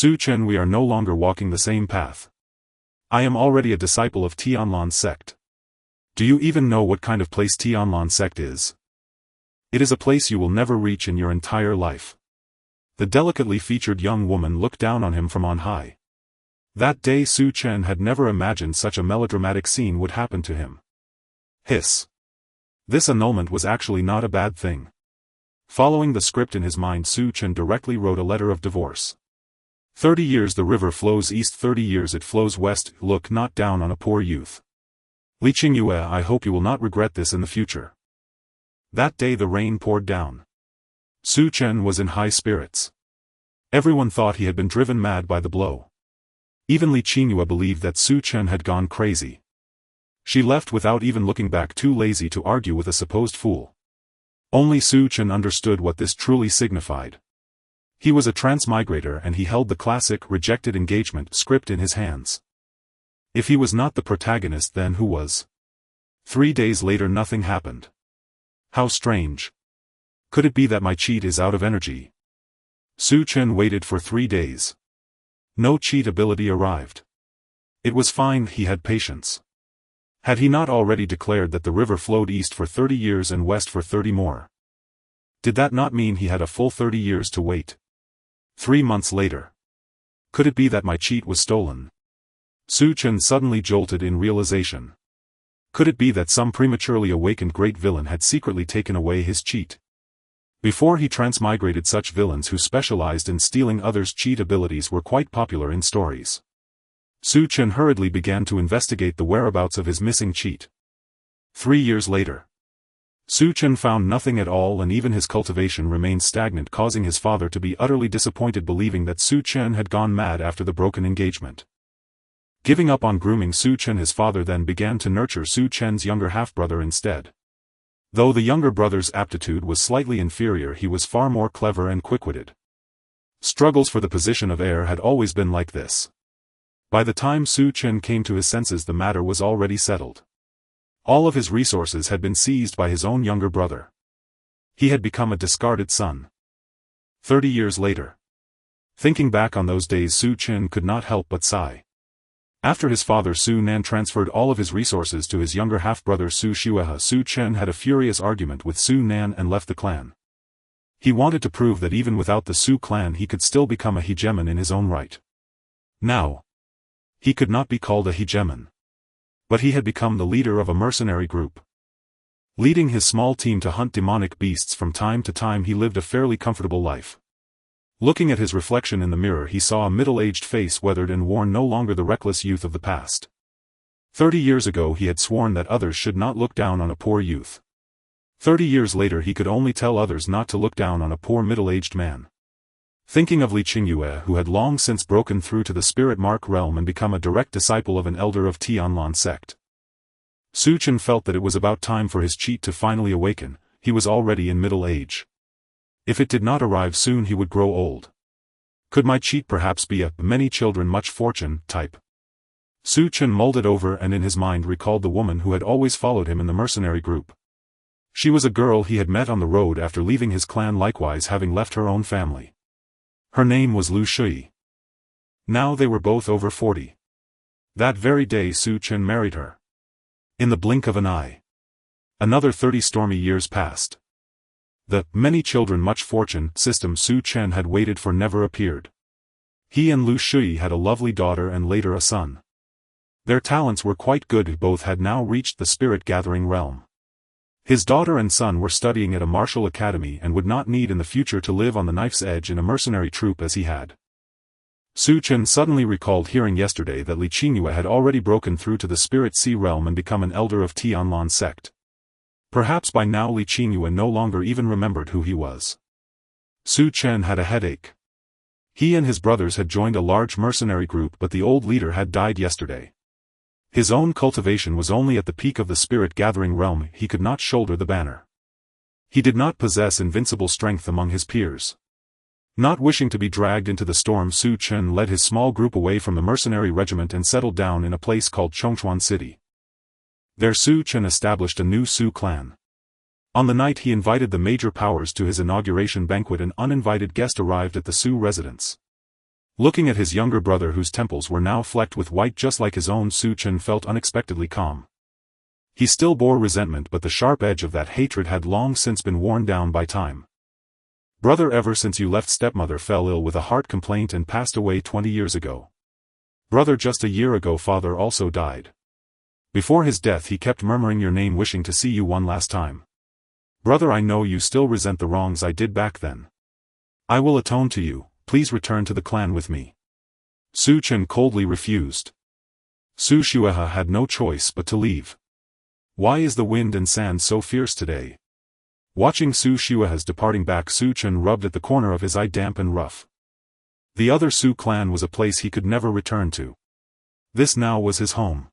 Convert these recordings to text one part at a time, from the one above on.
Su Chen, we are no longer walking the same path. I am already a disciple of Tianlan sect. Do you even know what kind of place Tianlan sect is? It is a place you will never reach in your entire life. The delicately featured young woman looked down on him from on high. That day Su Chen had never imagined such a melodramatic scene would happen to him. Hiss. This annulment was actually not a bad thing. Following the script in his mind, Su Chen directly wrote a letter of divorce. 30 years the river flows east, 30 years it flows west, look not down on a poor youth. Li Qingyue, I hope you will not regret this in the future. That day the rain poured down. Su Chen was in high spirits. Everyone thought he had been driven mad by the blow. Even Li Qingyue believed that Su Chen had gone crazy. She left without even looking back, too lazy to argue with a supposed fool. Only Su Chen understood what this truly signified. He was a transmigrator and he held the classic rejected engagement script in his hands. If he was not the protagonist, then who was? 3 days later nothing happened. How strange. Could it be that my cheat is out of energy? Su Chen waited for 3 days. No cheat ability arrived. It was fine, he had patience. Had he not already declared that the river flowed east for 30 years and west for 30 more? Did that not mean he had a full 30 years to wait? 3 months later. Could it be that my cheat was stolen? Su Chen suddenly jolted in realization. Could it be that some prematurely awakened great villain had secretly taken away his cheat? Before he transmigrated, such villains who specialized in stealing others' cheat abilities were quite popular in stories. Su Chen hurriedly began to investigate the whereabouts of his missing cheat. 3 years later. Su Chen found nothing at all, and even his cultivation remained stagnant, causing his father to be utterly disappointed, believing that Su Chen had gone mad after the broken engagement. Giving up on grooming Su Chen, his father then began to nurture Su Chen's younger half-brother instead. Though the younger brother's aptitude was slightly inferior, he was far more clever and quick-witted. Struggles for the position of heir had always been like this. By the time Su Chen came to his senses, the matter was already settled. All of his resources had been seized by his own younger brother. He had become a discarded son. 30 years later. Thinking back on those days, Su Chen could not help but sigh. After his father Su Nan transferred all of his resources to his younger half-brother Su Xuehe, Su Chen had a furious argument with Su Nan and left the clan. He wanted to prove that even without the Su clan he could still become a hegemon in his own right. Now, he could not be called a hegemon. But he had become the leader of a mercenary group. Leading his small team to hunt demonic beasts from time to time, he lived a fairly comfortable life. Looking at his reflection in the mirror, he saw a middle-aged face, weathered and worn, no longer the reckless youth of the past. 30 years ago he had sworn that others should not look down on a poor youth. 30 years later he could only tell others not to look down on a poor middle-aged man. Thinking of Li Qingyue, who had long since broken through to the spirit mark realm and become a direct disciple of an elder of Tianlan sect, Su Chen felt that it was about time for his cheat to finally awaken. He was already in middle age. If it did not arrive soon, he would grow old. Could my cheat perhaps be a many children much fortune type? Su Chen mulled it over and in his mind recalled the woman who had always followed him in the mercenary group. She was a girl he had met on the road after leaving his clan, likewise having left her own family. Her name was Lu Shui. Now they were both over 40. That very day Su Chen married her. In the blink of an eye. Another 30 stormy years passed. The many children much fortune system Su Chen had waited for never appeared. He and Lu Shui had a lovely daughter and later a son. Their talents were quite good, both had now reached the spirit-gathering realm. His daughter and son were studying at a martial academy and would not need in the future to live on the knife's edge in a mercenary troop as he had. Su Chen suddenly recalled hearing yesterday that Li Qingyue had already broken through to the spirit sea realm and become an elder of Tianlan sect. Perhaps by now Li Qingyue no longer even remembered who he was. Su Chen had a headache. He and his brothers had joined a large mercenary group, but the old leader had died yesterday. His own cultivation was only at the peak of the spirit-gathering realm, he could not shoulder the banner. He did not possess invincible strength among his peers. Not wishing to be dragged into the storm, Su Chen led his small group away from the mercenary regiment and settled down in a place called Chongchuan City. There Su Chen established a new Su clan. On the night he invited the major powers to his inauguration banquet, an uninvited guest arrived at the Su residence. Looking at his younger brother whose temples were now flecked with white just like his own, Chen felt unexpectedly calm. He still bore resentment, but the sharp edge of that hatred had long since been worn down by time. Brother, ever since you left, stepmother fell ill with a heart complaint and passed away 20 years ago. Brother, just a year ago father also died. Before his death he kept murmuring your name, wishing to see you one last time. Brother, I know you still resent the wrongs I did back then. I will atone to you, please return to the clan with me. Chen coldly refused. Su Xuehe had no choice but to leave. Why is the wind and sand so fierce today? Watching Su Xuehe's departing back, Chen rubbed at the corner of his eye, damp and rough. The other Su clan was a place he could never return to. This now was his home.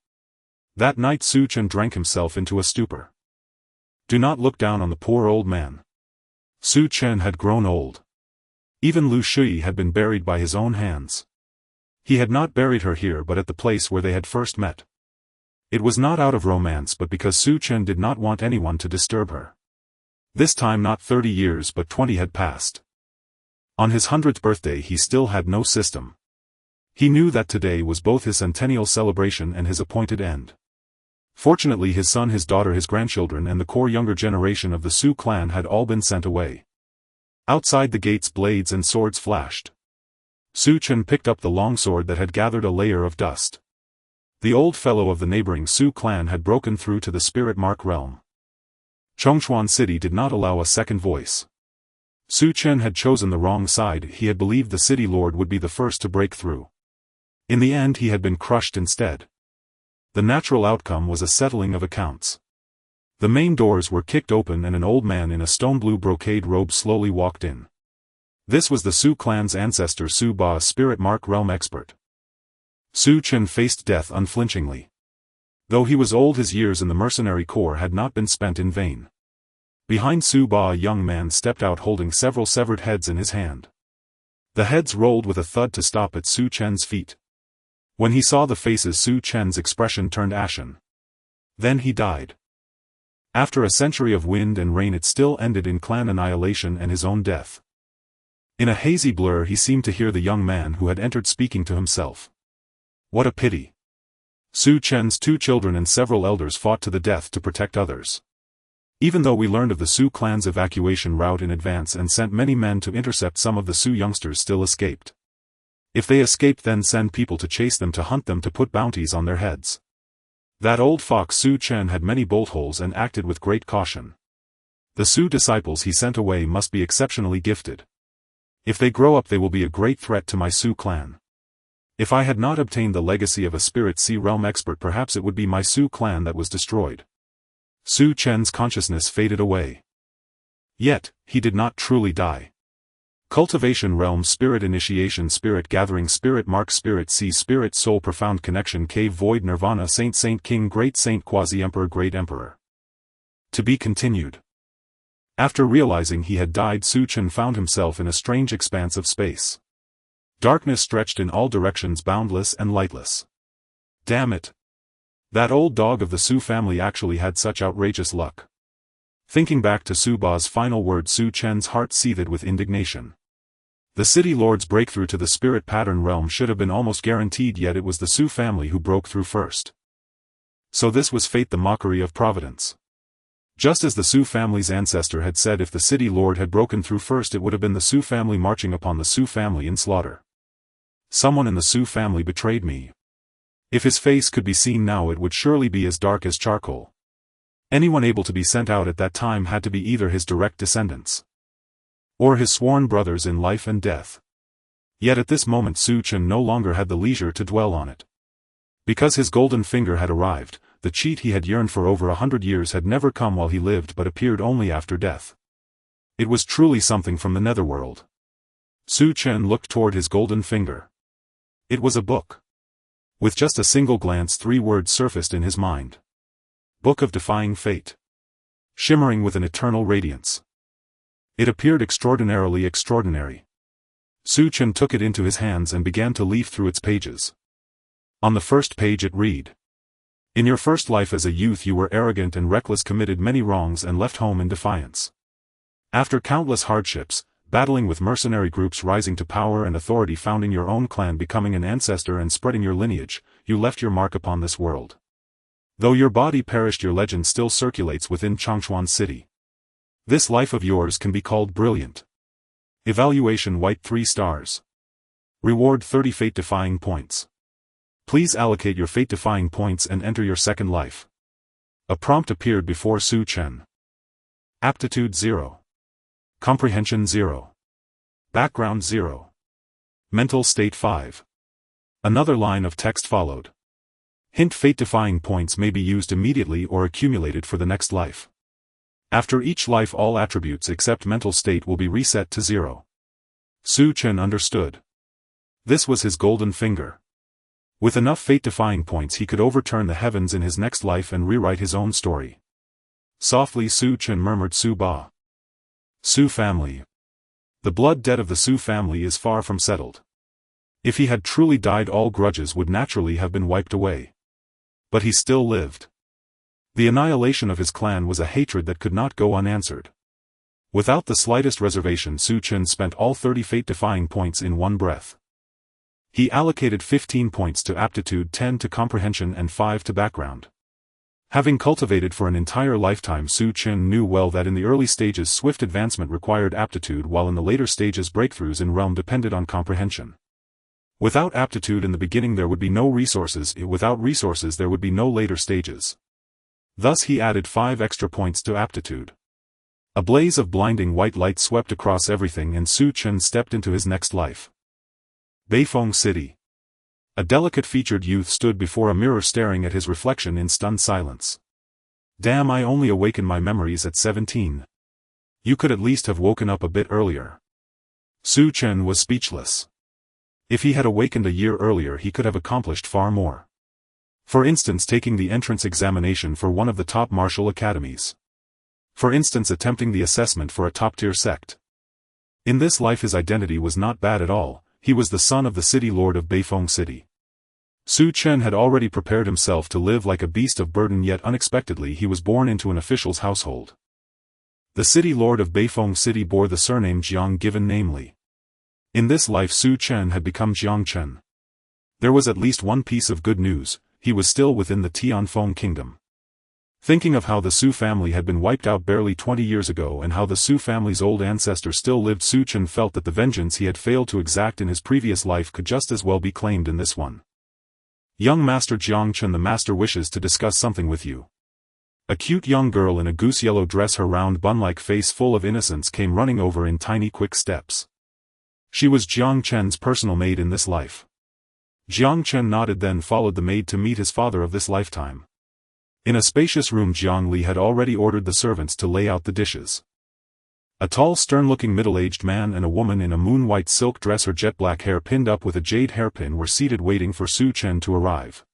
That night Chen drank himself into a stupor. Do not look down on the poor old man. Chen had grown old. Even Lu Shui had been buried by his own hands. He had not buried her here but at the place where they had first met. It was not out of romance but because Chen did not want anyone to disturb her. This time not 30 years but 20 had passed. On his 100th birthday he still had no system. He knew that today was both his centennial celebration and his appointed end. Fortunately his son, his daughter, his grandchildren and the core younger generation of the Su clan had all been sent away. Outside the gates blades and swords flashed. Chen picked up the longsword that had gathered a layer of dust. The old fellow of the neighboring Su clan had broken through to the spirit mark realm. Chongchuan City did not allow a second voice. Chen had chosen the wrong side. He had believed the city lord would be the first to break through. In the end he had been crushed instead. The natural outcome was a settling of accounts. The main doors were kicked open and an old man in a stone-blue brocade robe slowly walked in. This was the Su clan's ancestor Su Ba, spirit mark realm expert. Chen faced death unflinchingly. Though he was old, his years in the mercenary corps had not been spent in vain. Behind Su Ba a young man stepped out holding several severed heads in his hand. The heads rolled with a thud to stop at Chen's feet. When he saw the faces, Chen's expression turned ashen. Then he died. After a century of wind and rain, it still ended in clan annihilation and his own death. In a hazy blur he seemed to hear the young man who had entered speaking to himself. What a pity. Chen's 2 children and several elders fought to the death to protect others. Even though we learned of the Su clan's evacuation route in advance and sent many men to intercept, some of the Su youngsters still escaped. If they escaped, then send people to chase them, to hunt them, to put bounties on their heads. That old fox Chen had many bolt holes and acted with great caution. The Su disciples he sent away must be exceptionally gifted. If they grow up they will be a great threat to my Su clan. If I had not obtained the legacy of a spirit sea realm expert, perhaps it would be my Su clan that was destroyed. Chen's consciousness faded away. Yet, he did not truly die. Cultivation realm, spirit initiation, spirit gathering, spirit mark, spirit sea, spirit soul, profound connection, cave void, nirvana, saint, saint, king, great saint, quasi-emperor, great emperor. To be continued. After realizing he had died, Chen found himself in a strange expanse of space. Darkness stretched in all directions, boundless and lightless. Damn it. That old dog of the Su family actually had such outrageous luck. Thinking back to Su Ba's final words, Chen's heart seethed with indignation. The city lord's breakthrough to the spirit pattern realm should have been almost guaranteed, yet it was the Su family who broke through first. So this was fate, the mockery of providence. Just as the Su family's ancestor had said, if the city lord had broken through first, it would have been the Su family marching upon the Su family in slaughter. Someone in the Su family betrayed me. If his face could be seen now, it would surely be as dark as charcoal. Anyone able to be sent out at that time had to be either his direct descendants or his sworn brothers in life and death. Yet at this moment Chen no longer had the leisure to dwell on it. Because his golden finger had arrived, the cheat he had yearned for over 100 years had never come while he lived but appeared only after death. It was truly something from the netherworld. Chen looked toward his golden finger. It was a book. With just a single glance 3 words surfaced in his mind. Book of Defying Fate. Shimmering with an eternal radiance. It appeared extraordinarily extraordinary. Chen took it into his hands and began to leaf through its pages. On the first page it read: In your first life as a youth you were arrogant and reckless, committed many wrongs and left home in defiance. After countless hardships, battling with mercenary groups, rising to power and authority, founding your own clan, becoming an ancestor and spreading your lineage, you left your mark upon this world. Though your body perished, your legend still circulates within Changchuan City. This life of yours can be called brilliant. Evaluation: White 3 stars. Reward 30 Fate-Defying Points. Please allocate your Fate-Defying Points and enter your second life. A prompt appeared before Su Chen. Aptitude 0. Comprehension 0. Background 0. Mental state 5. Another line of text followed. Hint: Fate-Defying Points may be used immediately or accumulated for the next life. After each life, all attributes except mental state will be reset to 0. Su Chen understood. This was his golden finger. With enough Fate-Defying Points he could overturn the heavens in his next life and rewrite his own story. Softly Su Chen murmured Su Ba. Su family. The blood debt of the Su family is far from settled. If he had truly died, all grudges would naturally have been wiped away. But he still lived. The annihilation of his clan was a hatred that could not go unanswered. Without the slightest reservation, Su Chen spent all 30 Fate-Defying Points in one breath. He allocated 15 points to aptitude, 10 to comprehension and 5 to background. Having cultivated for an entire lifetime, Su Chen knew well that in the early stages swift advancement required aptitude, while in the later stages breakthroughs in realm depended on comprehension. Without aptitude in the beginning there would be no resources, without resources there would be no later stages. Thus he added 5 extra points to aptitude. A blaze of blinding white light swept across everything and Su Chen stepped into his next life. Beifeng City. A delicate-featured youth stood before a mirror staring at his reflection in stunned silence. Damn, I only awakened my memories at 17. You could at least have woken up a bit earlier. Su Chen was speechless. If he had awakened a year earlier he could have accomplished far more. For instance, taking the entrance examination for one of the top martial academies. For instance, attempting the assessment for a top-tier sect. In this life his identity was not bad at all. He was the son of the city lord of Beifeng City. Su Chen had already prepared himself to live like a beast of burden, yet unexpectedly he was born into an official's household. The city lord of Beifeng City bore the surname Jiang, given namely. In this life Su Chen had become Jiang Chen. There was at least one piece of good news: he was still within the Tianfeng kingdom. Thinking of how the Su family had been wiped out barely 20 years ago and how the Su family's old ancestor still lived, Su Chen felt that the vengeance he had failed to exact in his previous life could just as well be claimed in this one. Young Master Jiang Chen, the master wishes to discuss something with you. A cute young girl in a goose-yellow dress, her round bun-like face full of innocence, came running over in tiny quick steps. She was Jiang Chen's personal maid in this life. Jiang Chen nodded, then followed the maid to meet his father of this lifetime. In a spacious room, Jiang Li had already ordered the servants to lay out the dishes. A tall, stern-looking middle-aged man and a woman in a moon-white silk dress, her jet-black hair pinned up with a jade hairpin, were seated waiting for Su Chen to arrive.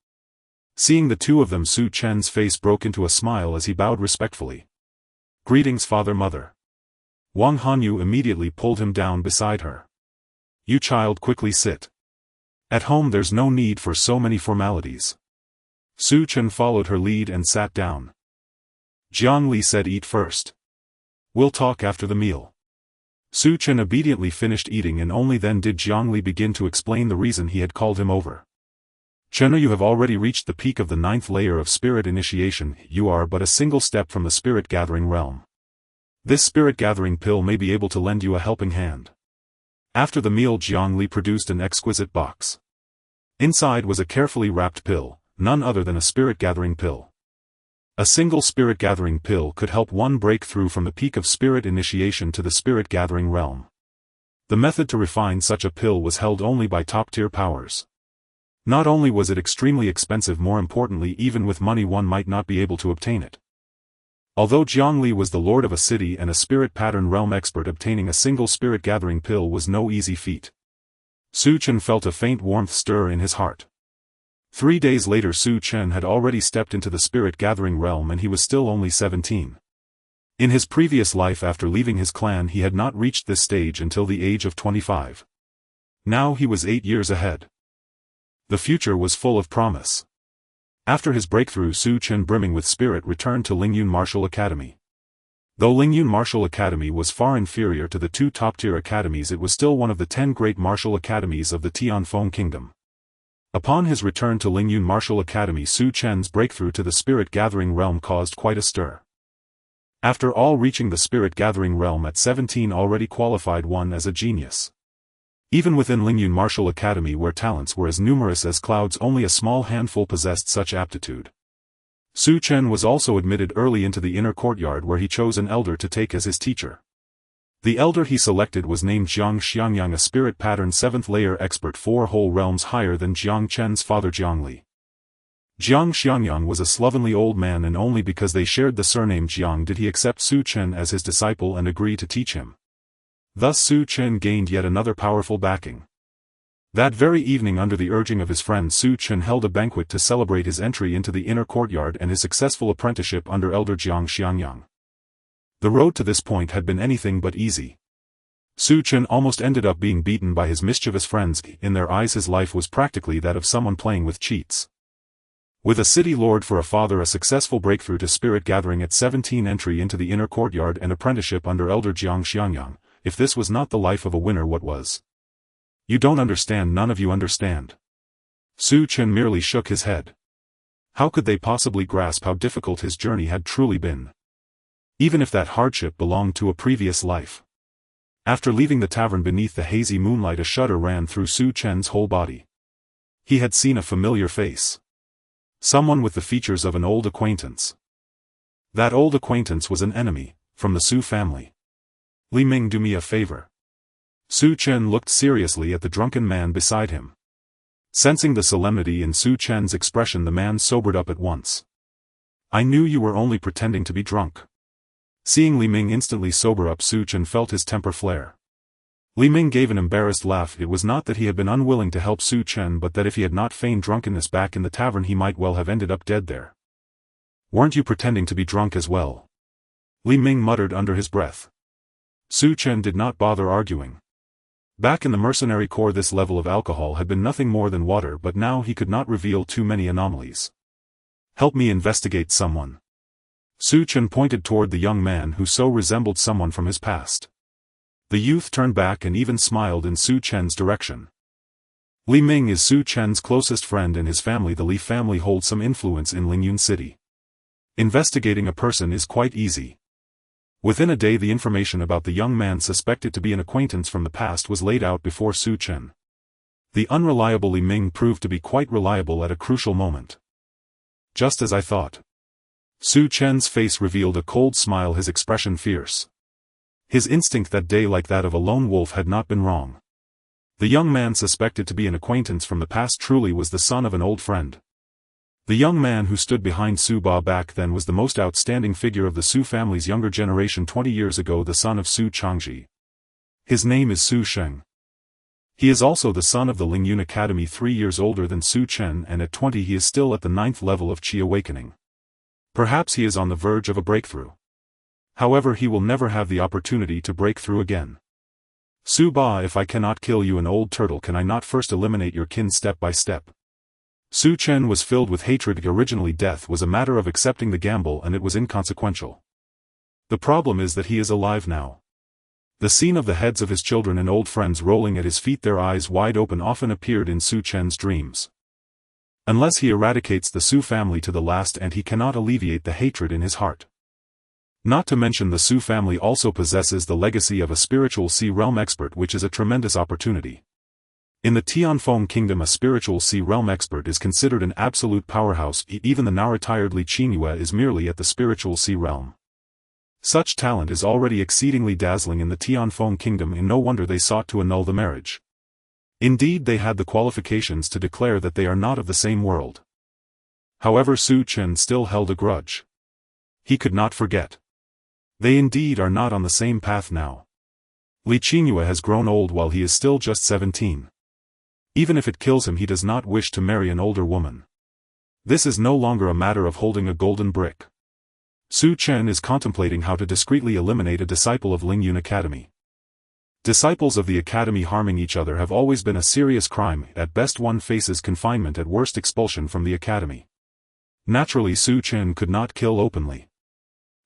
Seeing the two of them, Su Chen's face broke into a smile as he bowed respectfully. "Greetings, father, mother." Wang Hanyu immediately pulled him down beside her. "You child, quickly sit. At home there's no need for so many formalities." Su Chen followed her lead and sat down. Jiang Li said, "Eat first. We'll talk after the meal." Su Chen obediently finished eating, and only then did Jiang Li begin to explain the reason he had called him over. "Chen, you have already reached the peak of the 9th layer of spirit initiation. You are but a single step from the spirit-gathering realm. This spirit-gathering pill may be able to lend you a helping hand." After the meal, Jiang Li produced an exquisite box. Inside was a carefully wrapped pill, none other than a spirit-gathering pill. A single spirit-gathering pill could help one break through from the peak of spirit initiation to the spirit-gathering realm. The method to refine such a pill was held only by top-tier powers. Not only was it extremely expensive, more importantly, even with money one might not be able to obtain it. Although Jiang Li was the lord of a city and a spirit pattern realm expert, obtaining a single spirit-gathering pill was no easy feat. Su Chen felt a faint warmth stir in his heart. 3 days later, Su Chen had already stepped into the spirit-gathering realm, and he was still only 17. In his previous life, after leaving his clan, he had not reached this stage until the age of 25. Now he was 8 years ahead. The future was full of promise. After his breakthrough, Su Chen, brimming with spirit, returned to Lingyun Martial Academy. Though Lingyun Martial Academy was far inferior to the two top-tier academies, it was still one of the 10 great martial academies of the Tianfeng Kingdom. Upon his return to Lingyun Martial Academy, Su Chen's breakthrough to the spirit-gathering realm caused quite a stir. After all, reaching the spirit-gathering realm at 17 already qualified one as a genius. Even within Lingyun Martial Academy, where talents were as numerous as clouds, only a small handful possessed such aptitude. Su Chen was also admitted early into the inner courtyard, where he chose an elder to take as his teacher. The elder he selected was named Jiang Xiangyang, a spirit pattern 7th layer expert 4 whole realms higher than Jiang Chen's father Jiang Li. Jiang Xiangyang was a slovenly old man, and only because they shared the surname Jiang did he accept Su Chen as his disciple and agree to teach him. Thus Su Chen gained yet another powerful backing. That very evening, under the urging of his friend, Su Chen held a banquet to celebrate his entry into the inner courtyard and his successful apprenticeship under elder Jiang Xiangyang. The road to this point had been anything but easy. Su Chen almost ended up being beaten by his mischievous friends. In their eyes his life was practically that of someone playing with cheats. With a city lord for a father, a successful breakthrough to spirit gathering at 17, entry into the inner courtyard, and apprenticeship under elder Jiang Xiangyang, if this was not the life of a winner, what was? You don't understand, none of you understand. Su Chen merely shook his head. How could they possibly grasp how difficult his journey had truly been? Even if that hardship belonged to a previous life. After leaving the tavern beneath the hazy moonlight, a shudder ran through Su Chen's whole body. He had seen a familiar face. Someone with the features of an old acquaintance. That old acquaintance was an enemy, from the Su family. Li Ming, do me a favor. Su Chen looked seriously at the drunken man beside him. Sensing the solemnity in Su Chen's expression, the man sobered up at once. I knew you were only pretending to be drunk. Seeing Li Ming instantly sober up, Su Chen felt his temper flare. Li Ming gave an embarrassed laugh. It was not that he had been unwilling to help Su Chen, but that if he had not feigned drunkenness back in the tavern, he might well have ended up dead there. Weren't you pretending to be drunk as well? Li Ming muttered under his breath. Su Chen did not bother arguing. Back in the mercenary corps, this level of alcohol had been nothing more than water, but now he could not reveal too many anomalies. Help me investigate someone. Su Chen pointed toward the young man who so resembled someone from his past. The youth turned back and even smiled in Su Chen's direction. Li Ming is Su Chen's closest friend, and his family, the Li family, holds some influence in Lingyun City. Investigating a person is quite easy. Within a day, the information about the young man suspected to be an acquaintance from the past was laid out before Su Chen. The unreliable Li Ming proved to be quite reliable at a crucial moment. Just as I thought. Su Chen's face revealed a cold smile, his expression fierce. His instinct that day, like that of a lone wolf, had not been wrong. The young man suspected to be an acquaintance from the past truly was the son of an old friend. The young man who stood behind Su Ba back then was the most outstanding figure of the Su family's younger generation 20 years ago, the son of Su Changji. His name is Su Sheng. He is also the son of the Lingyun Academy, 3 years older than Su Chen, and at 20 he is still at the 9th level of Qi awakening. Perhaps he is on the verge of a breakthrough. However, he will never have the opportunity to break through again. Su Ba, if I cannot kill you, an old turtle, can I not first eliminate your kin step by step? Su Chen was filled with hatred. Originally death was a matter of accepting the gamble, and it was inconsequential. The problem is that he is alive now. The scene of the heads of his children and old friends rolling at his feet, their eyes wide open, often appeared in Su Chen's dreams. Unless he eradicates the Su family to the last, and he cannot alleviate the hatred in his heart. Not to mention the Su family also possesses the legacy of a spiritual Sea realm expert, which is a tremendous opportunity. In the Tianfeng Kingdom, a spiritual Sea realm expert is considered an absolute powerhouse. Even the now retired Li Qingyue is merely at the spiritual Sea realm. Such talent is already exceedingly dazzling in the Tianfeng Kingdom, and no wonder they sought to annul the marriage. Indeed, they had the qualifications to declare that they are not of the same world. However, Su Chen still held a grudge. He could not forget. They indeed are not on the same path now. Li Qingyue has grown old while he is still just 17. Even if it kills him, he does not wish to marry an older woman. This is no longer a matter of holding a golden brick. Su Chen is contemplating how to discreetly eliminate a disciple of Lingyun Academy. Disciples of the academy harming each other have always been a serious crime. At best one faces confinement, at worst expulsion from the academy. Naturally, Su Chen could not kill openly.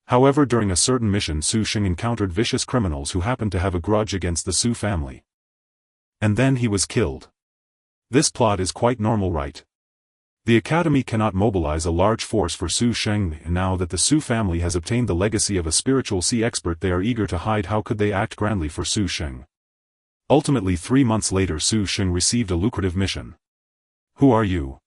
However, during a certain mission, Su Sheng encountered vicious criminals who happened to have a grudge against the Su family. And then he was killed. This plot is quite normal, right? The Academy cannot mobilize a large force for Su Sheng, and now that the Su family has obtained the legacy of a spiritual sea expert, they are eager to hide. How could they act grandly for Su Sheng? Ultimately, 3 months later, Su Sheng received a lucrative mission. Who are you?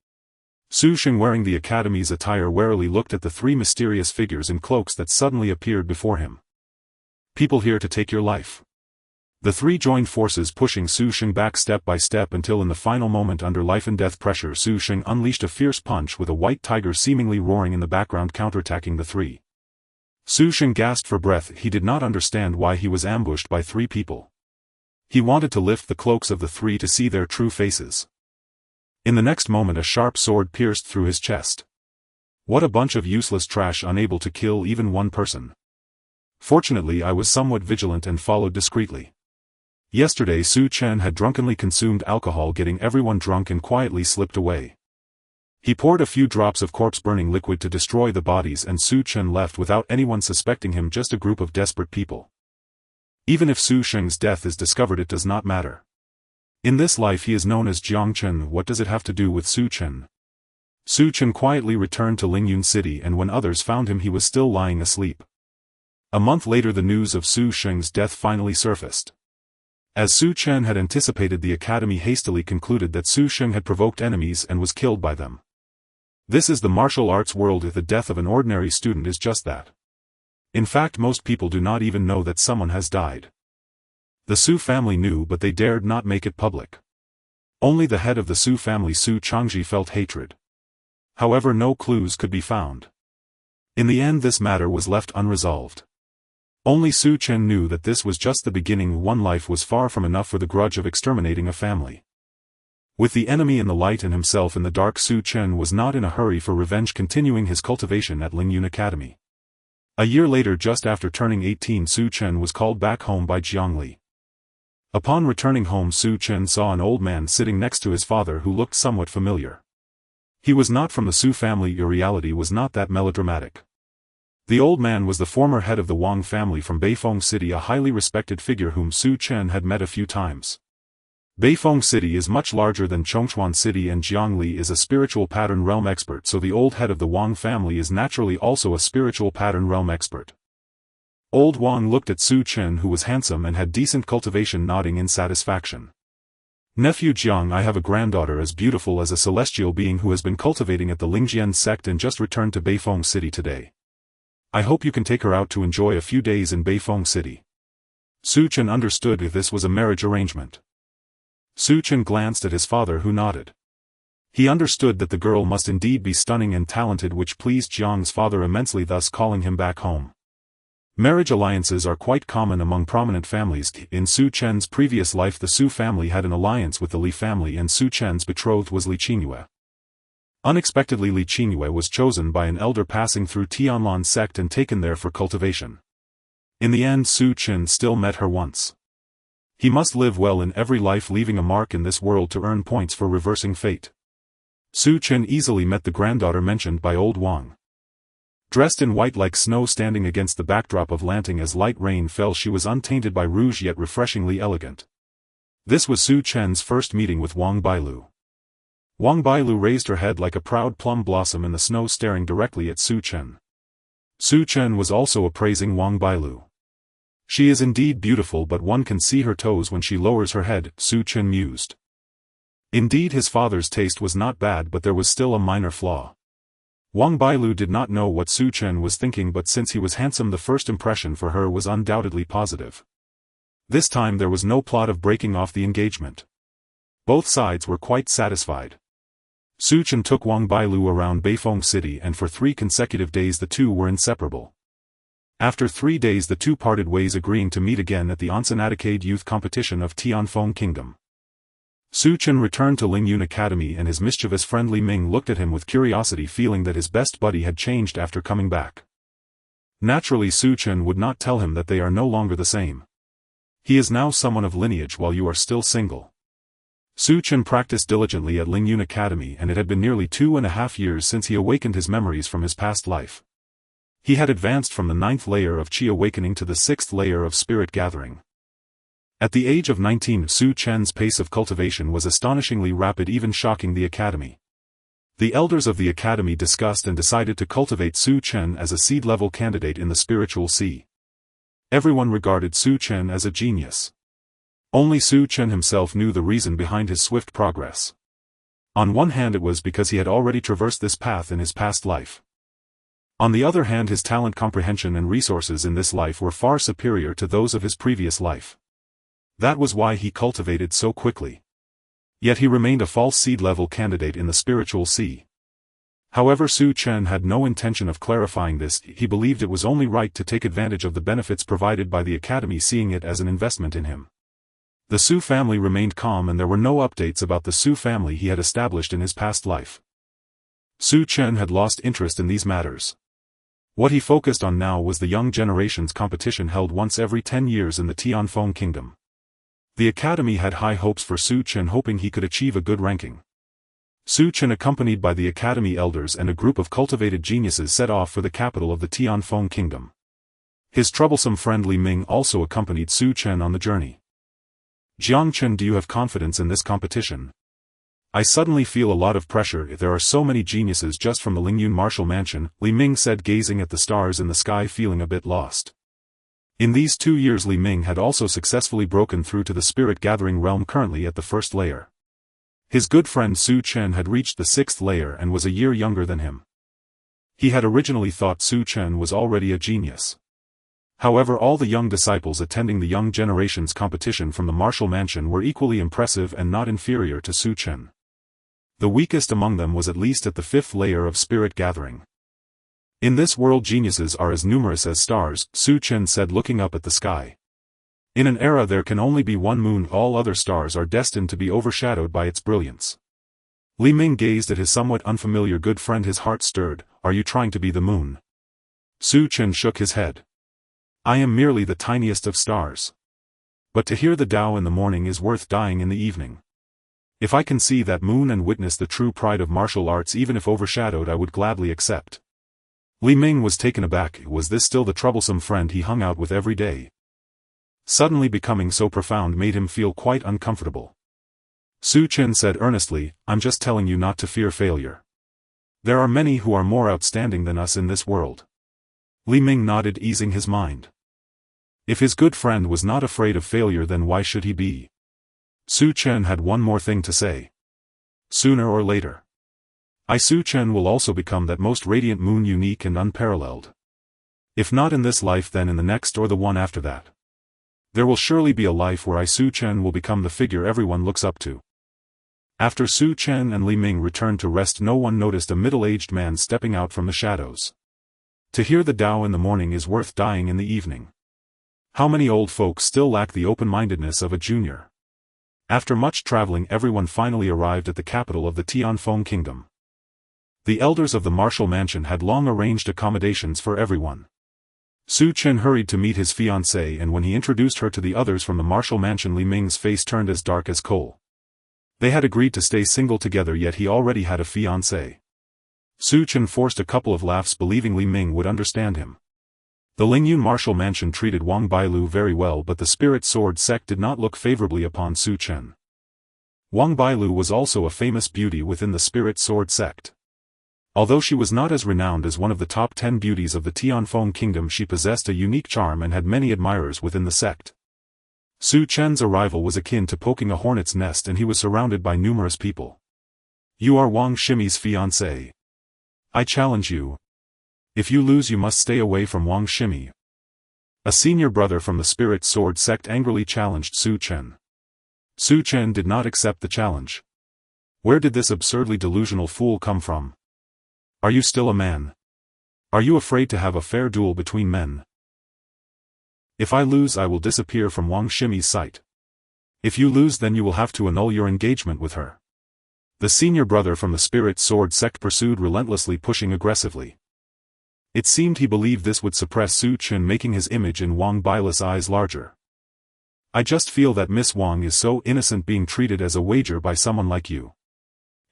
Su Sheng, wearing the Academy's attire, warily looked at the 3 mysterious figures in cloaks that suddenly appeared before him. People here to take your life. The 3 joined forces, pushing Su Sheng back step by step until in the final moment, under life and death pressure, Su Sheng unleashed a fierce punch with a white tiger seemingly roaring in the background, counterattacking the 3. Su Sheng gasped for breath. He did not understand why he was ambushed by 3 people. He wanted to lift the cloaks of the 3 to see their true faces. In the next moment, a sharp sword pierced through his chest. What a bunch of useless trash, unable to kill even one person. Fortunately, I was somewhat vigilant and followed discreetly. Yesterday, Su Chen had drunkenly consumed alcohol, getting everyone drunk, and quietly slipped away. He poured a few drops of corpse-burning liquid to destroy the bodies, and Su Chen left without anyone suspecting him, just a group of desperate people. Even if Su Sheng's death is discovered, it does not matter. In this life he is known as Jiang Chen. What does it have to do with Su Chen? Su Chen quietly returned to Lingyun City, and when others found him, he was still lying asleep. A month later, the news of Su Sheng's death finally surfaced. As Su Chen had anticipated, the Academy hastily concluded that Su Sheng had provoked enemies and was killed by them. This is the martial arts world. The death of an ordinary student is just that. In fact, most people do not even know that someone has died. The Su family knew, but they dared not make it public. Only the head of the Su family, Su Changji, felt hatred. However, no clues could be found. In the end, this matter was left unresolved. Only Su Chen knew that this was just the beginning. One life was far from enough for the grudge of exterminating a family. With the enemy in the light and himself in the dark, Su Chen was not in a hurry for revenge, continuing his cultivation at Lingyun Academy. A year later, just after turning 18, Su Chen was called back home by Jiangli. Upon returning home, Su Chen saw an old man sitting next to his father who looked somewhat familiar. He was not from the Su family. Your reality was not that melodramatic. The old man was the former head of the Wang family from Beifeng City, a highly respected figure whom Su Chen had met a few times. Beifeng City is much larger than Chongchuan City, and Jiangli is a spiritual pattern realm expert, so the old head of the Wang family is naturally also a spiritual pattern realm expert. Old Wang looked at Su Chen, who was handsome and had decent cultivation, nodding in satisfaction. Nephew Jiang, I have a granddaughter as beautiful as a celestial being who has been cultivating at the Lingjian sect and just returned to Beifeng City today. I hope you can take her out to enjoy a few days in Beifeng City. Su Chen understood if this was a marriage arrangement. Su Chen glanced at his father, who nodded. He understood that the girl must indeed be stunning and talented, which pleased Jiang's father immensely, thus calling him back home. Marriage alliances are quite common among prominent families. In Su Chen's previous life, the Su family had an alliance with the Li family, and Su Chen's betrothed was Li Qingyue. Unexpectedly, Li Qingyue was chosen by an elder passing through Tianlan sect and taken there for cultivation. In the end, Su Chen still met her once. He must live well in every life, leaving a mark in this world to earn points for reversing fate. Su Chen easily met the granddaughter mentioned by old Wang. Dressed in white like snow, standing against the backdrop of lanting as light rain fell, she was untainted by rouge yet refreshingly elegant. This was Su Chen's first meeting with Wang Bailu. Wang Bailu raised her head like a proud plum blossom in the snow, staring directly at Su Chen. Su Chen was also appraising Wang Bailu. She is indeed beautiful, but one can see her toes when she lowers her head, Su Chen mused. Indeed, his father's taste was not bad, but there was still a minor flaw. Wang Bailu did not know what Su Chen was thinking, but since he was handsome, the first impression for her was undoubtedly positive. This time there was no plot of breaking off the engagement. Both sides were quite satisfied. Su Chen took Wang Bailu around Beifeng City, and for 3 consecutive days the two were inseparable. After 3 days the two parted ways, agreeing to meet again at the Onsenatacade Youth Competition of Tianfeng Kingdom. Su Chen returned to Lingyun Academy, and his mischievous friend Li Ming looked at him with curiosity, feeling that his best buddy had changed after coming back. Naturally, Su Chen would not tell him that they are no longer the same. He is now someone of lineage while you are still single. Su Chen practiced diligently at Lingyun Academy, and it had been nearly 2.5 years since he awakened his memories from his past life. He had advanced from the 9th layer of Qi awakening to the 6th layer of spirit gathering. At the age of 19, Su Chen's pace of cultivation was astonishingly rapid, even shocking the academy. The elders of the academy discussed and decided to cultivate Su Chen as a seed-level candidate in the spiritual sea. Everyone regarded Su Chen as a genius. Only Su Chen himself knew the reason behind his swift progress. On one hand, it was because he had already traversed this path in his past life. On the other hand, his talent, comprehension and resources in this life were far superior to those of his previous life. That was why he cultivated so quickly. Yet he remained a false seed-level candidate in the spiritual sea. However, Su Chen had no intention of clarifying this. He believed it was only right to take advantage of the benefits provided by the academy, seeing it as an investment in him. The Su family remained calm, and there were no updates about the Su family he had established in his past life. Su Chen had lost interest in these matters. What he focused on now was the young generation's competition held once every 10 years in the Tianfeng Kingdom. The academy had high hopes for Su Chen, hoping he could achieve a good ranking. Su Chen, accompanied by the academy elders and a group of cultivated geniuses, set off for the capital of the Tianfeng Kingdom. His troublesome friend Li Ming also accompanied Su Chen on the journey. "Jiang Chen, do you have confidence in this competition? I suddenly feel a lot of pressure. There are so many geniuses just from the Lingyun martial mansion," Li Ming said, gazing at the stars in the sky, feeling a bit lost. In these 2 years, Li Ming had also successfully broken through to the spirit-gathering realm, currently at the 1st layer. His good friend Su Chen had reached the 6th layer and was a year younger than him. He had originally thought Su Chen was already a genius. However, all the young disciples attending the young generation's competition from the martial mansion were equally impressive and not inferior to Su Chen. The weakest among them was at least at the 5th layer of spirit gathering. "In this world, geniuses are as numerous as stars," Su Chen said, looking up at the sky. "In an era there can only be one moon. All other stars are destined to be overshadowed by its brilliance." Li Ming gazed at his somewhat unfamiliar good friend, his heart stirred. "Are you trying to be the moon?" Su Chen shook his head. "I am merely the tiniest of stars. But to hear the Tao in the morning is worth dying in the evening. If I can see that moon and witness the true pride of martial arts, even if overshadowed, I would gladly accept." Li Ming was taken aback. Was this still the troublesome friend he hung out with every day? Suddenly becoming so profound made him feel quite uncomfortable. Su Chen said earnestly, "I'm just telling you not to fear failure. There are many who are more outstanding than us in this world." Li Ming nodded, easing his mind. If his good friend was not afraid of failure, then why should he be? Su Chen had one more thing to say. "Sooner or later, I, Su Chen, will also become that most radiant moon, unique and unparalleled. If not in this life, then in the next or the one after that. There will surely be a life where I, Su Chen, will become the figure everyone looks up to." After Su Chen and Li Ming returned to rest, no one noticed a middle-aged man stepping out from the shadows. "To hear the Tao in the morning is worth dying in the evening." How many old folks still lack the open-mindedness of a junior? After much traveling, everyone finally arrived at the capital of the Tianfeng Kingdom. The elders of the martial mansion had long arranged accommodations for everyone. Su Chen hurried to meet his fiancée, and when he introduced her to the others from the martial mansion, Li Ming's face turned as dark as coal. They had agreed to stay single together, yet he already had a fiancée. Su Chen forced a couple of laughs, believing Li Ming would understand him. The Lingyun martial mansion treated Wang Bailu very well, but the Spirit Sword sect did not look favorably upon Su Chen. Wang Bailu was also a famous beauty within the Spirit Sword sect. Although she was not as renowned as one of the top 10 beauties of the Tianfeng Kingdom, she possessed a unique charm and had many admirers within the sect. Su Chen's arrival was akin to poking a hornet's nest, and he was surrounded by numerous people. "You are Wang Shimi's fiancé. I challenge you. If you lose, you must stay away from Wang Shimi." A senior brother from the Spirit Sword sect angrily challenged Su Chen. Su Chen did not accept the challenge. Where did this absurdly delusional fool come from? Are you still a man? Are you afraid to have a fair duel between men? If I lose, I will disappear from Wang Shimi's sight. If you lose, then you will have to annul your engagement with her. The senior brother from the Spirit Sword sect pursued relentlessly, pushing aggressively. It seemed he believed this would suppress Su Chen, making his image in Wang Bailu's eyes larger. "I just feel that Miss Wang is so innocent, being treated as a wager by someone like you.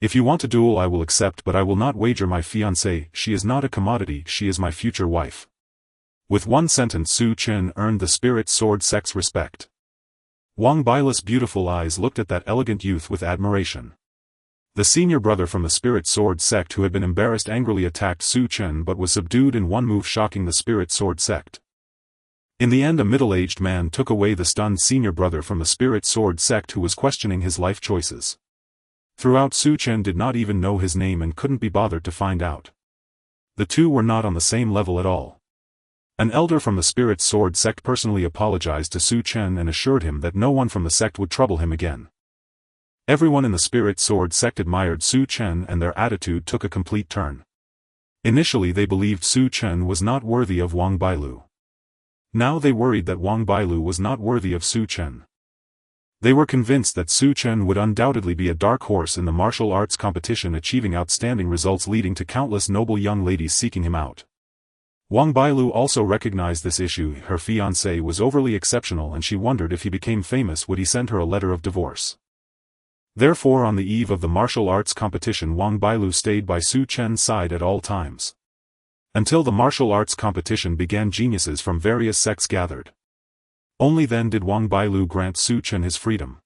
If you want a duel I will accept, but I will not wager my fiancée. She is not a commodity, she is my future wife. With one sentence Su Chen earned the spirit sword sect's respect. Wang Bailu's beautiful eyes looked at that elegant youth with admiration. The senior brother from the spirit sword sect who had been embarrassed angrily attacked Su Chen but was subdued in one move, shocking the spirit sword sect. In the end a middle-aged man took away the stunned senior brother from the spirit sword sect who was questioning his life choices. Throughout Su Chen did not even know his name and couldn't be bothered to find out. The two were not on the same level at all. An elder from the spirit sword sect personally apologized to Su Chen and assured him that no one from the sect would trouble him again. Everyone in the spirit sword sect admired Su Chen and their attitude took a complete turn. Initially they believed Su Chen was not worthy of Wang Bailu. Now they worried that Wang Bailu was not worthy of Su Chen. They were convinced that Su Chen would undoubtedly be a dark horse in the martial arts competition, achieving outstanding results leading to countless noble young ladies seeking him out. Wang Bailu also recognized this issue. Her fiancé was overly exceptional and she wondered if he became famous would he send her a letter of divorce. Therefore on the eve of the martial arts competition Wang Bailu stayed by Su Chen's side at all times. Until the martial arts competition began, geniuses from various sects gathered. Only then did Wang Bailu grant Su Chen his freedom.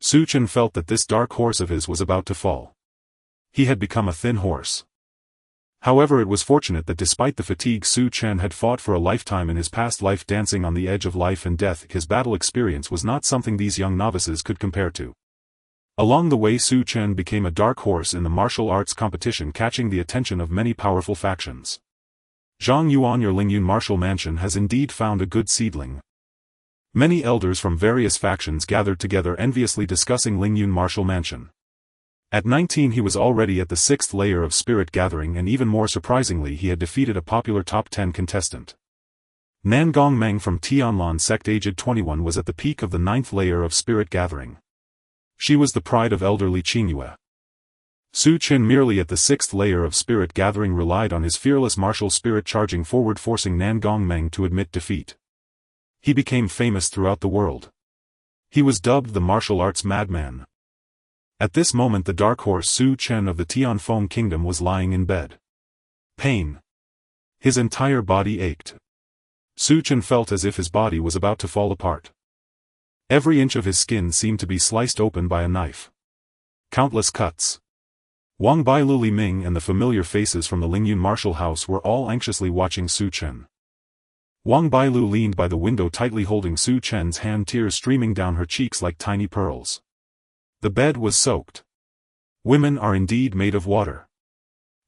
Su Chen felt that this dark horse of his was about to fall. He had become a thin horse. However, it was fortunate that despite the fatigue Su Chen had fought for a lifetime in his past life dancing on the edge of life and death, his battle experience was not something these young novices could compare to. Along the way Su Chen became a dark horse in the martial arts competition, catching the attention of many powerful factions. Zhang Yuan, your Lingyun martial mansion has indeed found a good seedling. Many elders from various factions gathered together enviously discussing Lingyun martial mansion. At 19 he was already at the 6th layer of spirit gathering, and even more surprisingly he had defeated a popular top 10 contestant. Nangong Meng from Tianlan sect aged 21 was at the peak of the 9th layer of spirit gathering. She was the pride of elderly Qingyue. Su Chen, merely at the 6th layer of spirit gathering, relied on his fearless martial spirit charging forward, forcing Nangong Meng to admit defeat. He became famous throughout the world. He was dubbed the martial arts madman. At this moment the dark horse Su Chen of the Tianfeng kingdom was lying in bed. Pain. His entire body ached. Su Chen felt as if his body was about to fall apart. Every inch of his skin seemed to be sliced open by a knife. Countless cuts. Wang Bailu, Li Ming and the familiar faces from the Lingyun martial house were all anxiously watching Su Chen. Wang Bailu leaned by the window tightly holding Su Chen's hand, tears streaming down her cheeks like tiny pearls. The bed was soaked. Women are indeed made of water.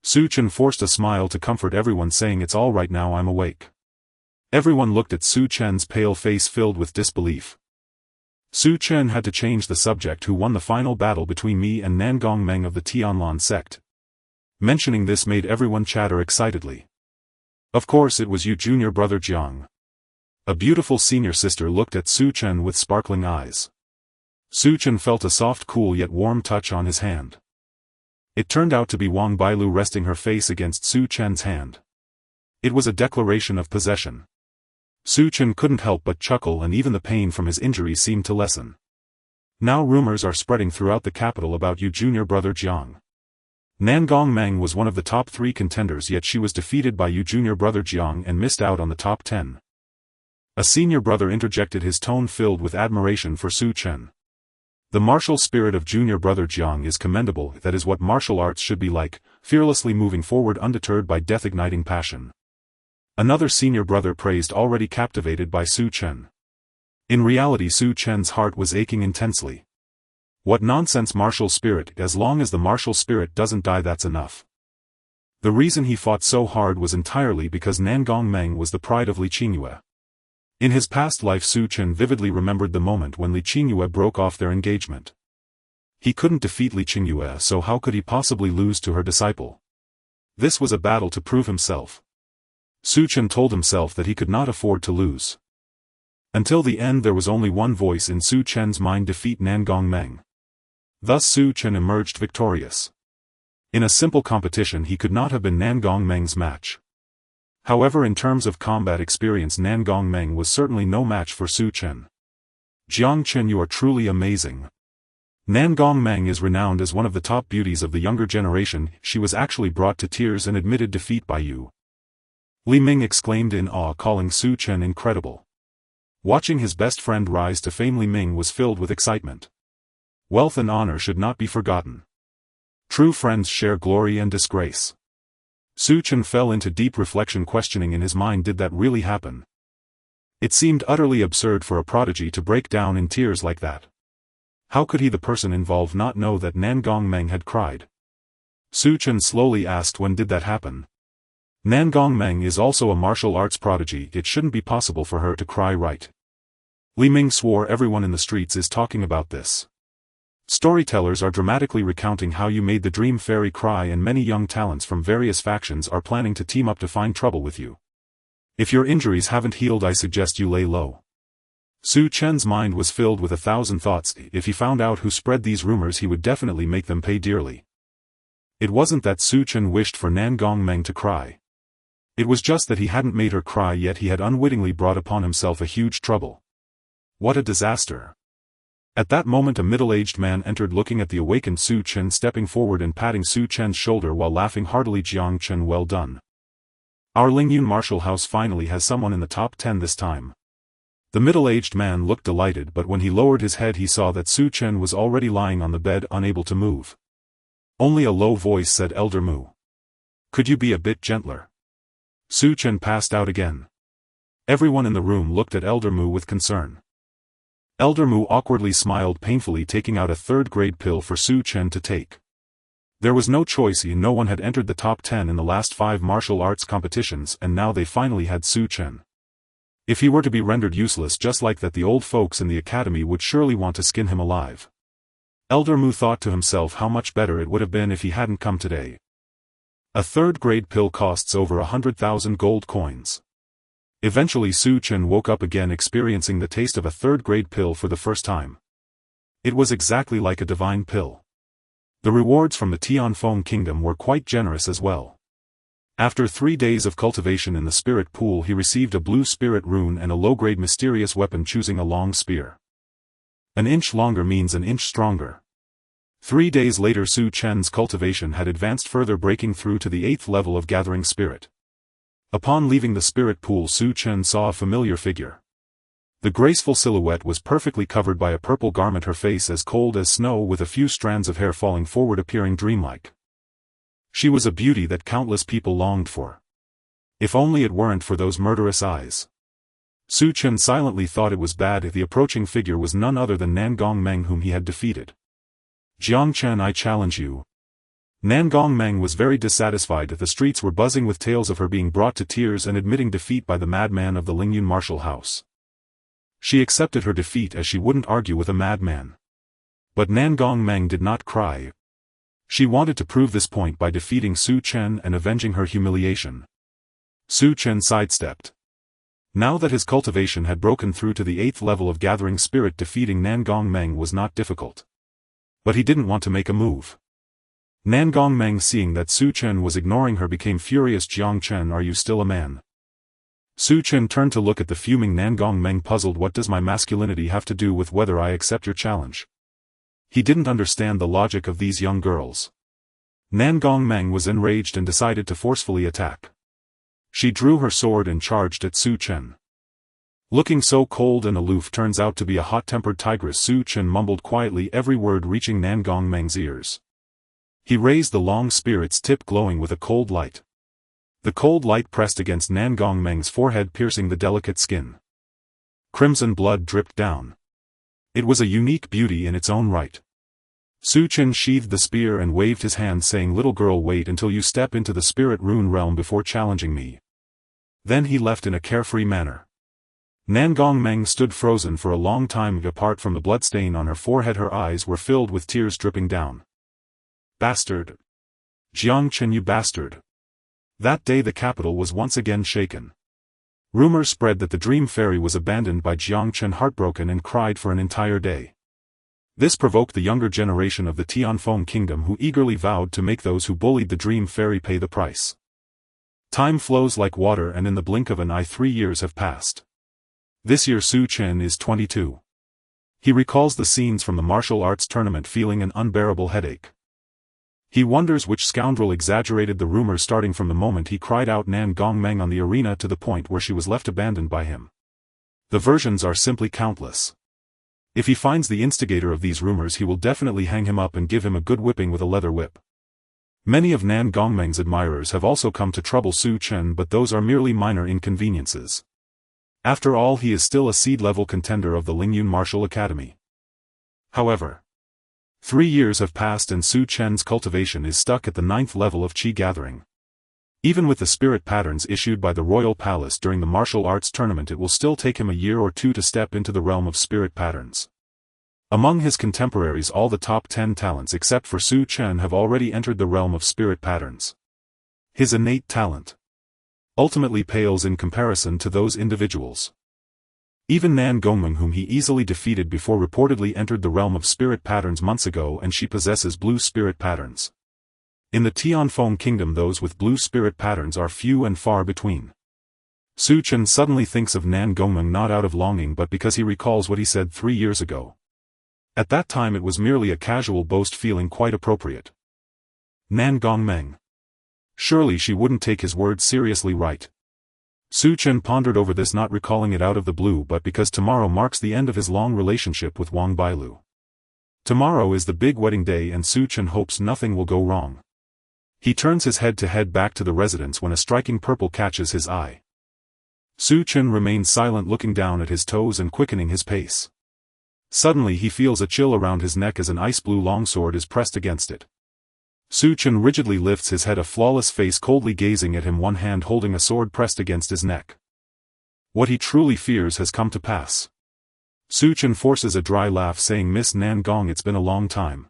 Su Chen forced a smile to comfort everyone, saying, "It's all right now, I'm awake." Everyone looked at Su Chen's pale face filled with disbelief. Su Chen had to change the subject. "Who won the final battle between me and Nangong Meng of the Tianlan sect?" Mentioning this made everyone chatter excitedly. "Of course it was you, junior brother Jiang." A beautiful senior sister looked at Su Chen with sparkling eyes. Su Chen felt a soft, cool yet warm touch on his hand. It turned out to be Wang Bailu resting her face against Su Chen's hand. It was a declaration of possession. Su Chen couldn't help but chuckle, and even the pain from his injury seemed to lessen. "Now rumors are spreading throughout the capital about you, junior brother Jiang. Nangong Meng was one of the top 3 contenders, yet she was defeated by you, junior brother Jiang, and missed out on the top 10. A senior brother interjected, his tone filled with admiration for Su Chen. "The martial spirit of junior brother Jiang is commendable. That is what martial arts should be like, fearlessly moving forward undeterred by death-igniting passion." Another senior brother praised, already captivated by Su Chen. In reality Su Chen's heart was aching intensely. What nonsense martial spirit, as long as the martial spirit doesn't die that's enough. The reason he fought so hard was entirely because Nangong Meng was the pride of Li Qingyue. In his past life Su Chen vividly remembered the moment when Li Qingyue broke off their engagement. He couldn't defeat Li Qingyue, so how could he possibly lose to her disciple? This was a battle to prove himself. Su Chen told himself that he could not afford to lose. Until the end there was only one voice in Su Chen's mind: defeat Nangong Meng. Thus Su Chen emerged victorious. In a simple competition he could not have been Nangong Meng's match. However, in terms of combat experience Nangong Meng was certainly no match for Su Chen. "Jiang Chen, you are truly amazing." Nan Gongmeng is renowned as one of the top beauties of the younger generation. She was actually brought to tears and admitted defeat by you. Li Ming exclaimed in awe, calling Su Chen incredible. Watching his best friend rise to fame, Li Ming was filled with excitement. Wealth and honor should not be forgotten. True friends share glory and disgrace. Su Chen fell into deep reflection, questioning in his mind, did that really happen? It seemed utterly absurd for a prodigy to break down in tears like that. How could he, the person involved, not know that Nan Gongmeng had cried? Su Chen slowly asked, when did that happen? Nan Gongmeng is also a martial arts prodigy, it shouldn't be possible for her to cry, right? Li Ming swore everyone in the streets is talking about this. Storytellers are dramatically recounting how you made the Dream Fairy cry, and many young talents from various factions are planning to team up to find trouble with you. If your injuries haven't healed, I suggest you lay low. Su Chen's mind was filled with 1,000 thoughts. If he found out who spread these rumors, he would definitely make them pay dearly. It wasn't that Su Chen wished for Nan Gongmeng to cry. It was just that he hadn't made her cry yet. He had unwittingly brought upon himself a huge trouble. What a disaster. At that moment a middle-aged man entered, looking at the awakened Su Chen, stepping forward and patting Su Chen's shoulder while laughing heartily. Jiang Chen, well done. Our Lingyun martial house finally has someone in the top 10 this time. The middle-aged man looked delighted, but when he lowered his head he saw that Su Chen was already lying on the bed, unable to move. Only a low voice said, Elder Mu. Could you be a bit gentler? Su Chen passed out again. Everyone in the room looked at Elder Mu with concern. Elder Mu awkwardly smiled painfully, taking out a third-grade pill for Su Chen to take. There was no choice, no one had entered the top 10 in the last 5 martial arts competitions, and now they finally had Su Chen. If he were to be rendered useless just like that, the old folks in the academy would surely want to skin him alive. Elder Mu thought to himself how much better it would have been if he hadn't come today. A third-grade pill costs over 100,000 gold coins. Eventually Su Chen woke up again, experiencing the taste of a third-grade pill for the first time. It was exactly like a divine pill. The rewards from the Tianfeng Kingdom were quite generous as well. After 3 days of cultivation in the spirit pool, he received a blue spirit rune and a low-grade mysterious weapon, choosing a long spear. An inch longer means an inch stronger. 3 days later Su Chen's cultivation had advanced further, breaking through to the 8th level of gathering spirit. Upon leaving the spirit pool, Su Chen saw a familiar figure. The graceful silhouette was perfectly covered by a purple garment, her face as cold as snow with a few strands of hair falling forward, appearing dreamlike. She was a beauty that countless people longed for. If only it weren't for those murderous eyes. Su Chen silently thought it was bad if the approaching figure was none other than Nan Gongmeng, whom he had defeated. Jiang Chen, I challenge you. Nan Gongmeng was very dissatisfied that the streets were buzzing with tales of her being brought to tears and admitting defeat by the madman of the Lingyun martial house. She accepted her defeat as she wouldn't argue with a madman. But Nan Gongmeng did not cry. She wanted to prove this point by defeating Su Chen and avenging her humiliation. Su Chen sidestepped. Now that his cultivation had broken through to the 8th level of gathering spirit, defeating Nan Gongmeng was not difficult. But he didn't want to make a move. Nan Gongmeng, seeing that Su Chen was ignoring her, became furious. Jiang Chen, are you still a man? Su Chen turned to look at the fuming Nan Gongmeng, puzzled. What does my masculinity have to do with whether I accept your challenge? He didn't understand the logic of these young girls. Nan Gongmeng was enraged and decided to forcefully attack. She drew her sword and charged at Su Chen. Looking so cold and aloof, turns out to be a hot-tempered tigress. Su Chen mumbled quietly, every word reaching Nan Gongmeng's ears. He raised the long spear, its tip glowing with a cold light. The cold light pressed against Nan Gongmeng's forehead, piercing the delicate skin. Crimson blood dripped down. It was a unique beauty in its own right. Su Chen sheathed the spear and waved his hand, saying, little girl, wait until you step into the spirit rune realm before challenging me. Then he left in a carefree manner. Nan Gongmeng stood frozen for a long time. Apart from the bloodstain on her forehead, her eyes were filled with tears dripping down. Bastard! Jiang Chen, you bastard! That day the capital was once again shaken. Rumors spread that the Dream Fairy was abandoned by Jiang Chen, heartbroken, and cried for an entire day. This provoked the younger generation of the Tianfeng Kingdom, who eagerly vowed to make those who bullied the Dream Fairy pay the price. Time flows like water, and in the blink of an eye 3 years have passed. This year Su Chen is 22. He recalls the scenes from the martial arts tournament feeling an unbearable headache. He wonders which scoundrel exaggerated the rumors starting from the moment he cried out Nan Gong Meng on the arena to the point where she was left abandoned by him. The versions are simply countless. If he finds the instigator of these rumors he will definitely hang him up and give him a good whipping with a leather whip. Many of Nan Gongmeng's admirers have also come to trouble Su Chen, but those are merely minor inconveniences. After all, he is still a seed-level contender of the Lingyun Martial Academy. However, 3 years have passed and Su Chen's cultivation is stuck at the 9th level of Qi gathering. Even with the spirit patterns issued by the Royal Palace during the martial arts tournament, it will still take him a year or two to step into the realm of spirit patterns. Among his contemporaries, all the top 10 talents except for Su Chen have already entered the realm of spirit patterns. His innate talent ultimately pales in comparison to those individuals. Even Nan Gongmeng, whom he easily defeated before, reportedly entered the realm of spirit patterns months ago, and she possesses blue spirit patterns. In the Tianfeng Kingdom, those with blue spirit patterns are few and far between. Su Chen suddenly thinks of Nan Gongmeng not out of longing but because he recalls what he said 3 years ago. At that time it was merely a casual boast, feeling quite appropriate. Nan Gongmeng. Surely she wouldn't take his words seriously, right? Su Chen pondered over this, not recalling it out of the blue but because tomorrow marks the end of his long relationship with Wang Bailu. Tomorrow is the big wedding day and Su Chen hopes nothing will go wrong. He turns his head to head back to the residence when a striking purple catches his eye. Su Chen remains silent, looking down at his toes and quickening his pace. Suddenly he feels a chill around his neck as an ice blue longsword is pressed against it. Su Chen rigidly lifts his head, a flawless face coldly gazing at him, one hand holding a sword pressed against his neck. What he truly fears has come to pass. Su Chen forces a dry laugh, saying, "Miss Nan Gong, it's been a long time."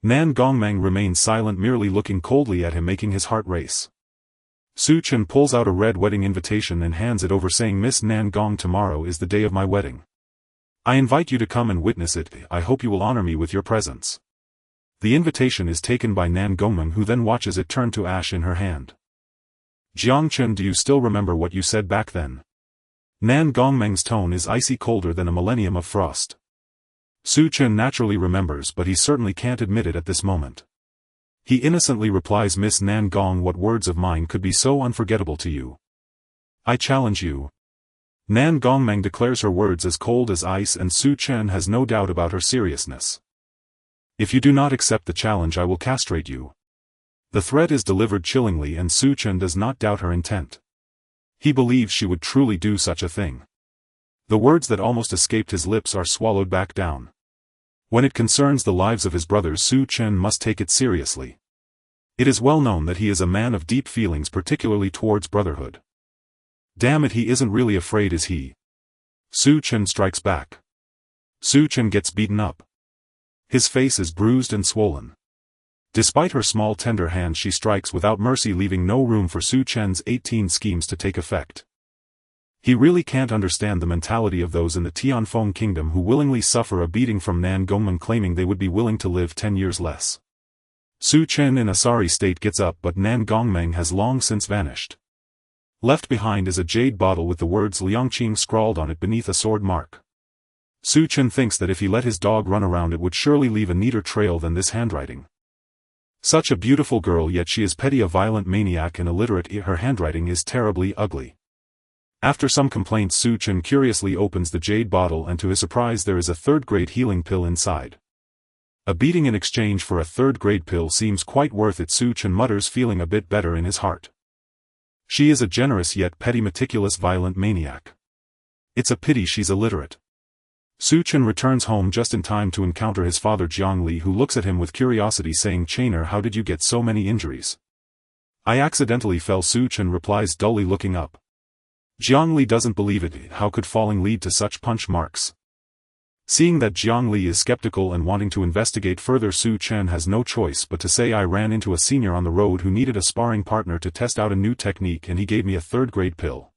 Nan Gongmeng remains silent, merely looking coldly at him, making his heart race. Su Chen pulls out a red wedding invitation and hands it over, saying, "Miss Nan Gong, tomorrow is the day of my wedding. I invite you to come and witness it. I hope you will honor me with your presence." The invitation is taken by Nan Gongmeng, who then watches it turn to ash in her hand. "Jiang Chen, do you still remember what you said back then?" Nan Gongmeng's tone is icy, colder than a millennium of frost. Su Chen naturally remembers, but he certainly can't admit it at this moment. He innocently replies, "Miss Nan Gong, what words of mine could be so unforgettable to you? I challenge you." Nan Gongmeng declares her words as cold as ice, and Su Chen has no doubt about her seriousness. "If you do not accept the challenge, I will castrate you." The threat is delivered chillingly, and Su Chen does not doubt her intent. He believes she would truly do such a thing. The words that almost escaped his lips are swallowed back down. When it concerns the lives of his brothers, Su Chen must take it seriously. It is well known that he is a man of deep feelings, particularly towards brotherhood. Damn it, he isn't really afraid, is he? Su Chen strikes back. Su Chen gets beaten up. His face is bruised and swollen. Despite her small tender hand, she strikes without mercy, leaving no room for Su Chen's 18 schemes to take effect. He really can't understand the mentality of those in the Tianfeng Kingdom who willingly suffer a beating from Nan Gongmeng, claiming they would be willing to live 10 years less. Su Chen, in a sorry state, gets up, but Nan Gongmeng has long since vanished. Left behind is a jade bottle with the words Liangqing scrawled on it beneath a sword mark. Su Chen thinks that if he let his dog run around, it would surely leave a neater trail than this handwriting. Such a beautiful girl, yet she is petty, a violent maniac, and illiterate. Her handwriting is terribly ugly. After some complaints, Su Chen curiously opens the jade bottle, and to his surprise there is a third-grade healing pill inside. A beating in exchange for a third-grade pill seems quite worth it, Su Chen mutters, feeling a bit better in his heart. She is a generous yet petty, meticulous, violent maniac. It's a pity she's illiterate. Su Chen returns home just in time to encounter his father Jiang Li, who looks at him with curiosity, saying, "Chainer, how did you get so many injuries?" "I accidentally fell," Su Chen replies, dully looking up. Jiang Li doesn't believe it. How could falling lead to such punch marks? Seeing that Jiang Li is skeptical and wanting to investigate further, Su Chen has no choice but to say, "I ran into a senior on the road who needed a sparring partner to test out a new technique, and he gave me a third-grade pill."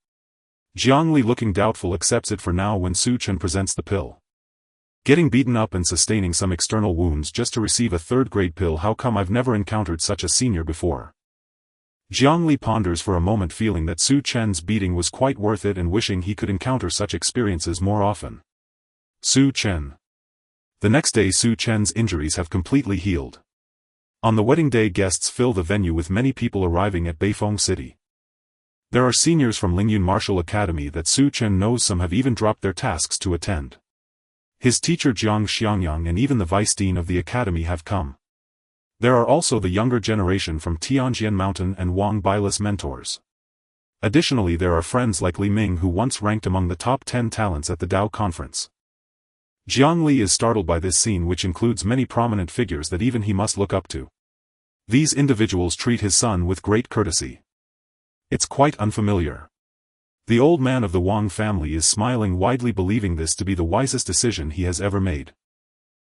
Jiang Li, looking doubtful, accepts it for now when Su Chen presents the pill. Getting beaten up and sustaining some external wounds just to receive a third-grade pill, how come I've never encountered such a senior before? Jiang Li ponders for a moment, feeling that Su Chen's beating was quite worth it and wishing he could encounter such experiences more often. Su Chen. The next day Su Chen's injuries have completely healed. On the wedding day guests fill the venue with many people arriving at Beifeng City. There are seniors from Lingyun Martial Academy that Su Chen knows, some have even dropped their tasks to attend. His teacher Jiang Xiangyang and even the vice dean of the academy have come. There are also the younger generation from Tianjian Mountain and Wang Baila's mentors. Additionally, there are friends like Li Ming, who once ranked among the top 10 talents at the Dao conference. Jiang Li is startled by this scene, which includes many prominent figures that even he must look up to. These individuals treat his son with great courtesy. It's quite unfamiliar. The old man of the Wang family is smiling widely, believing this to be the wisest decision he has ever made.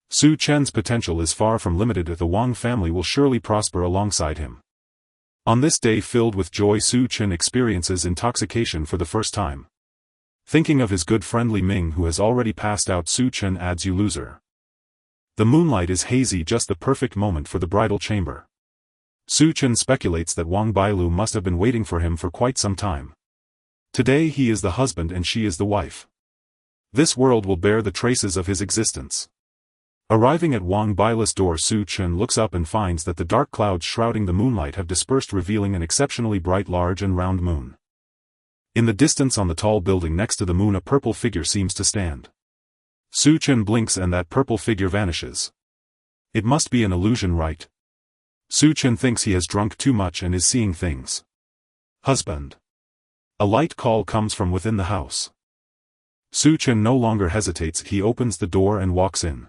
Su Chen's potential is far from limited, if the Wang family will surely prosper alongside him. On this day filled with joy, Su Chen experiences intoxication for the first time. Thinking of his good friend Li Ming, who has already passed out, Su Chen adds, "You loser." The moonlight is hazy, just the perfect moment for the bridal chamber. Su Chen speculates that Wang Bailu must have been waiting for him for quite some time. Today he is the husband and she is the wife. This world will bear the traces of his existence. Arriving at Wang Baila's door, Su Chen looks up and finds that the dark clouds shrouding the moonlight have dispersed, revealing an exceptionally bright, large and round moon. In the distance on the tall building next to the moon, a purple figure seems to stand. Su Chen blinks and that purple figure vanishes. It must be an illusion, right? Su Chen thinks he has drunk too much and is seeing things. Husband. A light call comes from within the house. Su Chen no longer hesitates, he opens the door and walks in.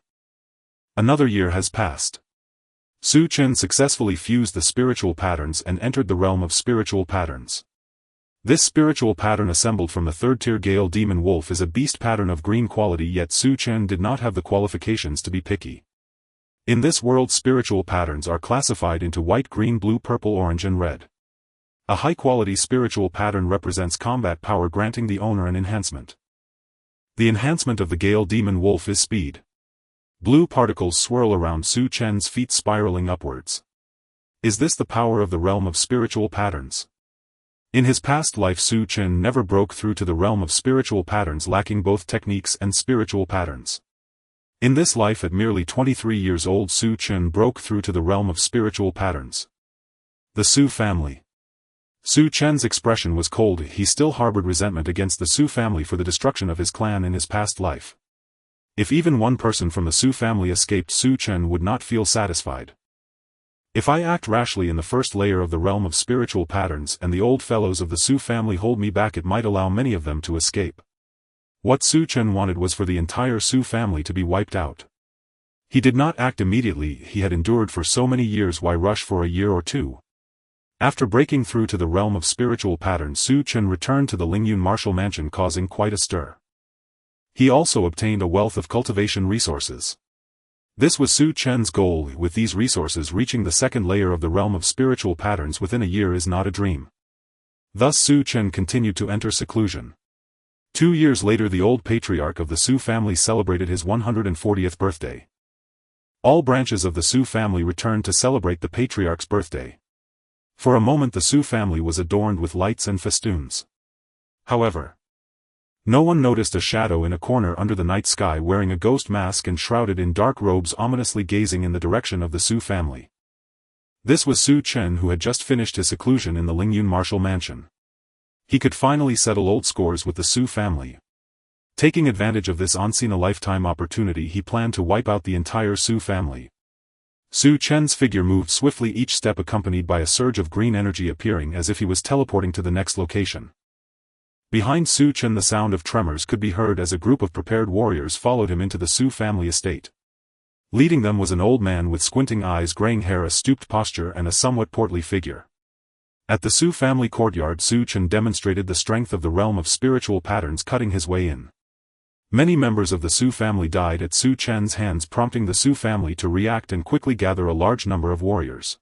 Another year has passed. Su Chen successfully fused the spiritual patterns and entered the realm of spiritual patterns. This spiritual pattern, assembled from the third-tier Gale Demon Wolf, is a beast pattern of green quality, yet Su Chen did not have the qualifications to be picky. In this world, spiritual patterns are classified into white, green, blue, purple, orange and red. A high-quality spiritual pattern represents combat power, granting the owner an enhancement. The enhancement of the Gale Demon Wolf is speed. Blue particles swirl around Su Chen's feet, spiraling upwards. Is this the power of the realm of spiritual patterns? In his past life, Su Chen never broke through to the realm of spiritual patterns, lacking both techniques and spiritual patterns. In this life, at merely 23 years old, Su Chen broke through to the realm of spiritual patterns. The Su family. Su Chen's expression was cold. He still harbored resentment against the Su family for the destruction of his clan in his past life. If even one person from the Su family escaped, Su Chen would not feel satisfied. If I act rashly in the first layer of the realm of spiritual patterns and the old fellows of the Su family hold me back, it might allow many of them to escape. What Su Chen wanted was for the entire Su family to be wiped out. He did not act immediately. He had endured for so many years, why rush for a year or two? After breaking through to the realm of spiritual patterns, Su Chen returned to the Lingyun Martial Mansion, causing quite a stir. He also obtained a wealth of cultivation resources. This was Su Chen's goal. With these resources, reaching the second layer of the realm of spiritual patterns within a year is not a dream. Thus Su Chen continued to enter seclusion. 2 years later, the old patriarch of the Su family celebrated his 140th birthday. All branches of the Su family returned to celebrate the patriarch's birthday. For a moment the Su family was adorned with lights and festoons. However, no one noticed a shadow in a corner under the night sky, wearing a ghost mask and shrouded in dark robes, ominously gazing in the direction of the Su family. This was Su Chen, who had just finished his seclusion in the Lingyun Martial Mansion. He could finally settle old scores with the Su family. Taking advantage of this once-in-a-lifetime opportunity, he planned to wipe out the entire Su family. Su Chen's figure moved swiftly, each step accompanied by a surge of green energy, appearing as if he was teleporting to the next location. Behind Su Chen, the sound of tremors could be heard as a group of prepared warriors followed him into the Su family estate. Leading them was an old man with squinting eyes, graying hair, a stooped posture and a somewhat portly figure. At the Su family courtyard, Su Chen demonstrated the strength of the realm of spiritual patterns, cutting his way in. Many members of the Su family died at Su Chen's hands, prompting the Su family to react and quickly gather a large number of warriors.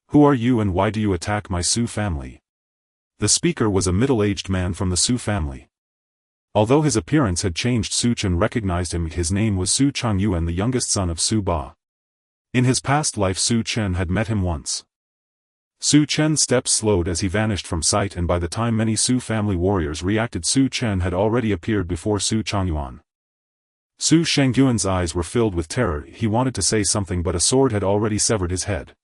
"Who are you and why do you attack my Su family?" The speaker was a middle-aged man from the Su family. Although his appearance had changed, Su Chen recognized him. His name was Su Changyuan, the youngest son of Su Ba. In his past life, Su Chen had met him once. Su Chen's steps slowed as he vanished from sight, and by the time many Su family warriors reacted, Su Chen had already appeared before Su Changyuan. Su Shangyuan's eyes were filled with terror. He wanted to say something, but a sword had already severed his head.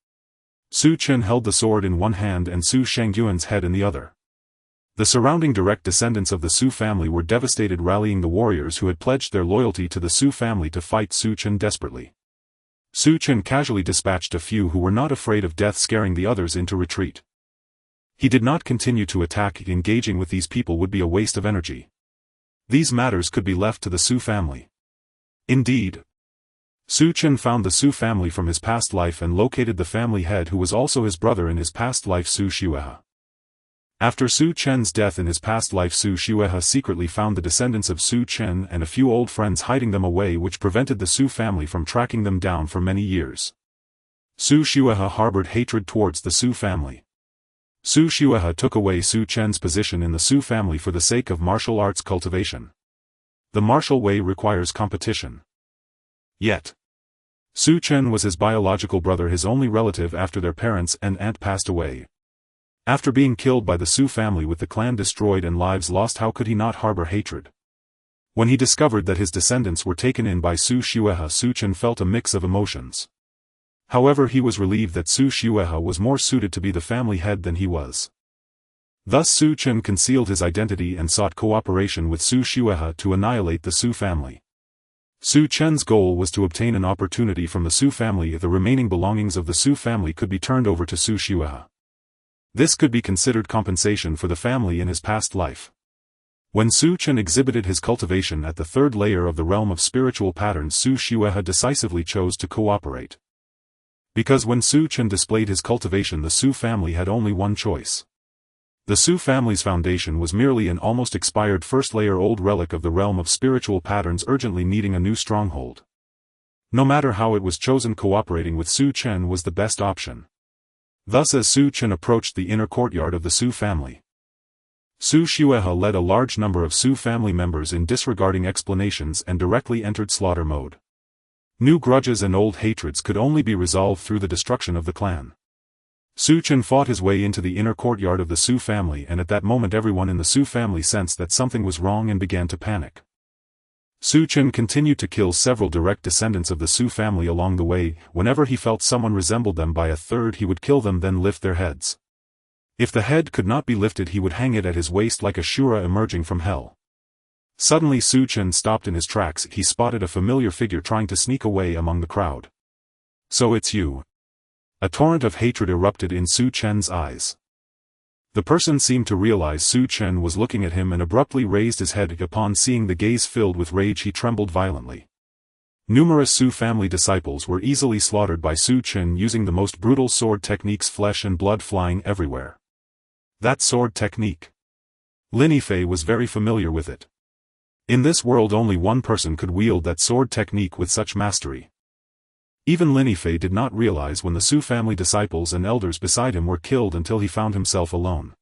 Su Chen held the sword in one hand and Su Shangyuan's head in the other. The surrounding direct descendants of the Su family were devastated, rallying the warriors who had pledged their loyalty to the Su family to fight Su Chen desperately. Su Chen casually dispatched a few who were not afraid of death, scaring the others into retreat. He did not continue to attack. Engaging with these people would be a waste of energy. These matters could be left to the Su family. Indeed, Su Chen found the Su family from his past life and located the family head, who was also his brother in his past life, Su Xuehe. After Su Chen's death in his past life, Su Xuehe secretly found the descendants of Su Chen and a few old friends, hiding them away, which prevented the Su family from tracking them down for many years. Su Xuehe harbored hatred towards the Su family. Su Xuehe took away Su Chen's position in the Su family for the sake of martial arts cultivation. The martial way requires competition. Yet, Su Chen was his biological brother, his only relative after their parents and aunt passed away. After being killed by the Su family with the clan destroyed and lives lost, how could he not harbor hatred? When he discovered that his descendants were taken in by Su Xuehe, Su Chen felt a mix of emotions. However, he was relieved that Su Xuehe was more suited to be the family head than he was. Thus Su Chen concealed his identity and sought cooperation with Su Xuehe to annihilate the Su family. Su Chen's goal was to obtain an opportunity from the Su family if the remaining belongings of the Su family could be turned over to Su Xuehe. This could be considered compensation for the family in his past life. When Su Chen exhibited his cultivation at the third layer of the realm of spiritual patterns, Su Xuehe decisively chose to cooperate. Because when Su Chen displayed his cultivation, the Su family had only one choice. The Su family's foundation was merely an almost expired first-layer old relic of the realm of spiritual patterns, urgently needing a new stronghold. No matter how it was chosen, cooperating with Su Chen was the best option. Thus, as Su Chen approached the inner courtyard of the Su family, Su Xuehe led a large number of Su family members in disregarding explanations and directly entered slaughter mode. New grudges and old hatreds could only be resolved through the destruction of the clan. Su Chen fought his way into the inner courtyard of the Su family, and at that moment everyone in the Su family sensed that something was wrong and began to panic. Su Chen continued to kill several direct descendants of the Su family along the way. Whenever he felt someone resembled them by a third, he would kill them, then lift their heads. If the head could not be lifted, he would hang it at his waist like a Shura emerging from hell. Suddenly Su Chen stopped in his tracks. He spotted a familiar figure trying to sneak away among the crowd. "So it's you." A torrent of hatred erupted in Su Chen's eyes. The person seemed to realize Su Chen was looking at him and abruptly raised his head. Upon seeing the gaze filled with rage, he trembled violently. Numerous Su family disciples were easily slaughtered by Su Chen using the most brutal sword techniques, flesh and blood flying everywhere. That sword technique. Lin Fei was very familiar with it. In this world only one person could wield that sword technique with such mastery. Even Lin Fei did not realize when the Su family disciples and elders beside him were killed until he found himself alone.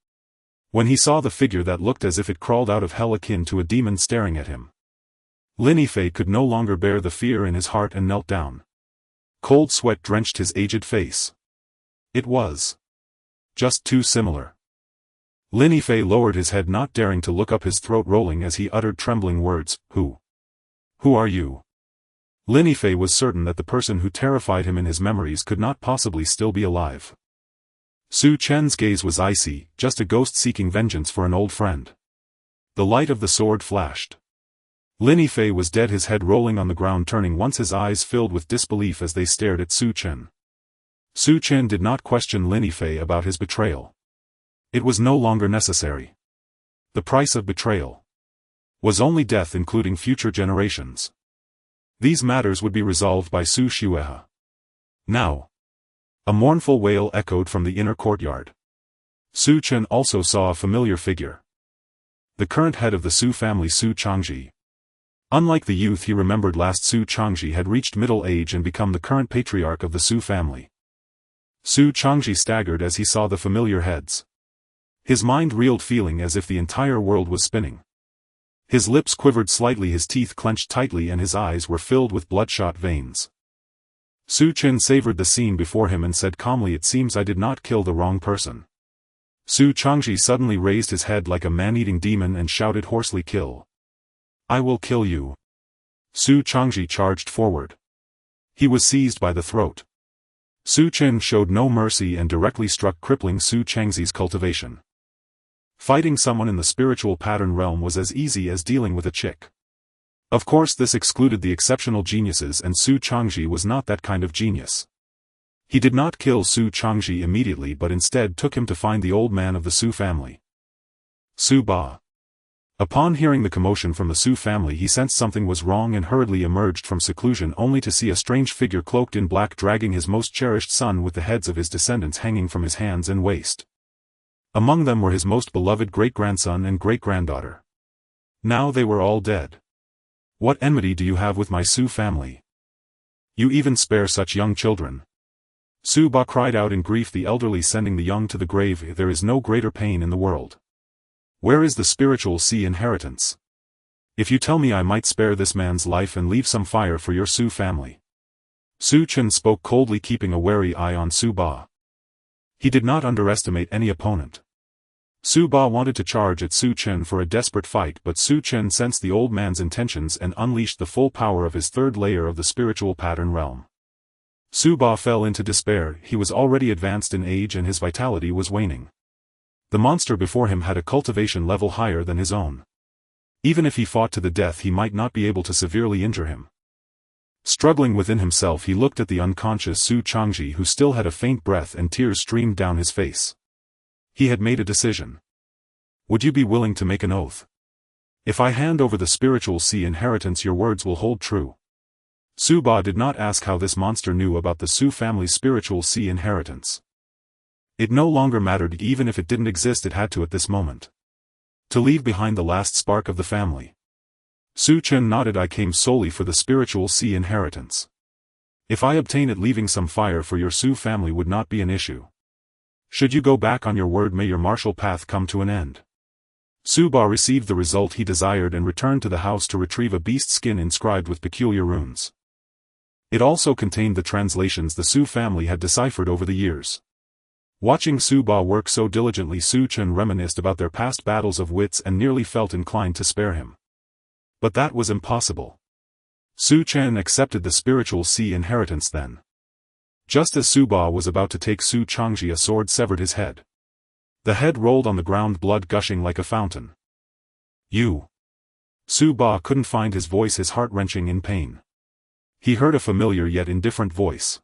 When he saw the figure that looked as if it crawled out of hell, akin to a demon, staring at him, Lin Fei could no longer bear the fear in his heart and knelt down. Cold sweat drenched his aged face. It was just too similar. Lin Fei lowered his head, not daring to look up, his throat rolling as he uttered trembling words, Who are you?" Lin Fei was certain that the person who terrified him in his memories could not possibly still be alive. Su Chen's gaze was icy, just a ghost seeking vengeance for an old friend. The light of the sword flashed. Lin Fei was dead, his head rolling on the ground, turning once, his eyes filled with disbelief as they stared at Su Chen. Su Chen did not question Lin Fei about his betrayal. It was no longer necessary. The price of betrayal was only death, including future generations. These matters would be resolved by Su Xuehe. Now, a mournful wail echoed from the inner courtyard. Su Chen also saw a familiar figure. The current head of the Su family, Su Changji. Unlike the youth he remembered last, Su Changji had reached middle age and become the current patriarch of the Su family. Su Changji staggered as he saw the familiar heads. His mind reeled, feeling as if the entire world was spinning. His lips quivered slightly, his teeth clenched tightly, and his eyes were filled with bloodshot veins. Su Chen savored the scene before him and said calmly, "It seems I did not kill the wrong person." Su Changji suddenly raised his head like a man-eating demon and shouted hoarsely, "Kill! I will kill you!" Su Changji charged forward. He was seized by the throat. Su Chen showed no mercy and directly struck, crippling Su Changzi's cultivation. Fighting someone in the spiritual pattern realm was as easy as dealing with a chick. Of course, this excluded the exceptional geniuses, and Su Changji was not that kind of genius. He did not kill Su Changji immediately but instead took him to find the old man of the Su family. Su Ba. Upon hearing the commotion from the Su family, he sensed something was wrong and hurriedly emerged from seclusion, only to see a strange figure cloaked in black dragging his most cherished son with the heads of his descendants hanging from his hands and waist. Among them were his most beloved great-grandson and great-granddaughter. Now they were all dead. What enmity do you have with my Su family? You even spare such young children. Su Ba cried out in grief, the elderly sending the young to the grave. There is no greater pain in the world. Where is the spiritual sea inheritance? If you tell me, I might spare this man's life and leave some fire for your Su family. Su Chen spoke coldly, keeping a wary eye on Su Ba. He did not underestimate any opponent. Su Ba wanted to charge at Su Chen for a desperate fight, but Su Chen sensed the old man's intentions and unleashed the full power of his third layer of the spiritual pattern realm. Su Ba fell into despair. He was already advanced in age and his vitality was waning. The monster before him had a cultivation level higher than his own. Even if he fought to the death, he might not be able to severely injure him. Struggling within himself, he looked at the unconscious Su Changji, who still had a faint breath, and tears streamed down his face. He had made a decision. Would you be willing to make an oath? If I hand over the spiritual sea inheritance, your words will hold true. Su Ba did not ask how this monster knew about the Su family's spiritual sea inheritance. It no longer mattered. Even if it didn't exist, it had to at this moment. To leave behind the last spark of the family. Su Chen nodded. I came solely for the spiritual sea inheritance. If I obtain it, leaving some fire for your Su family would not be an issue. Should you go back on your word, may your martial path come to an end. Su Ba received the result he desired and returned to the house to retrieve a beast skin inscribed with peculiar runes. It also contained the translations the Su family had deciphered over the years. Watching Su Ba work so diligently, Su Chen reminisced about their past battles of wits and nearly felt inclined to spare him. But that was impossible. Su Chen accepted the spiritual sea inheritance then. Just as Su Ba was about to take Su Changji, a sword severed his head. The head rolled on the ground, blood gushing like a fountain. You. Su Ba couldn't find his voice, his heart wrenching in pain. He heard a familiar yet indifferent voice.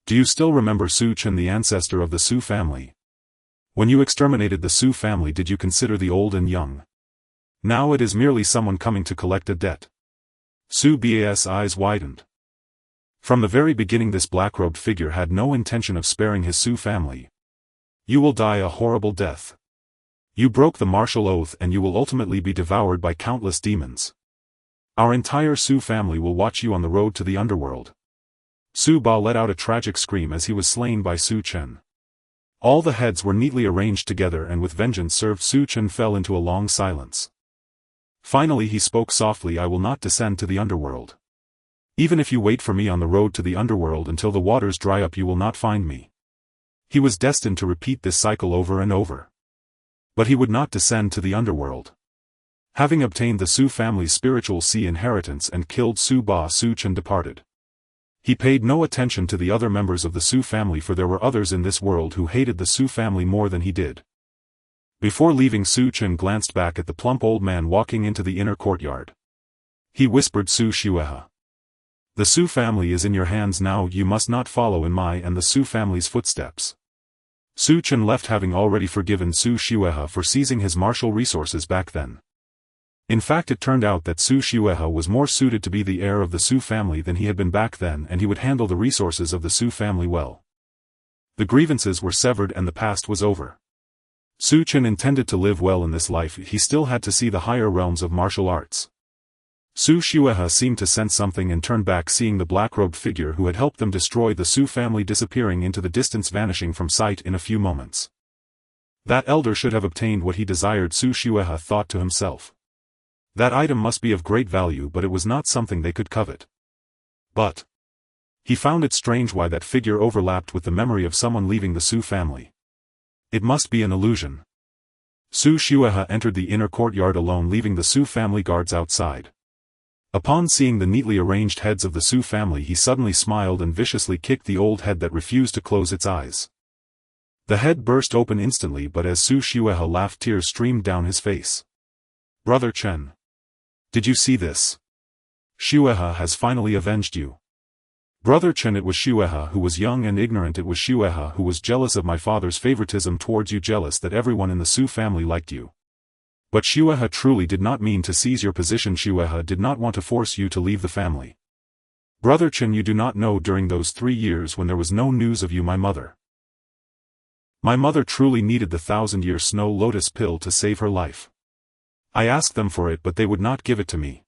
Do you still remember Su Chen, the ancestor of the Su family? When you exterminated the Su family, did you consider the old and young? Now it is merely someone coming to collect a debt. Su Ba's eyes widened. From the very beginning, this black-robed figure had no intention of sparing his Su family. You will die a horrible death. You broke the martial oath and you will ultimately be devoured by countless demons. Our entire Su family will watch you on the road to the underworld. Su Ba let out a tragic scream as he was slain by Su Chen. All the heads were neatly arranged together, and with vengeance served, Su Chen fell into a long silence. Finally he spoke softly, I will not descend to the underworld. Even if you wait for me on the road to the underworld until the waters dry up, you will not find me. He was destined to repeat this cycle over and over. But he would not descend to the underworld. Having obtained the Su family's spiritual sea inheritance and killed Su Ba, Su Chen departed. He paid no attention to the other members of the Su family, for there were others in this world who hated the Su family more than he did. Before leaving, Su Chen glanced back at the plump old man walking into the inner courtyard. He whispered, Su Xuehe. The Su family is in your hands now. You must not follow in my and the Su family's footsteps. Su Chen left, having already forgiven Su Xuehe for seizing his martial resources back then. In fact, it turned out that Su Xuehe was more suited to be the heir of the Su family than he had been back then, and he would handle the resources of the Su family well. The grievances were severed and the past was over. Su Chen intended to live well in this life. He still had to see the higher realms of martial arts. Su Xuehe seemed to sense something and turned back, seeing the black-robed figure who had helped them destroy the Su family disappearing into the distance, vanishing from sight in a few moments. That elder should have obtained what he desired, Su Xuehe thought to himself. That item must be of great value, but it was not something they could covet. But he found it strange why that figure overlapped with the memory of someone leaving the Su family. It must be an illusion. Su Xuehe entered the inner courtyard alone, leaving the Su family guards outside. Upon seeing the neatly arranged heads of the Su family, he suddenly smiled and viciously kicked the old head that refused to close its eyes. The head burst open instantly, but as Su Xuehe laughed, tears streamed down his face. "Brother Chen. Did you see this? Xuehe has finally avenged you." "Brother Chen, it was Xuehe who was young and ignorant. It was Xuehe who was jealous of my father's favoritism towards you, jealous that everyone in the Su family liked you. But Xuehe truly did not mean to seize your position. Xuehe did not want to force you to leave the family. Brother Chen, you do not know, during those 3 years when there was no news of you, my mother truly needed the 1,000-year snow lotus pill to save her life. I asked them for it, but they would not give it to me.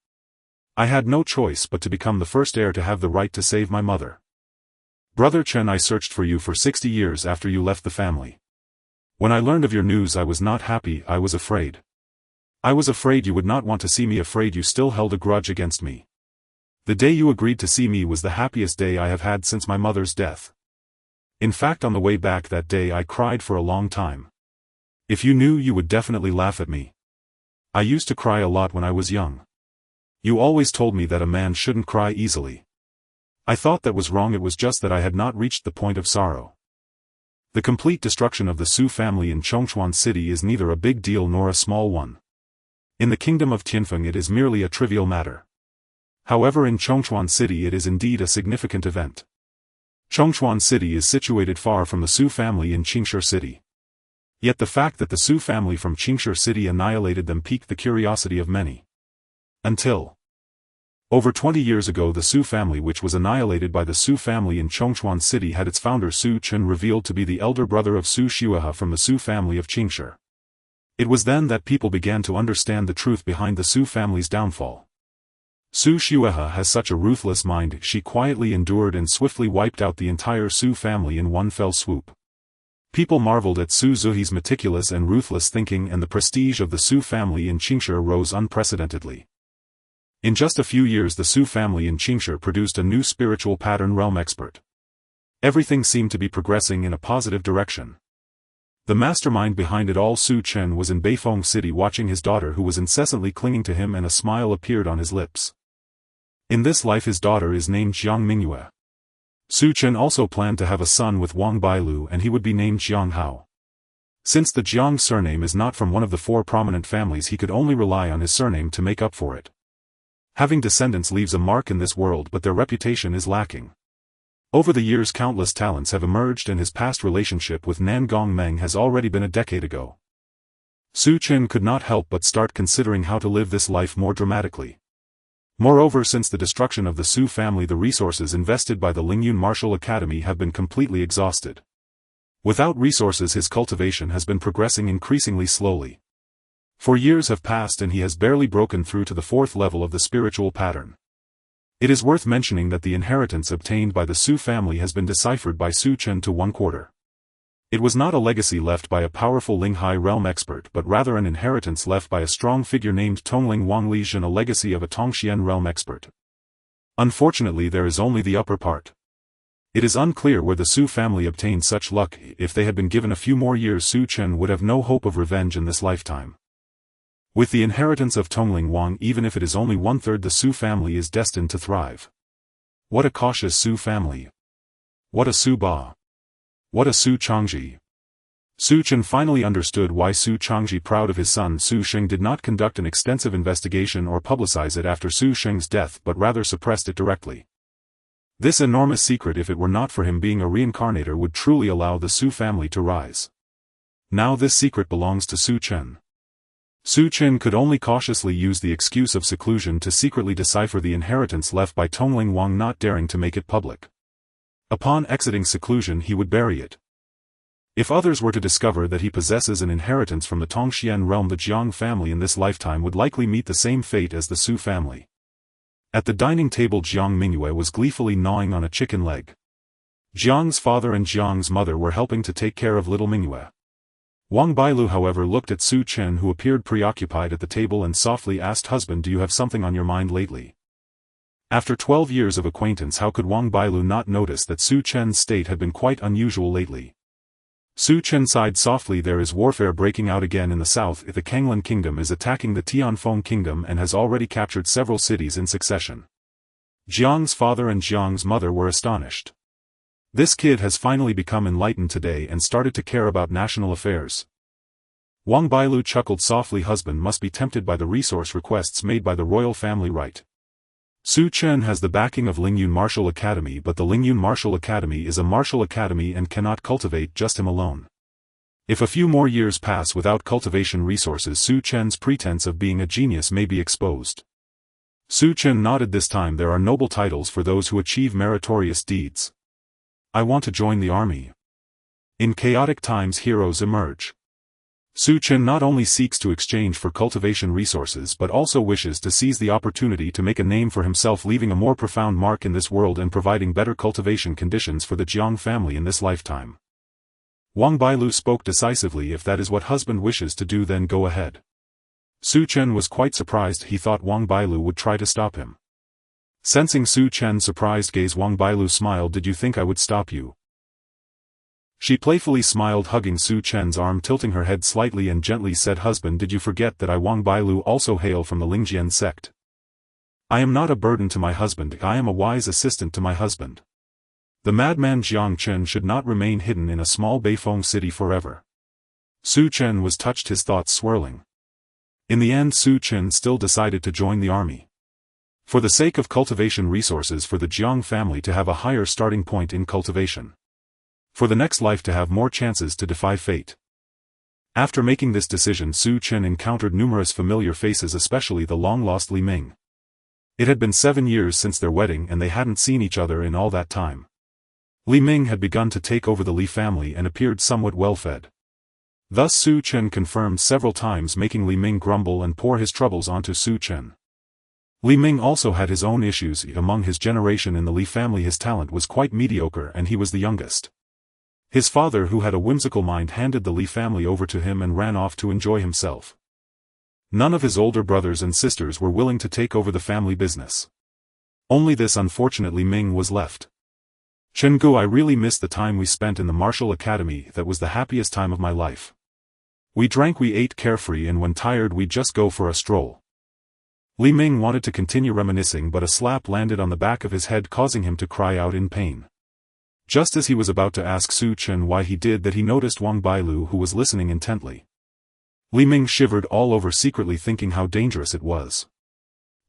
I had no choice but to become the first heir to have the right to save my mother. Brother Chen, I searched for you for 60 years after you left the family. When I learned of your news, I was not happy. I was afraid. I was afraid you would not want to see me, afraid you still held a grudge against me. The day you agreed to see me was the happiest day I have had since my mother's death. In fact, on the way back that day I cried for a long time. If you knew, you would definitely laugh at me. I used to cry a lot when I was young. You always told me that a man shouldn't cry easily. I thought that was wrong. It was just that I had not reached the point of sorrow. The complete destruction of the Su family in Chongchuan City is neither a big deal nor a small one. In the kingdom of Tianfeng it is merely a trivial matter. However, in Chongchuan City it is indeed a significant event. Chongchuan City is situated far from the Su family in Qingshi City. Yet the fact that the Su family from Qingshi City annihilated them piqued the curiosity of many. Until over 20 years ago, the Su family, which was annihilated by the Su family in Chongchuan City, had its founder Su Chen revealed to be the elder brother of Su Xuehe from the Su family of Qingshi. It was then that people began to understand the truth behind the Su family's downfall. Su Xuehe has such a ruthless mind. She quietly endured and swiftly wiped out the entire Su family in one fell swoop. People marveled at Su Zuhi's meticulous and ruthless thinking, and the prestige of the Su family in Qingshi rose unprecedentedly. In just a few years, the Su family in Qingshi produced a new spiritual pattern realm expert. Everything seemed to be progressing in a positive direction. The mastermind behind it all, Su Chen, was in Beifeng City watching his daughter, who was incessantly clinging to him, and a smile appeared on his lips. In this life his daughter is named Jiang Mingyue. Su Chen also planned to have a son with Wang Bailu, and he would be named Jiang Hao. Since the Jiang surname is not from one of the 4 prominent families, he could only rely on his surname to make up for it. Having descendants leaves a mark in this world, but their reputation is lacking. Over the years countless talents have emerged, and his past relationship with Nan Gongmeng has already been a decade ago. Su Chen could not help but start considering how to live this life more dramatically. Moreover, since the destruction of the Su family, the resources invested by the Lingyun Martial Academy have been completely exhausted. Without resources, his cultivation has been progressing increasingly slowly. 4 years have passed and he has barely broken through to the 4th level of the spiritual pattern. It is worth mentioning that the inheritance obtained by the Su family has been deciphered by Su Chen to 1/4. It was not a legacy left by a powerful Linghai realm expert, but rather an inheritance left by a strong figure named Tongling Wangli Zhen, a legacy of a Tongxian realm expert. Unfortunately, there is only the upper part. It is unclear where the Su family obtained such luck. If they had been given a few more years, Su Chen would have no hope of revenge in this lifetime. With the inheritance of Tongling Wang, even if it is only 1/3, the Su family is destined to thrive. What a cautious Su family! What a Su Ba! What a Su Changji! Su Chen finally understood why Su Changji, proud of his son Su Sheng, did not conduct an extensive investigation or publicize it after Su Sheng's death, but rather suppressed it directly. This enormous secret, if it were not for him being a reincarnator, would truly allow the Su family to rise. Now this secret belongs to Su Chen. Su Chen could only cautiously use the excuse of seclusion to secretly decipher the inheritance left by Tongling Wang, not daring to make it public. Upon exiting seclusion, he would bury it. If others were to discover that he possesses an inheritance from the Tongxian realm, the Jiang family in this lifetime would likely meet the same fate as the Su family. At the dining table, Jiang Mingyue was gleefully gnawing on a chicken leg. Jiang's father and Jiang's mother were helping to take care of little Mingyue. Wang Bailu, however, looked at Su Chen, who appeared preoccupied at the table, and softly asked, "Husband, do you have something on your mind lately?" After 12 years of acquaintance, how could Wang Bailu not notice that Su Chen's state had been quite unusual lately? Su Chen sighed softly. There is warfare breaking out again in the south. The Kanglan Kingdom is attacking the Tianfeng Kingdom and has already captured several cities in succession. Jiang's father and Jiang's mother were astonished. This kid has finally become enlightened today and started to care about national affairs. Wang Bailu chuckled softly. Husband must be tempted by the resource requests made by the royal family, right? Su Chen has the backing of Lingyun Martial Academy, but the Lingyun Martial Academy is a martial academy and cannot cultivate just him alone. If a few more years pass without cultivation resources, Su Chen's pretense of being a genius may be exposed. Su Chen nodded. This time there are noble titles for those who achieve meritorious deeds. I want to join the army. In chaotic times heroes emerge. Su Chen not only seeks to exchange for cultivation resources but also wishes to seize the opportunity to make a name for himself, leaving a more profound mark in this world and providing better cultivation conditions for the Jiang family in this lifetime. Wang Bailu spoke decisively. If that is what husband wishes to do, then go ahead. Su Chen was quite surprised. He thought Wang Bailu would try to stop him. Sensing Su Chen's surprised gaze, Wang Bailu smiled. Did you think I would stop you? She playfully smiled, hugging Su Chen's arm, tilting her head slightly and gently said, Husband, did you forget that I, Wang Bailu, also hail from the Lingjian sect? I am not a burden to my husband, I am a wise assistant to my husband. The madman Jiang Chen should not remain hidden in a small Beifeng city forever. Su Chen was touched, his thoughts swirling. In the end, Su Chen still decided to join the army. For the sake of cultivation resources, for the Jiang family to have a higher starting point in cultivation. For the next life to have more chances to defy fate. After making this decision, Su Chen encountered numerous familiar faces, especially the long-lost Li Ming. It had been 7 years since their wedding and they hadn't seen each other in all that time. Li Ming had begun to take over the Li family and appeared somewhat well-fed. Thus Su Chen confirmed several times, making Li Ming grumble and pour his troubles onto Su Chen. Li Ming also had his own issues. Among his generation in the Li family, his talent was quite mediocre and he was the youngest. His father, who had a whimsical mind, handed the Li family over to him and ran off to enjoy himself. None of his older brothers and sisters were willing to take over the family business. Only this unfortunate Li Ming was left. Chenggu, I really miss the time we spent in the martial academy. That was the happiest time of my life. We drank, we ate carefree, and when tired we'd just go for a stroll. Li Ming wanted to continue reminiscing, but a slap landed on the back of his head, causing him to cry out in pain. Just as he was about to ask Su Chen why he did that, he noticed Wang Bailu, who was listening intently. Li Ming shivered all over, secretly thinking how dangerous it was.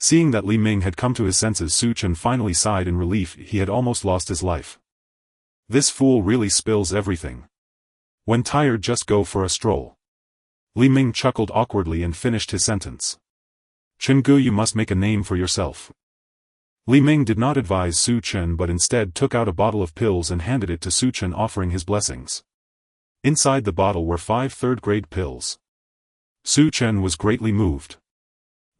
Seeing that Li Ming had come to his senses, Su Chen finally sighed in relief. He had almost lost his life. This fool really spills everything. When tired, just go for a stroll. Li Ming chuckled awkwardly and finished his sentence. Chenggu, you must make a name for yourself. Li Ming did not advise Su Chen but instead took out a bottle of pills and handed it to Su Chen, offering his blessings. Inside the bottle were 5 third-grade pills. Su Chen was greatly moved.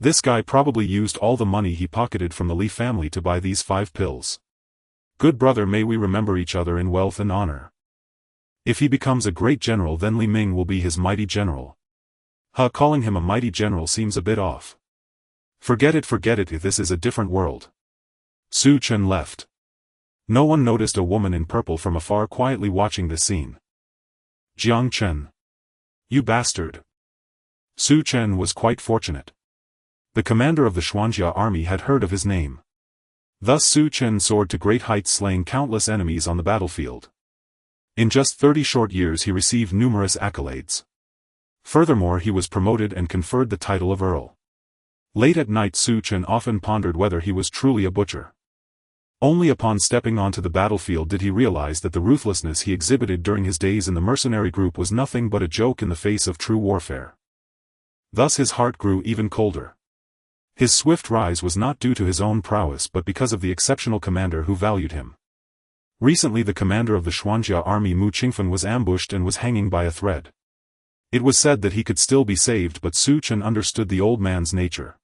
This guy probably used all the money he pocketed from the Li family to buy these 5 pills. Good brother, may we remember each other in wealth and honor. If he becomes a great general, then Li Ming will be his mighty general. Calling him a mighty general seems a bit off. Forget it, this is a different world. Su Chen left. No one noticed a woman in purple from afar quietly watching this scene. Jiang Chen. You bastard. Su Chen was quite fortunate. The commander of the Xuanjia army had heard of his name. Thus Su Chen soared to great heights, slaying countless enemies on the battlefield. In just 30 short years he received numerous accolades. Furthermore, he was promoted and conferred the title of Earl. Late at night, Su Chen often pondered whether he was truly a butcher. Only upon stepping onto the battlefield did he realize that the ruthlessness he exhibited during his days in the mercenary group was nothing but a joke in the face of true warfare. Thus his heart grew even colder. His swift rise was not due to his own prowess but because of the exceptional commander who valued him. Recently the commander of the Xuanjia army, Mu Qingfen, was ambushed and was hanging by a thread. It was said that he could still be saved, but Su Chen understood the old man's nature.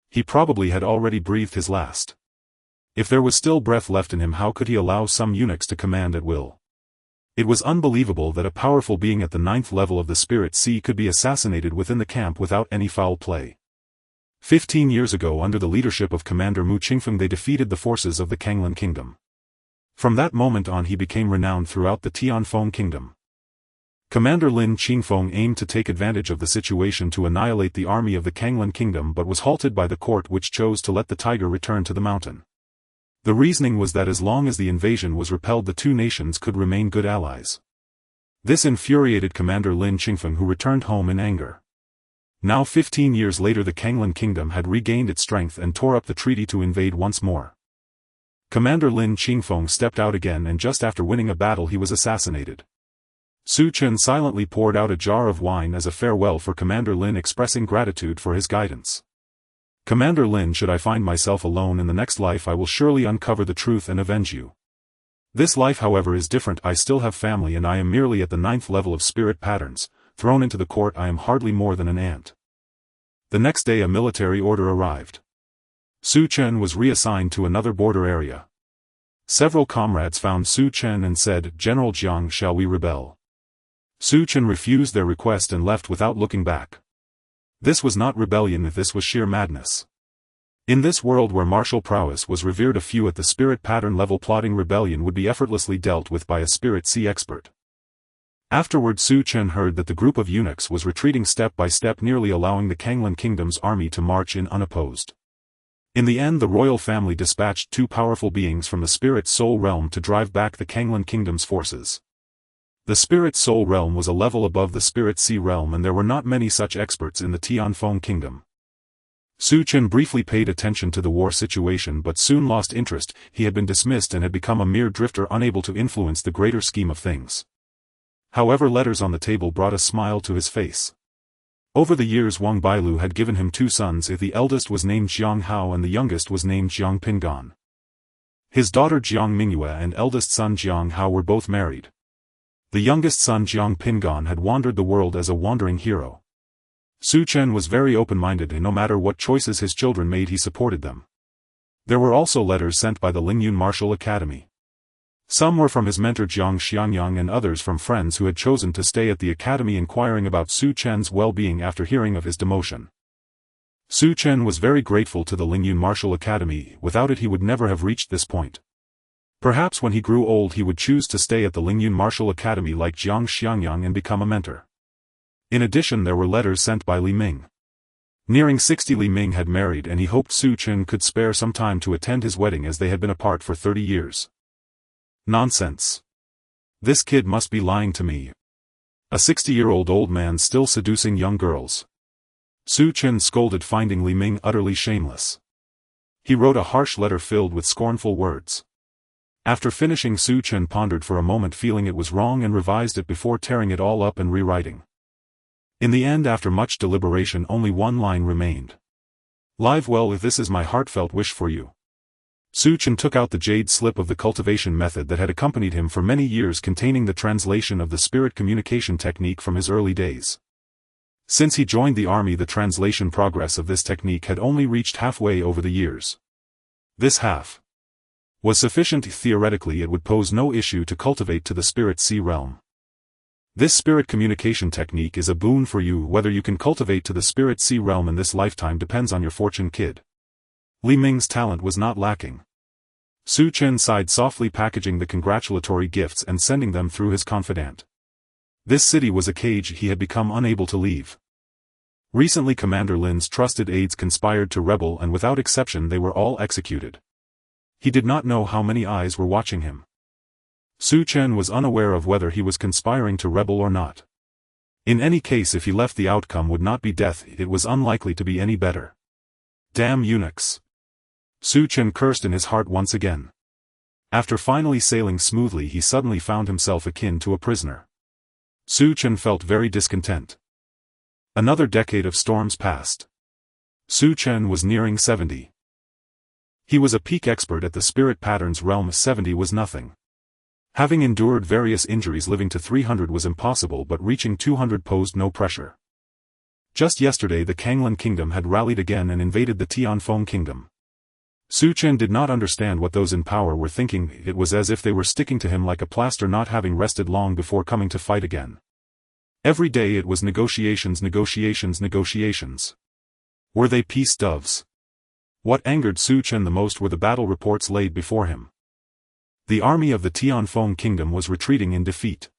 He probably had already breathed his last. If there was still breath left in him, how could he allow some eunuchs to command at will? It was unbelievable that a powerful being at the 9th level of the Spirit Sea could be assassinated within the camp without any foul play. 15 years ago, under the leadership of Commander Mu Qingfen, they defeated the forces of the Kanglan Kingdom. From that moment on he became renowned throughout the Tianfeng Kingdom. Commander Lin Qingfeng aimed to take advantage of the situation to annihilate the army of the Kanglan Kingdom but was halted by the court, which chose to let the tiger return to the mountain. The reasoning was that as long as the invasion was repelled, the two nations could remain good allies. This infuriated Commander Lin Qingfeng, who returned home in anger. Now 15 years later, the Kanglan Kingdom had regained its strength and tore up the treaty to invade once more. Commander Lin Qingfeng stepped out again, and just after winning a battle he was assassinated. Chen silently poured out a jar of wine as a farewell for Commander Lin, expressing gratitude for his guidance. Commander Lin, should I find myself alone in the next life, I will surely uncover the truth and avenge you. This life, however, is different. I still have family and I am merely at the 9th level of spirit patterns. Thrown into the court, I am hardly more than an ant. The next day a military order arrived. Chen was reassigned to another border area. Several comrades found Chen and said, "General Jiang, shall we rebel?" Chen refused their request and left without looking back. This was not rebellion, this was sheer madness. In this world where martial prowess was revered, a few at the spirit pattern level plotting rebellion would be effortlessly dealt with by a spirit C expert. Afterward, Chen heard that the group of eunuchs was retreating step by step, nearly allowing the Kanglan Kingdom's army to march in unopposed. In the end, the royal family dispatched two powerful beings from the spirit soul realm to drive back the Kanglan Kingdom's forces. The spirit soul realm was a level above the spirit C realm, and there were not many such experts in the Tianfeng Kingdom. Chen briefly paid attention to the war situation but soon lost interest. He had been dismissed and had become a mere drifter, unable to influence the greater scheme of things. However, letters on the table brought a smile to his face. Over the years, Wang Bailu had given him two sons. The eldest was named Jiang Hao and the youngest was named Jiang Pingan. His daughter Jiang Mingyue and eldest son Jiang Hao were both married. The youngest son Jiang Pingan had wandered the world as a wandering hero. Chen was very open-minded, and no matter what choices his children made, he supported them. There were also letters sent by the Lingyun Martial Academy. Some were from his mentor Jiang Xiangyang and others from friends who had chosen to stay at the academy, inquiring about Chen's well-being after hearing of his demotion. Chen was very grateful to the Lingyun Martial Academy. Without it he would never have reached this point. Perhaps when he grew old he would choose to stay at the Lingyun Martial Academy like Jiang Xiangyang and become a mentor. In addition, there were letters sent by Li Ming. Nearing 60, Li Ming had married and he hoped Chen could spare some time to attend his wedding, as they had been apart for 30 years. Nonsense. This kid must be lying to me. A 60-year-old old man still seducing young girls. Chen scolded, finding Li Ming utterly shameless. He wrote a harsh letter filled with scornful words. After finishing, Chen pondered for a moment, feeling it was wrong, and revised it before tearing it all up and rewriting. In the end, after much deliberation, only one line remained. "Live well, if this is my heartfelt wish for you." Chen took out the jade slip of the cultivation method that had accompanied him for many years, containing the translation of the spirit communication technique from his early days. Since he joined the army, the translation progress of this technique had only reached halfway over the years. This half was sufficient. Theoretically, it would pose no issue to cultivate to the spirit C realm. This spirit communication technique is a boon for you. Whether you can cultivate to the spirit C realm in this lifetime depends on your fortune, kid. Li Ming's talent was not lacking. Chen sighed softly, packaging the congratulatory gifts and sending them through his confidant. This city was a cage he had become unable to leave. Recently, Commander Lin's trusted aides conspired to rebel, and without exception they were all executed. He did not know how many eyes were watching him. Chen was unaware of whether he was conspiring to rebel or not. In any case, if he left, the outcome would not be death. It was unlikely to be any better. Damn eunuchs. Chen cursed in his heart once again. After finally sailing smoothly, he suddenly found himself akin to a prisoner. Chen felt very discontent. Another decade of storms passed. Chen was nearing 70. He was a peak expert at the spirit patterns realm. 70 was nothing. Having endured various injuries, living to 300 was impossible, but reaching 200 posed no pressure. Just yesterday the Kanglan Kingdom had rallied again and invaded the Tianfeng Kingdom. Chen did not understand what those in power were thinking. It was as if they were sticking to him like a plaster, not having rested long before coming to fight again. Every day it was negotiations, negotiations, negotiations. Were they peace doves? What angered Chen the most were the battle reports laid before him. The army of the Tianfeng Kingdom was retreating in defeat.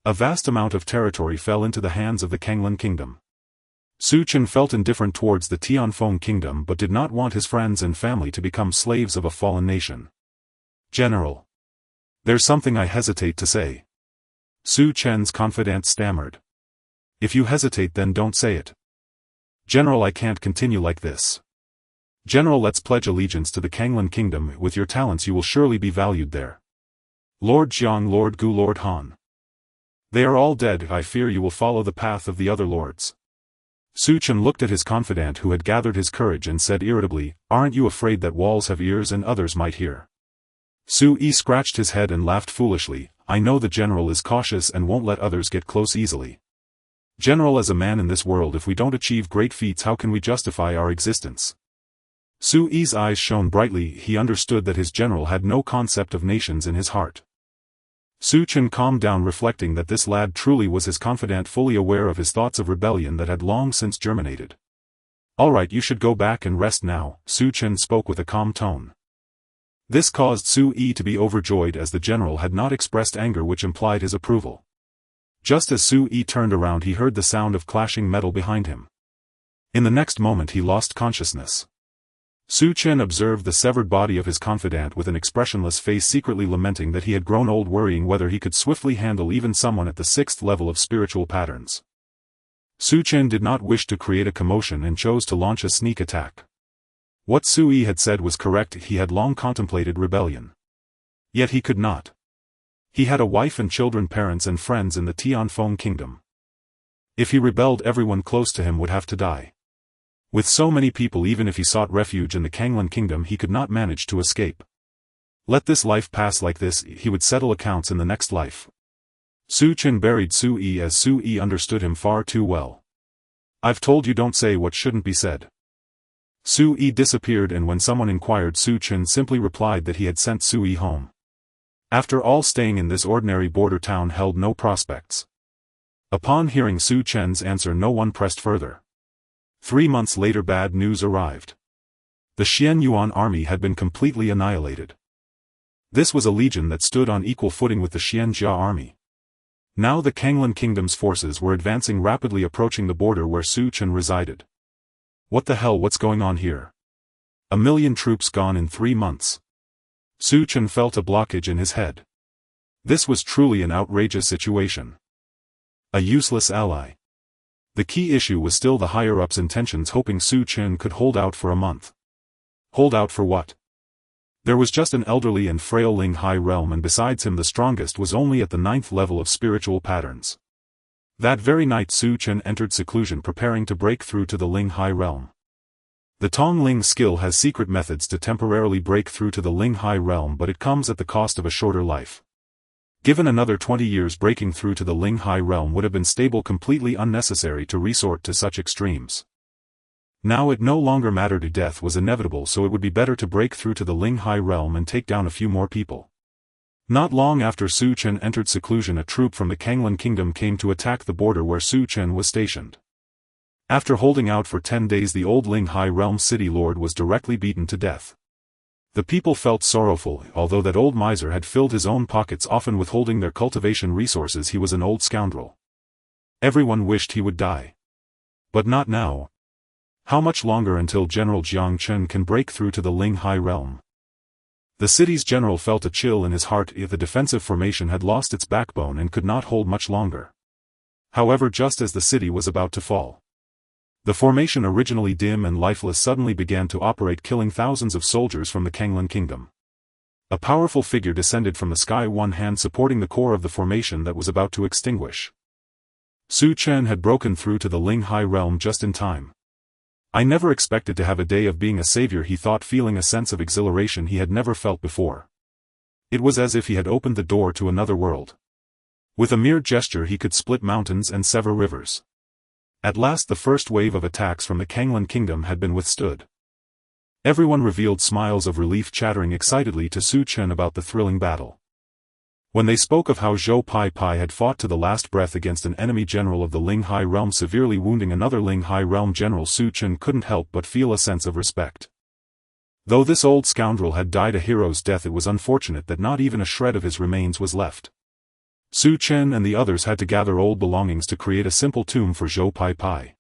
A vast amount of territory fell into the hands of the Kanglan kingdom. Chen felt indifferent towards the Tianfeng kingdom but did not want his friends and family to become slaves of a fallen nation. "General. There's something I hesitate to say." Chen's confidant stammered. "If you hesitate then don't say it." "General, I can't continue like this." "General, let's pledge allegiance to the Kanglan kingdom. With your talents you will surely be valued there. Lord Jiang, Lord Gu, Lord Han. They are all dead. I fear you will follow the path of the other lords." Chen looked at his confidant who had gathered his courage and said irritably, "Aren't you afraid that walls have ears and others might hear?" Yi scratched his head and laughed foolishly. "I know the general is cautious and won't let others get close easily. General, as a man in this world, if we don't achieve great feats, how can we justify our existence?" Yi's eyes shone brightly. He understood that his general had no concept of nations in his heart. Chen calmed down, reflecting that this lad truly was his confidant, fully aware of his thoughts of rebellion that had long since germinated. "All right, you should go back and rest now," Chen spoke with a calm tone. This caused Yi to be overjoyed, as the general had not expressed anger, which implied his approval. Just as Yi turned around, he heard the sound of clashing metal behind him. In the next moment he lost consciousness. Chen observed the severed body of his confidant with an expressionless face, secretly lamenting that he had grown old, worrying whether he could swiftly handle even someone at the 6th level of spiritual patterns. Chen did not wish to create a commotion and chose to launch a sneak attack. What Yi had said was correct. He had long contemplated rebellion. Yet he could not. He had a wife and children, parents and friends in the Tianfeng kingdom. If he rebelled, everyone close to him would have to die. With so many people, even if he sought refuge in the Kanglan kingdom, he could not manage to escape. Let this life pass like this, he would settle accounts in the next life. Chen buried Yi as Yi understood him far too well. "I've told you, don't say what shouldn't be said." Yi disappeared, and when someone inquired, Chen simply replied that he had sent Yi home. After all, staying in this ordinary border town held no prospects. Upon hearing Chen's answer, no one pressed further. 3 months later, bad news arrived. The Xian Yuan army had been completely annihilated. This was a legion that stood on equal footing with the Xian Jia army. Now the Kanglan kingdom's forces were advancing rapidly, approaching the border where Chen resided. What the hell, what's going on here? 1 million troops gone in 3 months. Chen felt a blockage in his head. This was truly an outrageous situation. A useless ally. The key issue was still the higher-ups' intentions, hoping Chen could hold out for a month. Hold out for what? There was just an elderly and frail Ling Hai realm, and besides him the strongest was only at the 9th level of spiritual patterns. That very night Chen entered seclusion, preparing to break through to the Ling Hai realm. The Tong Ling skill has secret methods to temporarily break through to the Ling Hai realm, but it comes at the cost of a shorter life. Given another 20 years, breaking through to the Ling Hai realm would have been stable, completely unnecessary to resort to such extremes. Now it no longer mattered, death was inevitable, so it would be better to break through to the Ling Hai realm and take down a few more people. Not long after Chen entered seclusion, a troop from the Kanglan kingdom came to attack the border where Chen was stationed. After holding out for 10 days, the old Ling Hai realm city lord was directly beaten to death. The people felt sorrowful. Although that old miser had filled his own pockets, often withholding their cultivation resources, he was an old scoundrel. Everyone wished he would die. But not now. How much longer until General Jiang Chen can break through to the Ling Hai realm? The city's general felt a chill in his heart. If the defensive formation had lost its backbone and could not hold much longer. However, just as the city was about to fall, the formation, originally dim and lifeless, suddenly began to operate, killing thousands of soldiers from the Kanglan kingdom. A powerful figure descended from the sky, one hand supporting the core of the formation that was about to extinguish. Chen had broken through to the Ling Hai realm just in time. "I never expected to have a day of being a savior," he thought, feeling a sense of exhilaration he had never felt before. It was as if he had opened the door to another world. With a mere gesture he could split mountains and sever rivers. At last the first wave of attacks from the Kanglan kingdom had been withstood. Everyone revealed smiles of relief, chattering excitedly to Chen about the thrilling battle. When they spoke of how Zhou Pai Pai had fought to the last breath against an enemy general of the Ling Hai realm, severely wounding another Ling Hai realm general, Chen couldn't help but feel a sense of respect. Though this old scoundrel had died a hero's death, it was unfortunate that not even a shred of his remains was left. Su Chen and the others had to gather old belongings to create a simple tomb for Zhou Pai Pai.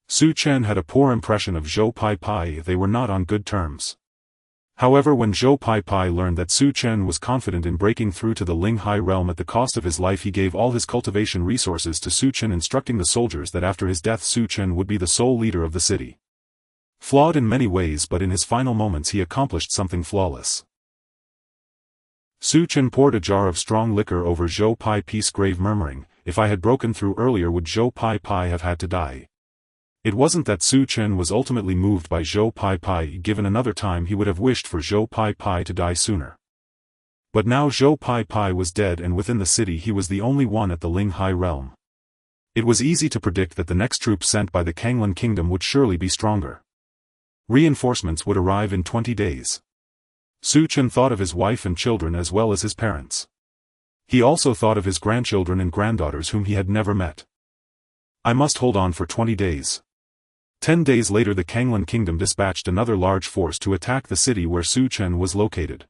Su Chen had a poor impression of Zhou Pai Pai. They were not on good terms. However, when Zhou Pai Pai learned that Su Chen was confident in breaking through to the Ling Hai realm at the cost of his life, he gave all his cultivation resources to Su Chen, instructing the soldiers that after his death Su Chen would be the sole leader of the city. Flawed in many ways, but in his final moments he accomplished something flawless. Su Chen poured a jar of strong liquor over Zhou Pai Pai's grave, murmuring, "If I had broken through earlier, would Zhou Pai Pai have had to die?" It wasn't that Su Chen was ultimately moved by Zhou Pai Pai. Given another time, he would have wished for Zhou Pai Pai to die sooner. But now Zhou Pai Pai was dead, and within the city he was the only one at the Ling Hai realm. It was easy to predict that the next troops sent by the Kanglan kingdom would surely be stronger. Reinforcements would arrive in 20 days. Su Chen thought of his wife and children as well as his parents. He also thought of his grandchildren and granddaughters whom he had never met. I must hold on for 20 days. 10 days later the Kanglan kingdom dispatched another large force to attack the city where Su Chen was located.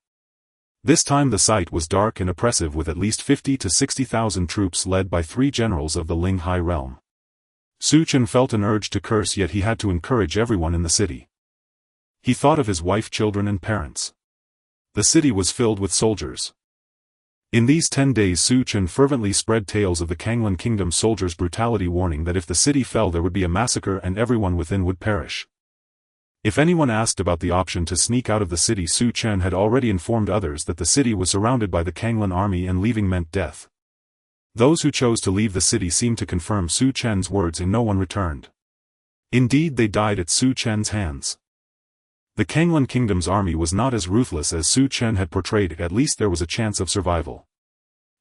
This time the sight was dark and oppressive, with at least 50 to 60,000 troops led by 3 generals of the Ling Hai realm. Su Chen felt an urge to curse, yet he had to encourage everyone in the city. He thought of his wife, children and parents. The city was filled with soldiers. In these 10 days Su Chen fervently spread tales of the Kanglan kingdom soldiers' brutality, warning that if the city fell there would be a massacre and everyone within would perish. If anyone asked about the option to sneak out of the city, Su Chen had already informed others that the city was surrounded by the Kanglan army and leaving meant death. Those who chose to leave the city seemed to confirm Su Chen's words, and no one returned. Indeed, they died at Su Chen's hands. The Kanglan kingdom's army was not as ruthless as Su Chen had portrayed. At least there was a chance of survival.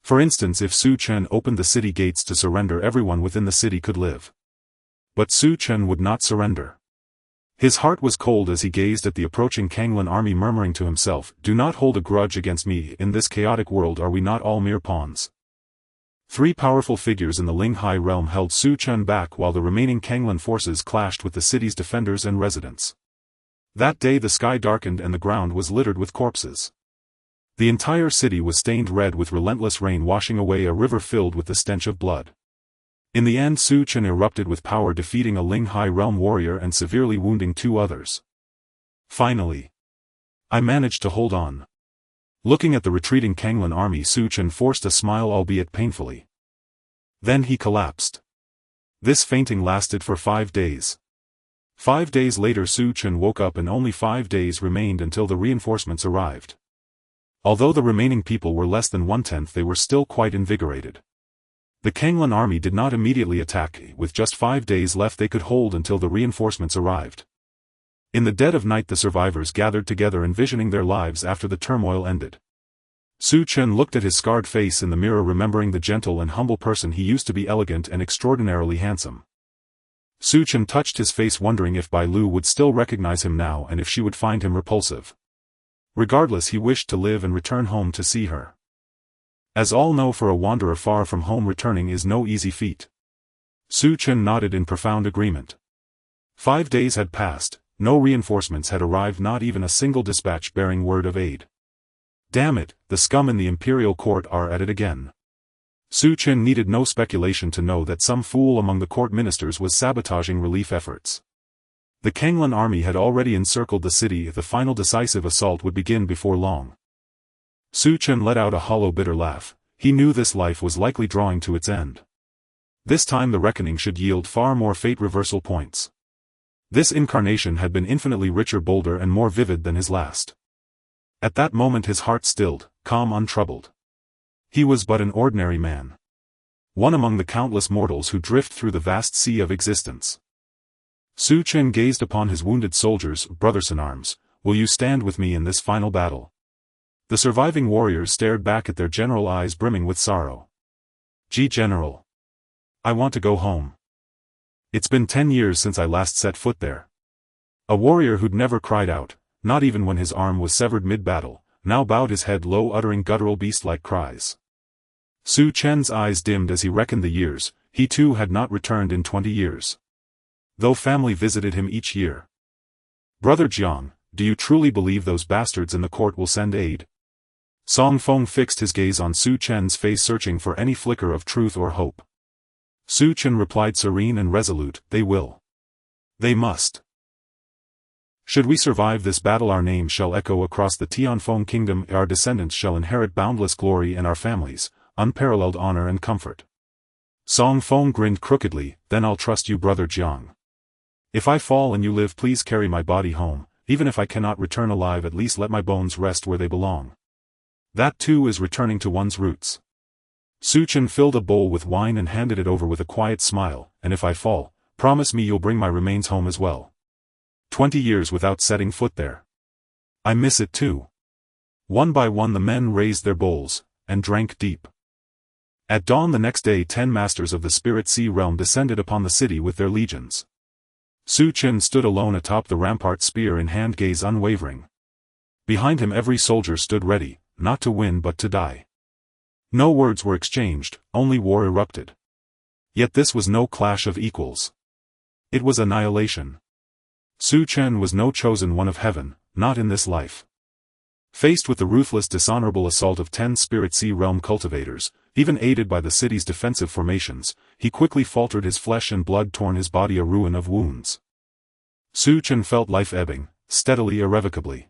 For instance, if Su Chen opened the city gates to surrender, everyone within the city could live. But Su Chen would not surrender. His heart was cold as he gazed at the approaching Kanglan army, murmuring to himself, "Do not hold a grudge against me. In this chaotic world, are we not all mere pawns?" 3 powerful figures in the Ling Hai realm held Su Chen back while the remaining Kanglan forces clashed with the city's defenders and residents. That day the sky darkened and the ground was littered with corpses. The entire city was stained red with relentless rain washing away a river filled with the stench of blood. In the end Su Chen erupted with power, defeating a Ling Hai realm warrior and severely wounding 2 others. Finally, I managed to hold on. Looking at the retreating Kanglan army, Su Chen forced a smile, albeit painfully. Then he collapsed. This fainting lasted for 5 days. 5 days later Su Chen woke up and only 5 days remained until the reinforcements arrived. Although the remaining people were less than 1/10, they were still quite invigorated. The Kanglan army did not immediately attack. With just 5 days left they could hold until the reinforcements arrived. In the dead of night the survivors gathered together, envisioning their lives after the turmoil ended. Su Chen looked at his scarred face in the mirror, remembering the gentle and humble person he used to be, elegant and extraordinarily handsome. Su Chen touched his face, wondering if Bai Lu would still recognize him now and if she would find him repulsive. Regardless, he wished to live and return home to see her. As all know, for a wanderer far from home, returning is no easy feat. Su Chen nodded in profound agreement. 5 days had passed, no reinforcements had arrived, not even a single dispatch bearing word of aid. Damn it, the scum in the imperial court are at it again. Su Chen needed no speculation to know that some fool among the court ministers was sabotaging relief efforts. The Kanglan army had already encircled the city. The final decisive assault would begin before long. Su Chen let out a hollow, bitter laugh. He knew this life was likely drawing to its end. This time the reckoning should yield far more fate reversal points. This incarnation had been infinitely richer, bolder and more vivid than his last. At that moment his heart stilled, calm, untroubled. He was but an ordinary man. One among the countless mortals who drift through the vast sea of existence. Su Chen gazed upon his wounded soldiers. "Brothers-in-arms, will you stand with me in this final battle?" The surviving warriors stared back at their general, eyes brimming with sorrow. "General. I want to go home. It's been 10 years since I last set foot there." A warrior who'd never cried out, not even when his arm was severed mid-battle, now bowed his head low, uttering guttural beast-like cries. Su Chen's eyes dimmed as he reckoned the years. He too had not returned in 20 years. Though family visited him each year. "Brother Jiang, do you truly believe those bastards in the court will send aid?" Song Feng fixed his gaze on Su Chen's face, searching for any flicker of truth or hope. Su Chen replied serene and resolute, "They will. They must. Should we survive this battle, our name shall echo across the Tianfeng kingdom, our descendants shall inherit boundless glory, and our families, unparalleled honor and comfort." Song Feng grinned crookedly, "Then I'll trust you, brother Jiang. If I fall and you live, please carry my body home. Even if I cannot return alive, at least let my bones rest where they belong. That too is returning to one's roots." Su Chen filled a bowl with wine and handed it over with a quiet smile, "And if I fall, promise me you'll bring my remains home as well. 20 years without setting foot there. I miss it too." One by one the men raised their bowls, and drank deep. At dawn the next day 10 masters of the Spirit Sea realm descended upon the city with their legions. Su Chen stood alone atop the rampart, spear in hand, gaze unwavering. Behind him every soldier stood ready, not to win but to die. No words were exchanged, only war erupted. Yet this was no clash of equals. It was annihilation. Su Chen was no chosen one of heaven, not in this life. Faced with the ruthless, dishonorable assault of 10 Spirit Sea realm cultivators, even aided by the city's defensive formations, he quickly faltered, his flesh and blood torn, his body a ruin of wounds. Su Chen felt life ebbing, steadily, irrevocably.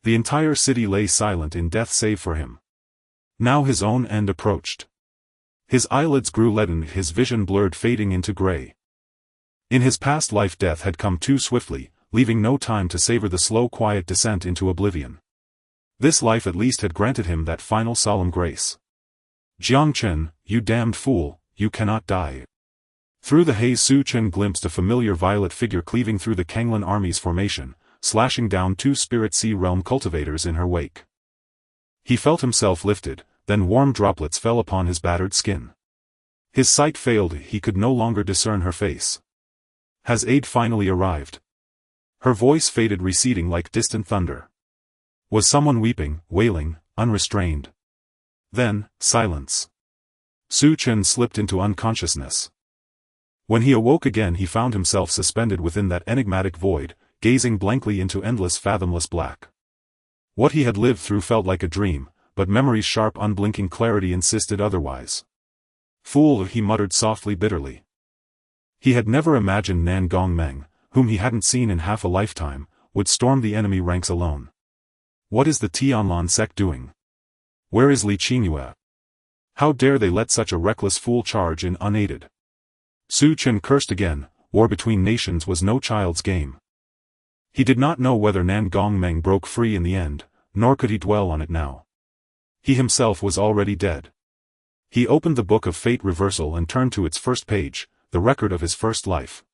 The entire city lay silent in death save for him. Now his own end approached. His eyelids grew leaden, his vision blurred, fading into gray. In his past life death had come too swiftly, leaving no time to savor the slow, quiet descent into oblivion. This life at least had granted him that final solemn grace. "Jiang Chen, you damned fool, you cannot die." Through the haze Su Chen glimpsed a familiar violet figure cleaving through the Kanglan army's formation, slashing down 2 Spirit Sea realm cultivators in her wake. He felt himself lifted, then warm droplets fell upon his battered skin. His sight failed, he could no longer discern her face. "Has aid finally arrived?" Her voice faded, receding like distant thunder. Was someone weeping, wailing, unrestrained? Then, silence. Su Chen slipped into unconsciousness. When he awoke again he found himself suspended within that enigmatic void, gazing blankly into endless, fathomless black. What he had lived through felt like a dream, but memory's sharp, unblinking clarity insisted otherwise. "Fool," he muttered softly, bitterly. He had never imagined Nan Gongmeng, whom he hadn't seen in half a lifetime, would storm the enemy ranks alone. What is the Tianlan sect doing? Where is Li Qingyue? How dare they let such a reckless fool charge in unaided? Su Chen cursed again. War between nations was no child's game. He did not know whether Nan Gongmeng broke free in the end, nor could he dwell on it now. He himself was already dead. He opened the book of fate reversal and turned to its first page, the record of his first life.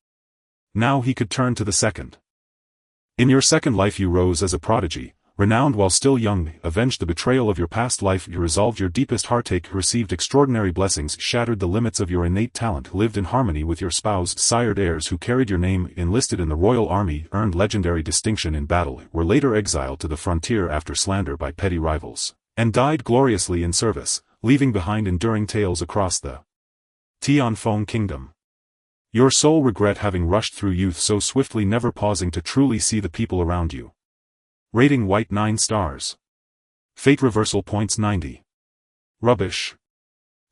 Now he could turn to the second. "In your second life you rose as a prodigy, renowned while still young, avenged the betrayal of your past life, you resolved your deepest heartache, received extraordinary blessings, shattered the limits of your innate talent, lived in harmony with your spouse, sired heirs who carried your name, enlisted in the royal army, earned legendary distinction in battle, were later exiled to the frontier after slander by petty rivals, and died gloriously in service, leaving behind enduring tales across the Tianfeng kingdom. Your sole regret having rushed through youth so swiftly, never pausing to truly see the people around you. Rating white 9 stars. Fate reversal points 90. Rubbish.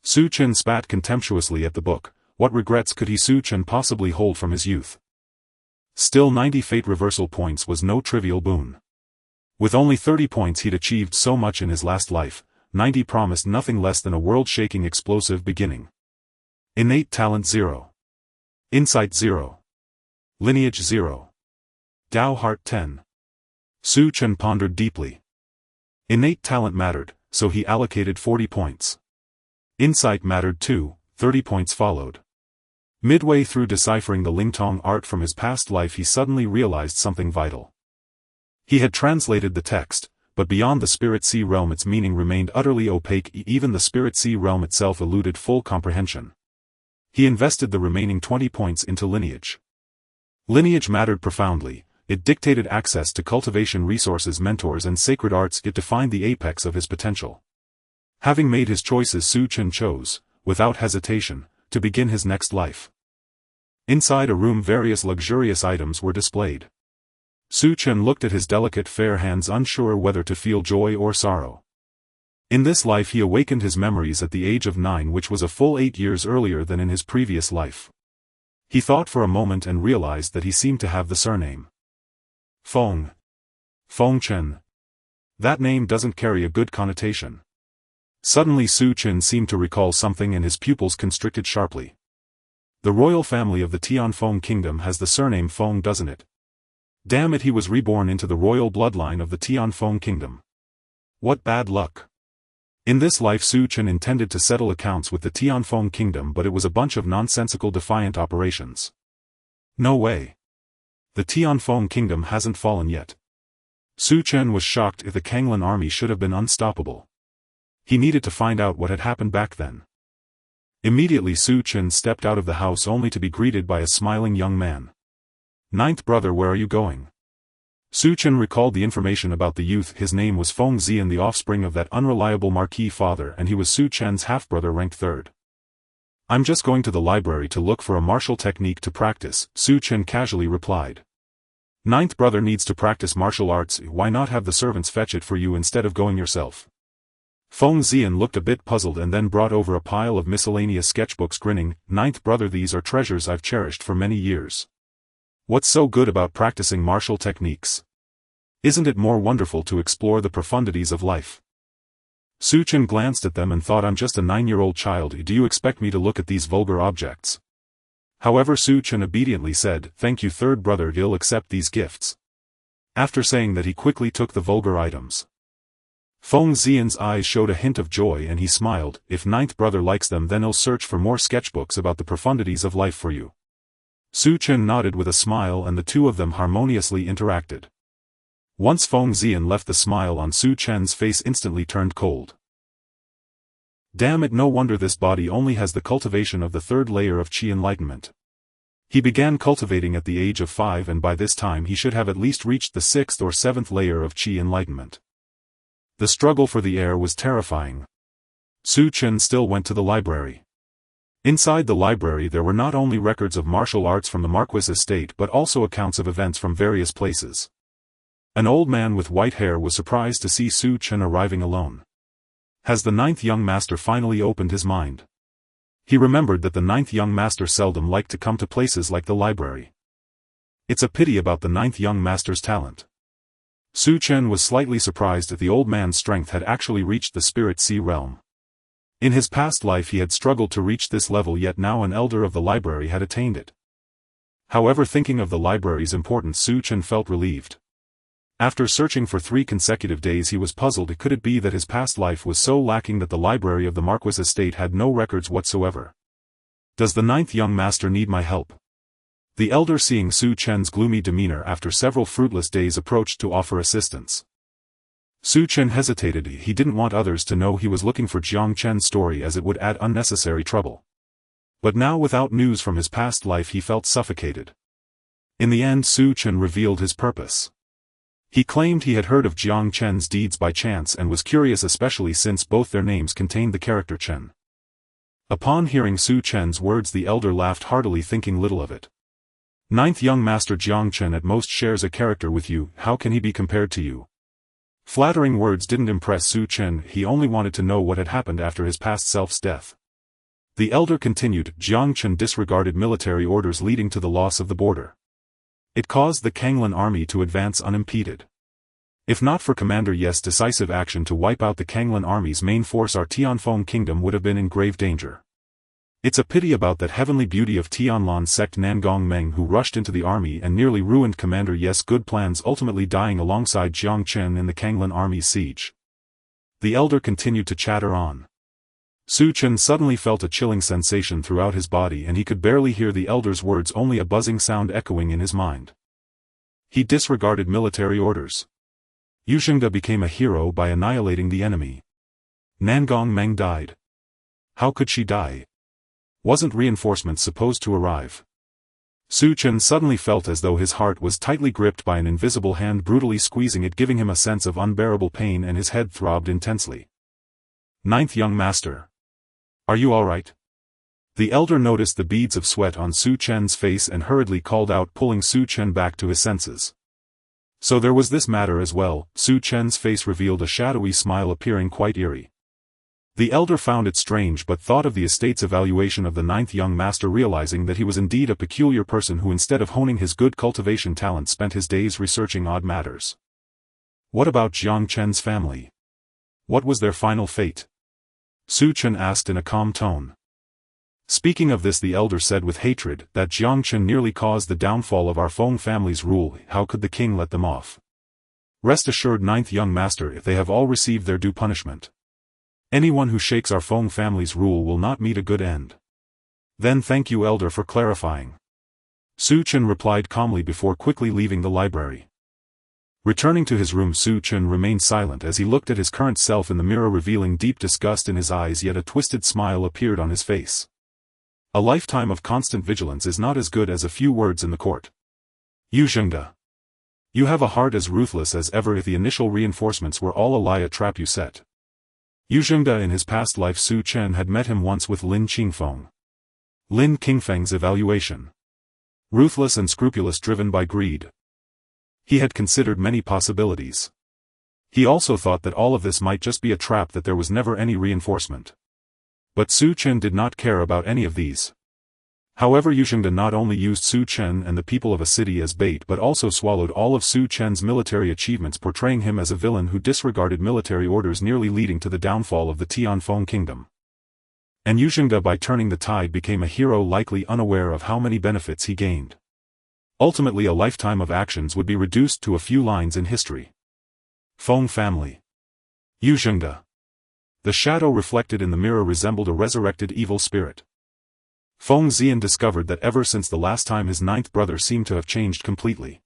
Su Chen spat contemptuously at the book. What regrets could Su Chen possibly hold from his youth? Still, 90 fate reversal points was no trivial boon. With only 30 points he'd achieved so much in his last life, 90 promised nothing less than a world-shaking explosive beginning. Innate talent 0. Insight 0. Lineage 0. Dao heart 10. Su Chen pondered deeply. Innate talent mattered, so he allocated 40 points. Insight mattered too, 30 points followed. Midway through deciphering the Lingtong art from his past life he suddenly realized something vital. He had translated the text, but beyond the Spirit Sea realm its meaning remained utterly opaque, even the Spirit Sea realm itself eluded full comprehension. He invested the remaining 20 points into lineage. Lineage mattered profoundly. It dictated access to cultivation resources, mentors and sacred arts. It defined the apex of his potential. Having made his choices, Su Chen chose, without hesitation, to begin his next life. Inside a room various luxurious items were displayed. Su Chen looked at his delicate fair hands, unsure whether to feel joy or sorrow. In this life he awakened his memories at the age of 9, which was a full 8 years earlier than in his previous life. He thought for a moment and realized that he seemed to have the surname Feng. Feng Chen. That name doesn't carry a good connotation. Suddenly Su Chen seemed to recall something and his pupils constricted sharply. The royal family of the Tianfeng kingdom has the surname Feng, doesn't it? Damn it, he was reborn into the royal bloodline of the Tianfeng kingdom. What bad luck. In this life Su Chen intended to settle accounts with the Tianfeng kingdom, but it was a bunch of nonsensical defiant operations. No way. The Tianfeng kingdom hasn't fallen yet. Su Chen was shocked. If the Kanglan army should have been unstoppable. He needed to find out what had happened back then. Immediately Su Chen stepped out of the house only to be greeted by a smiling young man. Ninth brother, where are you going? Su Chen recalled the information about the youth. His name was Feng Zian, the offspring of that unreliable marquis father, and he was Su Chen's half-brother ranked 3rd. I'm just going to the library to look for a martial technique to practice, Su Chen casually replied. Ninth brother needs to practice martial arts, why not have the servants fetch it for you instead of going yourself? Feng Zian looked a bit puzzled and then brought over a pile of miscellaneous sketchbooks, grinning. Ninth brother, these are treasures I've cherished for many years. What's so good about practicing martial techniques? Isn't it more wonderful to explore the profundities of life? Su Chen glanced at them and thought, I'm just a 9-year-old child, do you expect me to look at these vulgar objects? However, Su Chen obediently said, thank you third brother, you'll accept these gifts. After saying that, he quickly took the vulgar items. Feng Zian's eyes showed a hint of joy and he smiled, if ninth brother likes them then he'll search for more sketchbooks about the profundities of life for you. Su Chen nodded with a smile and the two of them harmoniously interacted. Once Feng Zian left, the smile on Su Chen's face instantly turned cold. Damn it, no wonder this body only has the cultivation of the 3rd layer of Qi enlightenment. He began cultivating at the age of 5 and by this time he should have at least reached the 6th or 7th layer of Qi enlightenment. The struggle for the air was terrifying. Su Chen still went to the library. Inside the library there were not only records of martial arts from the Marquis estate but also accounts of events from various places. An old man with white hair was surprised to see Su Chen arriving alone. Has the 9th young master finally opened his mind? He remembered that the 9th young master seldom liked to come to places like the library. It's a pity about the 9th young master's talent. Su Chen was slightly surprised that the old man's strength had actually reached the Spirit Sea realm. In his past life he had struggled to reach this level, yet now an elder of the library had attained it. However, thinking of the library's importance, Su Chen felt relieved. After searching for 3 consecutive days he was puzzled. Could it be that his past life was so lacking that the library of the Marquis estate had no records whatsoever? Does the 9th young master need my help? The elder, seeing Su Chen's gloomy demeanor after several fruitless days, approached to offer assistance. Su Chen hesitated. He didn't want others to know he was looking for Jiang Chen's story, as it would add unnecessary trouble. But now, without news from his past life, he felt suffocated. In the end, Su Chen revealed his purpose. He claimed he had heard of Jiang Chen's deeds by chance and was curious, especially since both their names contained the character Chen. Upon hearing Su Chen's words, the elder laughed heartily, thinking little of it. 9th young master Jiang Chen at most shares a character with you, how can he be compared to you? Flattering words didn't impress Su Chen, he only wanted to know what had happened after his past self's death. The elder continued, Jiang Chen disregarded military orders, leading to the loss of the border. It caused the Kanglan army to advance unimpeded. If not for Commander Ye's decisive action to wipe out the Kanglan army's main force, our Tianfeng kingdom would have been in grave danger. It's a pity about that heavenly beauty of Tianlan sect Nangong Meng, who rushed into the army and nearly ruined Commander Ye's good plans, ultimately dying alongside Jiang Chen in the Kanglan army's siege. The elder continued to chatter on. Su Chen suddenly felt a chilling sensation throughout his body and he could barely hear the elder's words, only a buzzing sound echoing in his mind. He disregarded military orders. Yushengda became a hero by annihilating the enemy. Nangong Meng died. How could she die? Wasn't reinforcements supposed to arrive? Su Chen suddenly felt as though his heart was tightly gripped by an invisible hand brutally squeezing it, giving him a sense of unbearable pain, and his head throbbed intensely. 9th young master. Are you alright? The elder noticed the beads of sweat on Su Chen's face and hurriedly called out, pulling Su Chen back to his senses. So there was this matter as well. Su Chen's face revealed a shadowy smile, appearing quite eerie. The elder found it strange but thought of the estate's evaluation of the ninth young master, realizing that he was indeed a peculiar person who instead of honing his good cultivation talent spent his days researching odd matters. What about Jiang Chen's family? What was their final fate? Su Chen asked in a calm tone. Speaking of this, the elder said with hatred that Jiang Chen nearly caused the downfall of our Feng family's rule. How could the king let them off? Rest assured, ninth young master, if they have all received their due punishment. Anyone who shakes our Feng family's rule will not meet a good end. Then thank you, elder, for clarifying. Su Chen replied calmly before quickly leaving the library. Returning to his room, Su Chen remained silent as he looked at his current self in the mirror, revealing deep disgust in his eyes, yet a twisted smile appeared on his face. A lifetime of constant vigilance is not as good as a few words in the court. Yu Zhengde. You have a heart as ruthless as ever. If the initial reinforcements were all a lie, a trap you set. Yu Zhengde. In his past life, Su Chen had met him once with Lin Qingfeng. Lin Qingfeng's evaluation. Ruthless and scrupulous, driven by greed. He had considered many possibilities. He also thought that all of this might just be a trap, that there was never any reinforcement. But Su Chen did not care about any of these. However, Yu Zhengde not only used Su Chen and the people of a city as bait but also swallowed all of Su Chen's military achievements, portraying him as a villain who disregarded military orders, nearly leading to the downfall of the Tianfeng kingdom. And Yu Zhengde, by turning the tide, became a hero, likely unaware of how many benefits he gained. Ultimately, a lifetime of actions would be reduced to a few lines in history. Feng family. Yu Zhengde. The shadow reflected in the mirror resembled a resurrected evil spirit. Feng Xian discovered that ever since the last time, his ninth brother seemed to have changed completely.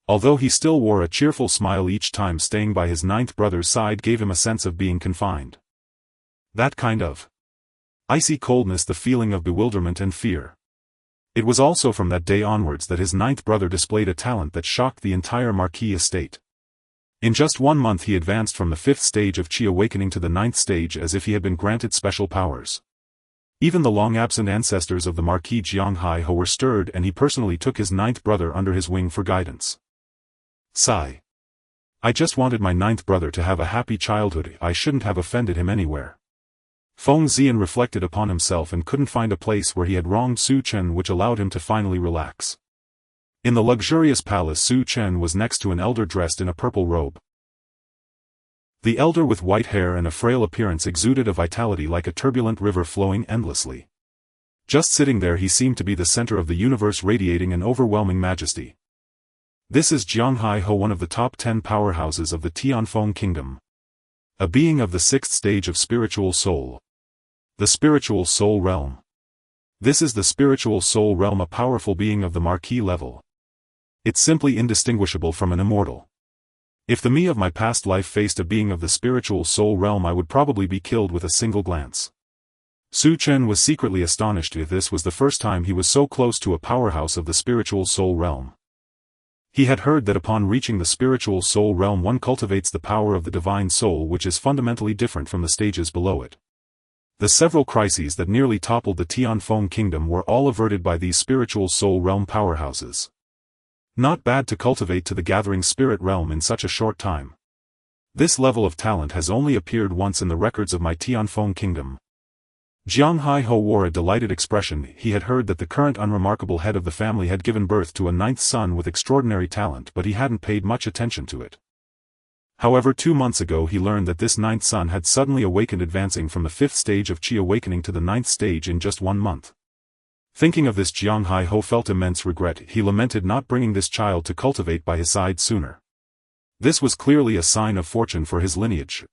Although he still wore a cheerful smile each time, staying by his ninth brother's side gave him a sense of being confined. That kind of icy coldness, the feeling of bewilderment and fear. It was also from that day onwards that his ninth brother displayed a talent that shocked the entire Marquis estate. In just 1 month he advanced from the 5th stage of Qi awakening to the 9th stage, as if he had been granted special powers. Even the long-absent ancestors of the Marquis Jianghai Ho were stirred, and he personally took his ninth brother under his wing for guidance. Sigh. I just wanted my ninth brother to have a happy childhood. I shouldn't have offended him anywhere. Feng Xian reflected upon himself and couldn't find a place where he had wronged Su Chen, which allowed him to finally relax. In the luxurious palace, Su Chen was next to an elder dressed in a purple robe. The elder, with white hair and a frail appearance, exuded a vitality like a turbulent river flowing endlessly. Just sitting there, he seemed to be the center of the universe, radiating an overwhelming majesty. This is Jianghai Ho, one of the top 10 powerhouses of the Tianfeng kingdom. A being of the 6th stage of spiritual soul. The spiritual soul realm. This is the spiritual soul realm, a powerful being of the Marquis level. It's simply indistinguishable from an immortal. If the me of my past life faced a being of the spiritual soul realm, I would probably be killed with a single glance. Su Chen was secretly astonished if this was the first time he was so close to a powerhouse of the spiritual soul realm. He had heard that upon reaching the spiritual soul realm one cultivates the power of the divine soul, which is fundamentally different from the stages below it. The several crises that nearly toppled the Tianfeng kingdom were all averted by these spiritual soul realm powerhouses. Not bad to cultivate to the gathering spirit realm in such a short time. This level of talent has only appeared once in the records of my Tianfeng kingdom. Jianghai Ho wore a delighted expression. He had heard that the current unremarkable head of the family had given birth to a 9th son with extraordinary talent, but he hadn't paid much attention to it. However, 2 months ago he learned that this 9th son had suddenly awakened, advancing from the 5th stage of Qi awakening to the 9th stage in just 1 month. Thinking of this, Jianghai Ho felt immense regret. He lamented not bringing this child to cultivate by his side sooner. This was clearly a sign of fortune for his lineage.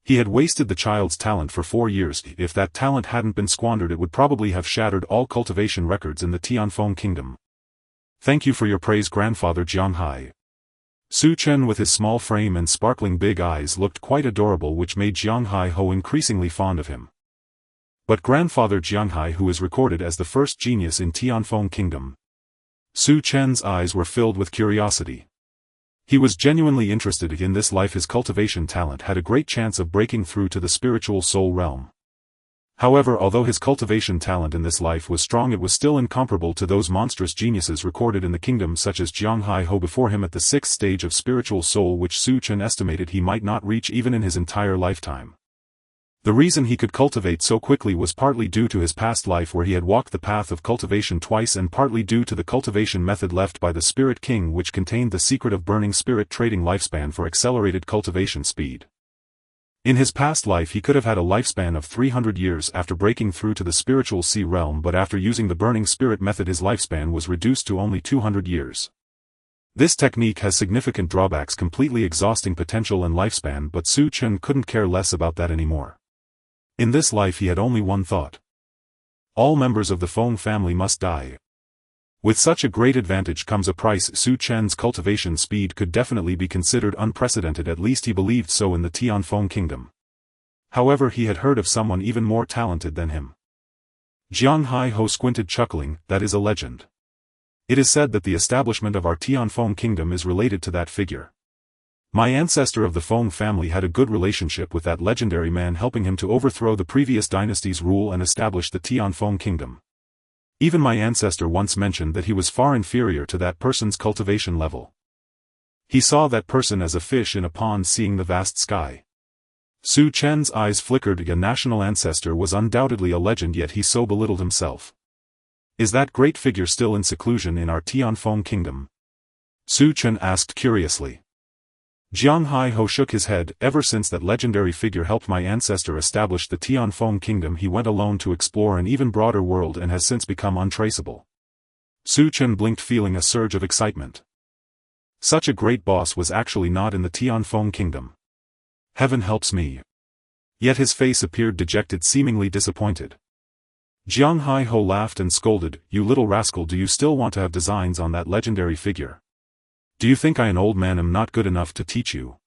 He had wasted the child's talent for 4 years. If that talent hadn't been squandered, it would probably have shattered all cultivation records in the Tianfeng kingdom. Thank you for your praise, grandfather Jianghai. Su Chen, with his small frame and sparkling big eyes, looked quite adorable, which made Jianghai Ho increasingly fond of him. But grandfather Jianghai, who is recorded as the first genius in Tianfeng kingdom. Su Chen's eyes were filled with curiosity. He was genuinely interested in this life. His cultivation talent had a great chance of breaking through to the spiritual soul realm. However, although his cultivation talent in this life was strong, it was still incomparable to those monstrous geniuses recorded in the kingdom, such as Jianghai Ho before him at the 6th stage of spiritual soul, which Su Chen estimated he might not reach even in his entire lifetime. The reason he could cultivate so quickly was partly due to his past life where he had walked the path of cultivation twice and partly due to the cultivation method left by the Spirit King which contained the secret of burning spirit trading lifespan for accelerated cultivation speed. In his past life he could have had a lifespan of 300 years after breaking through to the spiritual sea realm, but after using the burning spirit method his lifespan was reduced to only 200 years. This technique has significant drawbacks, completely exhausting potential and lifespan, but Chen couldn't care less about that anymore. In this life he had only one thought. All members of the Feng family must die. With such a great advantage comes a price. Chen's cultivation speed could definitely be considered unprecedented, at least he believed so in the Tianfeng kingdom. However, he had heard of someone even more talented than him. Jiang Hai Ho squinted, chuckling, "That is a legend. It is said that the establishment of our Tianfeng kingdom is related to that figure. My ancestor of the Feng family had a good relationship with that legendary man, helping him to overthrow the previous dynasty's rule and establish the Tianfeng kingdom. Even my ancestor once mentioned that he was far inferior to that person's cultivation level. He saw that person as a fish in a pond seeing the vast sky." Chen's eyes flickered. A national ancestor was undoubtedly a legend, yet he so belittled himself. "Is that great figure still in seclusion in our Tianfeng kingdom?" Chen asked curiously. Jiang Hai Ho shook his head. "Ever since that legendary figure helped my ancestor establish the Tianfeng kingdom, he went alone to explore an even broader world and has since become untraceable." Chen blinked, feeling a surge of excitement. Such a great boss was actually not in the Tianfeng kingdom. Heaven helps me. Yet his face appeared dejected, seemingly disappointed. Jiang Hai Ho laughed and scolded, "You little rascal, do you still want to have designs on that legendary figure? Do you think I, an old man, am not good enough to teach you?"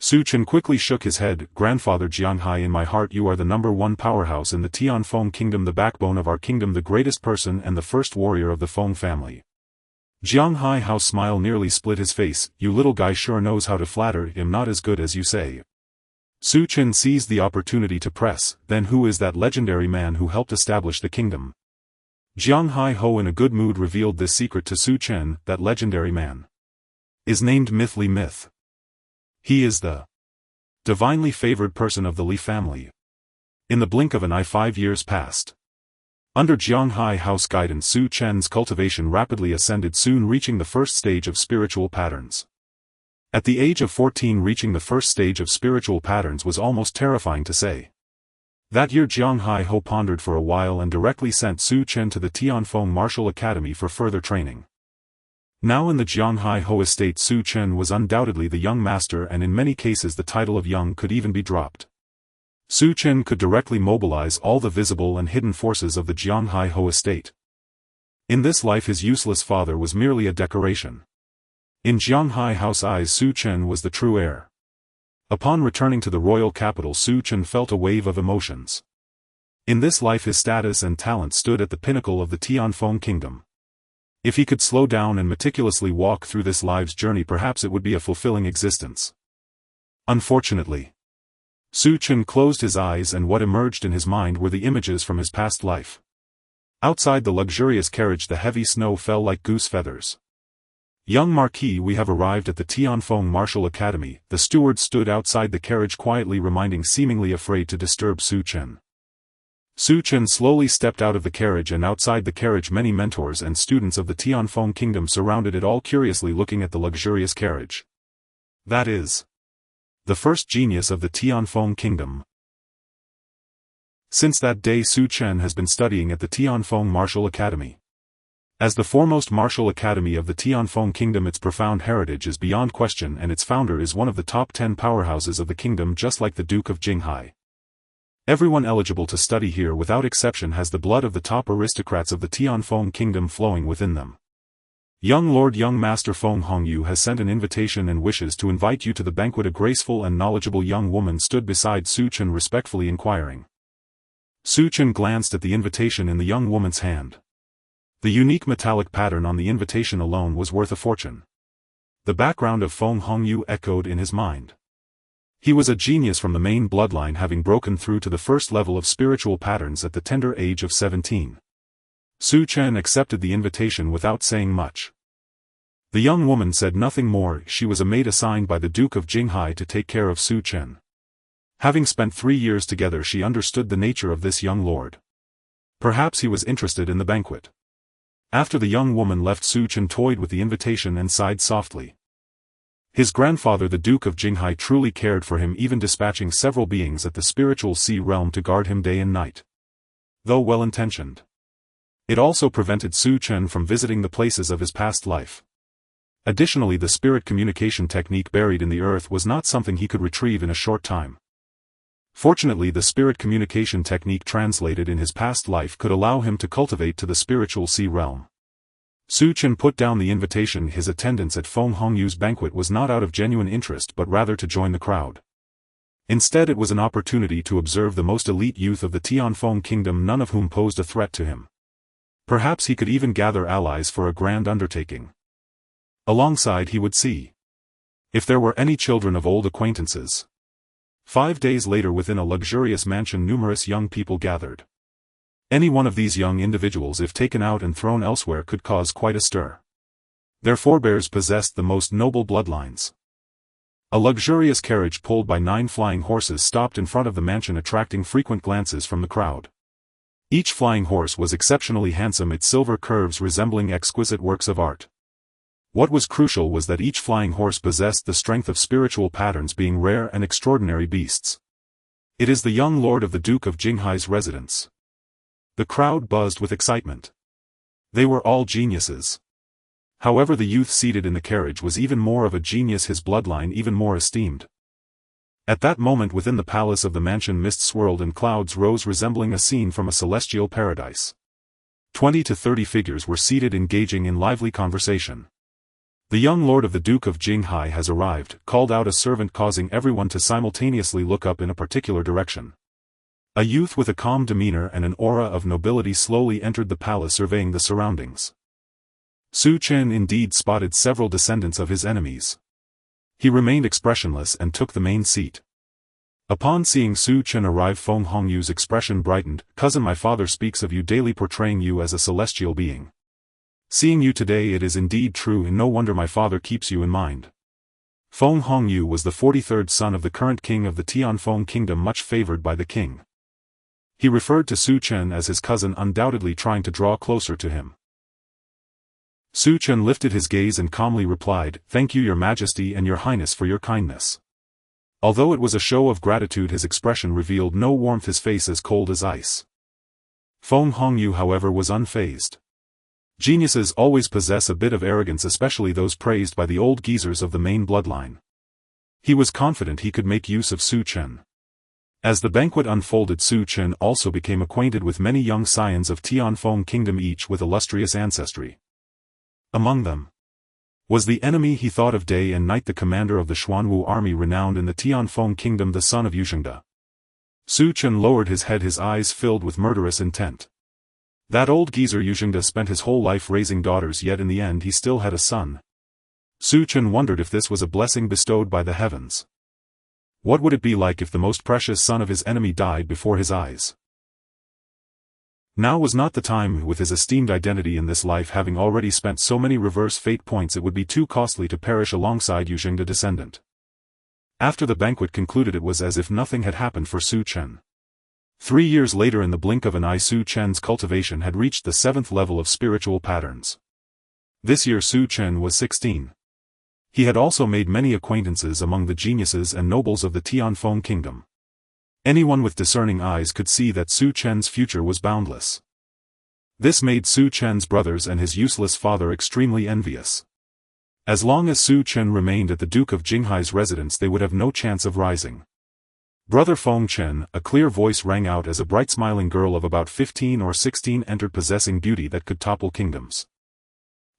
Chen quickly shook his head. "Grandfather Jiang Hai, in my heart you are the #1 powerhouse in the Tianfeng kingdom, the backbone of our kingdom, the greatest person and the first warrior of the Feng family." Jiang Hai Ho's smile nearly split his face. "You little guy sure knows how to flatter. I'm not as good as you say." Chen seized the opportunity to press, "Then who is that legendary man who helped establish the kingdom?" Jiang Hai Ho in a good mood revealed this secret to Chen. "That legendary man is named Myth. He is the divinely favored person of the Li family." In the blink of an eye 5 years passed. Under Jiang Hai Ho's guidance, Chen's cultivation rapidly ascended, soon reaching the first stage of spiritual patterns. At the age of 14, reaching the first stage of spiritual patterns was almost terrifying to say. That year Jiang Hai Ho pondered for a while and directly sent Chen to the Tianfeng Martial Academy for further training. Now in the Jiang Hai Ho estate, Chen was undoubtedly the young master, and in many cases the title of young could even be dropped. Chen could directly mobilize all the visible and hidden forces of the Jiang Hai Ho estate. In this life his useless father was merely a decoration. In Jiang Hai Ho's eyes Chen was the true heir. Upon returning to the royal capital, Chen felt a wave of emotions. In this life his status and talent stood at the pinnacle of the Tianfeng kingdom. If he could slow down and meticulously walk through this life's journey, perhaps it would be a fulfilling existence. Unfortunately, Chen closed his eyes, and what emerged in his mind were the images from his past life. Outside the luxurious carriage the heavy snow fell like goose feathers. "Young Marquis, we have arrived at the Tianfeng Martial Academy." The steward stood outside the carriage quietly, seemingly afraid to disturb Chen. Chen slowly stepped out of the carriage, and outside the carriage many mentors and students of the Tianfeng kingdom surrounded it, all curiously looking at the luxurious carriage. "That is the first genius of the Tianfeng kingdom." Since that day Chen has been studying at the Tianfeng Martial Academy. As the foremost martial academy of the Tianfeng kingdom, its profound heritage is beyond question, and its founder is one of the top 10 powerhouses of the kingdom, just like the Duke of Jinghai. Everyone eligible to study here without exception has the blood of the top aristocrats of the Tianfeng kingdom flowing within them. Young Master Feng Hongyu has sent an invitation and wishes to invite you to the banquet. A graceful and knowledgeable young woman stood beside Chen, respectfully inquiring. Chen glanced at the invitation in the young woman's hand. The unique metallic pattern on the invitation alone was worth a fortune. The background of Feng Hongyu echoed in his mind. He was a genius from the main bloodline, having broken through to the first level of spiritual patterns at the tender age of 17. Chen accepted the invitation without saying much. The young woman said nothing more. She was a maid assigned by the Duke of Jinghai to take care of Chen. Having spent 3 years together, she understood the nature of this young lord. Perhaps he was interested in the banquet. After the young woman left, Chen toyed with the invitation and sighed softly. His grandfather the Duke of Jinghai truly cared for him, even dispatching several beings at the spiritual sea realm to guard him day and night. Though well-intentioned, it also prevented Chen from visiting the places of his past life. Additionally, the spirit communication technique buried in the earth was not something he could retrieve in a short time. Fortunately, the spirit communication technique translated in his past life could allow him to cultivate to the spiritual sea realm. Chen put down the invitation. His attendance at Feng Hongyu's banquet was not out of genuine interest but rather to join the crowd. Instead, it was an opportunity to observe the most elite youth of the Tianfeng kingdom, none of whom posed a threat to him. Perhaps he could even gather allies for a grand undertaking. Alongside, he would see if there were any children of old acquaintances. 5 days later, within a luxurious mansion, numerous young people gathered. Any one of these young individuals, if taken out and thrown elsewhere, could cause quite a stir. Their forebears possessed the most noble bloodlines. A luxurious carriage pulled by 9 flying horses stopped in front of the mansion, attracting frequent glances from the crowd. Each flying horse was exceptionally handsome, its silver curves resembling exquisite works of art. What was crucial was that each flying horse possessed the strength of spiritual patterns, being rare and extraordinary beasts. It is the young lord of the Duke of Jinghai's residence. The crowd buzzed with excitement. They were all geniuses. However, the youth seated in the carriage was even more of a genius, his bloodline even more esteemed. At that moment, within the palace of the mansion, mist swirled and clouds rose, resembling a scene from a celestial paradise. 20 to 30 figures were seated, engaging in lively conversation. The young lord of the Duke of Jinghai has arrived, called out a servant, causing everyone to simultaneously look up in a particular direction. A youth with a calm demeanor and an aura of nobility slowly entered the palace, surveying the surroundings. Chen indeed spotted several descendants of his enemies. He remained expressionless and took the main seat. Upon seeing Chen arrive, Feng Hongyu's expression brightened. "Cousin, my father speaks of you daily, portraying you as a celestial being. Seeing you today, it is indeed true, and no wonder my father keeps you in mind." Feng Hongyu was the 43rd son of the current king of the Tianfeng kingdom, much favored by the king. He referred to Chen as his cousin, undoubtedly trying to draw closer to him. Chen lifted his gaze and calmly replied, "Thank you, your majesty and your highness, for your kindness." Although it was a show of gratitude, his expression revealed no warmth, his face as cold as ice. Feng Hongyu, however, was unfazed. Geniuses always possess a bit of arrogance, especially those praised by the old geezers of the main bloodline. He was confident he could make use of Chen. As the banquet unfolded, Chen also became acquainted with many young scions of Tianfeng kingdom, each with illustrious ancestry. Among them was the enemy he thought of day and night, the commander of the Xuanwu army, renowned in the Tianfeng kingdom, the son of Yushengde. Chen lowered his head, his eyes filled with murderous intent. That old geezer Yushengde spent his whole life raising daughters, yet in the end he still had a son. Chen wondered if this was a blessing bestowed by the heavens. What would it be like if the most precious son of his enemy died before his eyes? Now was not the time. With his esteemed identity in this life having already spent so many reverse fate points, it would be too costly to perish alongside Yushengde descendant. After the banquet concluded, it was as if nothing had happened for Chen. 3 years later, in the blink of an eye, Chen's cultivation had reached the 7th level of spiritual patterns. This year Chen was 16. He had also made many acquaintances among the geniuses and nobles of the Tianfeng kingdom. Anyone with discerning eyes could see that Chen's future was boundless. This made Chen's brothers and his useless father extremely envious. As long as Chen remained at the Duke of Jinghai's residence, they would have no chance of rising. "Brother Feng Chen," a clear voice rang out as a bright smiling girl of about 15 or 16 entered, possessing beauty that could topple kingdoms.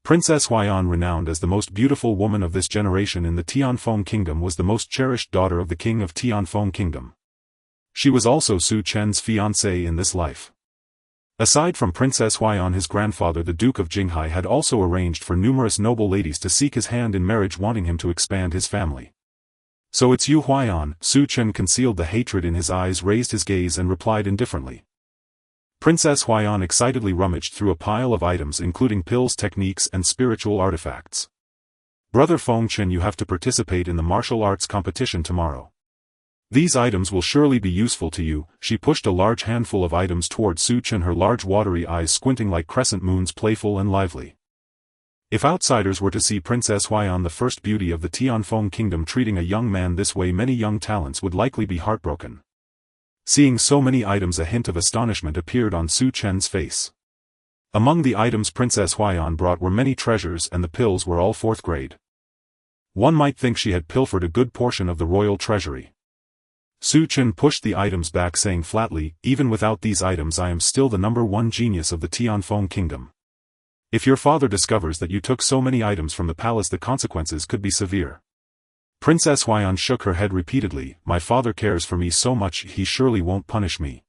Princess Huaiyan, renowned as the most beautiful woman of this generation in the Tianfeng kingdom, was the most cherished daughter of the king of Tianfeng kingdom. She was also Chen's fiancée in this life. Aside from Princess Huaiyan, his grandfather the Duke of Jinghai had also arranged for numerous noble ladies to seek his hand in marriage, wanting him to expand his family. "So it's you, Huaiyan?" Chen concealed the hatred in his eyes, raised his gaze and replied indifferently. Princess Huaiyan excitedly rummaged through a pile of items, including pills, techniques and spiritual artifacts. "Brother Feng Chen, you have to participate in the martial arts competition tomorrow. These items will surely be useful to you. She pushed a large handful of items toward Su Chen, her large watery eyes squinting like crescent moons, playful and lively. If outsiders were to see Princess Huaiyan, the first beauty of the Tianfeng kingdom, treating a young man this way, many young talents would likely be heartbroken. Seeing so many items, a hint of astonishment appeared on Su Chen's face. Among the items Princess Huaiyan brought were many treasures, and the pills were all 4th grade. One might think she had pilfered a good portion of the royal treasury. Su Chen pushed the items back, saying flatly, "Even without these items I am still the #1 genius of the Tianfeng kingdom. If your father discovers that you took so many items from the palace, the consequences could be severe." Princess Huaiyan shook her head repeatedly. "My father cares for me so much, he surely won't punish me."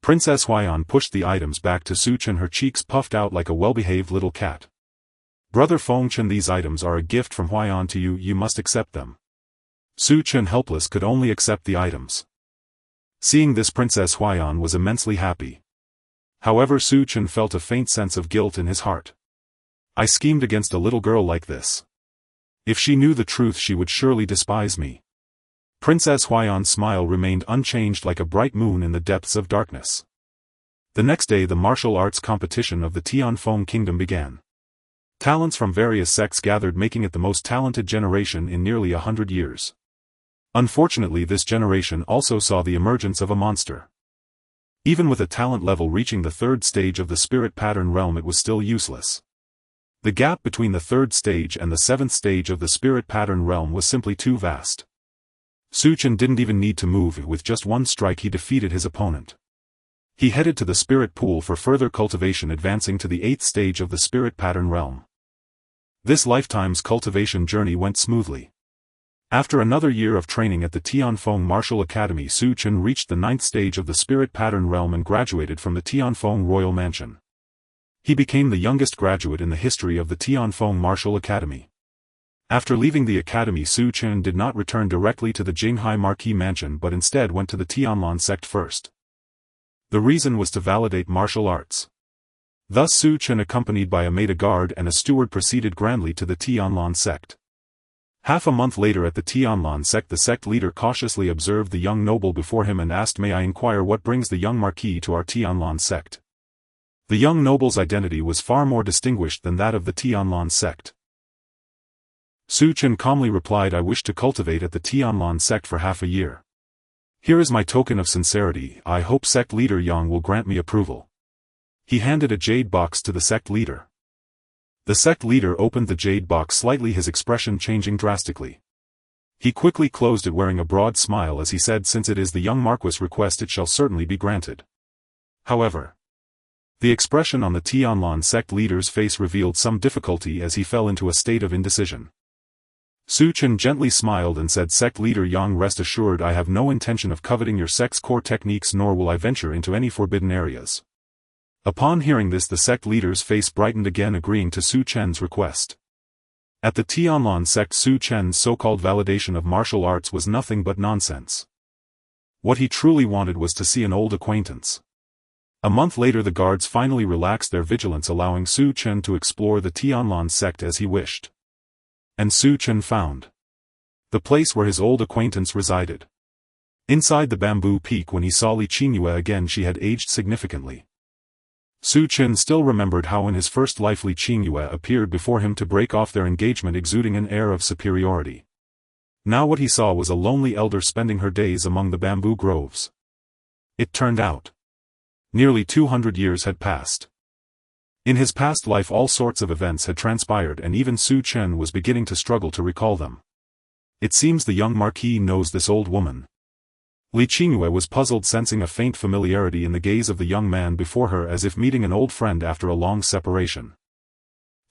Princess Huaiyan pushed the items back to Su Chen, her cheeks puffed out like a well-behaved little cat. "Brother Feng Chen, these items are a gift from Huaiyan to you, you must accept them." Su Chen, helpless, could only accept the items. Seeing this, Princess Huaiyan was immensely happy. However, Su Chen felt a faint sense of guilt in his heart. "I schemed against a little girl like this. If she knew the truth, she would surely despise me." Princess Huaiyan's smile remained unchanged, like a bright moon in the depths of darkness. The next day, the martial arts competition of the Tianfeng kingdom began. Talents from various sects gathered, making it the most talented generation in nearly 100 years. Unfortunately, this generation also saw the emergence of a monster. Even with a talent level reaching the 3rd stage of the spirit pattern realm, it was still useless. The gap between the 3rd stage and the 7th stage of the spirit pattern realm was simply too vast. Su Chen didn't even need to move. With just one strike he defeated his opponent. He headed to the spirit pool for further cultivation, advancing to the 8th stage of the spirit pattern realm. This lifetime's cultivation journey went smoothly. After another year of training at the Tianfeng Martial Academy, Su Chen reached the 9th stage of the spirit pattern realm and graduated from the Tianfeng Royal Mansion. He became the youngest graduate in the history of the Tianfeng Martial Academy. After leaving the academy, Su Chen did not return directly to the Jinghai Marquis Mansion but instead went to the Tianlan sect first. The reason was to validate martial arts. Thus Su Chen, accompanied by a maid guard and a steward, proceeded grandly to the Tianlan sect. Half a month later, at the Tianlan sect, the sect leader cautiously observed the young noble before him and asked, "May I inquire what brings the young marquis to our Tianlan sect?" The young noble's identity was far more distinguished than that of the Tianlan sect. Su Chen calmly replied, "I wish to cultivate at the Tianlan sect for half a year. Here is my token of sincerity. I hope sect leader Yang will grant me approval." He handed a jade box to the sect leader. The sect leader opened the jade box slightly, his expression changing drastically. He quickly closed it, wearing a broad smile as he said, "Since it is the young Marquis' request, it shall certainly be granted." However, the expression on the Tianlan sect leader's face revealed some difficulty as he fell into a state of indecision. Su Chen gently smiled and said, "Sect leader Yang, rest assured, I have no intention of coveting your sect's core techniques, nor will I venture into any forbidden areas." Upon hearing this, the sect leader's face brightened again, agreeing to Su Chen's request. At the Tianlan sect, Su Chen's so-called validation of martial arts was nothing but nonsense. What he truly wanted was to see an old acquaintance. A month later, the guards finally relaxed their vigilance, allowing Su Chen to explore the Tianlan sect as he wished. And Su Chen found the place where his old acquaintance resided. Inside the bamboo peak, when he saw Li Qingyue again, she had aged significantly. Su Chen still remembered how in his first life Li Qingyue appeared before him to break off their engagement, exuding an air of superiority. Now what he saw was a lonely elder spending her days among the bamboo groves. It turned out nearly 200 years had passed. In his past life all sorts of events had transpired, and even Su Chen was beginning to struggle to recall them. It seems the young marquis knows this old woman. Li Qingyue was puzzled, sensing a faint familiarity in the gaze of the young man before her, as if meeting an old friend after a long separation.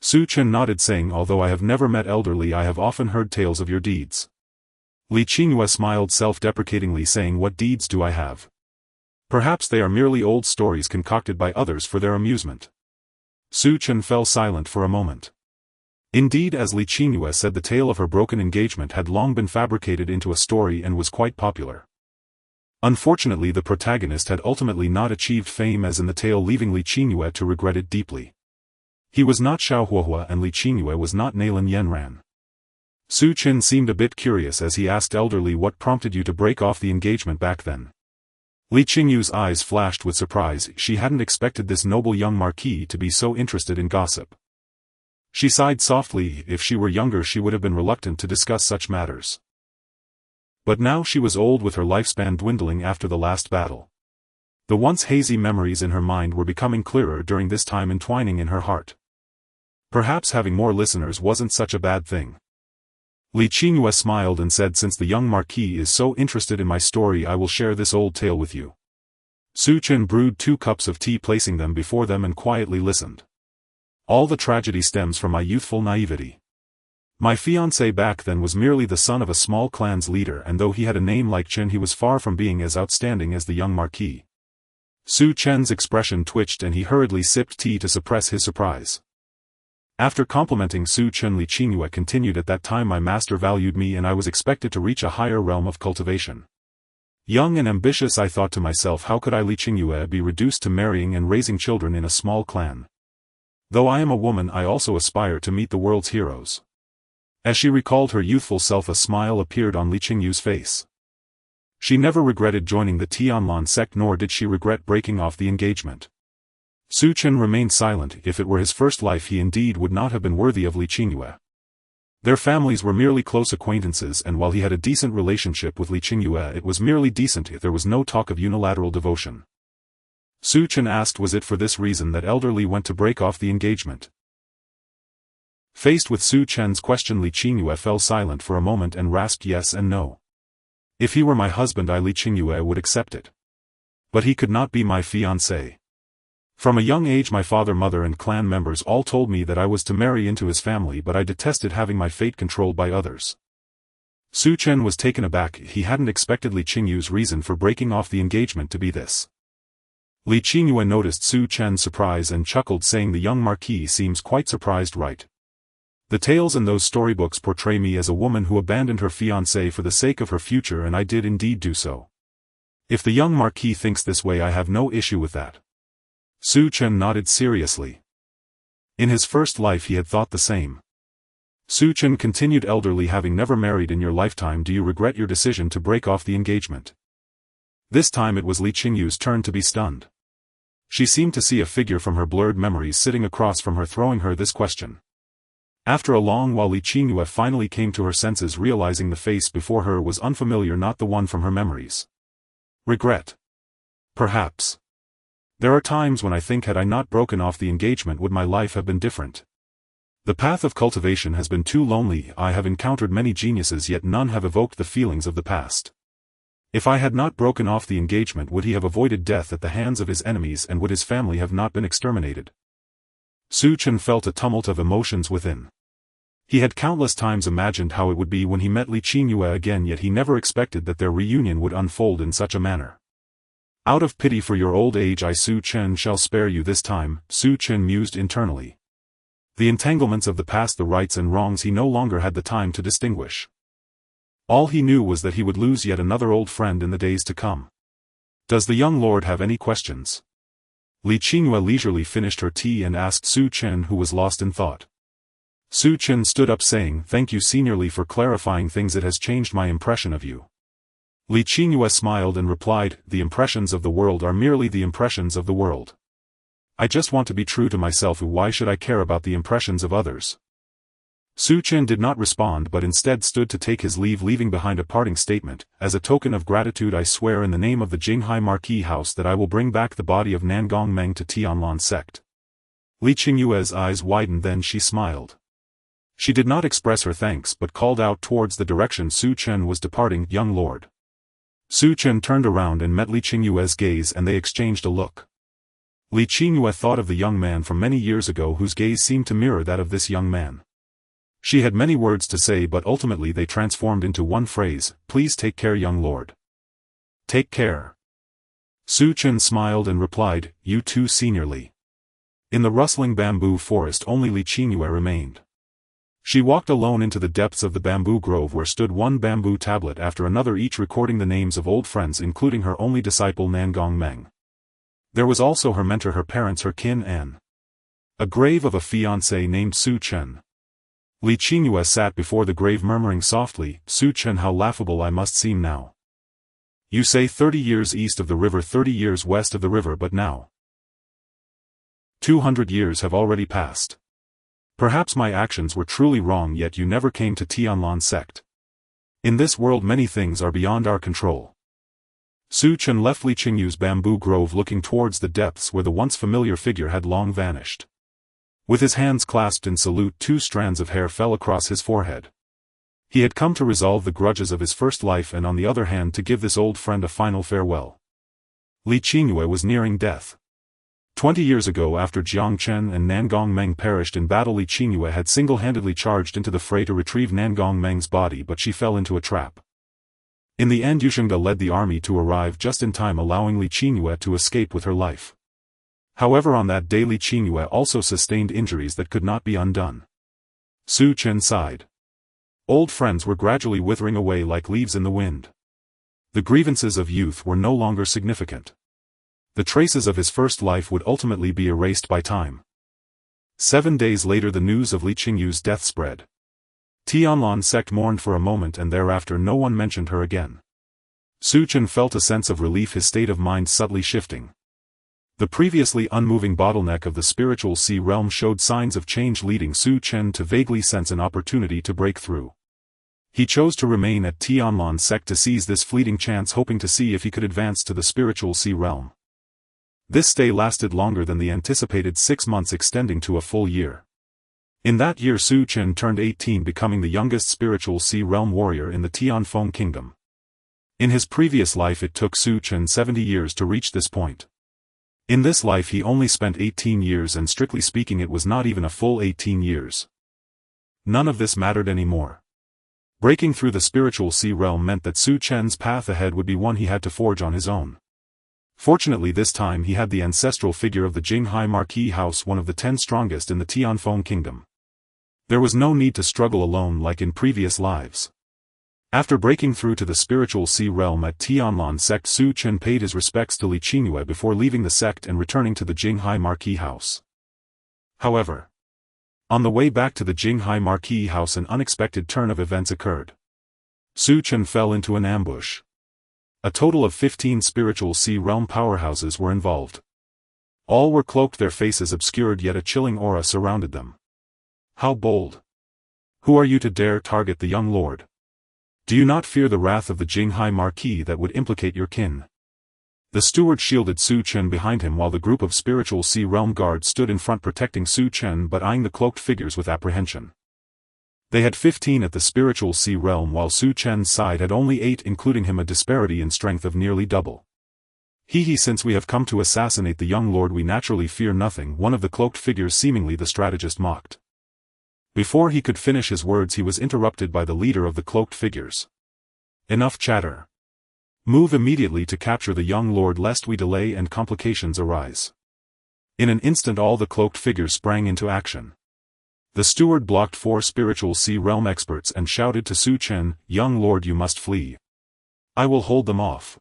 Su Chen nodded, saying, "Although I have never met Elder Li, I have often heard tales of your deeds." Li Qingyue smiled self-deprecatingly, saying, "What deeds do I have? Perhaps they are merely old stories concocted by others for their amusement." Su Chen fell silent for a moment. Indeed, as Li Qingyue said, the tale of her broken engagement had long been fabricated into a story and was quite popular. Unfortunately, the protagonist had ultimately not achieved fame as in the tale, leaving Li Qingyue to regret it deeply. He was not Xiao Huohua, and Li Qingyue was not Nalin Yanran. Su Chen seemed a bit curious as he asked elderly what prompted you to break off the engagement back then. Li Qingyu's eyes flashed with surprise. She hadn't expected this noble young marquis to be so interested in gossip. She sighed softly. If she were younger she would have been reluctant to discuss such matters. But now she was old, with her lifespan dwindling after the last battle. The once hazy memories in her mind were becoming clearer during this time, entwining in her heart. Perhaps having more listeners wasn't such a bad thing. Li Qingyue smiled and said, since the young marquis is so interested in my story, I will share this old tale with you. Su Chen brewed 2 cups of tea, placing them before them, and quietly listened. All the tragedy stems from my youthful naivety. My fiancé back then was merely the son of a small clan's leader, and though he had a name like Chen, he was far from being as outstanding as the young marquis. Su Chen's expression twitched and he hurriedly sipped tea to suppress his surprise. After complimenting Su Chen, Li Qingyue continued, at that time my master valued me and I was expected to reach a higher realm of cultivation. Young and ambitious, I thought to myself, how could I, Li Qingyue, be reduced to marrying and raising children in a small clan? Though I am a woman, I also aspire to meet the world's heroes. As she recalled her youthful self, a smile appeared on Li Qingyu's face. She never regretted joining the Tianlan sect, nor did she regret breaking off the engagement. Su Chen remained silent. If it were his first life, he indeed would not have been worthy of Li Qingyue. Their families were merely close acquaintances, and while he had a decent relationship with Li Qingyue, it was merely decent. There was no talk of unilateral devotion. Su Chen asked, was it for this reason that Elder Li went to break off the engagement? Faced with Su Chen's question, Li Qingyue fell silent for a moment and rasped yes and no. If he were my husband, I, Li Qingyue, would accept it. But he could not be my fiancé. From a young age my father, mother and clan members all told me that I was to marry into his family, but I detested having my fate controlled by others. Su Chen was taken aback. He hadn't expected Li Qingyu's reason for breaking off the engagement to be this. Li Qingyue noticed Su Chen's surprise and chuckled, saying, the young marquis seems quite surprised, right? The tales in those storybooks portray me as a woman who abandoned her fiancé for the sake of her future, and I did indeed do so. If the young marquis thinks this way, I have no issue with that. Su Chen nodded seriously. In his first life he had thought the same. Su Chen continued, elderly, having never married in your lifetime, do you regret your decision to break off the engagement? This time it was Li Qingyu's turn to be stunned. She seemed to see a figure from her blurred memories sitting across from her, throwing her this question. After a long while Li Qingyue finally came to her senses, realizing the face before her was unfamiliar, not the one from her memories. Regret? Perhaps. There are times when I think, had I not broken off the engagement, would my life have been different? The path of cultivation has been too lonely. I have encountered many geniuses, yet none have evoked the feelings of the past. If I had not broken off the engagement, would he have avoided death at the hands of his enemies, and would his family have not been exterminated? Su Chen felt a tumult of emotions within. He had countless times imagined how it would be when he met Li Qingyue again, yet he never expected that their reunion would unfold in such a manner. Out of pity for your old age, I, Su Chen, shall spare you this time, Su Chen mused internally. The entanglements of the past, the rights and wrongs, he no longer had the time to distinguish. All he knew was that he would lose yet another old friend in the days to come. Does the young lord have any questions? Li Qingyue leisurely finished her tea and asked Su Chen, who was lost in thought. Su Chen stood up, saying, thank you, Senior Li, for clarifying things. It has changed my impression of you. Li Qingyue smiled and replied, the impressions of the world are merely the impressions of the world. I just want to be true to myself. Why should I care about the impressions of others? Su Chen did not respond, but instead stood to take his leave, leaving behind a parting statement. As a token of gratitude, I swear in the name of the Jinghai Marquis House that I will bring back the body of Nangong Meng to Tianlan sect. Li Qingyue's eyes widened, then she smiled. She did not express her thanks, but called out towards the direction Su Chen was departing, young lord. Su Chen turned around and met Li Qingyue's gaze, and they exchanged a look. Li Qingyue thought of the young man from many years ago whose gaze seemed to mirror that of this young man. She had many words to say, but ultimately they transformed into one phrase, please take care, young lord. Take care. Su Chen smiled and replied, you too, Senior Li. In the rustling bamboo forest only Li Qingyue remained. She walked alone into the depths of the bamboo grove, where stood one bamboo tablet after another, each recording the names of old friends, including her only disciple Nangong Meng. There was also her mentor, her parents, her kin, and a grave of a fiancé named Su Chen. Li Qingyue sat before the grave murmuring softly, Su Chen, how laughable I must seem now. You say 30 years east of the river, 30 years west of the river, but now 200 years have already passed. Perhaps my actions were truly wrong, yet you never came to Tianlan sect. In this world many things are beyond our control. Su Chen left Li Qingyue's bamboo grove, looking towards the depths where the once familiar figure had long vanished. With his hands clasped in salute, 2 strands of hair fell across his forehead. He had come to resolve the grudges of his first life and on the other hand to give this old friend a final farewell. Li Qingyue was nearing death. 20 years ago, after Jiang Chen and Nangong Meng perished in battle, Li Qingyue had single-handedly charged into the fray to retrieve Nangong Meng's body, but she fell into a trap. In the end, Yushengda led the army to arrive just in time, allowing Li Qingyue to escape with her life. However, on that day Li Qingyue also sustained injuries that could not be undone. Su Chen sighed. Old friends were gradually withering away like leaves in the wind. The grievances of youth were no longer significant. The traces of his first life would ultimately be erased by time. 7 days later, the news of Li Qingyue's death spread. Tianlan sect mourned for a moment, and thereafter no one mentioned her again. Su Chen felt a sense of relief, his state of mind subtly shifting. The previously unmoving bottleneck of the spiritual sea realm showed signs of change, leading Su Chen to vaguely sense an opportunity to break through. He chose to remain at Tianlan sect to seize this fleeting chance, hoping to see if he could advance to the spiritual sea realm. This stay lasted longer than the anticipated 6 months, extending to a full year. In that year Su Chen turned 18, becoming the youngest spiritual sea realm warrior in the Tianfeng kingdom. In his previous life it took Su Chen 70 years to reach this point. In this life he only spent 18 years, and strictly speaking it was not even a full 18 years. None of this mattered anymore. Breaking through the spiritual sea realm meant that Su Chen's path ahead would be one he had to forge on his own. Fortunately this time he had the ancestral figure of the Jinghai Marquis house, one of the 10 strongest in the Tianfeng kingdom. There was no need to struggle alone like in previous lives. After breaking through to the spiritual sea realm at Tianlan sect, Su Chen paid his respects to Li Qingyue before leaving the sect and returning to the Jinghai Marquis house. However, on the way back to the Jinghai Marquis house an unexpected turn of events occurred. Su Chen fell into an ambush. A total of 15 spiritual sea realm powerhouses were involved. All were cloaked, their faces obscured, yet a chilling aura surrounded them. How bold! Who are you to dare target the young lord? Do you not fear the wrath of the Jinghai Marquis that would implicate your kin? The steward shielded Su Chen behind him while the group of spiritual sea realm guards stood in front protecting Su Chen but eyeing the cloaked figures with apprehension. They had 15 at the spiritual sea realm while Su Chen's side had only 8, including him, a disparity in strength of nearly double. Since we have come to assassinate the young lord we naturally fear nothing, one of the cloaked figures, seemingly the strategist, mocked. Before he could finish his words he was interrupted by the leader of the cloaked figures. Enough chatter. Move immediately to capture the young lord lest we delay and complications arise. In an instant all the cloaked figures sprang into action. The steward blocked 4 spiritual sea realm experts and shouted to Su Chen, "Young lord, you must flee. I will hold them off."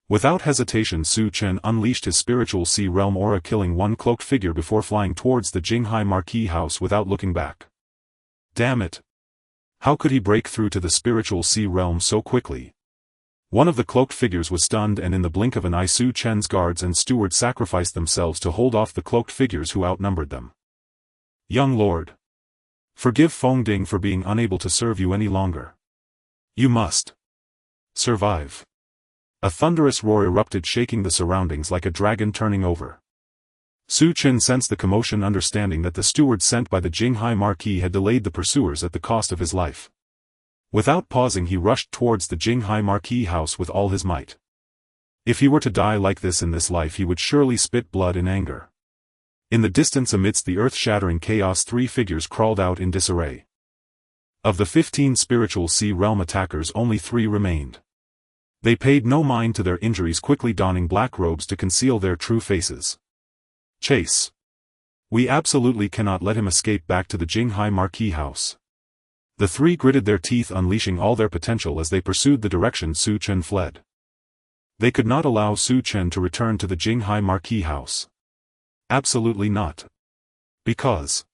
Without hesitation Su Chen unleashed his spiritual sea realm aura, killing one cloaked figure before flying towards the Jinghai Marquis house without looking back. Damn it! How could he break through to the spiritual sea realm so quickly? One of the cloaked figures was stunned, and in the blink of an eye Su Chen's guards and steward sacrificed themselves to hold off the cloaked figures who outnumbered them. Young lord, forgive Feng Ding for being unable to serve you any longer. You must survive. A thunderous roar erupted, shaking the surroundings like a dragon turning over. Su Chen sensed the commotion, understanding that the steward sent by the Jinghai Marquis had delayed the pursuers at the cost of his life. Without pausing he rushed towards the Jinghai Marquis house with all his might. If he were to die like this in this life he would surely spit blood in anger. In the distance, amidst the earth-shattering chaos, 3 figures crawled out in disarray. Of the 15 spiritual sea realm attackers only 3 remained. They paid no mind to their injuries, quickly donning black robes to conceal their true faces. Chase. We absolutely cannot let him escape back to the Jinghai Marquis house. The 3 gritted their teeth, unleashing all their potential as they pursued the direction Su Chen fled. They could not allow Su Chen to return to the Jinghai Marquis house. Absolutely not. Because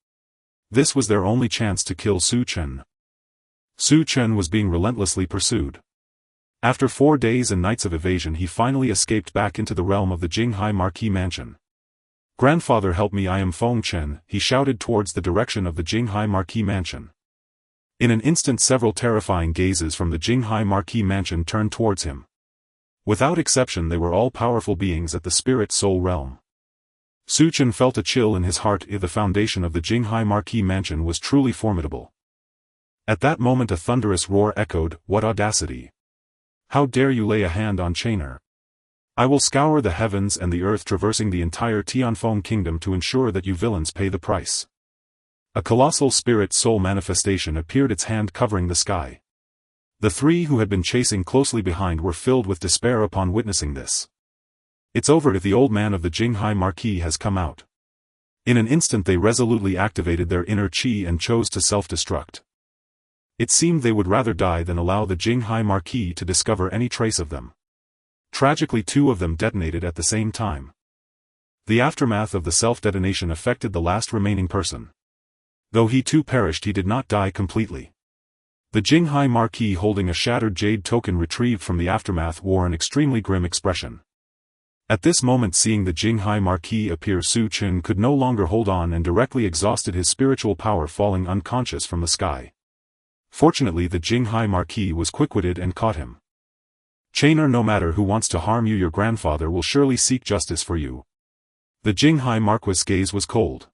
This was their only chance to kill Su Chen. Su Chen was being relentlessly pursued. After 4 days and nights of evasion he finally escaped back into the realm of the Jinghai Marquis mansion. "Grandfather, help me, I am Feng Chen," he shouted towards the direction of the Jinghai Marquis mansion. In an instant several terrifying gazes from the Jinghai Marquis mansion turned towards him. Without exception they were all powerful beings at the spirit-soul realm. Su Chen felt a chill in his heart. The foundation of the Jinghai Marquis mansion was truly formidable. At that moment a thunderous roar echoed, "What audacity! How dare you lay a hand on Chener? I will scour the heavens and the earth, traversing the entire Tianfeng kingdom to ensure that you villains pay the price." A colossal spirit-soul manifestation appeared, its hand covering the sky. The three who had been chasing closely behind were filled with despair upon witnessing this. "It's over if the old man of the Jinghai Marquis has come out." In an instant they resolutely activated their inner qi and chose to self-destruct. It seemed they would rather die than allow the Jinghai Marquis to discover any trace of them. Tragically 2 of them detonated at the same time. The aftermath of the self-detonation affected the last remaining person. Though he too perished, he did not die completely. The Jinghai Marquis, holding a shattered jade token retrieved from the aftermath, wore an extremely grim expression. At this moment, seeing the Jinghai Marquis appear, Su Chen could no longer hold on and directly exhausted his spiritual power, falling unconscious from the sky. Fortunately the Jinghai Marquis was quick-witted and caught him. "Chener, no matter who wants to harm you, your grandfather will surely seek justice for you." The Jinghai Marquis' gaze was cold.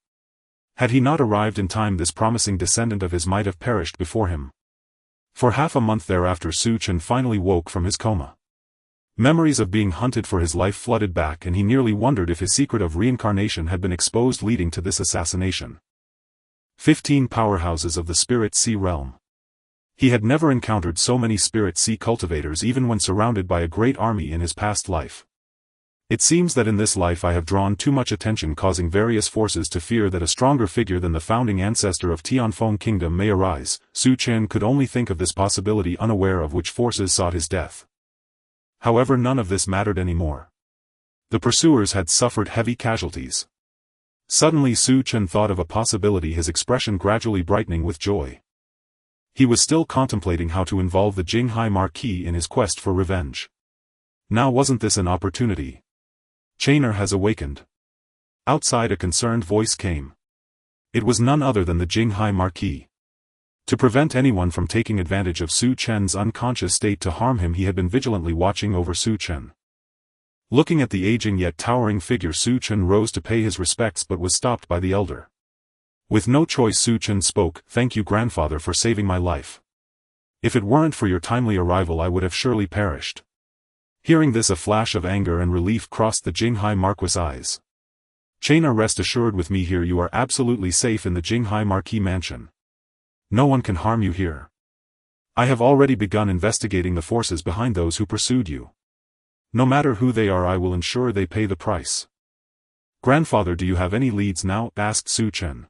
Had he not arrived in time, this promising descendant of his might have perished before him. For half a month thereafter Su Chen finally woke from his coma. Memories of being hunted for his life flooded back, and he nearly wondered if his secret of reincarnation had been exposed, leading to this assassination. 15 powerhouses of the Spirit Sea realm. He had never encountered so many Spirit Sea cultivators even when surrounded by a great army in his past life. "It seems that in this life I have drawn too much attention, causing various forces to fear that a stronger figure than the founding ancestor of Tianfeng Kingdom may arise." Su Chen could only think of this possibility, unaware of which forces sought his death. However, none of this mattered anymore. The pursuers had suffered heavy casualties. Suddenly Su Chen thought of a possibility, his expression gradually brightening with joy. He was still contemplating how to involve the Jinghai Marquis in his quest for revenge. Now wasn't this an opportunity? "Chener has awakened." Outside a concerned voice came. It was none other than the Jinghai Marquis. To prevent anyone from taking advantage of Su Chen's unconscious state to harm him, he had been vigilantly watching over Su Chen. Looking at the aging yet towering figure, Su Chen rose to pay his respects but was stopped by the elder. With no choice, Su Chen spoke, "Thank you, grandfather, for saving my life. If it weren't for your timely arrival I would have surely perished." Hearing this, a flash of anger and relief crossed the Jinghai Marquis' eyes. "Chener, rest assured, with me here you are absolutely safe in the Jinghai Marquis mansion. No one can harm you here. I have already begun investigating the forces behind those who pursued you. No matter who they are, I will ensure they pay the price." "Grandfather, do you have any leads now?" asked Su Chen.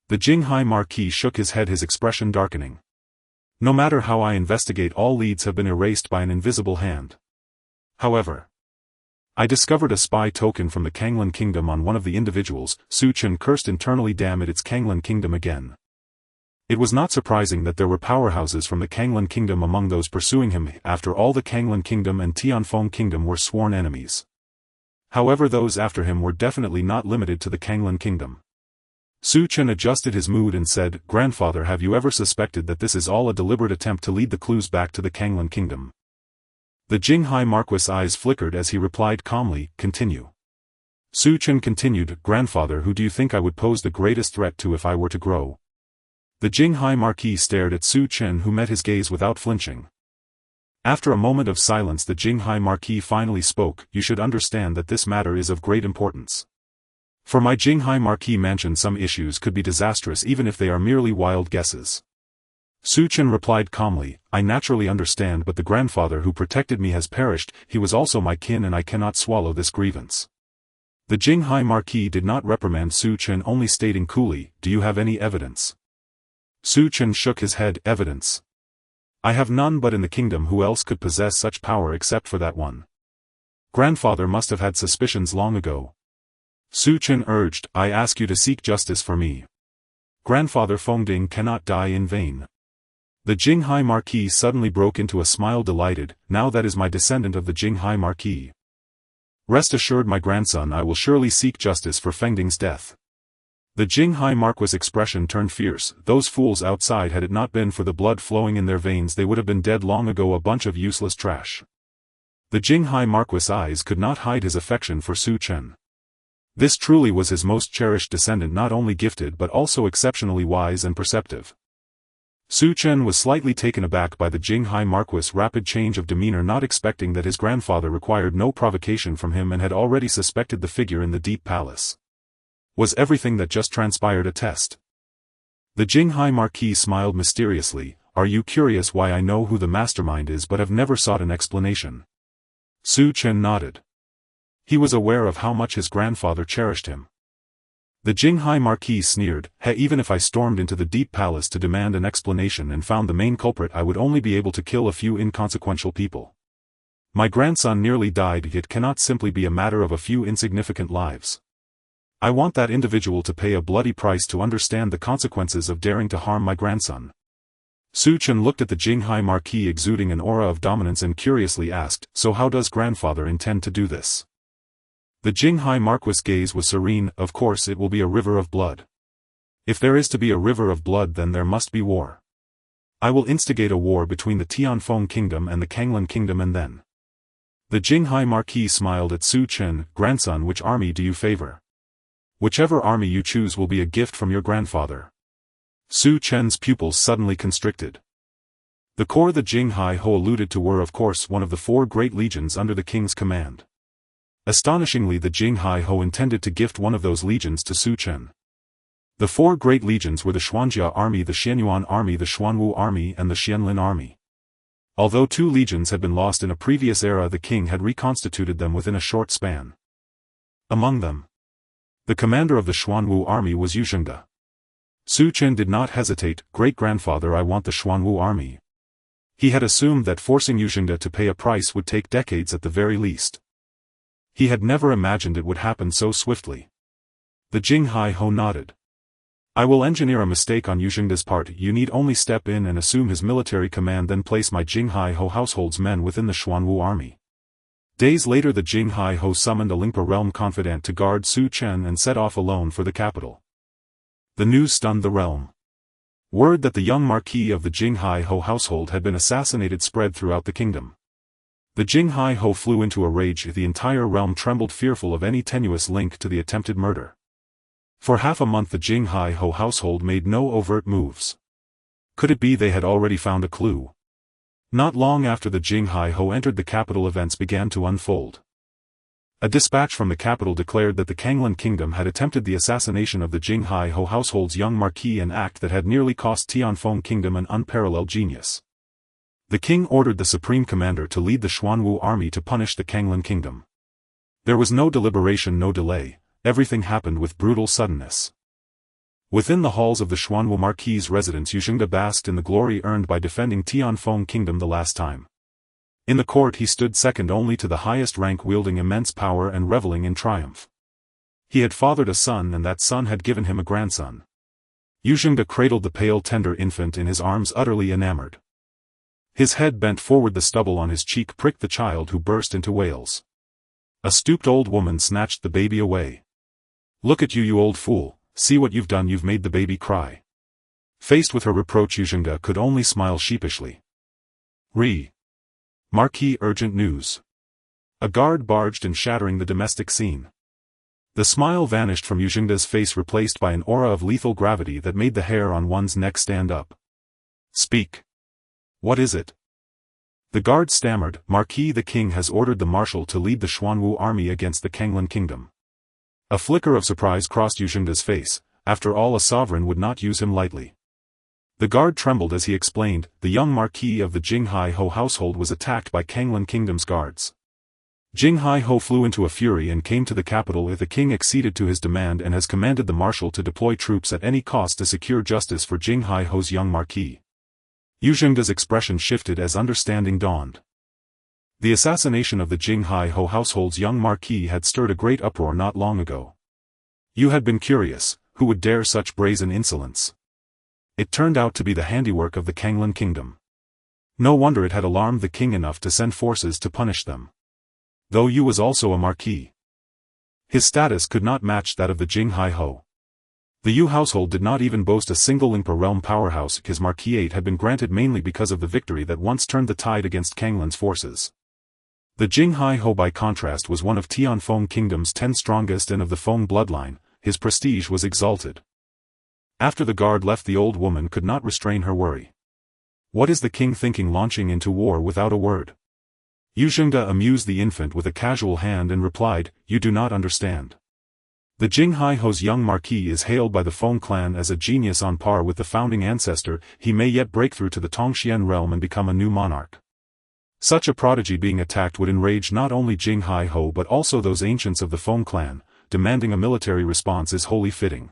The Jinghai Marquis shook his head, his expression darkening. "No matter how I investigate, all leads have been erased by an invisible hand. However, I discovered a spy token from the Kanglan Kingdom on one of the individuals." Su Chen cursed internally. Damn it, it's Kanglan Kingdom again. It was not surprising that there were powerhouses from the Kanglan Kingdom among those pursuing him. After all, the Kanglan Kingdom and Tianfeng Kingdom were sworn enemies. However, those after him were definitely not limited to the Kanglan Kingdom. Su Chen adjusted his mood and said, "Grandfather, have you ever suspected that this is all a deliberate attempt to lead the clues back to the Kanglan Kingdom?" The Jinghai Marquis' eyes flickered as he replied calmly, "Continue." Su Chen continued, "Grandfather, who do you think I would pose the greatest threat to if I were to grow?" The Jinghai Marquis stared at Su Chen, who met his gaze without flinching. After a moment of silence the Jinghai Marquis finally spoke, "You should understand that this matter is of great importance. For my Jinghai Marquis mansion some issues could be disastrous even if they are merely wild guesses." Su Chen replied calmly, "I naturally understand, but the grandfather who protected me has perished. He was also my kin and I cannot swallow this grievance." The Jinghai Marquis did not reprimand Su Chen, only stating coolly, "Do you have any evidence?" Su Chen shook his head, "Evidence? I have none, but in the kingdom who else could possess such power except for that one? Grandfather must have had suspicions long ago." Su Chen urged, "I ask you to seek justice for me. Grandfather Fengding cannot die in vain. The Jinghai Marquis suddenly broke into a smile delighted, now that is my descendant of the Jinghai Marquis. Rest assured my grandson, I will surely seek justice for Fengding's death. The Jinghai Marquis' expression turned fierce. Those fools outside, had it not been for the blood flowing in their veins, they would have been dead long ago, a bunch of useless trash. The Jinghai Marquis' eyes could not hide his affection for Su Chen. This truly was his most cherished descendant, not only gifted but also exceptionally wise and perceptive. Su Chen was slightly taken aback by the Jinghai Marquis' rapid change of demeanor, not expecting that his grandfather required no provocation from him and had already suspected the figure in the deep palace. Was everything that just transpired a test? The Jinghai Marquis smiled mysteriously. Are you curious why I know who the mastermind is but have never sought an explanation? Su Chen nodded. He was aware of how much his grandfather cherished him. The Jinghai Marquis sneered, even if I stormed into the deep palace to demand an explanation and found the main culprit, I would only be able to kill a few inconsequential people. My grandson nearly died, it cannot simply be a matter of a few insignificant lives. I want that individual to pay a bloody price to understand the consequences of daring to harm my grandson. Su Chen looked at the Jinghai Marquis exuding an aura of dominance and curiously asked, so how does grandfather intend to do this? The Jinghai Marquis' gaze was serene. Of course it will be a river of blood. If there is to be a river of blood, then there must be war. I will instigate a war between the Tianfeng Kingdom and the Kanglan Kingdom, and then. The Jinghai Marquis smiled at Su Chen. Grandson, which army do you favor? Whichever army you choose will be a gift from your grandfather. Su Chen's pupils suddenly constricted. The corps the Jinghai Ho alluded to were of course one of the 4 great legions under the king's command. Astonishingly, the Jinghai Ho intended to gift one of those legions to Su Chen. The 4 great legions were the Xuanjia army, the Xianyuan army, the Xuanwu army, and the Xianlin army. Although 2 legions had been lost in a previous era, the king had reconstituted them within a short span. Among them, the commander of the Xuanwu army was Yuzhengde. Su Chen did not hesitate. Great-grandfather, I want the Xuanwu army. He had assumed that forcing Yuzhengde to pay a price would take decades at the very least. He had never imagined it would happen so swiftly. The Jinghai Ho nodded. I will engineer a mistake on Yuzhengde's part. You need only step in and assume his military command, then place my Jinghai Ho household's men within the Xuanwu army. Days later, the Jinghai Ho summoned a Lingpa realm confidant to guard Su Chen and set off alone for the capital. The news stunned the realm. Word that the young marquis of the Jinghai Ho household had been assassinated spread throughout the kingdom. The Jinghai Ho flew into a rage. The entire realm trembled, fearful of any tenuous link to the attempted murder. For half a month the Jinghai Ho household made no overt moves. Could it be they had already found a clue? Not long after the Jinghai Ho entered the capital, events began to unfold. A dispatch from the capital declared that the Kanglan Kingdom had attempted the assassination of the Jinghai Ho household's young marquis, an act that had nearly cost Tianfeng Kingdom an unparalleled genius. The king ordered the supreme commander to lead the Xuanwu army to punish the Kanglan Kingdom. There was no deliberation, no delay. Everything happened with brutal suddenness. Within the halls of the Xuanwu marquis's residence, Yuzhengde basked in the glory earned by defending Tianfeng Kingdom the last time. In the court he stood second only to the highest rank, wielding immense power and reveling in triumph. He had fathered a son, and that son had given him a grandson. Yuzhengde cradled the pale tender infant in his arms, utterly enamored. His head bent forward, the stubble on his cheek pricked the child, who burst into wails. A stooped old woman snatched the baby away. Look at you, you old fool, see what you've done, you've made the baby cry. Faced with her reproach, Yuzhengde could only smile sheepishly. Marquis, urgent news. A guard barged in, shattering the domestic scene. The smile vanished from Yuzhengde's face, replaced by an aura of lethal gravity that made the hair on one's neck stand up. Speak. What is it? The guard stammered. Marquis, the king has ordered the marshal to lead the Xuanwu army against the Kanglan Kingdom. A flicker of surprise crossed Yuzhengde's face. After all, a sovereign would not use him lightly. The guard trembled as he explained, the young marquis of the Jinghai Ho household was attacked by Kanglan Kingdom's guards. Jinghai Ho flew into a fury and came to the capital. The king acceded to his demand and has commanded the marshal to deploy troops at any cost to secure justice for Jinghai Ho's young marquis. Yuzhengde's expression shifted as understanding dawned. The assassination of the Jinghai Ho household's young marquis had stirred a great uproar not long ago. You had been curious, Who would dare such brazen insolence? It turned out to be the handiwork of the Kanglan kingdom. No wonder it had alarmed the king enough to send forces to punish them. Though Yu was also a marquis. His status could not match that of the Jing Hai Ho. The Yu household did not even boast a single Lingpa realm powerhouse. His marquisate had been granted mainly because of the victory that once turned the tide against Kanglan's forces. The Jing Hai Ho by contrast was one of Tianfeng Kingdom's 10 strongest and of the Feng bloodline. His prestige was exalted. After the guard left, the old woman could not restrain her worry. What is the king thinking, launching into war without a word? Yu Zhengde amused the infant with a casual hand and replied, "You do not understand. The Jing Hai Ho's young marquis is hailed by the Feng clan as a genius on par with the founding ancestor. He may yet break through to the Tongxian realm and become a new monarch. Such a prodigy being attacked would enrage not only Jing Hai Ho but also those ancients of the Feng clan. Demanding a military response is wholly fitting."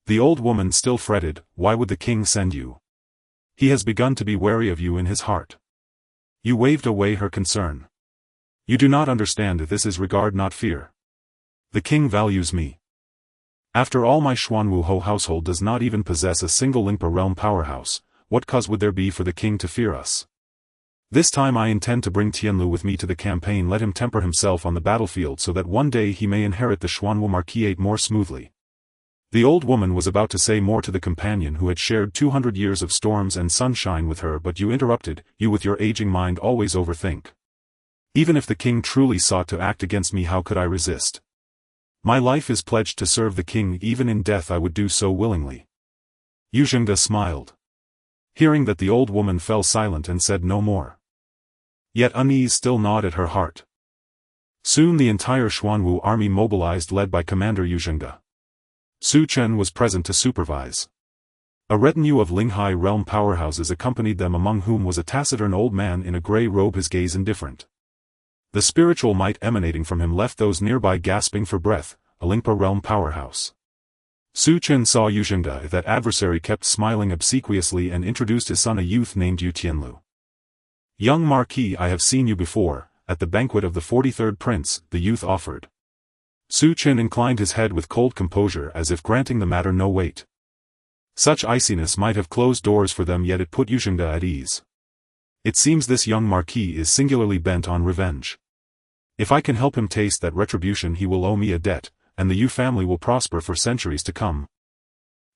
The old woman still fretted, "Why would the king send you? He has begun to be wary of you in his heart." Yu waved away her concern. "You do not understand that this is regard, not fear. The king values me. After all, my Xuanwu Ho household does not even possess a single Lingpa realm powerhouse. What cause would there be for the king to fear us? This time I intend to bring Tianlu with me to the campaign. Let him temper himself on the battlefield so that one day he may inherit the Xuanwu marquisate more smoothly." The old woman was about to say more to the companion who had shared 200 years of storms and sunshine with her, but Yu interrupted. "You with your aging mind always overthink. Even if the king truly sought to act against me, how could I resist? My life is pledged to serve the king. Even in death I would do so willingly." Yu Zhengde smiled. Hearing that, the old woman fell silent and said no more. Yet unease still gnawed at her heart. Soon the entire Xuanwu army mobilized, led by Commander Yu Zhengde. Chen was present to supervise. A retinue of Linghai realm powerhouses accompanied them, among whom was a taciturn old man in a grey robe, his gaze indifferent. The spiritual might emanating from him left those nearby gasping for breath. A Lingpa realm powerhouse. Chen saw Yu Zhengde. That adversary kept smiling obsequiously and introduced his son, a youth named Yu Tianlu. "Young Marquis, I have seen you before, at the banquet of the 43rd Prince," the youth offered. Chen inclined his head with cold composure, as if granting the matter no weight. Such iciness might have closed doors for them, yet it put Yu Zhengde at ease. It seems this young marquis is singularly bent on revenge. If I can help him taste that retribution, he will owe me a debt, and the Yu family will prosper for centuries to come.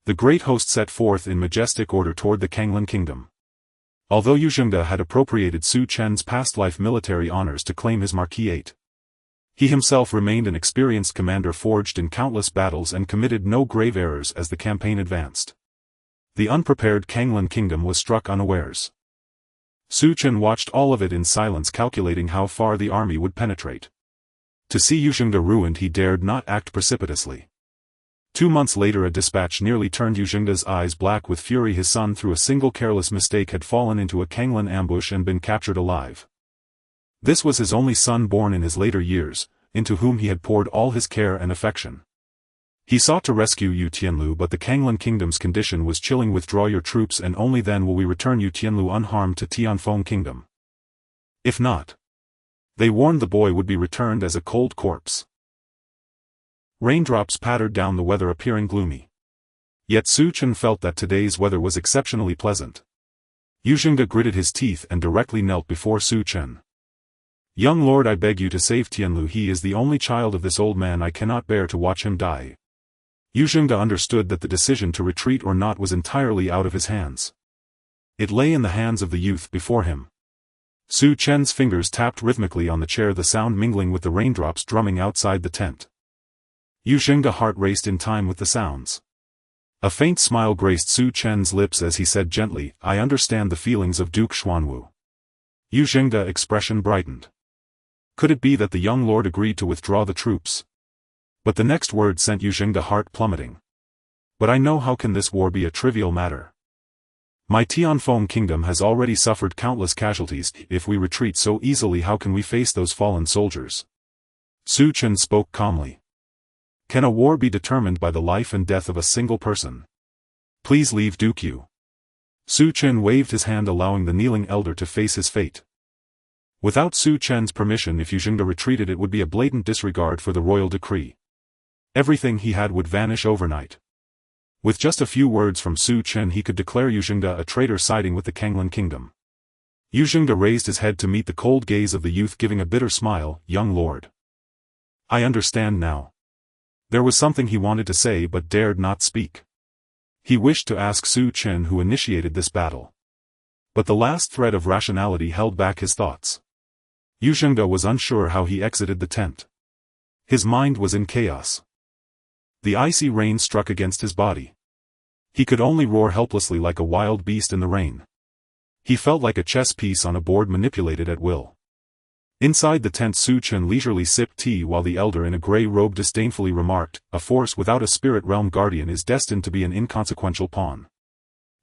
The great host set forth in majestic order toward the Kanglan kingdom. Although Yu Zhengde had appropriated Chen's past life military honors to claim his marquisate, he himself remained an experienced commander, forged in countless battles and committed no grave errors as the campaign advanced. The unprepared Kanglan kingdom was struck unawares. Chen watched all of it in silence, calculating how far the army would penetrate. To see Yu Zhengde ruined, he dared not act precipitously. 2 months later, a dispatch nearly turned Yu Zhengde's eyes black with fury. His son, through a single careless mistake, had fallen into a Kanglan ambush and been captured alive. This was his only son, born in his later years, into whom he had poured all his care and affection. He sought to rescue Yu Tianlu, but the Kanglan kingdom's condition was chilling. "Withdraw your troops, and only then will we return Yu Tianlu unharmed to Tianfeng kingdom. If not," they warned, "the boy would be returned as a cold corpse." Raindrops pattered down, the weather appearing gloomy. Yet Chen felt that today's weather was exceptionally pleasant. Yu Zhengde gritted his teeth and directly knelt before Chen. "Young lord, I beg you to save Tianlu. He is the only child of this old man. I cannot bear to watch him die." Yu Zhengde understood that the decision to retreat or not was entirely out of his hands. It lay in the hands of the youth before him. Chen's fingers tapped rhythmically on the chair, the sound mingling with the raindrops drumming outside the tent. Yu Zhengde's heart raced in time with the sounds. A faint smile graced Chen's lips as he said gently, "I understand the feelings of Duke Xuanwu." Yu Zhengde's expression brightened. Could it be that the young lord agreed to withdraw the troops? But the next word sent Yu Zhengde's heart plummeting. "But I know, how can this war be a trivial matter? My Tianfeng kingdom has already suffered countless casualties. If we retreat so easily, how can we face those fallen soldiers?" Chen spoke calmly. "Can a war be determined by the life and death of a single person? Please leave Duke Yu." Chen waved his hand, allowing the kneeling elder to face his fate. Without Chen's permission, if Yu Zhengde retreated, it would be a blatant disregard for the royal decree. Everything he had would vanish overnight. With just a few words from Su Chen he could declare Yuzhengda a traitor siding with the Kanglan kingdom. Yuzhengda raised his head to meet the cold gaze of the youth, giving a bitter smile. "Young lord. I understand now." There was something he wanted to say but dared not speak. He wished to ask Su Chen who initiated this battle. But the last thread of rationality held back his thoughts. Yuzhengda was unsure how he exited the tent. His mind was in chaos. The icy rain struck against his body. He could only roar helplessly like a wild beast in the rain. He felt like a chess piece on a board manipulated at will. Inside the tent Su Chen leisurely sipped tea while the elder in a grey robe disdainfully remarked, "A force without a spirit realm guardian is destined to be an inconsequential pawn.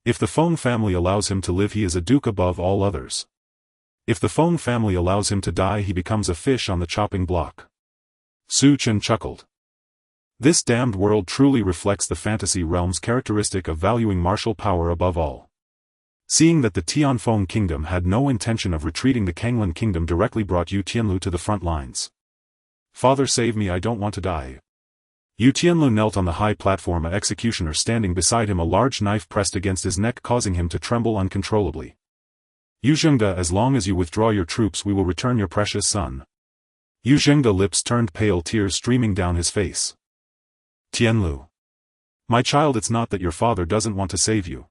If the Feng family allows him to live he is a duke above all others. If the Feng family allows him to die he becomes a fish on the chopping block." Su Chen chuckled. This damned world truly reflects the fantasy realm's characteristic of valuing martial power above all. Seeing that the Tianfeng kingdom had no intention of retreating, the Kanglan kingdom directly brought Yu Tianlu to the front lines. "Father, save me, I don't want to die." Yu Tianlu knelt on the high platform, an executioner standing beside him, a large knife pressed against his neck causing him to tremble uncontrollably. "Yuzhengda, as long as you withdraw your troops we will return your precious son." Yuzhengda lips turned pale, tears streaming down his face. "Tianlu. My child, it's not that your father doesn't want to save you.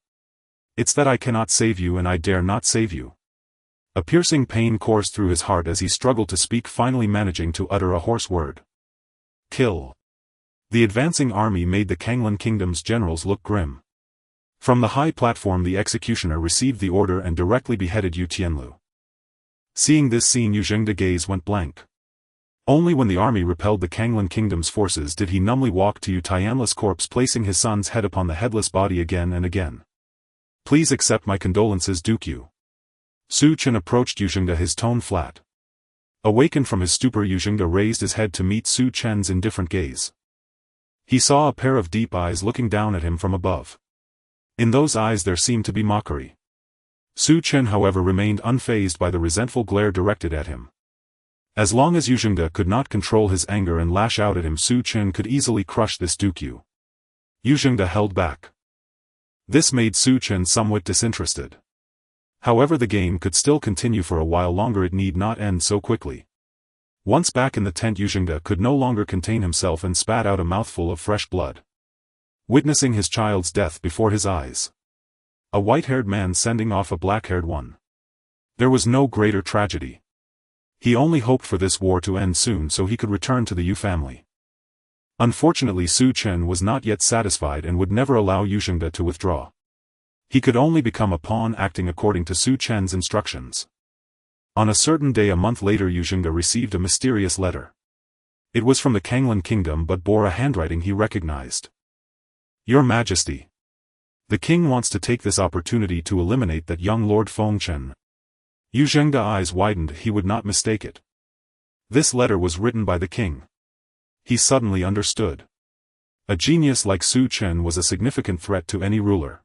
It's that I cannot save you and I dare not save you." A piercing pain coursed through his heart as he struggled to speak, finally managing to utter a hoarse word. "Kill." The advancing army made the Kanglan kingdom's generals look grim. From the high platform the executioner received the order and directly beheaded Yu Tianlu. Seeing this scene Yuzhengda's gaze went blank. Only when the army repelled the Kanglan kingdom's forces did he numbly walk to Yu Tianlu's corpse, placing his son's head upon the headless body again and again. "Please accept my condolences, Duke Yu." Su Chen approached Yuzhengda, his tone flat. Awakened from his stupor, Yuzhengda raised his head to meet Su Chen's indifferent gaze. He saw a pair of deep eyes looking down at him from above. In those eyes there seemed to be mockery. Su Chen however remained unfazed by the resentful glare directed at him. As long as Yuzhengda could not control his anger and lash out at him, Su Chen could easily crush this Duke Yu. Yuzhengda held back. This made Su Chen somewhat disinterested. However, the game could still continue for a while longer, it need not end so quickly. Once back in the tent Yuzhengda could no longer contain himself and spat out a mouthful of fresh blood. Witnessing his child's death before his eyes. A white-haired man sending off a black-haired one. There was no greater tragedy. He only hoped for this war to end soon so he could return to the Yu family. Unfortunately Su Chen was not yet satisfied and would never allow Yuzhengda to withdraw. He could only become a pawn acting according to Su Chen's instructions. On a certain day a month later Yuzhengda received a mysterious letter. It was from the Kanglan kingdom but bore a handwriting he recognized. "Your Majesty. The king wants to take this opportunity to eliminate that young Lord Feng Chen." Yuzhengda's eyes widened, he would not mistake it. This letter was written by the king. He suddenly understood. A genius like Su Chen was a significant threat to any ruler.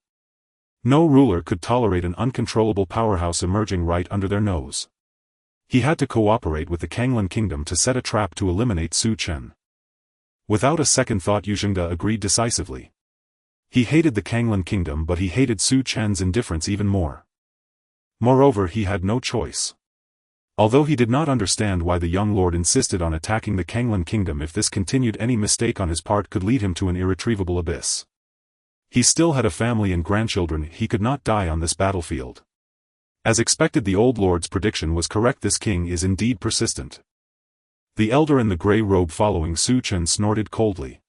No ruler could tolerate an uncontrollable powerhouse emerging right under their nose. He had to cooperate with the Kanglan kingdom to set a trap to eliminate Su Chen. Without a second thought Yuzhengda agreed decisively. He hated the Kanglan kingdom but he hated Su Chen's indifference even more. Moreover, he had no choice. Although he did not understand why the young lord insisted on attacking the Kanglan kingdom, if this continued any mistake on his part could lead him to an irretrievable abyss. He still had a family and grandchildren, he could not die on this battlefield. As expected, the old lord's prediction was correct, this king is indeed persistent. The elder in the grey robe following Su Chen snorted coldly.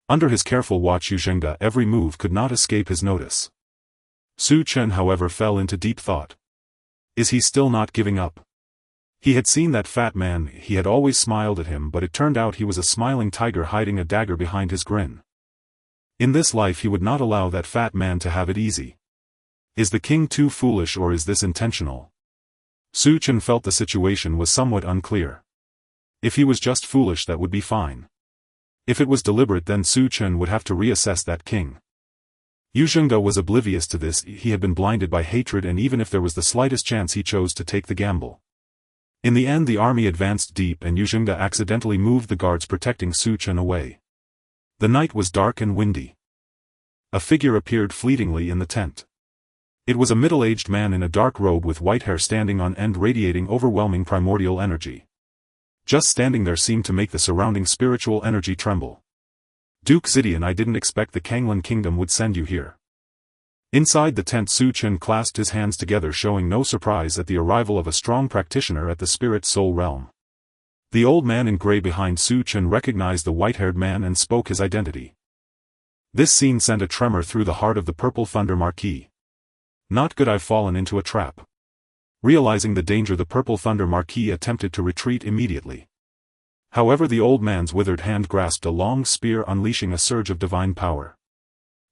Under his careful watch Yuzhengda every move could not escape his notice. Su Chen however fell into deep thought. Is he still not giving up? He had seen that fat man, he had always smiled at him, but it turned out he was a smiling tiger hiding a dagger behind his grin. In this life he would not allow that fat man to have it easy. Is the king too foolish or is this intentional? Su Chen felt the situation was somewhat unclear. If he was just foolish that would be fine. If it was deliberate then Su Chen would have to reassess that king. Yuzhengda was oblivious to this, he had been blinded by hatred and even if there was the slightest chance he chose to take the gamble. In the end the army advanced deep and Yuzhengda accidentally moved the guards protecting Su Chen away. The night was dark and windy. A figure appeared fleetingly in the tent. It was a middle-aged man in a dark robe with white hair standing on end radiating overwhelming primordial energy. Just standing there seemed to make the surrounding spiritual energy tremble. Duke Zidian, I didn't expect the Kanglan Kingdom would send you here. Inside the tent, Chen clasped his hands together, showing no surprise at the arrival of a strong practitioner at the spirit soul realm. The old man in grey behind Chen recognized the white-haired man and spoke his identity. This scene sent a tremor through the heart of the Purple Thunder Marquis. Not good, I've fallen into a trap. Realizing the danger, the Purple Thunder Marquis attempted to retreat immediately. However, the old man's withered hand grasped a long spear, unleashing a surge of divine power.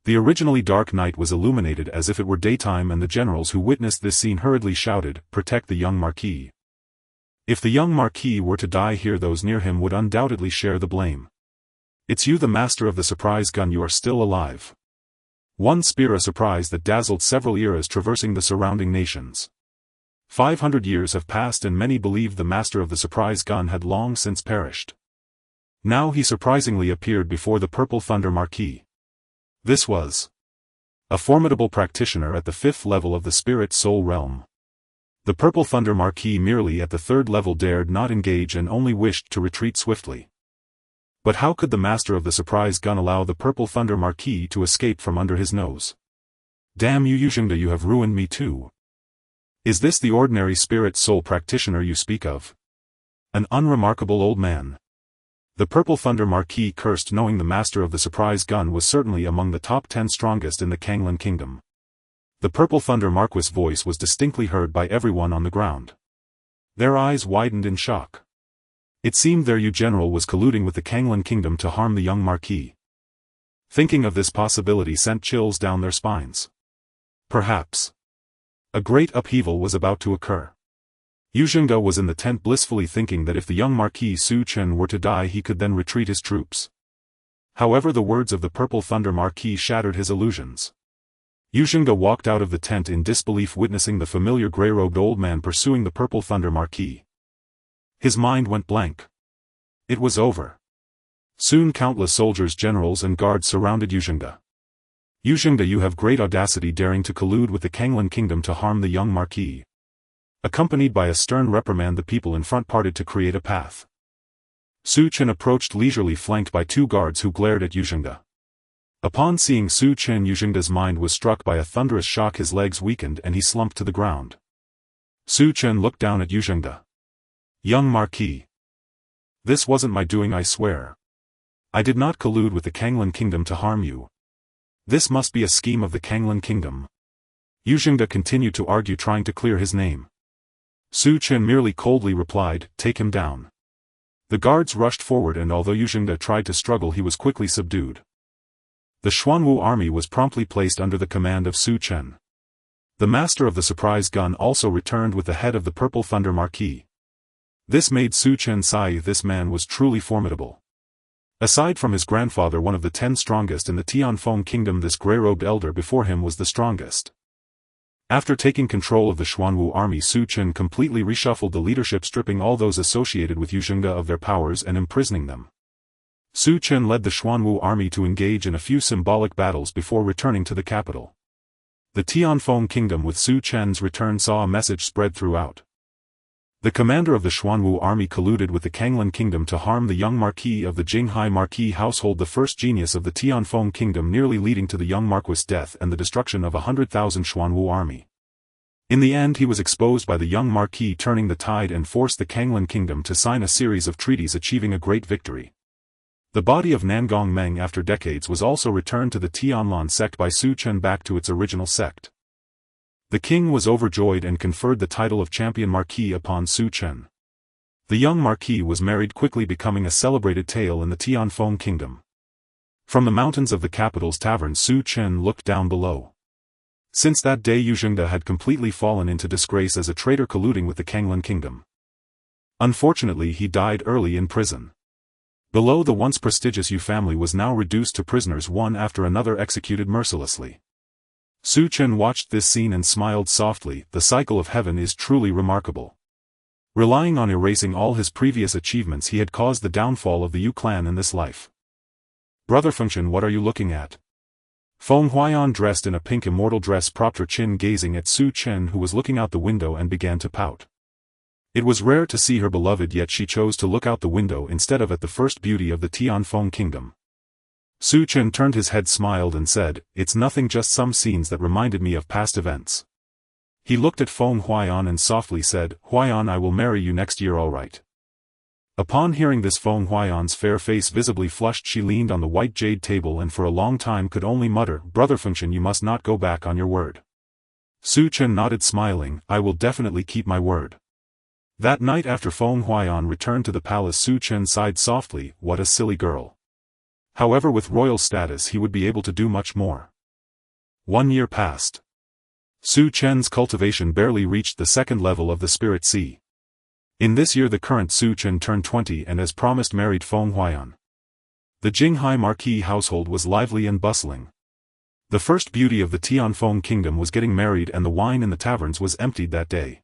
The originally dark night was illuminated as if it were daytime, and the generals who witnessed this scene hurriedly shouted, "Protect the young Marquis." If the young Marquis were to die here, those near him would undoubtedly share the blame. It's you, the master of the surprise gun, you are still alive. One spear, a surprise that dazzled several eras traversing the surrounding nations. 500 years have passed and many believed the master of the surprise gun had long since perished. Now he surprisingly appeared before the Purple Thunder Marquis. This was a formidable practitioner at the 5th level of the spirit soul realm. The Purple Thunder Marquis, merely at the 3rd level, dared not engage and only wished to retreat swiftly. But how could the master of the surprise gun allow the Purple Thunder Marquis to escape from under his nose? Damn you, Yuzhengda, you have ruined me too. Is this the ordinary spirit soul practitioner you speak of? An unremarkable old man. The Purple Thunder Marquis cursed, knowing the master of the surprise gun was certainly among the top 10 strongest in the Kanglan Kingdom. The Purple Thunder Marquis' voice was distinctly heard by everyone on the ground. Their eyes widened in shock. It seemed their general was colluding with the Kanglan Kingdom to harm the young Marquis. Thinking of this possibility sent chills down their spines. Perhaps a great upheaval was about to occur. Yuzhengda was in the tent blissfully thinking that if the young Marquis Chen were to die, he could then retreat his troops. However, the words of the Purple Thunder Marquis shattered his illusions. Yuzhengda walked out of the tent in disbelief, witnessing the familiar grey-robed old man pursuing the Purple Thunder Marquis. His mind went blank. It was over. Soon countless soldiers, generals and guards surrounded Yuzhengda. Yuzhengda, you have great audacity, daring to collude with the Kanglan Kingdom to harm the young Marquis. Accompanied by a stern reprimand, the people in front parted to create a path. Chen approached leisurely, flanked by 2 guards who glared at Yuzhengda. Upon seeing Chen, Yuzhengda's mind was struck by a thunderous shock. His legs weakened and he slumped to the ground. Chen looked down at Yuzhengda. Young Marquis. This wasn't my doing, I swear. I did not collude with the Kanglan Kingdom to harm you. This must be a scheme of the Kanglan Kingdom. Yuzhengda continued to argue, trying to clear his name. Chen merely coldly replied, "Take him down." The guards rushed forward, and although Yuzhengda tried to struggle, he was quickly subdued. The Xuanwu army was promptly placed under the command of Chen. The master of the surprise gun also returned with the head of the Purple Thunder Marquis. This made Chen sigh. This man was truly formidable. Aside from his grandfather, one of the 10 strongest in the Tianfeng Kingdom, this grey-robed elder before him was the strongest. After taking control of the Xuanwu army, Chen completely reshuffled the leadership, stripping all those associated with Yuzhengda of their powers and imprisoning them. Chen led the Xuanwu army to engage in a few symbolic battles before returning to the capital. The Tianfeng Kingdom, with Chen's return, saw a message spread throughout. The commander of the Xuanwu army colluded with the Kanglan Kingdom to harm the young Marquis of the Jinghai Marquis household, the first genius of the Tianfeng Kingdom, nearly leading to the young Marquis' death and the destruction of 100,000 Xuanwu army. In the end, he was exposed by the young Marquis, turning the tide and forced the Kanglan Kingdom to sign a series of treaties, achieving a great victory. The body of Nangong Meng, after decades, was also returned to the Tianlan sect by Chen, back to its original sect. The king was overjoyed and conferred the title of Champion Marquis upon Chen. The young Marquis was married, quickly becoming a celebrated tale in the Tianfeng Kingdom. From the mountains of the capital's tavern, Chen looked down below. Since that day, Yuzhengda had completely fallen into disgrace as a traitor colluding with the Kanglan Kingdom. Unfortunately, he died early in prison. Below, the once prestigious Yu family was now reduced to prisoners, one after another executed mercilessly. Chen watched this scene and smiled softly. The cycle of heaven is truly remarkable. Relying on erasing all his previous achievements, he had caused the downfall of the Yu clan in this life. Brother Function, what are you looking at? Feng Huaiyan dressed in a pink immortal dress propped her chin gazing at Su Chen, who was looking out the window, and began to pout. It was rare to see her beloved, yet she chose to look out the window instead of at the first beauty of the Tianfeng kingdom. Su Chen turned his head, smiled and said, "It's nothing, just some scenes that reminded me of past events." He looked at Feng Huaiyan and softly said, "Huaiyan, I will marry you next year, all right?" Upon hearing this, Feng Huaiyan's fair face visibly flushed. She leaned on the white jade table and for a long time could only mutter, "Brother Fengchen, you must not go back on your word." Su Chen nodded, smiling, "I will definitely keep my word." That night after Feng Huaiyan returned to the palace, Su Chen sighed softly, "What a silly girl." However, with royal status he would be able to do much more. 1 year passed. Su Chen's cultivation barely reached the second level of the Spirit Sea. In this year the current Su Chen turned 20 and as promised married Feng Huaiyan. The Jinghai marquis household was lively and bustling. The first beauty of the Tianfeng kingdom was getting married, and the wine in the taverns was emptied that day.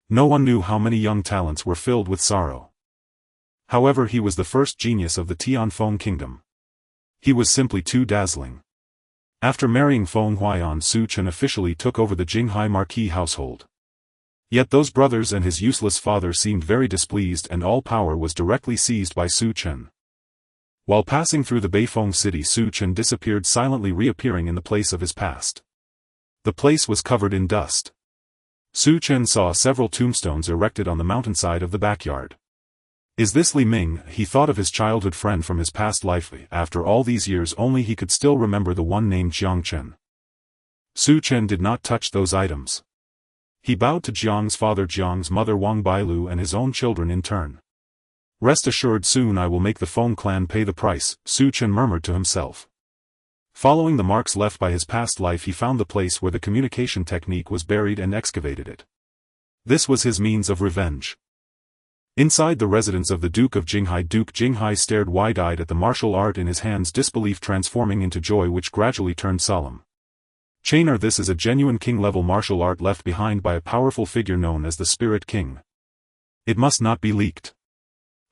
No one knew how many young talents were filled with sorrow. However, he was the first genius of the Tianfeng kingdom. He was simply too dazzling. After marrying Feng Huaiyan, Su Chen officially took over the Jinghai marquis household. Yet those brothers and his useless father seemed very displeased, and all power was directly seized by Su Chen. While passing through the Beifeng city, Su Chen disappeared, silently reappearing in the place of his past. The place was covered in dust. Su Chen saw several tombstones erected on the mountainside of the backyard. Is this Li Ming? He thought of his childhood friend from his past life. After all these years, only he could still remember the one named Jiang Chen. Su Chen did not touch those items. He bowed to Jiang's father, Jiang's mother Wang Bailu, and his own children in turn. "Rest assured, soon I will make the Feng clan pay the price," Su Chen murmured to himself. Following the marks left by his past life, he found the place where the communication technique was buried and excavated it. This was his means of revenge. Inside the residence of the Duke of Jinghai, Duke Jinghai stared wide-eyed at the martial art in his hands, disbelief transforming into joy which gradually turned solemn. "Chainer, this is a genuine king-level martial art left behind by a powerful figure known as the Spirit King. It must not be leaked.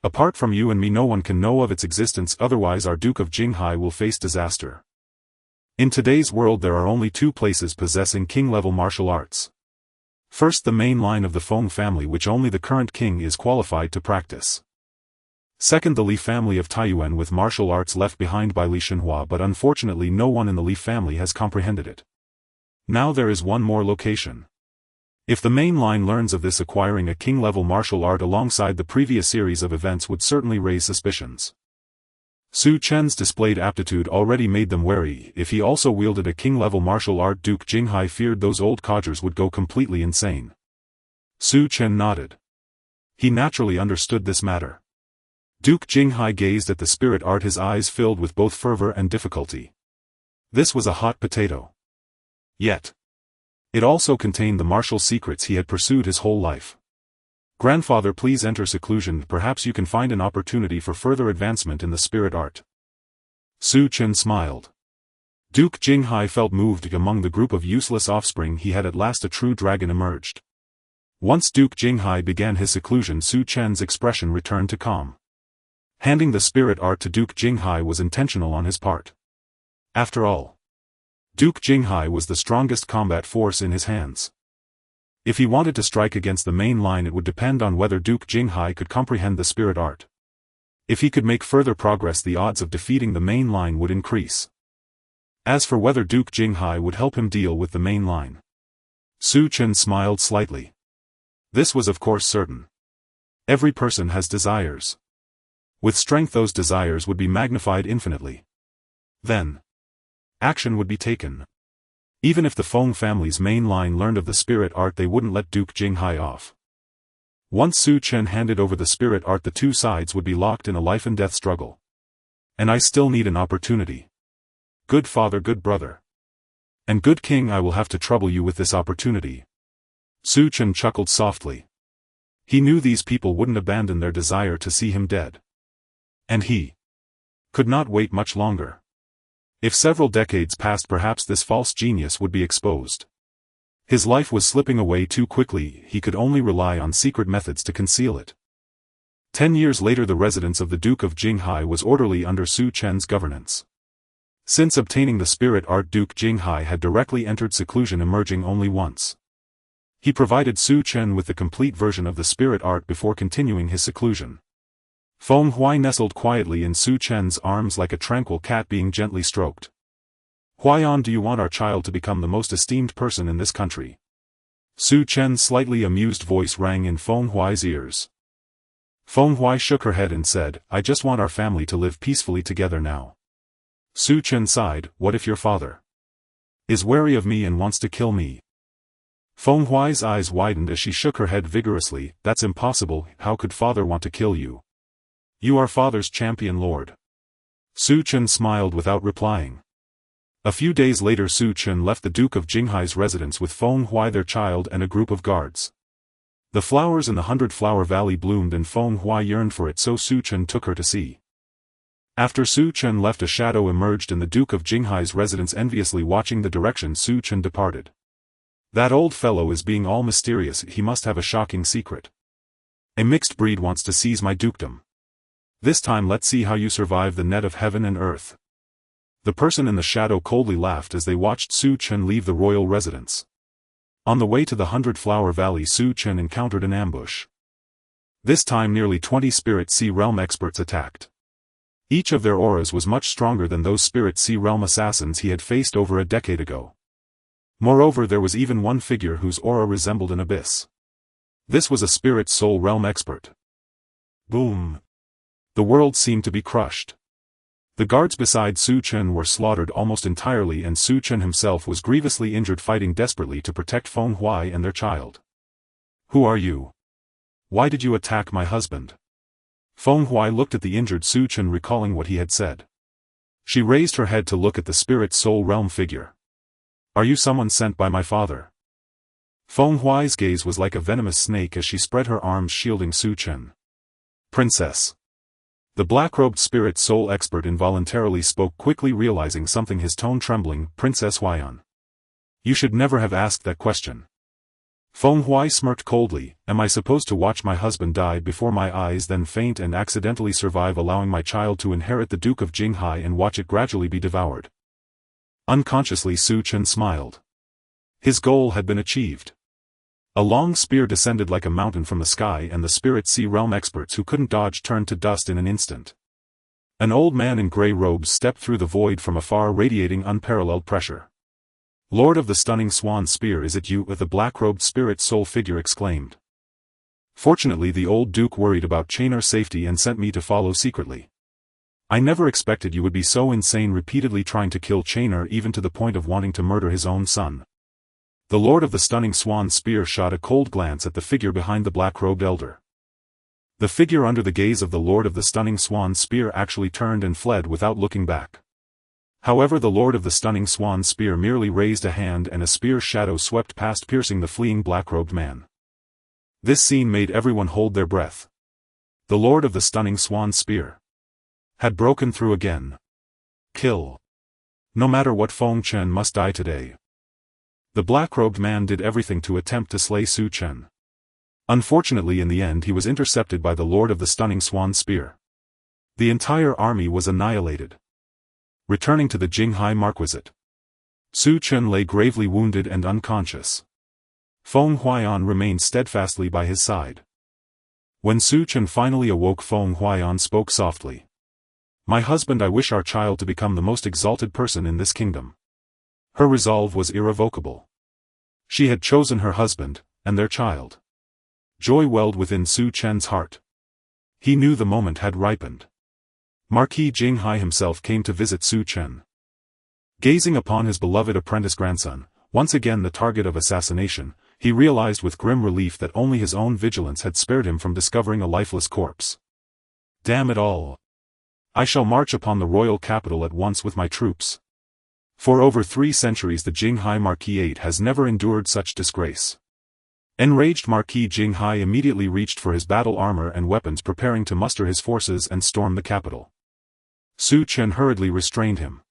Apart from you and me, no one can know of its existence, otherwise our Duke of Jinghai will face disaster." In today's world there are only two places possessing king-level martial arts. First, the main line of the Feng family, which only the current king is qualified to practice. Second, the Li family of Taiyuan, with martial arts left behind by Li Shenhua, but unfortunately no one in the Li family has comprehended it. Now there is one more location. If the main line learns of this, acquiring a king-level martial art alongside the previous series of events would certainly raise suspicions. Su Chen's displayed aptitude already made them wary. If he also wielded a king-level martial art, Duke Jinghai feared those old codgers would go completely insane. Su Chen nodded. He naturally understood this matter. Duke Jinghai gazed at the spirit art, his eyes filled with both fervor and difficulty. This was a hot potato. Yet it also contained the martial secrets he had pursued his whole life. "Grandfather, please enter seclusion. Perhaps you can find an opportunity for further advancement in the spirit art." Su Chen smiled. Duke Jinghai felt moved. Among the group of useless offspring he had at last a true dragon emerged. Once Duke Jinghai began his seclusion, Su Chen's expression returned to calm. Handing the spirit art to Duke Jinghai was intentional on his part. After all, Duke Jinghai was the strongest combat force in his hands. If he wanted to strike against the main line, it would depend on whether Duke Jinghai could comprehend the spirit art. If he could make further progress, the odds of defeating the main line would increase. As for whether Duke Jinghai would help him deal with the main line, Su Chen smiled slightly. This was of course certain. Every person has desires. With strength those desires would be magnified infinitely. Then action would be taken. Even if the Feng family's main line learned of the spirit art, they wouldn't let Duke Jinghai off. Once Su Chen handed over the spirit art, the two sides would be locked in a life-and-death struggle. And I still need an opportunity. Good father, good brother. And good king, I will have to trouble you with this opportunity. Su Chen chuckled softly. He knew these people wouldn't abandon their desire to see him dead. And he could not wait much longer. If several decades passed, perhaps this false genius would be exposed. His life was slipping away too quickly, he could only rely on secret methods to conceal it. 10 years later, the residence of the Duke of Jinghai was orderly under Su Chen's governance. Since obtaining the spirit art, Duke Jinghai had directly entered seclusion, emerging only once. He provided Su Chen with the complete version of the spirit art before continuing his seclusion. Feng Huai nestled quietly in Su Chen's arms like a tranquil cat being gently stroked. "Huaiyan, do you want our child to become the most esteemed person in this country?" Su Chen's slightly amused voice rang in Feng Huai's ears. Feng Huai shook her head and said, "I just want our family to live peacefully together now." Su Chen sighed, "What if your father is wary of me and wants to kill me?" Feng Huai's eyes widened as she shook her head vigorously. "That's impossible. How could father want to kill you? You are father's champion lord." Su Chen smiled without replying. A few days later, Su Chen left the Duke of Jinghai's residence with Feng Huai, their child, and a group of guards. The flowers in the 100-Flower Valley bloomed and Feng Huai yearned for it, so Su Chen took her to see. After Su Chen left, a shadow emerged in the Duke of Jinghai's residence, enviously watching the direction Su Chen departed. "That old fellow is being all mysterious. He must have a shocking secret. A mixed breed wants to seize my dukedom. This time let's see how you survive the net of heaven and earth." The person in the shadow coldly laughed as they watched Su Chen leave the royal residence. On the way to the 100-Flower Valley, Su Chen encountered an ambush. This time nearly 20 Spirit Sea Realm experts attacked. Each of their auras was much stronger than those Spirit Sea Realm assassins he had faced over a decade ago. Moreover, there was even one figure whose aura resembled an abyss. This was a Spirit Soul Realm expert. Boom! The world seemed to be crushed. The guards beside Su Chen were slaughtered almost entirely, and Su Chen himself was grievously injured, fighting desperately to protect Feng Huai and their child. "Who are you? Why did you attack my husband?" Feng Huai looked at the injured Su Chen, recalling what he had said. She raised her head to look at the Spirit Soul Realm figure. "Are you someone sent by my father?" Feng Huai's gaze was like a venomous snake as she spread her arms, shielding Su Chen. "Princess." The black-robed Spirit Soul expert involuntarily spoke, quickly realizing something, his tone trembling. "Princess Huaiyan. You should never have asked that question." Feng Huai smirked coldly. "Am I supposed to watch my husband die before my eyes, then faint and accidentally survive, allowing my child to inherit the Duke of Jinghai and watch it gradually be devoured?" Unconsciously, Su Chen smiled. His goal had been achieved. A long spear descended like a mountain from the sky, and the Spirit Sea Realm experts who couldn't dodge turned to dust in an instant. An old man in grey robes stepped through the void from afar, radiating unparalleled pressure. "Lord of the Stunning Swan Spear, is it you?" the black-robed Spirit Soul figure exclaimed. "Fortunately, the old Duke worried about Chen's safety and sent me to follow secretly. I never expected you would be so insane, repeatedly trying to kill Chen, even to the point of wanting to murder his own son." The Lord of the Stunning Swan Spear shot a cold glance at the figure behind the black-robed elder. The figure under the gaze of the Lord of the Stunning Swan Spear actually turned and fled without looking back. However, the Lord of the Stunning Swan Spear merely raised a hand and a spear shadow swept past, piercing the fleeing black-robed man. This scene made everyone hold their breath. The Lord of the Stunning Swan Spear had broken through again. Kill. No matter what, Feng Chen must die today. The black-robed man did everything to attempt to slay Su Chen. Unfortunately, in the end he was intercepted by the Lord of the Stunning Swan Spear. The entire army was annihilated. Returning to the Jinghai Marquisate, Su Chen lay gravely wounded and unconscious. Feng Huaiyan remained steadfastly by his side. When Su Chen finally awoke, Feng Huaiyan spoke softly. "My husband, I wish our child to become the most exalted person in this kingdom." Her resolve was irrevocable. She had chosen her husband, and their child. Joy welled within Su Chen's heart. He knew the moment had ripened. Marquis Jinghai himself came to visit Su Chen. Gazing upon his beloved apprentice grandson, once again the target of assassination, he realized with grim relief that only his own vigilance had spared him from discovering a lifeless corpse. Damn it all! I shall march upon the royal capital at once with my troops. For over 3 centuries the Jinghai Marquisate has never endured such disgrace. Enraged, Marquis Jinghai immediately reached for his battle armor and weapons, preparing to muster his forces and storm the capital. Su Chen hurriedly restrained him.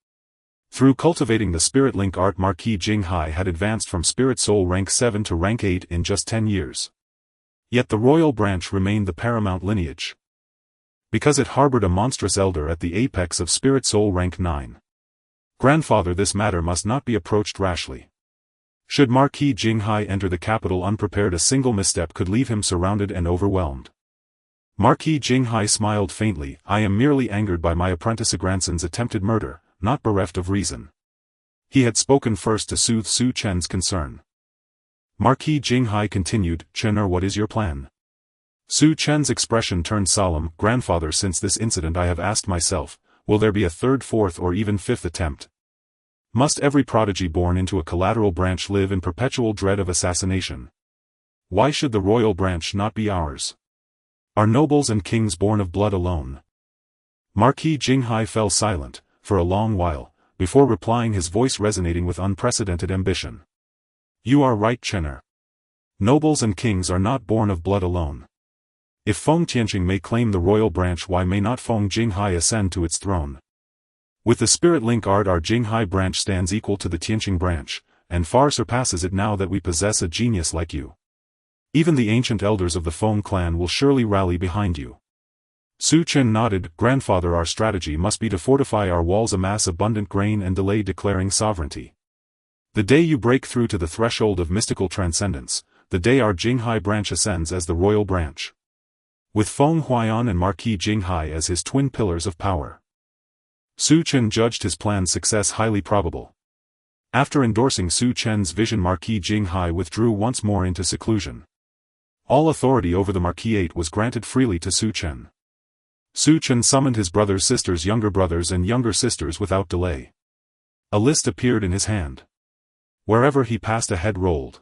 Through cultivating the Spirit Link art, Marquis Jinghai had advanced from Spirit Soul rank 7 to rank 8 in just 10 years. Yet the royal branch remained the paramount lineage, because it harbored a monstrous elder at the apex of Spirit Soul rank 9. Grandfather, this matter must not be approached rashly. Should Marquis Jinghai enter the capital unprepared, a single misstep could leave him surrounded and overwhelmed. Marquis Jinghai smiled faintly. I am merely angered by my apprentice grandson's attempted murder, not bereft of reason. He had spoken first to soothe Su Chen's concern. Marquis Jinghai continued, Chen, what is your plan? Su Chen's expression turned solemn. Grandfather, since this incident I have asked myself, will there be a third, fourth or even fifth attempt? Must every prodigy born into a collateral branch live in perpetual dread of assassination? Why should the royal branch not be ours? Are nobles and kings born of blood alone? Marquis Jinghai fell silent, for a long while, before replying, his voice resonating with unprecedented ambition. You are right, Chen. Nobles and kings are not born of blood alone. If Feng Tianqing may claim the royal branch, why may not Feng Jinghai ascend to its throne? With the spirit link art, our Jinghai branch stands equal to the Tianqing branch, and far surpasses it now that we possess a genius like you. Even the ancient elders of the Feng clan will surely rally behind you. Su Chen nodded. Grandfather, our strategy must be to fortify our walls, amass abundant grain and delay declaring sovereignty. The day you break through to the threshold of mystical transcendence, the day our Jinghai branch ascends as the royal branch. With Feng Huaiyan and Marquis Jinghai as his twin pillars of power. Su Chen judged his plan's success highly probable. After endorsing Su Chen's vision, Marquis Jinghai withdrew once more into seclusion. All authority over the Marquisate was granted freely to Su Chen. Su Chen summoned his brothers, sisters, younger brothers and younger sisters without delay. A list appeared in his hand. Wherever he passed, a head rolled.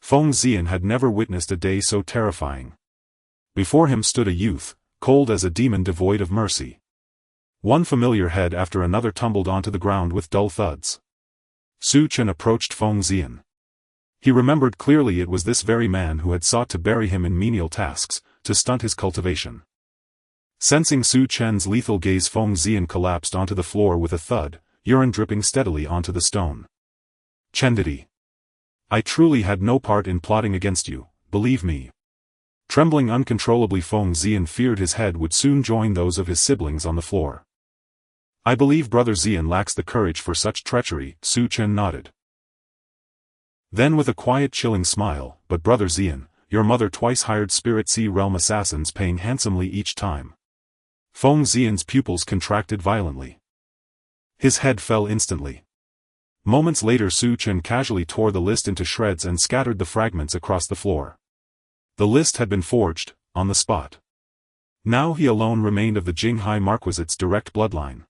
Feng Xian had never witnessed a day so terrifying. Before him stood a youth, cold as a demon, devoid of mercy. One familiar head after another tumbled onto the ground with dull thuds. Su Chen approached Feng Xian. He remembered clearly it was this very man who had sought to bury him in menial tasks, to stunt his cultivation. Sensing Su Chen's lethal gaze, Feng Xian collapsed onto the floor with a thud, urine dripping steadily onto the stone. Chen, I truly had no part in plotting against you, believe me. Trembling uncontrollably, Feng Xian feared his head would soon join those of his siblings on the floor. I believe Brother Xian lacks the courage for such treachery, Su Chen nodded. Then with a quiet chilling smile, but Brother Xian, your mother twice hired Spirit Sea Realm assassins, paying handsomely each time. Feng Xian's pupils contracted violently. His head fell instantly. Moments later, Su Chen casually tore the list into shreds and scattered the fragments across the floor. The list had been forged, on the spot. Now he alone remained of the Jinghai Marquisate's direct bloodline.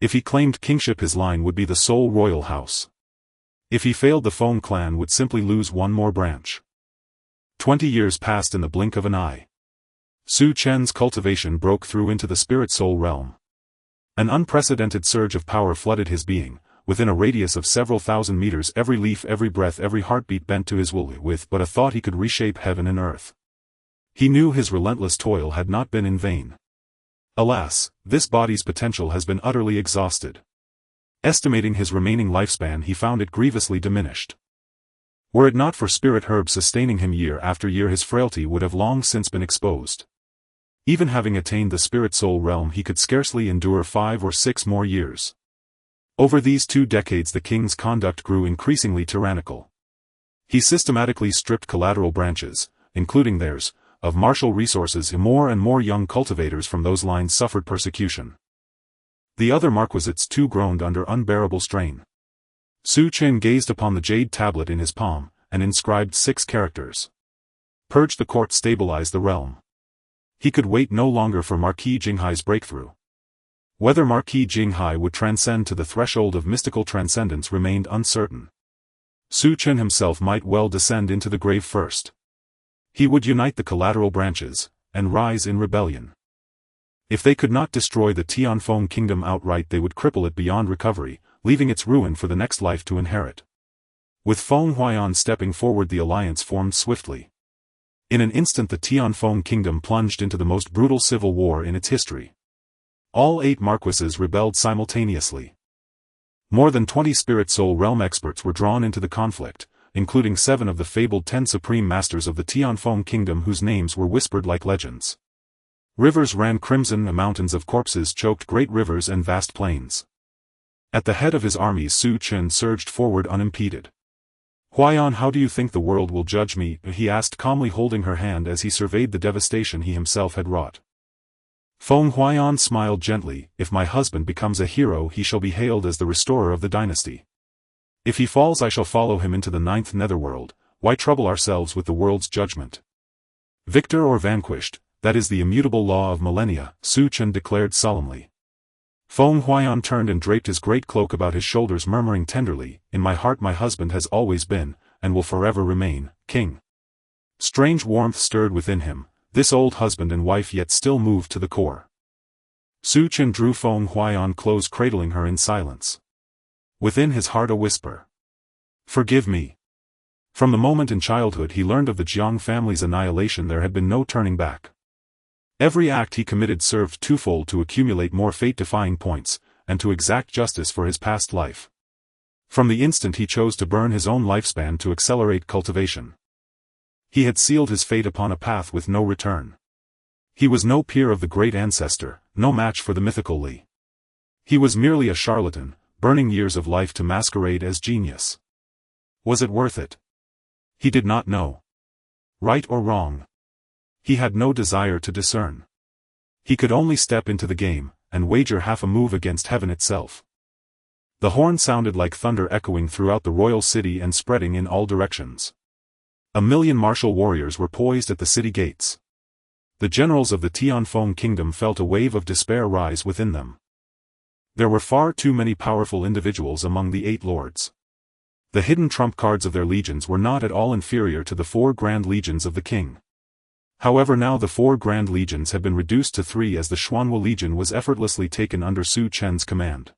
If he claimed kingship, his line would be the sole royal house. If he failed, the Feng clan would simply lose one more branch. 20 years passed in the blink of an eye. Su Chen's cultivation broke through into the spirit soul realm. An unprecedented surge of power flooded his being. Within a radius of several thousand meters, every leaf, every breath, every heartbeat bent to his will. With but a thought, he could reshape heaven and earth. He knew his relentless toil had not been in vain. Alas, this body's potential has been utterly exhausted. Estimating his remaining lifespan, he found it grievously diminished. Were it not for spirit herbs sustaining him year after year, his frailty would have long since been exposed. Even having attained the spirit soul realm, he could scarcely endure 5 or 6 more years. Over these 2 decades, the king's conduct grew increasingly tyrannical. He systematically stripped collateral branches, including theirs, of martial resources. More and more young cultivators from those lines suffered persecution. The other marquisates too groaned under unbearable strain. Su Chen gazed upon the jade tablet in his palm, and inscribed 6 characters. Purge the court, stabilize the realm. He could wait no longer for Marquis Jinghai's breakthrough. Whether Marquis Jinghai would transcend to the threshold of mystical transcendence remained uncertain. Su Chen himself might well descend into the grave first. He would unite the collateral branches, and rise in rebellion. If they could not destroy the Tianfeng kingdom outright, they would cripple it beyond recovery, leaving its ruin for the next life to inherit. With Feng Huaiyan stepping forward, the alliance formed swiftly. In an instant, the Tianfeng kingdom plunged into the most brutal civil war in its history. All 8 marquises rebelled simultaneously. More than 20 spirit soul realm experts were drawn into the conflict, including 7 of the fabled 10 supreme masters of the Tianfeng kingdom, whose names were whispered like legends. Rivers ran crimson, mountains of corpses choked great rivers and vast plains. At the head of his armies, Chen surged forward unimpeded. "Huaiyan, how do you think the world will judge me?" he asked calmly, holding her hand as he surveyed the devastation he himself had wrought. Huaiyan smiled gently. "If my husband becomes a hero, he shall be hailed as the restorer of the dynasty. If he falls, I shall follow him into the 9th netherworld. Why trouble ourselves with the world's judgment? Victor or vanquished, that is the immutable law of millennia," Chen declared solemnly. Huaiyan turned and draped his great cloak about his shoulders, murmuring tenderly, "In my heart my husband has always been, and will forever remain, king." Strange warmth stirred within him, this old husband and wife yet still moved to the core. Chen drew Huaiyan close, cradling her in silence. Within his heart a whisper. "Forgive me." From the moment in childhood he learned of the Jiang family's annihilation, there had been no turning back. Every act he committed served twofold: to accumulate more fate-defying points, and to exact justice for his past life. From the instant he chose to burn his own lifespan to accelerate cultivation, he had sealed his fate upon a path with no return. He was no peer of the great ancestor, no match for the mythical Li. He was merely a charlatan, burning years of life to masquerade as genius. Was it worth it? He did not know. Right or wrong? He had no desire to discern. He could only step into the game, and wager half a move against heaven itself. The horn sounded like thunder, echoing throughout the royal city and spreading in all directions. 1,000,000 martial warriors were poised at the city gates. The generals of the Tianfeng kingdom felt a wave of despair rise within them. There were far too many powerful individuals among the 8 lords. The hidden trump cards of their legions were not at all inferior to the 4 grand legions of the king. However, now the 4 grand legions had been reduced to 3, as the Xuanhua legion was effortlessly taken under Chen's command.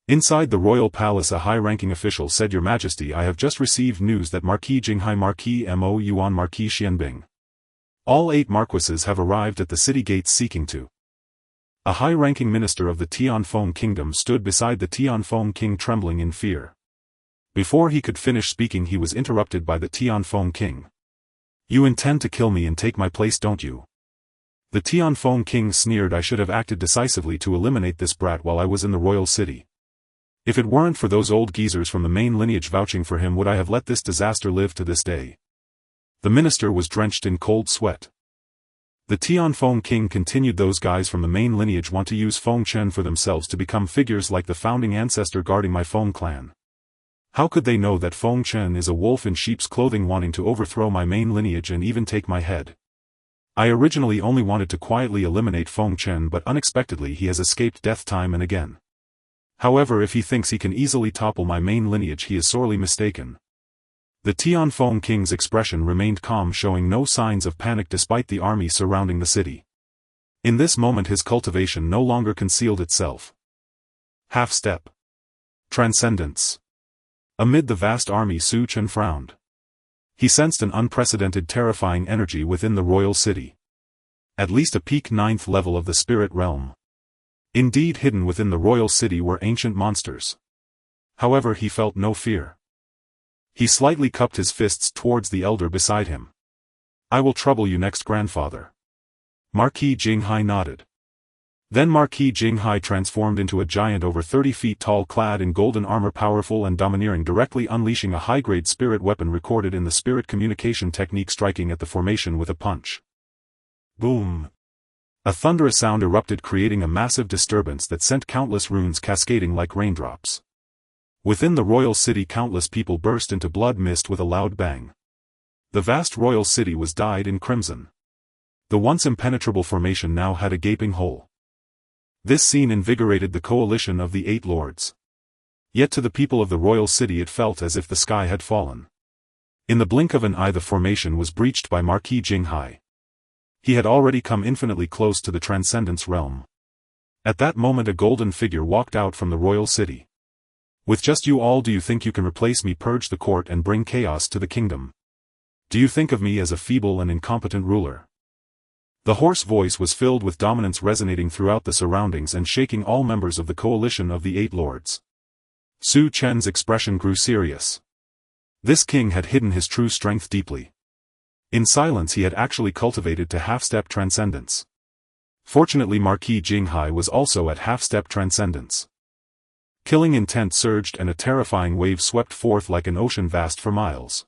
Inside the royal palace, a high-ranking official said, "Your Majesty, I have just received news that Marquis Jinghai, Marquis Mo Yuan, Marquis Xianbing, all 8 marquises have arrived at the city gates seeking to." A high-ranking minister of the Tianfeng kingdom stood beside the Tianfeng king, trembling in fear. Before he could finish speaking, he was interrupted by the Tianfeng king. "You intend to kill me and take my place, don't you?" The Tianfeng king sneered. "I should have acted decisively to eliminate this brat while I was in the royal city. If it weren't for those old geezers from the main lineage vouching for him, would I have let this disaster live to this day?" The minister was drenched in cold sweat. The Tianfeng king continued, "Those guys from the main lineage want to use Feng Chen for themselves, to become figures like the founding ancestor guarding my Feng clan. How could they know that Feng Chen is a wolf in sheep's clothing, wanting to overthrow my main lineage and even take my head? I originally only wanted to quietly eliminate Feng Chen, but unexpectedly he has escaped death time and again. However, if he thinks he can easily topple my main lineage, he is sorely mistaken." The Tianfeng king's expression remained calm, showing no signs of panic despite the army surrounding the city. In this moment his cultivation no longer concealed itself. Half-step. Transcendence. Amid the vast army, Chen frowned. He sensed an unprecedented, terrifying energy within the royal city. At least a peak 9th level of the spirit realm. Indeed, hidden within the royal city were ancient monsters. However, he felt no fear. He slightly cupped his fists towards the elder beside him. "I will trouble you next, grandfather." Marquis Jinghai nodded. Then Marquis Jinghai transformed into a giant over 30 feet tall, clad in golden armor, powerful and domineering, directly unleashing a high-grade spirit weapon recorded in the spirit communication technique, striking at the formation with a punch. Boom! A thunderous sound erupted, creating a massive disturbance that sent countless runes cascading like raindrops. Within the royal city, countless people burst into blood mist with a loud bang. The vast royal city was dyed in crimson. The once impenetrable formation now had a gaping hole. This scene invigorated the coalition of the 8 lords. Yet to the people of the royal city it felt as if the sky had fallen. In the blink of an eye the formation was breached by Marquis Jinghai. He had already come infinitely close to the transcendence realm. At that moment a golden figure walked out from the royal city. "With just you all, do you think you can replace me, purge the court and bring chaos to the kingdom? Do you think of me as a feeble and incompetent ruler?" The hoarse voice was filled with dominance, resonating throughout the surroundings and shaking all members of the coalition of the 8 lords. Chen's expression grew serious. This king had hidden his true strength deeply. In silence he had actually cultivated to half-step transcendence. Fortunately Marquis Jinghai was also at half-step transcendence. Killing intent surged and a terrifying wave swept forth like an ocean vast for miles.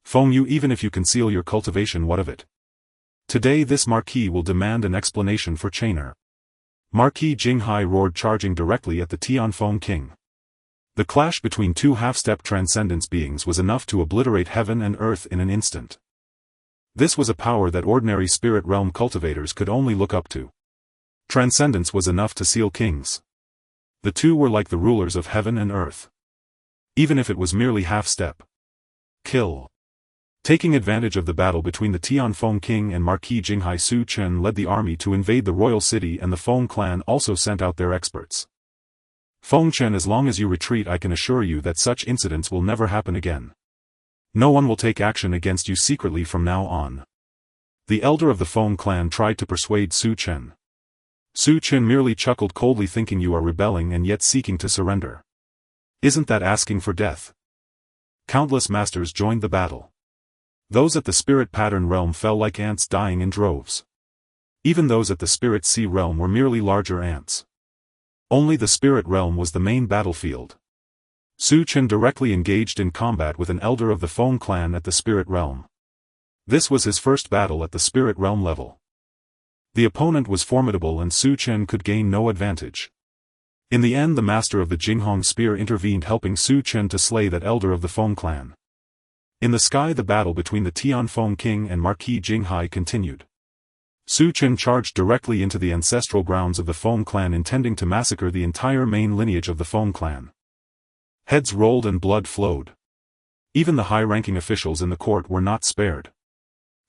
Feng Yu, even if you conceal your cultivation, what of it? Today this Marquis will demand an explanation for Chainer. Marquis Jinghai roared, charging directly at the Tianfeng King. The clash between two half-step transcendence beings was enough to obliterate heaven and earth in an instant. This was a power that ordinary spirit realm cultivators could only look up to. Transcendence was enough to seal kings. The two were like the rulers of heaven and earth. Even if it was merely half-step. Kill. Taking advantage of the battle between the Tianfeng King and Marquis Jinghai, Su Chen led the army to invade the royal city, and the Feng clan also sent out their experts. Feng Chen, as long as you retreat, I can assure you that such incidents will never happen again. No one will take action against you secretly from now on. The elder of the Feng clan tried to persuade Su Chen. Su Chen merely chuckled coldly, thinking you are rebelling and yet seeking to surrender. Isn't that asking for death? Countless masters joined the battle. Those at the spirit pattern realm fell like ants, dying in droves. Even those at the spirit sea realm were merely larger ants. Only the spirit realm was the main battlefield. Su Chen directly engaged in combat with an elder of the Feng clan at the spirit realm. This was his first battle at the spirit realm level. The opponent was formidable and Su Chen could gain no advantage. In the end, the master of the Jinghong spear intervened, helping Su Chen to slay that elder of the Feng clan. In the sky, the battle between the Tianfeng King and Marquis Jinghai continued. Su Chen charged directly into the ancestral grounds of the Feng clan, intending to massacre the entire main lineage of the Feng clan. Heads rolled and blood flowed. Even the high-ranking officials in the court were not spared.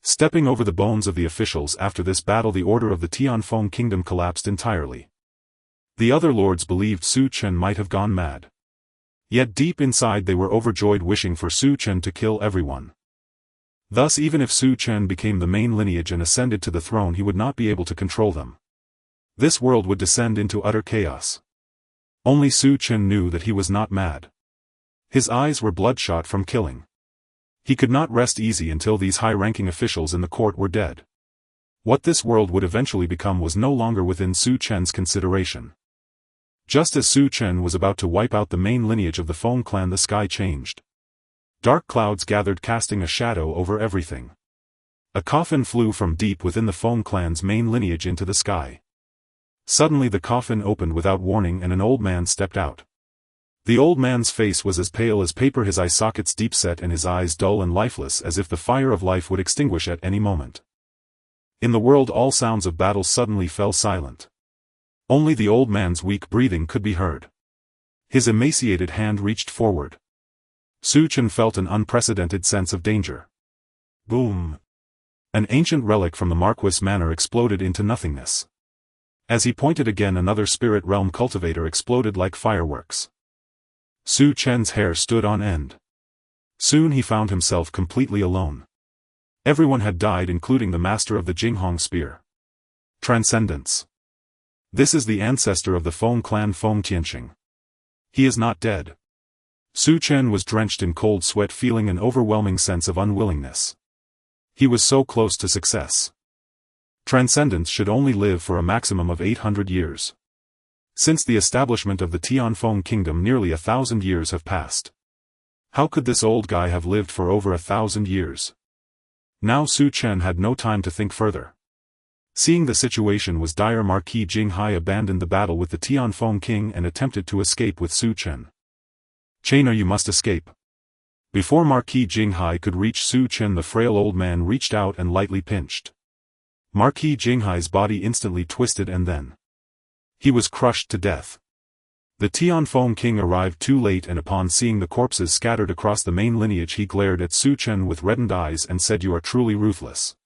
Stepping over the bones of the officials after this battle, the order of the Tianfeng kingdom collapsed entirely. The other lords believed Su Chen might have gone mad. Yet deep inside they were overjoyed, wishing for Su Chen to kill everyone. Thus, even if Su Chen became the main lineage and ascended to the throne, he would not be able to control them. This world would descend into utter chaos. Only Su Chen knew that he was not mad. His eyes were bloodshot from killing. He could not rest easy until these high-ranking officials in the court were dead. What this world would eventually become was no longer within Su Chen's consideration. Just as Su Chen was about to wipe out the main lineage of the Feng clan, the sky changed. Dark clouds gathered, casting a shadow over everything. A coffin flew from deep within the Feng clan's main lineage into the sky. Suddenly the coffin opened without warning and an old man stepped out. The old man's face was as pale as paper, his eye sockets deep set and his eyes dull and lifeless, as if the fire of life would extinguish at any moment. In the world, all sounds of battle suddenly fell silent. Only the old man's weak breathing could be heard. His emaciated hand reached forward. Su Chen felt an unprecedented sense of danger. Boom! An ancient relic from the Marquis Manor exploded into nothingness. As he pointed again, another spirit realm cultivator exploded like fireworks. Su Chen's hair stood on end. Soon he found himself completely alone. Everyone had died, including the master of the Jinghong spear. Transcendence. This is the ancestor of the Feng clan, Feng Tianxing. He is not dead. Su Chen was drenched in cold sweat, feeling an overwhelming sense of unwillingness. He was so close to success. Transcendence should only live for a maximum of 800 years. Since the establishment of the Tianfeng kingdom, nearly 1,000 years have passed. How could this old guy have lived for over 1,000 years? Now Su Chen had no time to think further. Seeing the situation was dire, Marquis Jinghai abandoned the battle with the Tianfeng king and attempted to escape with Su Chen. Chainer, you must escape. Before Marquis Jinghai could reach Su Chen, the frail old man reached out and lightly pinched. Marquis Jinghai's body instantly twisted and then he was crushed to death. The Tianfeng king arrived too late, and upon seeing the corpses scattered across the main lineage, he glared at Su Chen with reddened eyes and said, "You are truly ruthless.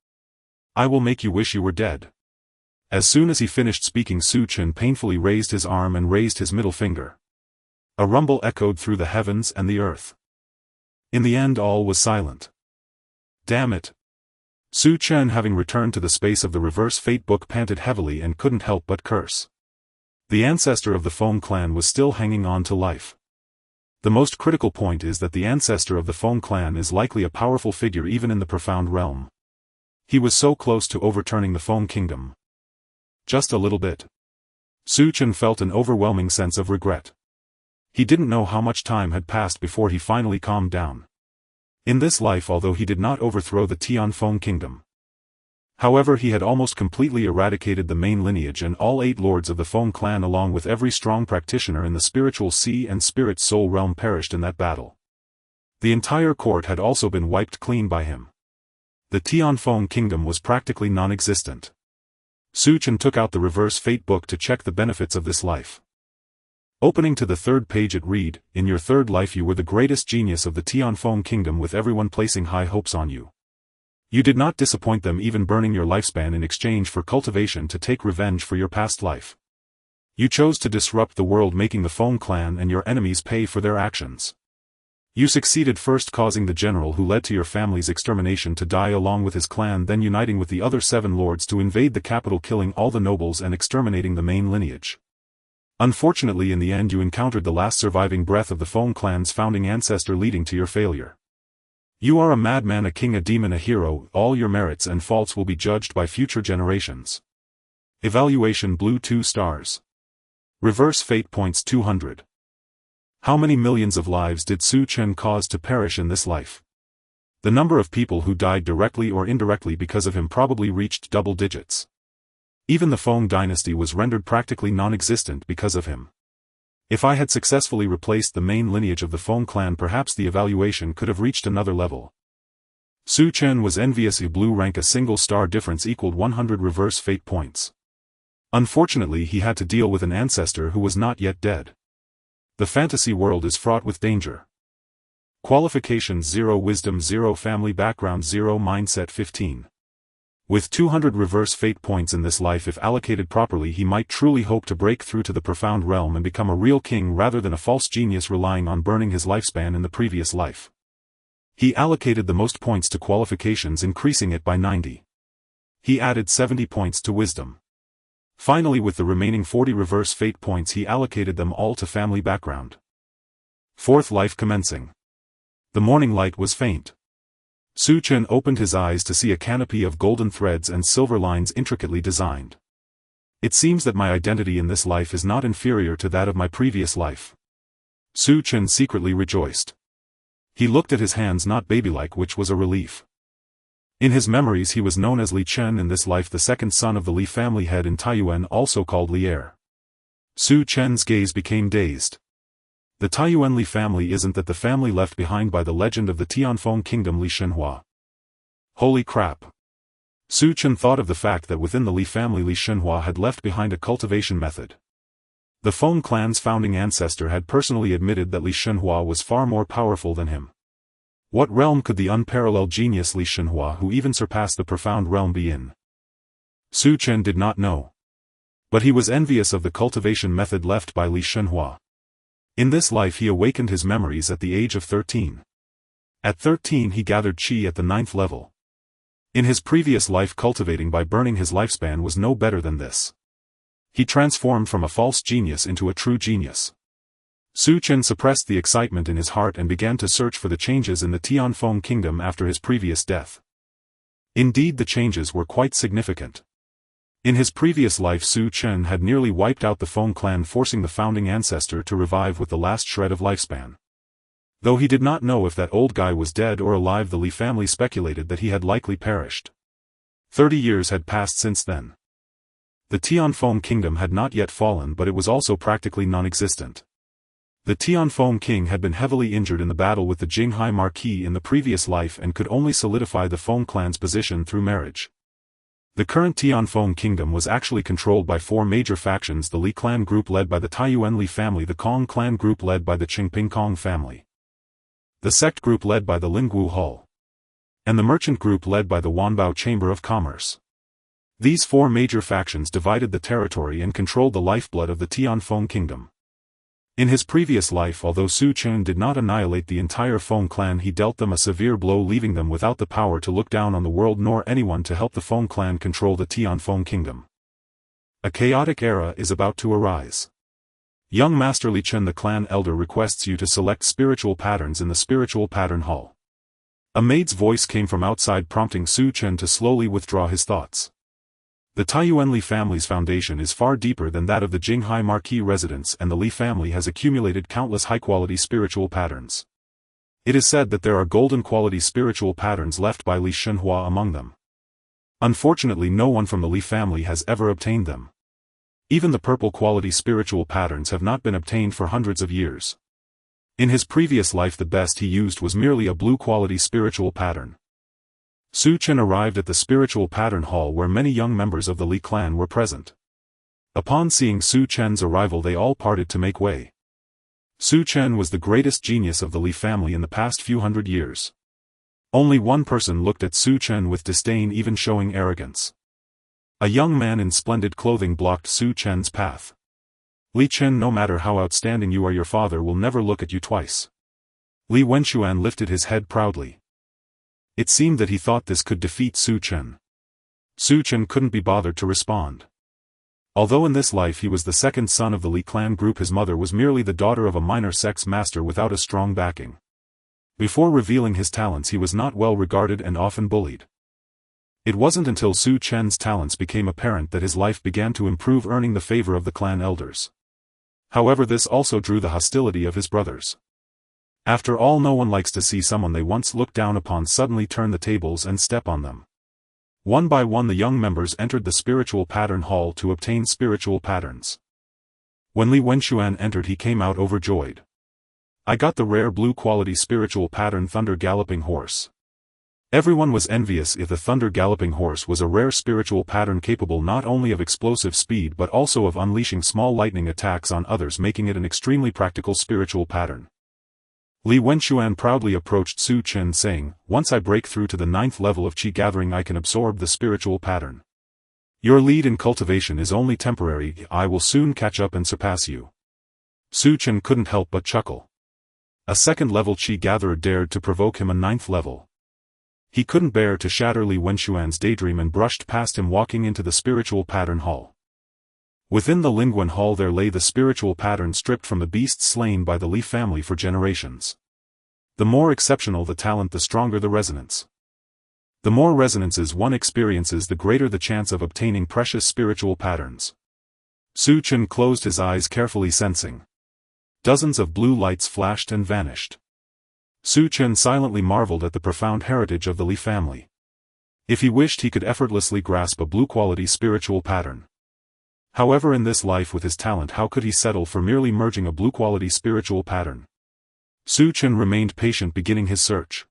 I will make you wish you were dead." As soon as he finished speaking, Su Chen painfully raised his arm and raised his middle finger. A rumble echoed through the heavens and the earth. In the end, all was silent. Damn it! Su Chen, having returned to the space of the reverse fate book, panted heavily and couldn't help but curse. The ancestor of the Feng clan was still hanging on to life. The most critical point is that the ancestor of the Feng clan is likely a powerful figure even in the profound realm. He was so close to overturning the Feng kingdom. Just a little bit. Su Chen felt an overwhelming sense of regret. He didn't know how much time had passed before he finally calmed down. In this life, although he did not overthrow the Tianfeng kingdom, however, he had almost completely eradicated the main lineage, and all 8 lords of the Feng clan along with every strong practitioner in the spiritual sea and spirit soul realm perished in that battle. The entire court had also been wiped clean by him. The Tianfeng kingdom was practically non-existent. Chen took out the reverse fate book to check the benefits of this life. Opening to the 3rd page, it read, "In your 3rd life you were the greatest genius of the Tianfeng kingdom, with everyone placing high hopes on you. You did not disappoint them, even burning your lifespan in exchange for cultivation to take revenge for your past life. You chose to disrupt the world, making the Feng clan and your enemies pay for their actions. You succeeded, first causing the general who led to your family's extermination to die along with his clan, then uniting with the other 7 lords to invade the capital, killing all the nobles and exterminating the main lineage. Unfortunately, in the end you encountered the last surviving breath of the Feng clan's founding ancestor, leading to your failure. You are a madman, a king, a demon, a hero. All your merits and faults will be judged by future generations. Evaluation blue 2 stars. Reverse fate points 200. How many millions of lives did Chen cause to perish in this life? The number of people who died directly or indirectly because of him probably reached double digits. Even the Feng dynasty was rendered practically non-existent because of him. If I had successfully replaced the main lineage of the Feng clan, perhaps the evaluation could have reached another level. Chen was envious. A blue rank, a single star difference equaled 100 reverse fate points. Unfortunately, he had to deal with an ancestor who was not yet dead. The fantasy world is fraught with danger. Qualifications 0, wisdom 0, family background 0, mindset 15. With 200 reverse fate points in this life, if allocated properly, he might truly hope to break through to the profound realm and become a real king rather than a false genius relying on burning his lifespan in the previous life. He allocated the most points to qualifications, increasing it by 90. He added 70 points to wisdom. Finally, with the remaining 40 reverse fate points, he allocated them all to family background. 4th life commencing. The morning light was faint. Chen opened his eyes to see a canopy of golden threads and silver lines intricately designed. It seems that my identity in this life is not inferior to that of my previous life. Chen secretly rejoiced. He looked at his hands, not babylike, which was a relief. In his memories he was known as Li Chen in this life, the 2nd son of the Li family head in Taiyuan, also called Li heir. Chen's gaze became dazed. The Taiyuan Li family isn't that the family left behind by the legend of the Tianfeng kingdom Li Shenhua? Holy crap! Chen thought of the fact that within the Li family Li Shenhua had left behind a cultivation method. The Feng clan's founding ancestor had personally admitted that Li Shenhua was far more powerful than him. What realm could the unparalleled genius Li Shenhua, who even surpassed the profound realm, be in? Chen did not know. But he was envious of the cultivation method left by Li Shenhua. In this life he awakened his memories at the age of 13. At 13 he gathered qi at the 9th level. In his previous life, cultivating by burning his lifespan was no better than this. He transformed from a false genius into a true genius. Chen suppressed the excitement in his heart and began to search for the changes in the Tianfeng kingdom after his previous death. Indeed, the changes were quite significant. In his previous life, Chen had nearly wiped out the Feng clan, forcing the founding ancestor to revive with the last shred of lifespan. Though he did not know if that old guy was dead or alive, the Li family speculated that he had likely perished. 30 years had passed since then. The Tianfeng kingdom had not yet fallen, but it was also practically non-existent. The Tianfeng king had been heavily injured in the battle with the Jinghai Marquis in the previous life and could only solidify the Feng clan's position through marriage. The current Tianfeng kingdom was actually controlled by 4 major factions: the Li clan group led by the Taiyuan Li family, the Kong clan group led by the Qingping Kong family, the sect group led by the Lingwu Hull, and the merchant group led by the Wanbao Chamber of Commerce. These 4 major factions divided the territory and controlled the lifeblood of the Tianfeng kingdom. In his previous life, although Chen did not annihilate the entire Feng clan, he dealt them a severe blow, leaving them without the power to look down on the world nor anyone to help the Feng clan control the Tianfeng kingdom. A chaotic era is about to arise. Young Master Li Chen, the clan elder, requests you to select spiritual patterns in the spiritual pattern hall. A maid's voice came from outside, prompting Chen to slowly withdraw his thoughts. The Taiyuan Li family's foundation is far deeper than that of the Jinghai Marquis residents, and the Li family has accumulated countless high-quality spiritual patterns. It is said that there are golden-quality spiritual patterns left by Li Shenhua among them. Unfortunately, no one from the Li family has ever obtained them. Even the purple-quality spiritual patterns have not been obtained for hundreds of years. In his previous life, the best he used was merely a blue-quality spiritual pattern. Su Chen arrived at the spiritual pattern hall where many young members of the Li clan were present. Upon seeing Su Chen's arrival, they all parted to make way. Su Chen was the greatest genius of the Li family in the past few hundred years. Only one person looked at Su Chen with disdain, even showing arrogance. A young man in splendid clothing blocked Su Chen's path. Li Chen, no matter how outstanding you are, your father will never look at you twice. Li Wenxuan lifted his head proudly. It seemed that he thought this could defeat Su Chen. Su Chen couldn't be bothered to respond. Although in this life he was the second son of the Li clan group, his mother was merely the daughter of a minor sex master without a strong backing. Before revealing his talents, he was not well regarded and often bullied. It wasn't until Su Chen's talents became apparent that his life began to improve, earning the favor of the clan elders. However, this also drew the hostility of his brothers. After all, no one likes to see someone they once looked down upon suddenly turn the tables and step on them. One by one, the young members entered the spiritual pattern hall to obtain spiritual patterns. When Li Wenxuan entered, he came out overjoyed. I got the rare blue-quality spiritual pattern Thunder Galloping Horse. Everyone was envious if the Thunder Galloping Horse was a rare spiritual pattern capable not only of explosive speed but also of unleashing small lightning attacks on others, making it an extremely practical spiritual pattern. Li Wenxuan proudly approached Su Chen, saying, "Once I break through to the 9th level of Qi gathering, I can absorb the spiritual pattern. Your lead in cultivation is only temporary, I will soon catch up and surpass you." Su Chen couldn't help but chuckle. A 2nd level Qi gatherer dared to provoke him a 9th level. He couldn't bear to shatter Li Wenxuan's daydream and brushed past him, walking into the spiritual pattern hall. Within the Lingguan Hall there lay the spiritual pattern stripped from the beasts slain by the Li family for generations. The more exceptional the talent, the stronger the resonance. The more resonances one experiences, the greater the chance of obtaining precious spiritual patterns. Su Chen closed his eyes carefully, sensing. Dozens of blue lights flashed and vanished. Su Chen silently marveled at the profound heritage of the Li family. If he wished, he could effortlessly grasp a blue-quality spiritual pattern. However, in this life with his talent, how could he settle for merely merging a blue-quality spiritual pattern? Su Chen remained patient, beginning his search.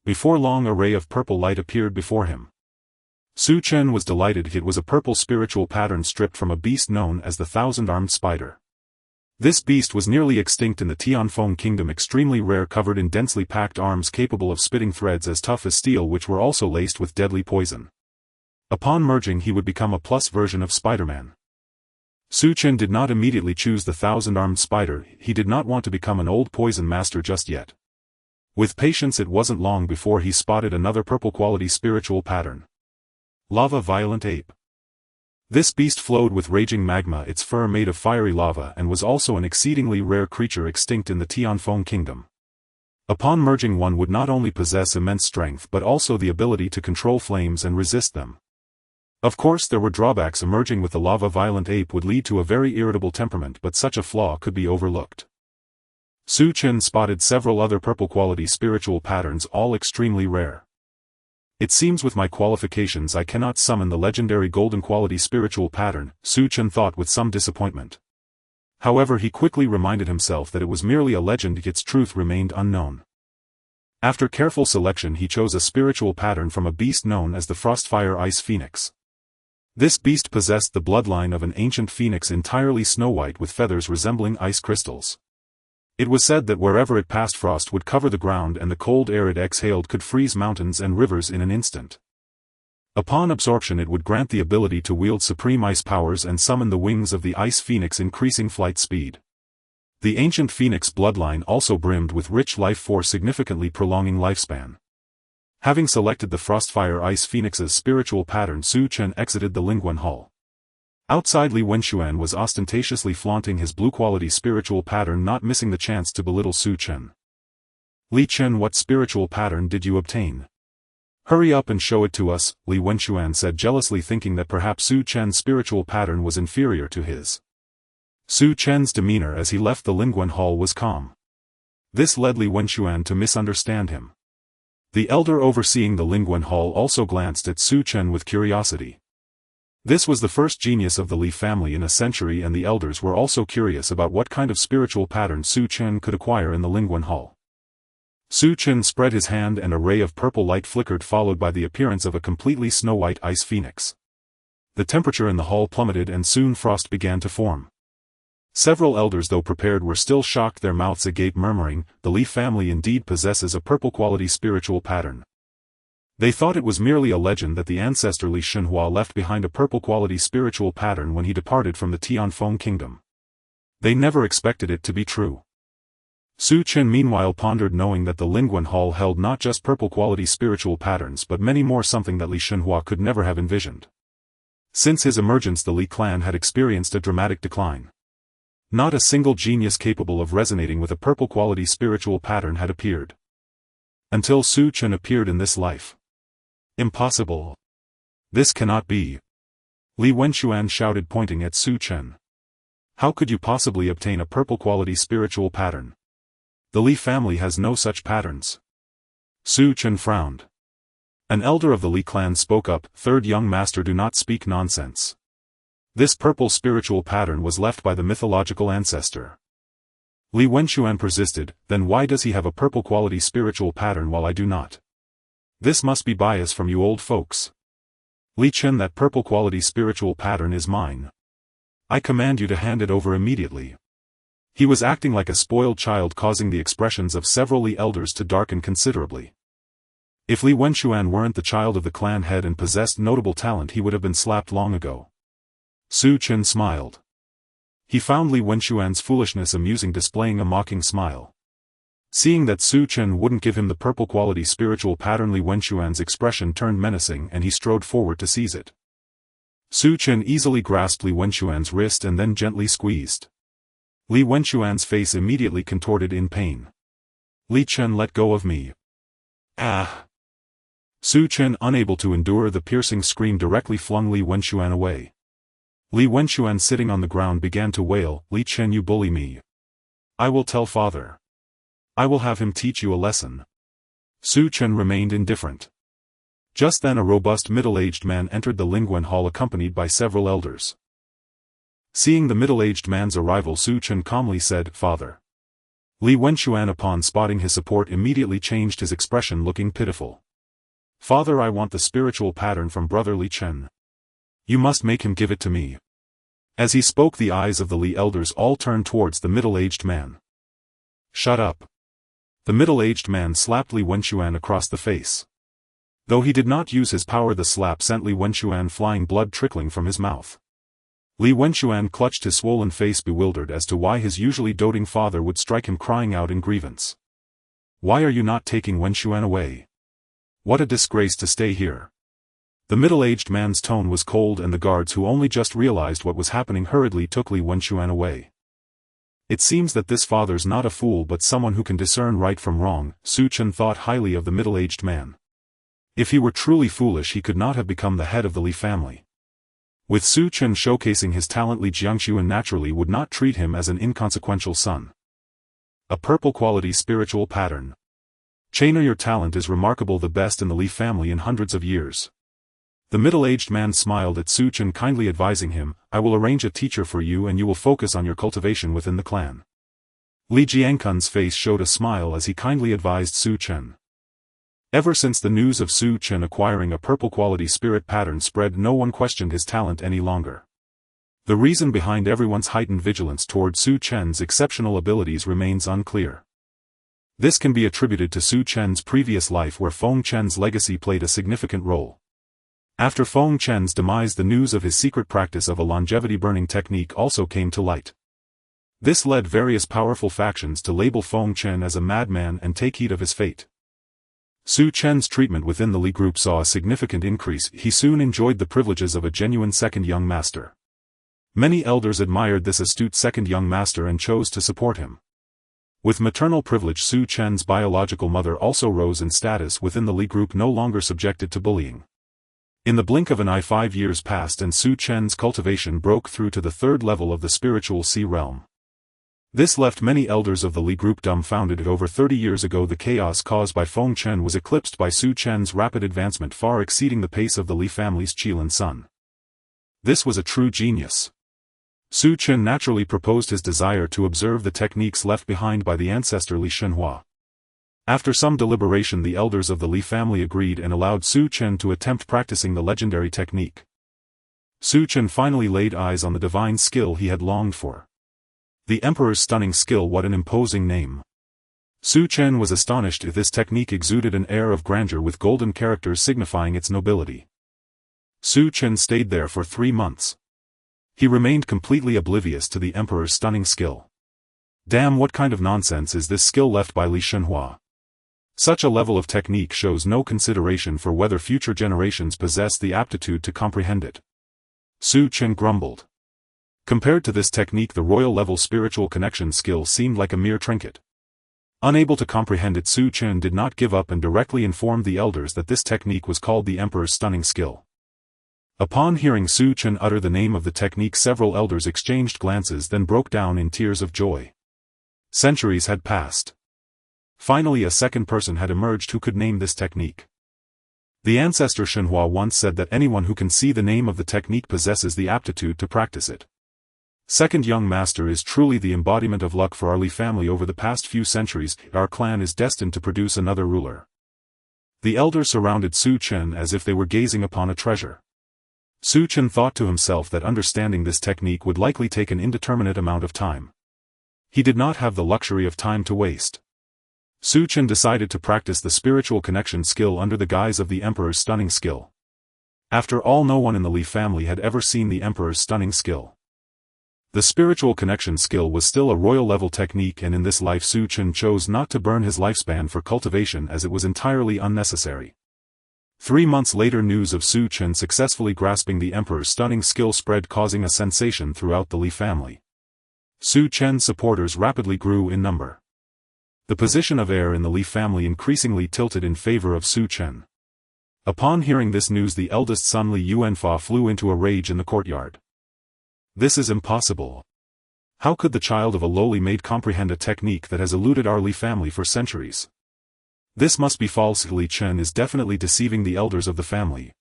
Before long, a ray of purple light appeared before him. Su Chen was delighted. It was a purple spiritual pattern stripped from a beast known as the Thousand-Armed Spider. This beast was nearly extinct in the Tianfeng Kingdom, extremely rare, covered in densely packed arms capable of spitting threads as tough as steel, which were also laced with deadly poison. Upon merging, he would become a plus version of Spider-Man. Su Chen did not immediately choose the Thousand-Armed Spider. He did not want to become an old poison master just yet. With patience, it wasn't long before he spotted another purple-quality spiritual pattern. Lava Violent Ape. This beast flowed with raging magma, its fur made of fiery lava, and was also an exceedingly rare creature extinct in the Tianfeng Kingdom. Upon merging, one would not only possess immense strength but also the ability to control flames and resist them. Of course, there were drawbacks. Emerging with the Lava Violent Ape would lead to a very irritable temperament, but such a flaw could be overlooked. Su Chen spotted several other purple-quality spiritual patterns, all extremely rare. It seems with my qualifications I cannot summon the legendary golden-quality spiritual pattern, Su Chen thought with some disappointment. However, he quickly reminded himself that it was merely a legend, its truth remained unknown. After careful selection, he chose a spiritual pattern from a beast known as the Frostfire Ice Phoenix. This beast possessed the bloodline of an ancient phoenix, entirely snow-white with feathers resembling ice crystals. It was said that wherever it passed, frost would cover the ground and the cold air it exhaled could freeze mountains and rivers in an instant. Upon absorption, it would grant the ability to wield supreme ice powers and summon the wings of the ice phoenix, increasing flight speed. The ancient phoenix bloodline also brimmed with rich life force, significantly prolonging lifespan. Having selected the Frostfire Ice Phoenix's spiritual pattern, Su Chen exited the Lingguan Hall. Outside, Li Wenxuan was ostentatiously flaunting his blue-quality spiritual pattern, not missing the chance to belittle Su Chen. "Li Chen, what spiritual pattern did you obtain?" Hurry up and show it to us, Li Wenxuan said jealously, thinking that perhaps Su Chen's spiritual pattern was inferior to his. Su Chen's demeanor as he left the Lingguan Hall was calm. This led Li Wenxuan to misunderstand him. The elder overseeing the Lingguan Hall also glanced at Su Chen with curiosity. This was the first genius of the Li family in a century, and the elders were also curious about what kind of spiritual pattern Su Chen could acquire in the Lingguan Hall. Su Chen spread his hand and a ray of purple light flickered, followed by the appearance of a completely snow-white ice phoenix. The temperature in the hall plummeted and soon frost began to form. Several elders, though prepared, were still shocked, their mouths agape, murmuring, "The Li family indeed possesses a purple-quality spiritual pattern." They thought it was merely a legend that the ancestor Li Shenhua left behind a purple-quality spiritual pattern when he departed from the Tianfeng kingdom. They never expected it to be true. Su Chen meanwhile pondered, knowing that the Lingguan Hall held not just purple-quality spiritual patterns but many more, something that Li Shenhua could never have envisioned. Since his emergence, the Li clan had experienced a dramatic decline. Not a single genius capable of resonating with a purple-quality spiritual pattern had appeared. Until Su Chen appeared in this life. Impossible. This cannot be. Li Wenxuan shouted, pointing at Su Chen. How could you possibly obtain a purple-quality spiritual pattern? The Li family has no such patterns. Su Chen frowned. An elder of the Li clan spoke up, "Third young master, do not speak nonsense. This purple spiritual pattern was left by the mythological ancestor." Li Wenxuan persisted, "Then why does he have a purple-quality spiritual pattern while I do not? This must be bias from you old folks. Li Chen, that purple-quality spiritual pattern is mine. I command you to hand it over immediately." He was acting like a spoiled child, causing the expressions of several Li elders to darken considerably. If Li Wenxuan weren't the child of the clan head and possessed notable talent, he would have been slapped long ago. Su Chen smiled. He found Li Wenxuan's foolishness amusing, displaying a mocking smile. Seeing that Su Chen wouldn't give him the purple-quality spiritual pattern, Li Wenxuan's expression turned menacing and he strode forward to seize it. Su Chen easily grasped Li Wenxuan's wrist and then gently squeezed. Li Wenxuan's face immediately contorted in pain. "Li Chen, let go of me." "Ah!" Su Chen, unable to endure the piercing scream, directly flung Li Wenxuan away. Li Wenxuan, sitting on the ground, began to wail, "Li Chen, you bully me. I will tell father. I will have him teach you a lesson." Su Chen remained indifferent. Just then a robust middle-aged man entered the Lingguan Hall accompanied by several elders. Seeing the middle-aged man's arrival, Su Chen calmly said, "Father." Li Wenxuan, upon spotting his support, immediately changed his expression, looking pitiful. "Father, I want the spiritual pattern from brother Li Chen. You must make him give it to me." As he spoke, the eyes of the Li elders all turned towards the middle-aged man. "Shut up." The middle-aged man slapped Li Wenxuan across the face. Though he did not use his power, the slap sent Li Wenxuan flying, blood trickling from his mouth. Li Wenxuan clutched his swollen face, bewildered as to why his usually doting father would strike him, crying out in grievance. "Why are you not taking Wenxuan away? What a disgrace to stay here." The middle-aged man's tone was cold, and the guards, who only just realized what was happening, hurriedly took Li Wenxuan away. "It seems that this father's not a fool but someone who can discern right from wrong," Su Chen thought highly of the middle-aged man. If he were truly foolish, he could not have become the head of the Li family. With Su Chen showcasing his talent, Li Jiangxuan naturally would not treat him as an inconsequential son. A purple-quality spiritual pattern. "Chen, your talent is remarkable, the best in the Li family in hundreds of years." The middle-aged man smiled at Su Chen, kindly advising him, "I will arrange a teacher for you and you will focus on your cultivation within the clan." Li Jiangkun's face showed a smile as he kindly advised Su Chen. Ever since the news of Su Chen acquiring a purple-quality spirit pattern spread, no one questioned his talent any longer. The reason behind everyone's heightened vigilance toward Su Chen's exceptional abilities remains unclear. This can be attributed to Su Chen's previous life, where Feng Chen's legacy played a significant role. After Feng Chen's demise, the news of his secret practice of a longevity-burning technique also came to light. This led various powerful factions to label Feng Chen as a madman and take heed of his fate. Su Chen's treatment within the Li group saw a significant increase. He soon enjoyed the privileges of a genuine second young master. Many elders admired this astute second young master and chose to support him. With maternal privilege, Su Chen's biological mother also rose in status within the Li group, no longer subjected to bullying. In the blink of an eye 5 years passed and Su Chen's cultivation broke through to the 3rd level of the spiritual sea realm. This left many elders of the Li group dumbfounded. Over 30 years ago, the chaos caused by Feng Chen was eclipsed by Su Chen's rapid advancement, far exceeding the pace of the Li family's Qilin sun. This was a true genius. Su Chen naturally proposed his desire to observe the techniques left behind by the ancestor Li Shenhua. After some deliberation, the elders of the Li family agreed and allowed Su Chen to attempt practicing the legendary technique. Su Chen finally laid eyes on the divine skill he had longed for. The Emperor's stunning skill. What an imposing name. Su Chen was astonished. This technique exuded an air of grandeur with golden characters signifying its nobility. Su Chen stayed there for 3 months. He remained completely oblivious to the Emperor's stunning skill. Damn, what kind of nonsense is this skill left by Li Shenhua? Such a level of technique shows no consideration for whether future generations possess the aptitude to comprehend it. Su Chen grumbled. Compared to this technique, the royal level spiritual connection skill seemed like a mere trinket. Unable to comprehend it, Su Chen did not give up and directly informed the elders that this technique was called the Emperor's stunning skill. Upon hearing Su Chen utter the name of the technique, several elders exchanged glances, then broke down in tears of joy. Centuries had passed. Finally, a second person had emerged who could name this technique. The ancestor Shenhua once said that anyone who can see the name of the technique possesses the aptitude to practice it. Second young master is truly the embodiment of luck for our Li family. Over the past few centuries, our clan is destined to produce another ruler. The elders surrounded Su Chen as if they were gazing upon a treasure. Su Chen thought to himself that understanding this technique would likely take an indeterminate amount of time. He did not have the luxury of time to waste. Su Chen decided to practice the spiritual connection skill under the guise of the Emperor's stunning skill. After all, no one in the Li family had ever seen the Emperor's stunning skill. The spiritual connection skill was still a royal level technique, and in this life Su Chen chose not to burn his lifespan for cultivation as it was entirely unnecessary. 3 months later, news of Su Chen successfully grasping the Emperor's stunning skill spread, causing a sensation throughout the Li family. Su Chen's supporters rapidly grew in number. The position of heir in the Li family increasingly tilted in favor of Su Chen. Upon hearing this news, the eldest son Li Yuanfa flew into a rage in the courtyard. This is impossible. How could the child of a lowly maid comprehend a technique that has eluded our Li family for centuries? This must be false. Li Chen is definitely deceiving the elders of the family.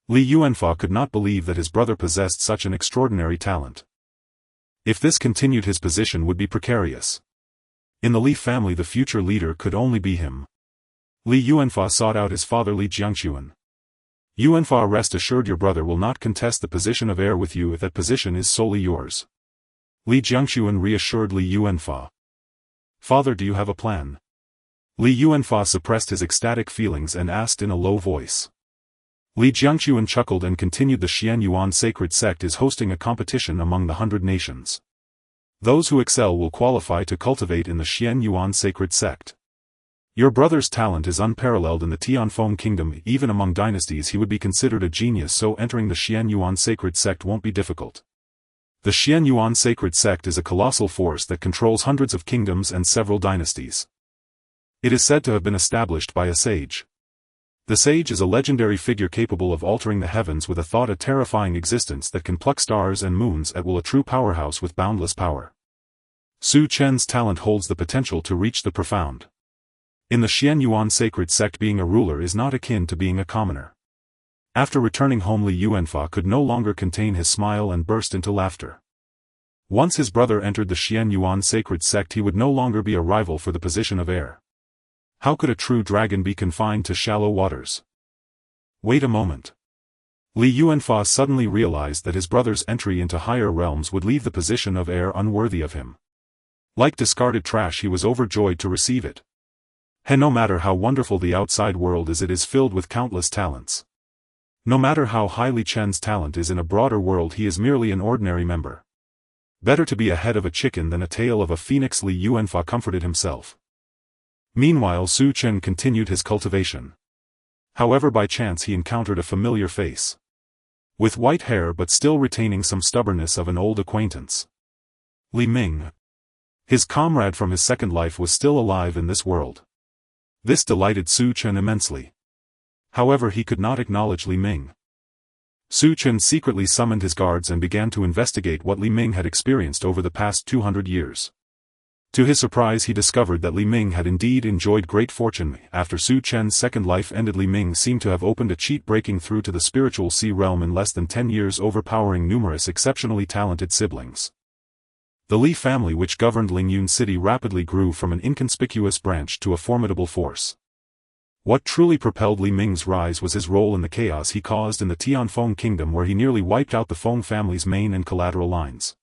Li Yuanfa could not believe that his brother possessed such an extraordinary talent. If this continued, his position would be precarious. In the Li family, the future leader could only be him. Li Yuanfa sought out his father Li Jiangquan. Yuanfa, rest assured, your brother will not contest the position of heir with you if that position is solely yours. Li Jiangquan reassured Li Yuanfa. Father, do you have a plan? Li Yuanfa suppressed his ecstatic feelings and asked in a low voice. Li Jiangquan chuckled and continued. The Xian Yuan sacred sect is hosting a competition among the 100 nations. Those who excel will qualify to cultivate in the Xian Yuan sacred sect. Your brother's talent is unparalleled in the Tianfeng kingdom. Even among dynasties he would be considered a genius, so entering the Xian Yuan sacred sect won't be difficult. The Xian Yuan sacred sect is a colossal force that controls hundreds of kingdoms and several dynasties. It is said to have been established by a sage. The sage is a legendary figure capable of altering the heavens with a thought, a terrifying existence that can pluck stars and moons at will, a true powerhouse with boundless power. Su Chen's talent holds the potential to reach the profound. In the Xian Yuan sacred sect, being a ruler is not akin to being a commoner. After returning home, Li Yuanfa could no longer contain his smile and burst into laughter. Once his brother entered the Xian Yuan sacred sect, he would no longer be a rival for the position of heir. How could a true dragon be confined to shallow waters? Wait a moment. Li Yuanfa suddenly realized that his brother's entry into higher realms would leave the position of heir unworthy of him. Like discarded trash, he was overjoyed to receive it. No matter how wonderful the outside world is, it is filled with countless talents. No matter how highly Chen's talent is in a broader world, he is merely an ordinary member. Better to be a head of a chicken than a tail of a phoenix, Li Yuanfa comforted himself. Meanwhile, Su Chen continued his cultivation. However, by chance he encountered a familiar face. With white hair but still retaining some stubbornness of an old acquaintance. Li Ming. His comrade from his second life was still alive in this world. This delighted Su Chen immensely. However, he could not acknowledge Li Ming. Su Chen secretly summoned his guards and began to investigate what Li Ming had experienced over the past 200 years. To his surprise, he discovered that Li Ming had indeed enjoyed great fortune. After Su Chen's second life ended, Li Ming seemed to have opened a cheat, breaking through to the spiritual sea realm in less than 10 years, overpowering numerous exceptionally talented siblings. The Li family, which governed Lingyun City, rapidly grew from an inconspicuous branch to a formidable force. What truly propelled Li Ming's rise was his role in the chaos he caused in the Tianfeng Kingdom, where he nearly wiped out the Feng family's main and collateral lines.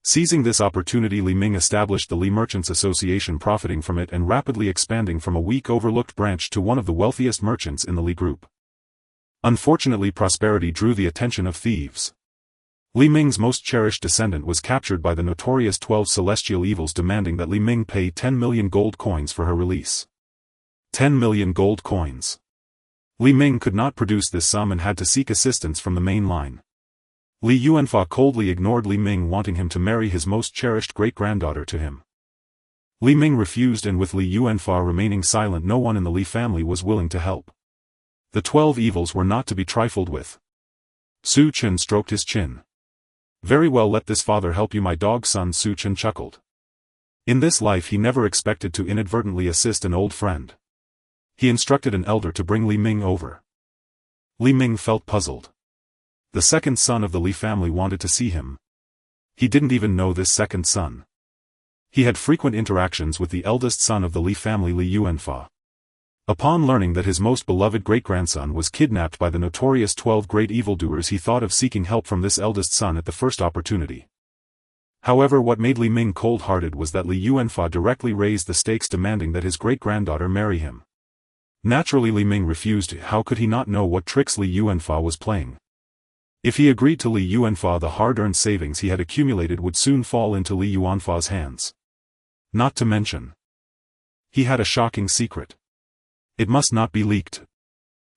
Seizing this opportunity, Li Ming established the Li Merchants Association, profiting from it and rapidly expanding from a weak, overlooked branch to one of the wealthiest merchants in the Li group. Unfortunately, prosperity drew the attention of thieves. Li Ming's most cherished descendant was captured by the notorious 12 celestial evils, demanding that Li Ming pay 10 million gold coins for her release. 10 million gold coins. Li Ming could not produce this sum and had to seek assistance from the main line. Li Yuanfa coldly ignored Li Ming, wanting him to marry his most cherished great-granddaughter to him. Li Ming refused, and with Li Yuanfa remaining silent, no one in the Li family was willing to help. The 12 evils were not to be trifled with. Su Chen stroked his chin. "Very well, let this father help you, my dog son," Su Chen chuckled. In this life he never expected to inadvertently assist an old friend. He instructed an elder to bring Li Ming over. Li Ming felt puzzled. The second son of the Li family wanted to see him. He didn't even know this second son. He had frequent interactions with the eldest son of the Li family, Li Yuanfa. Upon learning that his most beloved great-grandson was kidnapped by the notorious 12 great evildoers, he thought of seeking help from this eldest son at the first opportunity. However, what made Li Ming cold-hearted was that Li Yuanfa directly raised the stakes, demanding that his great-granddaughter marry him. Naturally, Li Ming refused. How could he not know what tricks Li Yuanfa was playing? If he agreed to Li Yuanfa, the hard-earned savings he had accumulated would soon fall into Li Yuanfa's hands. Not to mention, he had a shocking secret. It must not be leaked.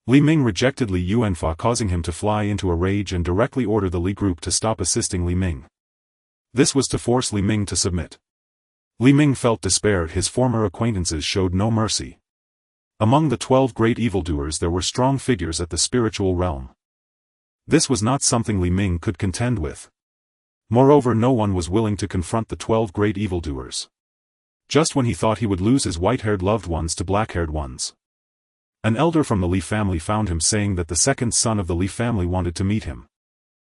Li Ming rejected Li Yuanfa, causing him to fly into a rage and directly order the Li group to stop assisting Li Ming. This was to force Li Ming to submit. Li Ming felt despair. His former acquaintances showed no mercy. Among the 12 great evildoers there were strong figures at the spiritual realm. This was not something Li Ming could contend with. Moreover, no one was willing to confront the 12 great evildoers. Just when he thought he would lose his white-haired loved ones to black-haired ones, an elder from the Li family found him, saying that the second son of the Li family wanted to meet him.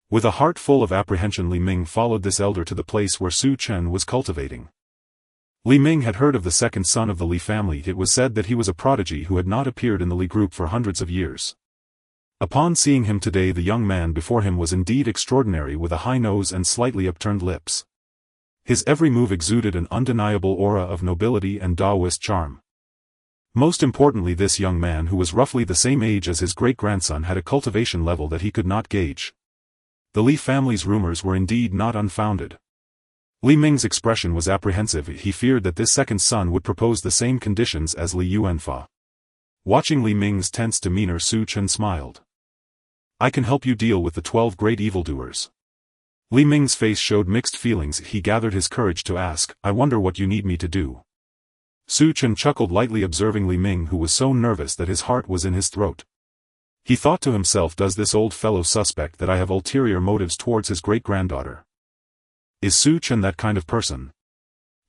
With a heart full of apprehension, Li Ming followed this elder to the place where Su Chen was cultivating. Li Ming had heard of the second son of the Li family. It was said that he was a prodigy who had not appeared in the Li group for hundreds of years. Upon seeing him today, the young man before him was indeed extraordinary, with a high nose and slightly upturned lips. His every move exuded an undeniable aura of nobility and Taoist charm. Most importantly, this young man, who was roughly the same age as his great-grandson, had a cultivation level that he could not gauge. The Li family's rumors were indeed not unfounded. Li Ming's expression was apprehensive. He feared that this second son would propose the same conditions as Li Yuanfa. Watching Li Ming's tense demeanor, Su Chen smiled. "I can help you deal with the 12 great evildoers." Li Ming's face showed mixed feelings. He gathered his courage to ask, "I wonder what you need me to do." Su Chen chuckled lightly, observing Li Ming, who was so nervous that his heart was in his throat. He thought to himself, does this old fellow suspect that I have ulterior motives towards his great-granddaughter? Is Su Chen that kind of person?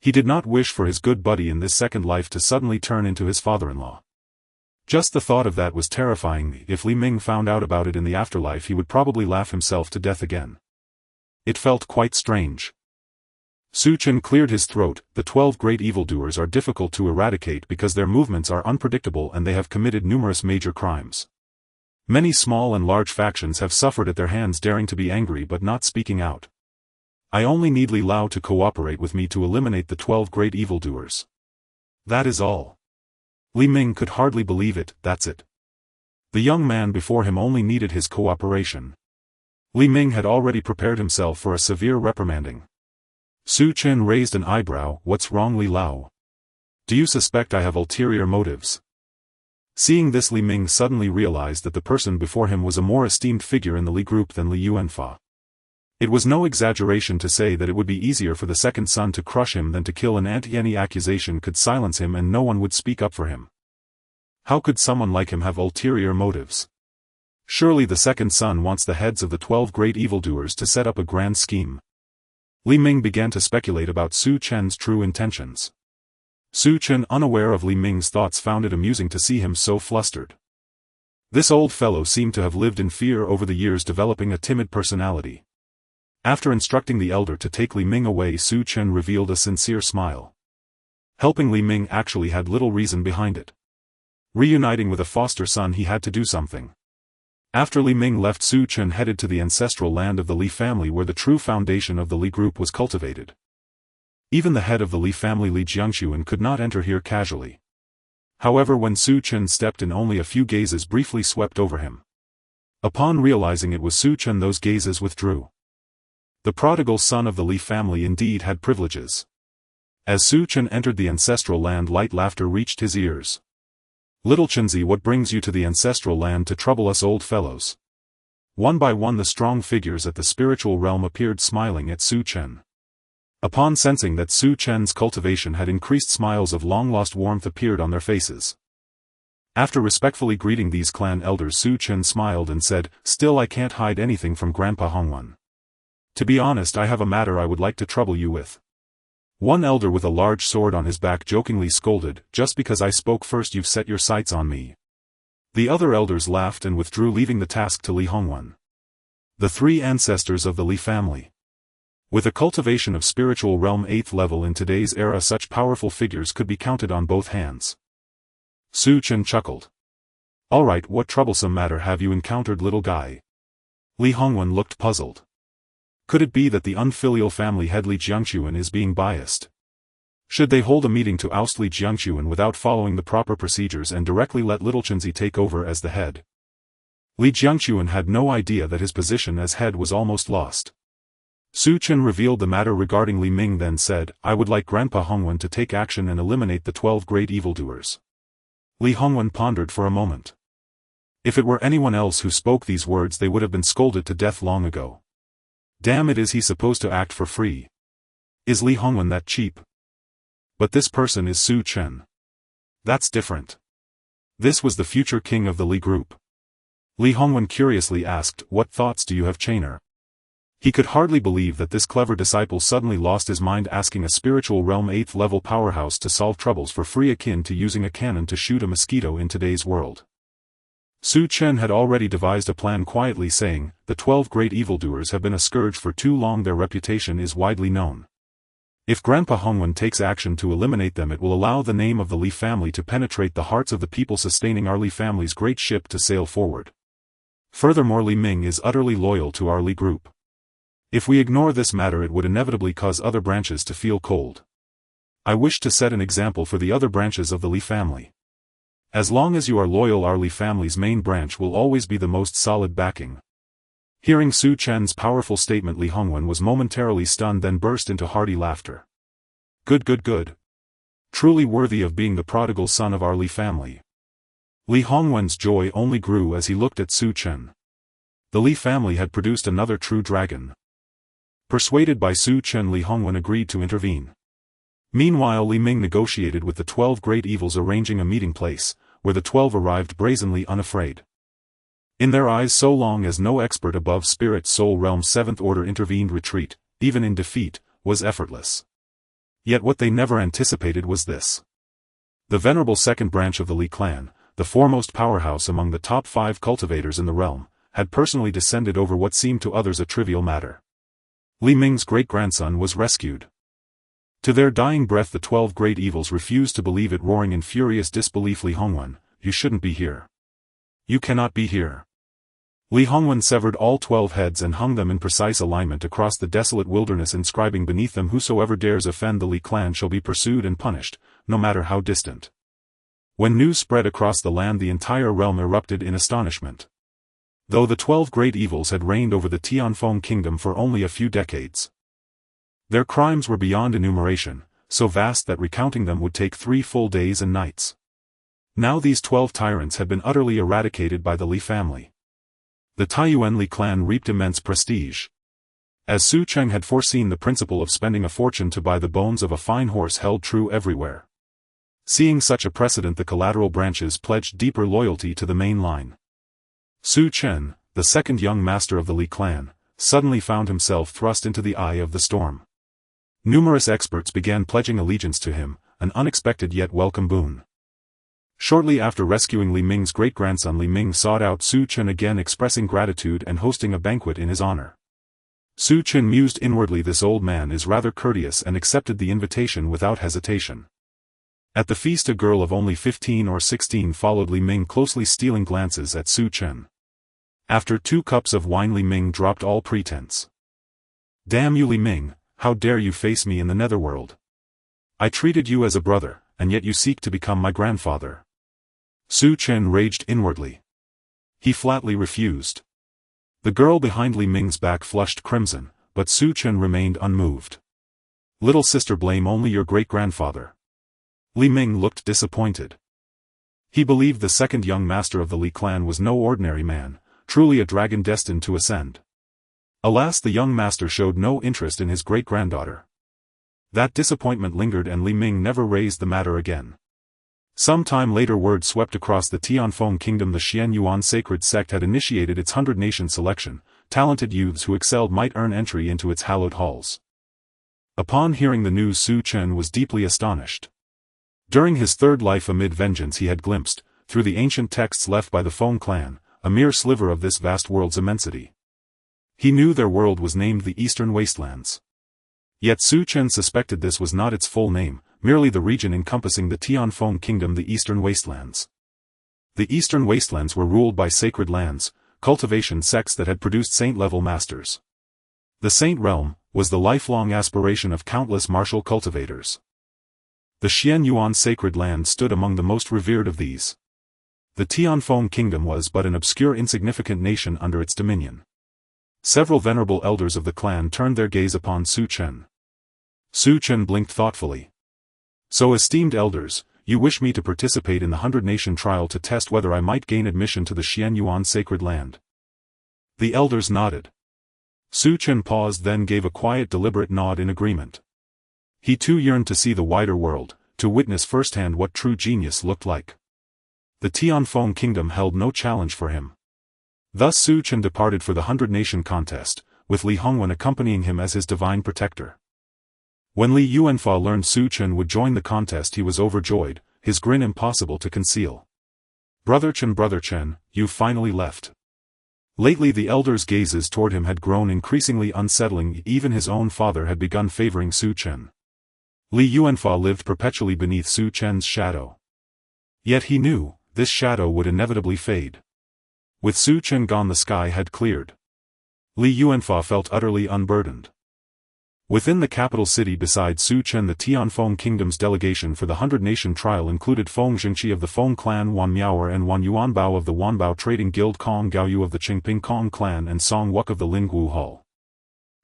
He did not wish for his good buddy in this second life to suddenly turn into his father-in-law. Just the thought of that was terrifying. If Li Ming found out about it in the afterlife, he would probably laugh himself to death again. It felt quite strange. Su Chen cleared his throat. The 12 great evildoers are difficult to eradicate because their movements are unpredictable and they have committed numerous major crimes. Many small and large factions have suffered at their hands, daring to be angry but not speaking out. I only need Li Lao to cooperate with me to eliminate the 12 great evildoers. That is all. Li Ming could hardly believe it. That's it. The young man before him only needed his cooperation. Li Ming had already prepared himself for a severe reprimanding. Su Chen raised an eyebrow. "What's wrong, Li Lao? Do you suspect I have ulterior motives?" Seeing this, Li Ming suddenly realized that the person before him was a more esteemed figure in the Li group than Li Yuanfa. It was no exaggeration to say that it would be easier for the second son to crush him than to kill an ant. Any accusation could silence him and no one would speak up for him. How could someone like him have ulterior motives? Surely the second son wants the heads of the 12 great evildoers to set up a grand scheme. Li Ming began to speculate about Su Chen's true intentions. Su Chen, unaware of Li Ming's thoughts, found it amusing to see him so flustered. This old fellow seemed to have lived in fear over the years, developing a timid personality. After instructing the elder to take Li Ming away, Su Chen revealed a sincere smile. Helping Li Ming actually had little reason behind it. Reuniting with a foster son, he had to do something. After Li Ming left, Su Chen headed to the ancestral land of the Li family, where the true foundation of the Li group was cultivated. Even the head of the Li family, Li Jiangxuan, could not enter here casually. However, when Su Chen stepped in, only a few gazes briefly swept over him. Upon realizing it was Su Chen, those gazes withdrew. The prodigal son of the Li family indeed had privileges. As Su Chen entered the ancestral land, light laughter reached his ears. "Little Chenzi, what brings you to the ancestral land to trouble us old fellows?" One by one the strong figures at the spiritual realm appeared, smiling at Su Chen. Upon sensing that Su Chen's cultivation had increased, smiles of long-lost warmth appeared on their faces. After respectfully greeting these clan elders, Su Chen smiled and said, "Still, I can't hide anything from Grandpa Hongwan. To be honest, I have a matter I would like to trouble you with." One elder with a large sword on his back jokingly scolded, "Just because I spoke first, you've set your sights on me." The other elders laughed and withdrew, leaving the task to Li Hongwan. The three ancestors of the Li family. With a cultivation of spiritual realm 8th level in today's era, such powerful figures could be counted on both hands. Su Chen chuckled. "All right, what troublesome matter have you encountered, little guy?" Li Hongwan looked puzzled. Could it be that the unfilial family head Li Jiangxuan is being biased? Should they hold a meeting to oust Li Jiangxuan without following the proper procedures and directly let little Chenzi take over as the head? Li Jiangxuan had no idea that his position as head was almost lost. Su Chen revealed the matter regarding Li Ming, then said, "I would like Grandpa Hongwan to take action and eliminate the 12 great evildoers." Li Hongwan pondered for a moment. If it were anyone else who spoke these words, they would have been scolded to death long ago. Damn it, is he supposed to act for free? Is Li Hongwan that cheap? But this person is Su Chen. That's different. This was the future king of the Li group. Li Hongwan curiously asked, "What thoughts do you have, Chainer?" He could hardly believe that this clever disciple suddenly lost his mind, asking a spiritual realm 8th level powerhouse to solve troubles for free, akin to using a cannon to shoot a mosquito in today's world. Su Chen had already devised a plan, quietly saying, "The 12 great evildoers have been a scourge for too long, their reputation is widely known. If Grandpa Hongwan takes action to eliminate them, it will allow the name of the Li family to penetrate the hearts of the people, sustaining our Li family's great ship to sail forward. Furthermore, Li Ming is utterly loyal to our Li group. If we ignore this matter, it would inevitably cause other branches to feel cold. I wish to set an example for the other branches of the Li family. As long as you are loyal, our Li family's main branch will always be the most solid backing." Hearing Su Chen's powerful statement, Li Hongwan was momentarily stunned, then burst into hearty laughter. Good, good, good. Truly worthy of being the prodigal son of our Li family." Li Hongwan's joy only grew as he looked at Su Chen. The Li family had produced another true dragon. Persuaded by Su Chen, Li Hongwan agreed to intervene. Meanwhile, Li Ming negotiated with the 12 great evils, arranging a meeting place, where the 12 arrived brazenly unafraid. In their eyes, so long as no expert above spirit soul realm 7th order intervened, retreat, even in defeat, was effortless. Yet what they never anticipated was this. The venerable second branch of the Li clan, the foremost powerhouse among the top 5 cultivators in the realm, had personally descended over what seemed to others a trivial matter. Li Ming's great-grandson was rescued. To their dying breath, the 12 great evils refused to believe it, roaring in furious disbelief, "Li Hongwan, you shouldn't be here. You cannot be here." Li Hongwan severed all 12 heads and hung them in precise alignment across the desolate wilderness, inscribing beneath them, "Whosoever dares offend the Li clan shall be pursued and punished, no matter how distant." When news spread across the land, the entire realm erupted in astonishment. Though the 12 great evils had reigned over the Tianfeng kingdom for only a few decades, their crimes were beyond enumeration, so vast that recounting them would take 3 full days and nights. Now these 12 tyrants had been utterly eradicated by the Li family. The Taiyuan Li clan reaped immense prestige. As Su Chen had foreseen, the principle of spending a fortune to buy the bones of a fine horse held true everywhere. Seeing such a precedent, the collateral branches pledged deeper loyalty to the main line. Su Chen, the second young master of the Li clan, suddenly found himself thrust into the eye of the storm. Numerous experts began pledging allegiance to him, an unexpected yet welcome boon. Shortly after rescuing Li Ming's great-grandson, Li Ming sought out Su Chen again, expressing gratitude and hosting a banquet in his honor. Su Chen mused inwardly, this old man is rather courteous, and accepted the invitation without hesitation. At the feast, a girl of only 15 or 16 followed Li Ming closely, stealing glances at Su Chen. After 2 cups of wine, Li Ming dropped all pretense. "Damn you, Li Ming, how dare you face me in the netherworld? I treated you as a brother, and yet you seek to become my grandfather." Su Chen raged inwardly. He flatly refused. The girl behind Li Ming's back flushed crimson, but Su Chen remained unmoved. "Little sister, blame only your great-grandfather." Li Ming looked disappointed. He believed the second young master of the Li clan was no ordinary man, truly a dragon destined to ascend. Alas, the young master showed no interest in his great-granddaughter. That disappointment lingered, and Li Ming never raised the matter again. Some time later, word swept across the Tianfeng kingdom the Xian Yuan sacred sect had initiated its 100-nation selection. Talented youths who excelled might earn entry into its hallowed halls. Upon hearing the news, Su Chen was deeply astonished. During his third life amid vengeance, he had glimpsed, through the ancient texts left by the Feng clan, a mere sliver of this vast world's immensity. He knew their world was named the Eastern Wastelands. Yet Su Chen suspected this was not its full name, merely the region encompassing the Tianfeng kingdom, the Eastern Wastelands. The Eastern Wastelands were ruled by sacred lands, cultivation sects that had produced saint-level masters. The Saint Realm was the lifelong aspiration of countless martial cultivators. The Xian Yuan sacred land stood among the most revered of these. The Tianfeng kingdom was but an obscure, insignificant nation under its dominion. Several venerable elders of the clan turned their gaze upon Su Chen. Su Chen blinked thoughtfully. "So, esteemed elders, you wish me to participate in the 100-nation trial to test whether I might gain admission to the Xian Yuan sacred land?" The elders nodded. Su Chen paused, then gave a quiet, deliberate nod in agreement. He too yearned to see the wider world, to witness firsthand what true genius looked like. The Tianfeng kingdom held no challenge for him. Thus Su Chen departed for the 100-nation contest, with Li Hongwen accompanying him as his divine protector. When Li Yuanfa learned Su Chen would join the contest, he was overjoyed, his grin impossible to conceal. Brother Chen, you've finally left." Lately the elders' gazes toward him had grown increasingly unsettling. Even his own father had begun favoring Su Chen. Li Yuanfa lived perpetually beneath Su Chen's shadow. Yet he knew, this shadow would inevitably fade. With Su Chen gone, the sky had cleared. Li Yuanfa felt utterly unburdened. Within the capital city beside Su Chen, the Tianfeng kingdom's delegation for the 100-nation trial included Feng Jingqi of the Feng clan, Wan Miaoer and Wan Yuanbao of the Wanbao trading guild, Kong Gaoyu of the Qingping Kong clan and Song Wuk of the Linggu Hall.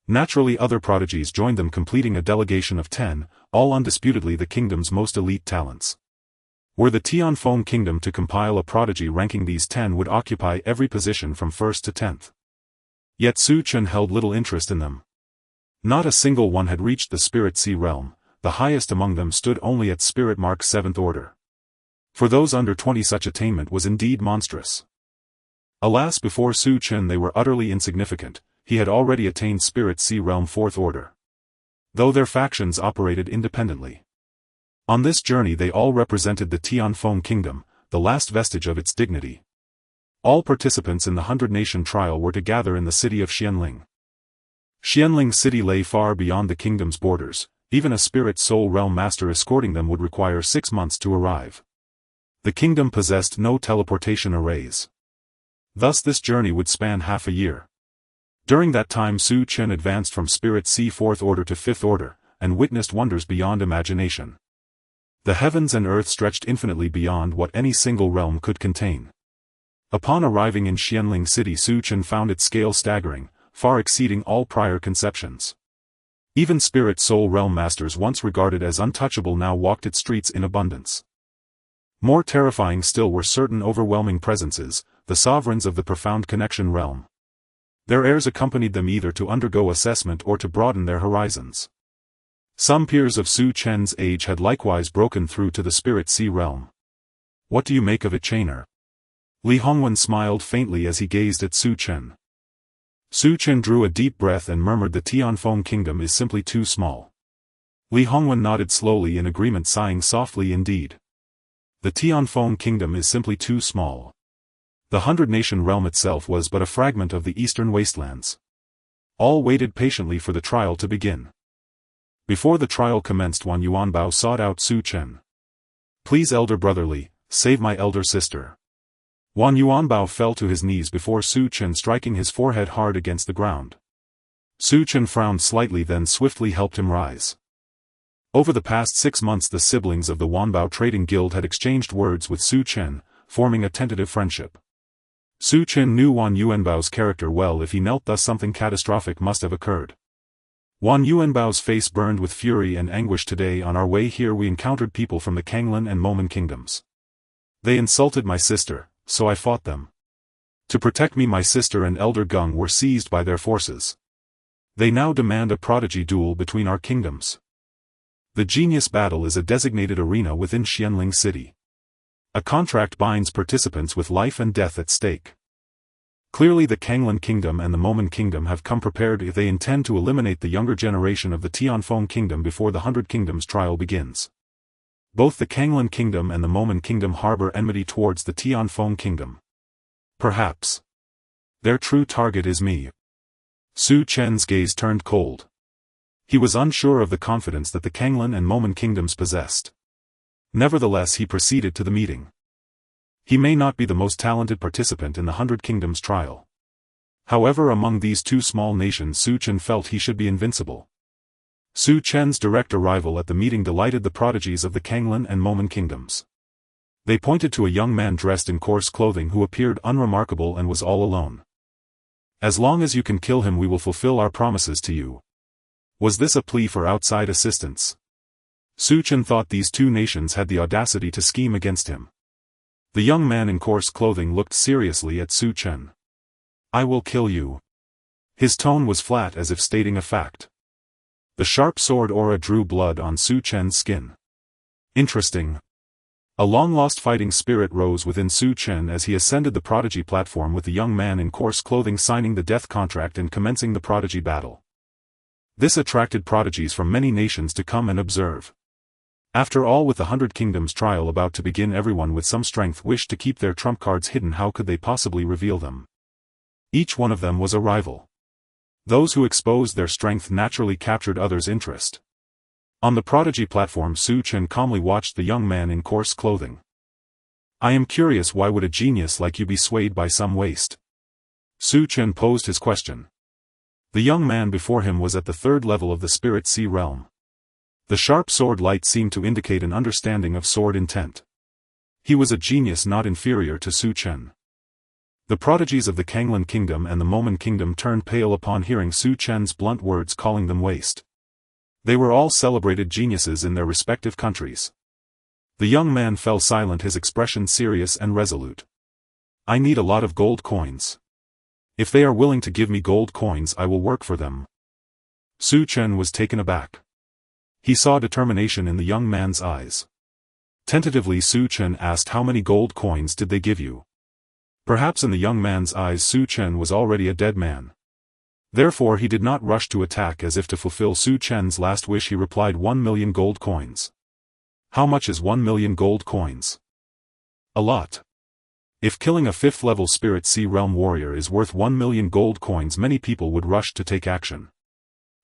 Naturally, other prodigies joined them, completing a delegation of 10, all undisputedly the kingdom's most elite talents. Were the Tianfeng kingdom to compile a prodigy ranking, these 10 would occupy every position from 1st to 10th. Yet Su Chen held little interest in them. Not a single one had reached the Spirit Sea realm, the highest among them stood only at Spirit Mark 7th order. For those under 20, such attainment was indeed monstrous. Alas, before Su Chen they were utterly insignificant. He had already attained Spirit Sea realm 4th order. Though their factions operated independently. On this journey they all represented the Tianfeng kingdom, the last vestige of its dignity. All participants in the 100-nation trial were to gather in the city of Xianling. Xianling city lay far beyond the kingdom's borders. Even a Spirit Soul realm master escorting them would require 6 months to arrive. The kingdom possessed no teleportation arrays. Thus this journey would span half a year. During that time Su Chen advanced from Spirit Sea 4th order to 5th order, and witnessed wonders beyond imagination. The heavens and earth stretched infinitely beyond what any single realm could contain. Upon arriving in Xianling city, Su Chen found its scale staggering, far exceeding all prior conceptions. Even Spirit Soul realm masters once regarded as untouchable now walked its streets in abundance. More terrifying still were certain overwhelming presences, the sovereigns of the Profound Connection realm. Their heirs accompanied them either to undergo assessment or to broaden their horizons. Some peers of Su Chen's age had likewise broken through to the spirit sea realm. What do you make of it, Chainer? Li Hongwen smiled faintly as he gazed at Su Chen. Su Chen drew a deep breath and murmured, the Tianfeng kingdom is simply too small. Li Hongwen nodded slowly in agreement, sighing softly indeed. The Tianfeng kingdom is simply too small. The 100-nation realm itself was but a fragment of the eastern wastelands. All waited patiently for the trial to begin. Before the trial commenced, Wan Yuanbao sought out Su Chen. Please, elder brother Li, save my elder sister. Wan Yuanbao fell to his knees before Su Chen, striking his forehead hard against the ground. Su Chen frowned slightly, then swiftly helped him rise. Over the past 6 months the siblings of the Wanbao Trading Guild had exchanged words with Su Chen, forming a tentative friendship. Su Chen knew Wan Yuanbao's character well. If he knelt thus, something catastrophic must have occurred. Wan Yuanbao's face burned with fury and anguish. Today on our way here we encountered people from the Kanglan and Momen kingdoms. They insulted my sister, so I fought them. To protect me, my sister and Elder Gung were seized by their forces. They now demand a prodigy duel between our kingdoms. The Genius Battle is a designated arena within Xianling City. A contract binds participants with life and death at stake. Clearly the Kanglan Kingdom and the Momen Kingdom have come prepared if they intend to eliminate the younger generation of the Tianfeng Kingdom before the 100 Kingdoms trial begins. Both the Kanglan Kingdom and the Momen Kingdom harbor enmity towards the Tianfeng Kingdom. Perhaps their true target is me. Su Chen's gaze turned cold. He was unsure of the confidence that the Kanglan and Momen Kingdoms possessed. Nevertheless, he proceeded to the meeting. He may not be the most talented participant in the 100 Kingdoms trial. However, among these two small nations Su Chen felt he should be invincible. Su Chen's direct arrival at the meeting delighted the prodigies of the Kanglan and Momen Kingdoms. They pointed to a young man dressed in coarse clothing who appeared unremarkable and was all alone. As long as you can kill him, we will fulfill our promises to you. Was this a plea for outside assistance? Su Chen thought these two nations had the audacity to scheme against him. The young man in coarse clothing looked seriously at Su Chen. I will kill you. His tone was flat, as if stating a fact. The sharp sword aura drew blood on Su Chen's skin. Interesting. A long-lost fighting spirit rose within Su Chen as he ascended the prodigy platform, with the young man in coarse clothing signing the death contract and commencing the prodigy battle. This attracted prodigies from many nations to come and observe. After all, with the 100 Kingdoms trial about to begin, everyone with some strength wished to keep their trump cards hidden. How could they possibly reveal them? Each one of them was a rival. Those who exposed their strength naturally captured others' interest. On the prodigy platform, Su Chen calmly watched the young man in coarse clothing. I am curious, why would a genius like you be swayed by some waste? Su Chen posed his question. The young man before him was at the 3rd level of the spirit sea realm. The sharp sword light seemed to indicate an understanding of sword intent. He was a genius not inferior to Su Chen. The prodigies of the Kanglan Kingdom and the Momen Kingdom turned pale upon hearing Su Chen's blunt words calling them waste. They were all celebrated geniuses in their respective countries. The young man fell silent, his expression serious and resolute. I need a lot of gold coins. If they are willing to give me gold coins, I will work for them. Su Chen was taken aback. He saw determination in the young man's eyes. Tentatively Su Chen asked, how many gold coins did they give you? Perhaps in the young man's eyes Su Chen was already a dead man. Therefore he did not rush to attack. As if to fulfill Su Chen's last wish, he replied, 1 million gold coins. How much is 1 million gold coins? A lot. If killing a 5th level spirit sea realm warrior is worth 1 million gold coins, many people would rush to take action.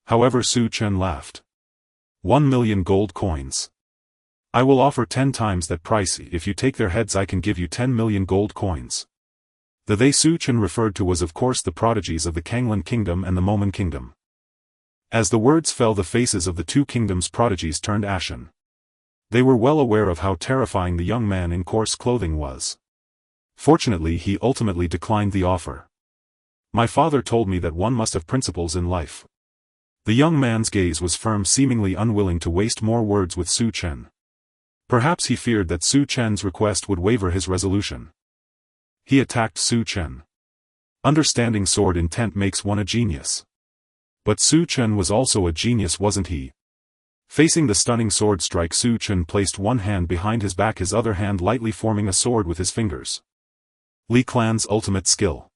However, Su Chen laughed. 1 million gold coins. I will offer 10 times that price. If you take their heads, I can give you 10 million gold coins. The they Su Chen referred to was of course the prodigies of the Kanglan Kingdom and the Momen Kingdom. As the words fell, the faces of the two kingdoms' prodigies turned ashen. They were well aware of how terrifying the young man in coarse clothing was. Fortunately, he ultimately declined the offer. My father told me that one must have principles in life. The young man's gaze was firm, seemingly unwilling to waste more words with Su Chen. Perhaps he feared that Su Chen's request would waver his resolution. He attacked Su Chen. Understanding sword intent makes one a genius. But Su Chen was also a genius, wasn't he? Facing the stunning sword strike, Su Chen placed one hand behind his back, his other hand lightly forming a sword with his fingers. Li Clan's ultimate skill.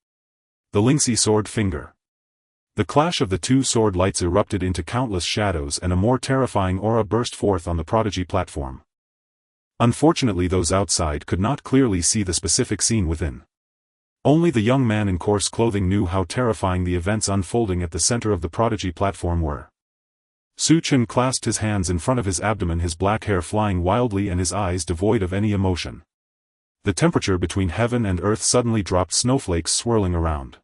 The Lingxi sword finger. The clash of the two sword lights erupted into countless shadows, and a more terrifying aura burst forth on the prodigy platform. Unfortunately, those outside could not clearly see the specific scene within. Only the young man in coarse clothing knew how terrifying the events unfolding at the center of the prodigy platform were. Su Chen clasped his hands in front of his abdomen, his black hair flying wildly and his eyes devoid of any emotion. The temperature between heaven and earth suddenly dropped, snowflakes swirling around.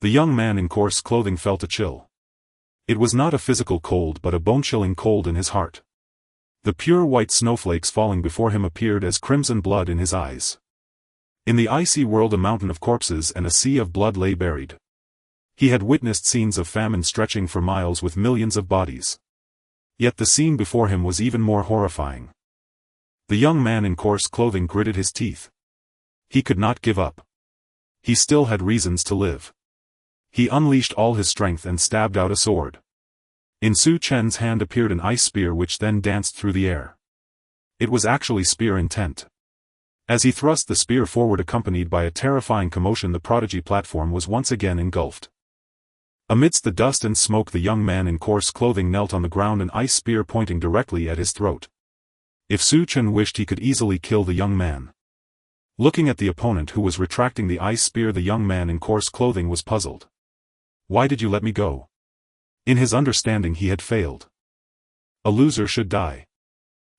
The young man in coarse clothing felt a chill. It was not a physical cold but a bone-chilling cold in his heart. The pure white snowflakes falling before him appeared as crimson blood in his eyes. In the icy world, a mountain of corpses and a sea of blood lay buried. He had witnessed scenes of famine stretching for miles with millions of bodies. Yet the scene before him was even more horrifying. The young man in coarse clothing gritted his teeth. He could not give up. He still had reasons to live. He unleashed all his strength and stabbed out a sword. In Su Chen's hand appeared an ice spear which then danced through the air. It was actually spear intent. As he thrust the spear forward accompanied by a terrifying commotion, the prodigy platform was once again engulfed. Amidst the dust and smoke, the young man in coarse clothing knelt on the ground, an ice spear pointing directly at his throat. If Su Chen wished, he could easily kill the young man. Looking at the opponent who was retracting the ice spear, the young man in coarse clothing was puzzled. Why did you let me go? In his understanding, he had failed. A loser should die.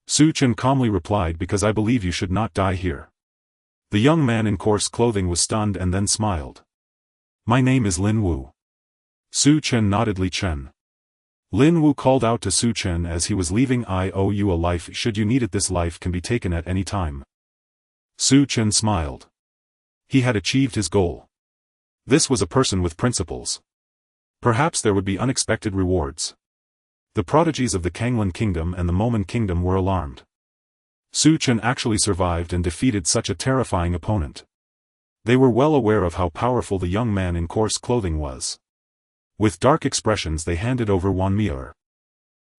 Su Chen calmly replied, because I believe you should not die here. The young man in coarse clothing was stunned and then smiled. My name is Lin Wu. Su Chen nodded. Li Chen. Lin Wu called out to Su Chen as he was leaving, I owe you a life. Should you need it, this life can be taken at any time. Su Chen smiled. He had achieved his goal. This was a person with principles. Perhaps there would be unexpected rewards. The prodigies of the Kanglan Kingdom and the Moman Kingdom were alarmed. Su Chen actually survived and defeated such a terrifying opponent. They were well aware of how powerful the young man in coarse clothing was. With dark expressions, they handed over Wan Mier.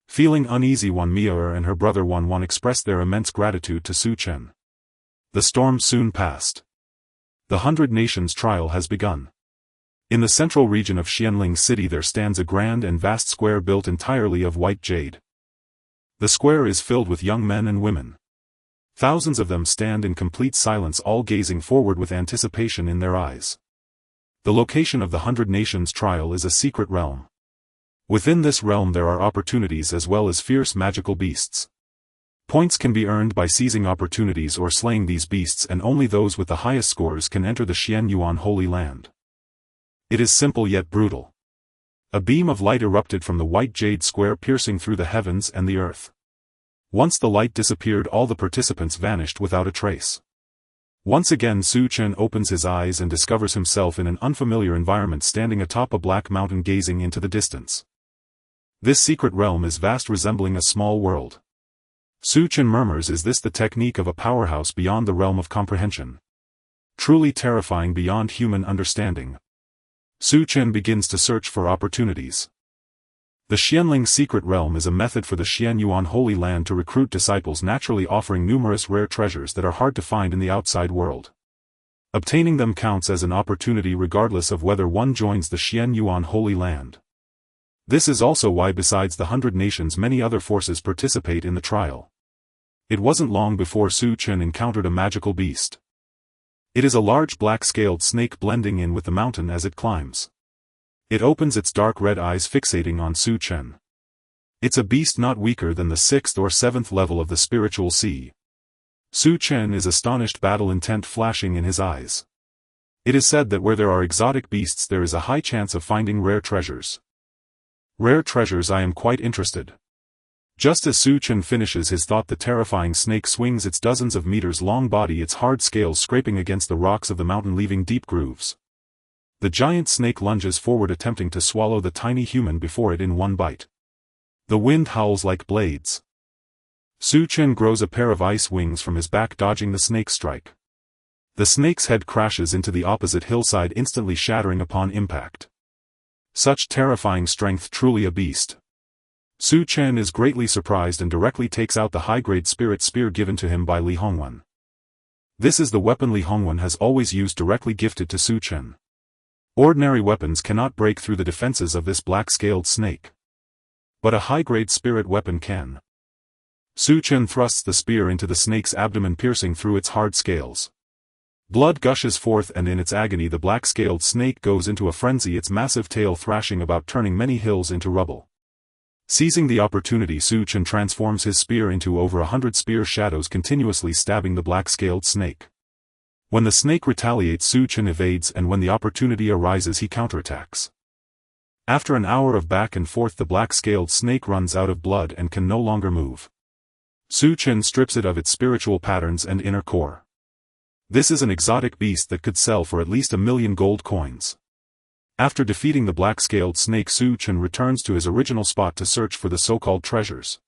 Feeling uneasy, Wan Mier and her brother Wan expressed their immense gratitude to Su Chen. The storm soon passed. The 100 Nations trial has begun. In the central region of Xianling City there stands a grand and vast square built entirely of white jade. The square is filled with young men and women. Thousands of them stand in complete silence, all gazing forward with anticipation in their eyes. The location of the 100 Nations trial is a secret realm. Within this realm there are opportunities as well as fierce magical beasts. Points can be earned by seizing opportunities or slaying these beasts, and only those with the highest scores can enter the Xian Yuan Holy Land. It is simple yet brutal. A beam of light erupted from the white jade square, piercing through the heavens and the earth. Once the light disappeared, all the participants vanished without a trace. Once again Su Chen opens his eyes and discovers himself in an unfamiliar environment, standing atop a black mountain gazing into the distance. This secret realm is vast, resembling a small world. Su Chen murmurs, is this the technique of a powerhouse beyond the realm of comprehension? Truly terrifying beyond human understanding. Su Chen begins to search for opportunities. The Xianling Secret Realm is a method for the Xian Yuan Holy Land to recruit disciples, naturally offering numerous rare treasures that are hard to find in the outside world. Obtaining them counts as an opportunity regardless of whether one joins the Xian Yuan Holy Land. This is also why, besides the 100 Nations, many other forces participate in the trial. It wasn't long before Su Chen encountered a magical beast. It is a large black-scaled snake blending in with the mountain as it climbs. It opens its dark red eyes, fixating on Su Chen. It's a beast not weaker than the 6th or 7th level of the spiritual sea. Su Chen is astonished, battle intent flashing in his eyes. It is said that where there are exotic beasts there is a high chance of finding rare treasures. Rare treasures, I am quite interested. Just as Su Chen finishes his thought, the terrifying snake swings its dozens of meters long body, its hard scales scraping against the rocks of the mountain, leaving deep grooves. The giant snake lunges forward, attempting to swallow the tiny human before it in one bite. The wind howls like blades. Su Chen grows a pair of ice wings from his back, dodging the snake's strike. The snake's head crashes into the opposite hillside, instantly shattering upon impact. Such terrifying strength, truly a beast. Chen is greatly surprised and directly takes out the high-grade spirit spear given to him by Li Hongwen. This is the weapon Li Hongwen has always used, directly gifted to Chen. Ordinary weapons cannot break through the defenses of this black-scaled snake. But a high-grade spirit weapon can. Chen thrusts the spear into the snake's abdomen, piercing through its hard scales. Blood gushes forth, and in its agony the black-scaled snake goes into a frenzy, its massive tail thrashing about, turning many hills into rubble. Seizing the opportunity, Chen transforms his spear into over 100 spear shadows, continuously stabbing the black-scaled snake. When the snake retaliates, Chen evades, and when the opportunity arises he counterattacks. After an hour of back and forth, the black-scaled snake runs out of blood and can no longer move. Chen strips it of its spiritual patterns and inner core. This is an exotic beast that could sell for at least 1,000,000 gold coins. After defeating the black-scaled snake, Chen returns to his original spot to search for the so-called treasures.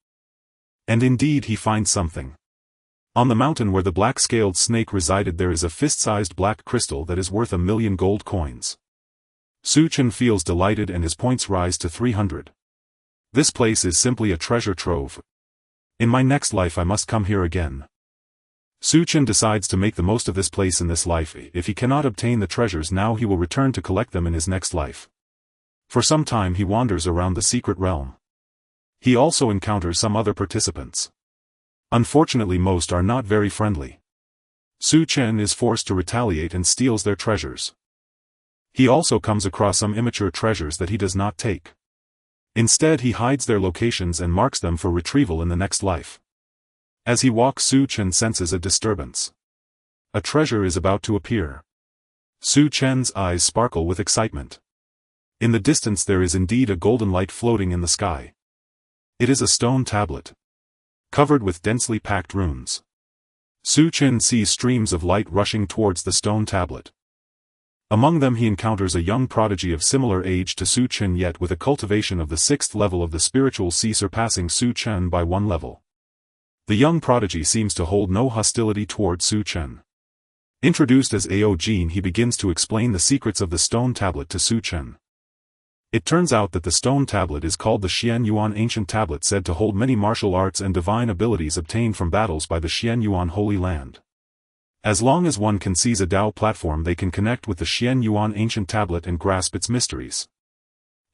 And indeed he finds something. On the mountain where the black-scaled snake resided there is a fist-sized black crystal that is worth 1,000,000 gold coins. Chen feels delighted and his points rise to 300. This place is simply a treasure trove. In my next life I must come here again. Chen decides to make the most of this place in this life. If he cannot obtain the treasures now, he will return to collect them in his next life. For some time he wanders around the secret realm. He also encounters some other participants. Unfortunately most are not very friendly. Chen is forced to retaliate and steals their treasures. He also comes across some immature treasures that he does not take. Instead he hides their locations and marks them for retrieval in the next life. As he walks, Chen senses a disturbance. A treasure is about to appear. Chen's eyes sparkle with excitement. In the distance there is indeed a golden light floating in the sky. It is a stone tablet, covered with densely packed runes. Chen sees streams of light rushing towards the stone tablet. Among them he encounters a young prodigy of similar age to Chen, yet with a cultivation of the 6th level of the spiritual sea, surpassing Chen by 1 level. The young prodigy seems to hold no hostility towards Chen. Introduced as Awakens, he begins to explain the secrets of the stone tablet to Chen. It turns out that the stone tablet is called the Xian Yuan Ancient Tablet, said to hold many martial arts and divine abilities obtained from battles by the Xian Yuan Holy Land. As long as one can seize a Dao platform, they can connect with the Xian Yuan Ancient Tablet and grasp its mysteries.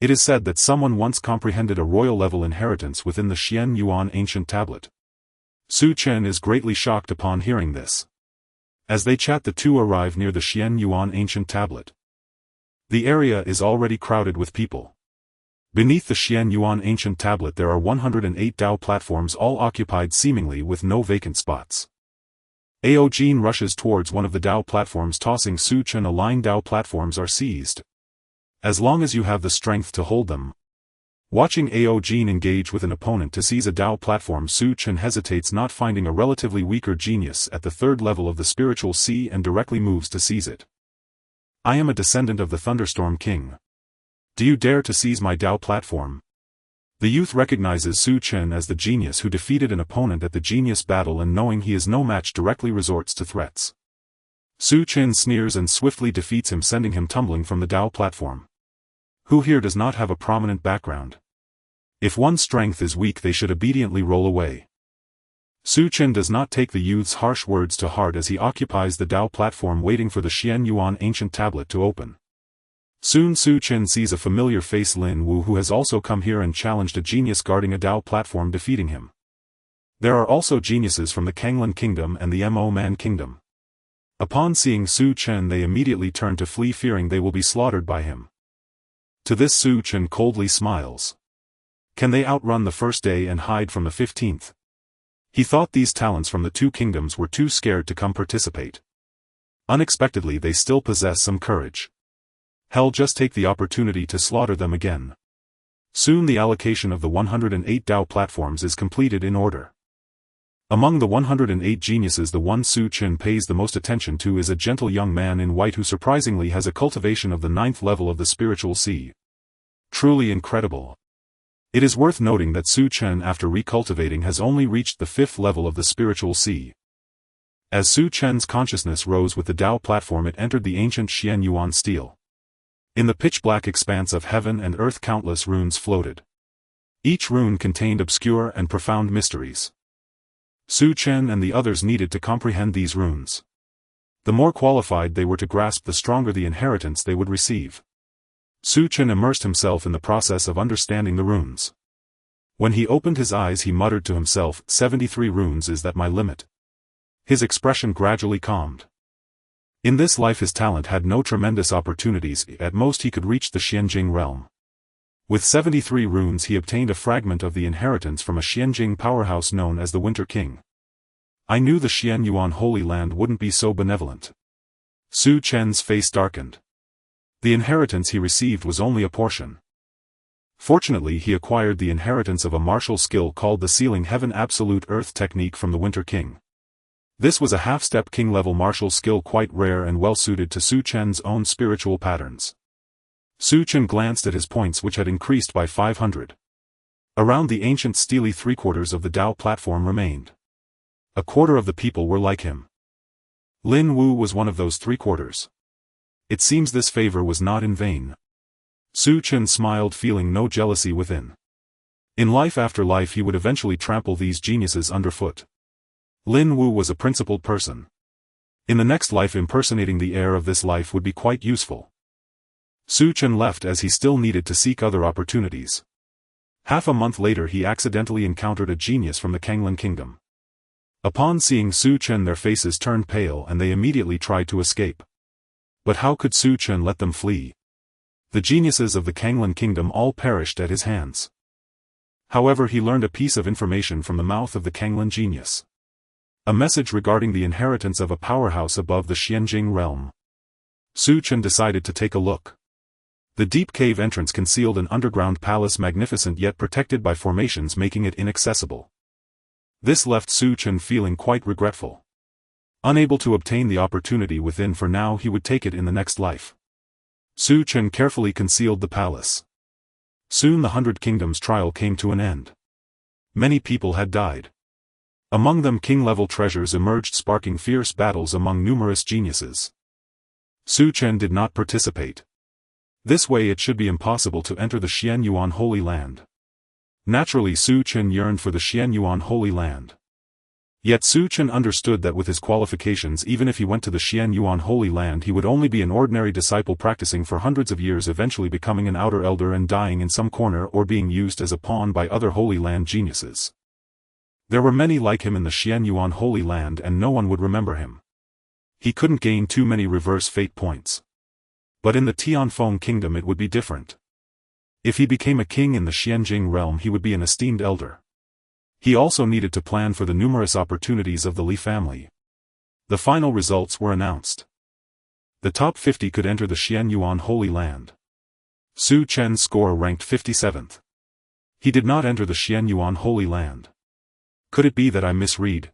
It is said that someone once comprehended a royal-level inheritance within the Xian Yuan Ancient Tablet. Chen is greatly shocked upon hearing this. As they chat, the two arrive near the Xian Yuan Ancient Tablet. The area is already crowded with people. Beneath the Xian Yuan Ancient Tablet there are 108 Dao platforms, all occupied seemingly with no vacant spots. Awakens rushes towards one of the Dao platforms, tossing Chen. Aligned Dao platforms are seized. As long as you have the strength to hold them. Watching Awakens engage with an opponent to seize a Dao platform, Chen hesitates, not finding a relatively weaker genius at the 3rd level of the spiritual sea, and directly moves to seize it. I am a descendant of the Thunderstorm King. Do you dare to seize my Dao platform? The youth recognizes Chen as the genius who defeated an opponent at the genius battle, and knowing he is no match directly resorts to threats. Chen sneers and swiftly defeats him, sending him tumbling from the Dao platform. Who here does not have a prominent background? If one's strength is weak they should obediently roll away. Chen does not take the youth's harsh words to heart as he occupies the Dao platform, waiting for the Xian Yuan Ancient Tablet to open. Soon Chen sees a familiar face, Lin Wu, who has also come here and challenged a genius guarding a Dao platform, defeating him. There are also geniuses from the Kanglan Kingdom and the Man Kingdom. Upon seeing Chen they immediately turn to flee, fearing they will be slaughtered by him. To this Chen coldly smiles. Can they outrun the first day and hide from the 15th? He thought these talents from the 2 kingdoms were too scared to come participate. Unexpectedly they still possess some courage. Hell, just take the opportunity to slaughter them again. Soon the allocation of the 108 Dao platforms is completed in order. Among the 108 geniuses, the one Chen pays the most attention to is a gentle young man in white who surprisingly has a cultivation of the 9th level of the spiritual sea. Truly incredible. It is worth noting that Chen, after recultivating, has only reached the 5th level of the spiritual sea. As Su Chen's consciousness rose with the Tao platform, it entered the ancient Xian Yuan stele. In the pitch-black expanse of heaven and earth countless runes floated. Each rune contained obscure and profound mysteries. Su Chen and the others needed to comprehend these runes. The more qualified they were to grasp, the stronger the inheritance they would receive. Su Chen immersed himself in the process of understanding the runes. When he opened his eyes, he muttered to himself, 73 runes, is that my limit? His expression gradually calmed. In this life his talent had no tremendous opportunities, at most he could reach the Xianjing realm. With 73 runes he obtained a fragment of the inheritance from a Xianjing powerhouse known as the Winter King. I knew the Xian Yuan Holy Land wouldn't be so benevolent. Su Chen's face darkened. The inheritance he received was only a portion. Fortunately he acquired the inheritance of a martial skill called the Sealing Heaven Absolute Earth technique from the Winter King. This was a half-step king-level martial skill quite rare and well-suited to Su Chen's own spiritual patterns. Su Chen glanced at his points, which had increased by 500. Around the ancient steely three-quarters of the Tao platform remained. A quarter of the people were like him. Lin Wu was one of those three-quarters. It seems this favor was not in vain. Su Chen smiled, feeling no jealousy within. In life after life he would eventually trample these geniuses underfoot. Lin Wu was a principled person. In the next life impersonating the heir of this life would be quite useful. Su Chen left as he still needed to seek other opportunities. Half a month later he accidentally encountered a genius from the Kanglan Kingdom. Upon seeing Su Chen their faces turned pale and they immediately tried to escape. But how could Su Chen let them flee? The geniuses of the Kanglan Kingdom all perished at his hands. However, he learned a piece of information from the mouth of the Kanglan genius. A message regarding the inheritance of a powerhouse above the Xianjing realm. Su Chen decided to take a look. The deep cave entrance concealed an underground palace, magnificent yet protected by formations making it inaccessible. This left Su Chen feeling quite regretful. Unable to obtain the opportunity within, for now he would take it in the next life. Su Chen carefully concealed the palace. Soon the 100 Kingdoms trial came to an end. Many people had died. Among them king-level treasures emerged, sparking fierce battles among numerous geniuses. Su Chen did not participate. This way it should be impossible to enter the Xian Yuan Holy Land. Naturally Su Chen yearned for the Xian Yuan Holy Land. Yet Su Chen understood that with his qualifications, even if he went to the Xian Yuan Holy Land, he would only be an ordinary disciple practicing for hundreds of years, eventually becoming an outer elder and dying in some corner or being used as a pawn by other Holy Land geniuses. There were many like him in the Xian Yuan Holy Land and no one would remember him. He couldn't gain too many reverse fate points. But in the Tianfeng Kingdom it would be different. If he became a king in the Xianjing realm, he would be an esteemed elder. He also needed to plan for the numerous opportunities of the Li family. The final results were announced. The top 50 could enter the Xian Yuan Holy Land. Su Chen's score ranked 57th. He did not enter the Xian Yuan Holy Land. Could it be that I misread?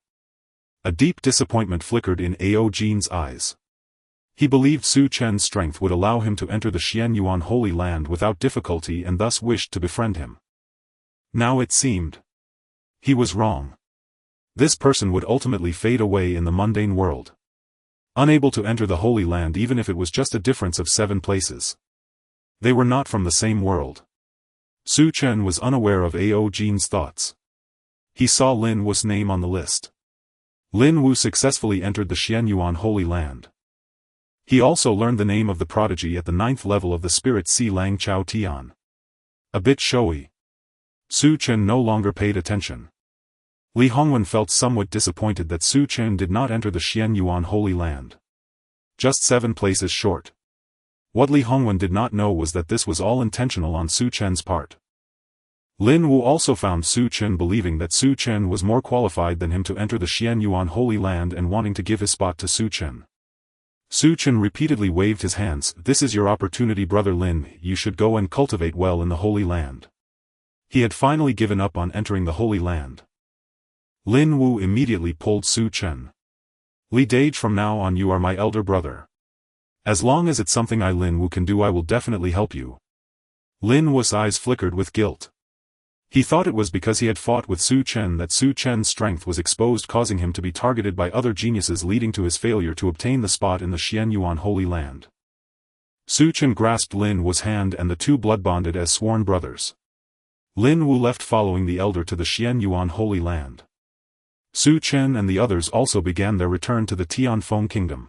A deep disappointment flickered in Ao Jin's eyes. He believed Su Chen's strength would allow him to enter the Xian Yuan Holy Land without difficulty and thus wished to befriend him. Now it seemed he was wrong. This person would ultimately fade away in the mundane world. Unable to enter the Holy Land even if it was just a difference of 7 places. They were not from the same world. Su Chen was unaware of Ao Jin's thoughts. He saw Lin Wu's name on the list. Lin Wu successfully entered the Xian Yuan Holy Land. He also learned the name of the prodigy at the 9th level of the spirit Si Lang Chao Tian. A bit showy. Su Chen no longer paid attention. Li Hongwen felt somewhat disappointed that Su Chen did not enter the Xian Yuan Holy Land. Just 7 places short. What Li Hongwen did not know was that this was all intentional on Su Chen's part. Lin Wu also found Su Chen believing that Su Chen was more qualified than him to enter the Xian Yuan Holy Land and wanting to give his spot to Su Chen. Su Chen repeatedly waved his hands. This is your opportunity, brother Lin, you should go and cultivate well in the Holy Land. He had finally given up on entering the Holy Land. Lin Wu immediately pulled Su Chen. Li Dage, from now on you are my elder brother. As long as it's something I Lin Wu can do, I will definitely help you. Lin Wu's eyes flickered with guilt. He thought it was because he had fought with Su Chen that Su Chen's strength was exposed, causing him to be targeted by other geniuses, leading to his failure to obtain the spot in the Xianyuan Holy Land. Su Chen grasped Lin Wu's hand and the two blood-bonded as sworn brothers. Lin Wu left following the elder to the Xianyuan Holy Land. Su Chen and the others also began their return to the Tianfeng Kingdom.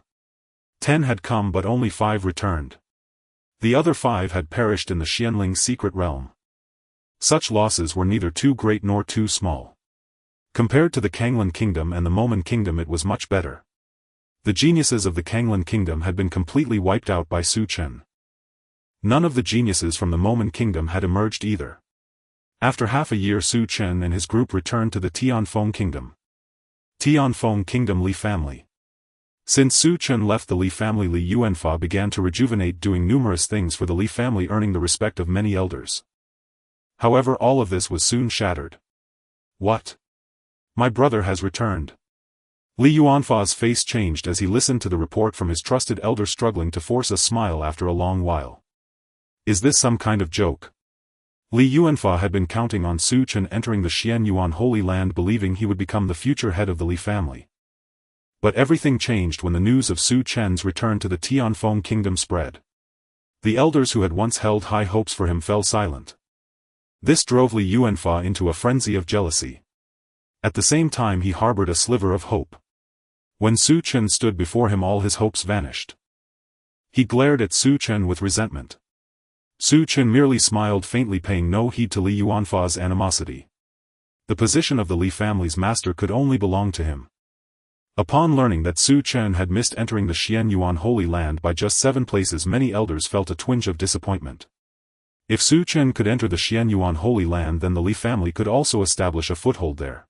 10 had come but only 5 returned. The other 5 had perished in the Xianling secret realm. Such losses were neither too great nor too small. Compared to the Kanglan Kingdom and the Momen Kingdom, it was much better. The geniuses of the Kanglan Kingdom had been completely wiped out by Su Chen. None of the geniuses from the Momen Kingdom had emerged either. After half a year, Su Chen and his group returned to the Tianfeng Kingdom. Tianfeng Kingdom Li family. Since Su Chen left the Li family, Li Yuanfa began to rejuvenate, doing numerous things for the Li family, earning the respect of many elders. However, all of this was soon shattered. What? My brother has returned. Li Yuanfa's face changed as he listened to the report from his trusted elder, struggling to force a smile after a long while. Is this some kind of joke? Li Yuanfa had been counting on Su Chen entering the Xianyuan Holy Land, believing he would become the future head of the Li family. But everything changed when the news of Su Chen's return to the Tianfeng Kingdom spread. The elders who had once held high hopes for him fell silent. This drove Li Yuanfa into a frenzy of jealousy. At the same time, he harbored a sliver of hope. When Su Chen stood before him, all his hopes vanished. He glared at Su Chen with resentment. Su Chen merely smiled faintly, paying no heed to Li Yuanfa's animosity. The position of the Li family's master could only belong to him. Upon learning that Su Chen had missed entering the Xianyuan Holy Land by just 7 places, many elders felt a twinge of disappointment. If Su Chen could enter the Xianyuan Holy Land, then the Li family could also establish a foothold there.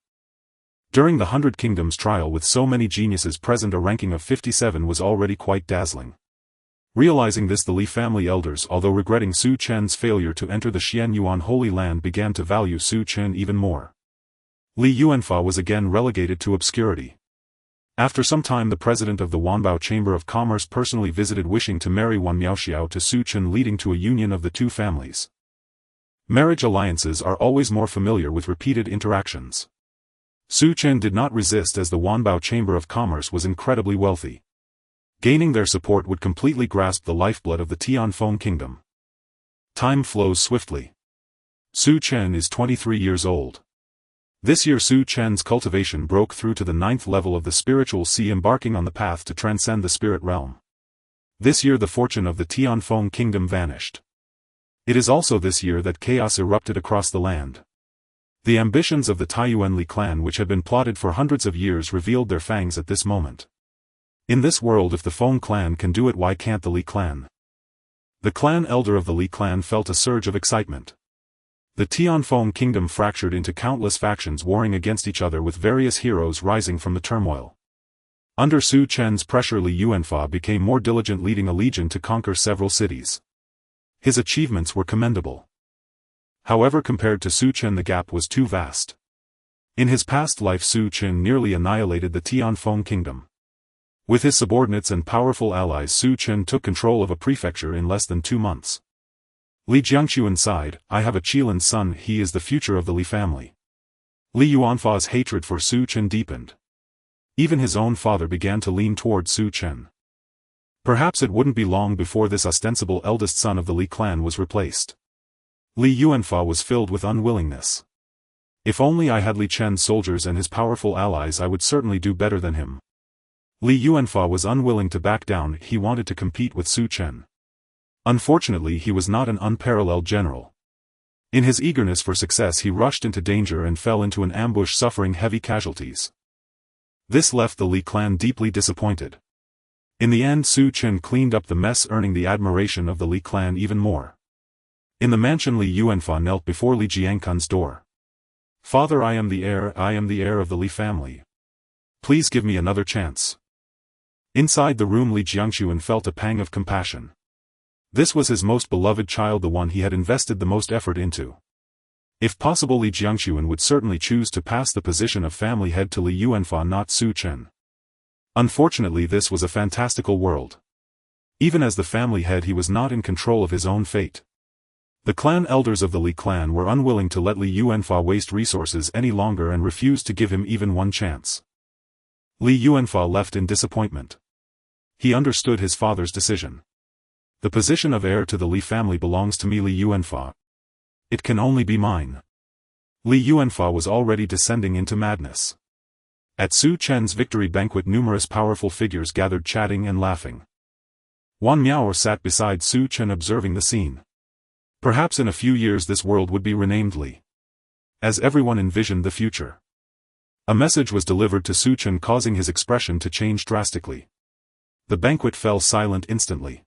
During the 100 Kingdoms trial, with so many geniuses present, a ranking of 57 was already quite dazzling. Realizing this, the Li family elders, although regretting Su Chen's failure to enter the Xianyuan Holy Land, began to value Su Chen even more. Li Yuanfa was again relegated to obscurity. After some time, the president of the Wanbao Chamber of Commerce personally visited, wishing to marry Wan Miaoxiao to Su Chen, leading to a union of the two families. Marriage alliances are always more familiar with repeated interactions. Su Chen did not resist, as the Wanbao Chamber of Commerce was incredibly wealthy. Gaining their support would completely grasp the lifeblood of the Tianfeng Kingdom. Time flows swiftly. Su Chen is 23 years old. This year, Su Chen's cultivation broke through to the 9th level of the spiritual sea, embarking on the path to transcend the spirit realm. This year, the fortune of the Tianfeng Kingdom vanished. It is also this year that chaos erupted across the land. The ambitions of the Taiyuan Li clan, which had been plotted for hundreds of years, revealed their fangs at this moment. In this world, if the Feng clan can do it, why can't the Li clan? The clan elder of the Li clan felt a surge of excitement. The Tianfeng Kingdom fractured into countless factions, warring against each other, with various heroes rising from the turmoil. Under Su Chen's pressure, Li Yuanfa became more diligent, leading a legion to conquer several cities. His achievements were commendable. However, compared to Su Chen, the gap was too vast. In his past life, Su Chen nearly annihilated the Tianfeng Kingdom. With his subordinates and powerful allies, Su Chen took control of a prefecture in less than 2 months. Li Jiangxuan sighed, "I have a Qilan son, he is the future of the Li family." Li Yuanfa's hatred for Su Chen deepened. Even his own father began to lean toward Su Chen. Perhaps it wouldn't be long before this ostensible eldest son of the Li clan was replaced. Li Yuanfa was filled with unwillingness. If only I had Li Chen's soldiers and his powerful allies, I would certainly do better than him. Li Yuanfa was unwilling to back down, he wanted to compete with Su Chen. Unfortunately, he was not an unparalleled general. In his eagerness for success, he rushed into danger and fell into an ambush, suffering heavy casualties. This left the Li clan deeply disappointed. In the end, Su Chen cleaned up the mess, earning the admiration of the Li clan even more. In the mansion, Li Yuanfa knelt before Li Jiangkun's door. "Father, I am the heir of the Li family. Please give me another chance." Inside the room, Li Jiangxuan felt a pang of compassion. This was his most beloved child, the one he had invested the most effort into. If possible, Li Jiangxuan would certainly choose to pass the position of family head to Li Yuanfa, not Su Chen. Unfortunately, this was a fantastical world. Even as the family head, he was not in control of his own fate. The clan elders of the Li clan were unwilling to let Li Yuanfa waste resources any longer and refused to give him even one chance. Li Yuanfa left in disappointment. He understood his father's decision. The position of heir to the Li family belongs to me, Li Yuanfa. It can only be mine. Li Yuanfa was already descending into madness. At Su Chen's victory banquet, numerous powerful figures gathered, chatting and laughing. Wan Miao sat beside Su Chen, observing the scene. Perhaps in a few years this world would be renamed Li. As everyone envisioned the future. A message was delivered to Su Chen, causing his expression to change drastically. The banquet fell silent instantly.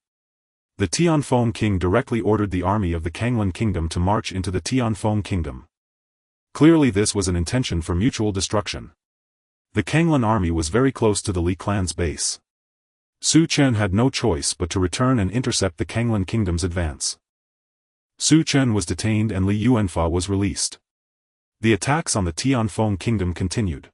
The Tianfeng king directly ordered the army of the Kanglan kingdom to march into the Tianfeng kingdom. Clearly this was an intention for mutual destruction. The Kanglan army was very close to the Li clan's base. Su Chen had no choice but to return and intercept the Kanglan kingdom's advance. Su Chen was detained and Li Yuanfa was released. The attacks on the Tianfeng kingdom continued.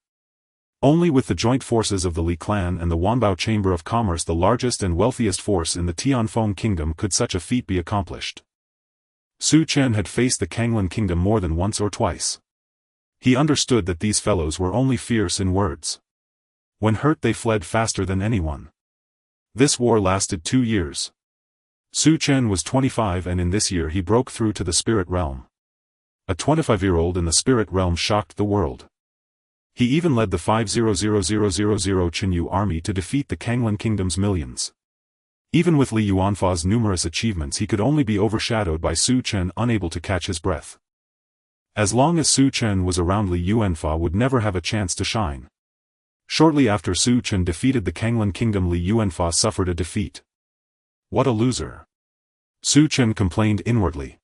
Only with the joint forces of the Li clan and the Wanbao Chamber of Commerce, the largest and wealthiest force in the Tianfeng kingdom, could such a feat be accomplished. Su Chen had faced the Kanglan kingdom more than once or twice. He understood that these fellows were only fierce in words. When hurt they fled faster than anyone. This war lasted 2 years. Su Chen was 25 and in this year he broke through to the spirit realm. A 25-year-old in the spirit realm shocked the world. He even led the 500,000 Chenyu army to defeat the Kanglan kingdom's millions. Even with Li Yuanfa's numerous achievements, he could only be overshadowed by Su Chen, unable to catch his breath. As long as Su Chen was around, Li Yuanfa would never have a chance to shine. Shortly after Su Chen defeated the Kanglan kingdom, Li Yuanfa suffered a defeat. What a loser! Su Chen complained inwardly.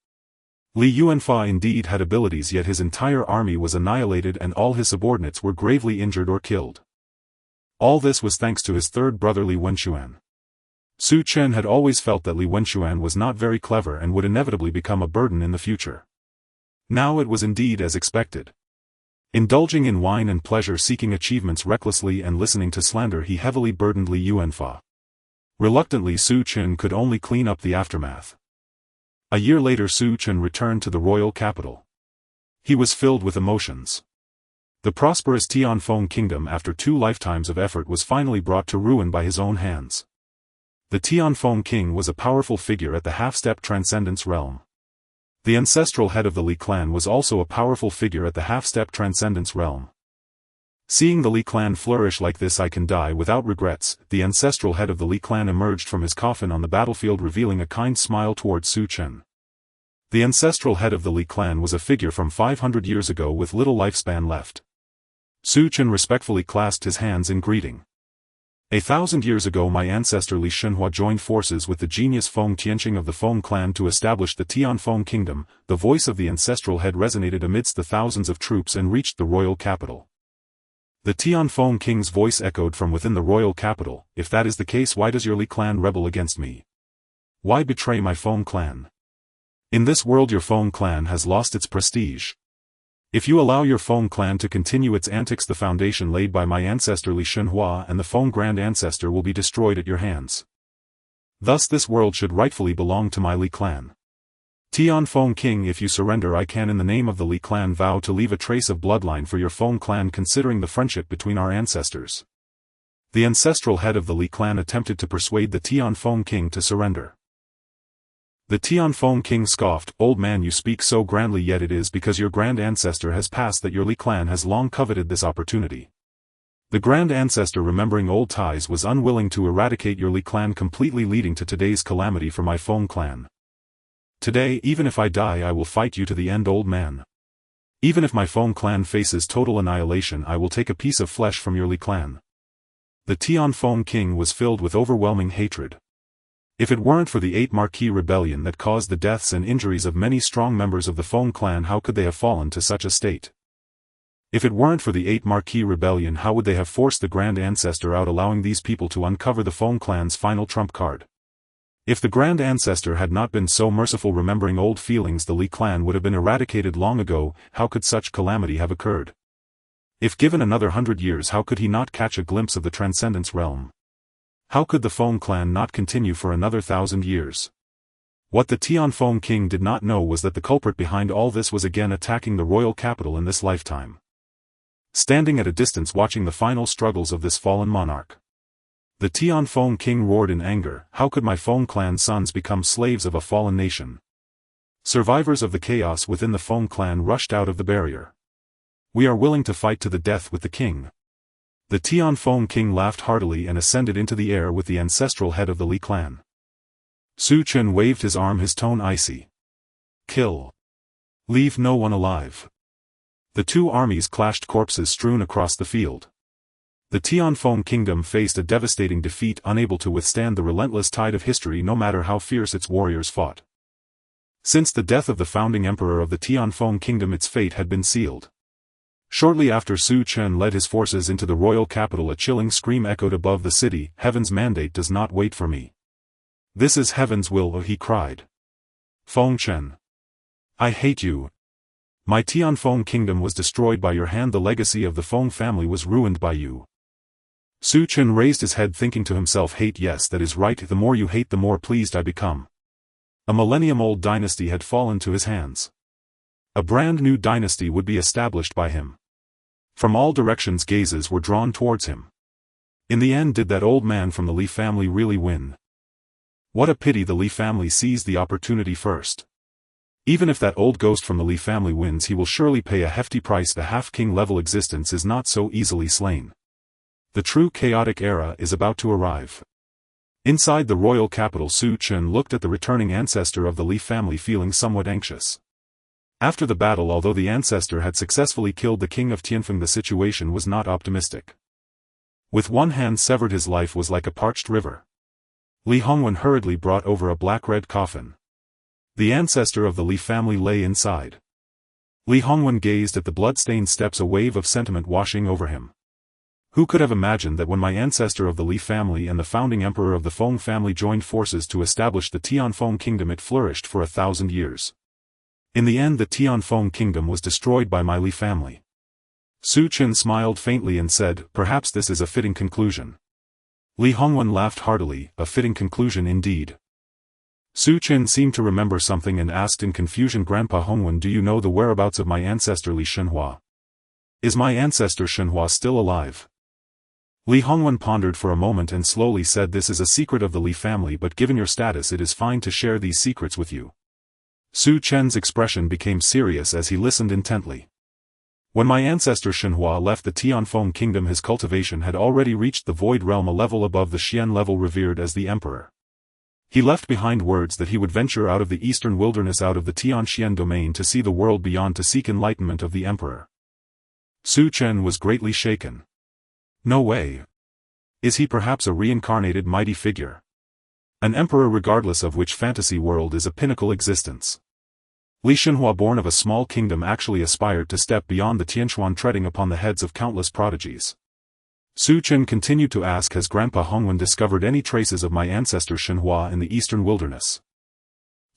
Li Yuanfa indeed had abilities, yet his entire army was annihilated and all his subordinates were gravely injured or killed. All this was thanks to his third brother Li Wenxuan. Su Chen had always felt that Li Wenxuan was not very clever and would inevitably become a burden in the future. Now it was indeed as expected. Indulging in wine and pleasure, seeking achievements recklessly and listening to slander, he heavily burdened Li Yuanfa. Reluctantly, Su Chen could only clean up the aftermath. A year later, Su Chen returned to the royal capital. He was filled with emotions. The prosperous Tianfeng kingdom, after 2 lifetimes of effort, was finally brought to ruin by his own hands. The Tianfeng king was a powerful figure at the half-step transcendence realm. The ancestral head of the Li clan was also a powerful figure at the half-step transcendence realm. Seeing the Li clan flourish like this, I can die without regrets. The ancestral head of the Li clan emerged from his coffin on the battlefield, revealing a kind smile towards Su Chen. The ancestral head of the Li clan was a figure from 500 years ago with little lifespan left. Su Chen respectfully clasped his hands in greeting. 1,000 years ago my ancestor Li Shenhua joined forces with the genius Feng Tianqing of the Feng clan to establish the Tianfeng kingdom. The voice of the ancestral head resonated amidst the thousands of troops and reached the royal capital. The Tianfeng king's voice echoed from within the royal capital. If that is the case, why does your Li clan rebel against me? Why betray my Feng clan? In this world your Feng clan has lost its prestige. If you allow your Feng clan to continue its antics, the foundation laid by my ancestor Li Shenhua and the Feng grand ancestor will be destroyed at your hands. Thus this world should rightfully belong to my Li clan. Tianfeng king, if you surrender, I can in the name of the Li clan vow to leave a trace of bloodline for your Feng clan, considering the friendship between our ancestors. The ancestral head of the Li clan attempted to persuade the Tianfeng king to surrender. The Tianfeng king scoffed. Old man, you speak so grandly, yet it is because your grand ancestor has passed that your Li clan has long coveted this opportunity. The grand ancestor, remembering old ties, was unwilling to eradicate your Li clan completely, leading to today's calamity for my Feng clan. Today, even if I die, I will fight you to the end, old man. Even if my Feng clan faces total annihilation, I will take a piece of flesh from your Li clan. The Tianfeng king was filled with overwhelming hatred. If it weren't for the 8 Marquis rebellion that caused the deaths and injuries of many strong members of the Feng clan, how could they have fallen to such a state? If it weren't for the 8 Marquis rebellion, how would they have forced the grand ancestor out, allowing these people to uncover the Feng clan's final trump card? If the grand ancestor had not been so merciful, remembering old feelings, the Li clan would have been eradicated long ago. How could such calamity have occurred? If given another 100 years, how could he not catch a glimpse of the transcendence realm? How could the Feng clan not continue for another 1,000 years? What the Tianfeng king did not know was that the culprit behind all this was again attacking the royal capital in this lifetime. Standing at a distance watching the final struggles of this fallen monarch, the Tianfeng king roared in anger, "How could my Feng clan sons become slaves of a fallen nation?" Survivors of the chaos within the Feng clan rushed out of the barrier. "We are willing to fight to the death with the king." The Tianfeng king laughed heartily and ascended into the air with the ancestral head of the Li clan. Chen waved his arm, his tone icy. "Kill. Leave no one alive." The two armies clashed, corpses strewn across the field. The Tianfeng kingdom faced a devastating defeat, unable to withstand the relentless tide of history no matter how fierce its warriors fought. Since the death of the founding emperor of the Tianfeng kingdom, its fate had been sealed. Shortly after Chen led his forces into the royal capital, a chilling scream echoed above the city, "Heaven's mandate does not wait for me. This is heaven's will," he cried. "Feng Chen. I hate you. My Tianfeng kingdom was destroyed by your hand, the legacy of the Feng family was ruined by you." Chen raised his head, thinking to himself, "Hate, yes, that is right, the more you hate the more pleased I become." A millennium-old dynasty had fallen to his hands. A brand new dynasty would be established by him. From all directions gazes were drawn towards him. In the end, did that old man from the Li family really win? What a pity the Li family seized the opportunity first. Even if that old ghost from the Li family wins, he will surely pay a hefty price. The half-king level existence is not so easily slain. The true chaotic era is about to arrive. Inside the royal capital, Chen looked at the returning ancestor of the Li family, feeling somewhat anxious. After the battle, although the ancestor had successfully killed the king of Tianfeng, the situation was not optimistic. With one hand severed, his life was like a parched river. Li Hongwen hurriedly brought over a black-red coffin. The ancestor of the Li family lay inside. Li Hongwen gazed at the blood-stained steps, a wave of sentiment washing over him. Who could have imagined that when my ancestor of the Li family and the founding emperor of the Feng family joined forces to establish the Tianfeng kingdom, it flourished for 1,000 years. In the end, the Tianfeng kingdom was destroyed by my Li family. Chen smiled faintly and said, "Perhaps this is a fitting conclusion." Li Hongwen laughed heartily, "A fitting conclusion indeed." Chen seemed to remember something and asked in confusion, "Grandpa Hongwen, do you know the whereabouts of my ancestor Li Shenhua? Is my ancestor Shenhua still alive?" Li Hongwen pondered for a moment and slowly said, "This is a secret of the Li family, but given your status it is fine to share these secrets with you." Chen's expression became serious as he listened intently. "When my ancestor Shenhua left the Tianfeng kingdom, his cultivation had already reached the void realm, a level above the Xian level, revered as the emperor. He left behind words that he would venture out of the eastern wilderness, out of the Tianxian domain, to see the world beyond, to seek enlightenment of the emperor." Chen was greatly shaken. "No way. Is he perhaps a reincarnated mighty figure? An emperor, regardless of which fantasy world, is a pinnacle existence. Li Shenhua, born of a small kingdom, actually aspired to step beyond the Tianxuan, treading upon the heads of countless prodigies." Chen continued to ask, "Has Grandpa Hongwen discovered any traces of my ancestor Shenhua in the eastern wilderness?"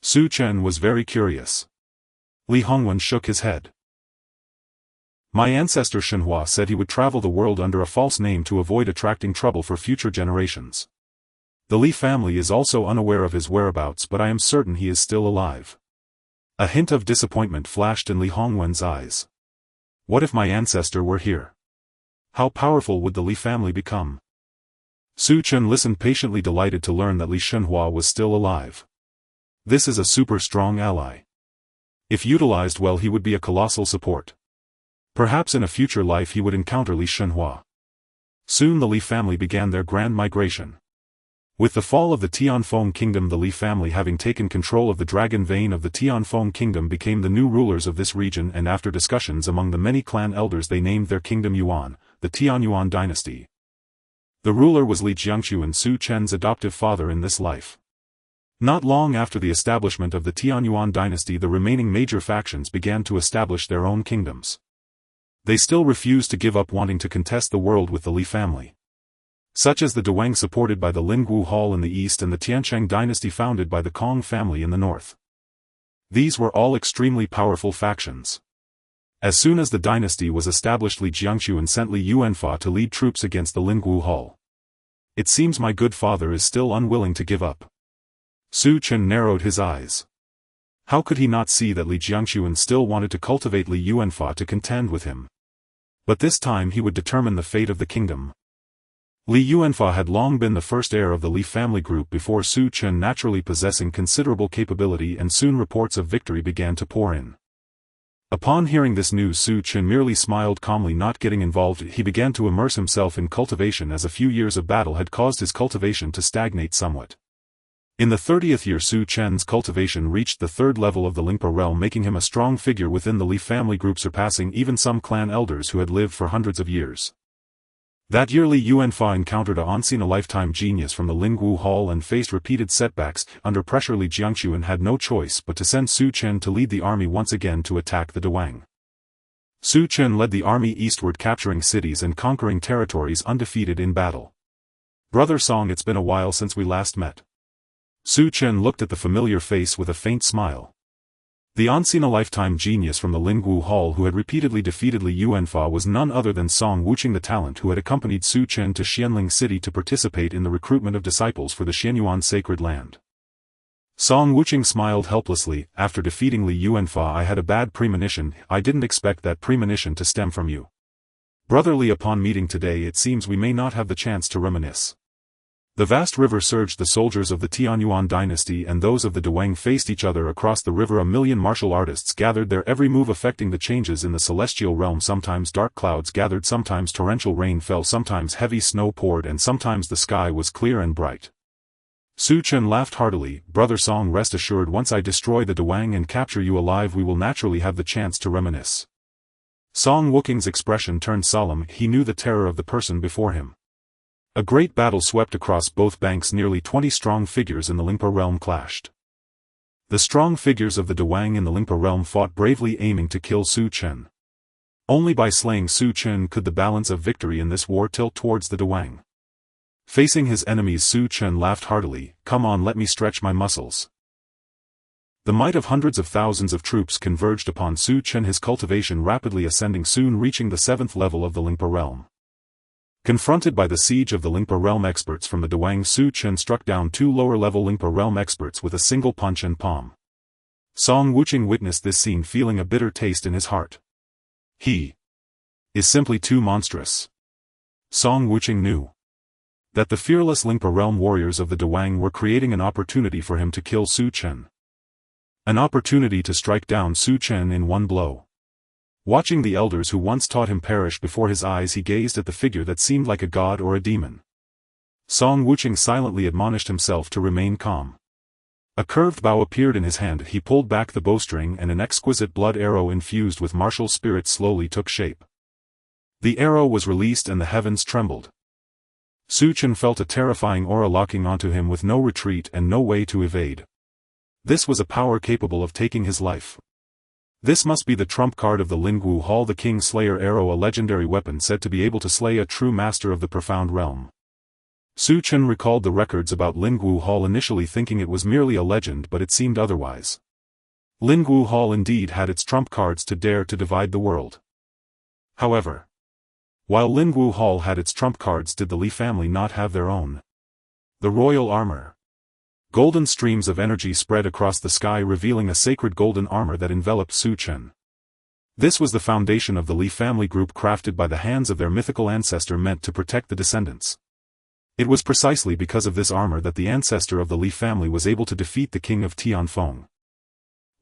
Chen was very curious. Li Hongwen shook his head. "My ancestor Shenhua said he would travel the world under a false name to avoid attracting trouble for future generations. The Li family is also unaware of his whereabouts, but I am certain he is still alive." A hint of disappointment flashed in Li Hongwen's eyes. What if my ancestor were here? How powerful would the Li family become? Chen listened patiently, delighted to learn that Li Shenhua was still alive. This is a super strong ally. If utilized well, he would be a colossal support. Perhaps in a future life he would encounter Li Shenhua. Soon the Li family began their grand migration. With the fall of the Tianfeng kingdom, the Li family, having taken control of the dragon vein of the Tianfeng kingdom, became the new rulers of this region, and after discussions among the many clan elders, they named their kingdom Yuan, the Tianyuan dynasty. The ruler was Li Jiangxuan, Chen's adoptive father in this life. Not long after the establishment of the Tianyuan dynasty, the remaining major factions began to establish their own kingdoms. They still refused to give up wanting to contest the world with the Li family. Such as the Dewang, supported by the Linggu Hall in the east, and the Tiancheng dynasty founded by the Kong family in the north. These were all extremely powerful factions. As soon as the dynasty was established, Li Jiangxuan sent Li Yuanfa to lead troops against the Linggu Hall. "It seems my good father is still unwilling to give up." Su Chen narrowed his eyes. How could he not see that Li Jiangxuan still wanted to cultivate Li Yuanfa to contend with him? But this time he would determine the fate of the kingdom. Li Yuanfa had long been the first heir of the Li family group before Su Chen, naturally possessing considerable capability, and soon reports of victory began to pour in. Upon hearing this news, Su Chen merely smiled calmly, not getting involved. He began to immerse himself in cultivation, as a few years of battle had caused his cultivation to stagnate somewhat. In the 30th year, Su Chen's cultivation reached the 3rd level of the Lingpa realm, making him a strong figure within the Li family group, surpassing even some clan elders who had lived for hundreds of years. That year, Li Yuanfa encountered a once-in-a-lifetime genius from the Lingwu Hall and faced repeated setbacks. Under pressure, Li Jiangxuan had no choice but to send Su Chen to lead the army once again to attack the Dawang. Su Chen led the army eastward, capturing cities and conquering territories undefeated in battle. "Brother Song, it's been a while since we last met." Su Chen looked at the familiar face with a faint smile. The once-in-a-lifetime genius from the Lingwu Hall who had repeatedly defeated Li Yuanfa was none other than Song Wuqing, the talent who had accompanied Su Chen to Xianling City to participate in the recruitment of disciples for the Xianyuan sacred land. Song Wuqing smiled helplessly. "After defeating Li Yuanfa, I had a bad premonition. I didn't expect that premonition to stem from you. Brother Li, upon meeting today, it seems we may not have the chance to reminisce." The vast river surged. The soldiers of the Tianyuan dynasty and those of the Dawang faced each other across the river. A million martial artists gathered there, every move affecting the changes in the celestial realm. Sometimes dark clouds gathered, sometimes torrential rain fell, sometimes heavy snow poured, and sometimes the sky was clear and bright. Su Chen laughed heartily. "Brother Song, rest assured, once I destroy the Dawang and capture you alive, we will naturally have the chance to reminisce." Song Wuqing's expression turned solemn. He knew the terror of the person before him. A great battle swept across both banks. Nearly 20 strong figures in the Lingpa realm clashed. The strong figures of the Dawang in the Lingpa realm fought bravely, aiming to kill Su Chen. Only by slaying Su Chen could the balance of victory in this war tilt towards the Dawang. Facing his enemies, Su Chen laughed heartily. "Come on, let me stretch my muscles." The might of hundreds of thousands of troops converged upon Su Chen, his cultivation rapidly ascending, soon reaching the 7th level of the Lingpa realm. Confronted by the siege of the Lingpa realm experts from the Dawang, Su Chen struck down 2 lower-level Lingpa realm experts with a single punch and palm. Song Wuqing witnessed this scene, feeling a bitter taste in his heart. He is simply too monstrous. Song Wuqing knew that the fearless Lingpa realm warriors of the Dawang were creating an opportunity for him to kill Su Chen. An opportunity to strike down Su Chen in one blow. Watching the elders who once taught him perish before his eyes, he gazed at the figure that seemed like a god or a demon. Song Wuqing silently admonished himself to remain calm. A curved bow appeared in his hand. He pulled back the bowstring and an exquisite blood arrow infused with martial spirit slowly took shape. The arrow was released and the heavens trembled. Su Chen felt a terrifying aura locking onto him with no retreat and no way to evade. This was a power capable of taking his life. This must be the trump card of the Lingwu Hall, the King Slayer arrow, a legendary weapon said to be able to slay a true master of the profound realm. Su Chen recalled the records about Lingwu Hall, initially thinking it was merely a legend, but it seemed otherwise. Lingwu Hall indeed had its trump cards to dare to divide the world. However, while Lingwu Hall had its trump cards, did the Li family not have their own? The royal armor. Golden streams of energy spread across the sky, revealing a sacred golden armor that enveloped Su Chen. This was the foundation of the Li family group, crafted by the hands of their mythical ancestor, meant to protect the descendants. It was precisely because of this armor that the ancestor of the Li family was able to defeat the king of Tianfeng.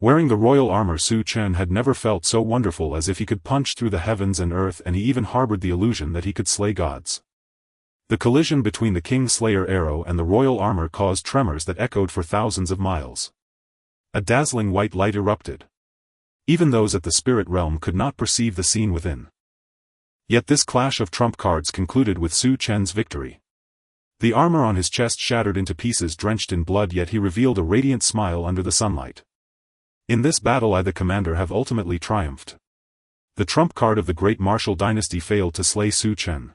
Wearing the royal armor, Su Chen had never felt so wonderful, as if he could punch through the heavens and earth, and he even harbored the illusion that he could slay gods. The collision between the King Slayer arrow and the royal armor caused tremors that echoed for thousands of miles. A dazzling white light erupted. Even those at the spirit realm could not perceive the scene within. Yet this clash of trump cards concluded with Su Chen's victory. The armor on his chest shattered into pieces drenched in blood, yet he revealed a radiant smile under the sunlight. "In this battle I, the commander, have ultimately triumphed." The trump card of the great martial dynasty failed to slay Su Chen.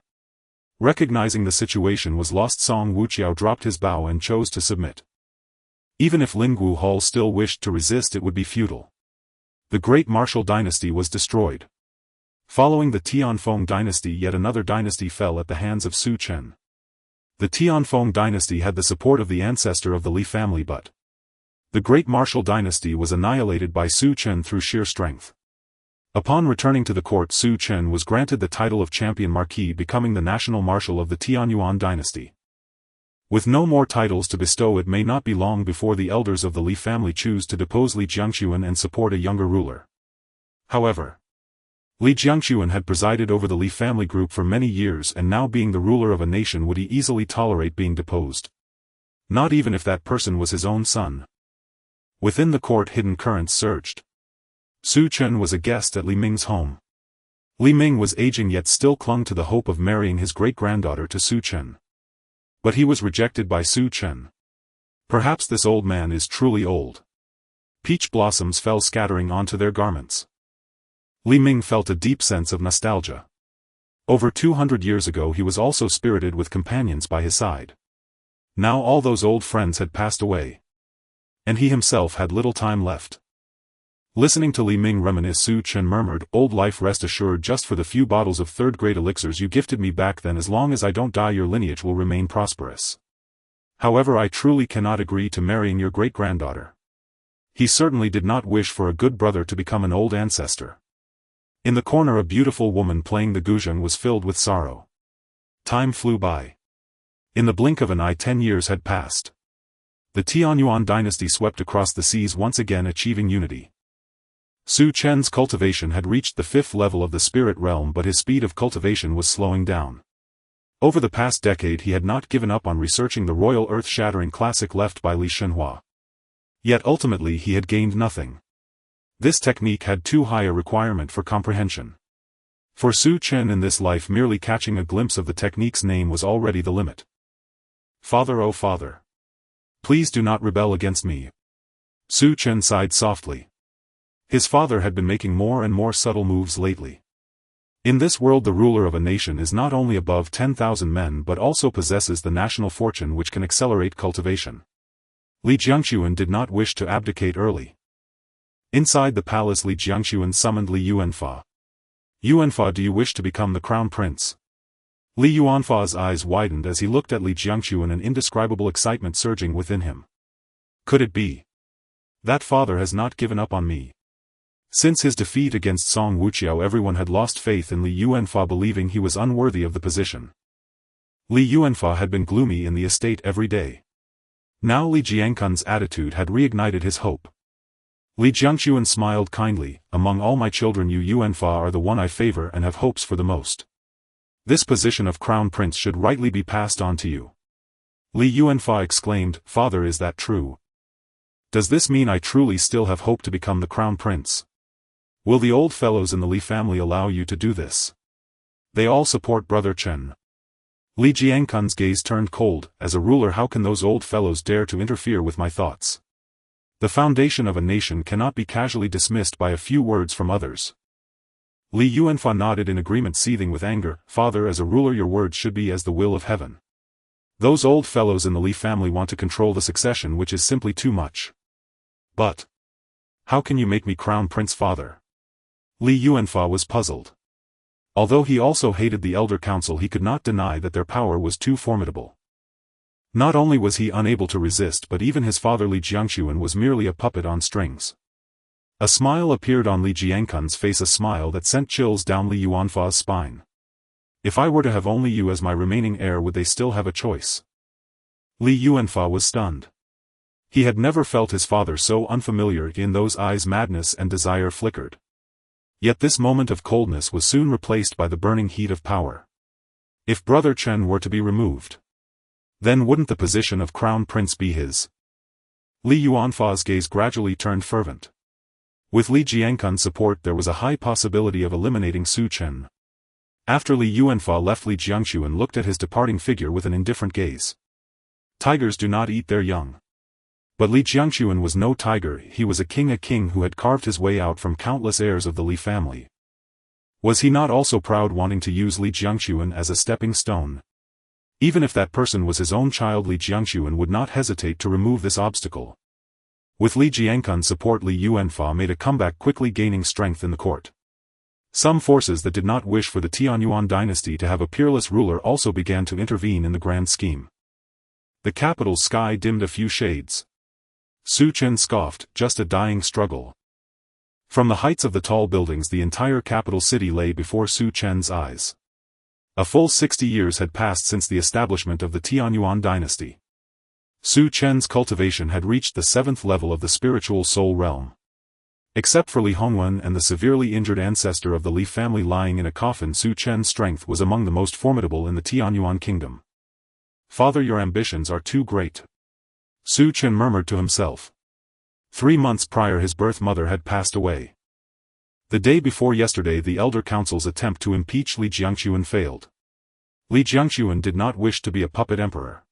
Recognizing the situation was lost, Song Wuqiao dropped his bow and chose to submit. Even if Lingwu Hall still wished to resist, it would be futile. The great martial dynasty was destroyed. Following the Tianfeng dynasty, yet another dynasty fell at the hands of Su Chen. The Tianfeng dynasty had the support of the ancestor of the Li family, but The great martial dynasty was annihilated by Su Chen through sheer strength. Upon returning to the court, Su Chen was granted the title of Champion Marquis, becoming the national marshal of the Tianyuan dynasty. With no more titles to bestow, it may not be long before the elders of the Li family choose to depose Li Jiangxuan and support a younger ruler. However, Li Jiangxuan had presided over the Li family group for many years, and now being the ruler of a nation, would he easily tolerate being deposed? Not even if that person was his own son. Within the court, hidden currents surged. Su Chen was a guest at Li Ming's home. Li Ming was aging yet still clung to the hope of marrying his great-granddaughter to Su Chen. But he was rejected by Su Chen. Perhaps this old man is truly old. Peach blossoms fell scattering onto their garments. Li Ming felt a deep sense of nostalgia. Over 200 years ago he was also spirited with companions by his side. Now all those old friends had passed away. And he himself had little time left. Listening to Li Ming reminisce, Su Chen murmured, "Old life, rest assured, just for the few bottles of third-grade elixirs you gifted me back then. As long as I don't die, your lineage will remain prosperous. However, I truly cannot agree to marrying your great-granddaughter." He certainly did not wish for a good brother to become an old ancestor. In the corner, a beautiful woman playing the guzheng was filled with sorrow. Time flew by. In the blink of an eye, 10 years had passed. The Tianyuan dynasty swept across the seas, once again achieving unity. Su Chen's cultivation had reached the 5th level of the spirit realm, but his speed of cultivation was slowing down. Over the past decade he had not given up on researching the royal earth-shattering classic left by Li Shenhua. Yet ultimately he had gained nothing. This technique had too high a requirement for comprehension. For Su Chen, in this life, merely catching a glimpse of the technique's name was already the limit. "Father, oh father, please do not rebel against me." Su Chen sighed softly. His father had been making more and more subtle moves lately. In this world, the ruler of a nation is not only above 10,000 men but also possesses the national fortune which can accelerate cultivation. Li Jiangxuan did not wish to abdicate early. Inside the palace, Li Jiangxuan summoned Li Yuanfa. "Yuanfa, do you wish to become the crown prince?" Li Yuanfa's eyes widened as he looked at Li Jiangxuan, an indescribable excitement surging within him. Could it be that father has not given up on me? Since his defeat against Song Wuqiao, everyone had lost faith in Li Yuanfa, believing he was unworthy of the position. Li Yuanfa had been gloomy in the estate every day. Now Li Jiangkun's attitude had reignited his hope. Li Jiangxuan smiled kindly. "Among all my children, you Yuanfa are the one I favor and have hopes for the most. This position of crown prince should rightly be passed on to you." Li Yuanfa exclaimed, "Father, is that true? Does this mean I truly still have hope to become the crown prince? Will the old fellows in the Li family allow you to do this? They all support brother Chen." Li Jiangkun's gaze turned cold. "As a ruler, how can those old fellows dare to interfere with my thoughts? The foundation of a nation cannot be casually dismissed by a few words from others." Li Yuanfa nodded in agreement, seething with anger. "Father, as a ruler, your words should be as the will of heaven. Those old fellows in the Li family want to control the succession, which is simply too much." "But how can you make me crown prince, father?" Li Yuanfa was puzzled. Although he also hated the elder council, he could not deny that their power was too formidable. Not only was he unable to resist, but even his father Li Jiangxuan was merely a puppet on strings. A smile appeared on Li Jiangkun's face, a smile that sent chills down Li Yuanfa's spine. "If I were to have only you as my remaining heir, would they still have a choice?" Li Yuanfa was stunned. He had never felt his father so unfamiliar. In those eyes madness and desire flickered. Yet this moment of coldness was soon replaced by the burning heat of power. If brother Chen were to be removed, then wouldn't the position of crown prince be his? Li Yuanfa's gaze gradually turned fervent. With Li Jiangkun's support, there was a high possibility of eliminating Su Chen. After Li Yuanfa left, Li Jiangxuan looked at his departing figure with an indifferent gaze. Tigers do not eat their young. But Li Jiangxuan was no tiger. He was a king who had carved his way out from countless heirs of the Li family. Was he not also proud, wanting to use Li Jiangxuan as a stepping stone? Even if that person was his own child, Li Jiangxuan would not hesitate to remove this obstacle. With Li Jiangkun's support, Li Yuanfa made a comeback, quickly gaining strength in the court. Some forces that did not wish for the Tianyuan dynasty to have a peerless ruler also began to intervene in the grand scheme. The capital's sky dimmed a few shades. Su Chen scoffed, just a dying struggle. From the heights of the tall buildings the entire capital city lay before Su Chen's eyes. A full 60 years had passed since the establishment of the Tianyuan dynasty. Su Chen's cultivation had reached the 7th level of the spiritual soul realm. Except for Li Hongwen and the severely injured ancestor of the Li family lying in a coffin, Su Chen's strength was among the most formidable in the Tianyuan kingdom. "Father, your ambitions are too great," Su Chen murmured to himself. 3 months prior his birth mother had passed away. The day before yesterday the Elder Council's attempt to impeach Li Jiangxuan failed. Li Jiangxuan did not wish to be a puppet emperor.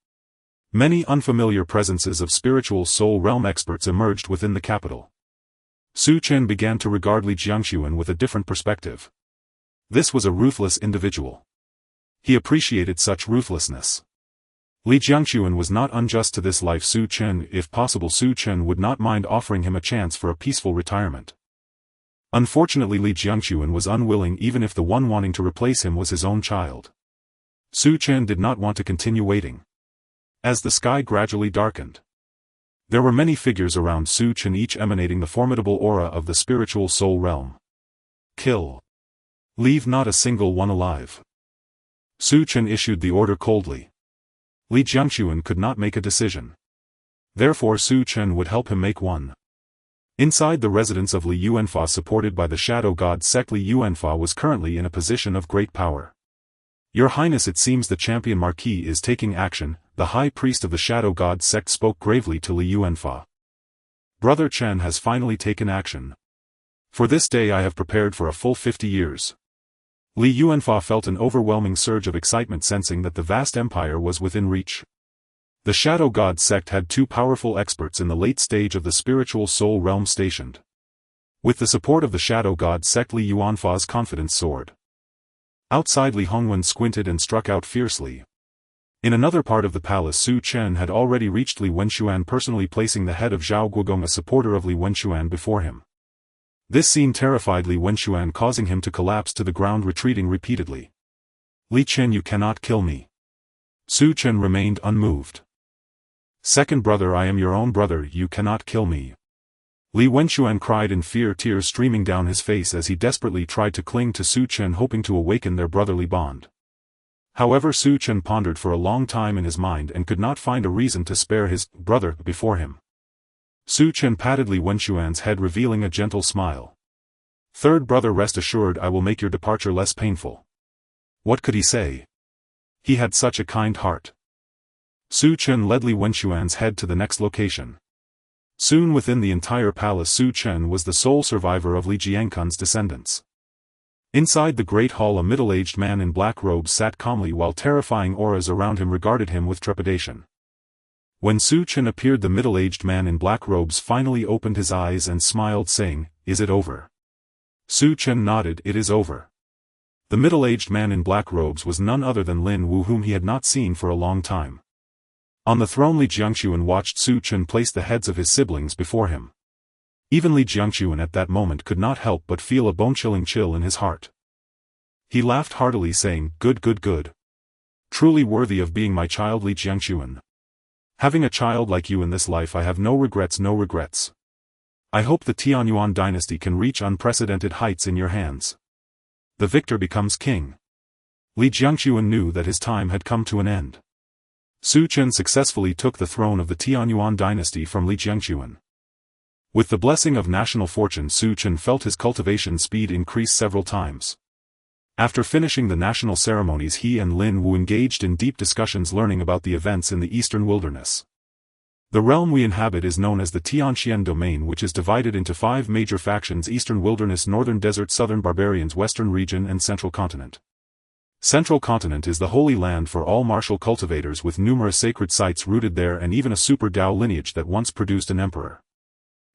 Many unfamiliar presences of spiritual soul realm experts emerged within the capital. Su Chen began to regard Li Jiangxuan with a different perspective. This was a ruthless individual. He appreciated such ruthlessness. Li Jiangxuan was not unjust to this life. If possible Su Chen would not mind offering him a chance for a peaceful retirement. Unfortunately Li Jiangxuan was unwilling, even if the one wanting to replace him was his own child. Su Chen did not want to continue waiting. As the sky gradually darkened, there were many figures around Su Chen, each emanating the formidable aura of the spiritual soul realm. "Kill. Leave not a single one alive." Su Chen issued the order coldly. Li Jiangxuan could not make a decision. Therefore Su Chen would help him make one. Inside the residence of Li Yuanfa, supported by the shadow god sect, Li Yuanfa was currently in a position of great power. "Your Highness, it seems the champion marquis is taking action," the high priest of the shadow god sect spoke gravely to Li Yuanfa. "Brother Chen has finally taken action. For this day I have prepared for a full 50 years. Li Yuanfa felt an overwhelming surge of excitement, sensing that the vast empire was within reach. The shadow god sect had 2 powerful experts in the late stage of the spiritual soul realm stationed. With the support of the shadow god sect, Li Yuanfa's confidence soared. Outside, Li Hongwen squinted and struck out fiercely. In another part of the palace, Su Chen had already reached Li Wenxuan, personally placing the head of Zhao Guogong, a supporter of Li Wenxuan, before him. This scene terrified Li Wenxuan, causing him to collapse to the ground, retreating repeatedly. "Li Chen, you cannot kill me." Su Chen remained unmoved. "Second brother, I am your own brother, you cannot kill me." Li Wenxuan cried in fear, tears streaming down his face as he desperately tried to cling to Su Chen, hoping to awaken their brotherly bond. However, Su Chen pondered for a long time in his mind and could not find a reason to spare his brother before him. Su Chen patted Li Wenxuan's head, revealing a gentle smile. "Third brother, rest assured I will make your departure less painful." What could he say? He had such a kind heart. Su Chen led Li Wenxuan's head to the next location. Soon within the entire palace, Su Chen was the sole survivor of Li Jiangkun's descendants. Inside the great hall, a middle-aged man in black robes sat calmly while terrifying auras around him regarded him with trepidation. When Su Chen appeared, the middle-aged man in black robes finally opened his eyes and smiled, saying, "Is it over?" Su Chen nodded. "It is over." The middle-aged man in black robes was none other than Lin Wu, whom he had not seen for a long time. On the throne, Li Jiangxuan watched Su Chen place the heads of his siblings before him. Even Li Jiangxuan at that moment could not help but feel a bone-chilling chill in his heart. He laughed heartily, saying, "Good, good, good. Truly worthy of being my child, Li Jiangxuan. Having a child like you in this life, I have no regrets, no regrets. I hope the Tianyuan dynasty can reach unprecedented heights in your hands. The victor becomes king." Li Jiangxuan knew that his time had come to an end. Su Chen successfully took the throne of the Tianyuan dynasty from Li Jiangxuan. With the blessing of national fortune, Su Chen felt his cultivation speed increase several times. After finishing the national ceremonies, he and Lin Wu engaged in deep discussions, learning about the events in the eastern wilderness. The realm we inhabit is known as the Tianxian domain, which is divided into 5 major factions: Eastern Wilderness, Northern Desert, Southern Barbarians, Western Region, and Central Continent. Central Continent is the holy land for all martial cultivators, with numerous sacred sites rooted there and even a super Dao lineage that once produced an emperor.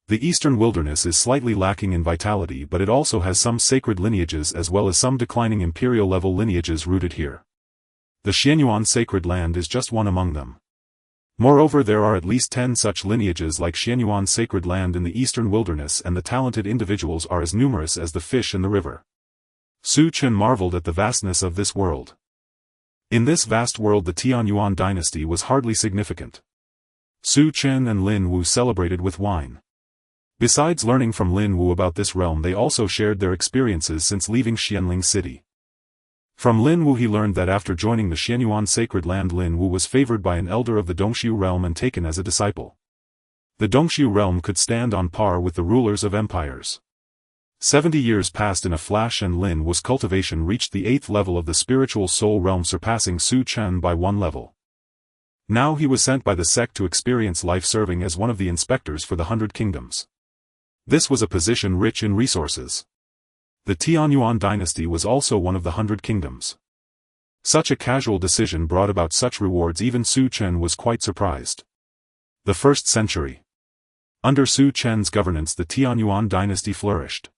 The Eastern Wilderness is slightly lacking in vitality, but it also has some sacred lineages as well as some declining imperial-level lineages rooted here. The Xianyuan sacred land is just one among them. Moreover, there are at least 10 such lineages like Xianyuan sacred land in the Eastern Wilderness, and the talented individuals are as numerous as the fish in the river. Su Chen marveled at the vastness of this world. In this vast world, the Tianyuan dynasty was hardly significant. Su Chen and Lin Wu celebrated with wine. Besides learning from Lin Wu about this realm, they also shared their experiences since leaving Xianling City. From Lin Wu he learned that after joining the Xianyuan sacred land, Lin Wu was favored by an elder of the Dongxiu realm and taken as a disciple. The Dongxiu realm could stand on par with the rulers of empires. 70 years passed in a flash and Lin Wu's cultivation reached the 8th level of the spiritual soul realm, surpassing Su Chen by 1 level. Now he was sent by the sect to experience life serving as one of the inspectors for the 100 Kingdoms. This was a position rich in resources. The Tianyuan dynasty was also one of the 100 Kingdoms. Such a casual decision brought about such rewards, even Su Chen was quite surprised. The 1st century. Under Su Chen's governance the Tianyuan dynasty flourished.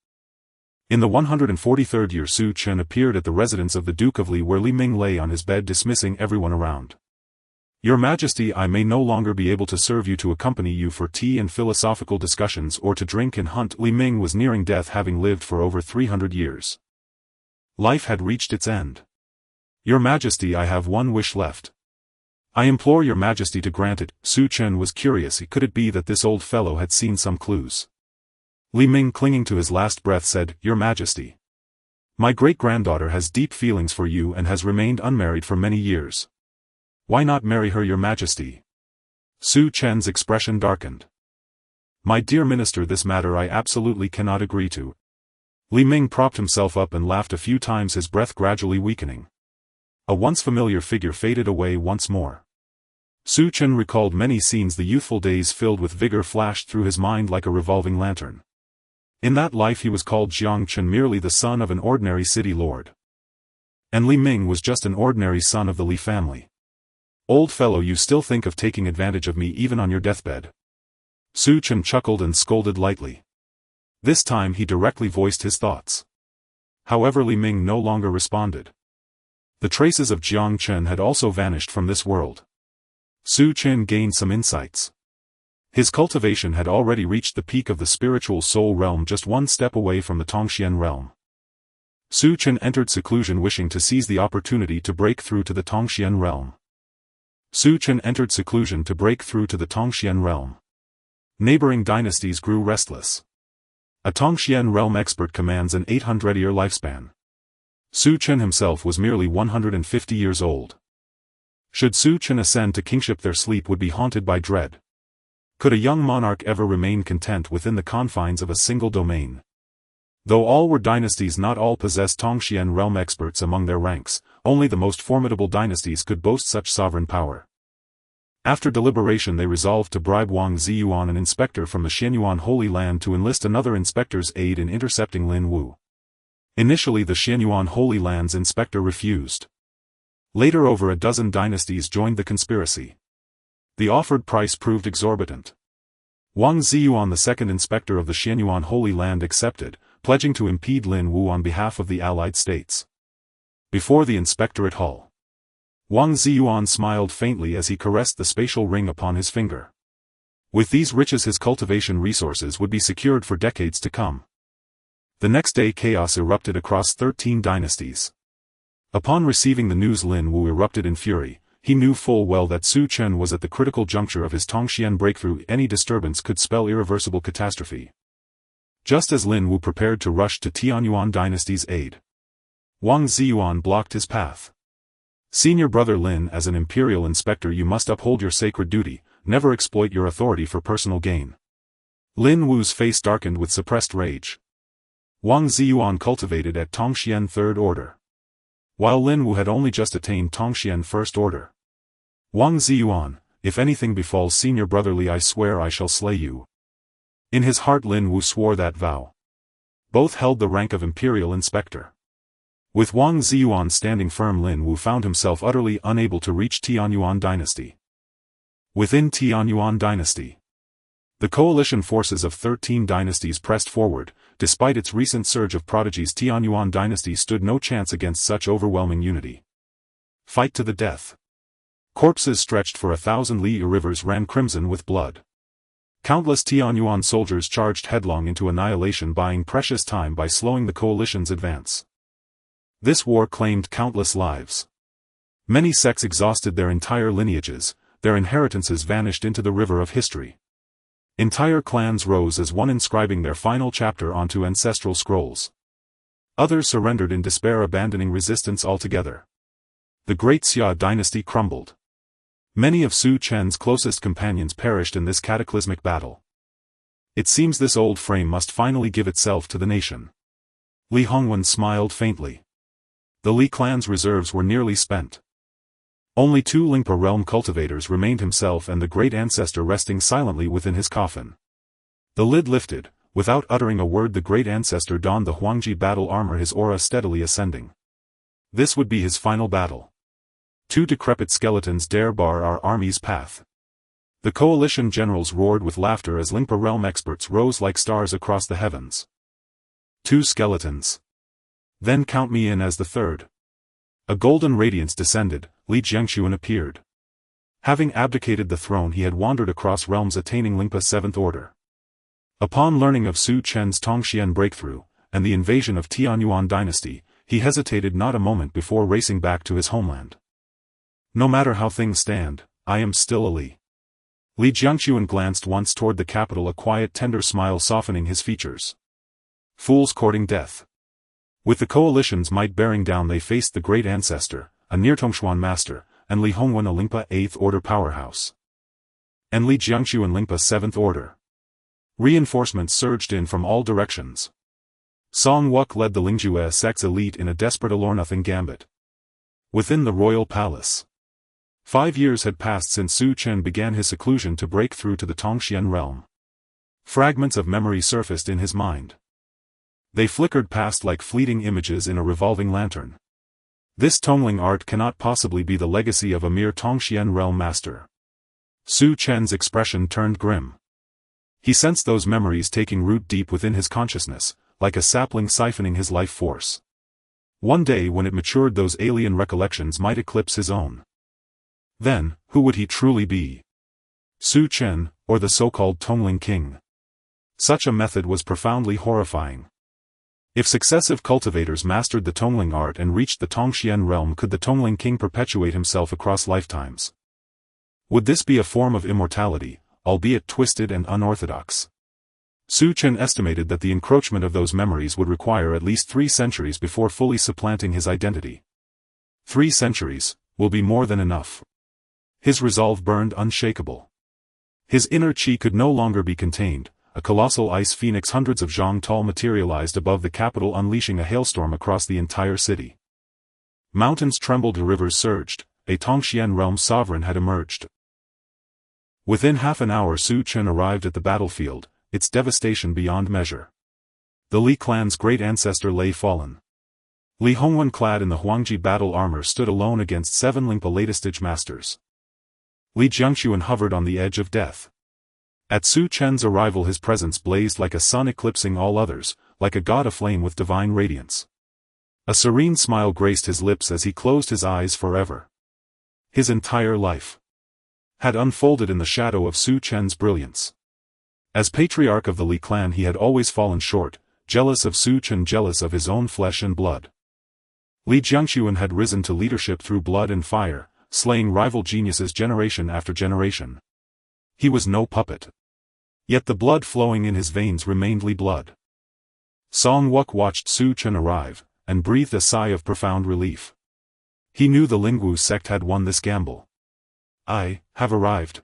In the 143rd year Su Chen appeared at the residence of the Duke of Li, where Li Ming lay on his bed dismissing everyone around. Your Majesty, I may no longer be able to serve you to accompany you for tea and philosophical discussions or to drink and hunt. Li Ming was nearing death, having lived for over 300 years. Life had reached its end. Your Majesty, I have one wish left. I implore your Majesty to grant it. Su Chen was curious. Could it be that this old fellow had seen some clues? Li Ming, clinging to his last breath, said, Your Majesty. My great-granddaughter has deep feelings for you and has remained unmarried for many years. Why not marry her, Your Majesty? Su Chen's expression darkened. My dear minister, this matter I absolutely cannot agree to. Li Ming propped himself up and laughed a few times, his breath gradually weakening. A once familiar figure faded away once more. Su Chen recalled many scenes. The youthful days filled with vigor flashed through his mind like a revolving lantern. In that life he was called Jiang Chen, merely the son of an ordinary city lord. And Li Ming was just an ordinary son of the Li family. Old fellow, you still think of taking advantage of me even on your deathbed. Su Chen chuckled and scolded lightly. This time he directly voiced his thoughts. However, Li Ming no longer responded. The traces of Jiang Chen had also vanished from this world. Su Chen gained some insights. His cultivation had already reached the peak of the spiritual soul realm, just one step away from the Tongxian realm. Su Chen entered seclusion, wishing to seize the opportunity to break through to the Tongxian realm. Su Chen entered seclusion to break through to the Tongxian realm. Neighboring dynasties grew restless. A Tongxian realm expert commands an 800-year lifespan. Su Chen himself was merely 150 years old. Should Su Chen ascend to kingship, their sleep would be haunted by dread. Could a young monarch ever remain content within the confines of a single domain? Though all were dynasties, not all possessed Tongxian realm experts among their ranks. Only the most formidable dynasties could boast such sovereign power. After deliberation they resolved to bribe Wang Ziyuan, an inspector from the Xianyuan Holy Land, to enlist another inspector's aid in intercepting Lin Wu. Initially the Xianyuan Holy Land's inspector refused. Later over a dozen dynasties joined the conspiracy. The offered price proved exorbitant. Wang Ziyuan, the second inspector of the Xianyuan Holy Land, accepted, pledging to impede Lin Wu on behalf of the allied states. Before the inspectorate hall, Wang Ziyuan smiled faintly as he caressed the spatial ring upon his finger. With these riches his cultivation resources would be secured for decades to come. The next day chaos erupted across 13 dynasties. Upon receiving the news, Lin Wu erupted in fury. He knew full well that Su Chen was at the critical juncture of his Tongxian breakthrough. Any disturbance could spell irreversible catastrophe. Just as Lin Wu prepared to rush to Tianyuan dynasty's aid, Wang Ziyuan blocked his path. Senior brother Lin, as an imperial inspector you must uphold your sacred duty, never exploit your authority for personal gain. Lin Wu's face darkened with suppressed rage. Wang Ziyuan cultivated at Tongxian Third Order, while Lin Wu had only just attained Tongxian First Order. Wang Ziyuan, if anything befalls senior brother Li, I swear I shall slay you. In his heart Lin Wu swore that vow. Both held the rank of imperial inspector. With Wang Ziyuan standing firm, Lin Wu found himself utterly unable to reach Tianyuan dynasty. Within Tianyuan dynasty, the coalition forces of 13 dynasties pressed forward. Despite its recent surge of prodigies, Tianyuan dynasty stood no chance against such overwhelming unity. Fight to the death. Corpses stretched for 1,000 li, rivers ran crimson with blood. Countless Tianyuan soldiers charged headlong into annihilation, buying precious time by slowing the coalition's advance. This war claimed countless lives. Many sects exhausted their entire lineages. their inheritances vanished into the river of history. Entire clans rose as one, inscribing their final chapter onto ancestral scrolls. Others surrendered in despair, abandoning resistance altogether. The great Xia dynasty crumbled. Many of Su Chen's closest companions perished in this cataclysmic battle. It seems this old frame must finally give itself to the nation. Li Hongwen smiled faintly. The Li clan's reserves were nearly spent. Only 2 Lingpa realm cultivators remained, himself and the great ancestor resting silently within his coffin. The lid lifted. Without uttering a word, the great ancestor donned the Huangji battle armor, his aura steadily ascending. This would be his final battle. 2 decrepit skeletons dare bar our army's path. The coalition generals roared with laughter as Lingpa realm experts rose like stars across the heavens. 2 skeletons. Then count me in as the third. A golden radiance descended. Li Jiangxuan appeared. Having abdicated the throne, he had wandered across realms, attaining Lingpa's 7th order. Upon learning of Su Chen's Tongxian breakthrough, and the invasion of Tianyuan dynasty, he hesitated not a moment before racing back to his homeland. No matter how things stand, I am still a Li. Li Jiangxuan glanced once toward the capital, a quiet, tender smile softening his features. Fools courting death. With the coalition's might bearing down, they faced the great ancestor, a Nirtongshuan master, and Li Hongwen, a Lingpa 8th order powerhouse. And Li Jiangxuan, Lingpa 7th order. Reinforcements surged in from all directions. Song Wuk led the Lingjue sect's elite in a desperate all-or-nothing gambit. Within the royal palace. 5 years had passed since Su Chen began his seclusion to break through to the Tongxian realm. Fragments of memory surfaced in his mind. They flickered past like fleeting images in a revolving lantern. This tongling art cannot possibly be the legacy of a mere Tongxian realm master. Su Chen's expression turned grim. He sensed those memories taking root deep within his consciousness, like a sapling siphoning his life force. One day, when it matured, those alien recollections might eclipse his own. Then, who would he truly be? Su Chen, or the so-called Tongling King? Such a method was profoundly horrifying. If successive cultivators mastered the Tongling art and reached the Tongxian realm, could the Tongling King perpetuate himself across lifetimes? Would this be a form of immortality, albeit twisted and unorthodox? Su Chen estimated that the encroachment of those memories would require at least 3 centuries before fully supplanting his identity. 3 centuries will be more than enough. His resolve burned unshakable. His inner chi could no longer be contained. A colossal ice phoenix hundreds of zhang tall materialized above the capital, unleashing a hailstorm across the entire city. Mountains trembled, rivers surged. A Tongxian realm sovereign had emerged. Within half an hour Su Chen arrived at the battlefield, its devastation beyond measure. The Li clan's great ancestor lay fallen. Li Hongwen, clad in the Huangji battle armor, stood alone against 7 Lingpa latest masters. Li Jiangxuan hovered on the edge of death. At Su Chen's arrival, his presence blazed like a sun eclipsing all others, like a god aflame with divine radiance. A serene smile graced his lips as he closed his eyes forever. His entire life had unfolded in the shadow of Su Chen's brilliance. As patriarch of the Li clan, he had always fallen short, jealous of Su Chen, jealous of his own flesh and blood. Li Jiangxuan had risen to leadership through blood and fire, slaying rival geniuses generation after generation. He was no puppet. Yet the blood flowing in his veins remained Li blood. Song Wuk watched Su Chen arrive, and breathed a sigh of profound relief. He knew the Lingwu sect had won this gamble. I have arrived.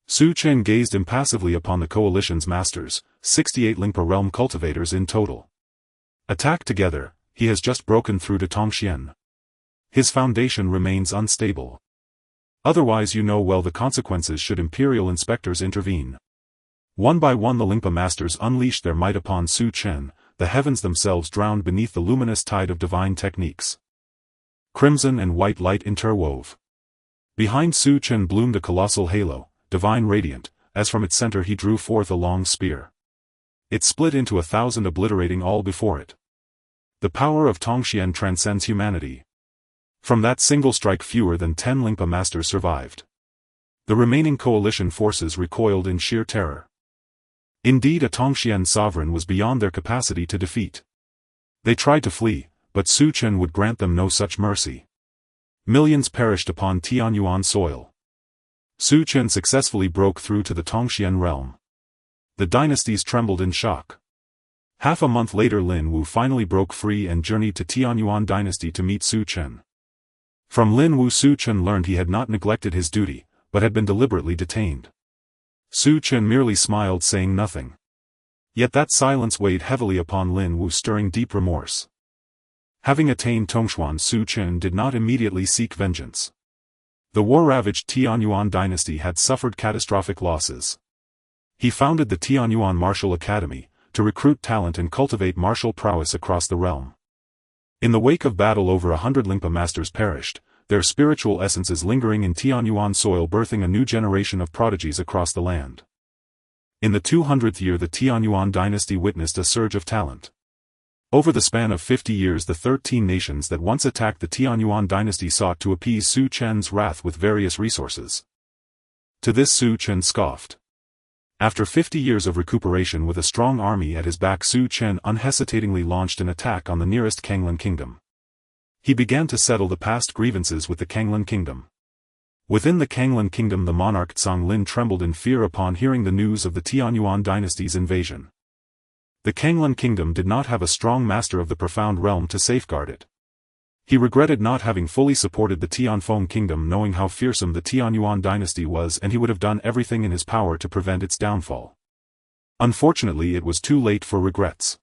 Su Chen gazed impassively upon the coalition's masters, 68 Lingpa realm cultivators in total. Attacked together, he has just broken through to Tongxian. His foundation remains unstable. Otherwise, you know well the consequences should imperial inspectors intervene. One by one the Lingpa masters unleashed their might upon Su Chen, the heavens themselves drowned beneath the luminous tide of divine techniques. Crimson and white light interwove. Behind Su Chen bloomed a colossal halo, divine radiant, as from its center he drew forth a long spear. It split into 1,000, obliterating all before it. The power of Tongxian transcends humanity. From that single strike fewer than 10 Lingpa masters survived. The remaining coalition forces recoiled in sheer terror. Indeed, a Tongxian sovereign was beyond their capacity to defeat. They tried to flee, but Su Chen would grant them no such mercy. Millions perished upon Tianyuan soil. Su Chen successfully broke through to the Tongxian realm. The dynasties trembled in shock. Half a month later Lin Wu finally broke free and journeyed to Tianyuan dynasty to meet Su Chen. From Lin Wu Su Chen learned he had not neglected his duty, but had been deliberately detained. Su Chen merely smiled saying nothing. Yet that silence weighed heavily upon Lin Wu, stirring deep remorse. Having attained Tongshuan, Su Chen did not immediately seek vengeance. The war-ravaged Tianyuan dynasty had suffered catastrophic losses. He founded the Tianyuan Martial Academy, to recruit talent and cultivate martial prowess across the realm. In the wake of battle, over 100 Lingpa masters perished, their spiritual essences lingering in Tianyuan soil, birthing a new generation of prodigies across the land. In the 200th year the Tianyuan dynasty witnessed a surge of talent. Over the span of 50 years the 13 nations that once attacked the Tianyuan dynasty sought to appease Su Chen's wrath with various resources. To this Su Chen scoffed. After 50 years of recuperation with a strong army at his back, Su Chen unhesitatingly launched an attack on the nearest Kanglan kingdom. He began to settle the past grievances with the Kanglan kingdom. Within the Kanglan kingdom the monarch Tsang Lin trembled in fear upon hearing the news of the Tianyuan dynasty's invasion. The Kanglan kingdom did not have a strong master of the profound realm to safeguard it. He regretted not having fully supported the Tianfeng kingdom, knowing how fearsome the Tianyuan dynasty was, and he would have done everything in his power to prevent its downfall. Unfortunately it was too late for regrets.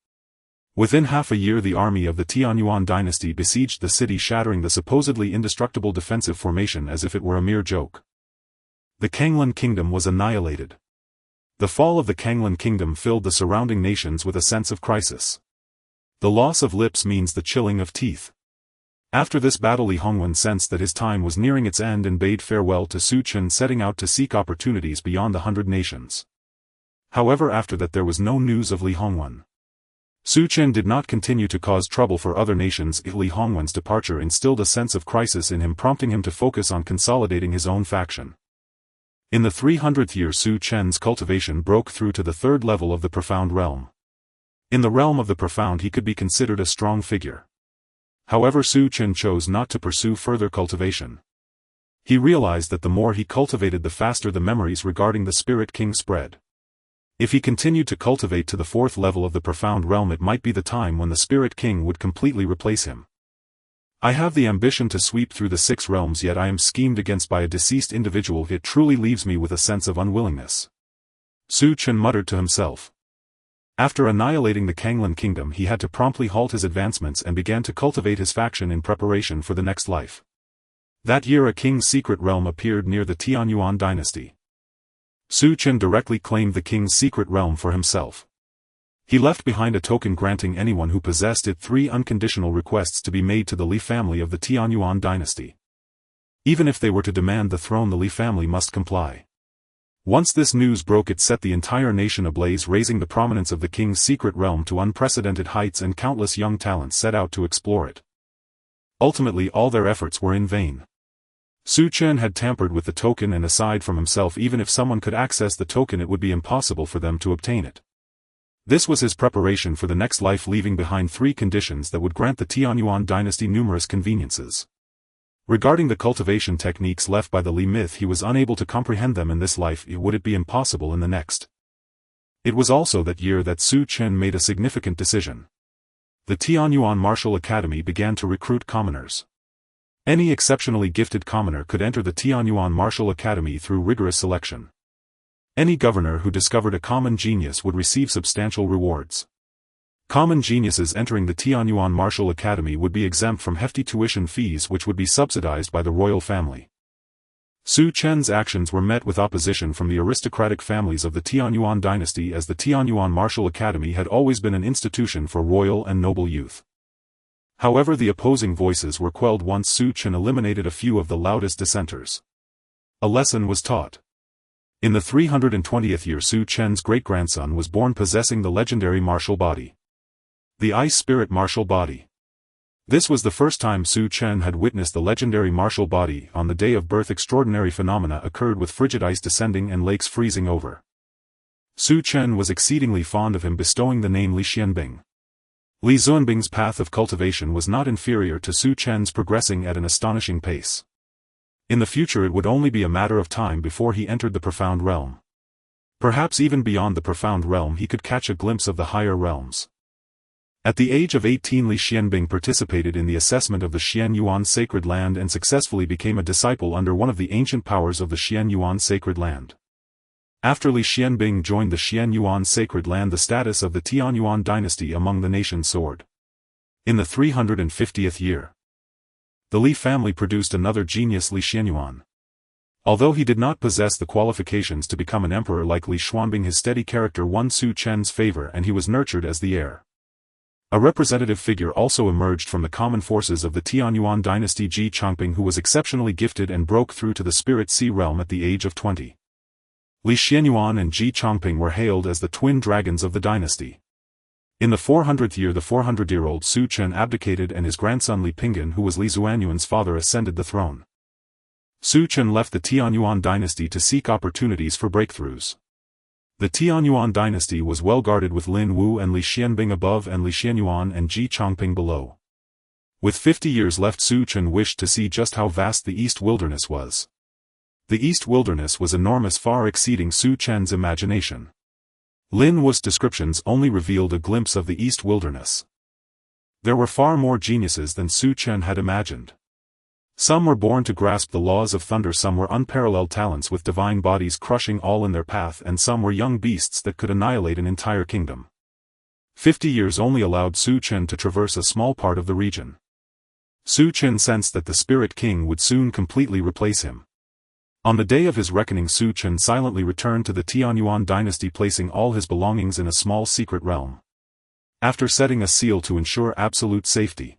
Within half a year the army of the Tianyuan dynasty besieged the city, shattering the supposedly indestructible defensive formation as if it were a mere joke. The Kanglan kingdom was annihilated. The fall of the Kanglan kingdom filled the surrounding nations with a sense of crisis. The loss of lips means the chilling of teeth. After this battle Li Hongwen sensed that his time was nearing its end and bade farewell to Su Chen, setting out to seek opportunities beyond the 100 nations. However, after that there was no news of Li Hongwen. Su Chen did not continue to cause trouble for other nations. Li Hongwen's departure instilled a sense of crisis in him, prompting him to focus on consolidating his own faction. In the 300th year Su Chen's cultivation broke through to the third level of the profound realm. In the realm of the profound he could be considered a strong figure. However, Su Chen chose not to pursue further cultivation. He realized that the more he cultivated the faster the memories regarding the Spirit King spread. If he continued to cultivate to the fourth level of the profound realm, it might be the time when the Spirit King would completely replace him. I have the ambition to sweep through the 6 realms, yet I am schemed against by a deceased individual. It truly leaves me with a sense of unwillingness. Su Chen muttered to himself. After annihilating the Kanglan kingdom he had to promptly halt his advancements and began to cultivate his faction in preparation for the next life. That year a king's secret realm appeared near the Tianyuan dynasty. Su Chen directly claimed the king's secret realm for himself. He left behind a token granting anyone who possessed it 3 unconditional requests to be made to the Li family of the Tianyuan dynasty. Even if they were to demand the throne, the Li family must comply. Once this news broke it set the entire nation ablaze, raising the prominence of the king's secret realm to unprecedented heights, and countless young talents set out to explore it. Ultimately all their efforts were in vain. Su Chen had tampered with the token, and aside from himself, even if someone could access the token it would be impossible for them to obtain it. This was his preparation for the next life, leaving behind 3 conditions that would grant the Tianyuan dynasty numerous conveniences. Regarding the cultivation techniques left by the Li myth, he was unable to comprehend them in this life. Would it be impossible in the next? It was also that year that Su Chen made a significant decision. The Tianyuan Martial Academy began to recruit commoners. Any exceptionally gifted commoner could enter the Tianyuan Martial Academy through rigorous selection. Any governor who discovered a common genius would receive substantial rewards. Common geniuses entering the Tianyuan Martial Academy would be exempt from hefty tuition fees, which would be subsidized by the royal family. Su Chen's actions were met with opposition from the aristocratic families of the Tianyuan dynasty, as the Tianyuan Martial Academy had always been an institution for royal and noble youth. However, the opposing voices were quelled once Su Chen eliminated a few of the loudest dissenters. A lesson was taught. In the 320th year Su Chen's great-grandson was born, possessing the legendary martial body. The Ice Spirit Martial Body. This was the first time Su Chen had witnessed the legendary martial body. On the day of birth extraordinary phenomena occurred, with frigid ice descending and lakes freezing over. Su Chen was exceedingly fond of him, bestowing the name Li Xianbing. Li Xuanbing's path of cultivation was not inferior to Su Chen's, progressing at an astonishing pace. In the future it would only be a matter of time before he entered the profound realm. Perhaps even beyond the profound realm he could catch a glimpse of the higher realms. At the age of 18 Li Xianbing participated in the assessment of the Xianyuan sacred land and successfully became a disciple under one of the ancient powers of the Xianyuan sacred land. After Li Xianbing joined the Xianyuan sacred land, the status of the Tianyuan dynasty among the nations soared. In the 350th year, the Li family produced another genius, Li Xianyuan. Although he did not possess the qualifications to become an emperor like Li Xuanbing, his steady character won Su Chen's favor and he was nurtured as the heir. A representative figure also emerged from the common forces of the Tianyuan dynasty, Ji Changping, who was exceptionally gifted and broke through to the spirit sea realm at the age of 20. Li Xianyuan and Ji Changping were hailed as the twin dragons of the dynasty. In the 400th year the 400-year-old Su Chen abdicated and his grandson Li Pinggan, who was Li Zuanyuan's father, ascended the throne. Su Chen left the Tianyuan dynasty to seek opportunities for breakthroughs. The Tianyuan dynasty was well guarded with Lin Wu and Li Xianbing above and Li Xianyuan and Ji Changping below. With 50 years left, Su Chen wished to see just how vast the East Wilderness was. The East Wilderness was enormous, far exceeding Su Chen's imagination. Lin Wu's descriptions only revealed a glimpse of the East Wilderness. There were far more geniuses than Su Chen had imagined. Some were born to grasp the laws of thunder, some were unparalleled talents with divine bodies crushing all in their path, and some were young beasts that could annihilate an entire kingdom. 50 years only allowed Su Chen to traverse a small part of the region. Su Chen sensed that the Spirit King would soon completely replace him. On the day of his reckoning, Su Chen silently returned to the Tianyuan dynasty, placing all his belongings in a small secret realm. After setting a seal to ensure absolute safety,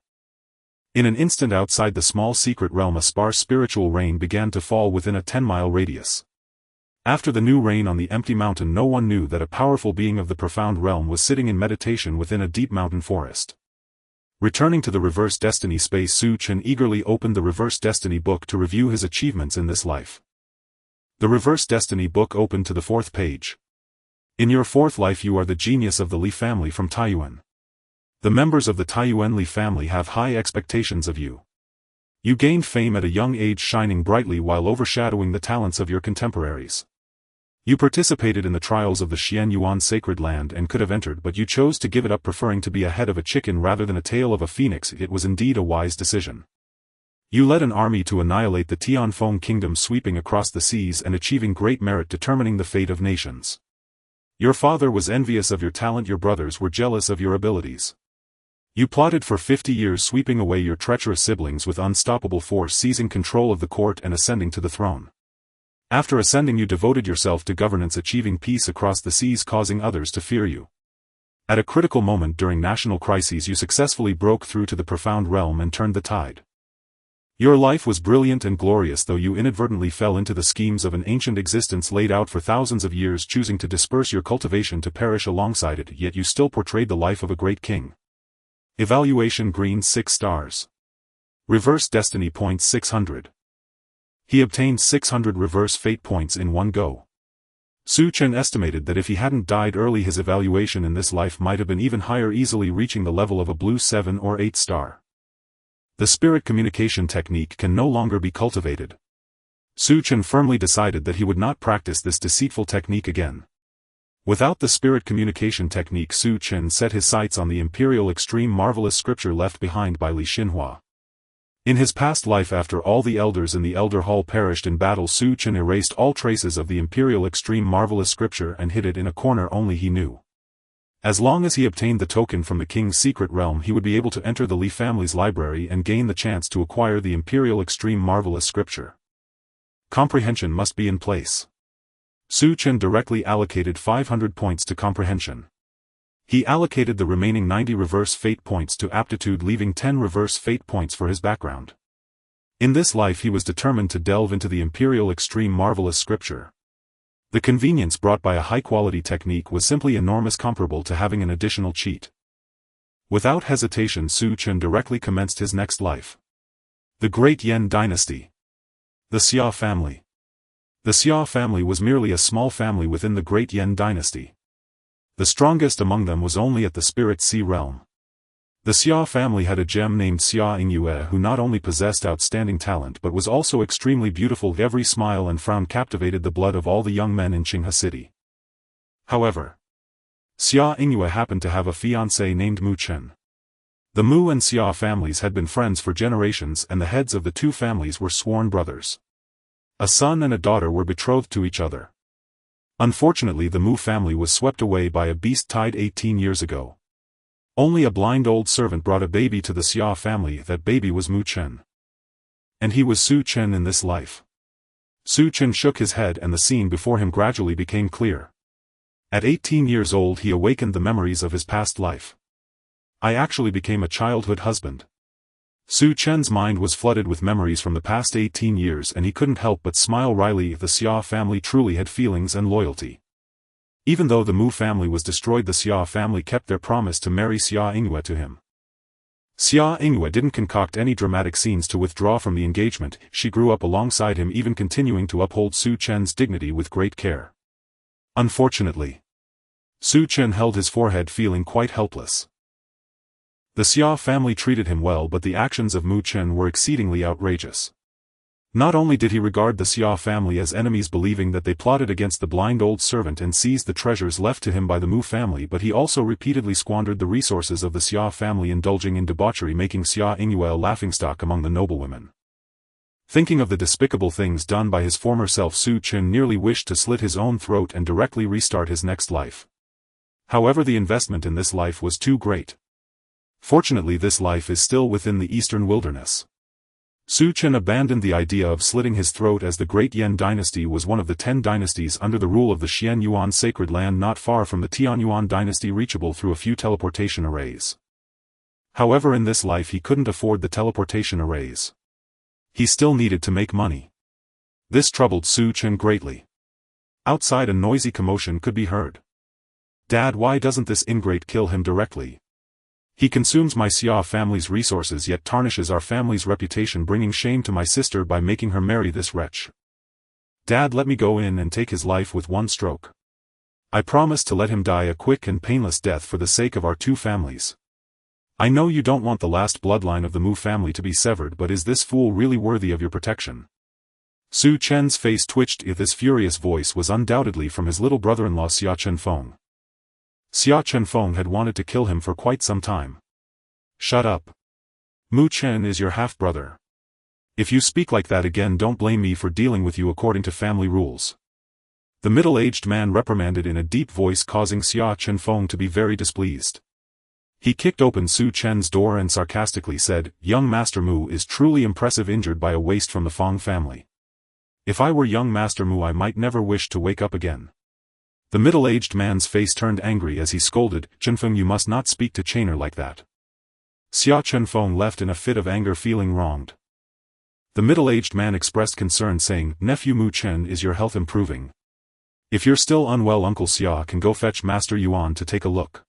in an instant outside the small secret realm a sparse spiritual rain began to fall within a 10-mile radius. After the new rain on the empty mountain, no one knew that a powerful being of the profound realm was sitting in meditation within a deep mountain forest. Returning to the reverse destiny space, Su Chen eagerly opened the reverse destiny book to review his achievements in this life. The reverse destiny book opened to the 4th page. In your 4th life you are the genius of the Li family from Taiyuan. The members of the Taiyuan Li family have high expectations of you. You gained fame at a young age, shining brightly while overshadowing the talents of your contemporaries. You participated in the trials of the Xianyuan sacred land and could have entered, but you chose to give it up, preferring to be a head of a chicken rather than a tail of a phoenix. It was indeed a wise decision. You led an army to annihilate the Tianfeng kingdom, sweeping across the seas and achieving great merit, determining the fate of nations. Your father was envious of your talent, your brothers were jealous of your abilities. You plotted for 50 years, sweeping away your treacherous siblings with unstoppable force, seizing control of the court and ascending to the throne. After ascending, you devoted yourself to governance, achieving peace across the seas, causing others to fear you. At a critical moment during national crises, you successfully broke through to the profound realm and turned the tide. Your life was brilliant and glorious, though you inadvertently fell into the schemes of an ancient existence laid out for thousands of years, choosing to disperse your cultivation to perish alongside it, yet you still portrayed the life of a great king. Evaluation green 6 stars. Reverse destiny points 600. He obtained 600 reverse fate points in one go. Su Chen estimated that if he hadn't died early, his evaluation in this life might have been even higher, easily reaching the level of a blue 7 or 8 star. The spirit communication technique can no longer be cultivated. Su Chen firmly decided that he would not practice this deceitful technique again. Without the spirit communication technique, Su Chen set his sights on the imperial extreme marvelous scripture left behind by Li Xinhua. In his past life, after all the elders in the Elder Hall perished in battle, Su Chen erased all traces of the imperial extreme marvelous scripture and hid it in a corner only he knew. As long as he obtained the token from the king's secret realm, he would be able to enter the Li family's library and gain the chance to acquire the imperial extreme marvelous scripture. Comprehension must be in place. Su Chen directly allocated 500 points to comprehension. He allocated the remaining 90 reverse fate points to aptitude, leaving 10 reverse fate points for his background. In this life he was determined to delve into the imperial extreme marvelous scripture. The convenience brought by a high-quality technique was simply enormous, comparable to having an additional cheat. Without hesitation, Su Chen directly commenced his next life. The Great Yan Dynasty. The Xia family. The Xia family was merely a small family within the Great Yan Dynasty. The strongest among them was only at the Spirit Sea realm. The Xia family had a gem named Xia Ingyue who not only possessed outstanding talent but was also extremely beautiful. Every smile and frown captivated the blood of all the young men in Qinghe City. However, Xia Ingyue happened to have a fiancé named Mu Chen. The Mu and Xia families had been friends for generations and the heads of the two families were sworn brothers. A son and a daughter were betrothed to each other. Unfortunately, the Mu family was swept away by a beast tide 18 years ago. Only a blind old servant brought a baby to the Xia family. That baby was Mu Chen. And he was Su Chen in this life. Su Chen shook his head and the scene before him gradually became clear. At 18 years old he awakened the memories of his past life. I actually became a childhood husband. Su Chen's mind was flooded with memories from the past 18 years and he couldn't help but smile wryly. The Xia family truly had feelings and loyalty. Even though the Mu family was destroyed, the Xia family kept their promise to marry Xia Ingyue to him. Xia Ingyue didn't concoct any dramatic scenes to withdraw from the engagement. She grew up alongside him, even continuing to uphold Su Chen's dignity with great care. Unfortunately, Su Chen held his forehead, feeling quite helpless. The Xia family treated him well, but the actions of Mu Chen were exceedingly outrageous. Not only did he regard the Xia family as enemies, believing that they plotted against the blind old servant and seized the treasures left to him by the Mu family, but he also repeatedly squandered the resources of the Xia family, indulging in debauchery, making Xia Ingyue a laughingstock among the noblewomen. Thinking of the despicable things done by his former self, Su Chen nearly wished to slit his own throat and directly restart his next life. However, the investment in this life was too great. Fortunately, this life is still within the eastern wilderness. Su Chen abandoned the idea of slitting his throat, as the Great Yan dynasty was one of the 10 dynasties under the rule of the Xian Yuan sacred land, not far from the Tianyuan dynasty, reachable through a few teleportation arrays. However, in this life he couldn't afford the teleportation arrays. He still needed to make money. This troubled Su Chen greatly. Outside, a noisy commotion could be heard. "Dad, why doesn't this ingrate kill him directly? He consumes my Xia family's resources yet tarnishes our family's reputation, bringing shame to my sister by making her marry this wretch. Dad, let me go in and take his life with one stroke. I promise to let him die a quick and painless death for the sake of our two families. I know you don't want the last bloodline of the Mu family to be severed, but is this fool really worthy of your protection?" Su Chen's face twitched. If this furious voice was undoubtedly from his little brother-in-law Xia Chenfeng. Xia Chenfeng had wanted to kill him for quite some time. "Shut up. Mu Chen is your half-brother. If you speak like that again, don't blame me for dealing with you according to family rules." The middle-aged man reprimanded in a deep voice, causing Xia Chenfeng to be very displeased. He kicked open Su Chen's door and sarcastically said, "Young Master Mu is truly impressive, injured by a waste from the Feng family. If I were young Master Mu, I might never wish to wake up again." The middle-aged man's face turned angry as he scolded, "Chenfeng, you must not speak to Chainer like that." Xia Chenfeng left in a fit of anger, feeling wronged. The middle-aged man expressed concern, saying, "Nephew Mu Chen, is your health improving? If you're still unwell, Uncle Xia can go fetch Master Yuan to take a look."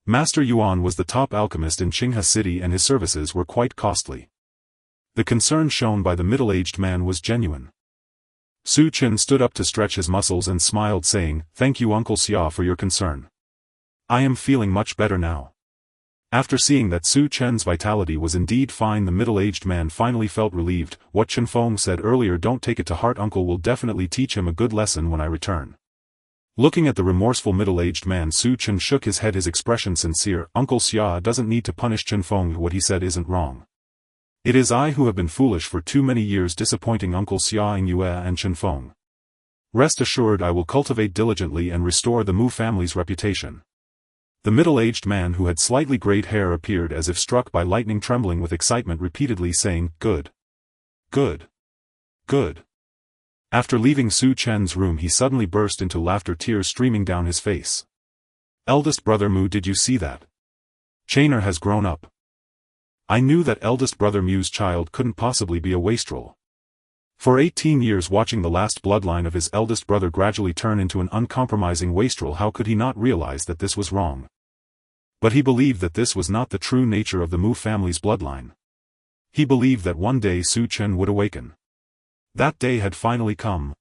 Master Yuan was the top alchemist in Qinghe City and his services were quite costly. The concern shown by the middle-aged man was genuine. Su Chen stood up to stretch his muscles and smiled, saying, "Thank you, Uncle Xia, for your concern. I am feeling much better now." After seeing that Su Chen's vitality was indeed fine, the middle-aged man finally felt relieved. "What Chenfeng said earlier, don't take it to heart. Uncle will definitely teach him a good lesson when I return." Looking at the remorseful middle-aged man, Su Chen shook his head, his expression sincere. "Uncle Xia doesn't need to punish Chenfeng. What he said isn't wrong. It is I who have been foolish for too many years, disappointing Uncle Xia Ingyue and Chenfeng. Rest assured, I will cultivate diligently and restore the Mu family's reputation." The middle-aged man, who had slightly grayed hair, appeared as if struck by lightning, trembling with excitement, repeatedly saying, "Good. Good. Good." After leaving Su Chen's room, he suddenly burst into laughter, tears streaming down his face. "Eldest brother Mu, did you see that? Chainer has grown up. I knew that eldest brother Mu's child couldn't possibly be a wastrel. For 18 years watching the last bloodline of his eldest brother gradually turn into an uncompromising wastrel, how could he not realize that this was wrong? But he believed that this was not the true nature of the Mu family's bloodline. He believed that one day Su Chen would awaken. That day had finally come.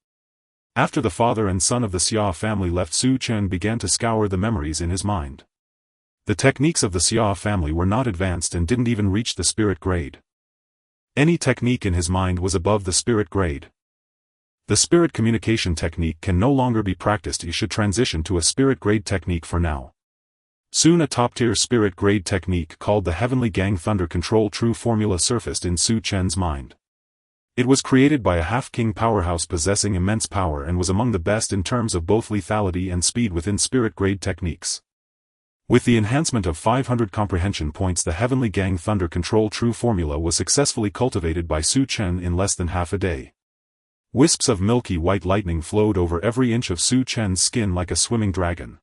After the father and son of the Xia family left, Su Chen began to scour the memories in his mind. The techniques of the Xia family were not advanced and didn't even reach the spirit grade. Any technique in his mind was above the spirit grade. The spirit communication technique can no longer be practiced. You should transition to a spirit grade technique for now. Soon a top-tier spirit grade technique called the Heavenly Gang Thunder Control True Formula surfaced in Su Chen's mind. It was created by a half-king powerhouse possessing immense power and was among the best in terms of both lethality and speed within spirit grade techniques. With the enhancement of 500 comprehension points, the Heavenly Gang Thunder Control True Formula was successfully cultivated by Su Chen in less than half a day. Wisps of milky white lightning flowed over every inch of Su Chen's skin like a swimming dragon.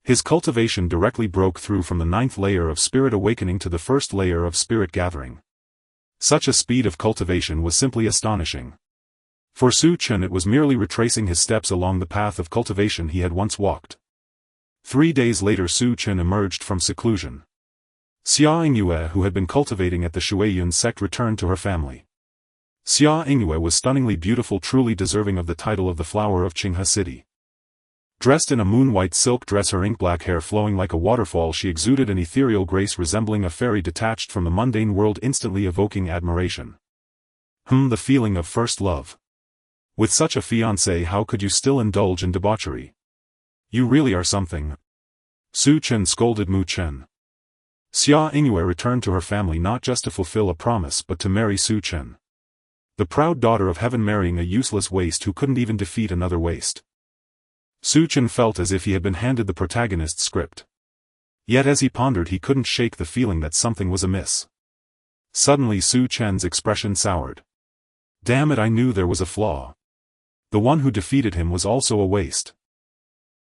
His cultivation directly broke through from the 9th layer of spirit awakening to the 1st layer of spirit gathering. Such a speed of cultivation was simply astonishing. For Su Chen it was merely retracing his steps along the path of cultivation he had once walked. 3 days later Su Chen emerged from seclusion. Xia Yingyue, who had been cultivating at the Shuiyun sect, returned to her family. Xia Yingyue was stunningly beautiful, truly deserving of the title of the flower of Qinghe City. Dressed in a moon-white silk dress, her ink-black hair flowing like a waterfall, she exuded an ethereal grace resembling a fairy detached from the mundane world, instantly evoking admiration. The feeling of first love. With such a fiancé, how could you still indulge in debauchery? You really are something. Su Chen scolded Mu Chen. Xia Yingyue returned to her family not just to fulfill a promise but to marry Su Chen. The proud daughter of heaven marrying a useless waste who couldn't even defeat another waste. Su Chen felt as if he had been handed the protagonist's script. Yet as he pondered, he couldn't shake the feeling that something was amiss. Suddenly Su Chen's expression soured. Damn it, I knew there was a flaw. The one who defeated him was also a waste.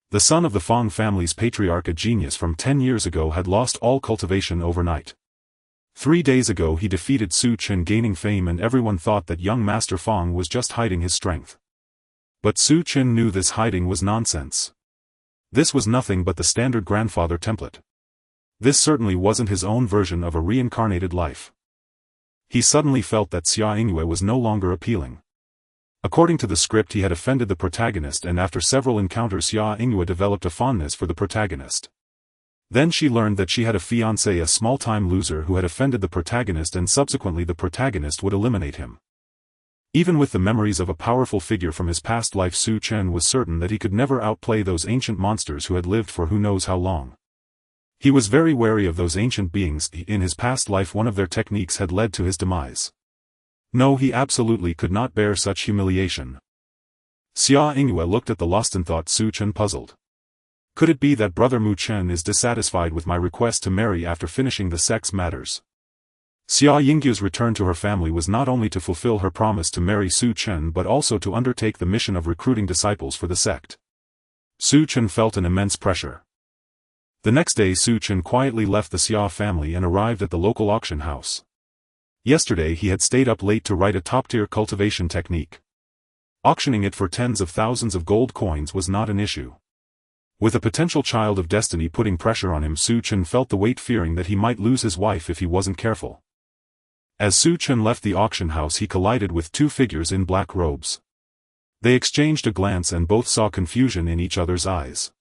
The son of the Fong family's patriarch, a genius from 10 years ago, had lost all cultivation overnight. 3 days ago he defeated Su Chen, gaining fame, and everyone thought that young Master Fong was just hiding his strength. But Su Chen knew this hiding was nonsense. This was nothing but the standard grandfather template. This certainly wasn't his own version of a reincarnated life. He suddenly felt that Xia Yingyue was no longer appealing. According to the script, he had offended the protagonist, and after several encounters Xia Yingyue developed a fondness for the protagonist. Then she learned that she had a fiancé, a small-time loser who had offended the protagonist, and subsequently the protagonist would eliminate him. Even with the memories of a powerful figure from his past life, Su Chen was certain that he could never outplay those ancient monsters who had lived for who knows how long. He was very wary of those ancient beings. In his past life one of their techniques had led to his demise. No, he absolutely could not bear such humiliation. Xia Yingyue looked at the lost and thought, Su Chen puzzled. Could it be that brother Mu Chen is dissatisfied with my request to marry after finishing the sex matters? Xia Yingyue's return to her family was not only to fulfill her promise to marry Su Chen but also to undertake the mission of recruiting disciples for the sect. Su Chen felt an immense pressure. The next day Su Chen quietly left the Xia family and arrived at the local auction house. Yesterday he had stayed up late to write a top-tier cultivation technique. Auctioning it for tens of thousands of gold coins was not an issue. With a potential child of destiny putting pressure on him, Su Chen felt the weight, fearing that he might lose his wife if he wasn't careful. As Su Chen left the auction house he collided with 2 figures in black robes. They exchanged a glance and both saw confusion in each other's eyes.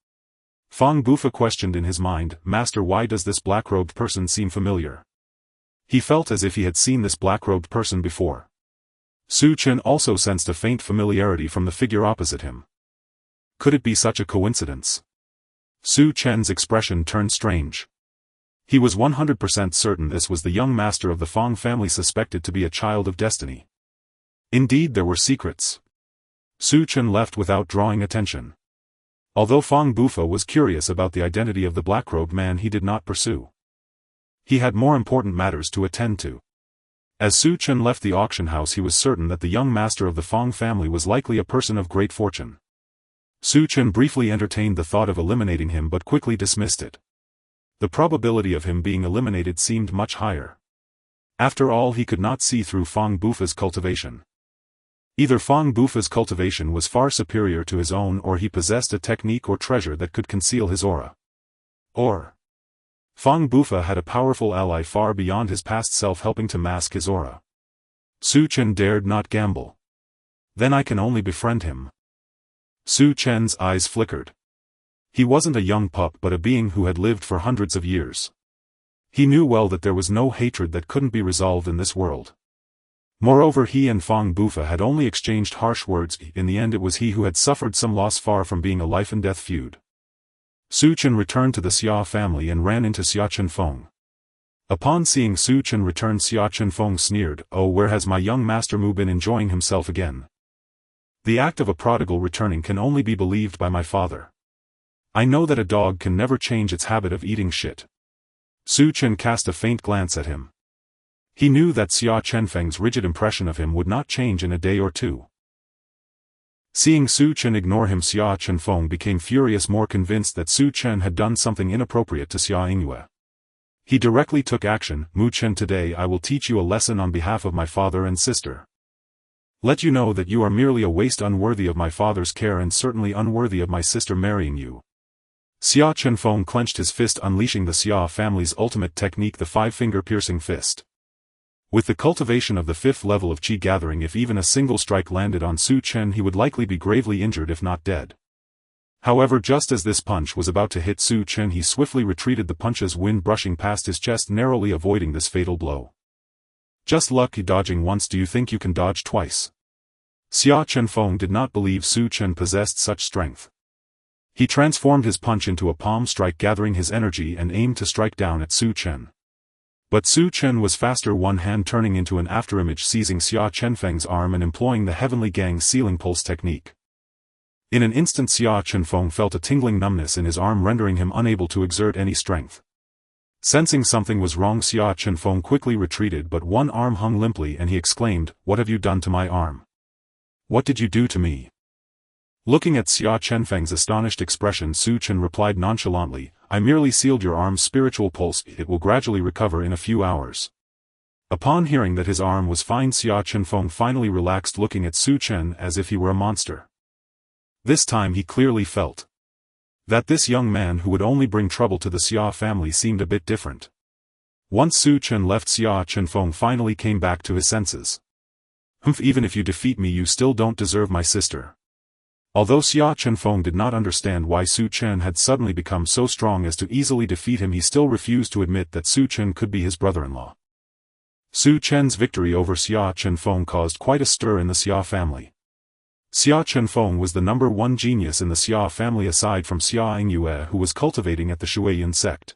Fang Bufa questioned in his mind, Master, why does this black-robed person seem familiar? He felt as if he had seen this black-robed person before. Su Chen also sensed a faint familiarity from the figure opposite him. Could it be such a coincidence? Su Chen's expression turned strange. He was 100% certain this was the young master of the Fong family, suspected to be a child of destiny. Indeed, there were secrets. Su Chen left without drawing attention. Although Fang Bufa was curious about the identity of the black-robed man, he did not pursue. He had more important matters to attend to. As Su Chen left the auction house he was certain that the young master of the Fong family was likely a person of great fortune. Su Chen briefly entertained the thought of eliminating him but quickly dismissed it. The probability of him being eliminated seemed much higher. After all, he could not see through Fang Bufa's cultivation. Either Fang Bufa's cultivation was far superior to his own, or he possessed a technique or treasure that could conceal his aura. Or Fang Bufa had a powerful ally far beyond his past self helping to mask his aura. Su Chen dared not gamble. Then I can only befriend him. Su Chen's eyes flickered. He wasn't a young pup but a being who had lived for hundreds of years. He knew well that there was no hatred that couldn't be resolved in this world. Moreover, he and Fong Bufa had only exchanged harsh words. In the end it was he who had suffered some loss, far from being a life-and-death feud. Su Chen returned to the Xia family and ran into Xia Chenfeng. Upon seeing Su Chen return, Xia Chenfeng sneered, "Oh, where has my young master Mu been enjoying himself again? The act of a prodigal returning can only be believed by my father. I know that a dog can never change its habit of eating shit." Su Chen cast a faint glance at him. He knew that Xia Chenfeng's rigid impression of him would not change in a day or two. Seeing Su Chen ignore him, Xia Chenfeng became furious, more convinced that Su Chen had done something inappropriate to Xia Yingyue. He directly took action. "Mu Chen, today I will teach you a lesson on behalf of my father and sister. Let you know that you are merely a waste, unworthy of my father's care and certainly unworthy of my sister marrying you." Xia Chenfeng clenched his fist, unleashing the Xia family's ultimate technique, the five-finger piercing fist. With the cultivation of the 5th level of Qi gathering, if even a single strike landed on Su Chen, he would likely be gravely injured if not dead. However, just as this punch was about to hit Su Chen, he swiftly retreated, the punch's wind brushing past his chest, narrowly avoiding this fatal blow. "Just lucky dodging once, do you think you can dodge twice?" Xia Chenfeng did not believe Su Chen possessed such strength. He transformed his punch into a palm strike, gathering his energy and aimed to strike down at Su Chen. But Su Chen was faster, one hand turning into an afterimage, seizing Xia Chenfeng's arm and employing the Heavenly Gang ceiling pulse technique. In an instant, Xia Chenfeng felt a tingling numbness in his arm, rendering him unable to exert any strength. Sensing something was wrong, Xia Chenfeng quickly retreated, but one arm hung limply and he exclaimed, "What have you done to my arm? What did you do to me?" Looking at Xia Chenfeng's astonished expression, Su Chen replied nonchalantly, "I merely sealed your arm's spiritual pulse, it will gradually recover in a few hours." Upon hearing that his arm was fine, Xia Chenfeng finally relaxed, looking at Su Chen as if he were a monster. This time he clearly felt that this young man who would only bring trouble to the Xia family seemed a bit different. Once Su Chen left, Xia Chenfeng finally came back to his senses. Even if you defeat me, you still don't deserve my sister." Although Xia Chenfeng did not understand why Su Chen had suddenly become so strong as to easily defeat him, he still refused to admit that Su Chen could be his brother-in-law. Su Chen's victory over Xia Chenfeng caused quite a stir in the Xia family. Xia Chenfeng was the #1 genius in the Xia family aside from Xia Yingyue, who was cultivating at the Shuiyan sect.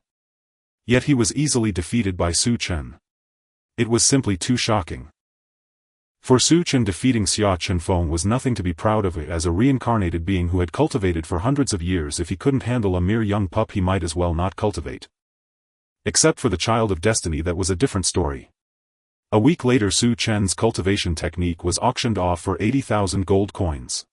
Yet he was easily defeated by Su Chen. It was simply too shocking. For Su Chen, defeating Xia Chenfeng was nothing to be proud of. As a reincarnated being who had cultivated for hundreds of years, if he couldn't handle a mere young pup, he might as well not cultivate. Except for the child of destiny, that was a different story. A week later, Su Chen's cultivation technique was auctioned off for 80,000 gold coins.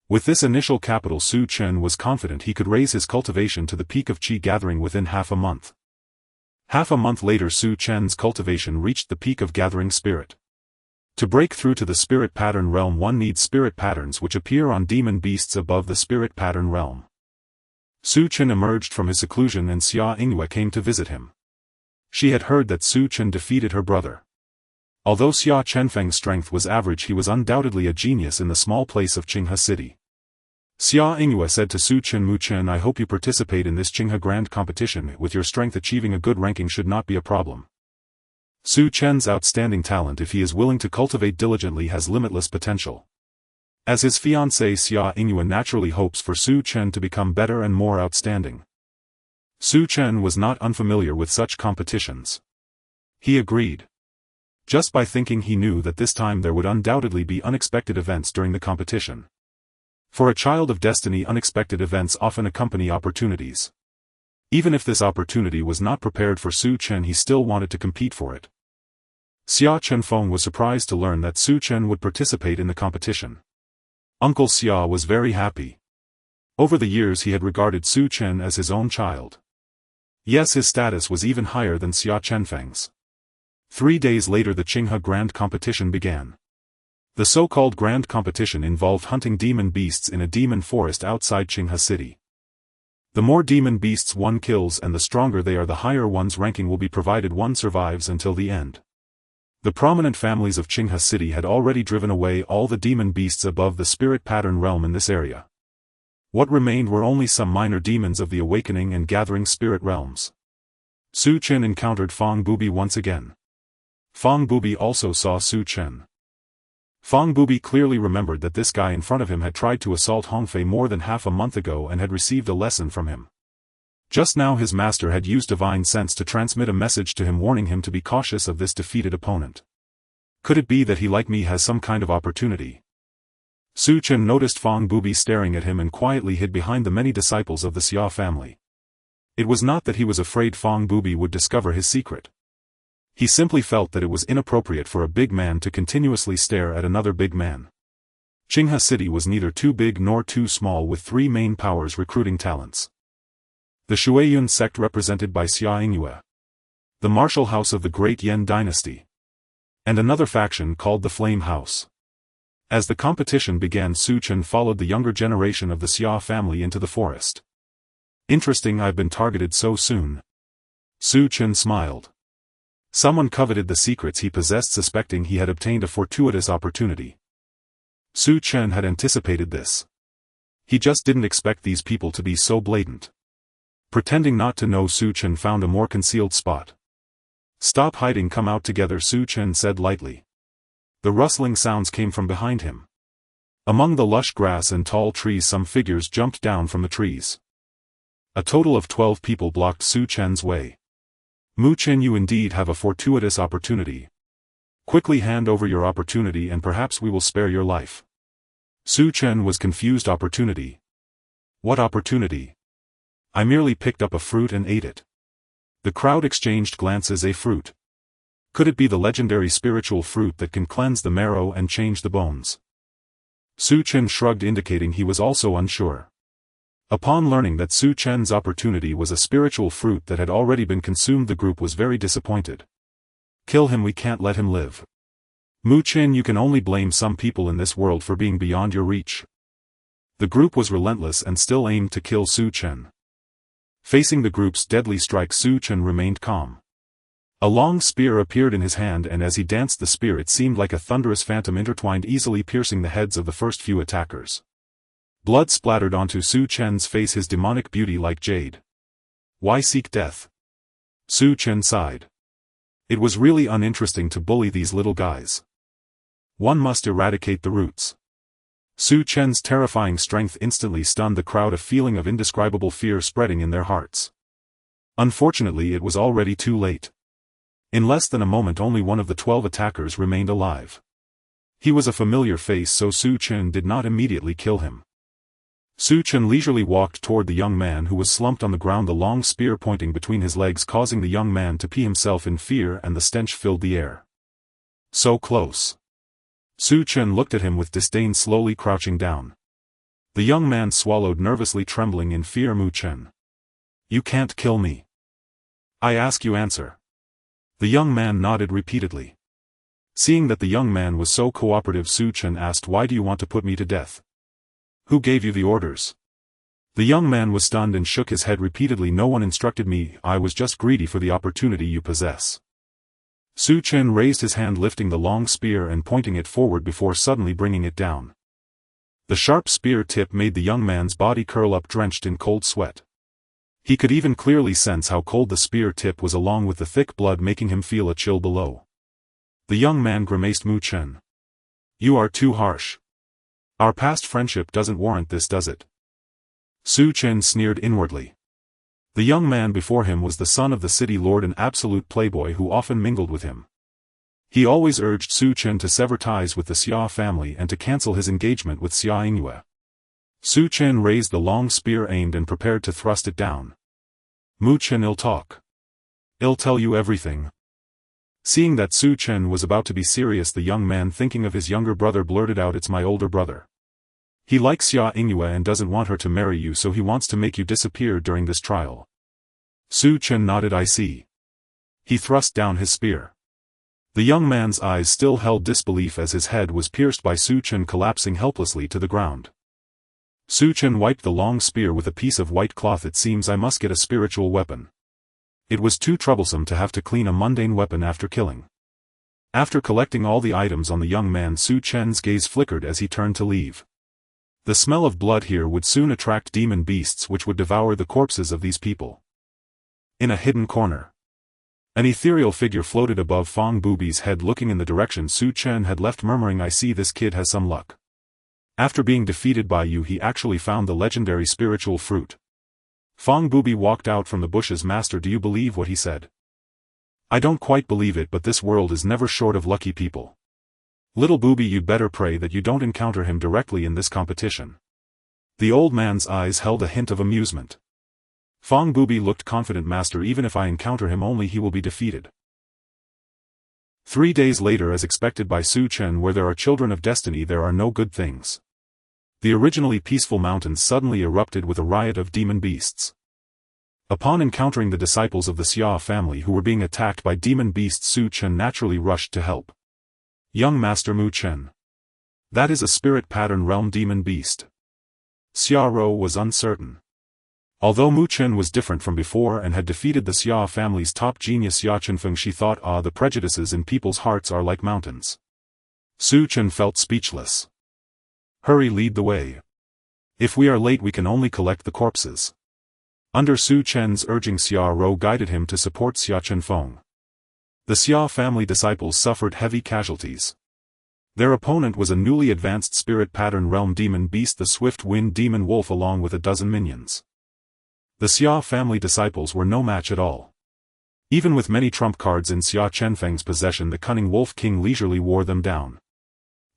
With this initial capital, Su Chen was confident he could raise his cultivation to the peak of Qi gathering within half a month. Half a month later, Su Chen's cultivation reached the peak of gathering spirit. To break through to the spirit pattern realm, one needs spirit patterns which appear on demon beasts above the spirit pattern realm. Su Chen emerged from his seclusion and Xia Yingyue came to visit him. She had heard that Su Chen defeated her brother. Although Xia Chenfeng's strength was average, he was undoubtedly a genius in the small place of Qinghe City. Xia Yingyue said to Su Chen, "Mu Chen, I hope you participate in this Qinghe Grand competition. With your strength, achieving a good ranking should not be a problem. Su Chen's outstanding talent, if he is willing to cultivate diligently, has limitless potential." As his fiancée, Xia Yingyue naturally hopes for Su Chen to become better and more outstanding. Su Chen was not unfamiliar with such competitions. He agreed. Just by thinking, he knew that this time there would undoubtedly be unexpected events during the competition. For a child of destiny, unexpected events often accompany opportunities. Even if this opportunity was not prepared for Su Chen, he still wanted to compete for it. Xia Chenfeng was surprised to learn that Su Chen would participate in the competition. Uncle Xia was very happy. Over the years he had regarded Su Chen as his own child. Yes, his status was even higher than Xia Chenfeng's. 3 days later, the Qinghe Grand Competition began. The so-called Grand Competition involved hunting demon beasts in a demon forest outside Qinghe City. The more demon beasts one kills and the stronger they are, the higher one's ranking will be, provided one survives until the end. The prominent families of Qinghe City had already driven away all the demon beasts above the spirit pattern realm in this area. What remained were only some minor demons of the awakening and gathering spirit realms. Su Chen encountered Fang Bubi once again. Fang Bubi also saw Su Chen. Fang Bubi clearly remembered that this guy in front of him had tried to assault Hongfei more than half a month ago and had received a lesson from him. Just now his master had used divine sense to transmit a message to him warning him to be cautious of this defeated opponent. Could it be that he like me has some kind of opportunity? Su Chen noticed Fang Bubi staring at him and quietly hid behind the many disciples of the Xia family. It was not that he was afraid Fang Bubi would discover his secret. He simply felt that it was inappropriate for a big man to continuously stare at another big man. Qinghe City was neither too big nor too small, with three main powers recruiting talents. The Shuiyun sect represented by Xia Yingyue. The martial house of the Great Yan dynasty. And another faction called the Flame House. As the competition began, Su Chen followed the younger generation of the Xia family into the forest. Interesting, I've been targeted so soon. Su Chen smiled. Someone coveted the secrets he possessed, suspecting he had obtained a fortuitous opportunity. Su Chen had anticipated this. He just didn't expect these people to be so blatant. Pretending not to know, Su Chen found a more concealed spot. Stop hiding, come out together, Su Chen said lightly. The rustling sounds came from behind him. Among the lush grass and tall trees some figures jumped down from the trees. A total of 12 people blocked Su Chen's way. Mu Chen, you indeed have a fortuitous opportunity. Quickly hand over your opportunity and perhaps we will spare your life. Su Chen was confused. Opportunity? What opportunity? I merely picked up a fruit and ate it. The crowd exchanged glances. A fruit? Could it be the legendary spiritual fruit that can cleanse the marrow and change the bones? Su Chen shrugged, indicating he was also unsure. Upon learning that Su Chen's opportunity was a spiritual fruit that had already been consumed, the group was very disappointed. Kill him, we can't let him live. Mu Chen, you can only blame some people in this world for being beyond your reach. The group was relentless and still aimed to kill Su Chen. Facing the group's deadly strike, Su Chen remained calm. A long spear appeared in his hand, and as he danced the spear it seemed like a thunderous phantom intertwined, easily piercing the heads of the first few attackers. Blood splattered onto Su Chen's face, his demonic beauty like jade. Why seek death? Su Chen sighed. It was really uninteresting to bully these little guys. One must eradicate the roots. Su Chen's terrifying strength instantly stunned the crowd, a feeling of indescribable fear spreading in their hearts. Unfortunately, it was already too late. In less than a moment only one of the 12 attackers remained alive. He was a familiar face, so Su Chen did not immediately kill him. Su Chen leisurely walked toward the young man who was slumped on the ground, the long spear pointing between his legs, causing the young man to pee himself in fear, and the stench filled the air. So close. Su Chen looked at him with disdain, slowly crouching down. The young man swallowed nervously, trembling in fear. Mu Chen. You can't kill me. I ask you, answer. The young man nodded repeatedly. Seeing that the young man was so cooperative, Su Chen asked, why do you want to put me to death? Who gave you the orders? The young man was stunned and shook his head repeatedly. No one instructed me, I was just greedy for the opportunity you possess. Su Chen raised his hand, lifting the long spear and pointing it forward before suddenly bringing it down. The sharp spear tip made the young man's body curl up, drenched in cold sweat. He could even clearly sense how cold the spear tip was, along with the thick blood, making him feel a chill below. The young man grimaced. Mu Chen. You are too harsh. Our past friendship doesn't warrant this, does it? Su Chen sneered inwardly. The young man before him was the son of the city lord, an absolute playboy who often mingled with him. He always urged Su Chen to sever ties with the Xia family and to cancel his engagement with Xia Yingyue. Su Chen raised the long spear, aimed and prepared to thrust it down. Mu Chen, I'll talk. I'll tell you everything. Seeing that Su Chen was about to be serious, the young man, thinking of his younger brother, blurted out, it's my older brother. He likes Xia Yingyue and doesn't want her to marry you, so he wants to make you disappear during this trial. Su Chen nodded. I see. He thrust down his spear. The young man's eyes still held disbelief as his head was pierced by Su Chen, collapsing helplessly to the ground. Su Chen wiped the long spear with a piece of white cloth. It seems I must get a spiritual weapon. It was too troublesome to have to clean a mundane weapon after killing. After collecting all the items on the young man, Su Chen's gaze flickered as he turned to leave. The smell of blood here would soon attract demon beasts which would devour the corpses of these people. In a hidden corner, an ethereal figure floated above Fong Bubi's head looking in the direction Su Chen had left, murmuring, "I see this kid has some luck. After being defeated by you, he actually found the legendary spiritual fruit." Fong Bubi walked out from the bushes. "Master, do you believe what he said?" "I don't quite believe it, but this world is never short of lucky people. Little Bubi, you'd better pray that you don't encounter him directly in this competition." The old man's eyes held a hint of amusement. Fong Bubi looked confident. "Master, even if I encounter him only, he will be defeated." 3 days later, as expected by Su Chen, where there are children of destiny there are no good things. The originally peaceful mountains suddenly erupted with a riot of demon beasts. Upon encountering the disciples of the Xia family who were being attacked by demon beasts, Su Chen naturally rushed to help. "Young Master Mu Chen. That is a spirit pattern realm demon beast." Xia Ro was uncertain. Although Mu Chen was different from before and had defeated the Xia family's top genius Xia Chenfeng, she thought, the prejudices in people's hearts are like mountains. Su Chen felt speechless. "Hurry, lead the way. If we are late we can only collect the corpses." Under Su Chen's urging, Xia Ro guided him to support Xia Chenfeng. The Xia family disciples suffered heavy casualties. Their opponent was a newly advanced spirit pattern realm demon beast, the swift wind demon wolf, along with a dozen minions. The Xia family disciples were no match at all. Even with many trump cards in Xia Chenfeng's possession, the cunning Wolf King leisurely wore them down.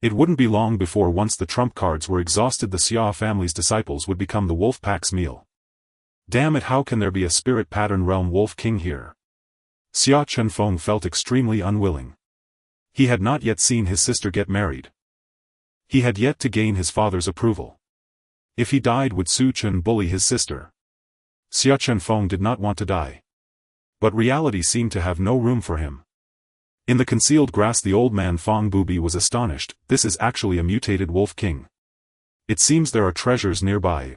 It wouldn't be long before, once the trump cards were exhausted, the Xia family's disciples would become the wolf pack's meal. Damn it, how can there be a spirit pattern realm Wolf King here? Xia Chenfeng felt extremely unwilling. He had not yet seen his sister get married. He had yet to gain his father's approval. If he died, would Su Chen bully his sister? Xia Chenfeng did not want to die. But reality seemed to have no room for him. In the concealed grass, the old man Fong Bubi was astonished. "This is actually a mutated Wolf King. It seems there are treasures nearby.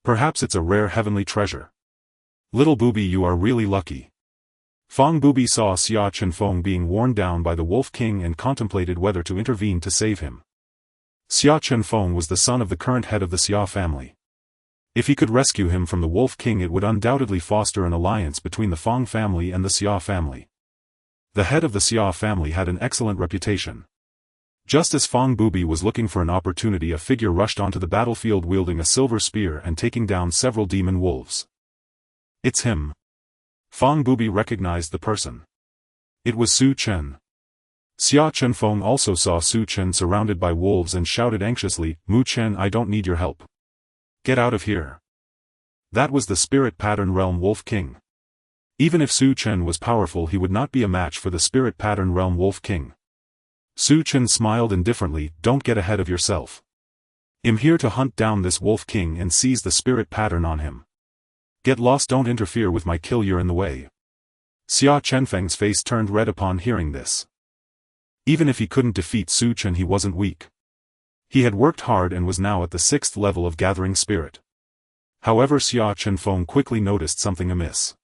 Perhaps it's a rare heavenly treasure. Little Bubi, you are really lucky." Fong Bubi saw Xia Chenfeng being worn down by the Wolf King and contemplated whether to intervene to save him. Xia Chenfeng was the son of the current head of the Xia family. If he could rescue him from the Wolf King, it would undoubtedly foster an alliance between the Fong family and the Xia family. The head of the Xia family had an excellent reputation. Just as Fong Bubi was looking for an opportunity, a figure rushed onto the battlefield wielding a silver spear and taking down several demon wolves. "It's him." Fong Bubi recognized the person. It was Su Chen. Xia Chenfeng also saw Su Chen surrounded by wolves and shouted anxiously, "Mu Chen, I don't need your help. Get out of here." That was the spirit pattern realm Wolf King. Even if Su Chen was powerful, he would not be a match for the spirit pattern realm Wolf King. Su Chen smiled indifferently. "Don't get ahead of yourself. I'm here to hunt down this Wolf King and seize the spirit pattern on him. Get lost, don't interfere with my kill, you're in the way." Xia Chenfeng's face turned red upon hearing this. Even if he couldn't defeat Su Chen, he wasn't weak. He had worked hard and was now at the 6th level of gathering spirit. However, Xia Chenfeng quickly noticed something amiss.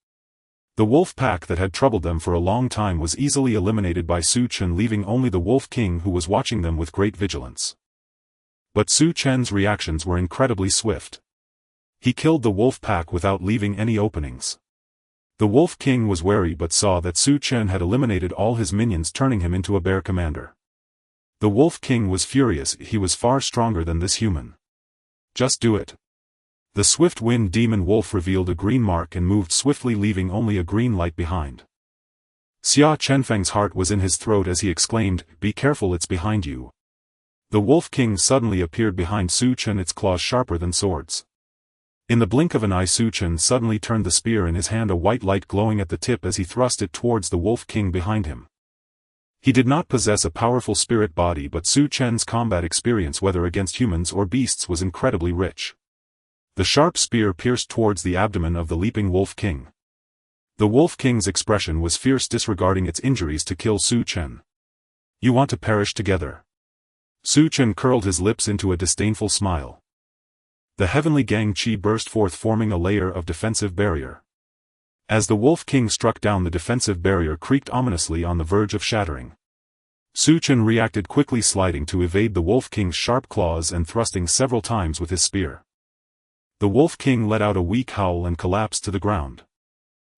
The wolf pack that had troubled them for a long time was easily eliminated by Su Chen, leaving only the Wolf King, who was watching them with great vigilance. But Su Chen's reactions were incredibly swift. He killed the wolf pack without leaving any openings. The Wolf King was wary but saw that Su Chen had eliminated all his minions, turning him into a bear commander. The Wolf King was furious. He was far stronger than this human. "Just do it." The swift wind demon wolf revealed a green mark and moved swiftly, leaving only a green light behind. Xia Chenfeng's heart was in his throat as he exclaimed, "Be careful, it's behind you." The Wolf King suddenly appeared behind Su Chen, its claws sharper than swords. In the blink of an eye, Su Chen suddenly turned the spear in his hand, a white light glowing at the tip as he thrust it towards the Wolf King behind him. He did not possess a powerful spirit body, but Su Chen's combat experience, whether against humans or beasts, was incredibly rich. The sharp spear pierced towards the abdomen of the leaping Wolf King. The Wolf King's expression was fierce, disregarding its injuries to kill Su Chen. "You want to perish together?" Su Chen curled his lips into a disdainful smile. The heavenly Gang Chi burst forth, forming a layer of defensive barrier. As the Wolf King struck down, the defensive barrier creaked ominously on the verge of shattering. Su Chen reacted quickly, sliding to evade the Wolf King's sharp claws and thrusting several times with his spear. The Wolf King let out a weak howl and collapsed to the ground.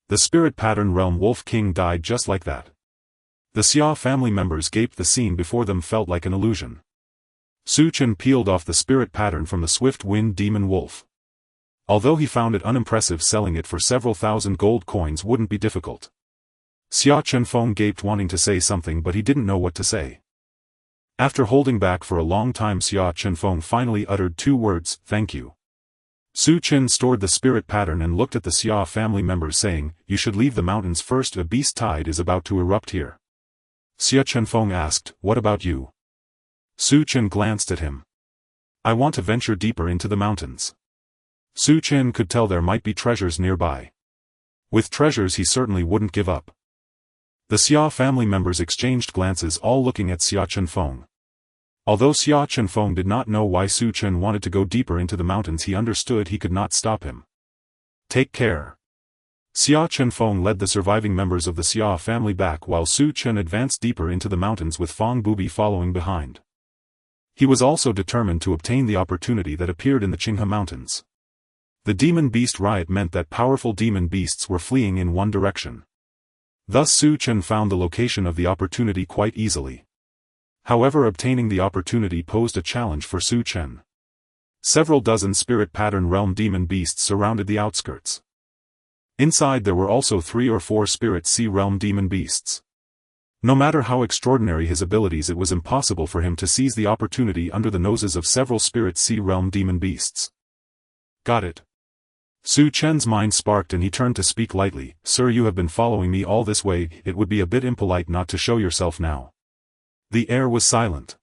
The spirit pattern realm Wolf King died just like that. The Xia family members gaped. The scene before them felt like an illusion. Su Chen peeled off the spirit pattern from the swift wind demon wolf. Although he found it unimpressive, selling it for several thousand gold coins wouldn't be difficult. Xia Chenfeng gaped, wanting to say something, but he didn't know what to say. After holding back for a long time, Xia Chenfeng finally uttered 2 words, "Thank you." Su Chen stored the spirit pattern and looked at the Xia family members, saying, "You should leave the mountains first. A beast tide is about to erupt here." Xia Chenfeng asked, "What about you?" Su Chen glanced at him. "I want to venture deeper into the mountains." Su Chen could tell there might be treasures nearby. With treasures he certainly wouldn't give up. The Xia family members exchanged glances, all looking at Xia Chenfeng. Although Xia Chenfeng did not know why Su Chen wanted to go deeper into the mountains, he understood he could not stop him. "Take care." Xia Chenfeng led the surviving members of the Xia family back while Su Chen advanced deeper into the mountains with Fang Bubi following behind. He was also determined to obtain the opportunity that appeared in the Qinghe Mountains. The demon beast riot meant that powerful demon beasts were fleeing in one direction. Thus Su Chen found the location of the opportunity quite easily. However, obtaining the opportunity posed a challenge for Su Chen. Several dozen spirit pattern realm demon beasts surrounded the outskirts. Inside there were also 3 or 4 spirit sea realm demon beasts. No matter how extraordinary his abilities, it was impossible for him to seize the opportunity under the noses of several spirit sea realm demon beasts. "Got it." Su Chen's mind sparked and he turned to speak lightly, "Sir, you have been following me all this way, it would be a bit impolite not to show yourself now." The air was silent.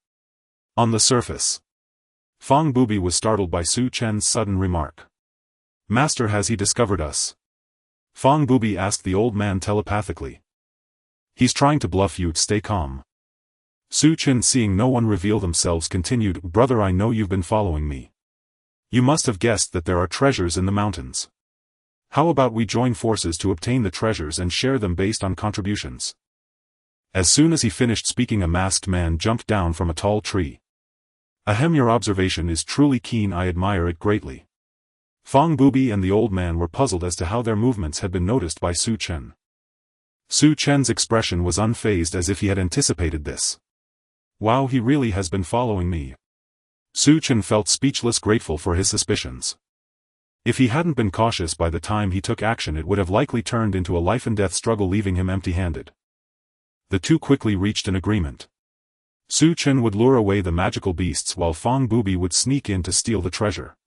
On the surface, Fang Bubi was startled by Su Chen's sudden remark. "Master, has he discovered us?" Fang Bubi asked the old man telepathically. "He's trying to bluff you, stay calm." Su Chen, seeing no one reveal themselves, continued, "Brother, I know you've been following me. You must have guessed that there are treasures in the mountains. How about we join forces to obtain the treasures and share them based on contributions?" As soon as he finished speaking, a masked man jumped down from a tall tree. "Ahem, your observation is truly keen, I admire it greatly." Fang Bubi and the old man were puzzled as to how their movements had been noticed by Su Chen. Su Chen's expression was unfazed, as if he had anticipated this. "Wow, he really has been following me." Su Chen felt speechless, grateful for his suspicions. If he hadn't been cautious by the time he took action, it would have likely turned into a life-and-death struggle, leaving him empty-handed. The two quickly reached an agreement. Su Chen would lure away the magical beasts while Fang Bubi would sneak in to steal the treasure.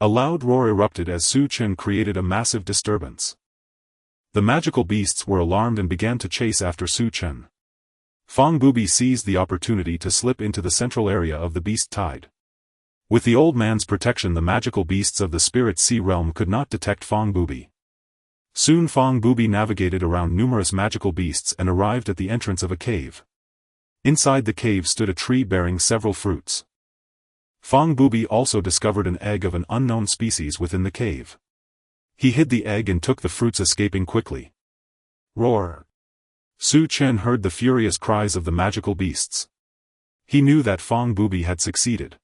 A loud roar erupted as Su Chen created a massive disturbance. The magical beasts were alarmed and began to chase after Su Chen. Fang Bubi seized the opportunity to slip into the central area of the beast tide. With the old man's protection, the magical beasts of the spirit sea realm could not detect Fang Bubi. Soon Fang Bubi navigated around numerous magical beasts and arrived at the entrance of a cave. Inside the cave stood a tree bearing several fruits. Fang Bubi also discovered an egg of an unknown species within the cave. He hid the egg and took the fruits, escaping quickly. Roar! Su Chen heard the furious cries of the magical beasts. He knew that Fang Bubi had succeeded.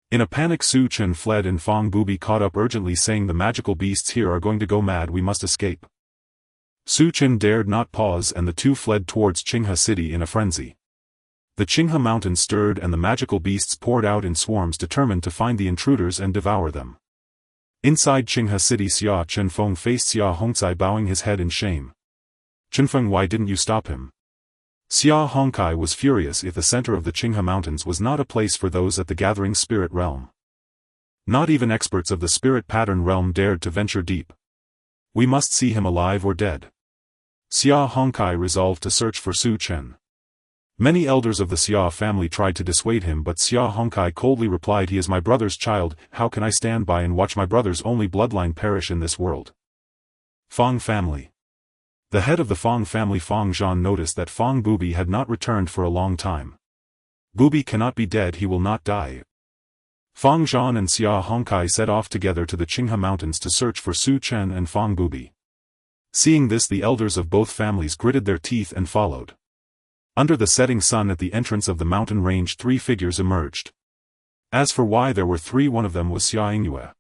In a panic, Su Chen fled and Fang Bubi caught up urgently, saying, "The magical beasts here are going to go mad, we must escape." Su Chen dared not pause and the two fled towards Qinghe City in a frenzy. The Qinghe Mountains stirred and the magical beasts poured out in swarms, determined to find the intruders and devour them. Inside Qinghe City, Xia Chenfeng faced Xia Hongcai, bowing his head in shame. "Chenfeng, why didn't you stop him?" Xia Hongcai was furious. If the center of the Qinghe Mountains was not a place for those at the gathering spirit realm. Not even experts of the spirit pattern realm dared to venture deep. "We must see him alive or dead." Xia Hongcai resolved to search for Su Chen. Many elders of the Xia family tried to dissuade him, but Xia Hongcai coldly replied, "He is my brother's child, how can I stand by and watch my brother's only bloodline perish in this world?" Fang family. The head of the Fang family, Fang Zhan, noticed that Fang Bubi had not returned for a long time. "Bubi cannot be dead, he will not die." Fang Zhan and Xia Hongcai set off together to the Qinghe Mountains to search for Su Chen and Fang Bubi. Seeing this, the elders of both families gritted their teeth and followed. Under the setting sun at the entrance of the mountain range 3 figures emerged. As for why there were 3, one of them was Xia Yingyue.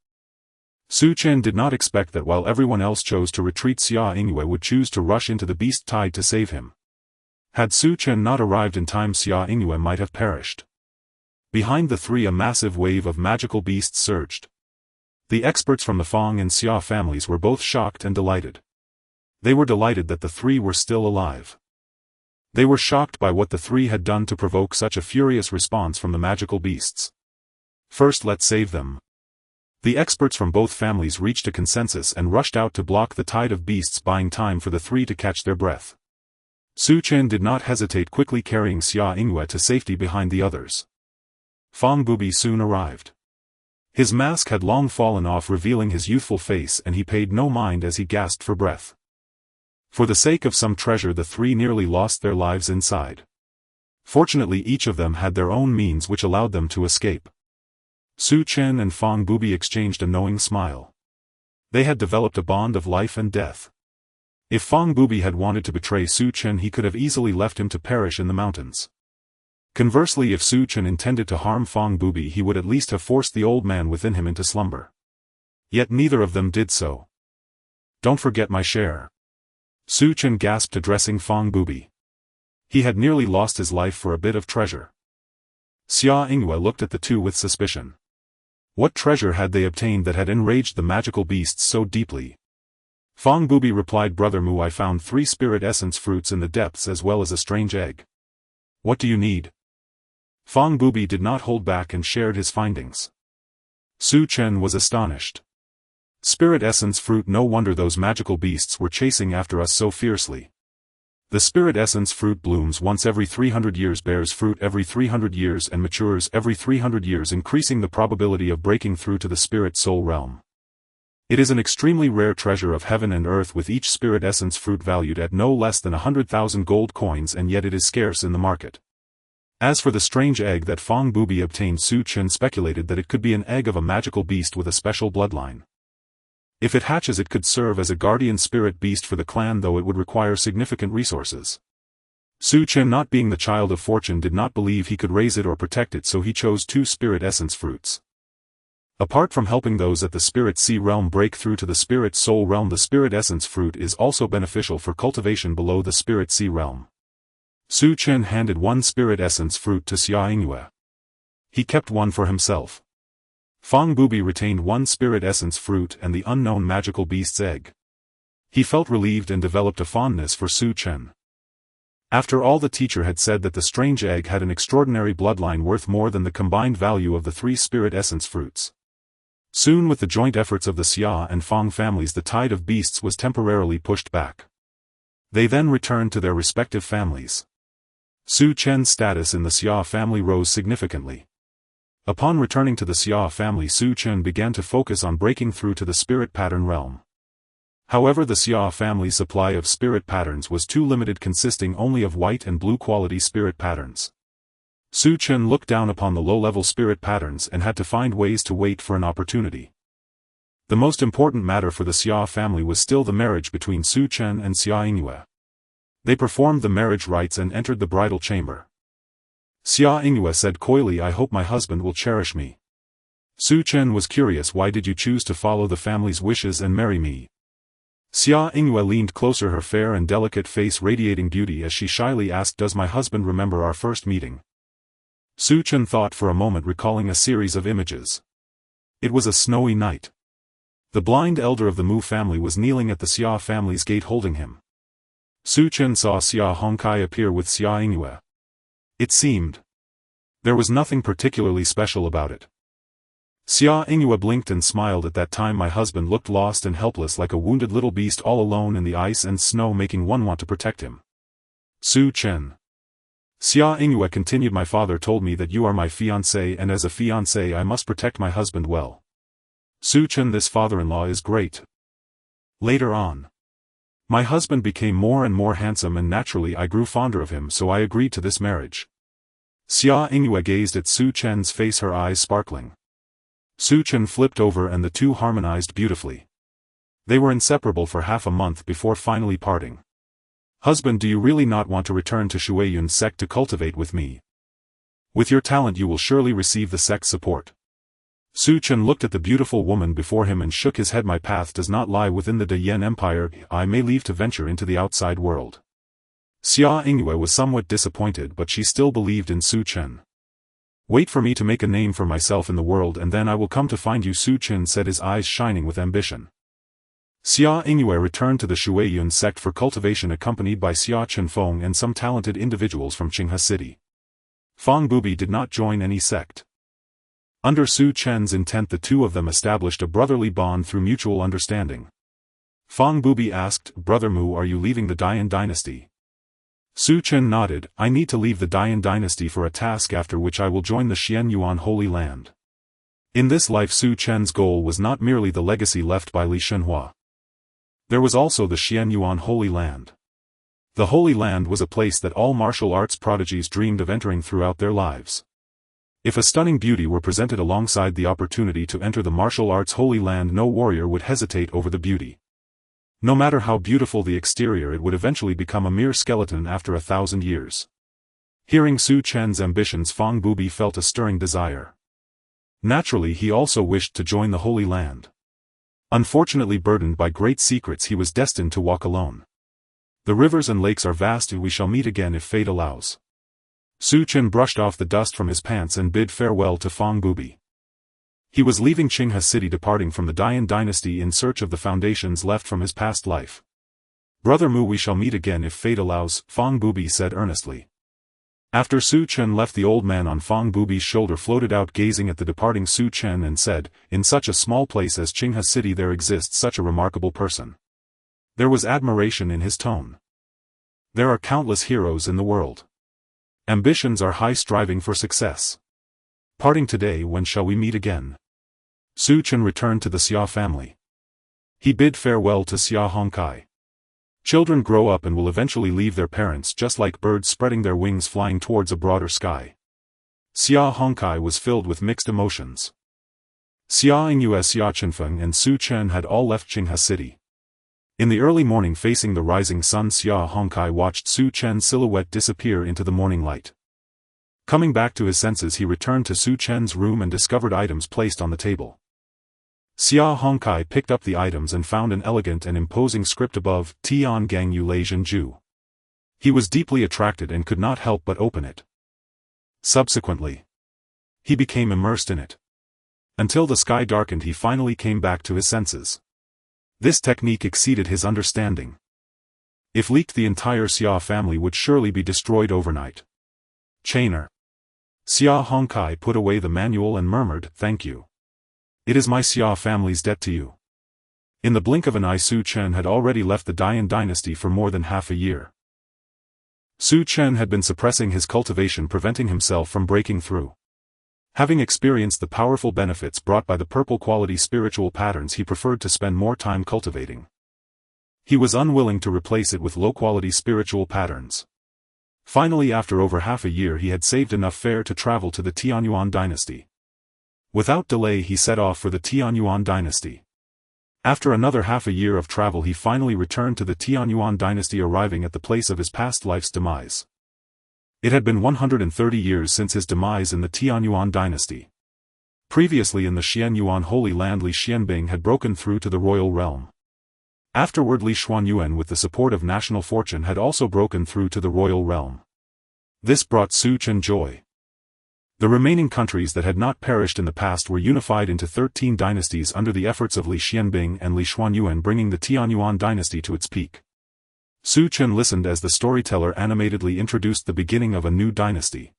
Su Chen did not expect that while everyone else chose to retreat, Xia Yingyue would choose to rush into the beast tide to save him. Had Su Chen not arrived in time, Xia Yingyue might have perished. Behind the 3 a massive wave of magical beasts surged. The experts from the Fang and Xia families were both shocked and delighted. They were delighted that the 3 were still alive. They were shocked by what the 3 had done to provoke such a furious response from the magical beasts. First, let's save them. The experts from both families reached a consensus and rushed out to block the tide of beasts, buying time for the 3 to catch their breath. Su Chen did not hesitate, quickly carrying Xia Yingyue to safety behind the others. Fang Bubi soon arrived. His mask had long fallen off, revealing his youthful face, and he paid no mind as he gasped for breath. For the sake of some treasure, the 3 nearly lost their lives inside. Fortunately, each of them had their own means which allowed them to escape. Su Chen and Fang Bubi exchanged a knowing smile. They had developed a bond of life and death. If Fang Bubi had wanted to betray Su Chen, he could have easily left him to perish in the mountains. Conversely, if Su Chen intended to harm Fang Bubi, he would at least have forced the old man within him into slumber. Yet neither of them did so. Don't forget my share. Su Chen gasped, addressing Fang Bubi. He had nearly lost his life for a bit of treasure. Xia Yingyue looked at the 2 with suspicion. What treasure had they obtained that had enraged the magical beasts so deeply? Fang Bubi replied, Brother Mu, I found 3 spirit essence fruits in the depths as well as a strange egg. What do you need? Fang Bubi did not hold back and shared his findings. Su Chen was astonished. Spirit essence fruit, no wonder those magical beasts were chasing after us so fiercely. The spirit essence fruit blooms once every 300 years, bears fruit every 300 years and matures every 300 years, increasing the probability of breaking through to the spirit soul realm. It is an extremely rare treasure of heaven and earth, with each spirit essence fruit valued at no less than 100,000 gold coins, and yet it is scarce in the market. As for the strange egg that Fang Bubi obtained, Su Chen speculated that it could be an egg of a magical beast with a special bloodline. If it hatches, it could serve as a guardian spirit beast for the clan, though it would require significant resources. Su Chen, not being the child of fortune, did not believe he could raise it or protect it, so he chose 2 spirit essence fruits. Apart from helping those at the spirit sea realm break through to the spirit soul realm, the spirit essence fruit is also beneficial for cultivation below the spirit sea realm. Su Chen handed 1 spirit essence fruit to Xia Yingyue. He kept 1 for himself. Fang Bubi retained 1 spirit essence fruit and the unknown magical beast's egg. He felt relieved and developed a fondness for Su Chen. After all, the teacher had said that the strange egg had an extraordinary bloodline worth more than the combined value of the 3 spirit essence fruits. Soon, with the joint efforts of the Xia and Fang families, the tide of beasts was temporarily pushed back. They then returned to their respective families. Su Chen's status in the Xia family rose significantly. Upon returning to the Xia family, Su Chen began to focus on breaking through to the spirit pattern realm. However, the Xia family's supply of spirit patterns was too limited, consisting only of white and blue quality spirit patterns. Su Chen looked down upon the low-level spirit patterns and had to find ways to wait for an opportunity. The most important matter for the Xia family was still the marriage between Su Chen and Xia Yingyue. They performed the marriage rites and entered the bridal chamber. Xia Yingyue said coyly, I hope my husband will cherish me. Su Chen was curious, why did you choose to follow the family's wishes and marry me? Xia Yingyue leaned closer, her fair and delicate face radiating beauty, as she shyly asked, does my husband remember our first meeting? Su Chen thought for a moment, recalling a series of images. It was a snowy night. The blind elder of the Mu family was kneeling at the Xia family's gate holding him. Su Chen saw Xia Hongkai appear with Xia Yingyue. It seemed there was nothing particularly special about it. Xia Yingyue blinked and smiled. At that time my husband looked lost and helpless, like a wounded little beast all alone in the ice and snow, making one want to protect him. Su Chen. Xia Yingyue continued, my father told me that you are my fiancé, and as a fiancé I must protect my husband well. Su Chen, this father-in-law is great. Later on, my husband became more and more handsome, and naturally I grew fonder of him, so I agreed to this marriage. Xia Yingyue gazed at Su Chen's face, her eyes sparkling. Su Chen flipped over and the two harmonized beautifully. They were inseparable for half a month before finally parting. Husband, do you really not want to return to Shuiyun's sect to cultivate with me? With your talent you will surely receive the sect's support. Su Chen looked at the beautiful woman before him and shook his head. My path does not lie within the De Yen Empire, I may leave to venture into the outside world. Xia Yingyue was somewhat disappointed, but she still believed in Su Chen. Wait for me to make a name for myself in the world and then I will come to find you, Su Chen said, his eyes shining with ambition. Xia Yingyue returned to the Shuiyun sect for cultivation, accompanied by Xia Chenfeng and some talented individuals from Qinghe City. Fang Bubi did not join any sect. Under Su Chen's intent, the two of them established a brotherly bond through mutual understanding. Fang Bubi asked, Brother Mu, are you leaving the Dian dynasty? Su Chen nodded, I need to leave the Dian dynasty for a task, after which I will join the Xian Yuan Holy Land. In this life Su Chen's goal was not merely the legacy left by Li Shenhua. There was also the Xian Yuan Holy Land. The Holy Land was a place that all martial arts prodigies dreamed of entering throughout their lives. If a stunning beauty were presented alongside the opportunity to enter the martial arts Holy Land, no warrior would hesitate over the beauty. No matter how beautiful the exterior, it would eventually become a mere skeleton after 1,000 years. Hearing Su Chen's ambitions, Fang Bubi felt a stirring desire. Naturally, he also wished to join the Holy Land. Unfortunately, burdened by great secrets, he was destined to walk alone. The rivers and lakes are vast, and we shall meet again if fate allows. Su Chen brushed off the dust from his pants and bid farewell to Fang Bubi. He was leaving Qinghe City, departing from the Dian dynasty in search of the foundations left from his past life. Brother Mu, we shall meet again if fate allows, Fang Bubi said earnestly. After Su Chen left, the old man on Fang Bubi's shoulder floated out, gazing at the departing Su Chen, and said, in such a small place as Qinghe City there exists such a remarkable person. There was admiration in his tone. There are countless heroes in the world. Ambitions are high, striving for success. Parting today, when shall we meet again? Su Chen returned to the Xia family. He bid farewell to Xia Hongkai. Children grow up and will eventually leave their parents, just like birds spreading their wings flying towards a broader sky. Xia Hongkai was filled with mixed emotions. Xia Yingyue, Xia Chenfeng and Su Chen had all left Qinghe City. In the early morning, facing the rising sun, Xia Hongkai watched Su Chen's silhouette disappear into the morning light. Coming back to his senses, he returned to Su Chen's room and discovered items placed on the table. Xia Hongkai picked up the items and found an elegant and imposing script above, Tian Gang Yu Lei Zhen Ju. He was deeply attracted and could not help but open it. Subsequently, he became immersed in it. Until the sky darkened, he finally came back to his senses. This technique exceeded his understanding. If leaked, the entire Xia family would surely be destroyed overnight. Chainer. Xia Hongkai put away the manual and murmured, thank you. It is my Xia family's debt to you. In the blink of an eye, Su Chen had already left the Dian dynasty for more than half a year. Su Chen had been suppressing his cultivation, preventing himself from breaking through. Having experienced the powerful benefits brought by the purple quality spiritual patterns, he preferred to spend more time cultivating. He was unwilling to replace it with low-quality spiritual patterns. Finally, after over half a year, he had saved enough fare to travel to the Tianyuan dynasty. Without delay, he set off for the Tianyuan dynasty. After another half a year of travel, he finally returned to the Tianyuan dynasty, arriving at the place of his past life's demise. It had been 130 years since his demise in the Tianyuan dynasty. Previously in the Xianyuan Holy Land, Li Xianbing had broken through to the royal realm. Afterward, Li Xuanyuan, with the support of national fortune, had also broken through to the royal realm. This brought Su Chen joy. The remaining countries that had not perished in the past were unified into 13 dynasties under the efforts of Li Xianbing and Li Xuanyuan, bringing the Tianyuan dynasty to its peak. Su Chen listened as the storyteller animatedly introduced the beginning of a new dynasty.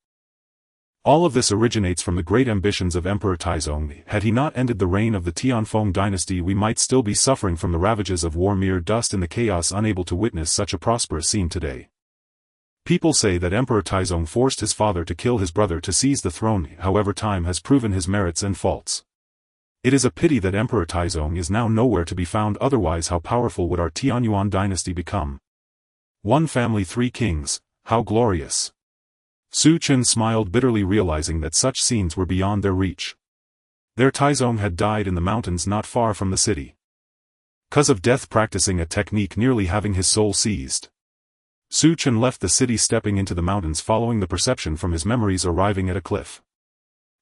All of this originates from the great ambitions of Emperor Taizong. Had he not ended the reign of the Tianfeng dynasty, we might still be suffering from the ravages of war, mere dust in the chaos, unable to witness such a prosperous scene today. People say that Emperor Taizong forced his father to kill his brother to seize the throne. However, time has proven his merits and faults. It is a pity that Emperor Taizong is now nowhere to be found, otherwise how powerful would our Tianyuan dynasty become? One family, 3 kings, how glorious. Su Chen smiled bitterly, realizing that such scenes were beyond their reach. Their Taizong had died in the mountains not far from the city. 'Cause of death, practicing a technique nearly having his soul seized. Su Chen left the city, stepping into the mountains, following the perception from his memories, arriving at a cliff.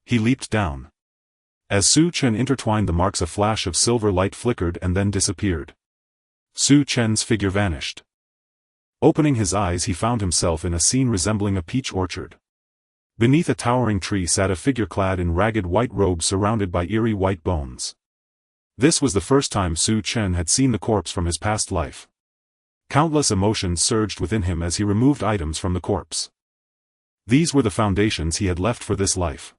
He leaped down. As Su Chen intertwined the marks, a flash of silver light flickered and then disappeared. Su Chen's figure vanished. Opening his eyes, he found himself in a scene resembling a peach orchard. Beneath a towering tree sat a figure clad in ragged white robes surrounded by eerie white bones. This was the first time Su Chen had seen the corpse from his past life. Countless emotions surged within him as he removed items from the corpse. These were the foundations he had left for this life.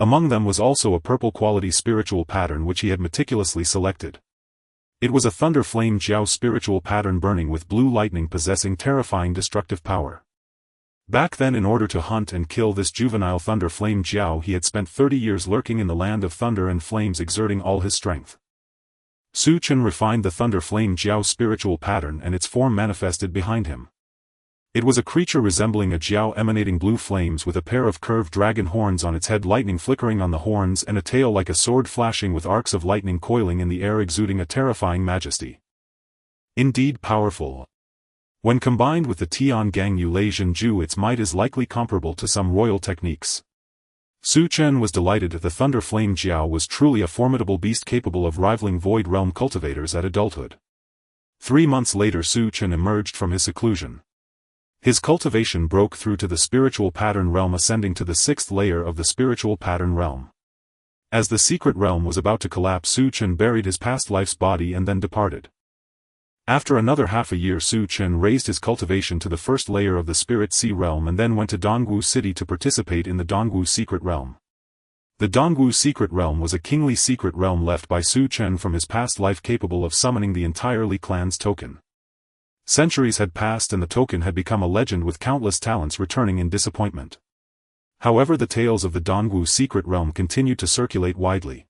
Among them was also a purple-quality spiritual pattern which he had meticulously selected. It was a thunder flame jiao spiritual pattern burning with blue lightning, possessing terrifying destructive power. Back then, in order to hunt and kill this juvenile thunder flame jiao, he had spent 30 years lurking in the land of thunder and flames, exerting all his strength. Su Chen refined the thunder flame jiao spiritual pattern, and its form manifested behind him. It was a creature resembling a jiao emanating blue flames with a pair of curved dragon horns on its head, lightning flickering on the horns, and a tail like a sword flashing with arcs of lightning coiling in the air, exuding a terrifying majesty. Indeed powerful. When combined with the Tian Gang Yu Lei Zhenju, its might is likely comparable to some royal techniques. Su Chen was delighted. The thunder flame jiao was truly a formidable beast capable of rivaling void realm cultivators at adulthood. 3 months later, Su Chen emerged from his seclusion. His cultivation broke through to the spiritual pattern realm, ascending to the 6th layer of the spiritual pattern realm. As the secret realm was about to collapse, Su Chen buried his past life's body and then departed. After another half a year, Su Chen raised his cultivation to the 1st layer of the Spirit Sea realm and then went to Dongwu City to participate in the Dongwu Secret Realm. The Dongwu Secret Realm was a kingly secret realm left by Su Chen from his past life, capable of summoning the entire Li clan's token. Centuries had passed and the token had become a legend, with countless talents returning in disappointment. However, the tales of the Dongwu Secret Realm continued to circulate widely.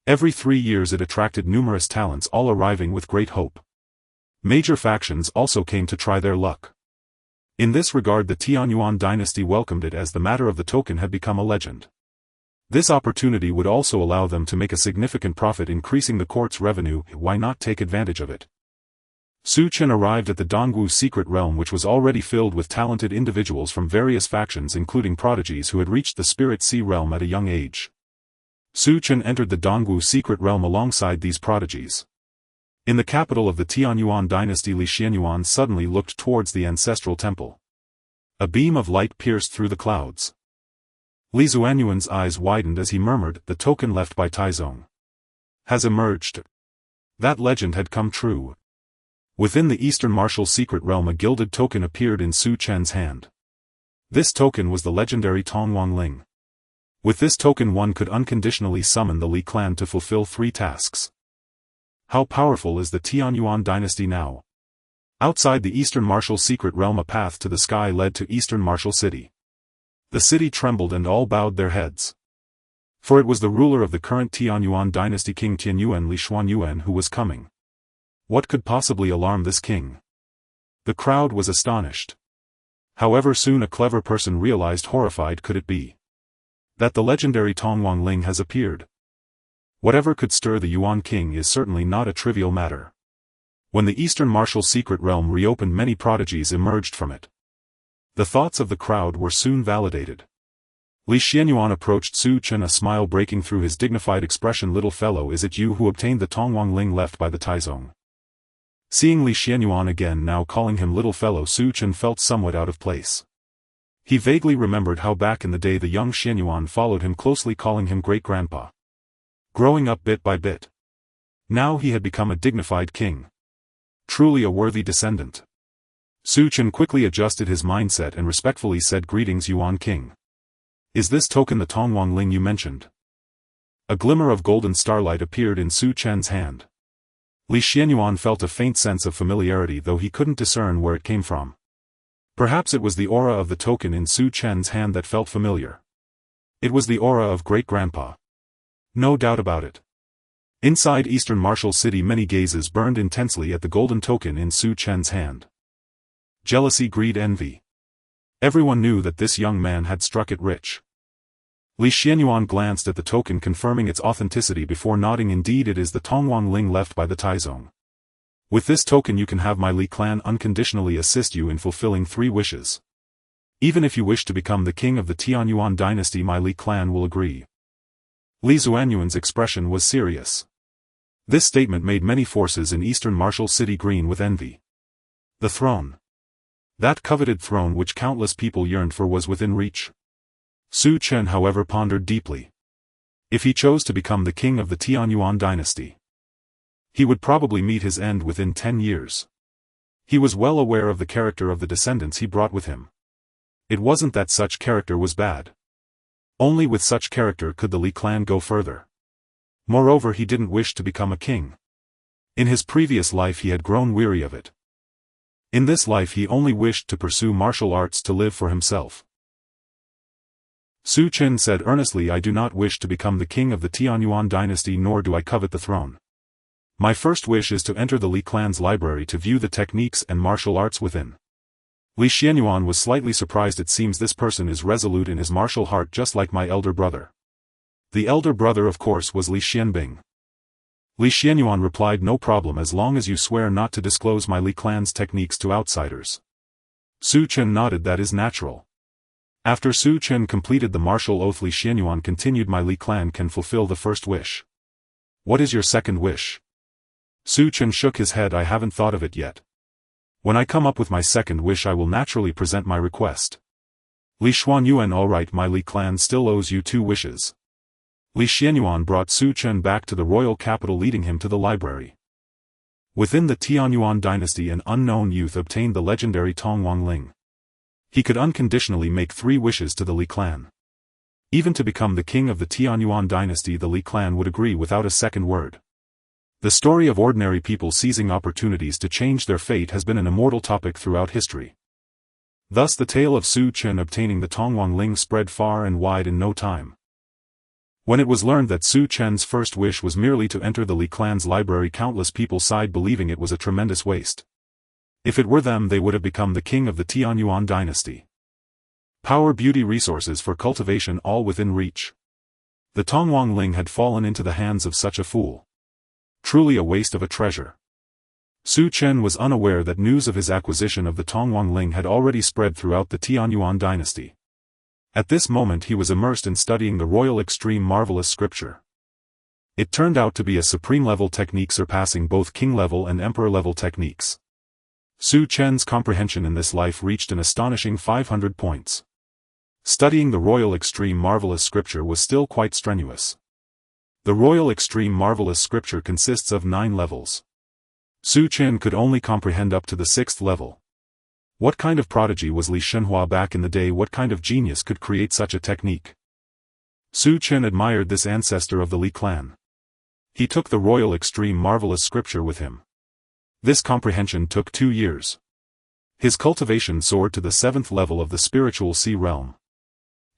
Every 3 years it attracted numerous talents, all arriving with great hope. Major factions also came to try their luck. In this regard, the Tianyuan dynasty welcomed it, as the matter of the token had become a legend. This opportunity would also allow them to make a significant profit, increasing the court's revenue. Why not take advantage of it? Su Chen arrived at the Dongwu Secret Realm, which was already filled with talented individuals from various factions, including prodigies who had reached the Spirit Sea realm at a young age. Su Chen entered the Dongwu Secret Realm alongside these prodigies. In the capital of the Tianyuan dynasty, Li Xianyuan suddenly looked towards the ancestral temple. A beam of light pierced through the clouds. Li Zuanyuan's eyes widened as he murmured, "The token left by Taizong has emerged." That legend had come true. Within the Eastern Martial Secret Realm, a gilded token appeared in Su Chen's hand. This token was the legendary Tongwang Ling. With this token, one could unconditionally summon the Li clan to fulfill 3 tasks. How powerful is the Tianyuan dynasty now? Outside the Eastern Martial Secret Realm, a path to the sky led to Eastern Martial City. The city trembled and all bowed their heads. For it was the ruler of the current Tianyuan dynasty, King Tianyuan Li Xuanyuan, who was coming. What could possibly alarm this king? The crowd was astonished. However, soon a clever person realized, horrified could it be, that the legendary Tongwang Ling has appeared. Whatever could stir the Yuan king is certainly not a trivial matter. When the Eastern Martial Secret Realm reopened, many prodigies emerged from it. The thoughts of the crowd were soon validated. Li Xianyuan approached Su Chen, a smile breaking through his dignified expression. "Little fellow, is it you who obtained the Tongwang Ling left by the Taizong?" Seeing Li Xianyuan again, now calling him little fellow, Su Chen felt somewhat out of place. He vaguely remembered how back in the day the young Xianyuan followed him closely, calling him great-grandpa. Growing up bit by bit. Now he had become a dignified king. Truly a worthy descendant. Su Chen quickly adjusted his mindset and respectfully said, "Greetings, Yuan king. Is this token the Tongwang Ling you mentioned?" A glimmer of golden starlight appeared in Su Chen's hand. Li Xianyuan felt a faint sense of familiarity, though he couldn't discern where it came from. Perhaps it was the aura of the token in Su Chen's hand that felt familiar. It was the aura of great-grandpa. No doubt about it. Inside Eastern Martial City, many gazes burned intensely at the golden token in Su Chen's hand. Jealousy, greed, envy. Everyone knew that this young man had struck it rich. Li Xianyuan glanced at the token, confirming its authenticity before nodding. "Indeed, it is the Tongwang Ling left by the Taizong." With this token you can have my Li clan unconditionally assist you in fulfilling 3 wishes. Even if you wish to become the king of the Tianyuan dynasty, my Li clan will agree. Li Zuanyuan's expression was serious. This statement made many forces in eastern martial city green with envy. The throne. That coveted throne which countless people yearned for was within reach. Su Chen however pondered deeply. If he chose to become the king of the Tianyuan dynasty, he would probably meet his end within 10 years. He was well aware of the character of the descendants he brought with him. It wasn't that such character was bad. Only with such character could the Li clan go further. Moreover, he didn't wish to become a king. In his previous life he had grown weary of it. In this life he only wished to pursue martial arts to live for himself. Su Chen said earnestly, I do not wish to become the king of the Tianyuan dynasty, nor do I covet the throne. My first wish is to enter the Li clan's library to view the techniques and martial arts within. Li Xianyuan was slightly surprised. It seems this person is resolute in his martial heart, just like my elder brother. The elder brother of course was Li Xianbing. Li Xianyuan replied, no problem as long as you swear not to disclose my Li clan's techniques to outsiders. Su Chen nodded, that is natural. After Su Chen completed the martial oath, Li Xianyuan continued, my Li clan can fulfill the first wish. What is your second wish? Su Chen shook his head, I haven't thought of it yet. When I come up with my second wish I will naturally present my request. Li Xuanyuan, alright, my Li clan still owes you 2 wishes. Li Xianyuan brought Su Chen back to the royal capital, leading him to the library. Within the Tianyuan dynasty an unknown youth obtained the legendary Tongwang Ling. He could unconditionally make 3 wishes to the Li clan. Even to become the king of the Tianyuan dynasty the Li clan would agree without a second word. The story of ordinary people seizing opportunities to change their fate has been an immortal topic throughout history. Thus the tale of Su Chen obtaining the Tongwang Ling spread far and wide in no time. When it was learned that Su Chen's first wish was merely to enter the Li clan's library, countless people sighed, believing it was a tremendous waste. If it were them, they would have become the king of the Tianyuan dynasty. Power, beauty, resources for cultivation, all within reach. The Tongwang Ling had fallen into the hands of such a fool. Truly a waste of a treasure. Su Chen was unaware that news of his acquisition of the Tongwang Ling had already spread throughout the Tianyuan dynasty. At this moment he was immersed in studying the royal extreme marvelous scripture. It turned out to be a supreme-level technique surpassing both king-level and emperor-level techniques. Su Chen's comprehension in this life reached an astonishing 500 points. Studying the royal extreme marvelous scripture was still quite strenuous. The royal extreme marvelous scripture consists of 9 levels. Su Chen could only comprehend up to the 6th level. What kind of prodigy was Li Shenhua back in the day? What kind of genius could create such a technique? Su Chen admired this ancestor of the Li clan. He took the royal extreme marvelous scripture with him. This comprehension took 2 years. His cultivation soared to the 7th level of the spiritual sea realm.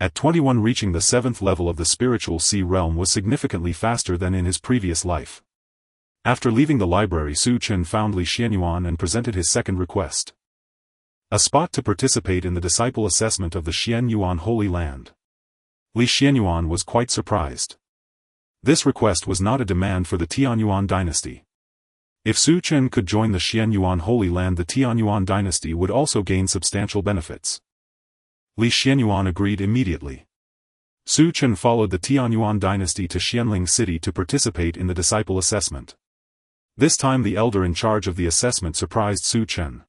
At 21, reaching the 7th level of the spiritual sea realm was significantly faster than in his previous life. After leaving the library, Su Chen found Li Xianyuan and presented his second request. A spot to participate in the disciple assessment of the Xianyuan Holy Land. Li Xianyuan was quite surprised. This request was not a demand for the Tianyuan dynasty. If Su Chen could join the Xianyuan Holy Land, the Tianyuan dynasty would also gain substantial benefits. Li Xianyuan agreed immediately. Su Chen followed the Tianyuan dynasty to Xianling City to participate in the disciple assessment. This time the elder in charge of the assessment surprised Su Chen.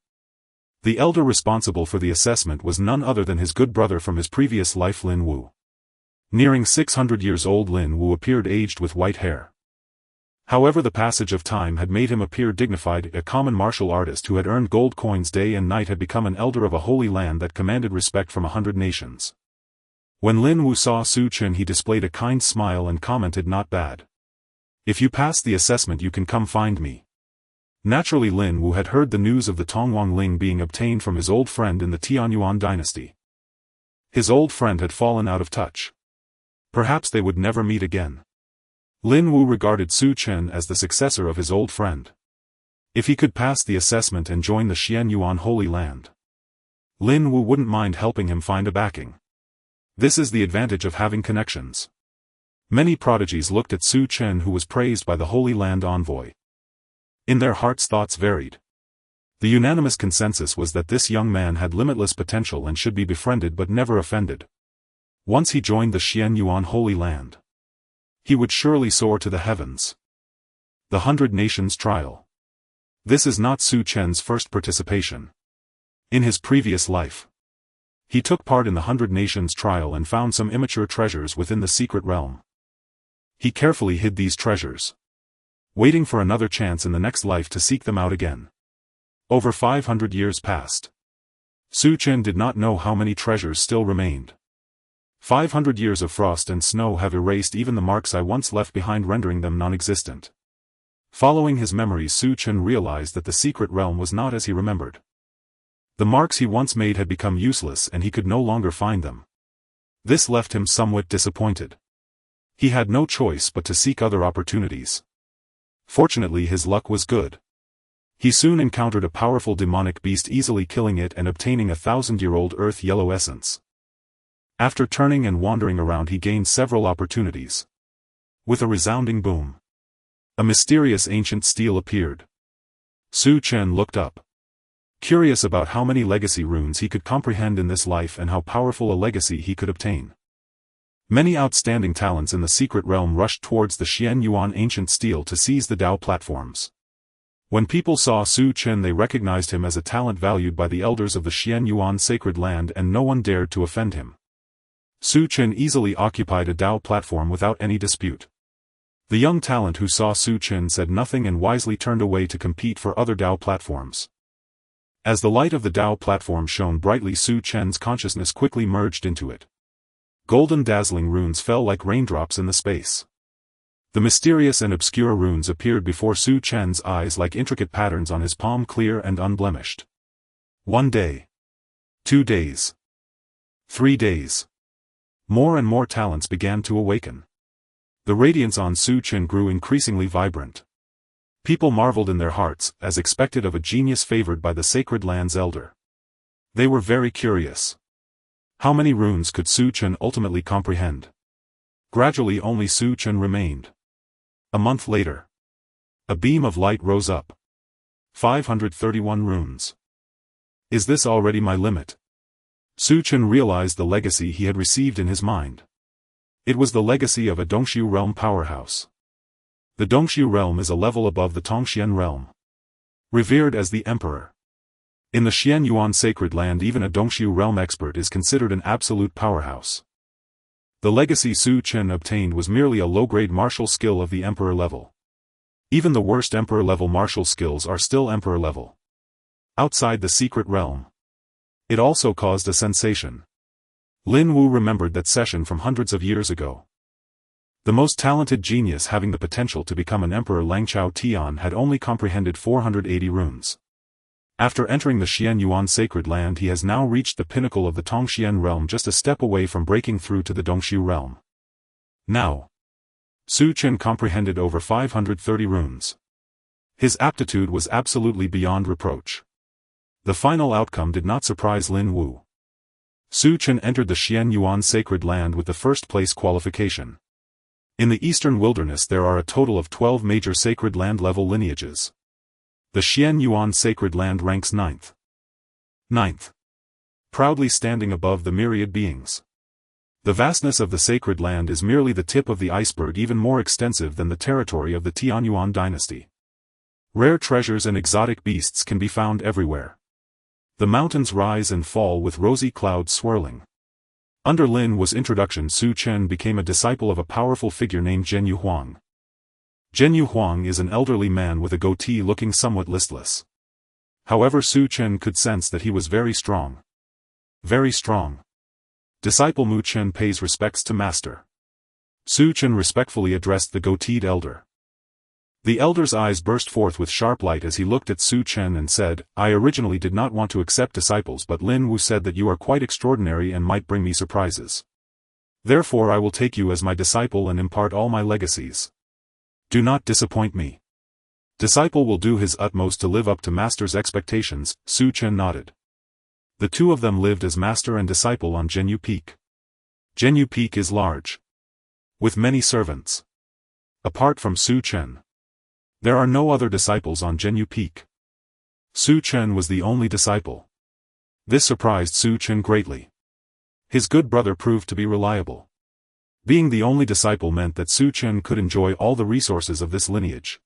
The elder responsible for the assessment was none other than his good brother from his previous life, Lin Wu. Nearing 600 years old, Lin Wu appeared aged with white hair. However, the passage of time had made him appear dignified. A common martial artist who had earned gold coins day and night had become an elder of a holy land that commanded respect from 100 nations. When Lin Wu saw Su Chen, he displayed a kind smile and commented, "Not bad. If you pass the assessment you can come find me." Naturally, Lin Wu had heard the news of the Tongwang Ling being obtained from his old friend in the Tianyuan dynasty. His old friend had fallen out of touch. Perhaps they would never meet again. Lin Wu regarded Su Chen as the successor of his old friend. If he could pass the assessment and join the Xianyuan Holy Land, Lin Wu wouldn't mind helping him find a backing. This is the advantage of having connections. Many prodigies looked at Su Chen, who was praised by the Holy Land envoy. In their hearts thoughts varied. The unanimous consensus was that this young man had limitless potential and should be befriended but never offended. Once he joined the Xian Yuan Holy Land, he would surely soar to the heavens. The 100 Nations Trial. This is not Su Chen's first participation. In his previous life, he took part in the 100 Nations Trial and found some immature treasures within the secret realm. He carefully hid these treasures, waiting for another chance in the next life to seek them out again. Over 500 years passed. Su Chen did not know how many treasures still remained. 500 years of frost and snow have erased even the marks I once left behind, rendering them non-existent. Following his memories, Su Chen realized that the secret realm was not as he remembered. The marks he once made had become useless and he could no longer find them. This left him somewhat disappointed. He had no choice but to seek other opportunities. Fortunately, his luck was good. He soon encountered a powerful demonic beast, easily killing it and obtaining a 1,000-year-old earth yellow essence. After turning and wandering around, he gained several opportunities. With a resounding boom, a mysterious ancient steel appeared. Su Chen looked up, curious about how many legacy runes he could comprehend in this life and how powerful a legacy he could obtain. Many outstanding talents in the secret realm rushed towards the Xian Yuan ancient steel to seize the Dao platforms. When people saw Su Chen, they recognized him as a talent valued by the elders of the Xian Yuan sacred land, and no one dared to offend him. Su Chen easily occupied a Dao platform without any dispute. The young talent who saw Su Chen said nothing and wisely turned away to compete for other Dao platforms. As the light of the Dao platform shone brightly, Su Chen's consciousness quickly merged into it. Golden dazzling runes fell like raindrops in the space. The mysterious and obscure runes appeared before Su Chen's eyes like intricate patterns on his palm, clear and unblemished. 1 day. 2 days. 3 days. More and more talents began to awaken. The radiance on Su Chen grew increasingly vibrant. People marveled in their hearts, as expected of a genius favored by the sacred land's elder. They were very curious. How many runes could Su Chen ultimately comprehend? Gradually only Su Chen remained. A month later, a beam of light rose up. 531 runes. Is this already my limit? Su Chen realized the legacy he had received in his mind. It was the legacy of a Dongxiu realm powerhouse. The Dongxiu realm is a level above the Tongxian realm. Revered as the emperor. In the Xian Yuan sacred land, even a Dongxiu realm expert is considered an absolute powerhouse. The legacy Su Chen obtained was merely a low-grade martial skill of the emperor level. Even the worst emperor-level martial skills are still emperor level. Outside the secret realm, it also caused a sensation. Lin Wu remembered that session from hundreds of years ago. The most talented genius having the potential to become an emperor, Langchao Tian, had only comprehended 480 runes. After entering the Xian Yuan sacred land, he has now reached the pinnacle of the Tongxian realm, just a step away from breaking through to the Dongxiu realm. Now, Su Chen comprehended over 530 runes. His aptitude was absolutely beyond reproach. The final outcome did not surprise Lin Wu. Su Chen entered the Xian Yuan sacred land with the first place qualification. In the eastern wilderness there are a total of 12 major sacred land level lineages. The Xian Yuan sacred land ranks 9th. Proudly standing above the myriad beings. The vastness of the sacred land is merely the tip of the iceberg, even more extensive than the territory of the Tianyuan dynasty. Rare treasures and exotic beasts can be found everywhere. The mountains rise and fall with rosy clouds swirling. Under Lin Wu's introduction, Su Chen became a disciple of a powerful figure named Zhenyu Huang. Zhenyu Huang is an elderly man with a goatee, looking somewhat listless. However, Su Chen could sense that he was very strong. Very strong. Disciple Mu Chen pays respects to master. Su Chen respectfully addressed the goateed elder. The elder's eyes burst forth with sharp light as he looked at Su Chen and said, "I originally did not want to accept disciples, but Lin Wu said that you are quite extraordinary and might bring me surprises. Therefore I will take you as my disciple and impart all my legacies. Do not disappoint me." Disciple will do his utmost to live up to master's expectations, Su Chen nodded. The two of them lived as master and disciple on Zhenyu Peak. Zhenyu Peak is large, with many servants. Apart from Su Chen, There are no other disciples on Zhenyu Peak. Su Chen was the only disciple. This surprised Su Chen greatly. His good brother proved to be reliable. Being the only disciple meant that Su Chen could enjoy all the resources of this lineage.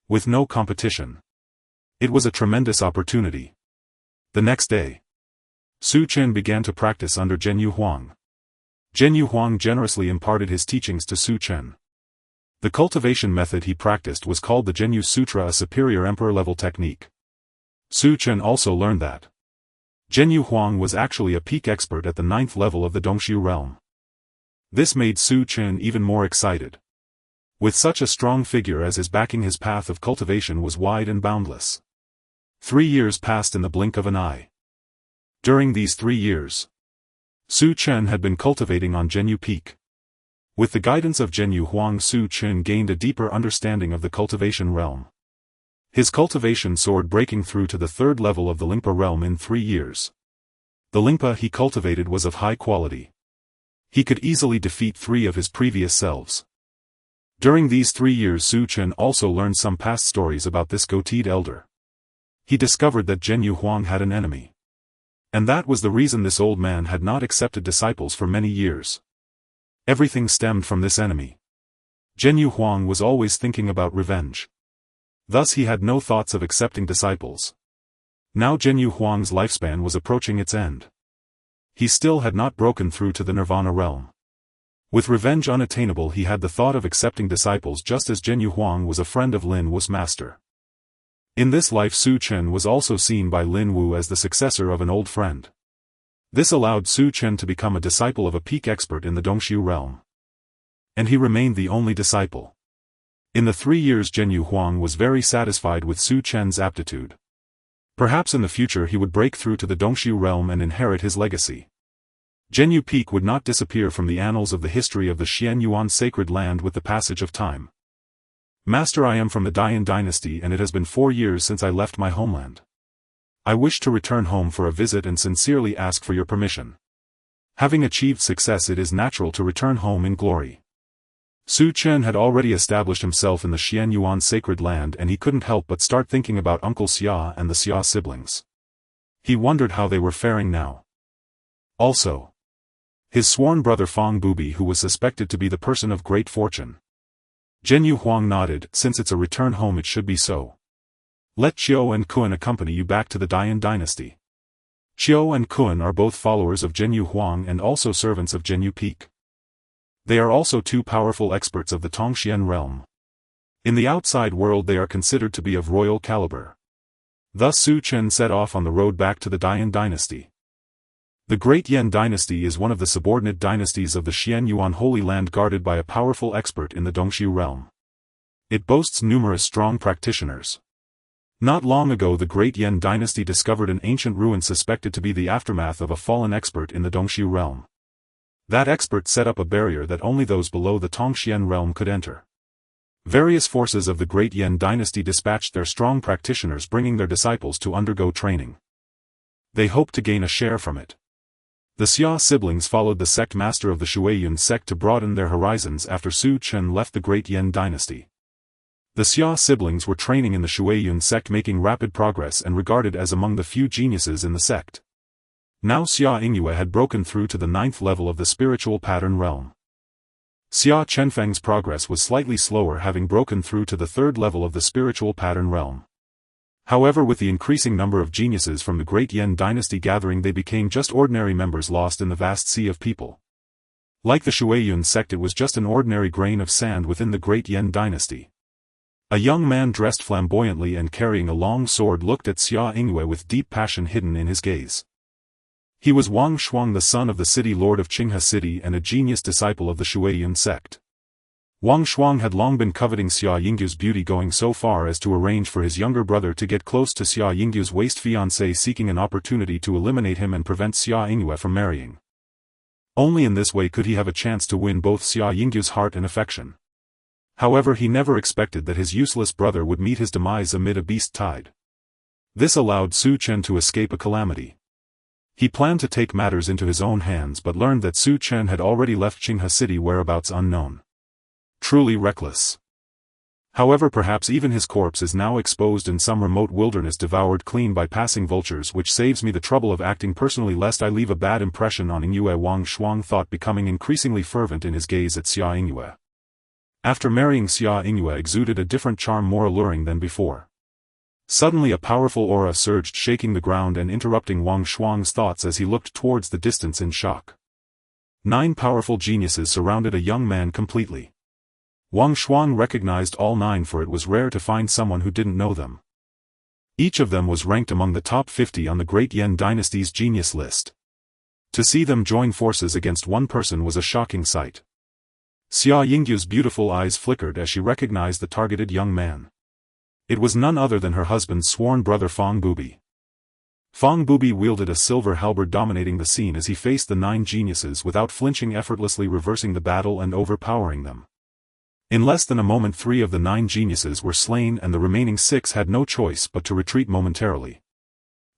With no competition. It was a tremendous opportunity. The next day, Su Chen began to practice under Zhenyu Huang. Zhenyu Huang generously imparted his teachings to Su Chen. The cultivation method he practiced was called the Zhenyu Sutra, a superior emperor-level technique. Su Chen also learned that Zhenyu Huang was actually a peak expert at the 9th level of the Dongxiu realm. This made Su Chen even more excited. With such a strong figure as his backing, his path of cultivation was wide and boundless. 3 years passed in the blink of an eye. During these 3 years, Su Chen had been cultivating on Zhenyu Peak. With the guidance of Zhenyu Huang, Su Chen gained a deeper understanding of the cultivation realm. His cultivation soared, breaking through to the 3rd level of the Lingpa realm in 3 years. The Lingpa he cultivated was of high quality. He could easily defeat 3 of his previous selves. During these 3 years, Su Chen also learned some past stories about this goateed elder. He discovered that Zhenyu Huang had an enemy. And that was the reason this old man had not accepted disciples for many years. Everything stemmed from this enemy. Zhenyu Huang was always thinking about revenge. Thus he had no thoughts of accepting disciples. Now Zhenyu Huang's lifespan was approaching its end. He still had not broken through to the Nirvana realm. With revenge unattainable, he had the thought of accepting disciples, just as Zhenyu Huang was a friend of Lin Wu's master. In this life, Su Chen was also seen by Lin Wu as the successor of an old friend. This allowed Su Chen to become a disciple of a peak expert in the Dongxiu realm. And he remained the only disciple. In the 3 years, Zhenyu Huang was very satisfied with Su Chen's aptitude. Perhaps in the future he would break through to the Dongxiu realm and inherit his legacy. Zhenyu Peak would not disappear from the annals of the history of the Xian Yuan sacred land with the passage of time. Master, I am from the Dian dynasty, and it has been 4 years since I left my homeland. I wish to return home for a visit and sincerely ask for your permission. Having achieved success, it is natural to return home in glory. Su Chen had already established himself in the Xian Yuan sacred land, and he couldn't help but start thinking about Uncle Xia and the Xia siblings. He wondered how they were faring now. Also, his sworn brother Fang Bubi, who was suspected to be the person of great fortune. Zhenyu Huang nodded. Since it's a return home, it should be so. Let Qiu and Kun accompany you back to the Dian dynasty. Qiu and Kun are both followers of Zhenyu Huang and also servants of Zhenyu Peak. They are also 2 powerful experts of the Tongxian realm. In the outside world they are considered to be of royal caliber. Thus Su Chen set off on the road back to the Dian dynasty. The Great Yan dynasty is one of the subordinate dynasties of the Xian Yuan Holy Land, guarded by a powerful expert in the Dongxiu realm. It boasts numerous strong practitioners. Not long ago, the Great Yan dynasty discovered an ancient ruin suspected to be the aftermath of a fallen expert in the Dongxiu realm. That expert set up a barrier that only those below the Tongxian realm could enter. Various forces of the Great Yan dynasty dispatched their strong practitioners, bringing their disciples to undergo training. They hoped to gain a share from it. The Xia siblings followed the sect master of the Shuiyun sect to broaden their horizons after Su Chen left the Great Yan dynasty. The Xia siblings were training in the Shuiyun sect, making rapid progress and regarded as among the few geniuses in the sect. Now Xia Yingyue had broken through to the 9th level of the spiritual pattern realm. Xia Chenfeng's progress was slightly slower, having broken through to the 3rd level of the spiritual pattern realm. However, with the increasing number of geniuses from the Great Yan dynasty gathering, they became just ordinary members lost in the vast sea of people. Like the Shuiyun sect, it was just an ordinary grain of sand within the Great Yan dynasty. A young man dressed flamboyantly and carrying a long sword looked at Xia Yingyue with deep passion hidden in his gaze. He was Wang Shuang, the son of the city lord of Qinghe City and a genius disciple of the Shuiyun sect. Wang Shuang had long been coveting Xia Yingyue's beauty, going so far as to arrange for his younger brother to get close to Xia Yingyue's waist fiancé, seeking an opportunity to eliminate him and prevent Xia Yingyue from marrying. Only in this way could he have a chance to win both Xia Yingyue's heart and affection. However, he never expected that his useless brother would meet his demise amid a beast tide. This allowed Su Chen to escape a calamity. He planned to take matters into his own hands, but learned that Su Chen had already left Qinghe City, whereabouts unknown. Truly reckless. However, perhaps even his corpse is now exposed in some remote wilderness, devoured clean by passing vultures, which saves me the trouble of acting personally lest I leave a bad impression on Yingyue. Wang Shuang thought, becoming increasingly fervent in his gaze at Xia Yingyue. After marrying, Xia Yingyue exuded a different charm, more alluring than before. Suddenly a powerful aura surged, shaking the ground and interrupting Wang Shuang's thoughts as he looked towards the distance in shock. 9 powerful geniuses surrounded a young man completely. Wang Shuang recognized all 9, for it was rare to find someone who didn't know them. Each of them was ranked among the top 50 on the Great Yan Dynasty's genius list. To see them join forces against one person was a shocking sight. Xia Yingyue's beautiful eyes flickered as she recognized the targeted young man. It was none other than her husband's sworn brother Fang Bubi. Fang Bubi wielded a silver halberd, dominating the scene as he faced the 9 geniuses without flinching, effortlessly reversing the battle and overpowering them. In less than a moment 3 of the 9 geniuses were slain, and the remaining 6 had no choice but to retreat momentarily.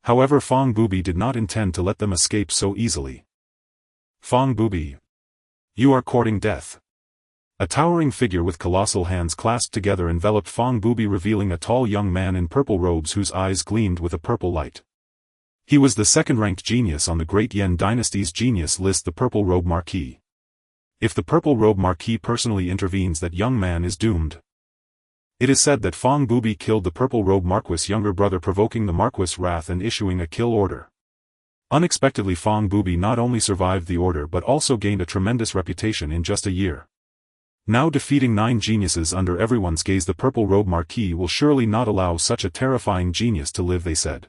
However, Fang Bubi did not intend to let them escape so easily. Fang Bubi, you are courting death. A towering figure with colossal hands clasped together enveloped Fang Bubi, revealing a tall young man in purple robes whose eyes gleamed with a purple light. He was the second-ranked genius on the Great Yan Dynasty's genius list, the Purple Robe Marquis. If the Purple Robe Marquis personally intervenes, that young man is doomed. It is said that Fang Bubi killed the Purple Robe Marquis' younger brother, provoking the Marquis' wrath and issuing a kill order. Unexpectedly, Fang Bubi not only survived the order but also gained a tremendous reputation in just a year. Now defeating 9 geniuses under everyone's gaze, the Purple Robe Marquis will surely not allow such a terrifying genius to live, they said.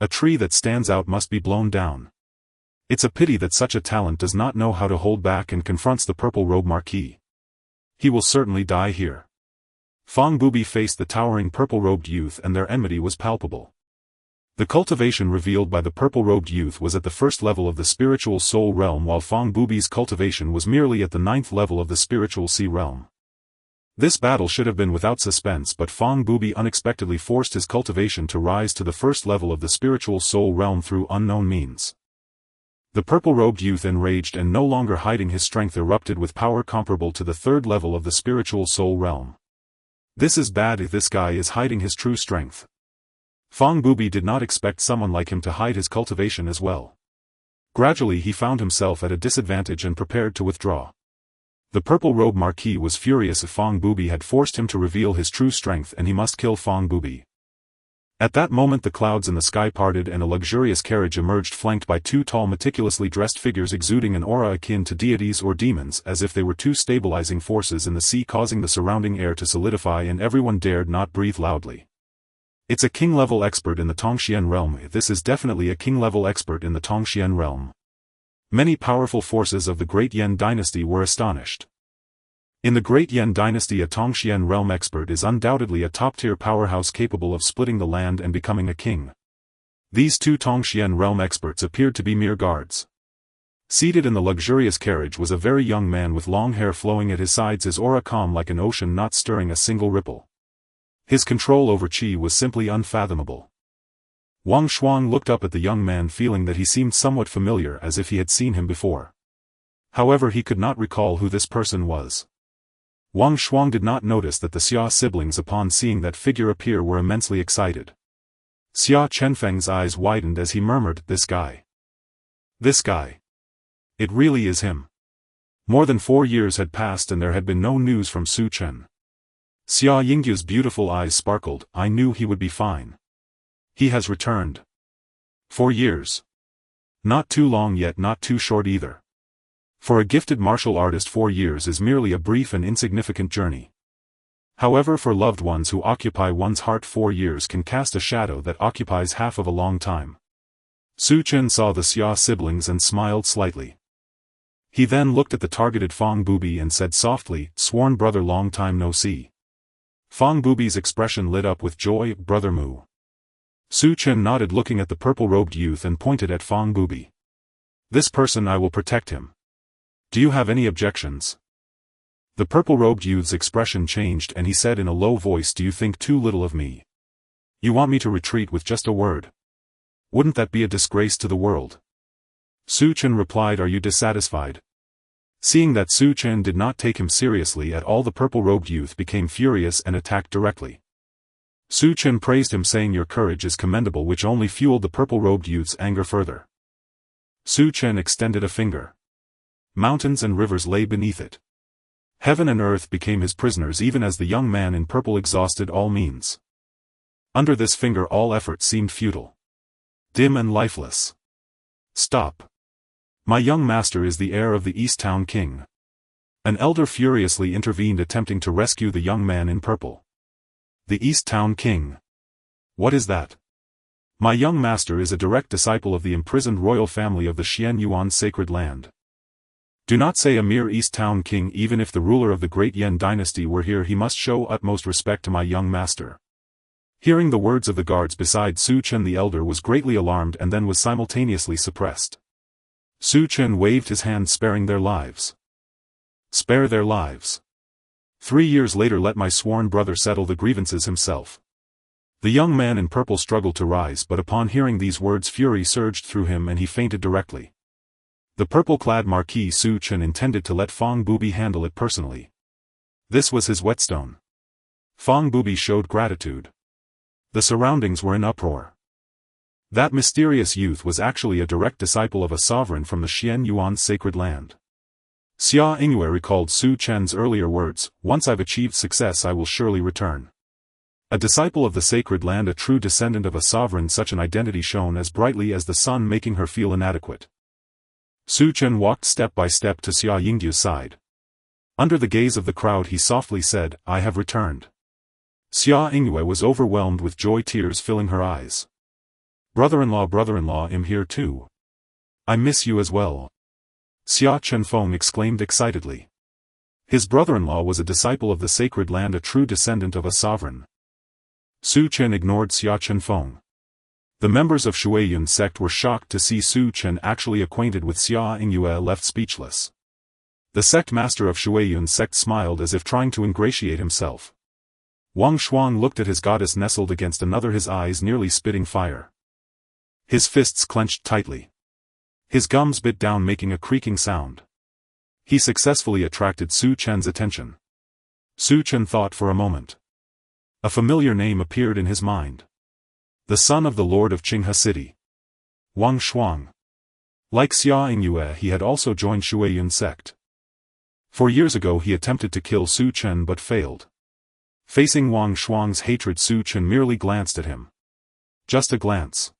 A tree that stands out must be blown down. It's a pity that such a talent does not know how to hold back and confronts the Purple Robe Marquis. He will certainly die here. Fang Bubi faced the towering purple-robed youth, and their enmity was palpable. The cultivation revealed by the purple-robed youth was at the 1st level of the spiritual soul realm, while Fang Bubi's cultivation was merely at the 9th level of the spiritual sea realm. This battle should have been without suspense, but Fang Bubi unexpectedly forced his cultivation to rise to the 1st level of the spiritual soul realm through unknown means. The purple-robed youth, enraged and no longer hiding his strength, erupted with power comparable to the 3rd level of the spiritual soul realm. This is bad. If this guy is hiding his true strength. Fang Bubi did not expect someone like him to hide his cultivation as well. Gradually he found himself at a disadvantage and prepared to withdraw. The Purple Robe Marquis was furious if Fang Bubi had forced him to reveal his true strength, and he must kill Fang Bubi. At that moment the clouds in the sky parted and a luxurious carriage emerged, flanked by 2 tall, meticulously dressed figures exuding an aura akin to deities or demons, as if they were 2 stabilizing forces in the sea, causing the surrounding air to solidify, and everyone dared not breathe loudly. It's a king-level expert in the Tongxian realm. This is definitely a king-level expert in the Tongxian realm. Many powerful forces of the Great Yan Dynasty were astonished. In the Great Yan Dynasty, a Tongxian realm expert is undoubtedly a top-tier powerhouse capable of splitting the land and becoming a king. These 2 Tongxian realm experts appeared to be mere guards. Seated in the luxurious carriage was a very young man with long hair flowing at his sides, his aura calm like an ocean, not stirring a single ripple. His control over qi was simply unfathomable. Wang Shuang looked up at the young man, feeling that he seemed somewhat familiar, as if he had seen him before. However, he could not recall who this person was. Wang Shuang did not notice that the Xia siblings, upon seeing that figure appear, were immensely excited. Xia Chenfeng's eyes widened as he murmured, "This guy. This guy. It really is him." More than 4 years had passed and there had been no news from Su Chen. Xia Yingyue's beautiful eyes sparkled. "I knew he would be fine. He has returned. 4 years. Not too long, yet not too short either. For a gifted martial artist, 4 years is merely a brief and insignificant journey. However, for loved ones who occupy one's heart, 4 years can cast a shadow that occupies half of a long time." Su Chen saw the Xia siblings and smiled slightly. He then looked at the targeted Fang Bubi and said softly, "Sworn brother, long time no see." Fang Bubi's expression lit up with joy. "Brother Mu." Su Chen nodded, looking at the purple-robed youth, and pointed at Fang Bubi. "This person, I will protect him. Do you have any objections?" The purple-robed youth's expression changed and he said in a low voice, "Do you think too little of me? You want me to retreat with just a word? Wouldn't that be a disgrace to the world?" Su Chen replied, "Are you dissatisfied? Seeing that Su Chen did not take him seriously at all, the purple-robed youth became furious and attacked directly. Su Chen praised him, saying, "Your courage is commendable," which only fueled the purple-robed youth's anger further. Su Chen extended a finger. Mountains and rivers lay beneath it. Heaven and earth became his prisoners, even as the young man in purple exhausted all means. Under this finger all effort seemed futile. Dim and lifeless. "Stop. My young master is the heir of the East Town King." An elder furiously intervened, attempting to rescue the young man in purple. "The East Town King? What is that?" "My young master is a direct disciple of the imprisoned royal family of the Xian Yuan sacred land." "Do not say a mere East Town King. Even if the ruler of the great Yan dynasty were here, he must show utmost respect to my young master." Hearing the words of the guards beside Su Chen, the elder was greatly alarmed and then was simultaneously suppressed. Su Chen waved his hand, sparing their lives. "Spare their lives. 3 years later let my sworn brother settle the grievances himself." The young man in purple struggled to rise, but upon hearing these words fury surged through him and he fainted directly. The purple-clad Marquis Su Chen intended to let Fang Bubi handle it personally. This was his whetstone. Fang Bubi showed gratitude. The surroundings were in uproar. That mysterious youth was actually a direct disciple of a sovereign from the Xian Yuan sacred land. Xia Yingyue recalled Su Chen's earlier words, "Once I've achieved success I will surely return." A disciple of the sacred land, a true descendant of a sovereign, such an identity shone as brightly as the sun, making her feel inadequate. Su Chen walked step by step to Xia Yingyue's side. Under the gaze of the crowd he softly said, "I have returned." Xia Yingyue was overwhelmed with joy, tears filling her eyes. Brother-in-law, I'm here too. I miss you as well." Xia Chenfeng exclaimed excitedly. His brother-in-law was a disciple of the sacred land, a true descendant of a sovereign. Su Chen ignored Xia Chenfeng. The members of Shuiyun sect were shocked to see Su Chen actually acquainted with Xia Yingyue, left speechless. The sect master of Shuiyun sect smiled as if trying to ingratiate himself. Wang Shuang looked at his goddess nestled against another, his eyes nearly spitting fire. His fists clenched tightly. His gums bit down, making a creaking sound. He successfully attracted Su Chen's attention. Su Chen thought for a moment. A familiar name appeared in his mind. The son of the lord of Qinghe City. Wang Shuang. Like Xia Yingyue, he had also joined Shuiyun sect. 4 years ago he attempted to kill Su Chen but failed. Facing Wang Shuang's hatred, Su Chen merely glanced at him. Just a glance.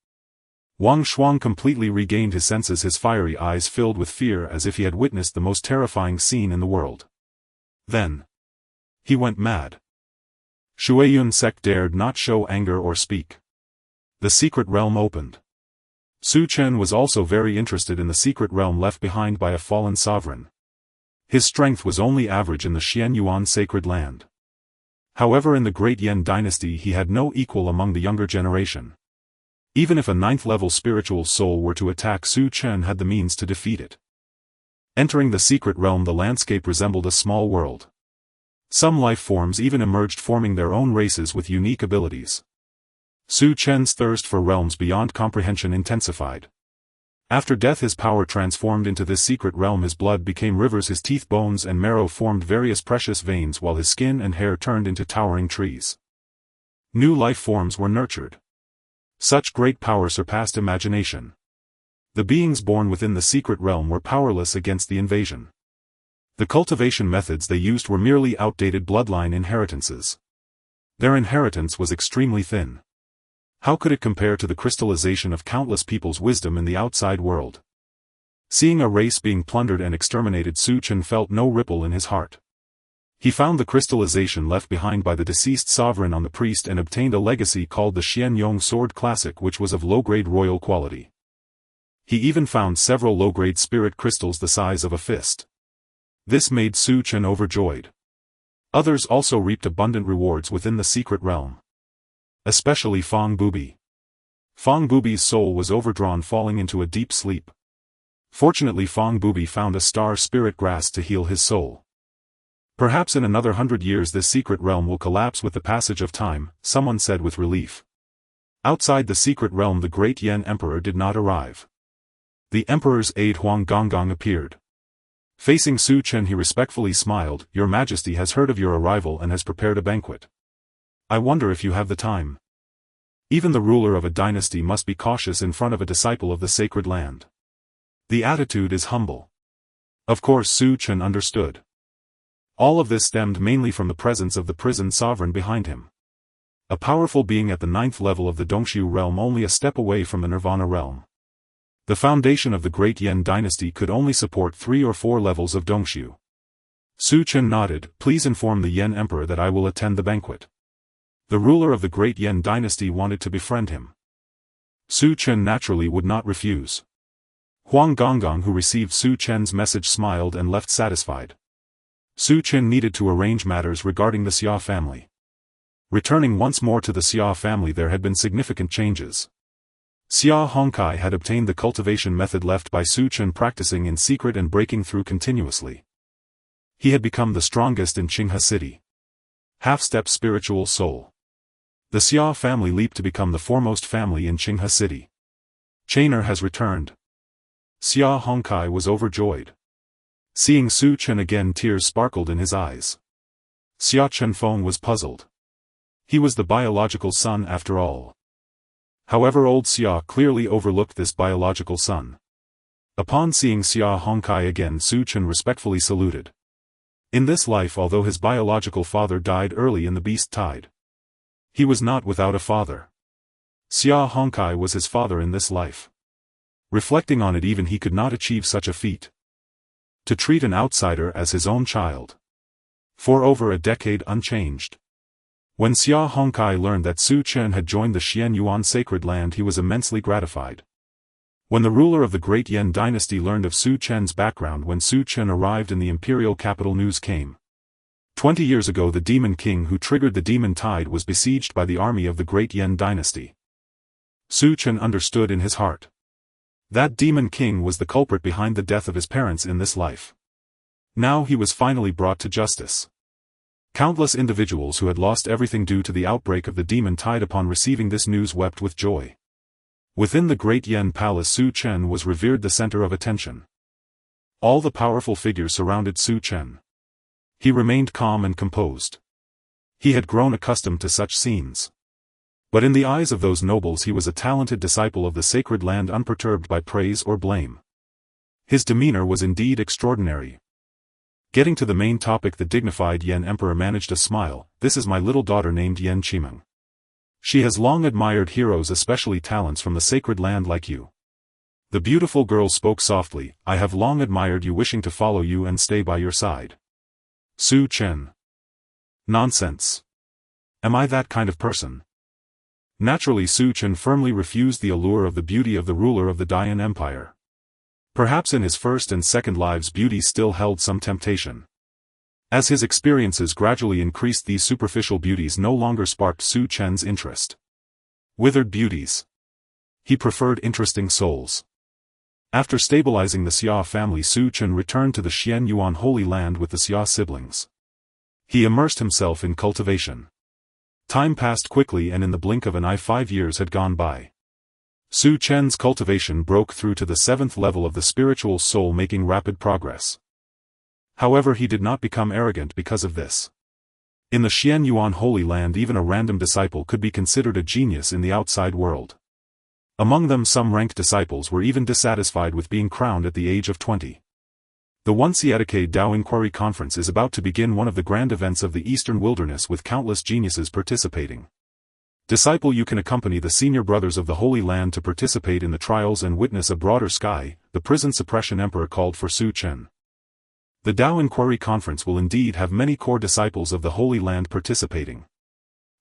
Wang Shuang completely regained his senses, his fiery eyes filled with fear as if he had witnessed the most terrifying scene in the world. Then he went mad. Shuiyun sect dared not show anger or speak. The secret realm opened. Su Chen was also very interested in the secret realm left behind by a fallen sovereign. His strength was only average in the Xian Yuan sacred land. However, in the great Yan dynasty he had no equal among the younger generation. Even if a 9th-level spiritual soul were to attack, Su Chen had the means to defeat it. Entering the secret realm, the landscape resembled a small world. Some life forms even emerged, forming their own races with unique abilities. Su Chen's thirst for realms beyond comprehension intensified. After death his power transformed into this secret realm, his blood became rivers, his teeth, bones and marrow formed various precious veins, while his skin and hair turned into towering trees. New life forms were nurtured. Such great power surpassed imagination. The beings born within the secret realm were powerless against the invasion. The cultivation methods they used were merely outdated bloodline inheritances. Their inheritance was extremely thin. How could it compare to the crystallization of countless people's wisdom in the outside world? Seeing a race being plundered and exterminated, Su Chen felt no ripple in his heart. He found the crystallization left behind by the deceased sovereign on the priest and obtained a legacy called the Xianyong Sword Classic, which was of low-grade royal quality. He even found several low-grade spirit crystals the size of a fist. This made Su Chen overjoyed. Others also reaped abundant rewards within the secret realm. Especially Fang Bubi. Fang Bubi's soul was overdrawn, falling into a deep sleep. Fortunately, Fang Bubi found a star spirit grass to heal his soul. Perhaps in another 100 years this secret realm will collapse with the passage of time, someone said with relief. Outside the secret realm the great Yan Emperor did not arrive. The Emperor's aide Huang Gonggong appeared. Facing Su Chen he respectfully smiled, "Your Majesty has heard of your arrival and has prepared a banquet. I wonder if you have the time." Even the ruler of a dynasty must be cautious in front of a disciple of the sacred land. The attitude is humble. Of course Su Chen understood. All of this stemmed mainly from the presence of the prison sovereign behind him. A powerful being at the 9th level of the Dongxiu realm, only a step away from the Nirvana realm. The foundation of the Great Yan dynasty could only support 3 or 4 levels of Dongxiu. Su Chen nodded, "Please inform the Yan Emperor that I will attend the banquet." The ruler of the Great Yan dynasty wanted to befriend him. Su Chen naturally would not refuse. Huang Gonggong, who received Su Chen's message, smiled and left satisfied. Su Chen needed to arrange matters regarding the Xia family. Returning once more to the Xia family, there had been significant changes. Xia Hongkai had obtained the cultivation method left by Su Chen, practicing in secret and breaking through continuously. He had become the strongest in Qinghe City. Half-step spiritual soul. The Xia family leaped to become the foremost family in Qinghe City. Chainer has returned. Xia Hongkai was overjoyed. Seeing Su Chen again, tears sparkled in his eyes. Xia Chenfeng was puzzled. He was the biological son after all. However, old Xia clearly overlooked this biological son. Upon seeing Xia Hongkai again, Su Chen respectfully saluted. In this life, although his biological father died early in the beast tide, he was not without a father. Xia Hongkai was his father in this life. Reflecting on it, even he could not achieve such a feat. To treat an outsider as his own child. For over a decade unchanged. When Xia Hongkai learned that Su Chen had joined the Xian Yuan sacred land, he was immensely gratified. When the ruler of the Great Yan dynasty learned of Su Chen's background, when Su Chen arrived in the imperial capital, news came. 20 years ago the demon king who triggered the demon tide was besieged by the army of the Great Yan dynasty. Su Chen understood in his heart. That demon king was the culprit behind the death of his parents in this life. Now he was finally brought to justice. Countless individuals who had lost everything due to the outbreak of the demon tide upon receiving this news wept with joy. Within the Great Yan Palace, Su Chen was revered, the center of attention. All the powerful figures surrounded Su Chen. He remained calm and composed. He had grown accustomed to such scenes. But in the eyes of those nobles he was a talented disciple of the sacred land, unperturbed by praise or blame. His demeanor was indeed extraordinary. Getting to the main topic, the dignified Yan Emperor managed a smile. "This is my little daughter named Yan Qimeng. She has long admired heroes, especially talents from the sacred land like you." The beautiful girl spoke softly, "I have long admired you, wishing to follow you and stay by your side." Su Chen. Nonsense. Am I that kind of person? Naturally Su Chen firmly refused the allure of the beauty of the ruler of the Dayan Empire. Perhaps in his first and second lives beauty still held some temptation. As his experiences gradually increased, these superficial beauties no longer sparked Su Chen's interest. Withered beauties. He preferred interesting souls. After stabilizing the Xia family, Su Chen returned to the Xian Yuan Holy Land with the Xia siblings. He immersed himself in cultivation. Time passed quickly, and in the blink of an eye 5 years had gone by. Su Chen's cultivation broke through to the 7th level of the spiritual soul, making rapid progress. However, he did not become arrogant because of this. In the Xian Yuan Holy Land, even a random disciple could be considered a genius in the outside world. Among them, some ranked disciples were even dissatisfied with being crowned at the age of 20. The 1-Siatake Dao Inquiry Conference is about to begin, one of the grand events of the Eastern Wilderness, with countless geniuses participating. Disciple, you can accompany the senior brothers of the Holy Land to participate in the trials and witness a broader sky. The prison suppression emperor called for Su Chen. The Dao Inquiry Conference will indeed have many core disciples of the Holy Land participating.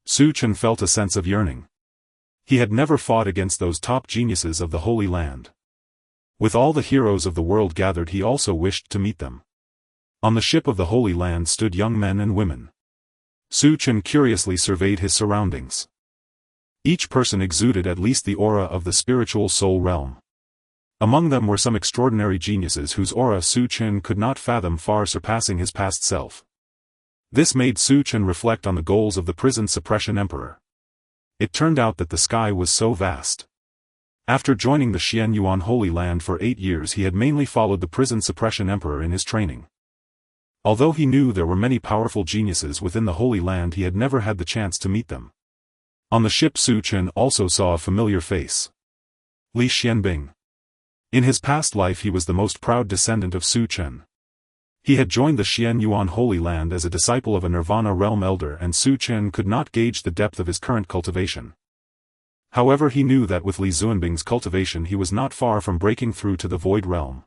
Su Chen felt a sense of yearning. He had never fought against those top geniuses of the Holy Land. With all the heroes of the world gathered, he also wished to meet them. On the ship of the Holy Land stood young men and women. Su Chen curiously surveyed his surroundings. Each person exuded at least the aura of the spiritual soul realm. Among them were some extraordinary geniuses whose aura Su Chen could not fathom, far surpassing his past self. This made Su Chen reflect on the goals of the prison suppression emperor. It turned out that the sky was so vast. After joining the Xianyuan Holy Land for 8 years, he had mainly followed the prison suppression emperor in his training. Although he knew there were many powerful geniuses within the Holy Land, he had never had the chance to meet them. On the ship, Chen also saw a familiar face. Li Xianbing. In his past life he was the most proud descendant of Chen. He had joined the Xianyuan Holy Land as a disciple of a Nirvana realm elder, and Chen could not gauge the depth of his current cultivation. However, he knew that with Li Xuanbing's cultivation he was not far from breaking through to the Void Realm.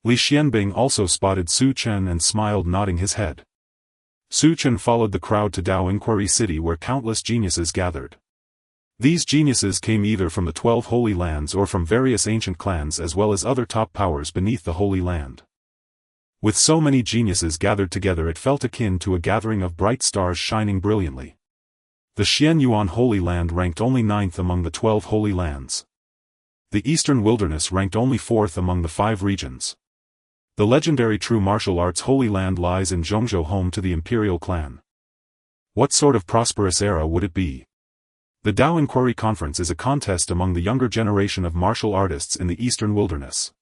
Li Xianbing also spotted Chen and smiled, nodding his head. Chen followed the crowd to Dao Inquiry City, where countless geniuses gathered. These geniuses came either from the 12 Holy Lands or from various ancient clans, as well as other top powers beneath the Holy Land. With so many geniuses gathered together, it felt akin to a gathering of bright stars shining brilliantly. The Xianyuan Holy Land ranked only 9th among the 12 Holy Lands. The Eastern Wilderness ranked only 4th among the 5 regions. The legendary True Martial Arts Holy Land lies in Zhongzhou, home to the Imperial Clan. What sort of prosperous era would it be? The Dao Inquiry Conference is a contest among the younger generation of martial artists in the Eastern Wilderness.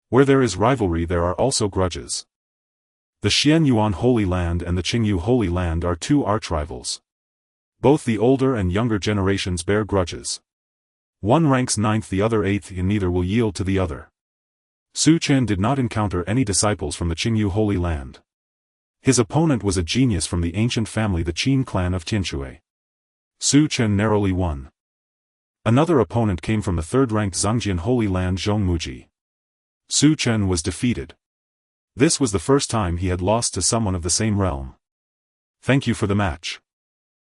Where there is rivalry, there are also grudges. The Xianyuan Holy Land and the Qingyu Holy Land are 2 archrivals. Both the older and younger generations bear grudges. One ranks 9th, the other 8th, and neither will yield to the other. Chen did not encounter any disciples from the Qingyu Holy Land. His opponent was a genius from the ancient family, the Qin clan of Tianshui. Chen narrowly won. Another opponent came from the 3rd-ranked Zhongjian Holy Land, Zhongmuji. Chen was defeated. This was the first time he had lost to someone of the same realm. Thank you for the match.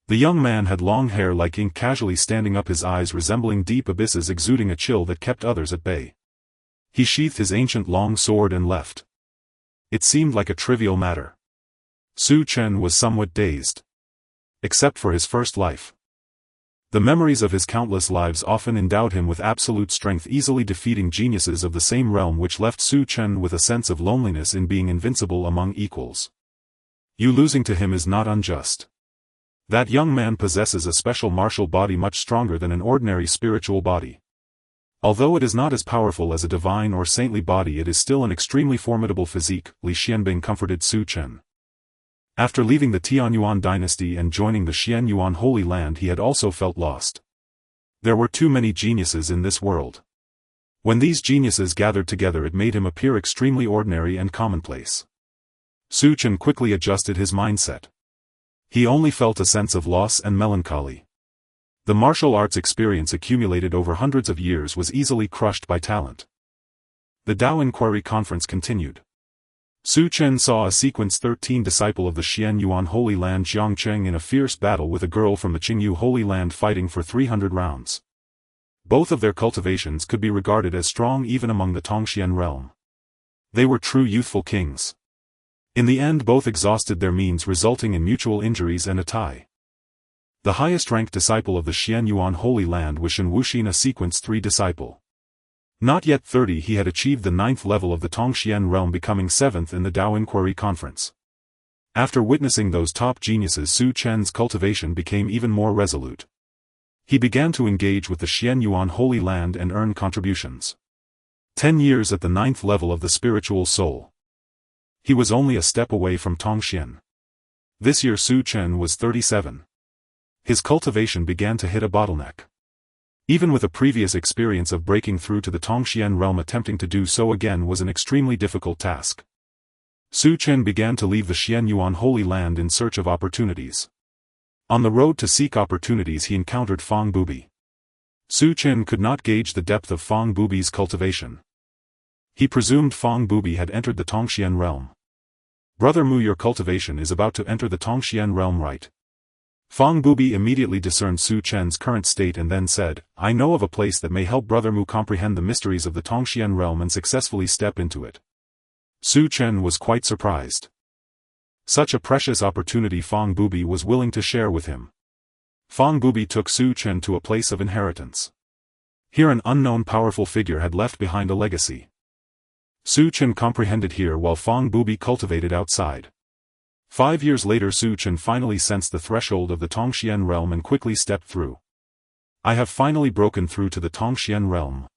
The young man had long hair like ink, casually standing up, his eyes resembling deep abysses, exuding a chill that kept others at bay. He sheathed his ancient long sword and left. It seemed like a trivial matter. Chen was somewhat dazed. Except for his first life. The memories of his countless lives often endowed him with absolute strength, easily defeating geniuses of the same realm, which left Chen with a sense of loneliness in being invincible among equals. You losing to him is not unjust. That young man possesses a special martial body much stronger than an ordinary spiritual body. Although it is not as powerful as a divine or saintly body, it is still an extremely formidable physique, Li Xianbing comforted Chen. After leaving the Tianyuan dynasty and joining the Xianyuan Holy Land, he had also felt lost. There were too many geniuses in this world. When these geniuses gathered together, it made him appear extremely ordinary and commonplace. Chen quickly adjusted his mindset. He only felt a sense of loss and melancholy. The martial arts experience accumulated over hundreds of years was easily crushed by talent. The Dao Inquiry Conference continued. Chen saw a sequence 13 disciple of the Xianyuan Holy Land, Jiang Cheng, in a fierce battle with a girl from the Qingyu Holy Land, fighting for 300 rounds. Both of their cultivations could be regarded as strong even among the Tongxian realm. They were true youthful kings. In the end, both exhausted their means, resulting in mutual injuries and a tie. The highest-ranked disciple of the Xianyuan Holy Land was Shen Wuxin, a sequence 3 disciple. Not yet 30, he had achieved the 9th level of the Tongxian realm, becoming 7th in the Dao Inquiry Conference. After witnessing those top geniuses, Chen's cultivation became even more resolute. He began to engage with the Xianyuan Holy Land and earn contributions. 10 years at the 9th level of the spiritual soul. He was only a step away from Tongxian. This year Chen was 37. His cultivation began to hit a bottleneck. Even with a previous experience of breaking through to the Tongxian realm, attempting to do so again was an extremely difficult task. Chen began to leave the Xianyuan Holy Land in search of opportunities. On the road to seek opportunities, he encountered Fang Bubi. Chen could not gauge the depth of Fang Bubi's cultivation. He presumed Fang Bubi had entered the Tongxian realm. Brother Mu, your cultivation is about to enter the Tongxian realm, right? Fang Bubi immediately discerned Chen's current state and then said, I know of a place that may help Brother Mu comprehend the mysteries of the Tongxian realm and successfully step into it. Chen was quite surprised. Such a precious opportunity Fang Bubi was willing to share with him. Fang Bubi took Chen to a place of inheritance. Here an unknown powerful figure had left behind a legacy. Chen comprehended here while Fang Bubi cultivated outside. 5 years later Chen finally sensed the threshold of the Tongxian realm and quickly stepped through. I have finally broken through to the Tongxian realm.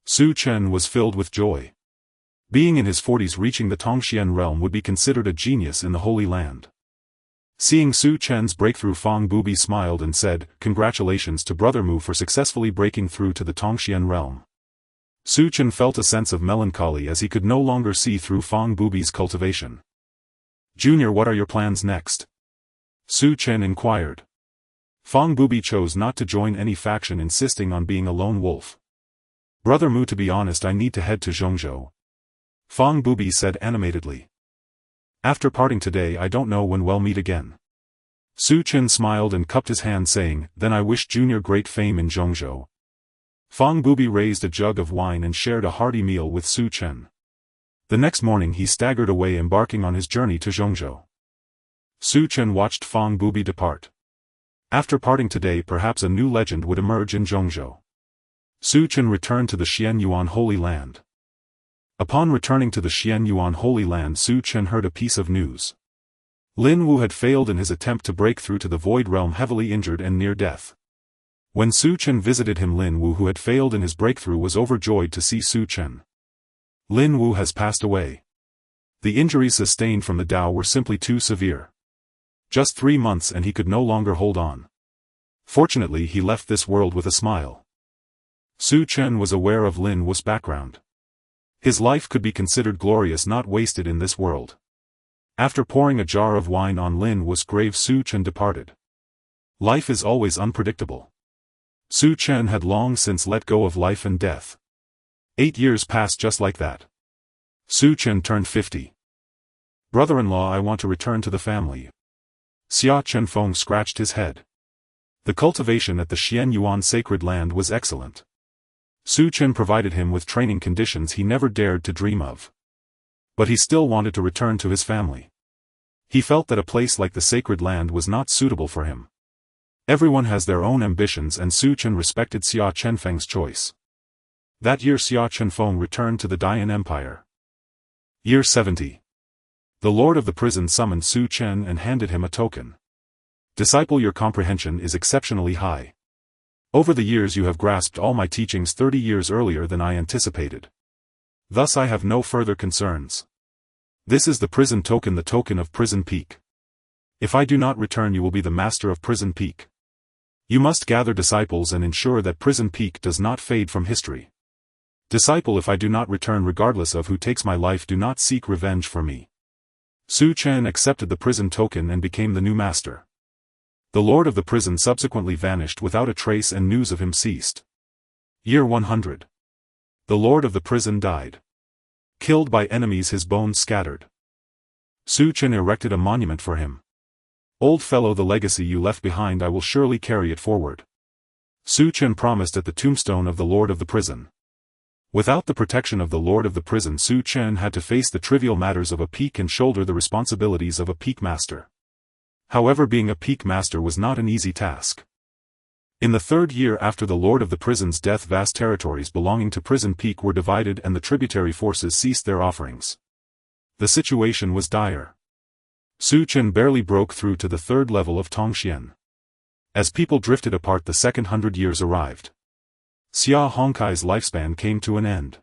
Su Chen was filled with joy. Being in his 40s, reaching the Tongxian realm would be considered a genius in the Holy Land. Seeing Su Chen's breakthrough, Fang Bubi smiled and said, "Congratulations to Brother Mu for successfully breaking through to the Tongxian realm." Su Chen felt a sense of melancholy as he could no longer see through Fang Bubi's cultivation. "Junior, what are your plans next?" Su Chen inquired. Fang Bubi chose not to join any faction, insisting on being a lone wolf. "Brother Mu, to be honest, I need to head to Zhongzhou," Fang Bubi said animatedly. "After parting today, I don't know when we'll meet again." Su Chen smiled and cupped his hand, saying, "Then I wish Junior great fame in Zhongzhou." Fang Bubi raised a jug of wine and shared a hearty meal with Su Chen. The next morning he staggered away, embarking on his journey to Zhongzhou. Su Chen watched Fang Bubi depart. After parting today, perhaps a new legend would emerge in Zhongzhou. Su Chen returned to the Xianyuan Holy Land. Upon returning to the Xianyuan Holy Land, Su Chen heard a piece of news. Lin Wu had failed in his attempt to break through to the Void Realm, heavily injured and near death. When Su Chen visited him, Lin Wu, who had failed in his breakthrough, was overjoyed to see Su Chen. "Lin Wu has passed away. The injuries sustained from the Dao were simply too severe. Just 3 months and he could no longer hold on. Fortunately, he left this world with a smile." Su Chen was aware of Lin Wu's background. His life could be considered glorious, not wasted in this world. After pouring a jar of wine on Lin Wu's grave, Su Chen departed. Life is always unpredictable. Su Chen had long since let go of life and death. 8 years passed just like that. Su Chen turned 50. "Brother-in-law, I want to return to the family." Xia Chenfeng scratched his head. The cultivation at the Xianyuan sacred land was excellent. Su Chen provided him with training conditions he never dared to dream of. But he still wanted to return to his family. He felt that a place like the sacred land was not suitable for him. Everyone has their own ambitions, and Su Chen respected Xia Chenfeng's choice. That year Xia Chenfeng returned to the Dian Empire. Year 70. The Lord of the Prison summoned Su Chen and handed him a token. "Disciple, your comprehension is exceptionally high. Over the years you have grasped all my teachings 30 years earlier than I anticipated. Thus I have no further concerns. This is the prison token, the token of Prison Peak. If I do not return, you will be the master of Prison Peak. You must gather disciples and ensure that Prison Peak does not fade from history. Disciple, if I do not return, regardless of who takes my life, do not seek revenge for me." Su Chen accepted the prison token and became the new master. The lord of the prison subsequently vanished without a trace, and news of him ceased. Year 100. The lord of the prison died. Killed by enemies, his bones scattered. Su Chen erected a monument for him. "Old fellow, the legacy you left behind, I will surely carry it forward." Su Chen promised at the tombstone of the lord of the prison. Without the protection of the lord of the prison, Su Chen had to face the trivial matters of a peak and shoulder the responsibilities of a peak master. However, being a peak master was not an easy task. In the 3rd year after the lord of the prison's death, vast territories belonging to Prison Peak were divided and the tributary forces ceased their offerings. The situation was dire. Su Chen barely broke through to the 3rd level of Tongxian. As people drifted apart, the second 100 years arrived. Xia Hongkai's lifespan came to an end.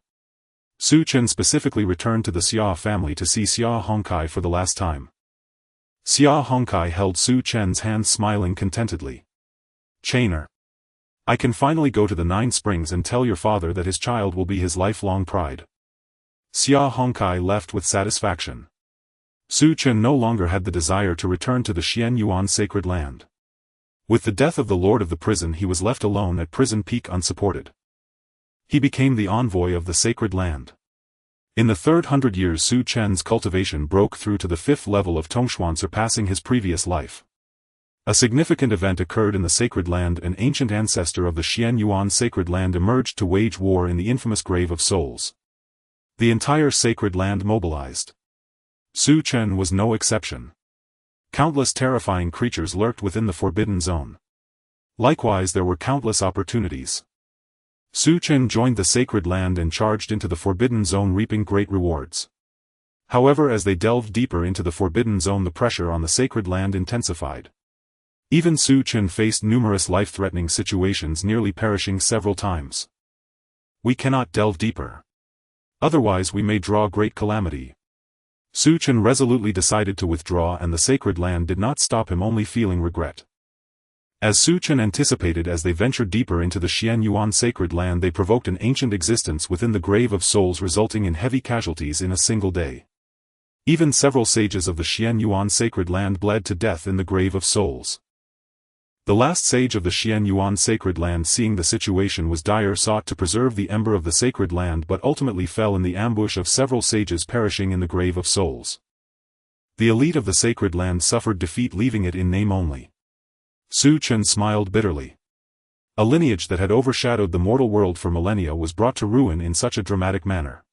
Su Chen specifically returned to the Xia family to see Xia Hongkai for the last time. Xia Hongkai held Su Chen's hand, smiling contentedly. "Chainer, I can finally go to the 9 Springs and tell your father that his child will be his lifelong pride." Xia Hongkai left with satisfaction. Su Chen no longer had the desire to return to the Xianyuan sacred land. With the death of the lord of the prison, he was left alone at Prison Peak, unsupported. He became the envoy of the sacred land. In the 3rd 100 years, Su Chen's cultivation broke through to the 5th level of Tongshuan, surpassing his previous life. A significant event occurred in the sacred land. An ancient ancestor of the Xianyuan sacred land emerged to wage war in the infamous Grave of Souls. The entire sacred land mobilized. Su Chen was no exception. Countless terrifying creatures lurked within the forbidden zone. Likewise, there were countless opportunities. Su Chen joined the sacred land and charged into the forbidden zone, reaping great rewards. However, as they delved deeper into the forbidden zone, the pressure on the sacred land intensified. Even Su Chen faced numerous life-threatening situations, nearly perishing several times. We cannot delve deeper. Otherwise we may draw great calamity. Su Chen resolutely decided to withdraw, and the sacred land did not stop him, only feeling regret. As Su Chen anticipated, as they ventured deeper into the Xian Yuan sacred land, they provoked an ancient existence within the grave of souls, resulting in heavy casualties in a single day. Even several sages of the Xian Yuan sacred land bled to death in the grave of souls. The last sage of the Xian Yuan sacred land, seeing the situation was dire, sought to preserve the ember of the sacred land, but ultimately fell in the ambush of several sages, perishing in the grave of souls. The elite of the sacred land suffered defeat, leaving it in name only. Su Chen smiled bitterly. A lineage that had overshadowed the mortal world for millennia was brought to ruin in such a dramatic manner.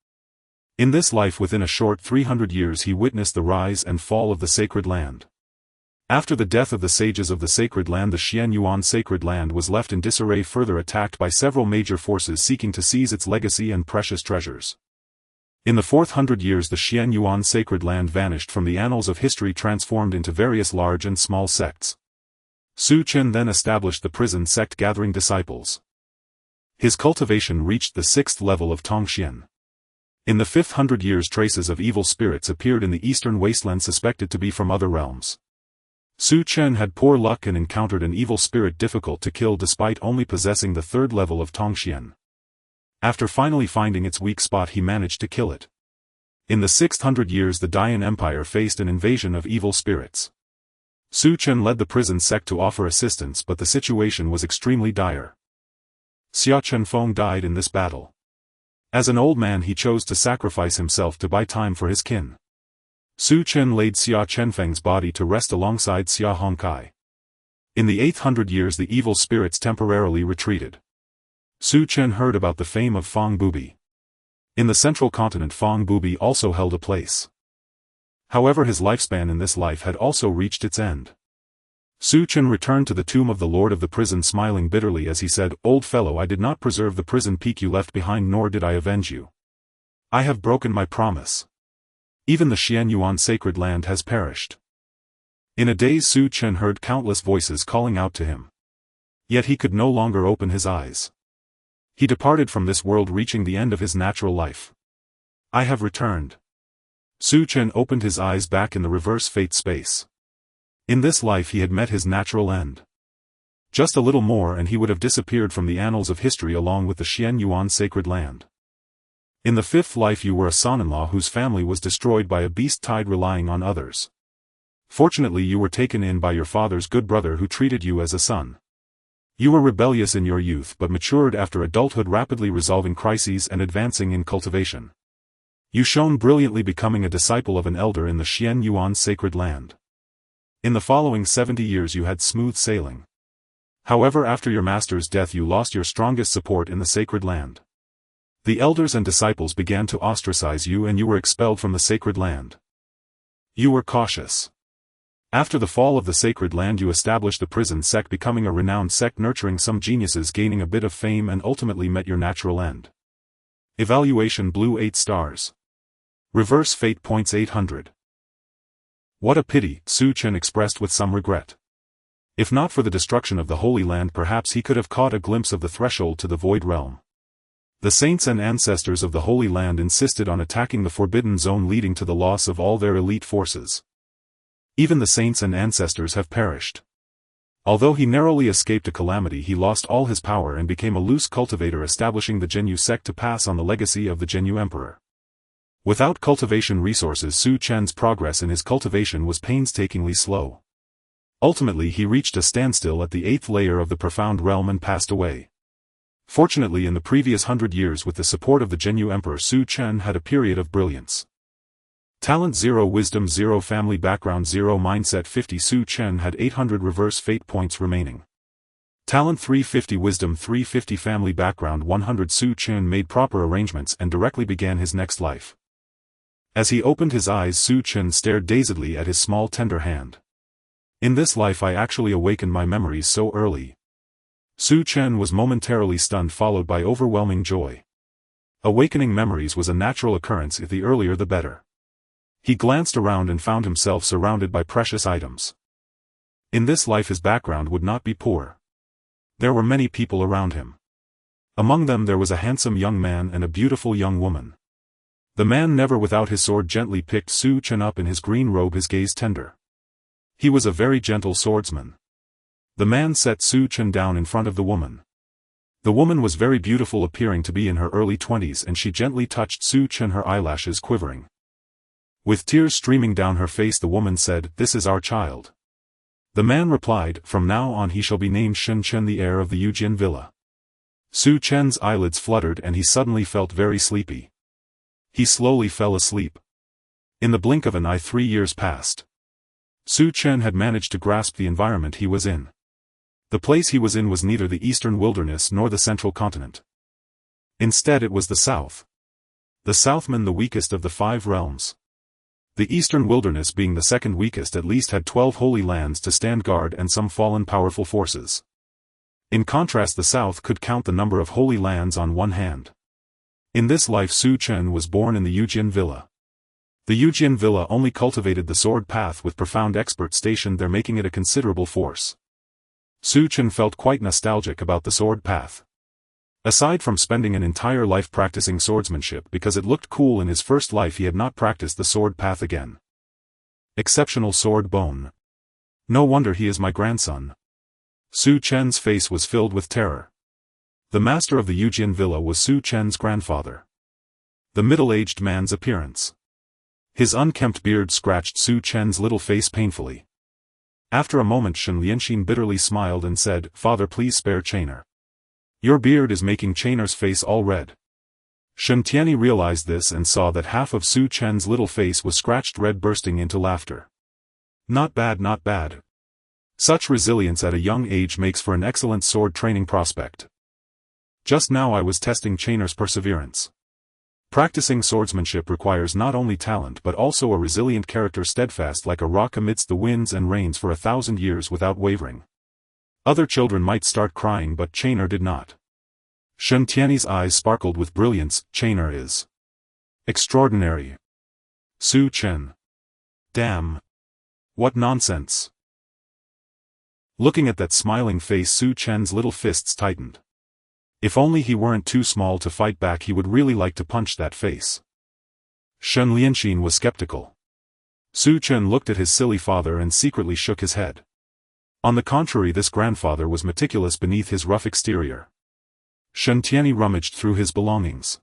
In this life, within a short 300 years, he witnessed the rise and fall of the sacred land. After the death of the sages of the sacred land, the Xian Yuan sacred land was left in disarray, further attacked by several major forces seeking to seize its legacy and precious treasures. In the 400 years, the Xian Yuan sacred land vanished from the annals of history, transformed into various large and small sects. Su Chen then established the prison sect, gathering disciples. His cultivation reached the 6th level of Tongxian. In the 500 years, traces of evil spirits appeared in the eastern wasteland, suspected to be from other realms. Su Chen had poor luck and encountered an evil spirit difficult to kill, despite only possessing the 3rd level of Tongxian. After finally finding its weak spot, he managed to kill it. In the 600 years, the Dayan Empire faced an invasion of evil spirits. Su Chen led the prison sect to offer assistance, but the situation was extremely dire. Xia Chenfeng died in this battle. As an old man, he chose to sacrifice himself to buy time for his kin. Su Chen laid Xia Chenfeng's body to rest alongside Xia Hongkai. In the 800 years, the evil spirits temporarily retreated. Su Chen heard about the fame of Fang Bubi. In the central continent, Fang Bubi also held a place. However, his lifespan in this life had also reached its end. Su Chen returned to the tomb of the lord of the prison, smiling bitterly as he said, "Old fellow, I did not preserve the prison peak you left behind, nor did I avenge you. I have broken my promise. Even the Xian Yuan sacred land has perished." In a daze, Su Chen heard countless voices calling out to him. Yet he could no longer open his eyes. He departed from this world, reaching the end of his natural life. "I have returned." Su Chen opened his eyes back in the reverse fate space. In this life he had met his natural end. Just a little more and he would have disappeared from the annals of history along with the Xian Yuan sacred land. In the 5th life you were a son-in-law whose family was destroyed by a beast tide, relying on others. Fortunately you were taken in by your father's good brother, who treated you as a son. You were rebellious in your youth but matured after adulthood, rapidly resolving crises and advancing in cultivation. You shone brilliantly, becoming a disciple of an elder in the Xian Yuan sacred land. In the following 70 years you had smooth sailing. However, after your master's death you lost your strongest support in the sacred land. The elders and disciples began to ostracize you and you were expelled from the sacred land. You were cautious. After the fall of the sacred land you established the prison sect, becoming a renowned sect, nurturing some geniuses, gaining a bit of fame, and ultimately met your natural end. Evaluation Blue 8 stars. Reverse Fate Points 800. What a pity, Su Chen expressed with some regret. If not for the destruction of the Holy Land, perhaps he could have caught a glimpse of the threshold to the Void Realm. The saints and ancestors of the Holy Land insisted on attacking the Forbidden Zone, leading to the loss of all their elite forces. Even the saints and ancestors have perished. Although he narrowly escaped a calamity, he lost all his power and became a loose cultivator, establishing the Zhenyu sect to pass on the legacy of the Zhenyu Emperor. Without cultivation resources, Su Chen's progress in his cultivation was painstakingly slow. Ultimately he reached a standstill at the 8th layer of the Profound Realm and passed away. Fortunately, in the previous 100 years, with the support of the Zhenyu Emperor, Su Chen had a period of brilliance. Talent 0, Wisdom 0, Family Background 0, Mindset 50. Su Chen had 800 reverse fate points remaining. Talent 350, Wisdom 350, Family Background 100. Su Chen made proper arrangements and directly began his next life. As he opened his eyes, Su Chen stared dazedly at his small tender hand. "In this life I actually awakened my memories so early." Su Chen was momentarily stunned, followed by overwhelming joy. Awakening memories was a natural occurrence, if the earlier the better. He glanced around and found himself surrounded by precious items. In this life his background would not be poor. There were many people around him. Among them there was a handsome young man and a beautiful young woman. The man never without his sword gently picked Su Chen up in his green robe, his gaze tender. He was a very gentle swordsman. The man set Su Chen down in front of the woman. The woman was very beautiful, appearing to be in her early 20s, and she gently touched Su Chen, her eyelashes quivering. With tears streaming down her face, the woman said, "This is our child." The man replied, "From now on he shall be named Shen Chen, the heir of the Yujin villa." Su Chen's eyelids fluttered and he suddenly felt very sleepy. He slowly fell asleep. In the blink of an eye 3 years passed. Su Chen had managed to grasp the environment he was in. The place he was in was neither the eastern wilderness nor the central continent. Instead it was the south. The Southman, the weakest of the 5 realms. The eastern wilderness, being the second weakest, at least had 12 holy lands to stand guard and some fallen powerful forces. In contrast, the south could count the number of holy lands on one hand. In this life Su Chen was born in the Yujin villa. The Yujin villa only cultivated the sword path with profound experts stationed there, making it a considerable force. Su Chen felt quite nostalgic about the sword path. Aside from spending an entire life practicing swordsmanship because it looked cool in his first life, he had not practiced the sword path again. Exceptional sword bone. No wonder he is my grandson. Su Chen's face was filled with terror. The master of the Yujin villa was Su Chen's grandfather. The middle-aged man's appearance. His unkempt beard scratched Su Chen's little face painfully. After a moment Shen Lianxin bitterly smiled and said, "Father, please spare Chainer. Your beard is making Chainer's face all red." Shen Tianyi realized this and saw that half of Su Chen's little face was scratched red, bursting into laughter. "Not bad, not bad. Such resilience at a young age makes for an excellent sword training prospect. Just now I was testing Chainer's perseverance. Practicing swordsmanship requires not only talent but also a resilient character, steadfast like a rock amidst the winds and rains for 1,000 years without wavering. Other children might start crying, but Chainer did not." Shen Tianyi's eyes sparkled with brilliance. "Chainer is extraordinary. Su Chen. Damn. What nonsense." Looking at that smiling face, Su Chen's little fists tightened. If only he weren't too small to fight back, he would really like to punch that face. Shen Lianxin was skeptical. Su Chen looked at his silly father and secretly shook his head. On the contrary, this grandfather was meticulous beneath his rough exterior. Shen Tianyi rummaged through his belongings.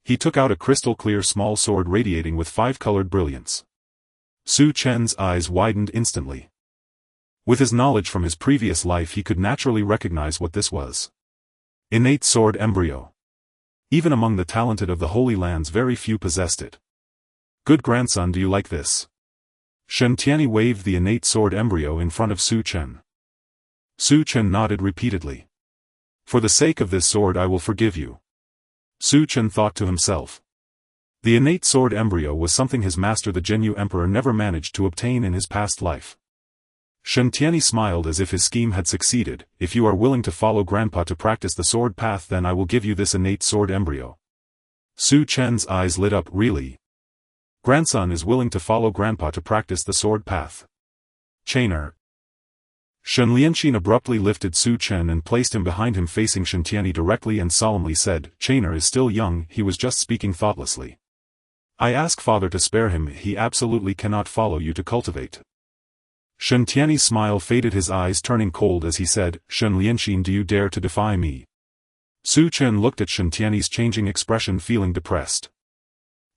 He took out a crystal-clear small sword radiating with 5-colored brilliance. Su Chen's eyes widened instantly. With his knowledge from his previous life, he could naturally recognize what this was. Innate sword embryo. Even among the talented of the Holy Lands very few possessed it. "Good grandson, do you like this?" Shen Tianyi waved the innate sword embryo in front of Su Chen. Su Chen nodded repeatedly. "For the sake of this sword I will forgive you." Su Chen thought to himself. The innate sword embryo was something his master the Jinyu Emperor never managed to obtain in his past life. Shen Tianyi smiled as if his scheme had succeeded. "If you are willing to follow Grandpa to practice the sword path, then I will give you this innate sword embryo." Su Chen's eyes lit up. "Really? Grandson is willing to follow Grandpa to practice the sword path? Chainer." Shen Lianxin abruptly lifted Su Chen and placed him behind him, facing Shen Tianyi directly, and solemnly said, "Chainer is still young, he was just speaking thoughtlessly. I ask Father to spare him, he absolutely cannot follow you to cultivate." Shen Tianyi's smile faded, his eyes turning cold as he said, "Shen Lianxin, do you dare to defy me?" Su Chen looked at Shen Tianyi's changing expression, feeling depressed.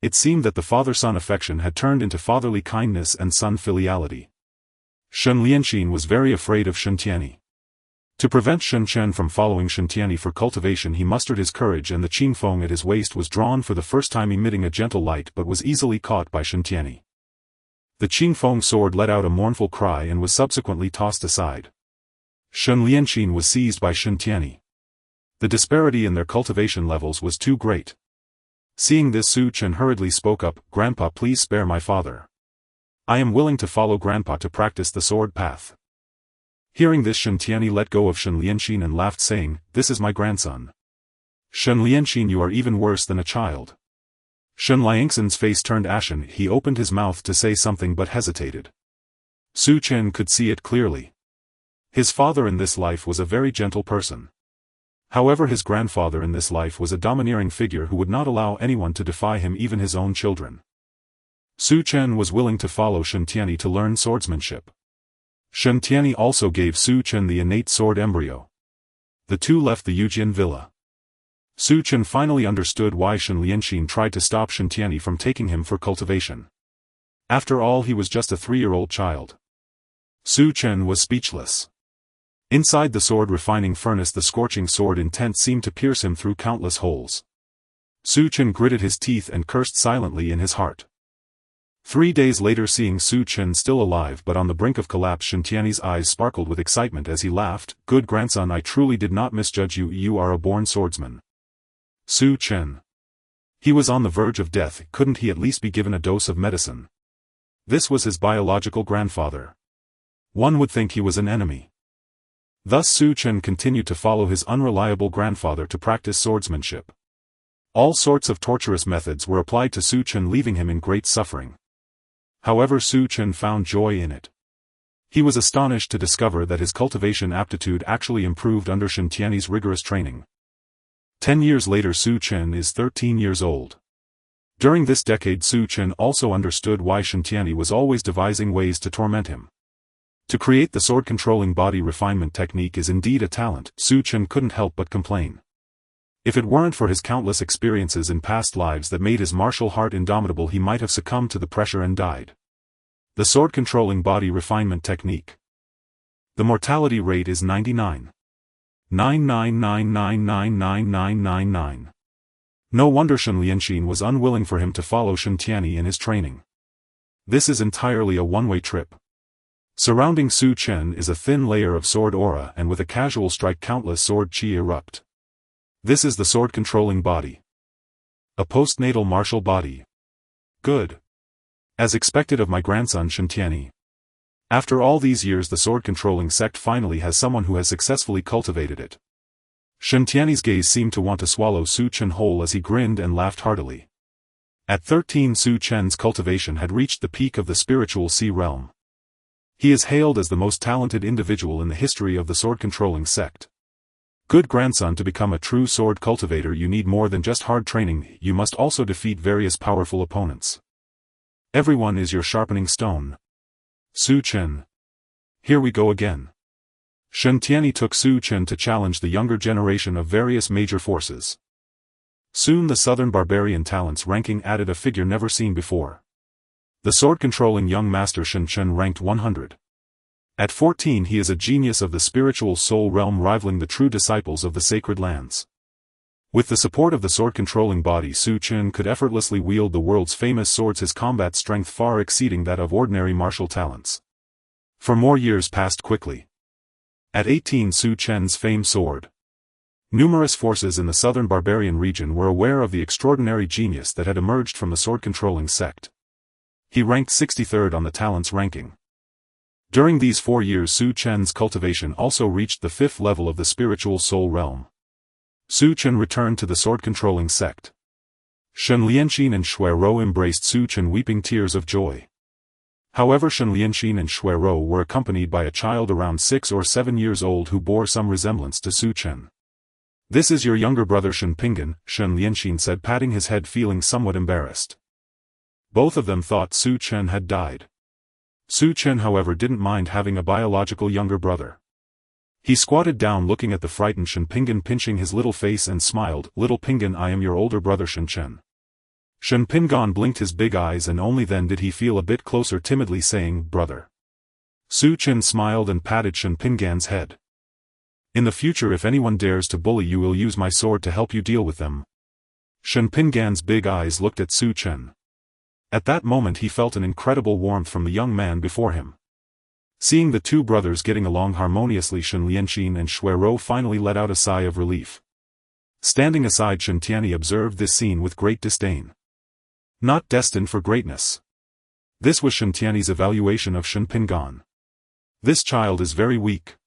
It seemed that the father-son affection had turned into fatherly kindness and son filiality. Shen Lianxin was very afraid of Shen Tianyi. To prevent Shen Chen from following Shen Tianyi for cultivation, he mustered his courage, and the qingfeng at his waist was drawn for the first time, emitting a gentle light, but was easily caught by Shen Tianyi. The qingfeng sword let out a mournful cry and was subsequently tossed aside. Shen Lianxin was seized by Shen Tianyi. The disparity in their cultivation levels was too great. Seeing this, Su Chen hurriedly spoke up, "Grandpa, please spare my father. I am willing to follow Grandpa to practice the sword path." Hearing this, Shen Tianyi let go of Shen Lianxin and laughed, saying, "This is my grandson. Shen Lianxin, you are even worse than a child." Shen Lianxin's face turned ashen. He opened his mouth to say something but hesitated. Su Chen could see it clearly. His father in this life was a very gentle person. However, his grandfather in this life was a domineering figure who would not allow anyone to defy him, even his own children. Su Chen was willing to follow Shen Tianyi to learn swordsmanship. Shen Tianyi also gave Su Chen the innate sword embryo. The two left the Yujin villa. Su Chen finally understood why Shen Lianxin tried to stop Shen Tianyi from taking him for cultivation. After all, he was just a 3-year-old child. Su Chen was speechless. Inside the sword refining furnace, the scorching sword intent seemed to pierce him through countless holes. Su Chen gritted his teeth and cursed silently in his heart. 3 days later, seeing Su Chen still alive but on the brink of collapse, Shen Tianyi's eyes sparkled with excitement as he laughed. "Good grandson, I truly did not misjudge you. You are a born swordsman." Su Chen. He was on the verge of death. Couldn't he at least be given a dose of medicine? This was his biological grandfather. One would think he was an enemy. Thus Su Chen continued to follow his unreliable grandfather to practice swordsmanship. All sorts of torturous methods were applied to Su Chen, leaving him in great suffering. However, Su Chen found joy in it. He was astonished to discover that his cultivation aptitude actually improved under Shen Tianyi's rigorous training. 10 years later, Su Chen is 13 years old. During this decade, Su Chen also understood why Shen Tianyi was always devising ways to torment him. To create the sword-controlling body refinement technique is indeed a talent. Su Chen couldn't help but complain. If it weren't for his countless experiences in past lives that made his martial heart indomitable, he might have succumbed to the pressure and died. The sword-controlling body refinement technique. The mortality rate is 99.999999999. No wonder Shen Lianxin was unwilling for him to follow Shen Tianyi in his training. This is entirely a one-way trip. Surrounding Su Chen is a thin layer of sword aura, and with a casual strike countless sword chi erupt. This is the sword-controlling body. A postnatal martial body. Good. As expected of my grandson Shen Tianyi. After all these years, the sword-controlling sect finally has someone who has successfully cultivated it. Shen Tianyi's gaze seemed to want to swallow Su Chen whole as he grinned and laughed heartily. At 13, Su Chen's cultivation had reached the peak of the spiritual sea realm. He is hailed as the most talented individual in the history of the sword-controlling sect. Good grandson, to become a true sword cultivator you need more than just hard training, you must also defeat various powerful opponents. Everyone is your sharpening stone. Su Chen. Here we go again. Shen Tianyi took Su Chen to challenge the younger generation of various major forces. Soon the southern barbarian talents ranking added a figure never seen before. The sword-controlling young master Shen Chen ranked 100. At 14 he is a genius of the spiritual soul realm, rivaling the true disciples of the sacred lands. With the support of the sword-controlling body, Su Chen could effortlessly wield the world's famous swords, his combat strength far exceeding that of ordinary martial talents. For more years passed quickly. At 18, Su Chen's fame soared. Numerous forces in the southern barbarian region were aware of the extraordinary genius that had emerged from the sword-controlling sect. He ranked 63rd on the talents ranking. During these 4 years, Su Chen's cultivation also reached the 5th level of the spiritual soul realm. Su Chen returned to the sword-controlling sect. Shen Lianxin and Shui Rou embraced Su Chen, weeping tears of joy. However, Shen Lianxin and Shui Rou were accompanied by a child around 6 or 7 years old who bore some resemblance to Su Chen. "This is your younger brother Shen Pingan," Shen Lianxin said, patting his head, feeling somewhat embarrassed. Both of them thought Su Chen had died. Su Chen, however, didn't mind having a biological younger brother. He squatted down, looking at the frightened Shen Pingan, pinching his little face, and smiled. "Little Pingan, I am your older brother Shen Chen." Shen Pingan blinked his big eyes, and only then did he feel a bit closer, timidly saying, "Brother." Su Chen smiled and patted Shen Pingan's head. "In the future, if anyone dares to bully you, will use my sword to help you deal with them." Shen Pingan's big eyes looked at Su Chen. At that moment he felt an incredible warmth from the young man before him. Seeing the two brothers getting along harmoniously, Shen Lianxin and Shui Rou finally let out a sigh of relief. Standing aside, Shen Tianyi observed this scene with great disdain. Not destined for greatness. This was Shen Tianyi's evaluation of Shen Pingan. This child is very weak.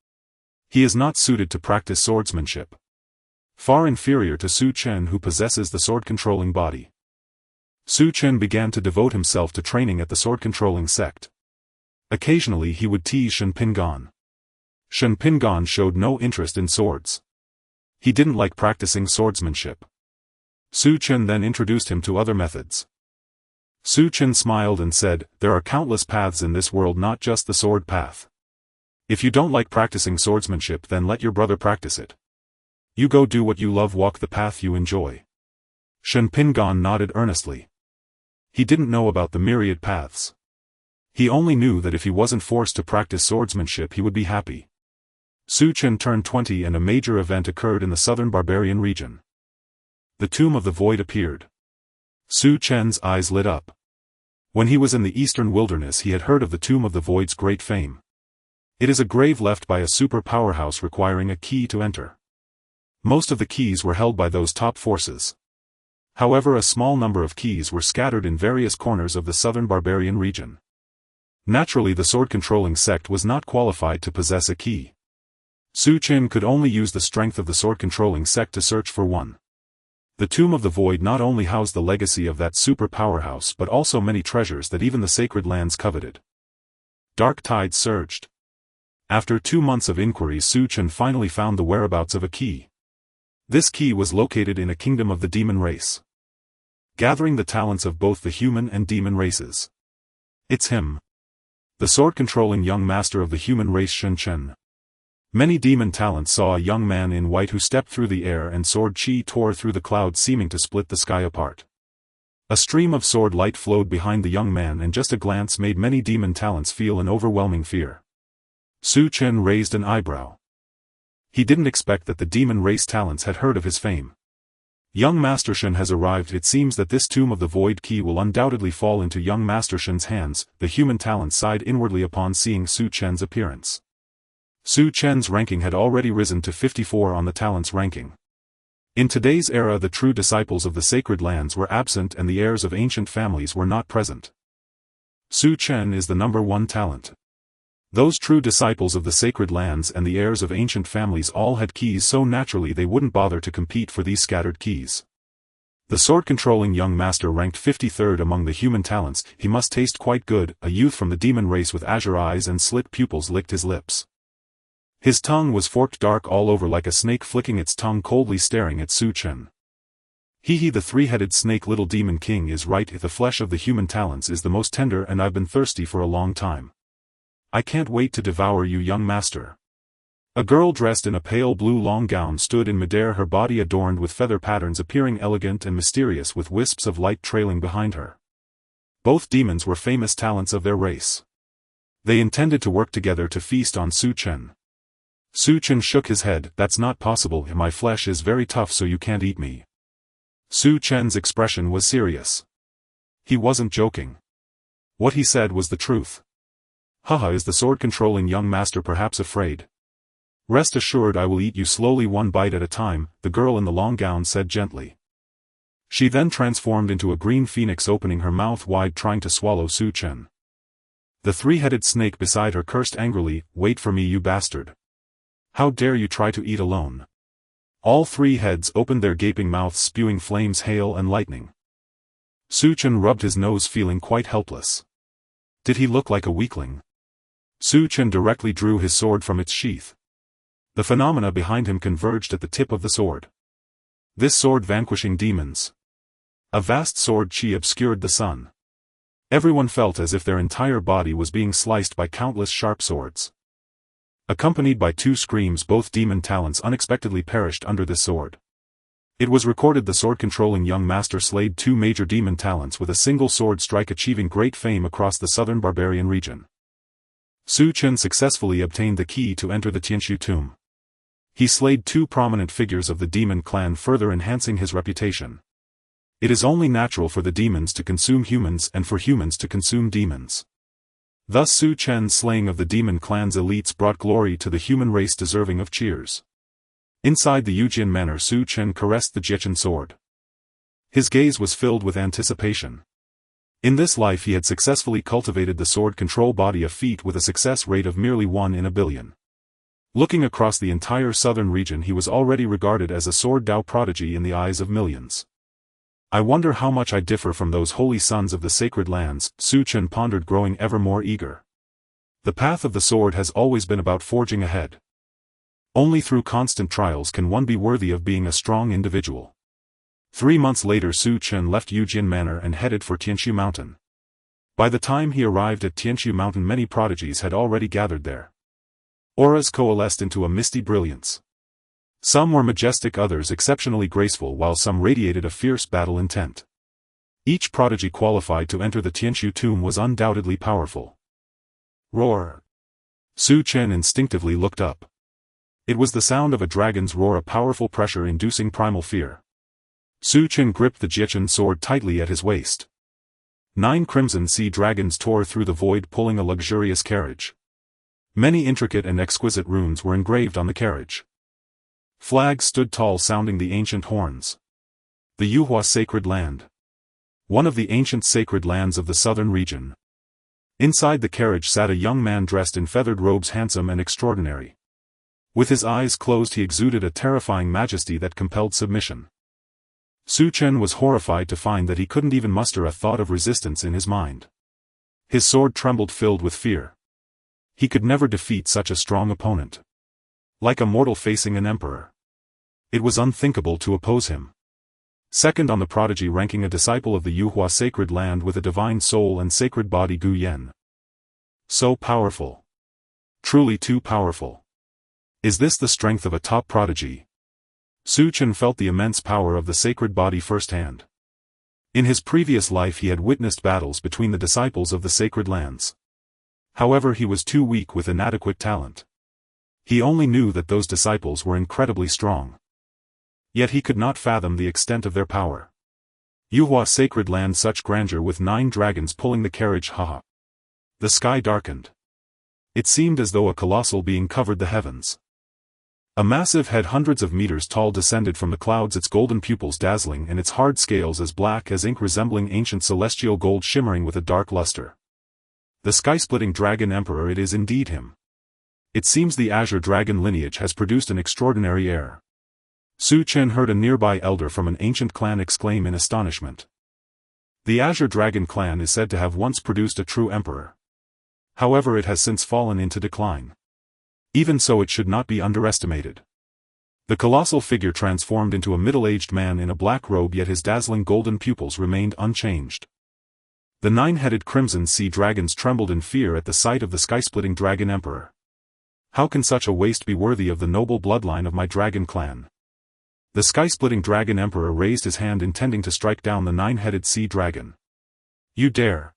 He is not suited to practice swordsmanship. Far inferior to Su Chen, who possesses the sword-controlling body. Su Chen began to devote himself to training at the sword-controlling sect. Occasionally he would tease Shen Pingon. Shen Pingon showed no interest in swords. He didn't like practicing swordsmanship. Su Chen then introduced him to other methods. Su Chen smiled and said, "There are countless paths in this world, not just the sword path. If you don't like practicing swordsmanship, then let your brother practice it. You go do what you love, walk the path you enjoy." Shen Pingon nodded earnestly. He didn't know about the myriad paths. He only knew that if he wasn't forced to practice swordsmanship he would be happy. Su Chen turned 20 and a major event occurred in the southern barbarian region. The Tomb of the Void appeared. Su Chen's eyes lit up. When he was in the eastern wilderness he had heard of the Tomb of the Void's great fame. It is a grave left by a super powerhouse requiring a key to enter. Most of the keys were held by those top forces. However, a small number of keys were scattered in various corners of the southern barbarian region. Naturally, the sword-controlling sect was not qualified to possess a key. Su Chen could only use the strength of the sword-controlling sect to search for one. The Tomb of the Void not only housed the legacy of that super powerhouse but also many treasures that even the sacred lands coveted. Dark tides surged. After 2 months of inquiries, Su Chen finally found the whereabouts of a key. This key was located in a kingdom of the demon race, gathering the talents of both the human and demon races. It's him. The sword-controlling young master of the human race, Chen. Many demon talents saw a young man in white who stepped through the air and sword chi tore through the clouds, seeming to split the sky apart. A stream of sword light flowed behind the young man, and just a glance made many demon talents feel an overwhelming fear. Su Chen raised an eyebrow. He didn't expect that the demon race talents had heard of his fame. Young Master Chen has arrived. It seems that this Tomb of the Void key will undoubtedly fall into young Master Shen's hands. The human talents sighed inwardly upon seeing Su Chen's appearance. Su Chen's ranking had already risen to 54 on the talents ranking. In today's era, the true disciples of the sacred lands were absent and the heirs of ancient families were not present. Su Chen is the #1 talent. Those true disciples of the sacred lands and the heirs of ancient families all had keys, so naturally they wouldn't bother to compete for these scattered keys. The sword-controlling young master ranked 53rd among the human talents. He must taste quite good. A youth from the demon race with azure eyes and slit pupils licked his lips. His tongue was forked dark all over like a snake flicking its tongue, coldly staring at Su Chen. He the three-headed snake, little demon king is right. The flesh of the human talents is the most tender and I've been thirsty for a long time. I can't wait to devour you, young master. A girl dressed in a pale blue long gown stood in midair, her body adorned with feather patterns, appearing elegant and mysterious with wisps of light trailing behind her. Both demons were famous talents of their race. They intended to work together to feast on Su Chen. Su Chen shook his head. That's not possible. My flesh is very tough, so you can't eat me. Su Chen's expression was serious. He wasn't joking. What he said was the truth. Haha, is the sword-controlling young master perhaps afraid? Rest assured, I will eat you slowly, one bite at a time, the girl in the long gown said gently. She then transformed into a green phoenix, opening her mouth wide trying to swallow Su Chen. The three-headed snake beside her cursed angrily, "Wait for me, you bastard. How dare you try to eat alone?" All three heads opened their gaping mouths, spewing flames, hail and lightning. Su Chen rubbed his nose, feeling quite helpless. Did he look like a weakling? Su Chen directly drew his sword from its sheath. The phenomena behind him converged at the tip of the sword. This sword vanquishing demons. A vast sword chi obscured the sun. Everyone felt as if their entire body was being sliced by countless sharp swords. Accompanied by 2 screams, both demon talents unexpectedly perished under this sword. It was recorded the sword-controlling young master slayed 2 major demon talents with a single sword strike, achieving great fame across the southern barbarian region. Su Chen successfully obtained the key to enter the Tianshu tomb. He slayed 2 prominent figures of the demon clan, further enhancing his reputation. It is only natural for the demons to consume humans and for humans to consume demons. Thus Su Chen's slaying of the demon clan's elites brought glory to the human race, deserving of cheers. Inside the Yujian manor, Su Chen caressed the Jiechen sword. His gaze was filled with anticipation. In this life he had successfully cultivated the sword control body of feat with a success rate of merely 1 in a billion. Looking across the entire southern region, he was already regarded as a sword Dao prodigy in the eyes of millions. I wonder how much I differ from those holy sons of the sacred lands, Su Chen pondered, growing ever more eager. The path of the sword has always been about forging ahead. Only through constant trials can one be worthy of being a strong individual. 3 months later Chen left Yujin Manor and headed for Tianshu Mountain. By the time he arrived at Tianshu Mountain many prodigies had already gathered there. Auras coalesced into a misty brilliance. Some were majestic, others exceptionally graceful, while some radiated a fierce battle intent. Each prodigy qualified to enter the Tianshu tomb was undoubtedly powerful. Roar! Chen instinctively looked up. It was the sound of a dragon's roar, a powerful pressure-inducing primal fear. Chen gripped the Jichen sword tightly at his waist. 9 crimson sea dragons tore through the void, pulling a luxurious carriage. Many intricate and exquisite runes were engraved on the carriage. Flags stood tall sounding the ancient horns. The Yuhua Sacred Land. One of the ancient sacred lands of the southern region. Inside the carriage sat a young man dressed in feathered robes, handsome and extraordinary. With his eyes closed he exuded a terrifying majesty that compelled submission. Chen was horrified to find that he couldn't even muster a thought of resistance in his mind. His sword trembled, filled with fear. He could never defeat such a strong opponent. Like a mortal facing an emperor. It was unthinkable to oppose him. Second on the prodigy ranking, a disciple of the Yuhua Sacred Land with a divine soul and sacred body, Gu Yan. So powerful. Truly too powerful. Is this the strength of a top prodigy? Chen felt the immense power of the sacred body firsthand. In his previous life he had witnessed battles between the disciples of the sacred lands. However, he was too weak with inadequate talent. He only knew that those disciples were incredibly strong. Yet he could not fathom the extent of their power. Yuhua Sacred Land, such grandeur with 9 dragons pulling the carriage, haha. The sky darkened. It seemed as though a colossal being covered the heavens. A massive head hundreds of meters tall descended from the clouds, its golden pupils dazzling and its hard scales as black as ink, resembling ancient celestial gold shimmering with a dark luster. The sky-splitting dragon emperor, it is indeed him. It seems the azure dragon lineage has produced an extraordinary heir. Chen heard a nearby elder from an ancient clan exclaim in astonishment. The azure dragon clan is said to have once produced a true emperor. However, it has since fallen into decline. Even so, it should not be underestimated. The colossal figure transformed into a middle-aged man in a black robe, yet his dazzling golden pupils remained unchanged. The 9-headed crimson sea dragons trembled in fear at the sight of the sky-splitting dragon emperor. How can such a waste be worthy of the noble bloodline of my dragon clan? The sky-splitting dragon emperor raised his hand, intending to strike down the 9-headed sea dragon. You dare!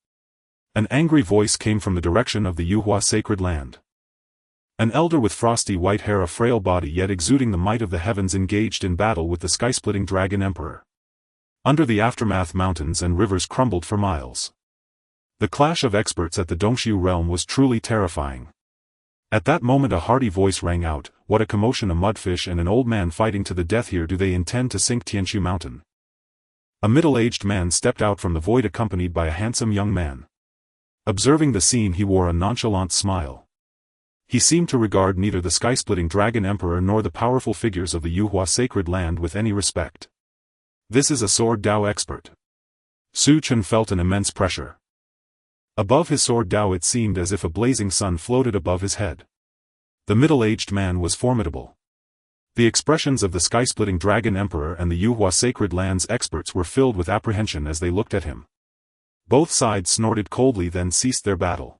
An angry voice came from the direction of the Yuhua Sacred Land. An elder with frosty white hair, a frail body yet exuding the might of the heavens, engaged in battle with the sky-splitting dragon emperor. Under the aftermath, mountains and rivers crumbled for miles. The clash of experts at the Dongshu realm was truly terrifying. At that moment a hearty voice rang out, "What a commotion, a mudfish and an old man fighting to the death here. Do they intend to sink Tianshu Mountain?" A middle-aged man stepped out from the void accompanied by a handsome young man. Observing the scene, he wore a nonchalant smile. He seemed to regard neither the sky-splitting dragon emperor nor the powerful figures of the Yuhua Sacred Land with any respect. This is a sword Dao expert. Chen felt an immense pressure. Above his sword Dao it seemed as if a blazing sun floated above his head. The middle-aged man was formidable. The expressions of the sky-splitting dragon emperor and the Yuhua Sacred Land's experts were filled with apprehension as they looked at him. Both sides snorted coldly, then ceased their battle.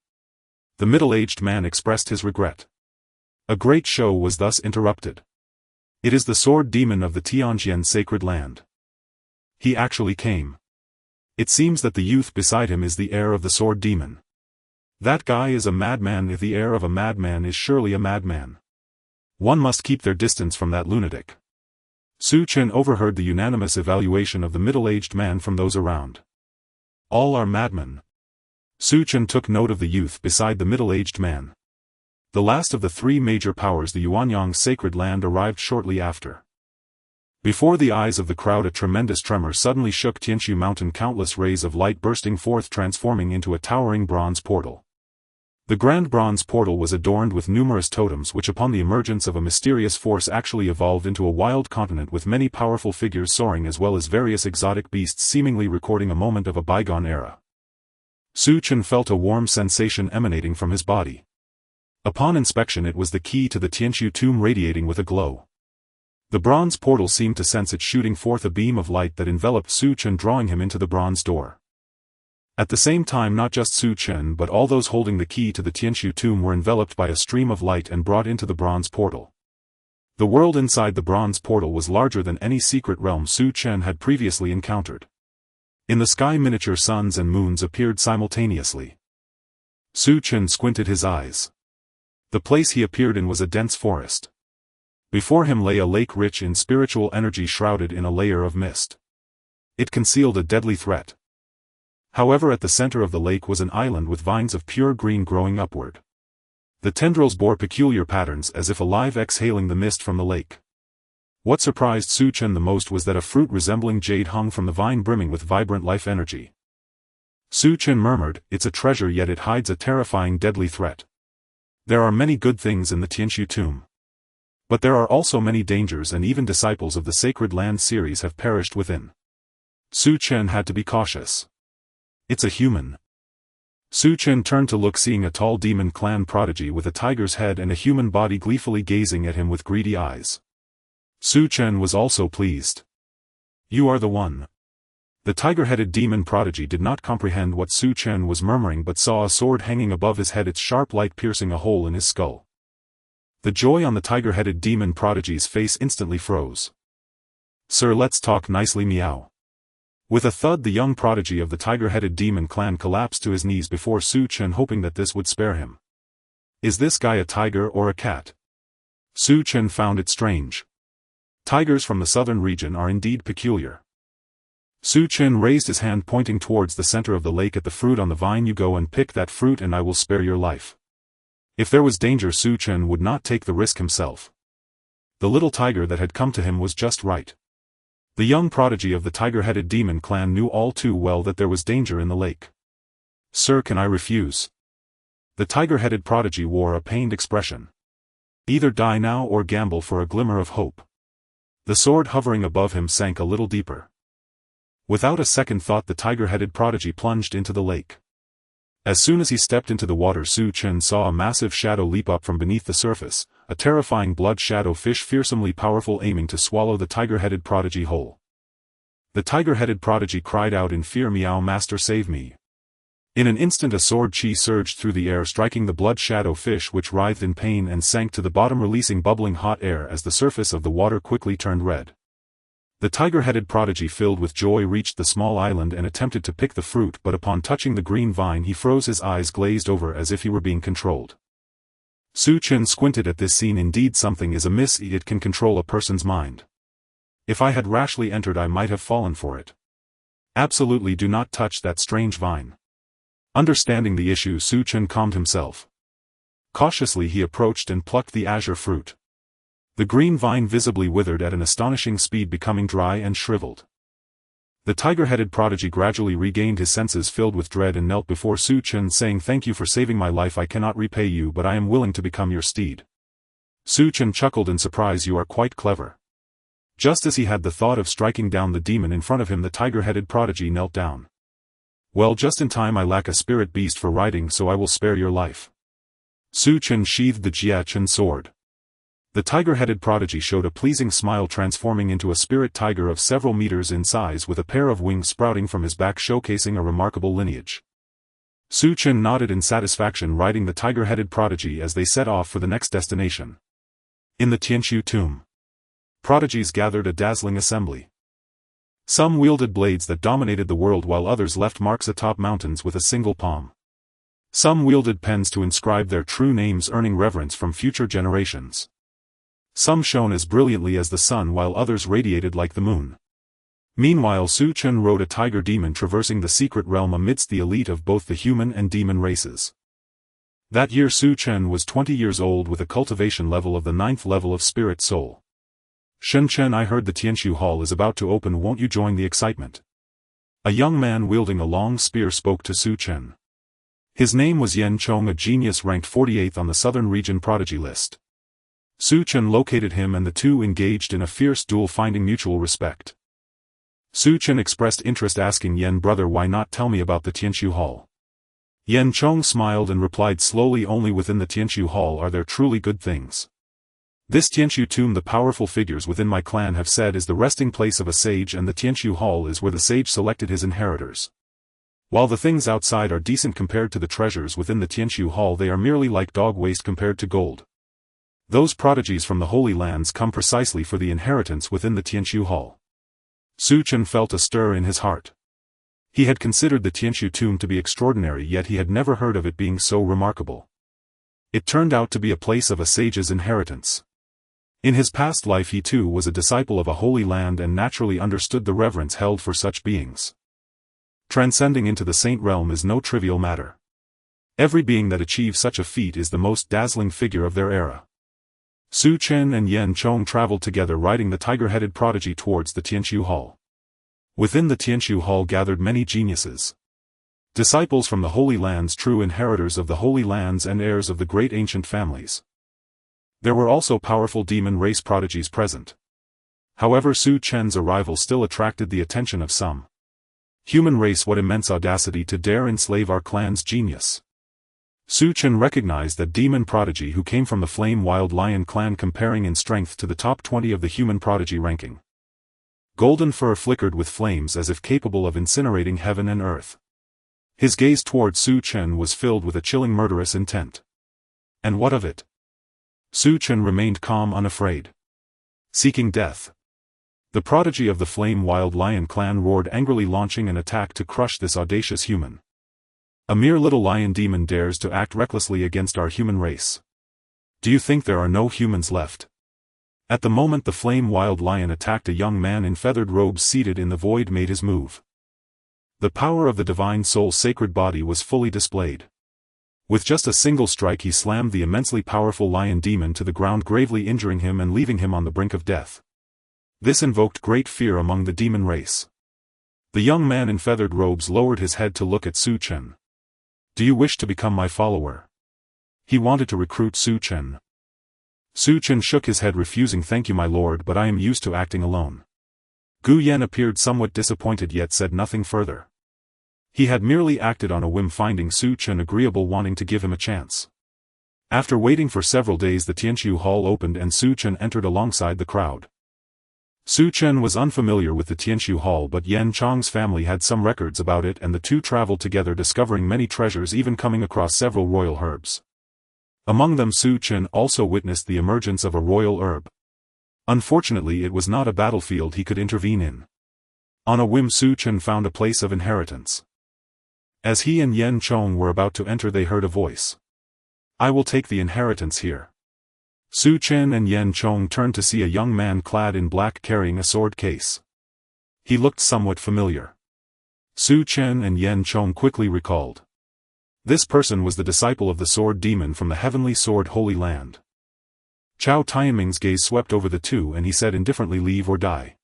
The middle-aged man expressed his regret. A great show was thus interrupted. It is the sword demon of the Tianjian Sacred Land. He actually came. It seems that the youth beside him is the heir of the sword demon. That guy is a madman. If the heir of a madman is surely a madman. One must keep their distance from that lunatic. Chen overheard the unanimous evaluation of the middle-aged man from those around. All are madmen. Chen took note of the youth beside the middle-aged man. The last of the 3 major powers, the Yuanyang Sacred Land, arrived shortly after. Before the eyes of the crowd a tremendous tremor suddenly shook Tianshu Mountain, countless rays of light bursting forth, transforming into a towering bronze portal. The grand bronze portal was adorned with numerous totems which upon the emergence of a mysterious force actually evolved into a wild continent with many powerful figures soaring as well as various exotic beasts seemingly recording a moment of a bygone era. Chen felt a warm sensation emanating from his body. Upon inspection it was the key to the Tianshu tomb radiating with a glow. The bronze portal seemed to sense it, shooting forth a beam of light that enveloped Su Chen, drawing him into the bronze door. At the same time, not just Su Chen but all those holding the key to the Tianshu tomb were enveloped by a stream of light and brought into the bronze portal. The world inside the bronze portal was larger than any secret realm Su Chen had previously encountered. In the sky, miniature suns and moons appeared simultaneously. Su Chen squinted his eyes. The place he appeared in was a dense forest. Before him lay a lake rich in spiritual energy, shrouded in a layer of mist. It concealed a deadly threat. However, at the center of the lake was an island with vines of pure green growing upward. The tendrils bore peculiar patterns, as if alive, exhaling the mist from the lake. What surprised Su Chen the most was that a fruit resembling jade hung from the vine, brimming with vibrant life energy. Su Chen murmured, "It's a treasure, yet it hides a terrifying, deadly threat. There are many good things in the Tianshu tomb. But there are also many dangers, and even disciples of the Sacred Land series have perished within." Su Chen had to be cautious. "It's a human." Su Chen turned to look, seeing a tall demon clan prodigy with a tiger's head and a human body gleefully gazing at him with greedy eyes. Su Chen was also pleased. "You are the one." The tiger-headed demon prodigy did not comprehend what Su Chen was murmuring, but saw a sword hanging above his head, its sharp light piercing a hole in his skull. The joy on the tiger-headed demon prodigy's face instantly froze. "Sir, let's talk nicely, meow." With a thud, the young prodigy of the tiger-headed demon clan collapsed to his knees before Su Chen, hoping that this would spare him. "Is this guy a tiger or a cat?" Su Chen found it strange. Tigers from the southern region are indeed peculiar. Su Chen raised his hand, pointing towards the center of the lake at the fruit on the vine. "You go and pick that fruit and I will spare your life." If there was danger, Su Chen would not take the risk himself. The little tiger that had come to him was just right. The young prodigy of the tiger-headed demon clan knew all too well that there was danger in the lake. "Sir, can I refuse?" The tiger-headed prodigy wore a pained expression. "Either die now or gamble for a glimmer of hope." The sword hovering above him sank a little deeper. Without a second thought, the tiger-headed prodigy plunged into the lake. As soon as he stepped into the water, Su Chen saw a massive shadow leap up from beneath the surface, a terrifying blood shadow fish, fearsomely powerful, aiming to swallow the tiger-headed prodigy whole. The tiger-headed prodigy cried out in fear, "Meow, master, save me." In an instant a sword chi surged through the air, striking the blood shadow fish, which writhed in pain and sank to the bottom, releasing bubbling hot air as the surface of the water quickly turned red. The tiger-headed prodigy, filled with joy, reached the small island and attempted to pick the fruit, but upon touching the green vine he froze, his eyes glazed over as if he were being controlled. Su Chen squinted at this scene. Indeed, something is amiss. It can control a person's mind. If I had rashly entered, I might have fallen for it. Absolutely do not touch that strange vine. Understanding the issue, Su Chen calmed himself. Cautiously he approached and plucked the azure fruit. The green vine visibly withered at an astonishing speed, becoming dry and shriveled. The tiger-headed prodigy gradually regained his senses, filled with dread, and knelt before Su Chen, saying, "Thank you for saving my life. I cannot repay you, but I am willing to become your steed." Su Chen chuckled in surprise. "You are quite clever." Just as he had the thought of striking down the demon in front of him, the tiger-headed prodigy knelt down. "Well, just in time. I lack a spirit beast for riding, so I will spare your life." Su Chen sheathed the Jia Chen sword. The tiger-headed prodigy showed a pleasing smile, transforming into a spirit tiger of several meters in size, with a pair of wings sprouting from his back, showcasing a remarkable lineage. Su Chen nodded in satisfaction, riding the tiger-headed prodigy as they set off for the next destination. In the Tianshu tomb, prodigies gathered, a dazzling assembly. Some wielded blades that dominated the world, while others left marks atop mountains with a single palm. Some wielded pens to inscribe their true names, earning reverence from future generations. Some shone as brilliantly as the sun, while others radiated like the moon. Meanwhile, Su Chen rode a tiger demon, traversing the secret realm amidst the elite of both the human and demon races. That year Su Chen was 20 years old, with a cultivation level of the 9th level of spirit soul. "Chen, I heard the Tianshu Hall is about to open. Won't you join the excitement?" A young man wielding a long spear spoke to Su Chen. His name was Yan Chong, a genius ranked 48th on the Southern Region Prodigy list. Su Chen located him and the two engaged in a fierce duel, finding mutual respect. Su Chen expressed interest, asking Yan, "Brother, why not tell me about the Tianshu Hall?" Yan Chong smiled and replied slowly, only within the Tianshu Hall are there truly good things. This Tianshu tomb the powerful figures within my clan have said is the resting place of a sage, and the Tianshu Hall is where the sage selected his inheritors. While the things outside are decent compared to the treasures within the Tianshu Hall, they are merely like dog waste compared to gold. Those prodigies from the Holy Lands come precisely for the inheritance within the Tianshu Hall. Su Chen felt a stir in his heart. He had considered the Tianshu tomb to be extraordinary, yet he had never heard of it being so remarkable. It turned out to be a place of a sage's inheritance. In his past life he too was a disciple of a holy land and naturally understood the reverence held for such beings. Transcending into the saint realm is no trivial matter. Every being that achieves such a feat is the most dazzling figure of their era. Su Chen and Yan Chong traveled together, riding the tiger-headed prodigy towards the Tianshu Hall. Within the Tianshu Hall gathered many geniuses. Disciples from the Holy Lands, true inheritors of the Holy Lands and heirs of the great ancient families. There were also powerful demon race prodigies present. However, Su Chen's arrival still attracted the attention of some. Human race, what immense audacity to dare enslave our clan's genius. Su Chen recognized that demon prodigy who came from the Flame Wild Lion clan, comparing in strength to the top 20 of the human prodigy ranking. Golden fur flickered with flames as if capable of incinerating heaven and earth. His gaze toward Su Chen was filled with a chilling murderous intent. And what of it? Su Chen remained calm, unafraid. Seeking death. The prodigy of the Flame Wild Lion clan roared angrily, launching an attack to crush this audacious human. A mere little lion demon dares to act recklessly against our human race. Do you think there are no humans left? At the moment the Flame Wild Lion attacked, a young man in feathered robes seated in the void made his move. The power of the divine soul's sacred body was fully displayed. With just a single strike he slammed the immensely powerful lion demon to the ground, gravely injuring him and leaving him on the brink of death. This invoked great fear among the demon race. The young man in feathered robes lowered his head to look at Su Chen. Do you wish to become my follower? He wanted to recruit Su Chen. Su Chen shook his head, refusing. Thank you, my lord, but I am used to acting alone. Gu Yan appeared somewhat disappointed yet said nothing further. He had merely acted on a whim, finding Su Chen agreeable, wanting to give him a chance. After waiting for several days, the Tianshu Hall opened and Su Chen entered alongside the crowd. Su Chen was unfamiliar with the Tianshu Hall, but Yan Chong's family had some records about it, and the two traveled together, discovering many treasures, even coming across several royal herbs. Among them Su Chen also witnessed the emergence of a royal herb. Unfortunately, it was not a battlefield he could intervene in. On a whim Su Chen found a place of inheritance. As he and Yan Chong were about to enter, they heard a voice. I will take the inheritance here. Su Chen and Yan Chong turned to see a young man clad in black carrying a sword case. He looked somewhat familiar. Su Chen and Yan Chong quickly recalled. This person was the disciple of the sword demon from the heavenly sword Holy Land. Chao Tianming's gaze swept over the two and he said indifferently, leave or die.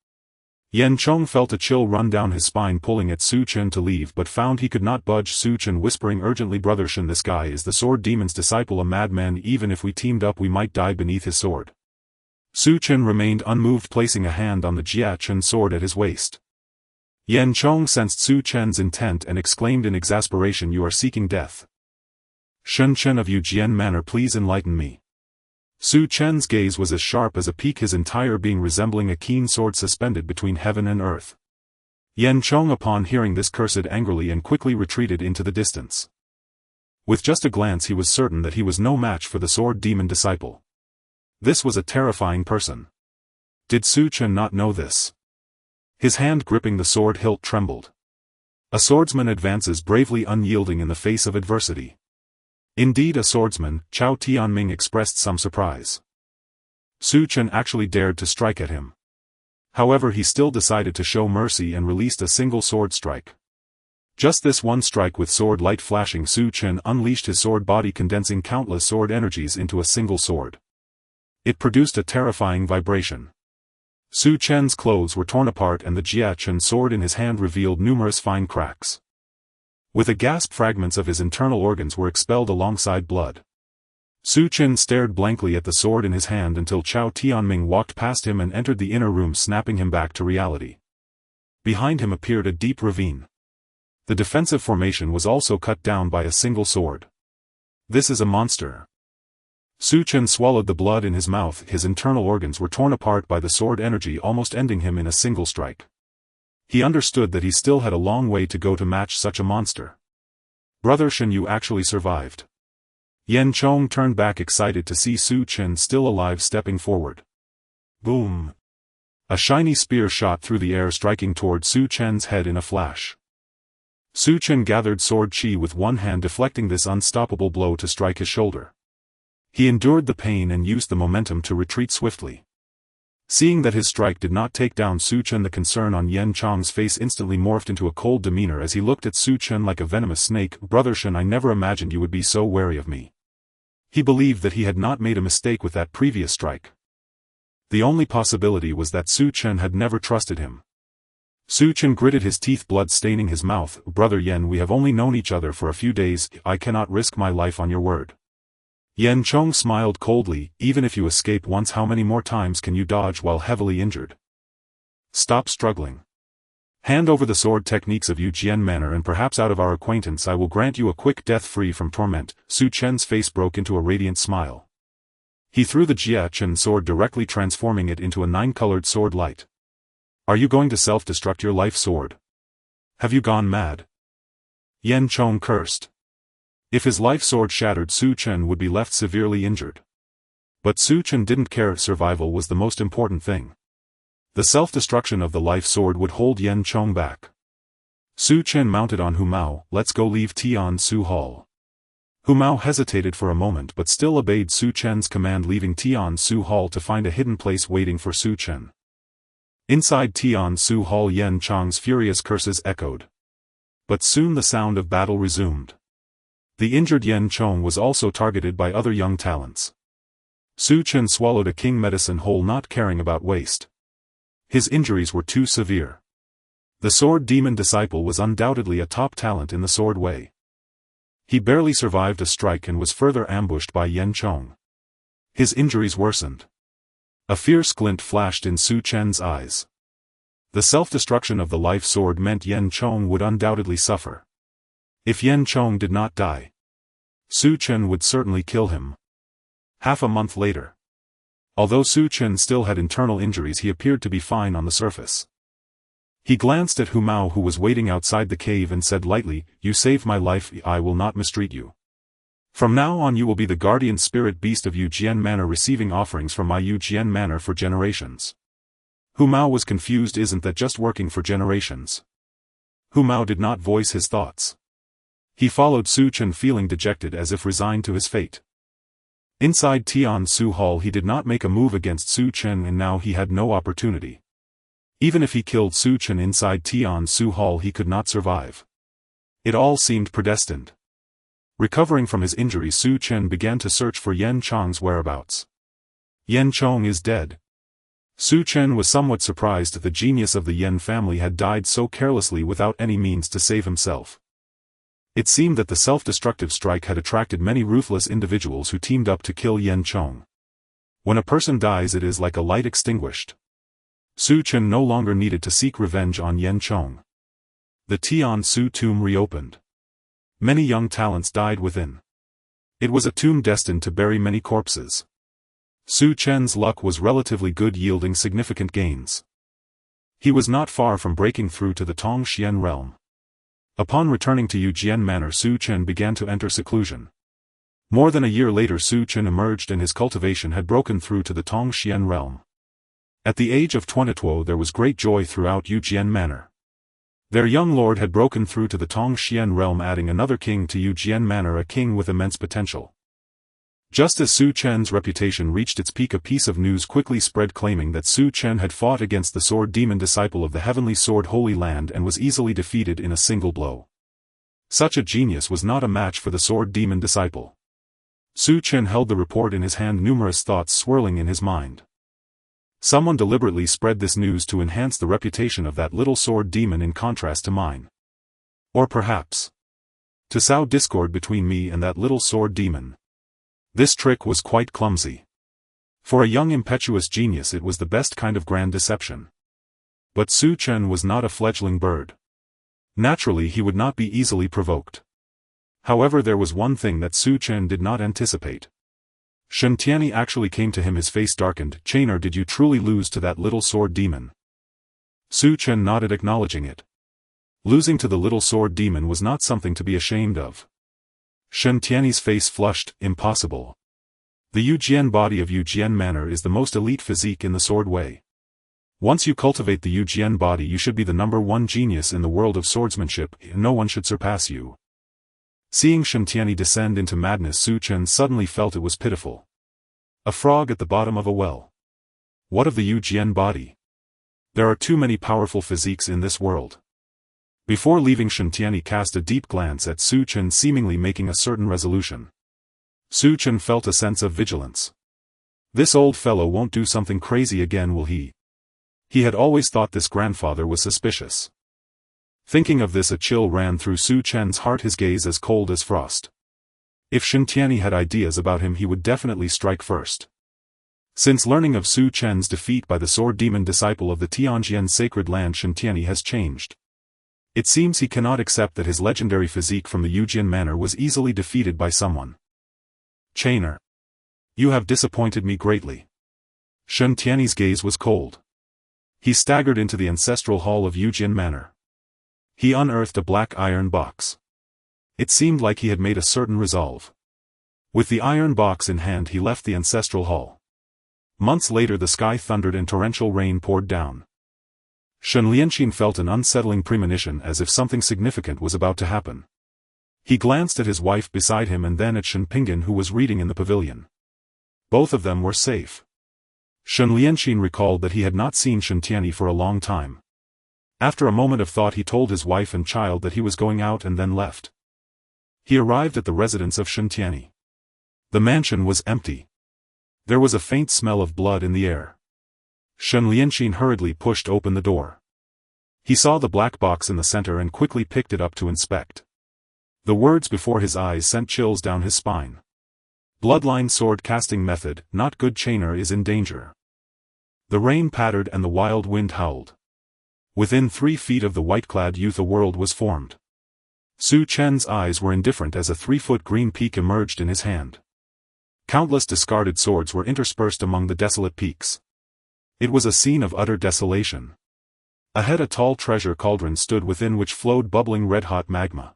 Yan Chong felt a chill run down his spine, pulling at Su Chen to leave, but found he could not budge. Su Chen whispering urgently, Brother Chen, this guy is the sword demon's disciple, a madman. Even if we teamed up we might die beneath his sword. Su Chen remained unmoved, placing a hand on the Jia Chen sword at his waist. Yan Chong sensed Su Chen's intent and exclaimed in exasperation, you are seeking death. Shen Chen of Yujian Manor, please enlighten me. Su Chen's gaze was as sharp as a peak, his entire being resembling a keen sword suspended between heaven and earth. Yan Chong upon hearing this cursed angrily and quickly retreated into the distance. With just a glance he was certain that he was no match for the sword demon disciple. This was a terrifying person. Did Su Chen not know this? His hand gripping the sword hilt trembled. A swordsman advances bravely, unyielding in the face of adversity. Indeed a swordsman, Chao Tianming expressed some surprise. Su Chen actually dared to strike at him. However, he still decided to show mercy and released a single sword strike. Just this one strike, with sword light flashing, Su Chen unleashed his sword body, condensing countless sword energies into a single sword. It produced a terrifying vibration. Su Chen's clothes were torn apart and the Jia Chen sword in his hand revealed numerous fine cracks. With a gasp, fragments of his internal organs were expelled alongside blood. Su Chen stared blankly at the sword in his hand until Chao Tianming walked past him and entered the inner room, snapping him back to reality. Behind him appeared a deep ravine. The defensive formation was also cut down by a single sword. This is a monster. Chen swallowed the blood in his mouth. His internal organs were torn apart by the sword energy, almost ending him in a single strike. He understood that he still had a long way to go to match such a monster. Brother Chen, you actually survived. Yan Chong turned back excited to see Chen still alive, stepping forward. Boom! A shiny spear shot through the air, striking toward Chen's head in a flash. Chen gathered sword chi with one hand, deflecting this unstoppable blow to strike his shoulder. He endured the pain and used the momentum to retreat swiftly. Seeing that his strike did not take down Chen, the concern on Yan Chong's face instantly morphed into a cold demeanor as he looked at Chen like a venomous snake. Brother Chen, I never imagined you would be so wary of me. He believed that he had not made a mistake with that previous strike. The only possibility was that Chen had never trusted him. Chen gritted his teeth, blood staining his mouth. Brother Yan, we have only known each other for a few days. I cannot risk my life on your word. Yan Chong smiled coldly. Even if you escape once, how many more times can you dodge while heavily injured? Stop struggling. Hand over the sword techniques of Yu Jian manner, and perhaps out of our acquaintance I will grant you a quick death free from torment. Chen's face broke into a radiant smile. He threw the Jia Chen sword directly, transforming it into a 9-colored sword light. Are you going to self-destruct your life sword? Have you gone mad? Yan Chong cursed. If his life sword shattered, Chen would be left severely injured. But Chen didn't care. Survival was the most important thing. The self-destruction of the life sword would hold Yan Chong back. Chen mounted on Hu Mao. Let's go, leave Tian Su Hall. Hu Mao hesitated for a moment but still obeyed Chen's command, leaving Tian Su Hall to find a hidden place waiting for Chen. Inside Tian Su Hall, Yan Chong's furious curses echoed. But soon the sound of battle resumed. The injured Yan Chong was also targeted by other young talents. Chen swallowed a king medicine whole, not caring about waste. His injuries were too severe. The sword demon disciple was undoubtedly a top talent in the sword way. He barely survived a strike and was further ambushed by Yan Chong. His injuries worsened. A fierce glint flashed in Chen's eyes. The self-destruction of the life sword meant Yan Chong would undoubtedly suffer. If Yan Chong did not die, Chen would certainly kill him. Half a month later. Although Chen still had internal injuries, he appeared to be fine on the surface. He glanced at Hu Mao, who was waiting outside the cave, and said lightly, "You saved my life. I will not mistreat you. From now on you will be the guardian spirit beast of Yu Jian Manor, receiving offerings from my Yu Jian Manor for generations." Hu Mao was confused. Isn't that just working for generations? Hu Mao did not voice his thoughts. He followed Chen, feeling dejected, as if resigned to his fate. Inside Tian Su Hall he did not make a move against Chen, and now he had no opportunity. Even if he killed Chen inside Tian Su Hall, he could not survive. It all seemed predestined. Recovering from his injuries, Chen began to search for Yan Chong's whereabouts. Yan Chong is dead. Chen was somewhat surprised that the genius of the Yan family had died so carelessly without any means to save himself. It seemed that the self-destructive strike had attracted many ruthless individuals who teamed up to kill Yan Chong. When a person dies, it is like a light extinguished. Chen no longer needed to seek revenge on Yan Chong. The Tian Su tomb reopened. Many young talents died within. It was a tomb destined to bury many corpses. Chen's luck was relatively good, yielding significant gains. He was not far from breaking through to the Tongxian realm. Upon returning to Yu Jian Manor, Chen began to enter seclusion. More than a year later, Chen emerged, and his cultivation had broken through to the Tongxian realm. At the age of 22 there was great joy throughout Yu Jian Manor. Their young lord had broken through to the Tongxian realm, adding another king to Yu Jian Manor, a king with immense potential. Just as Chen's reputation reached its peak, a piece of news quickly spread claiming that Chen had fought against the sword demon disciple of the heavenly sword Holy Land and was easily defeated in a single blow. Such a genius was not a match for the sword demon disciple. Chen held the report in his hand, numerous thoughts swirling in his mind. Someone deliberately spread this news to enhance the reputation of that little sword demon in contrast to mine. Or perhaps to sow discord between me and that little sword demon. This trick was quite clumsy. For a young impetuous genius it was the best kind of grand deception. But Chen was not a fledgling bird. Naturally he would not be easily provoked. However, there was one thing that Chen did not anticipate. Shen Tianyi actually came to him, his face darkened. "Chainer, did you truly lose to that little sword demon?" Chen nodded, acknowledging it. Losing to the little sword demon was not something to be ashamed of. Shen Tianyi's face flushed. "Impossible. The Yujian body of Yujian manner is the most elite physique in the sword way. Once you cultivate the Yujian body, you should be the #1 genius in the world of swordsmanship, no one should surpass you." Seeing Shen Tianyi descend into madness, Chen suddenly felt it was pitiful. A frog at the bottom of a well. What of the Yujian body? There are too many powerful physiques in this world. Before leaving, Shen Tianyi cast a deep glance at Chen, seemingly making a certain resolution. Chen felt a sense of vigilance. This old fellow won't do something crazy again, will he? He had always thought this grandfather was suspicious. Thinking of this, a chill ran through Chen's heart, his gaze as cold as frost. If Shen Tianyi had ideas about him, he would definitely strike first. Since learning of Chen's defeat by the sword demon disciple of the Tianjian sacred land, Shen Tianyi has changed. It seems he cannot accept that his legendary physique from the Yujian manor was easily defeated by someone. "Chainer, you have disappointed me greatly." Shen Tianyi's gaze was cold. He staggered into the ancestral hall of Yujian manor. He unearthed a black iron box. It seemed like he had made a certain resolve. With the iron box in hand, he left the ancestral hall. Months later, the sky thundered and torrential rain poured down. Shen Lianqin felt an unsettling premonition, as if something significant was about to happen. He glanced at his wife beside him and then at Shen Pinggan, who was reading in the pavilion. Both of them were safe. Shen Lianqin recalled that he had not seen Shen Tianyi for a long time. After a moment of thought, he told his wife and child that he was going out and then left. He arrived at the residence of Shen Tianyi. The mansion was empty. There was a faint smell of blood in the air. Shen Lianqin hurriedly pushed open the door. He saw the black box in the center and quickly picked it up to inspect. The words before his eyes sent chills down his spine. "Bloodline sword casting method, not good. Chainer is in danger." The rain pattered and the wild wind howled. Within 3 feet of the white-clad youth a world was formed. Chen's eyes were indifferent as a 3-foot green peak emerged in his hand. Countless discarded swords were interspersed among the desolate peaks. It was a scene of utter desolation. Ahead, a tall treasure cauldron stood within which flowed bubbling red-hot magma.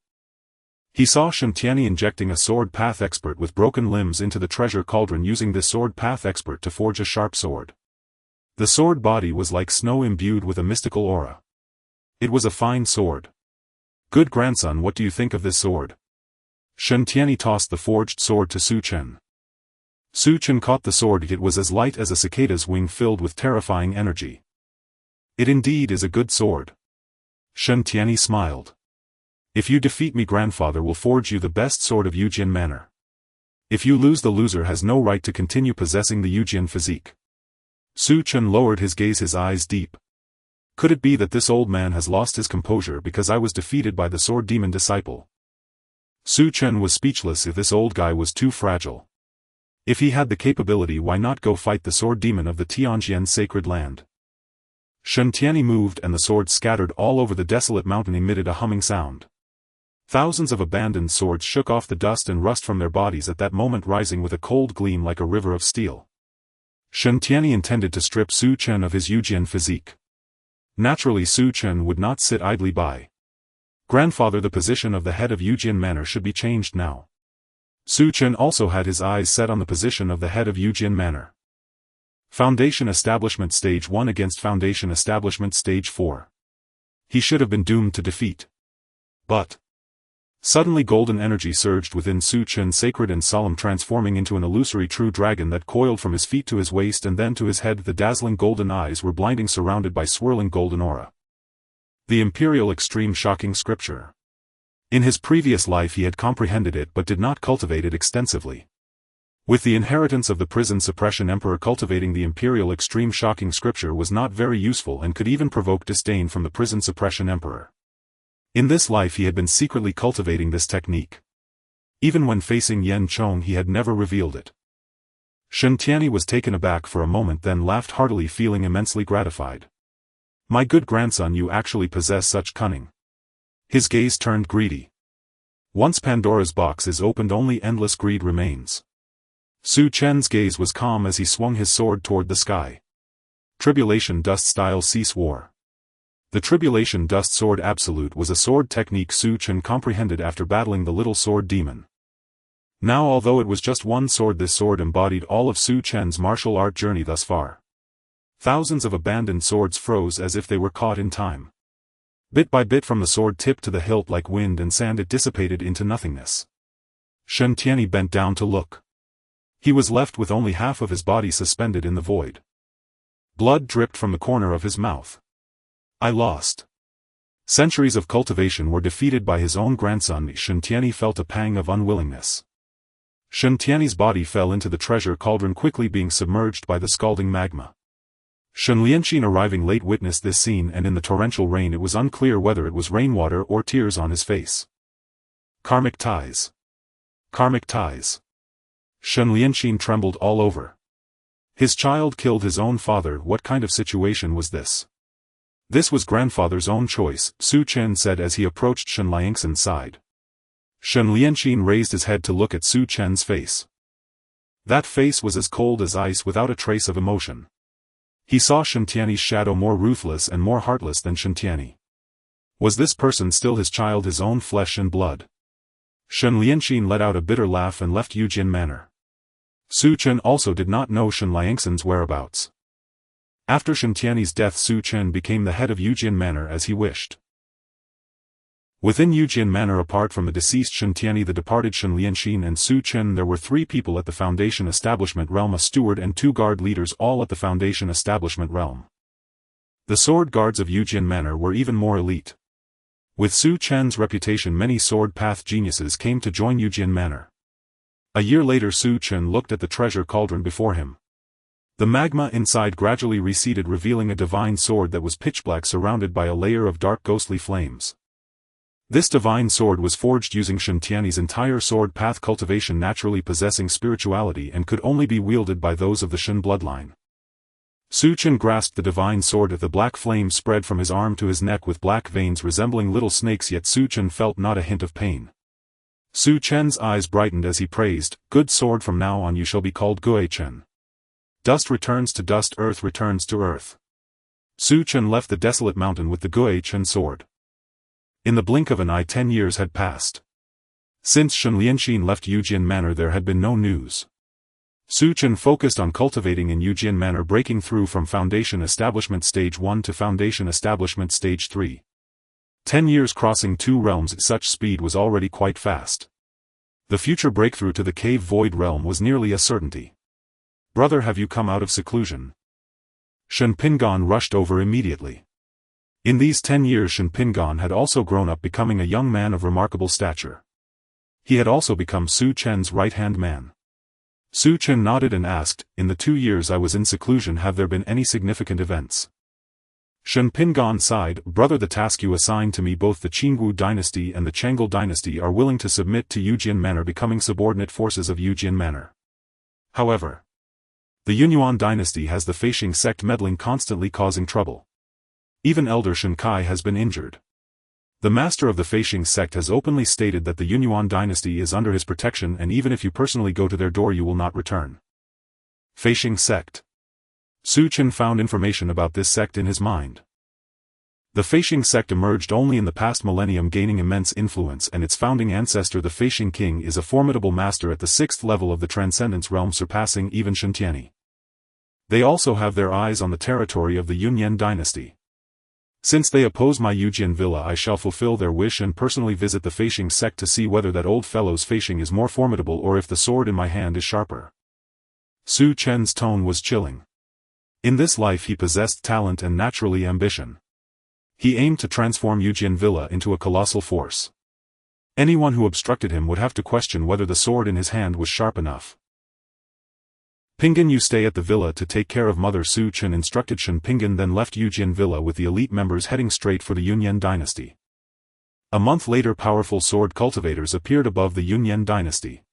He saw Shen Tianyi injecting a sword path expert with broken limbs into the treasure cauldron, using this sword path expert to forge a sharp sword. The sword body was like snow, imbued with a mystical aura. It was a fine sword. "Good grandson, what do you think of this sword?" Shen Tianyi tossed the forged sword to Chen. Chen caught the sword. It was as light as a cicada's wing, filled with terrifying energy. "It indeed is a good sword." Shen Tianyi smiled. "If you defeat me, grandfather will forge you the best sword of Yujian manor. If you lose, the loser has no right to continue possessing the Yujian physique." Chen lowered his gaze, his eyes deep. "Could it be that this old man has lost his composure because I was defeated by the sword demon disciple?" Chen was speechless. If this old guy was too fragile. If he had the capability, why not go fight the sword demon of the Tianjian sacred land? Shen Tianyi moved and the sword scattered all over the desolate mountain, emitted a humming sound. Thousands of abandoned swords shook off the dust and rust from their bodies at that moment, rising with a cold gleam like a river of steel. Shen Tianyi intended to strip Chen of his Yujian physique. Naturally, Chen would not sit idly by. "Grandfather, the position of the head of Yujian manor should be changed now." Chen also had his eyes set on the position of the head of Yujian manor. Foundation Establishment Stage 1 against Foundation Establishment Stage 4. He should have been doomed to defeat. But suddenly golden energy surged within Chen, sacred and solemn, transforming into an illusory true dragon that coiled from his feet to his waist and then to his head. The dazzling golden eyes were blinding, surrounded by swirling golden aura. The Imperial Extreme Shocking Scripture. In his previous life he had comprehended it but did not cultivate it extensively. With the inheritance of the Prison Suppression Emperor, cultivating the Imperial Extreme Shocking Scripture was not very useful and could even provoke disdain from the Prison Suppression Emperor. In this life he had been secretly cultivating this technique. Even when facing Yan Chong he had never revealed it. Shen Tianyi was taken aback for a moment, then laughed heartily, feeling immensely gratified. "My good grandson, you actually possess such cunning. His gaze turned greedy. Once Pandora's box is opened, only endless greed remains. Su Chen's gaze was calm as he swung his sword toward the sky. Tribulation Dust Style Cease War. The Tribulation Dust Sword Absolute was a sword technique Su Chen comprehended after battling the Little Sword Demon. Now, although it was just one sword, this sword embodied all of Su Chen's martial art journey thus far. Thousands of abandoned swords froze as if they were caught in time. Bit by bit, from the sword tip to the hilt, like wind and sand, it dissipated into nothingness. Shen Tianyi bent down to look. He was left with only half of his body suspended in the void. Blood dripped from the corner of his mouth. I lost. Centuries of cultivation were defeated by his own grandson. Shen Tianyi felt a pang of unwillingness. Shen Tianyi's body fell into the treasure cauldron, quickly being submerged by the scalding magma. Shen Lianqin, arriving late, witnessed this scene, and in the torrential rain it was unclear whether it was rainwater or tears on his face. Karmic ties. Karmic ties. Shen Lianqin trembled all over. His child killed his own father. What kind of situation was this? This was grandfather's own choice, Su Chen said as he approached Shen Lianxin's side. Shen Lianqin raised his head to look at Su Chen's face. That face was as cold as ice, without a trace of emotion. He saw Shen Tianyi's shadow, more ruthless and more heartless than Shen Tianyi. Was this person still his child, his own flesh and blood? Shen Lianqin let out a bitter laugh and left Yujin Manor. Su Chen also did not know Shen Lianxin's whereabouts. After Shen Tianyi's death, Su Chen became the head of Yujin Manor as he wished. Within Yujin Manor, apart from the deceased Shen Tianyi, the departed Shen Lianqin and Su Chen, there were 3 people at the Foundation Establishment Realm: a steward and 2 guard leaders, all at the Foundation Establishment Realm. The sword guards of Yujin Manor were even more elite. With Su Chen's reputation, many sword path geniuses came to join Yujin Manor. A year later, Su Chen looked at the treasure cauldron before him. The magma inside gradually receded, revealing a divine sword that was pitch black, surrounded by a layer of dark ghostly flames. This divine sword was forged using Shen Tianyi's entire sword path cultivation, naturally possessing spirituality, and could only be wielded by those of the Shen bloodline. Su Chen grasped the divine sword. The black flame spread from his arm to his neck with black veins resembling little snakes, yet Su Chen felt not a hint of pain. Su Chen's eyes brightened as he praised, "Good sword, from now on you shall be called Gue Chen. Dust returns to dust, earth returns to earth." Su Chen left the desolate mountain with the Gue Chen sword. In the blink of an eye, 10 years had passed. Since Shen Lianqin left Yujin Manor, there had been no news. Su Chen focused on cultivating in Yujin Manor, breaking through from Foundation Establishment Stage 1 to Foundation Establishment Stage 3. 10 years crossing 2 realms at such speed was already quite fast. The future breakthrough to the Cave Void realm was nearly a certainty. "Brother, have you come out of seclusion?" Shen Pingan rushed over immediately. In these 10 years, Shen Pingan had also grown up, becoming a young man of remarkable stature. He had also become Su Chen's right-hand man. Su Chen nodded and asked, "In the 2 years I was in seclusion, have there been any significant events?" Shen Pingan sighed, "Brother, the task you assigned to me, both the Qingwu dynasty and the Chang'e dynasty are willing to submit to Yujin Manor, becoming subordinate forces of Yujin Manor. However, the Yunyuan dynasty has the Feishing sect meddling, constantly causing trouble. Even Elder Shen Kai has been injured. The master of the Feishing sect has openly stated that the Yunyuan dynasty is under his protection, and even if you personally go to their door, you will not return." Feishing sect. Su Chen found information about this sect in his mind. The Feishing sect emerged only in the past millennium, gaining immense influence, and its founding ancestor, the Feishing king, is a formidable master at the 6th level of the Transcendence realm, surpassing even Shen Tianyi. They also have their eyes on the territory of the Yunyan dynasty. Since they oppose my Yujin villa, I shall fulfill their wish and personally visit the Feishing sect to see whether that old fellow's Feishing is more formidable or if the sword in my hand is sharper. Su Chen's tone was chilling. In this life he possessed talent and naturally ambition. He aimed to transform Yujin Villa into a colossal force. Anyone who obstructed him would have to question whether the sword in his hand was sharp enough. "Pingan, you stay at the villa to take care of Mother," Su Chen instructed. Shen Pingan then left Yujin Villa with the elite members, heading straight for the Yunyan dynasty. A month later, powerful sword cultivators appeared above the Yunyan dynasty.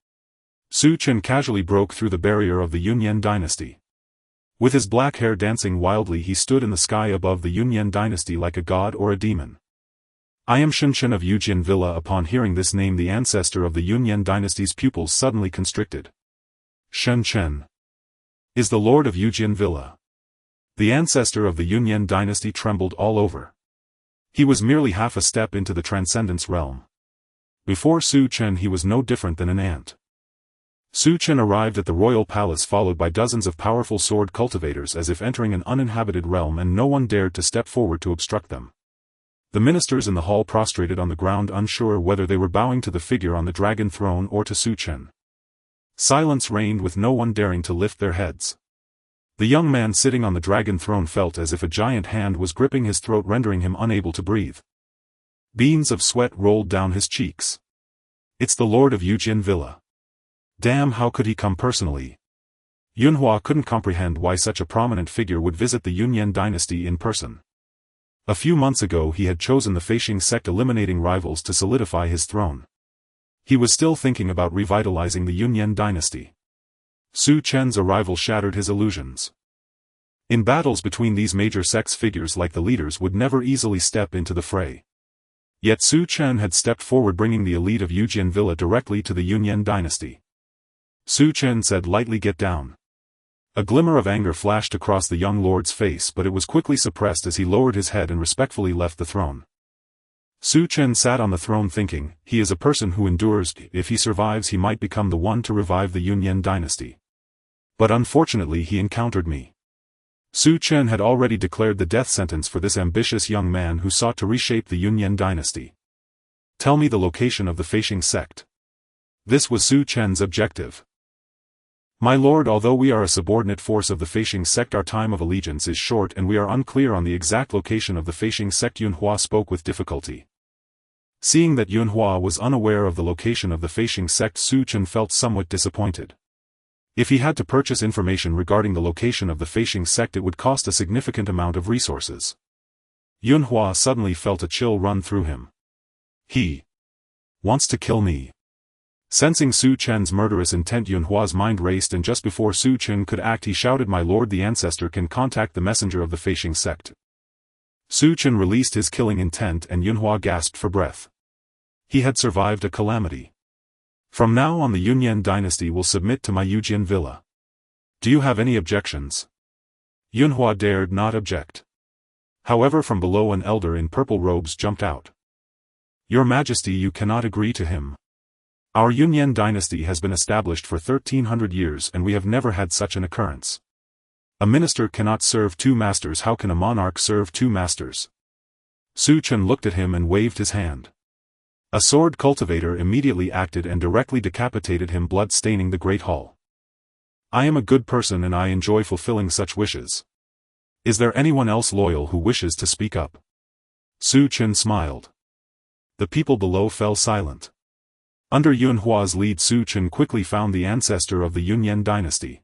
Su Chen casually broke through the barrier of the Yunyan dynasty. With his black hair dancing wildly, he stood in the sky above the Yunyan dynasty like a god or a demon. I am Chen of Yujin Villa. Upon hearing this name, the ancestor of the Yunyan dynasty's pupils suddenly constricted. Chen is the lord of Yujin Villa. The ancestor of the Yunyan dynasty trembled all over. He was merely half a step into the transcendence realm. Before Su Chen he was no different than an ant. Su Chen arrived at the royal palace followed by dozens of powerful sword cultivators as if entering an uninhabited realm, and no one dared to step forward to obstruct them. The ministers in the hall prostrated on the ground, unsure whether they were bowing to the figure on the dragon throne or to Su Chen. Silence reigned, with no one daring to lift their heads. The young man sitting on the dragon throne felt as if a giant hand was gripping his throat, rendering him unable to breathe. Beads of sweat rolled down his cheeks. It's the lord of Yujin Villa. Damn, how could he come personally? Yunhua couldn't comprehend why such a prominent figure would visit the Yunyan dynasty in person. A few months ago he had chosen the Fate-Defying sect, eliminating rivals to solidify his throne. He was still thinking about revitalizing the Yunyan dynasty. Su Chen's arrival shattered his illusions. In battles between these major sects, figures like the leaders would never easily step into the fray. Yet Su Chen had stepped forward, bringing the elite of Yujin Villa directly to the Yunyan dynasty. Su Chen said lightly, "Get down." A glimmer of anger flashed across the young lord's face, but it was quickly suppressed as he lowered his head and respectfully left the throne. Su Chen sat on the throne thinking, he is a person who endures. If he survives, he might become the one to revive the Yunyan dynasty. But unfortunately he encountered me. Su Chen had already declared the death sentence for this ambitious young man who sought to reshape the Yunyan dynasty. Tell me the location of the Fate-Defying sect. This was Su Chen's objective. My lord, although we are a subordinate force of the Fate-Defying sect, our time of allegiance is short and we are unclear on the exact location of the Fate-Defying sect. Yunhua spoke with difficulty. Seeing that Yunhua was unaware of the location of the Fate-Defying sect, Su Chen felt somewhat disappointed. If he had to purchase information regarding the location of the Fate-Defying sect, it would cost a significant amount of resources. Yunhua suddenly felt a chill run through him. He wants to kill me. Sensing Su Chen's murderous intent, Yunhua's mind raced, and just before Su Chen could act he shouted, "My lord, the ancestor can contact the messenger of the Fate-Defying sect." Su Chen released his killing intent and Yunhua gasped for breath. He had survived a calamity. From now on the Yunyan dynasty will submit to my Yujin Villa. Do you have any objections? Yunhua dared not object. However, from below an elder in purple robes jumped out. Your Majesty, you cannot agree to him. Our Yunyan dynasty has been established for 1300 years and we have never had such an occurrence. A minister cannot serve two masters. How can a monarch serve two masters? Su Chen looked at him and waved his hand. A sword cultivator immediately acted and directly decapitated him, blood staining the great hall. I am a good person and I enjoy fulfilling such wishes. Is there anyone else loyal who wishes to speak up? Su Chen smiled. The people below fell silent. Under Yunhua's lead, Su Chen quickly found the ancestor of the Yunyan dynasty.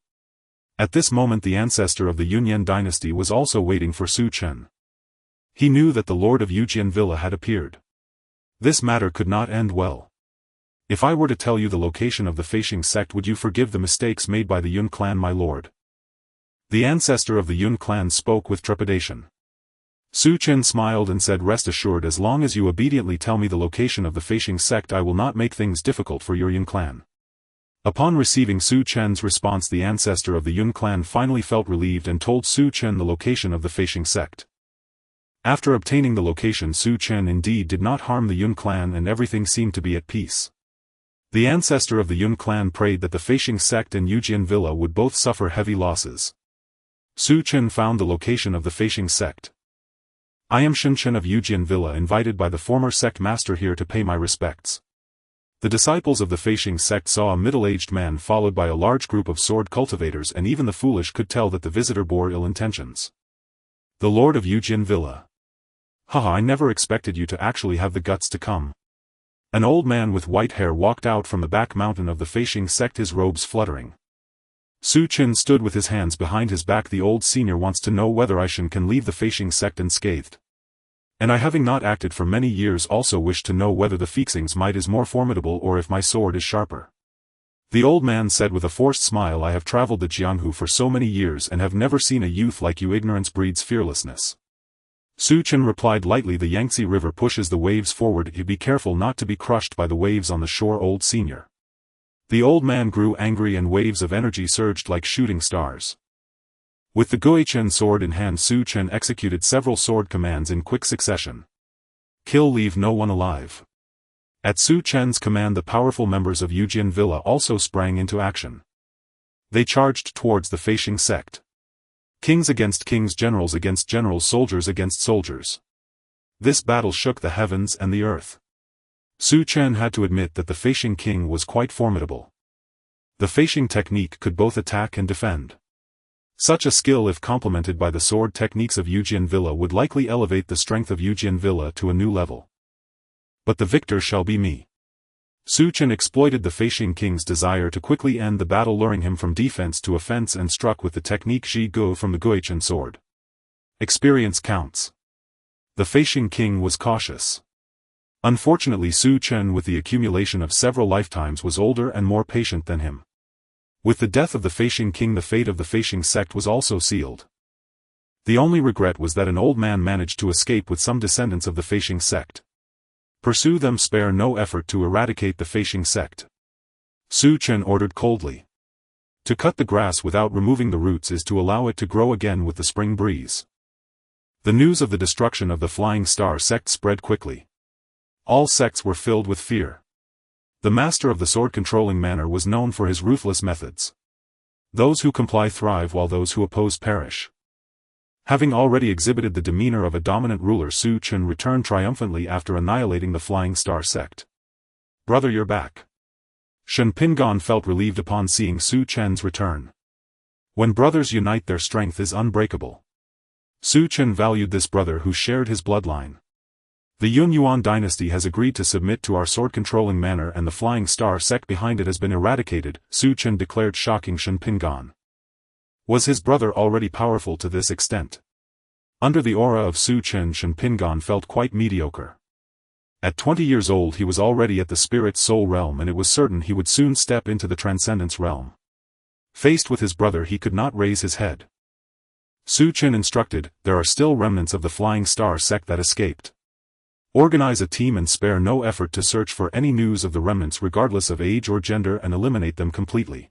At this moment the ancestor of the Yunyan dynasty was also waiting for Su Chen. He knew that the lord of Yujin Villa had appeared. This matter could not end well. If I were to tell you the location of the Fate-Defying sect, would you forgive the mistakes made by the Yun clan, my lord? The ancestor of the Yun clan spoke with trepidation. Su Chen smiled and said, rest assured, as long as you obediently tell me the location of the Fate-Defying sect, I will not make things difficult for your Yun clan. Upon receiving Su Chen's response, the ancestor of the Yun clan finally felt relieved and told Su Chen the location of the Fate-Defying sect. After obtaining the location, Su Chen indeed did not harm the Yun clan and everything seemed to be at peace. The ancestor of the Yun clan prayed that the Fate-Defying sect and Yujin Villa would both suffer heavy losses. Su Chen found the location of the Fate-Defying sect. I am Chen of Yujin Villa, invited by the former sect master here to pay my respects. The disciples of the Fate-Defying sect saw a middle-aged man followed by a large group of sword cultivators, and even the foolish could tell that the visitor bore ill intentions. The lord of Yujin Villa. Haha, I never expected you to actually have the guts to come. An old man with white hair walked out from the back mountain of the Fate-Defying sect, his robes fluttering. Su Chen stood with his hands behind his back. The old senior wants to know whether Chen can leave the Fate-Defying sect unscathed. And I, having not acted for many years, also wish to know whether the Fate-Defying's might is more formidable or if my sword is sharper. The old man said with a forced smile, I have traveled the Jianghu for so many years and have never seen a youth like you. Ignorance breeds fearlessness. Su Chen replied lightly. The Yangtze River pushes the waves forward. You be careful not to be crushed by the waves on the shore, old senior. The old man grew angry and waves of energy surged like shooting stars. With the Guichen sword in hand, Su Chen executed several sword commands in quick succession. Kill, leave no one alive. At Su Chen's command, the powerful members of Yujin Villa also sprang into action. They charged towards the Fate-Defying sect. Kings against kings, generals against generals, soldiers against soldiers. This battle shook the heavens and the earth. Su Chen had to admit that the Fate-Defying king was quite formidable. The Fate-Defying technique could both attack and defend. Such a skill, if complemented by the sword techniques of Yujin Villa, would likely elevate the strength of Yujin Villa to a new level. But the victor shall be me. Su Chen exploited the Fate-Defying king's desire to quickly end the battle, luring him from defense to offense, and struck with the technique Ji Gu from the Guichen sword. Experience counts. The Fate-Defying king was cautious. Unfortunately, Su Chen, with the accumulation of several lifetimes, was older and more patient than him. With the death of the Fate-Defying king, the fate of the Fate-Defying sect was also sealed. The only regret was that an old man managed to escape with some descendants of the Fate-Defying sect. Pursue them, spare no effort to eradicate the Fate-Defying sect. Su Chen ordered coldly. To cut the grass without removing the roots is to allow it to grow again with the spring breeze. The news of the destruction of the Flying Star sect spread quickly. All sects were filled with fear. The master of the sword-controlling manner was known for his ruthless methods. Those who comply thrive while those who oppose perish. Having already exhibited the demeanor of a dominant ruler, Su Chen returned triumphantly after annihilating the Flying Star sect. "Brother, you're back." Shen Pingon felt relieved upon seeing Su Chen's return. When brothers unite, their strength is unbreakable. Su Chen valued this brother who shared his bloodline. The Yun Yuan dynasty has agreed to submit to our sword-controlling manner, and the Flying Star sect behind it has been eradicated, Su Chen declared, shocking Shen Pingon. Was his brother already powerful to this extent? Under the aura of Su Chen, Shen Pingon felt quite mediocre. At 20 years old he was already at the spirit's soul realm, and it was certain he would soon step into the transcendence realm. Faced with his brother, he could not raise his head. Su Chen instructed, there are still remnants of the Flying Star sect that escaped. Organize a team and spare no effort to search for any news of the remnants regardless of age or gender and eliminate them completely.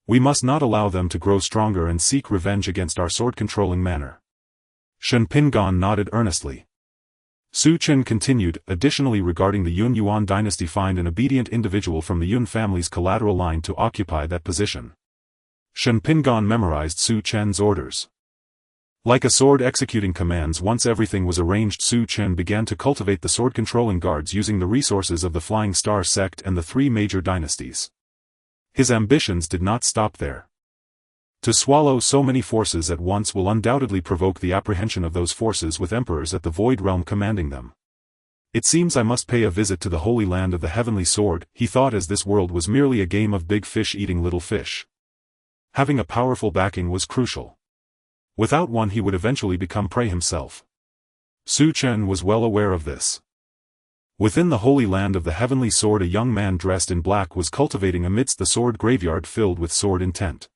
We must not allow them to grow stronger and seek revenge against our sword-controlling manner. Shen Pingon nodded earnestly. Su Chen continued, additionally, regarding the Yun Yuan dynasty, find an obedient individual from the Yun family's collateral line to occupy that position. Shen Pingon memorized Su Chen's orders. Like a sword executing commands, once everything was arranged, Su Chen began to cultivate the sword-controlling guards using the resources of the Flying Star sect and the three major dynasties. His ambitions did not stop there. To swallow so many forces at once will undoubtedly provoke the apprehension of those forces with emperors at the Void Realm commanding them. It seems I must pay a visit to the Holy Land of the Heavenly Sword, he thought, as this world was merely a game of big fish eating little fish. Having a powerful backing was crucial. Without one he would eventually become prey himself. Su Chen was well aware of this. Within the Holy Land of the Heavenly Sword, a young man dressed in black was cultivating amidst the sword graveyard filled with sword intent.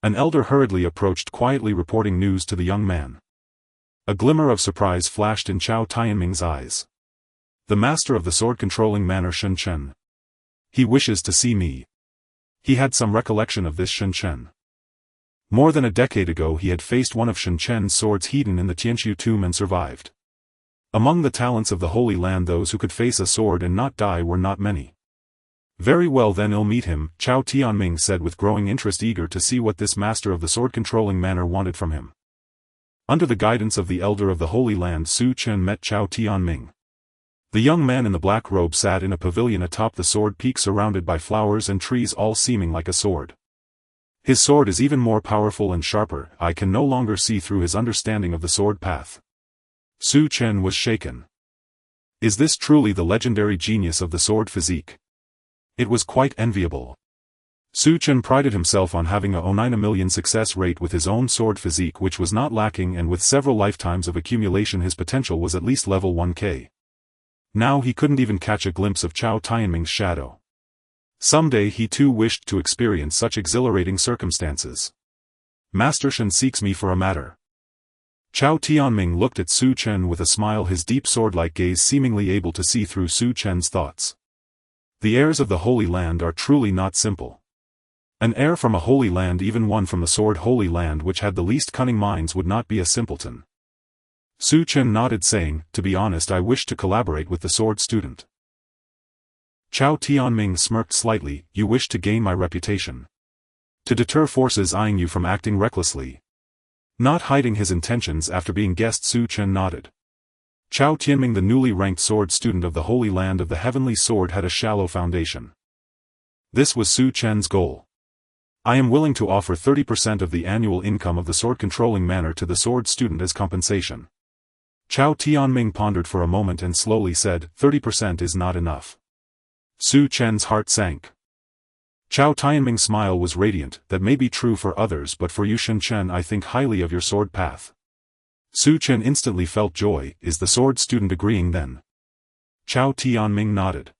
An elder hurriedly approached, quietly reporting news to the young man. A glimmer of surprise flashed in Chao Tianming's eyes. The master of the sword-controlling manner, Shen Chen. He wishes to see me. He had some recollection of this Shen Chen. More than a decade ago he had faced one of Shen Chen's swords hidden in the Tianqiu tomb and survived. Among the talents of the Holy Land, those who could face a sword and not die were not many. Very well, then I'll meet him, Chao Tianming said with growing interest, eager to see what this master of the sword-controlling manner wanted from him. Under the guidance of the elder of the Holy Land, Su Chen met Chao Tianming. The young man in the black robe sat in a pavilion atop the sword peak, surrounded by flowers and trees, all seeming like a sword. His sword is even more powerful and sharper. I can no longer see through his understanding of the sword path. Su Chen was shaken. Is this truly the legendary genius of the sword physique? It was quite enviable. Su Chen prided himself on having a 9 million success rate with his own sword physique, which was not lacking, and with several lifetimes of accumulation his potential was at least level 1k. Now he couldn't even catch a glimpse of Chao Tianming's shadow. Someday he too wished to experience such exhilarating circumstances. Master Shen seeks me for a matter. Chao Tianming looked at Su Chen with a smile, his deep sword-like gaze seemingly able to see through Su Chen's thoughts. The heirs of the Holy Land are truly not simple. An heir from a holy land, even one from the sword Holy Land which had the least cunning minds, would not be a simpleton. Su Chen nodded, saying, "To be honest, I wish to collaborate with the sword student." Chao Tianming smirked slightly. "You wish to gain my reputation? To deter forces eyeing you from acting recklessly?" Not hiding his intentions after being guessed, Su Chen nodded. Chao Tianming, the newly ranked sword student of the Holy Land of the Heavenly Sword, had a shallow foundation. This was Su Chen's goal. "I am willing to offer 30% of the annual income of the sword-controlling manor to the sword student as compensation." Chao Tianming pondered for a moment and slowly said, 30% is not enough." Su Chen's heart sank. Chao Tianming's smile was radiant. "That may be true for others, but for you, Shen Chen, I think highly of your sword path." Su Chen instantly felt joy. "Is the sword student agreeing then?" Chao Tianming nodded.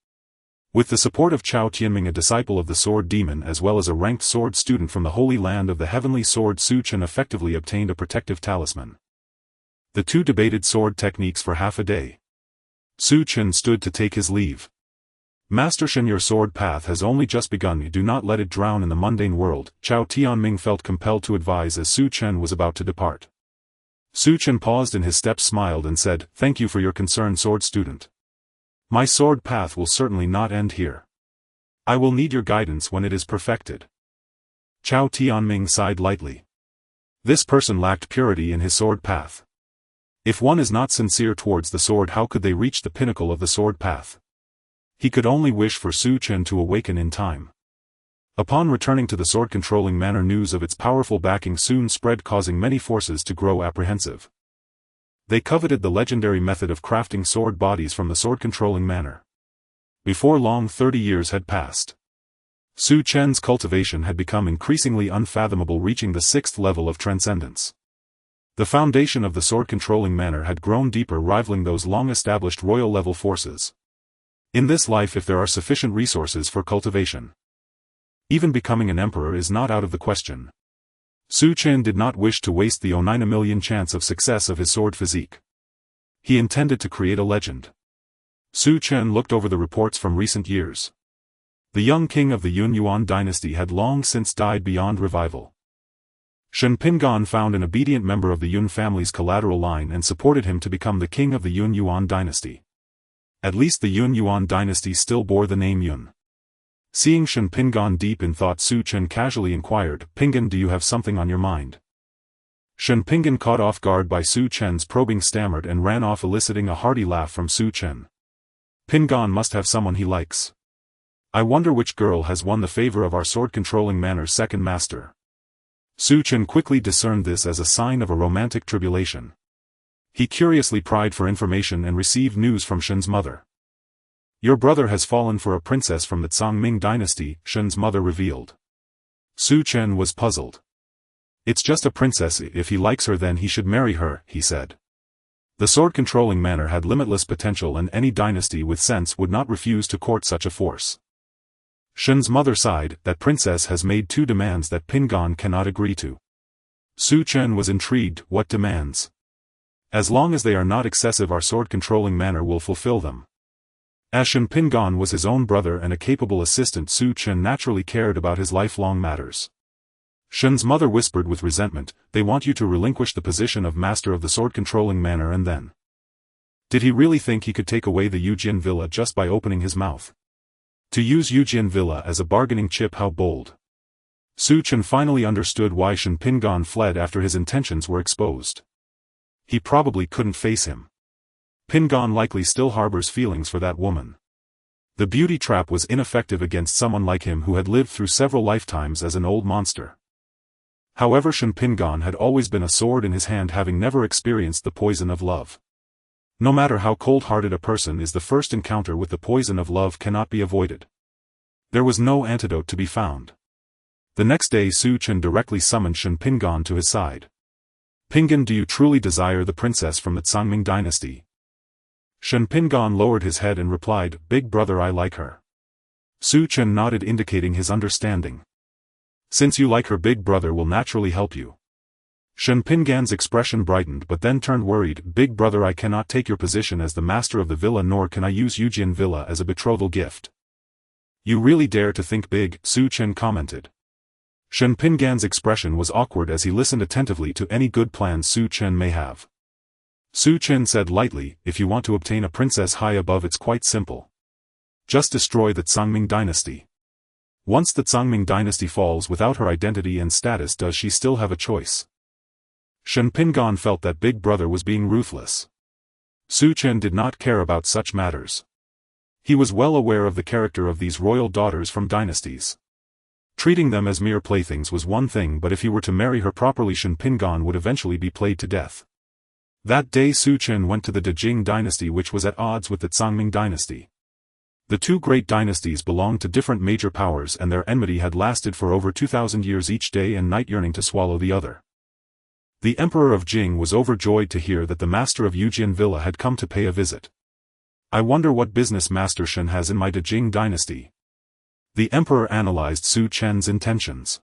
With the support of Chao Tianming, a disciple of the sword demon as well as a ranked sword student from the Holy Land of the Heavenly Sword, Su Chen effectively obtained a protective talisman. The two debated sword techniques for half a day. Su Chen stood to take his leave. "Master Shen, your sword path has only just begun. Do not let it drown in the mundane world," Chao Tianming felt compelled to advise as Su Chen was about to depart. Su Chen paused in his steps, smiled and said, "Thank you for your concern, sword student. My sword path will certainly not end here. I will need your guidance when it is perfected." Chao Tianming sighed lightly. This person lacked purity in his sword path. If one is not sincere towards the sword, how could they reach the pinnacle of the sword path? He could only wish for Su Chen to awaken in time. Upon returning to the sword-controlling manor, news of its powerful backing soon spread, causing many forces to grow apprehensive. They coveted the legendary method of crafting sword bodies from the sword-controlling manor. Before long, 30 years had passed. Su Chen's cultivation had become increasingly unfathomable, reaching the 6th level of transcendence. The foundation of the sword-controlling manor had grown deeper, rivaling those long-established royal-level forces. In this life, if there are sufficient resources for cultivation, even becoming an emperor is not out of the question. Su Chen did not wish to waste the 9 million chance of success of his sword physique. He intended to create a legend. Su Chen looked over the reports from recent years. The young king of the Yun Yuan dynasty had long since died beyond revival. Shen Pingan found an obedient member of the Yun family's collateral line and supported him to become the king of the Yun Yuan dynasty. At least the Yun Yuan dynasty still bore the name Yun. Seeing Shen Pingan deep in thought, Su Chen casually inquired, "Pingan, do you have something on your mind?" Shen Pingan, caught off guard by Su Chen's probing, stammered and ran off, eliciting a hearty laugh from Su Chen. "Pingan must have someone he likes. I wonder which girl has won the favor of our sword-controlling manor's second master." Su Chen quickly discerned this as a sign of a romantic tribulation. He curiously pried for information and received news from Shen's mother. "Your brother has fallen for a princess from the Tsangming dynasty," Shen's mother revealed. Su Chen was puzzled. "It's just a princess. If he likes her, then he should marry her," he said. The sword-controlling manor had limitless potential, and any dynasty with sense would not refuse to court such a force. Shen's mother sighed. "That princess has made 2 demands that Pingan cannot agree to." Su Chen was intrigued. "What demands?" "As long as they are not excessive, our sword-controlling manor will fulfill them." As Shen Pingan was his own brother and a capable assistant, Su Chen naturally cared about his lifelong matters. Shen's mother whispered with resentment, "They want you to relinquish the position of master of the sword-controlling manor, and then?" Did he really think he could take away the Yujian villa just by opening his mouth? To use Yujian villa as a bargaining chip, how bold. Su Chen finally understood why Shen Pingan fled after his intentions were exposed. He probably couldn't face him. Pingan likely still harbors feelings for that woman. The beauty trap was ineffective against someone like him who had lived through several lifetimes as an old monster. However, Shen Pingan had always been a sword in his hand, having never experienced the poison of love. No matter how cold-hearted a person is, the first encounter with the poison of love cannot be avoided. There was no antidote to be found. The next day, Su Chen directly summoned Shen Pingan to his side. "Pingan, do you truly desire the princess from the Tsangming dynasty?" Shen Pingan lowered his head and replied, "Big brother, I like her." Su Chen nodded, indicating his understanding. "Since you like her, big brother will naturally help you." Shen Pingan's expression brightened but then turned worried. Big brother, I cannot take your position as the master of the villa, nor can I use Yujin Villa as a betrothal gift. You really dare to think big, Su Chen commented. Shen Pingan's expression was awkward as he listened attentively to any good plans Su Chen may have. Su Chen said lightly, if you want to obtain a princess high above, it's quite simple. Just destroy the Zhangming dynasty. Once the Zhangming dynasty falls without her identity and status, does she still have a choice? Shen Pingan felt that big brother was being ruthless. Su Chen did not care about such matters. He was well aware of the character of these royal daughters from dynasties. Treating them as mere playthings was one thing, but if he were to marry her properly, Shen Pingan would eventually be played to death. That day Su Chen went to the Dejing dynasty, which was at odds with the Zhangming dynasty. The two great dynasties belonged to different major powers, and their enmity had lasted for over 2,000 years, each day and night yearning to swallow the other. The Emperor of Jing was overjoyed to hear that the master of Yujin Villa had come to pay a visit. I wonder what business Master Shen has in my Dejing dynasty. The Emperor analyzed Su Chen's intentions.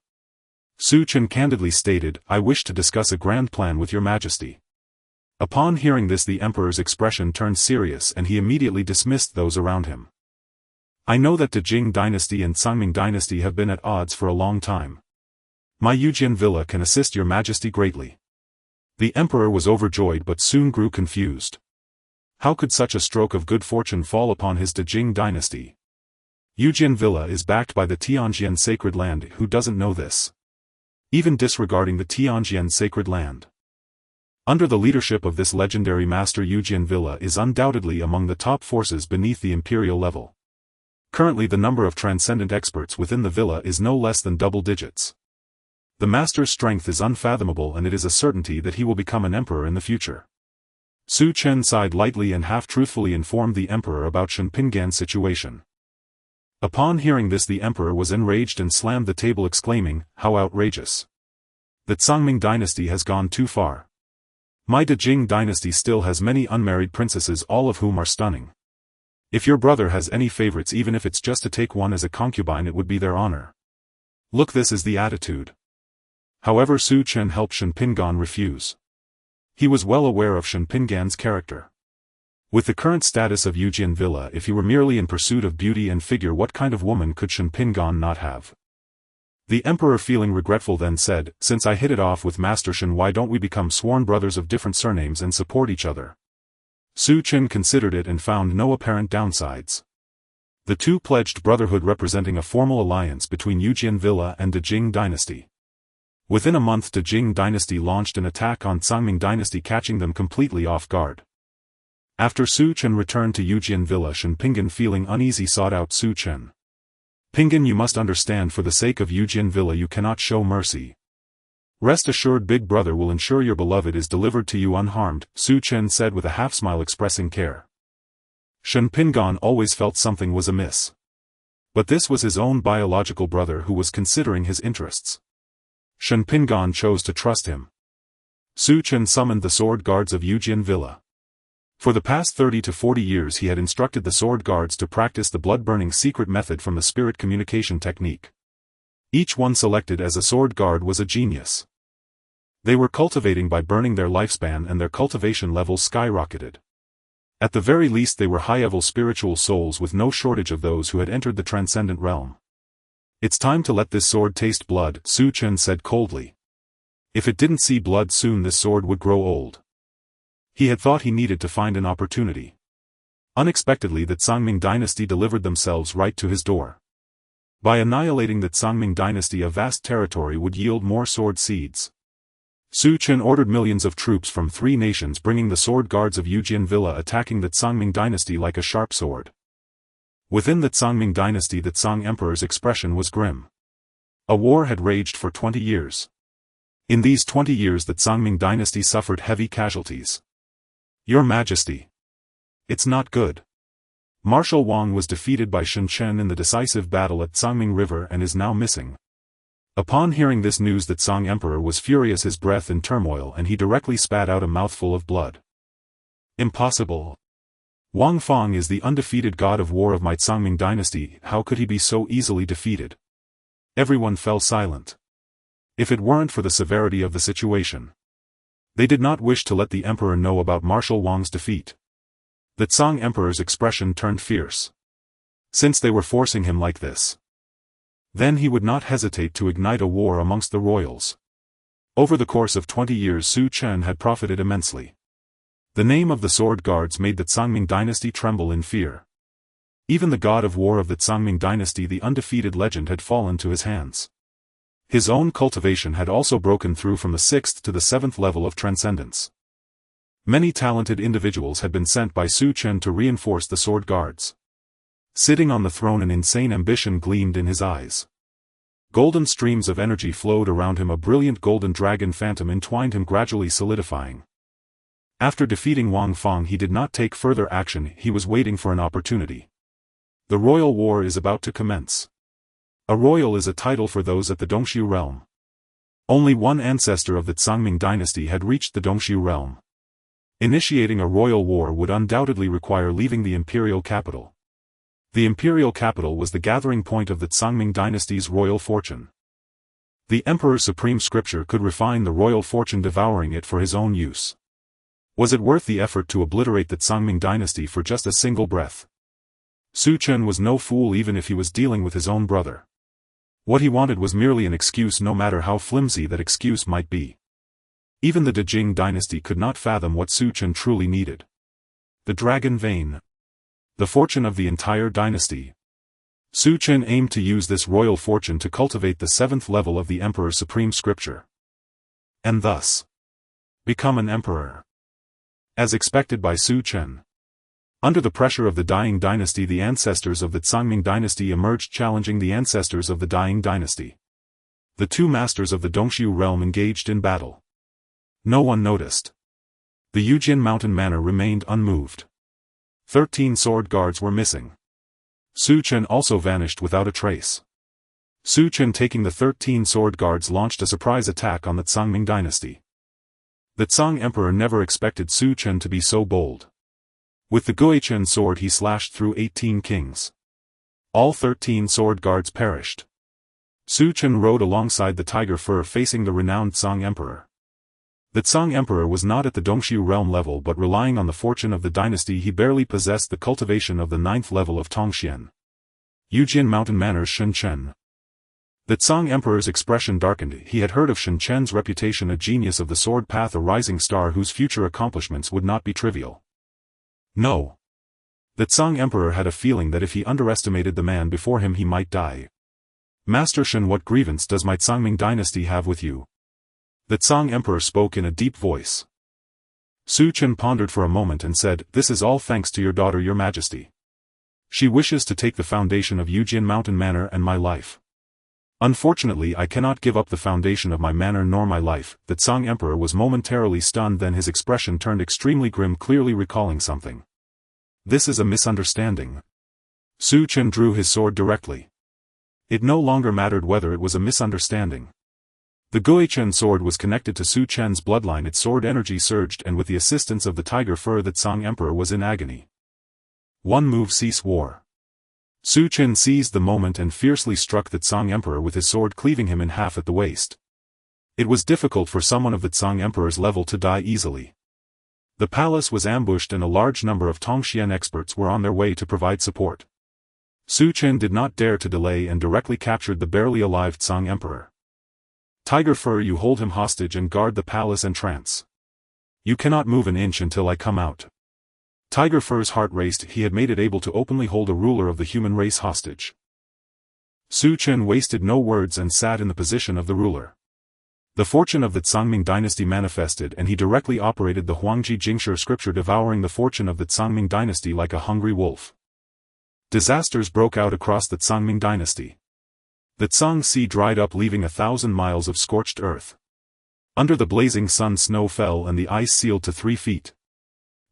Su Chen candidly stated, I wish to discuss a grand plan with your majesty. Upon hearing this, the Emperor's expression turned serious and he immediately dismissed those around him. I know that Dejing dynasty and Zhangming dynasty have been at odds for a long time. My Yujin Villa can assist your majesty greatly. The Emperor was overjoyed but soon grew confused. How could such a stroke of good fortune fall upon his Dejing dynasty? Yujin Villa is backed by the Tianjian sacred land. Who doesn't know this? Even disregarding the Tianjian sacred land. Under the leadership of this legendary master, Yujin Villa is undoubtedly among the top forces beneath the imperial level. Currently the number of transcendent experts within the villa is no less than double digits. The master's strength is unfathomable, and it is a certainty that he will become an emperor in the future. Su Chen sighed lightly and half-truthfully informed the emperor about Shen Pingan's situation. Upon hearing this, the emperor was enraged and slammed the table, exclaiming, how outrageous! The Zhangming dynasty has gone too far. My Dejing dynasty still has many unmarried princesses, all of whom are stunning. If your brother has any favorites, even if it's just to take one as a concubine, it would be their honor. Look, this is the attitude. However, Su Chen helped Shen Pingan refuse. He was well aware of Shen Pingan's character. With the current status of Yujin Villa, if he were merely in pursuit of beauty and figure, what kind of woman could Shen Pingan not have? The emperor, feeling regretful, then said, since I hit it off with Master Shen, why don't we become sworn brothers of different surnames and support each other? Su Chen considered it and found no apparent downsides. The two pledged brotherhood, representing a formal alliance between Yujin Villa and Dejing dynasty. Within a month, Dejing dynasty launched an attack on Zhangming dynasty, catching them completely off guard. After Su Chen returned to Yujin Villa, Shen Pingan, feeling uneasy, sought out Su Chen. Pingan, you must understand, for the sake of Yujin Villa you cannot show mercy. Rest assured, big brother will ensure your beloved is delivered to you unharmed, Su Chen said with a half-smile expressing care. Shen Pingan always felt something was amiss. But this was his own biological brother who was considering his interests. Shen Pingan chose to trust him. Su Chen summoned the sword guards of Yujin Villa. For the past 30 to 40 years he had instructed the sword guards to practice the blood-burning secret method from the spirit communication technique. Each one selected as a sword guard was a genius. They were cultivating by burning their lifespan, and their cultivation levels skyrocketed. At the very least they were high-level spiritual souls, with no shortage of those who had entered the transcendent realm. It's time to let this sword taste blood, Su Chen said coldly. If it didn't see blood soon, this sword would grow old. He had thought he needed to find an opportunity. Unexpectedly, the Zhangming dynasty delivered themselves right to his door. By annihilating the Zhangming dynasty, a vast territory would yield more sword seeds. Su Chen ordered millions of troops from 3 nations, bringing the sword guards of Yujin Villa, attacking the Zhangming dynasty like a sharp sword. Within the Zhangming dynasty, the Zhang emperor's expression was grim. A war had raged for 20 years. In these 20 years the Zhangming dynasty suffered heavy casualties. Your Majesty. It's not good. Marshal Wang was defeated by Shen Chen in the decisive battle at Zhangming River and is now missing. Upon hearing this news, the Zhang emperor was furious, his breath in turmoil, and he directly spat out a mouthful of blood. Impossible. Wang Fang is the undefeated god of war of my Zhangming dynasty, how could he be so easily defeated? Everyone fell silent. If it weren't for the severity of the situation, They did not wish to let the emperor know about Marshal Wang's defeat. The Tsang emperor's expression turned fierce. Since they were forcing him like this, then he would not hesitate to ignite a war amongst the royals. Over the course of 20 years Chen had profited immensely. The name of the sword guards made the Tsangming dynasty tremble in fear. Even the god of war of the Tsangming dynasty, the undefeated legend, had fallen to his hands. His own cultivation had also broken through from the 6th to the 7th level of transcendence. Many talented individuals had been sent by Chen to reinforce the sword guards. Sitting on the throne, an insane ambition gleamed in his eyes. Golden streams of energy flowed around him, a brilliant golden dragon phantom entwined him, gradually solidifying. After defeating Wang Feng, he did not take further action, he was waiting for an opportunity. The royal war is about to commence. A royal is a title for those at the Dongxiu realm. Only one ancestor of the Tsangming dynasty had reached the Dongxiu realm. Initiating a royal war would undoubtedly require leaving the imperial capital. The imperial capital was the gathering point of the Tsangming dynasty's royal fortune. The emperor's supreme scripture could refine the royal fortune, devouring it for his own use. Was it worth the effort to obliterate the Tsangming dynasty for just a single breath? Chen was no fool, even if he was dealing with his own brother. What he wanted was merely an excuse, no matter how flimsy that excuse might be. Even the Dejing dynasty could not fathom what Chen truly needed. The dragon vein. The fortune of the entire dynasty. Chen aimed to use this royal fortune to cultivate the 7th level of the emperor's supreme scripture. And thus become an emperor. As expected by Chen. Under the pressure of the dying dynasty, the ancestors of the Tsangming dynasty emerged, challenging the ancestors of the dying dynasty. The two masters of the Dongxiu realm engaged in battle. No one noticed. The Yujin mountain manor remained unmoved. 13 sword guards were missing. Chen also vanished without a trace. Chen, taking the 13 sword guards, launched a surprise attack on the Tsangming dynasty. The Tsang emperor never expected Chen to be so bold. With the Guichen sword he slashed through 18 kings. All 13 sword guards perished. Chen rode alongside the tiger fur, facing the renowned Tsang emperor. The Tsang emperor was not at the Dongxiu realm level, but relying on the fortune of the dynasty, he barely possessed the cultivation of the 9th level of Tongxian. Yujin mountain manor's Chen. The Tsang emperor's expression darkened. He had heard of Chen's reputation, a genius of the sword path, a rising star whose future accomplishments would not be trivial. No. The Tsang emperor had a feeling that if he underestimated the man before him, he might die. Master Chen, what grievance does my Tsangming dynasty have with you? The Tsang emperor spoke in a deep voice. Chen pondered for a moment and said, "This is all thanks to your daughter, your majesty. She wishes to take the foundation of Yujin mountain manor and my life. Unfortunately, I cannot give up the foundation of my manor nor my life." The Tsang emperor was momentarily stunned, then his expression turned extremely grim, clearly recalling something. This is a misunderstanding. Chen drew his sword directly. It no longer mattered whether it was a misunderstanding. The Guichen sword was connected to Chen's bloodline. Its sword energy surged, and with the assistance of the tiger fur, the Tsang emperor was in agony. One move, cease war. Chen seized the moment and fiercely struck the Tsang emperor with his sword, cleaving him in half at the waist. It was difficult for someone of the Tsang emperor's level to die easily. The palace was ambushed and a large number of Tongxian experts were on their way to provide support. Chen did not dare to delay and directly captured the barely alive Tsang emperor. Tiger fur, you hold him hostage and guard the palace entrance. You cannot move an inch until I come out. Tiger fur's heart raced. He had made it able to openly hold a ruler of the human race hostage. Chen wasted no words and sat in the position of the ruler. The fortune of the Tsangming dynasty manifested, and he directly operated the Huangji Jingshi scripture, devouring the fortune of the Tsangming dynasty like a hungry wolf. Disasters broke out across the Tsangming dynasty. The Tsang Sea dried up, leaving 1,000 miles of scorched earth. Under the blazing sun, snow fell and the ice sealed to 3 feet.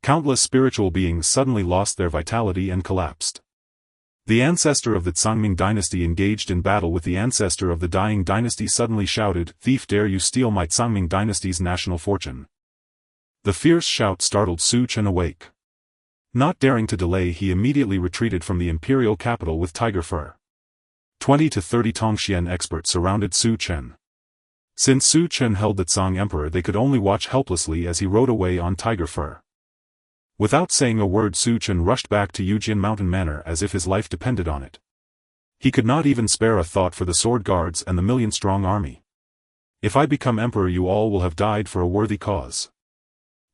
Countless spiritual beings suddenly lost their vitality and collapsed. The ancestor of the Tsangming dynasty engaged in battle with the ancestor of the dying dynasty suddenly shouted, "Thief, dare you steal my Tsangming dynasty's national fortune?" The fierce shout startled Chen awake. Not daring to delay, he immediately retreated from the imperial capital with tiger fur. 20 to 30 Tongxian experts surrounded Chen. Since Su Chen held the Tsang Emperor, they could only watch helplessly as he rode away on tiger fur. Without saying a word, Su Chen rushed back to Yujin Mountain Manor as if his life depended on it. He could not even spare a thought for the sword guards and the million-strong army. If I become emperor, you all will have died for a worthy cause.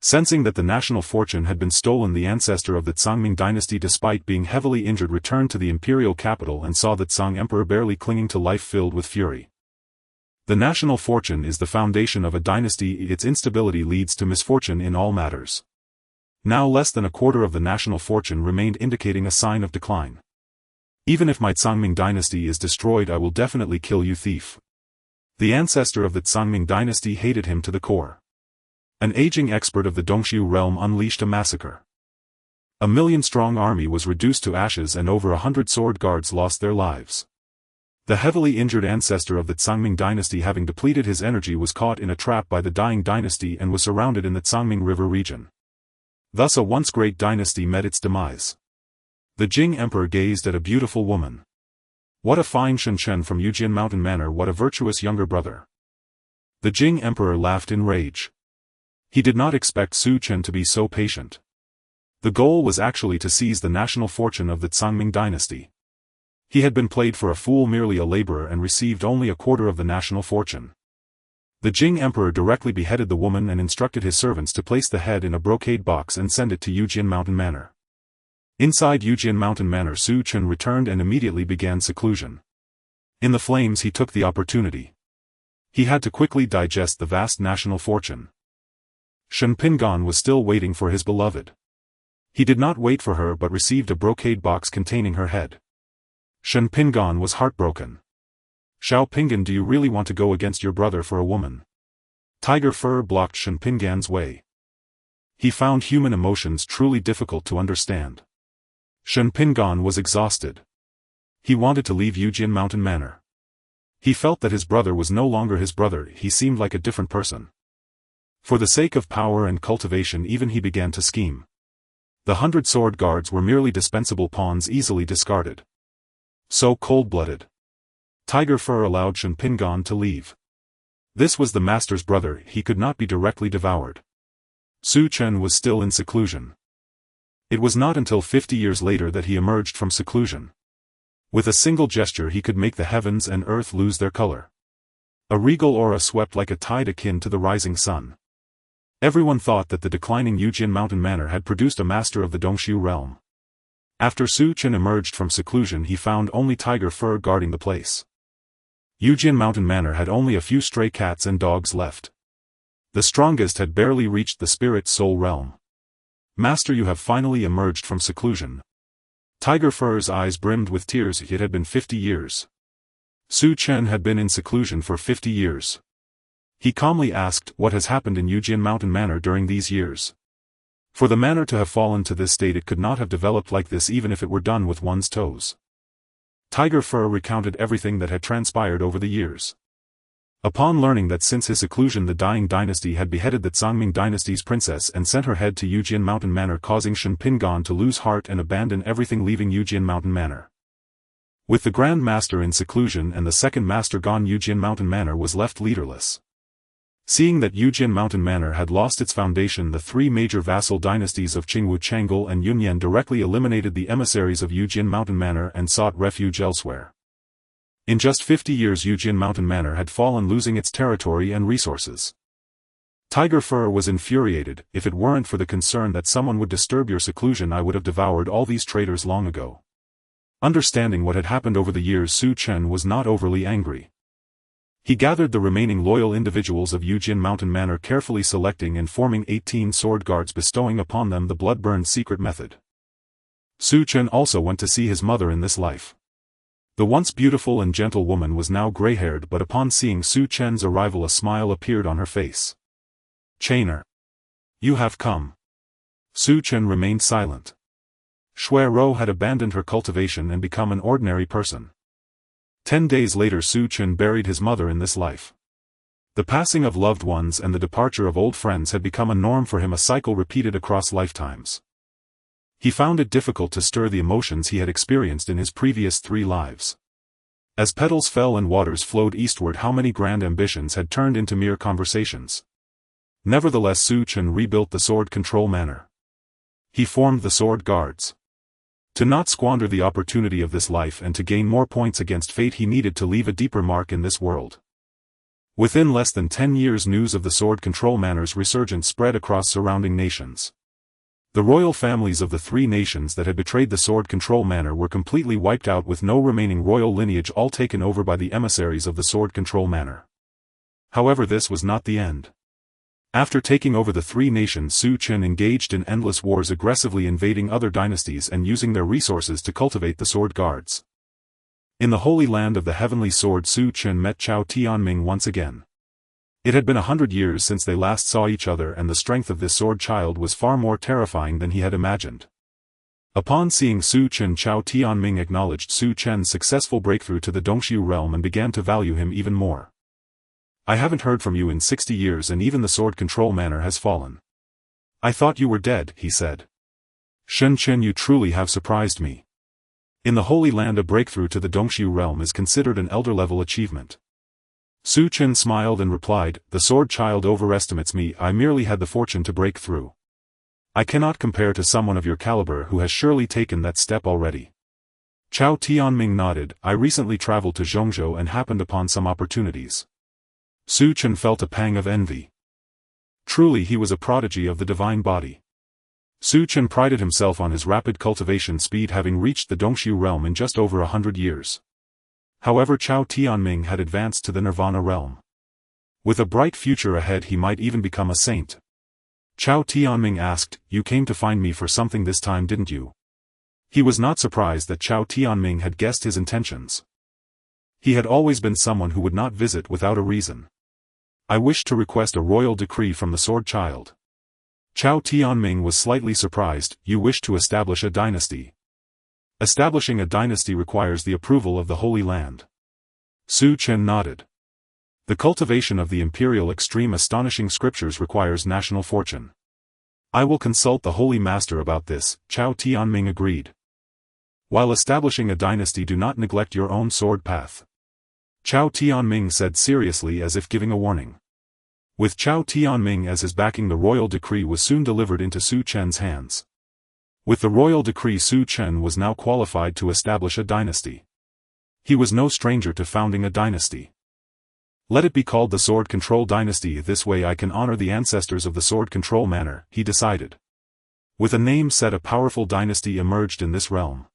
Sensing that the national fortune had been stolen, the ancestor of the Tsangming dynasty, despite being heavily injured, returned to the imperial capital and saw the Tsang Emperor barely clinging to life, filled with fury. The national fortune is the foundation of a dynasty. Its instability leads to misfortune in all matters. Now less than a quarter of the national fortune remained, indicating a sign of decline. Even if my Tsangming dynasty is destroyed, I will definitely kill you, thief. The ancestor of the Tsangming dynasty hated him to the core. An aging expert of the Dongxiu realm unleashed a massacre. A million-strong army was reduced to ashes and over 100 sword guards lost their lives. The heavily injured ancestor of the Tsangming dynasty, having depleted his energy, was caught in a trap by the dying dynasty and was surrounded in the Tsangming River region. Thus a once great dynasty met its demise. The Jing Emperor gazed at a beautiful woman. What a fine Chen from Yujin Mountain Manor, what a virtuous younger brother. The Jing Emperor laughed in rage. He did not expect Su Chen to be so patient. The goal was actually to seize the national fortune of the Tsangming dynasty. He had been played for a fool, merely a laborer, and received only a quarter of the national fortune. The Jing Emperor directly beheaded the woman and instructed his servants to place the head in a brocade box and send it to Yujin Mountain Manor. Inside Yujin Mountain Manor, Su Chen returned and immediately began seclusion. In the flames, he took the opportunity. He had to quickly digest the vast national fortune. Shen Pingan was still waiting for his beloved. He did not wait for her but received a brocade box containing her head. Shen Pingan was heartbroken. Xiao Pingan, do you really want to go against your brother for a woman? Tiger fur blocked Shen Pingan's way. He found human emotions truly difficult to understand. Shen Pingan was exhausted. He wanted to leave Yujin Mountain Manor. He felt that his brother was no longer his brother, he seemed like a different person. For the sake of power and cultivation, even he began to scheme. The 100 sword guards were merely dispensable pawns, easily discarded. So cold-blooded. Tiger Fur allowed Shen Pingan to leave. This was the master's brother, he could not be directly devoured. Su Chen was still in seclusion. It was not until 50 years later that he emerged from seclusion. With a single gesture he could make the heavens and earth lose their color. A regal aura swept like a tide akin to the rising sun. Everyone thought that the declining Yujin Mountain Manor had produced a master of the Dongxiu realm. After Su Chen emerged from seclusion, he found only Tiger Fur guarding the place. Yujin Mountain Manor had only a few stray cats and dogs left. The strongest had barely reached the spirit soul realm. Master, you have finally emerged from seclusion. Tiger Fur's eyes brimmed with tears. It had been 50 years. Su Chen had been in seclusion for 50 years. He calmly asked, what has happened in Yujin Mountain Manor during these years? For the manor to have fallen to this state, it could not have developed like this even if it were done with one's toes. Tiger Fur recounted everything that had transpired over the years. Upon learning that since his seclusion the dying dynasty had beheaded the Tsangming dynasty's princess and sent her head to Yujin Mountain Manor, causing Shen Pingan to lose heart and abandon everything, leaving Yujin Mountain Manor. With the Grand Master in seclusion and the second master gone, Yujin Mountain Manor was left leaderless. Seeing that Yujin Mountain Manor had lost its foundation, the three major vassal dynasties of Qingwu, Chang'an and Yunyan directly eliminated the emissaries of Yujin Mountain Manor and sought refuge elsewhere. In just 50 years Yujin Mountain Manor had fallen, losing its territory and resources. Tiger Fur was infuriated. If it weren't for the concern that someone would disturb your seclusion, I would have devoured all these traitors long ago. Understanding what had happened over the years, Su Chen was not overly angry. He gathered the remaining loyal individuals of Yujin Mountain Manor, carefully selecting and forming 18 sword guards, bestowing upon them the blood-burned secret method. Su Chen also went to see his mother in this life. The once beautiful and gentle woman was now gray-haired, but upon seeing Su Chen's arrival a smile appeared on her face. Chainer. You have come. Su Chen remained silent. Shui Rou had abandoned her cultivation and become an ordinary person. 10 days later Su Chen buried his mother in this life. The passing of loved ones and the departure of old friends had become a norm for him, a cycle repeated across lifetimes. He found it difficult to stir the emotions he had experienced in his previous 3 lives. As petals fell and waters flowed eastward, how many grand ambitions had turned into mere conversations. Nevertheless, Chen rebuilt the sword control manor. He formed the sword guards. To not squander the opportunity of this life and to gain more points against fate, he needed to leave a deeper mark in this world. Within less than 10 years, news of the sword control manor's resurgence spread across surrounding nations. The royal families of the 3 nations that had betrayed the sword control manor were completely wiped out, with no remaining royal lineage, all taken over by the emissaries of the sword control manor. However, this was not the end. After taking over the 3 nations, Chen engaged in endless wars, aggressively invading other dynasties and using their resources to cultivate the sword guards. In the holy land of the heavenly sword, Chen met Chao Tianming once again. It had been 100 years since they last saw each other, and the strength of this sword child was far more terrifying than he had imagined. Upon seeing Chen, Chao Tianming acknowledged Chen's successful breakthrough to the Dongxiu realm and began to value him even more. "I haven't heard from you in 60 years, and even the sword control manor has fallen. I thought you were dead," he said. "Chen, you truly have surprised me. In the Holy Land, a breakthrough to the Dongxiu realm is considered an elder-level achievement." Chen smiled and replied, "The sword child overestimates me. I merely had the fortune to break through. I cannot compare to someone of your caliber who has surely taken that step already." Chao Tianming nodded. "I recently traveled to Zhongzhou and happened upon some opportunities." Chen felt a pang of envy. Truly, he was a prodigy of the divine body. Chen prided himself on his rapid cultivation speed, having reached the Dongxiu realm in just over 100 years. However, Chao Tianming had advanced to the Nirvana realm. With a bright future ahead, he might even become a saint. Chao Tianming asked, "You came to find me for something this time, didn't you?" He was not surprised that Chao Tianming had guessed his intentions. He had always been someone who would not visit without a reason. "I wish to request a royal decree from the sword child." Chao Tianming was slightly surprised. "You wish to establish a dynasty?" "Establishing a dynasty requires the approval of the Holy Land." Chen nodded. "The cultivation of the imperial extreme astonishing scriptures requires national fortune." "I will consult the Holy Master about this," Chao Tianming agreed. "While establishing a dynasty, do not neglect your own sword path," Chao Tianming said seriously, as if giving a warning. With Chao Tianming as his backing, the royal decree was soon delivered into Chen's hands. With the royal decree, Chen was now qualified to establish a dynasty. He was no stranger to founding a dynasty. "Let it be called the Sword Control Dynasty. This way I can honor the ancestors of the Sword Control Manor," he decided. With a name set, a powerful dynasty emerged in this realm.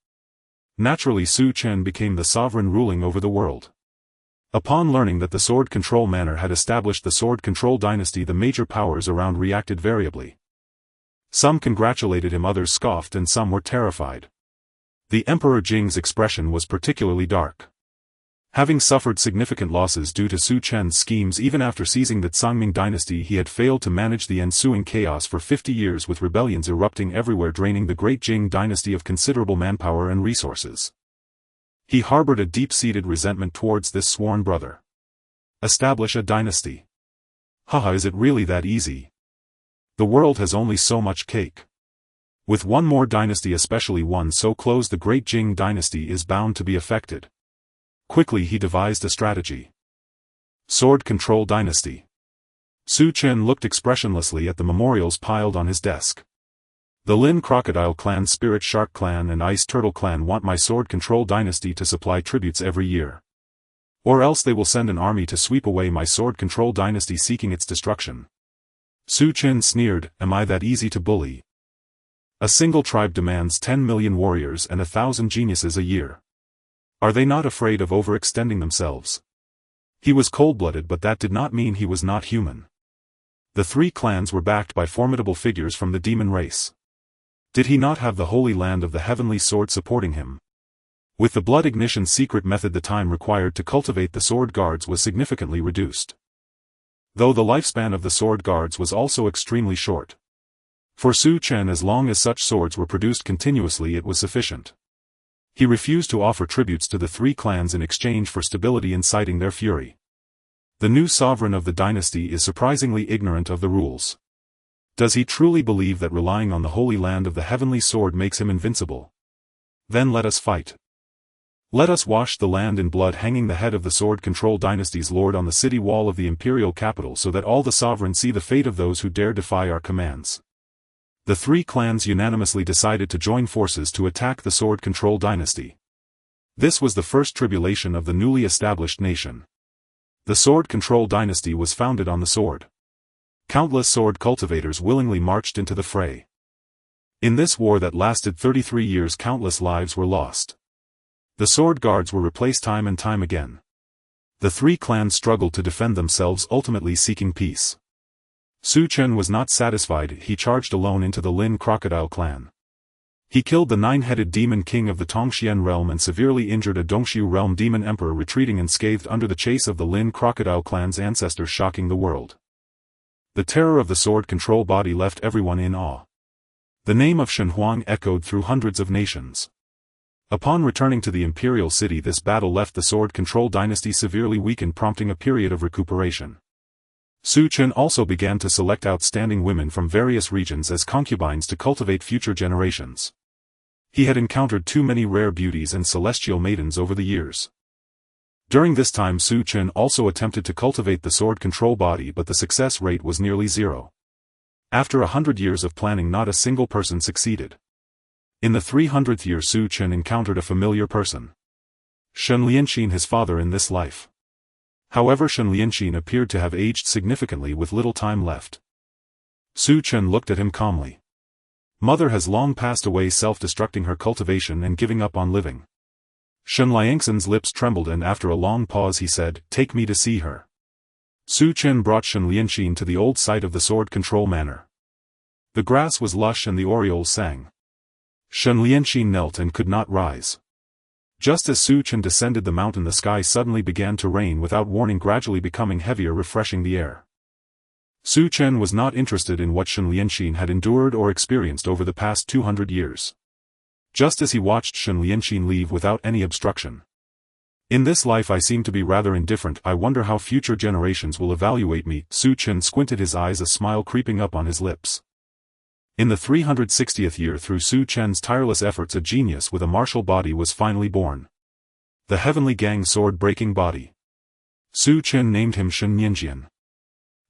Naturally, Chen became the sovereign, ruling over the world. Upon learning that the Sword Control Manor had established the Sword Control Dynasty, the major powers around reacted variably. Some congratulated him, others scoffed, and some were terrified. The Emperor Jing's expression was particularly dark. Having suffered significant losses due to Chen's schemes, even after seizing the Songming dynasty, he had failed to manage the ensuing chaos for 50 years, with rebellions erupting everywhere, draining the great Jing dynasty of considerable manpower and resources. He harbored a deep-seated resentment towards this sworn brother. Establish a dynasty. Haha, is it really that easy? The world has only so much cake. With one more dynasty, especially one so close, the great Jing dynasty is bound to be affected. Quickly he devised a strategy. Sword Control Dynasty. Chen looked expressionlessly at the memorials piled on his desk. "The Lin Crocodile Clan, Spirit Shark Clan and Ice Turtle Clan want my Sword Control Dynasty to supply tributes every year. Or else they will send an army to sweep away my Sword Control Dynasty, seeking its destruction." Chen sneered, "Am I that easy to bully? A single tribe demands 10 million warriors and 1,000 geniuses a year. Are they not afraid of overextending themselves?" He was cold-blooded, but that did not mean he was not human. The 3 clans were backed by formidable figures from the demon race. Did he not have the Holy Land of the Heavenly Sword supporting him? With the blood ignition secret method, the time required to cultivate the sword guards was significantly reduced. Though the lifespan of the sword guards was also extremely short. For Chen, as long as such swords were produced continuously, it was sufficient. He refused to offer tributes to the 3 clans in exchange for stability, inciting their fury. The new sovereign of the dynasty is surprisingly ignorant of the rules. Does he truly believe that relying on the Holy Land of the Heavenly Sword makes him invincible? Then let us fight. Let us wash the land in blood, hanging the head of the sword control dynasty's lord on the city wall of the imperial capital, so that all the sovereigns see the fate of those who dare defy our commands. The three clans unanimously decided to join forces to attack the sword control dynasty. This was the first tribulation of the newly established nation. The sword control dynasty was founded on the sword. Countless sword cultivators willingly marched into the fray. In this war that lasted 33 years, countless lives were lost. The sword guards were replaced time and time again. The three clans struggled to defend themselves, ultimately seeking peace. Chen was not satisfied. He charged alone into the Lin Crocodile clan. He killed the nine-headed demon king of the Tongxian realm and severely injured a Dongxiu realm demon emperor retreating unscathed under the chase of the Lin Crocodile clan's ancestors, shocking the world. The terror of the sword control body left everyone in awe. The name of Shen Huang echoed through hundreds of nations. Upon returning to the imperial city, this battle left the sword control dynasty severely weakened, prompting a period of recuperation. Chen also began to select outstanding women from various regions as concubines to cultivate future generations. He had encountered too many rare beauties and celestial maidens over the years. During this time, Chen also attempted to cultivate the sword control body, but the success rate was nearly zero. After 100 years of planning, not a single person succeeded. In the 300th year, Chen encountered a familiar person. Shen Lianxin, his father in this life. However, Shen Lianxin appeared to have aged significantly with little time left. Chen looked at him calmly. Mother has long passed away, self-destructing her cultivation and giving up on living. Shen Lianxin's lips trembled, and after a long pause he said, "Take me to see her." Chen brought Shen Lianxin to the old site of the sword control manor. The grass was lush and the orioles sang. Shen Lianxin knelt and could not rise. Just as Chen descended the mountain, the sky suddenly began to rain without warning, gradually becoming heavier, refreshing the air. Chen was not interested in what Shen Lianxin had endured or experienced over the past 200 years. Just as he watched Shen Lianxin leave without any obstruction. "In this life I seem to be rather indifferent. I wonder how future generations will evaluate me." Chen squinted his eyes, a smile creeping up on his lips. In the 360th year, through Chen's tireless efforts, a genius with a martial body was finally born. The Heavenly Gang sword-breaking body. Chen named him Shen Nianjian.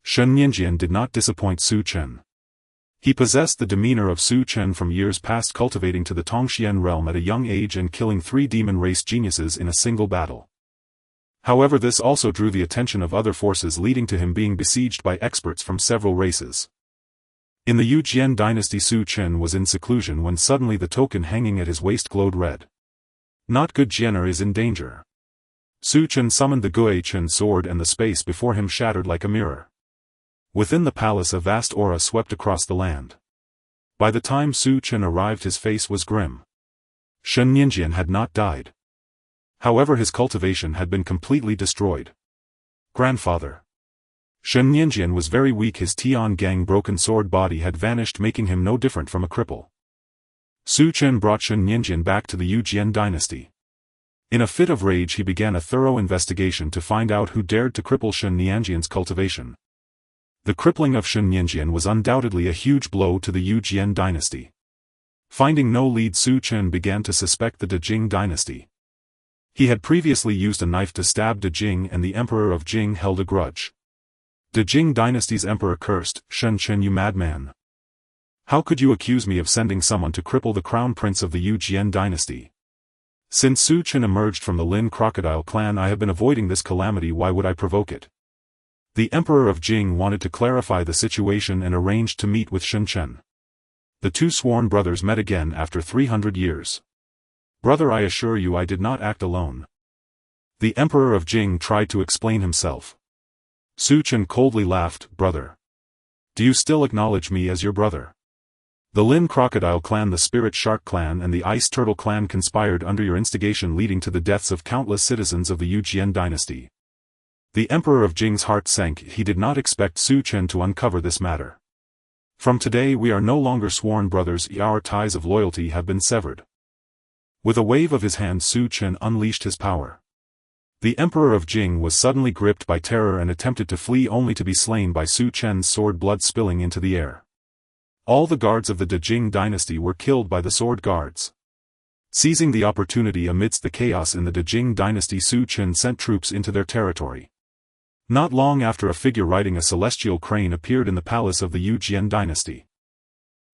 Shen Nianjian did not disappoint Chen. He possessed the demeanor of Chen from years past, cultivating to the Tongxian realm at a young age and killing 3 demon race geniuses in a single battle. However, this also drew the attention of other forces, leading to him being besieged by experts from several races. In the Yujian dynasty, Chen was in seclusion when suddenly the token hanging at his waist glowed red. Not good, Jianer is in danger. Chen summoned the Gui Chen sword and the space before him shattered like a mirror. Within the palace a vast aura swept across the land. By the time Chen arrived, his face was grim. Shen Nianjian had not died. However, his cultivation had been completely destroyed. Grandfather. Shen Nianjian was very weak. His Tian Gang broken sword body had vanished, making him no different from a cripple. Chen brought Shen Nianjian back to the Yujian dynasty. In a fit of rage, he began a thorough investigation to find out who dared to cripple Shen Nianjian's cultivation. The crippling of Shen Nianjian was undoubtedly a huge blow to the Yujian dynasty. Finding no lead, Chen began to suspect the Dejing dynasty. He had previously used a knife to stab Dejing, and the emperor of Jing held a grudge. Dejing dynasty's emperor cursed, "Chen, you madman. How could you accuse me of sending someone to cripple the crown prince of the Yujian dynasty? Since Chen emerged from the Lin Crocodile clan, I have been avoiding this calamity. Why would I provoke it?" The emperor of Jing wanted to clarify the situation and arranged to meet with Chen. The two sworn brothers met again after 300 years. "Brother, I assure you I did not act alone." The emperor of Jing tried to explain himself. Chen coldly laughed. "Brother. Do you still acknowledge me as your brother?" The Lin Crocodile clan, the Spirit Shark clan and the Ice Turtle clan conspired under your instigation, leading to the deaths of countless citizens of the Yujian dynasty. The emperor of Jing's heart sank. He did not expect Chen to uncover this matter. "From today we are no longer sworn brothers. Our ties of loyalty have been severed." With a wave of his hand, Chen unleashed his power. The emperor of Jing was suddenly gripped by terror and attempted to flee, only to be slain by Chen's sword, blood spilling into the air. All the guards of the Dejing dynasty were killed by the sword guards. Seizing the opportunity amidst the chaos in the Dejing dynasty, Chen sent troops into their territory. Not long after, a figure riding a celestial crane appeared in the palace of the Jian dynasty.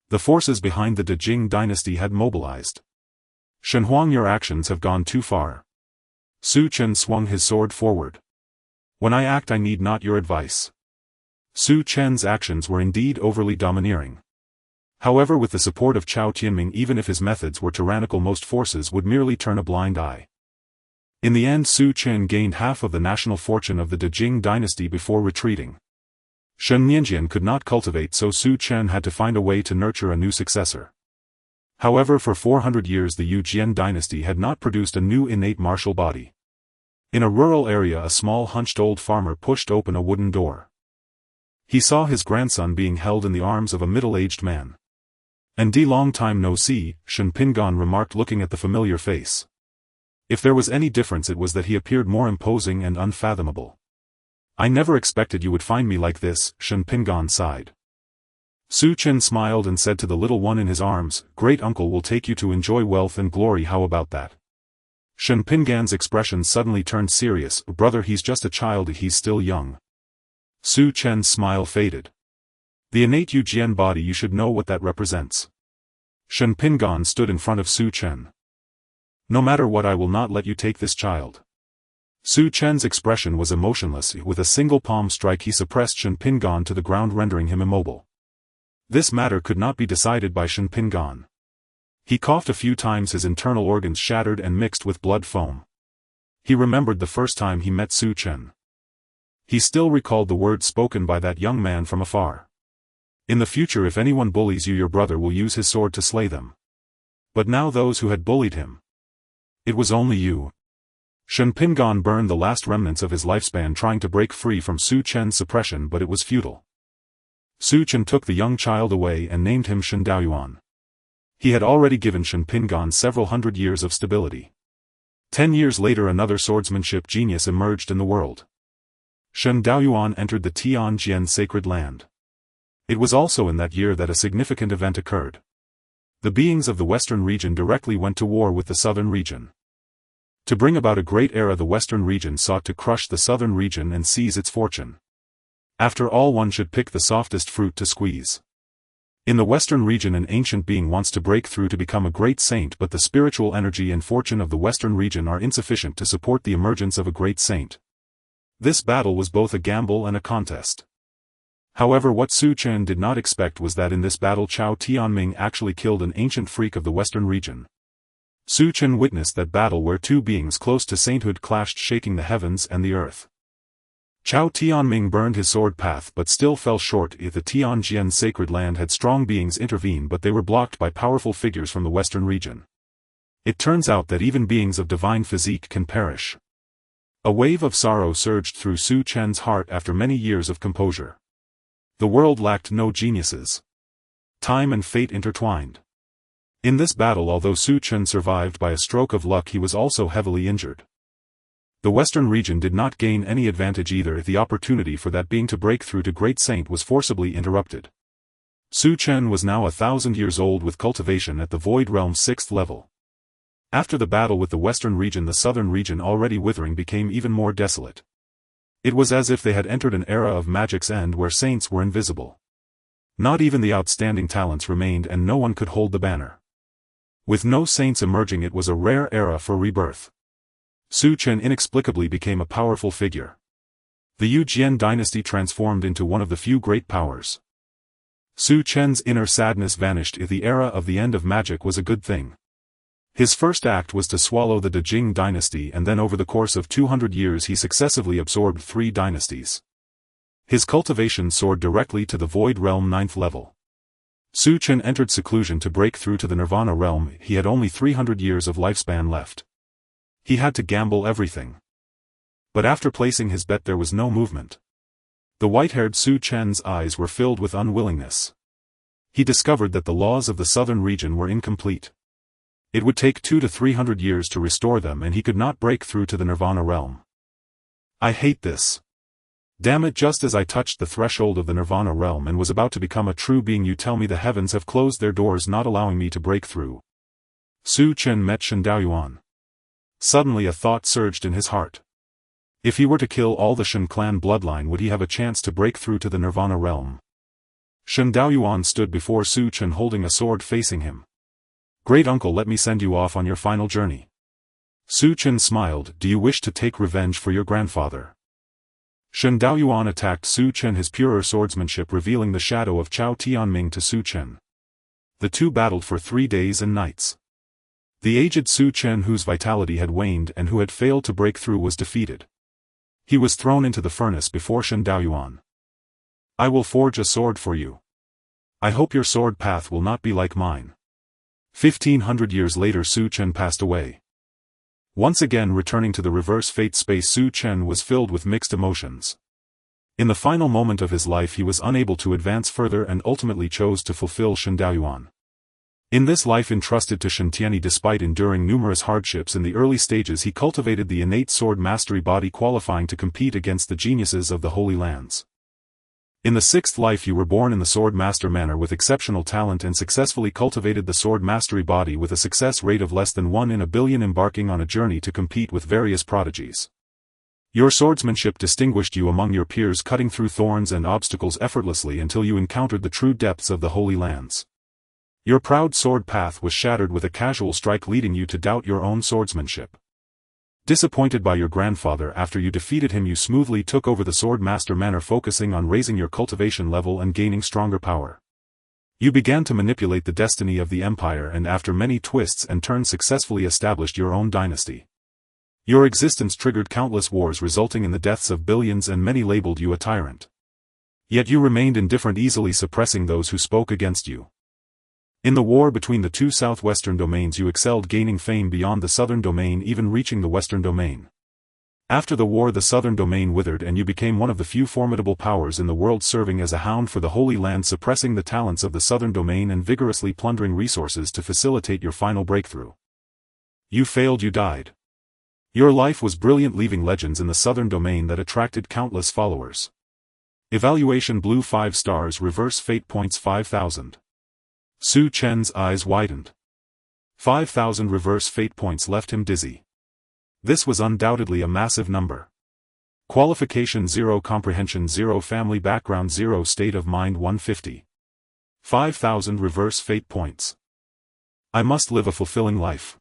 The forces behind the Dejing dynasty had mobilized. "Shen Huang, your actions have gone too far." Chen swung his sword forward. "When I act, I need not your advice." Chen's actions were indeed overly domineering. However, with the support of Chao Tianming, even if his methods were tyrannical, most forces would merely turn a blind eye. In the end, Chen gained half of the national fortune of the Dejing dynasty before retreating. Shen Nianjian could not cultivate, so Chen had to find a way to nurture a new successor. However, for 400 years the Jian dynasty had not produced a new innate martial body. In a rural area, a small hunched old farmer pushed open a wooden door. He saw his grandson being held in the arms of a middle-aged man. "And long time no see," Shen Pingan remarked, looking at the familiar face. If there was any difference, it was that he appeared more imposing and unfathomable. "I never expected you would find me like this," Shen Pingan sighed. Chen smiled and said to the little one in his arms, "Great uncle will take you to enjoy wealth and glory, how about that?" Shen Pingan's expression suddenly turned serious. "Brother, he's just a child, he's still young." Chen's smile faded. "The innate Jian body, you should know what that represents." Shen Pingan stood in front of Chen. "No matter what, I will not let you take this child." Chen's expression was emotionless. With a single palm strike he suppressed Shen Pingan to the ground, rendering him immobile. This matter could not be decided by Shen Pingan. He coughed a few times, his internal organs shattered and mixed with blood foam. He remembered the first time he met Chen. He still recalled the words spoken by that young man from afar. "In the future, if anyone bullies you, your brother will use his sword to slay them." But now those who had bullied him. It was only you. Shen Pingan burned the last remnants of his lifespan trying to break free from Chen's suppression, but it was futile. Chen took the young child away and named him Shen Daoyuan. He had already given Shen Pingan several hundred years of stability. 10 years later, another swordsmanship genius emerged in the world. Shen Daoyuan entered the Tianjian sacred land. It was also in that year that a significant event occurred. The beings of the western region directly went to war with the southern region. To bring about a great era, the western region sought to crush the southern region and seize its fortune. After all, one should pick the softest fruit to squeeze. In the western region, an ancient being wants to break through to become a great saint, but the spiritual energy and fortune of the western region are insufficient to support the emergence of a great saint. This battle was both a gamble and a contest. However, what Chen did not expect was that in this battle Chao Tianming actually killed an ancient freak of the western region. Chen witnessed that battle where two beings close to sainthood clashed, shaking the heavens and the earth. Chao Tianming burned his sword path but still fell short. If the Tianjian sacred land had strong beings intervene, but they were blocked by powerful figures from the western region. It turns out that even beings of divine physique can perish. A wave of sorrow surged through Chen's heart after many years of composure. The world lacked no geniuses. Time and fate intertwined. In this battle, although Chen survived by a stroke of luck, he was also heavily injured. The western region did not gain any advantage either, if the opportunity for that being to break through to great saint was forcibly interrupted. Chen was now 1,000 years old with cultivation at the Void Realm's 6th level. After the battle with the western region, the southern region, already withering, became even more desolate. It was as if they had entered an era of magic's end where saints were invisible. Not even the outstanding talents remained, and no one could hold the banner. With no saints emerging, it was a rare era for rebirth. Chen inexplicably became a powerful figure. The Jian dynasty transformed into one of the few great powers. Chen's inner sadness vanished. If the era of the end of magic was a good thing. His first act was to swallow the Dejing dynasty, and then over the course of 200 years he successively absorbed 3 dynasties. His cultivation soared directly to the Void Realm 9th level. Chen entered seclusion to break through to the Nirvana realm. He had only 300 years of lifespan left. He had to gamble everything. But after placing his bet, there was no movement. The white-haired Chen's eyes were filled with unwillingness. He discovered that the laws of the southern region were incomplete. It would take 200 to 300 years to restore them, and he could not break through to the Nirvana realm. I hate this. Damn it, just as I touched the threshold of the Nirvana realm and was about to become a true being, you tell me the heavens have closed their doors, not allowing me to break through. Su Chen met Shen Daoyuan. Suddenly a thought surged in his heart. If he were to kill all the Shen clan bloodline, would he have a chance to break through to the Nirvana realm? Shen Daoyuan stood before Su Chen holding a sword facing him. Great uncle, let me send you off on your final journey. Su Chen smiled. Do you wish to take revenge for your grandfather? Shen Daoyuan attacked Su Chen, his purer swordsmanship revealing the shadow of Chao Tianming to Su Chen. The two battled for 3 days and nights. The aged Su Chen, whose vitality had waned and who had failed to break through, was defeated. He was thrown into the furnace before Shen Daoyuan. I will forge a sword for you. I hope your sword path will not be like mine. 1500 years later, Su Chen passed away. Once again returning to the reverse fate space, Su Chen was filled with mixed emotions. In the final moment of his life he was unable to advance further and ultimately chose to fulfill Shen Daoyuan. In this life entrusted to Shen Tianyi, despite enduring numerous hardships in the early stages, he cultivated the innate sword mastery body, qualifying to compete against the geniuses of the Holy Lands. In the 6th life you were born in the sword master manner with exceptional talent and successfully cultivated the sword mastery body with a success rate of less than 1 in a billion, embarking on a journey to compete with various prodigies. Your swordsmanship distinguished you among your peers, cutting through thorns and obstacles effortlessly until you encountered the true depths of the Holy Lands. Your proud sword path was shattered with a casual strike, leading you to doubt your own swordsmanship. Disappointed by your grandfather after you defeated him, you smoothly took over the sword master manner, focusing on raising your cultivation level and gaining stronger power. You began to manipulate the destiny of the empire and after many twists and turns successfully established your own dynasty. Your existence triggered countless wars, resulting in the deaths of billions, and many labeled you a tyrant. Yet you remained indifferent, easily suppressing those who spoke against you. In the war between the two southwestern domains you excelled, gaining fame beyond the southern domain, even reaching the western domain. After the war the southern domain withered and you became one of the few formidable powers in the world, serving as a hound for the Holy Land, suppressing the talents of the southern domain and vigorously plundering resources to facilitate your final breakthrough. You failed, you died. Your life was brilliant, leaving legends in the southern domain that attracted countless followers. Evaluation blue 5 stars, reverse fate points 5000. Su Chen's eyes widened. 5,000 reverse fate points left him dizzy. This was undoubtedly a massive number. Qualification 0, comprehension 0, family background 0, state of mind 150. 5,000 reverse fate points. I must live a fulfilling life.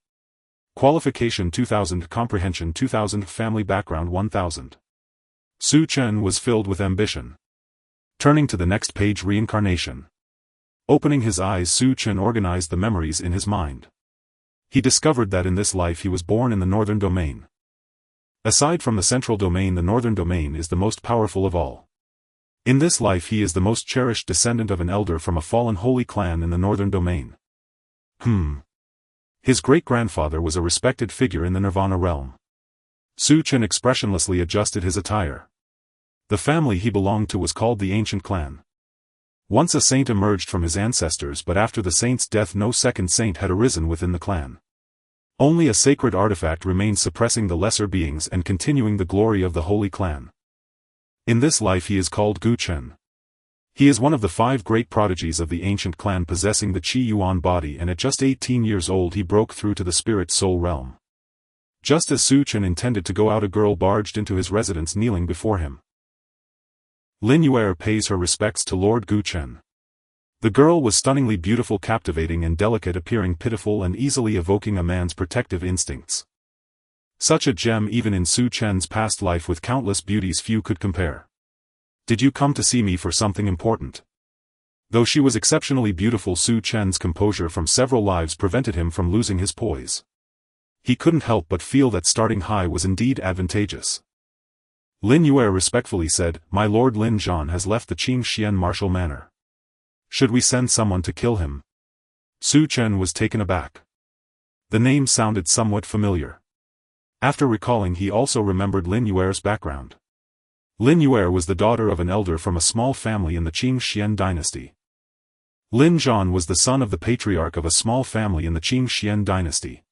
Qualification 2000, comprehension 2000, family background 1000. Su Chen was filled with ambition. Turning to the next page, reincarnation. Opening his eyes, Su Chen organized the memories in his mind. He discovered that in this life he was born in the northern domain. Aside from the central domain, the northern domain is the most powerful of all. In this life he is the most cherished descendant of an elder from a fallen holy clan in the northern domain. His great-grandfather was a respected figure in the Nirvana realm. Su Chen expressionlessly adjusted his attire. The family he belonged to was called the Ancient Clan. Once a saint emerged from his ancestors, but after the saint's death no second saint had arisen within the clan. Only a sacred artifact remained, suppressing the lesser beings and continuing the glory of the holy clan. In this life he is called Gu Chen. He is one of the 5 great prodigies of the ancient clan, possessing the Qi Yuan body, and at just 18 years old he broke through to the spirit soul realm. Just as Su Chen intended to go out, a girl barged into his residence, kneeling before him. Lin Yuer pays her respects to Lord Gu Chen. The girl was stunningly beautiful, captivating and delicate, appearing pitiful and easily evoking a man's protective instincts. Such a gem, even in Su Chen's past life with countless beauties, few could compare. Did you come to see me for something important? Though she was exceptionally beautiful, Su Chen's composure from several lives prevented him from losing his poise. He couldn't help but feel that starting high was indeed advantageous. Lin Yuer respectfully said, "My lord Lin Zhan has left the Qingxian martial manor. Should we send someone to kill him?" Su Chen was taken aback. The name sounded somewhat familiar. After recalling, he also remembered Lin Yuer's background. Lin Yuer was the daughter of an elder from a small family in the Qingxian dynasty. Lin Zhan was the son of the patriarch of a small family in the Qingxian dynasty.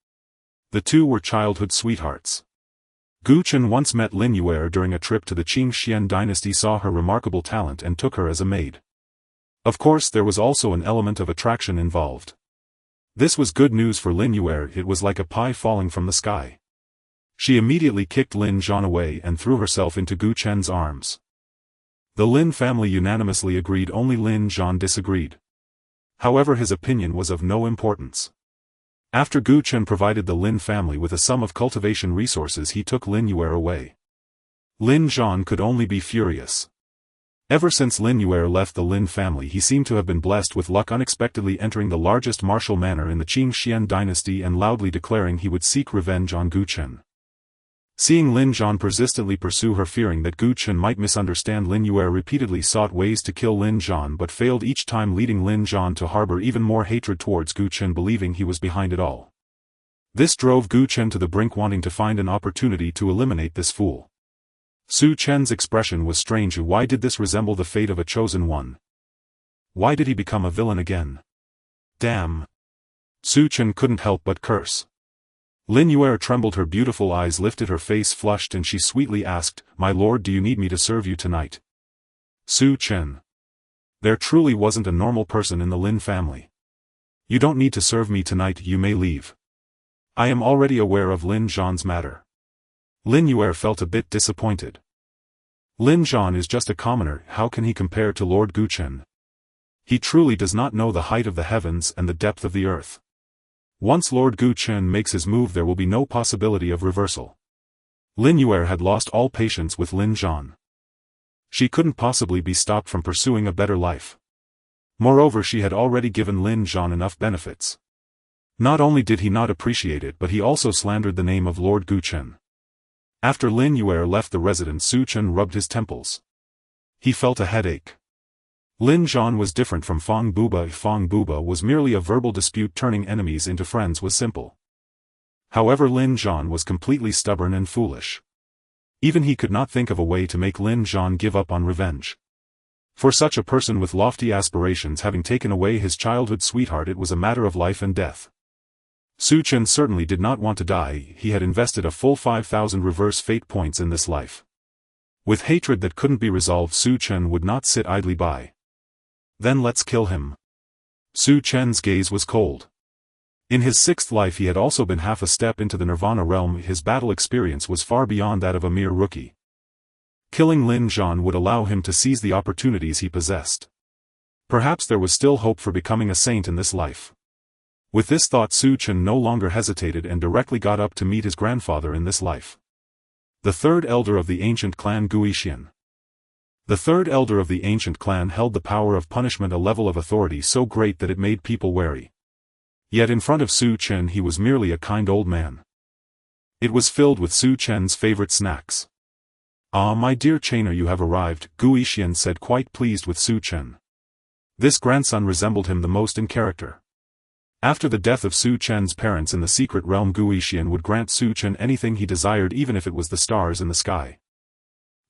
The two were childhood sweethearts. Gu Chen once met Lin Yuer during a trip to the Qingxian dynasty, saw her remarkable talent and took her as a maid. Of course there was also an element of attraction involved. This was good news for Lin Yuer. It was like a pie falling from the sky. She immediately kicked Lin Zhan away and threw herself into Gu Chen's arms. The Lin family unanimously agreed, only Lin Zhan disagreed. However, his opinion was of no importance. After Gu Chen provided the Lin family with a sum of cultivation resources, he took Lin Yuer away. Lin Zhan could only be furious. Ever since Lin Yuer left the Lin family, he seemed to have been blessed with luck, unexpectedly entering the largest martial manor in the Qing dynasty and loudly declaring he would seek revenge on Gu Chen. Seeing Lin Zhan persistently pursue her, fearing that Gu Chen might misunderstand, Lin Yuer repeatedly sought ways to kill Lin Zhan but failed each time, leading Lin Zhan to harbor even more hatred towards Gu Chen, believing he was behind it all. This drove Gu Chen to the brink, wanting to find an opportunity to eliminate this fool. Su Chen's expression was strange. Why did this resemble the fate of a chosen one? Why did he become a villain again? Damn! Su Chen couldn't help but curse. Lin Yuer trembled, her beautiful eyes lifted, her face flushed, and she sweetly asked, "My lord, do you need me to serve you tonight?" Su Chen. There truly wasn't a normal person in the Lin family. "You don't need to serve me tonight, you may leave. I am already aware of Lin Zhan's matter." Lin Yuer felt a bit disappointed. Lin Zhan is just a commoner, how can he compare to Lord Gu Chen? He truly does not know the height of the heavens and the depth of the earth. Once Lord Gu Chen makes his move, there will be no possibility of reversal. Lin Yuer had lost all patience with Lin Zhan. She couldn't possibly be stopped from pursuing a better life. Moreover, she had already given Lin Zhan enough benefits. Not only did he not appreciate it, but he also slandered the name of Lord Gu Chen. After Lin Yuer left the residence, Su Chen rubbed his temples. He felt a headache. Lin Zhan was different from Fang Buba. Fang Buba was merely a verbal dispute, turning enemies into friends was simple. However, Lin Zhan was completely stubborn and foolish. Even he could not think of a way to make Lin Zhan give up on revenge. For such a person with lofty aspirations, having taken away his childhood sweetheart, it was a matter of life and death. Su Chen certainly did not want to die. He had invested a full 5,000 reverse fate points in this life. With hatred that couldn't be resolved, Su Chen would not sit idly by. Then let's kill him. Su Chen's gaze was cold. In his 6th life he had also been half a step into the Nirvana realm. His battle experience was far beyond that of a mere rookie. Killing Lin Zhan would allow him to seize the opportunities he possessed. Perhaps there was still hope for becoming a saint in this life. With this thought, Su Chen no longer hesitated and directly got up to meet his grandfather in this life. The 3rd elder of the ancient clan Guixian. The 3rd elder of the ancient clan held the power of punishment, a level of authority so great that it made people wary. Yet in front of Su Chen he was merely a kind old man. It was filled with Su Chen's favorite snacks. "Ah, my dear Chener, you have arrived," Guixian said, quite pleased with Su Chen. This grandson resembled him the most in character. After the death of Su Chen's parents in the secret realm, Guixian would grant Su Chen anything he desired, even if it was the stars in the sky.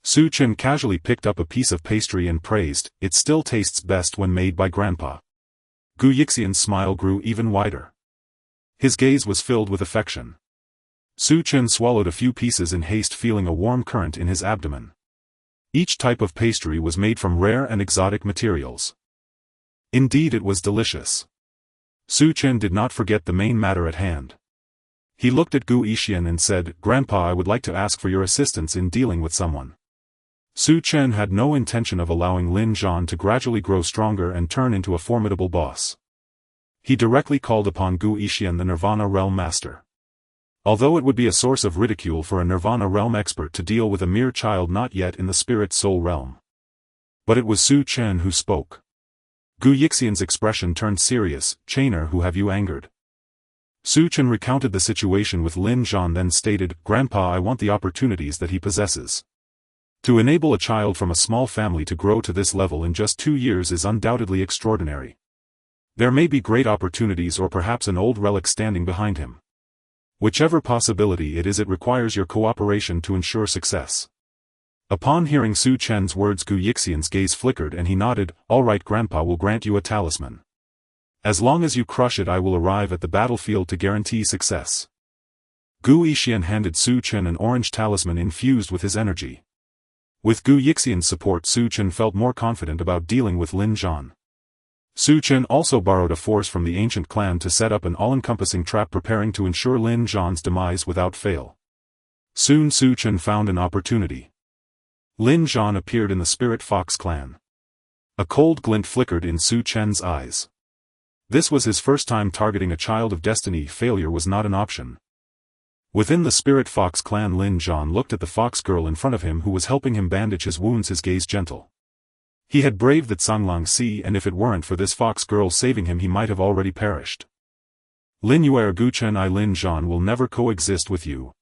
Su Chen casually picked up a piece of pastry and praised, "It still tastes best when made by Grandpa." Gu Yixian's smile grew even wider. His gaze was filled with affection. Su Chen swallowed a few pieces in haste, feeling a warm current in his abdomen. Each type of pastry was made from rare and exotic materials. Indeed, it was delicious. Su Chen did not forget the main matter at hand. He looked at Gu Yixian and said, "Grandpa, I would like to ask for your assistance in dealing with someone." Su Chen had no intention of allowing Lin Zhan to gradually grow stronger and turn into a formidable boss. He directly called upon Gu Yixian, the Nirvana Realm Master. Although it would be a source of ridicule for a Nirvana Realm expert to deal with a mere child not yet in the Spirit Soul Realm. But it was Su Chen who spoke. Gu Yixian's expression turned serious. "Chener, who have you angered?" Su Chen recounted the situation with Lin Zhan, then stated, "Grandpa, I want the opportunities that he possesses. To enable a child from a small family to grow to this level in just 2 years is undoubtedly extraordinary. There may be great opportunities or perhaps an old relic standing behind him. Whichever possibility it is, it requires your cooperation to ensure success." Upon hearing Su Chen's words, Gu Yixian's gaze flickered and he nodded. "All right, Grandpa will grant you a talisman. As long as you crush it, I will arrive at the battlefield to guarantee success." Gu Yixian handed Su Chen an orange talisman infused with his energy. With Gu Yixian's support, Su Chen felt more confident about dealing with Lin Zhan. Chen also borrowed a force from the ancient clan to set up an all-encompassing trap preparing to ensure Lin Zhan's demise without fail. Soon Chen found an opportunity. Lin Zhan appeared in the Spirit Fox clan. A cold glint flickered in Chen's eyes. This was his first time targeting a child of destiny. Failure was not an option. Within the Spirit Fox clan, Lin Zhan looked at the fox girl in front of him who was helping him bandage his wounds, his gaze gentle. He had braved the Canglang Sea, and if it weren't for this fox girl saving him, he might have already perished. Lin Yuer Guchen, I Lin Zhan will never coexist with you.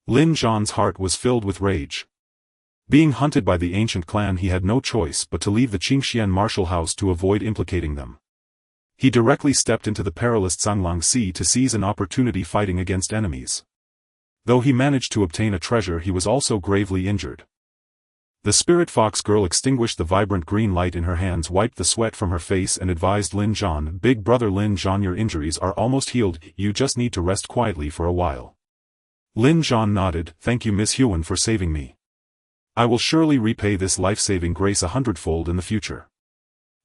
Lin Zhan's heart was filled with rage. Being hunted by the ancient clan, he had no choice but to leave the Qingxian martial house to avoid implicating them. He directly stepped into the perilous Canglang Sea to seize an opportunity fighting against enemies. Though he managed to obtain a treasure, he was also gravely injured. The Spirit Fox girl extinguished the vibrant green light in her hands, wiped the sweat from her face and advised Lin Zhan, "Big brother Lin Zhan, your injuries are almost healed, you just need to rest quietly for a while." Lin Zhan nodded, "Thank you Miss Huan for saving me. I will surely repay this life-saving grace 100-fold in the future."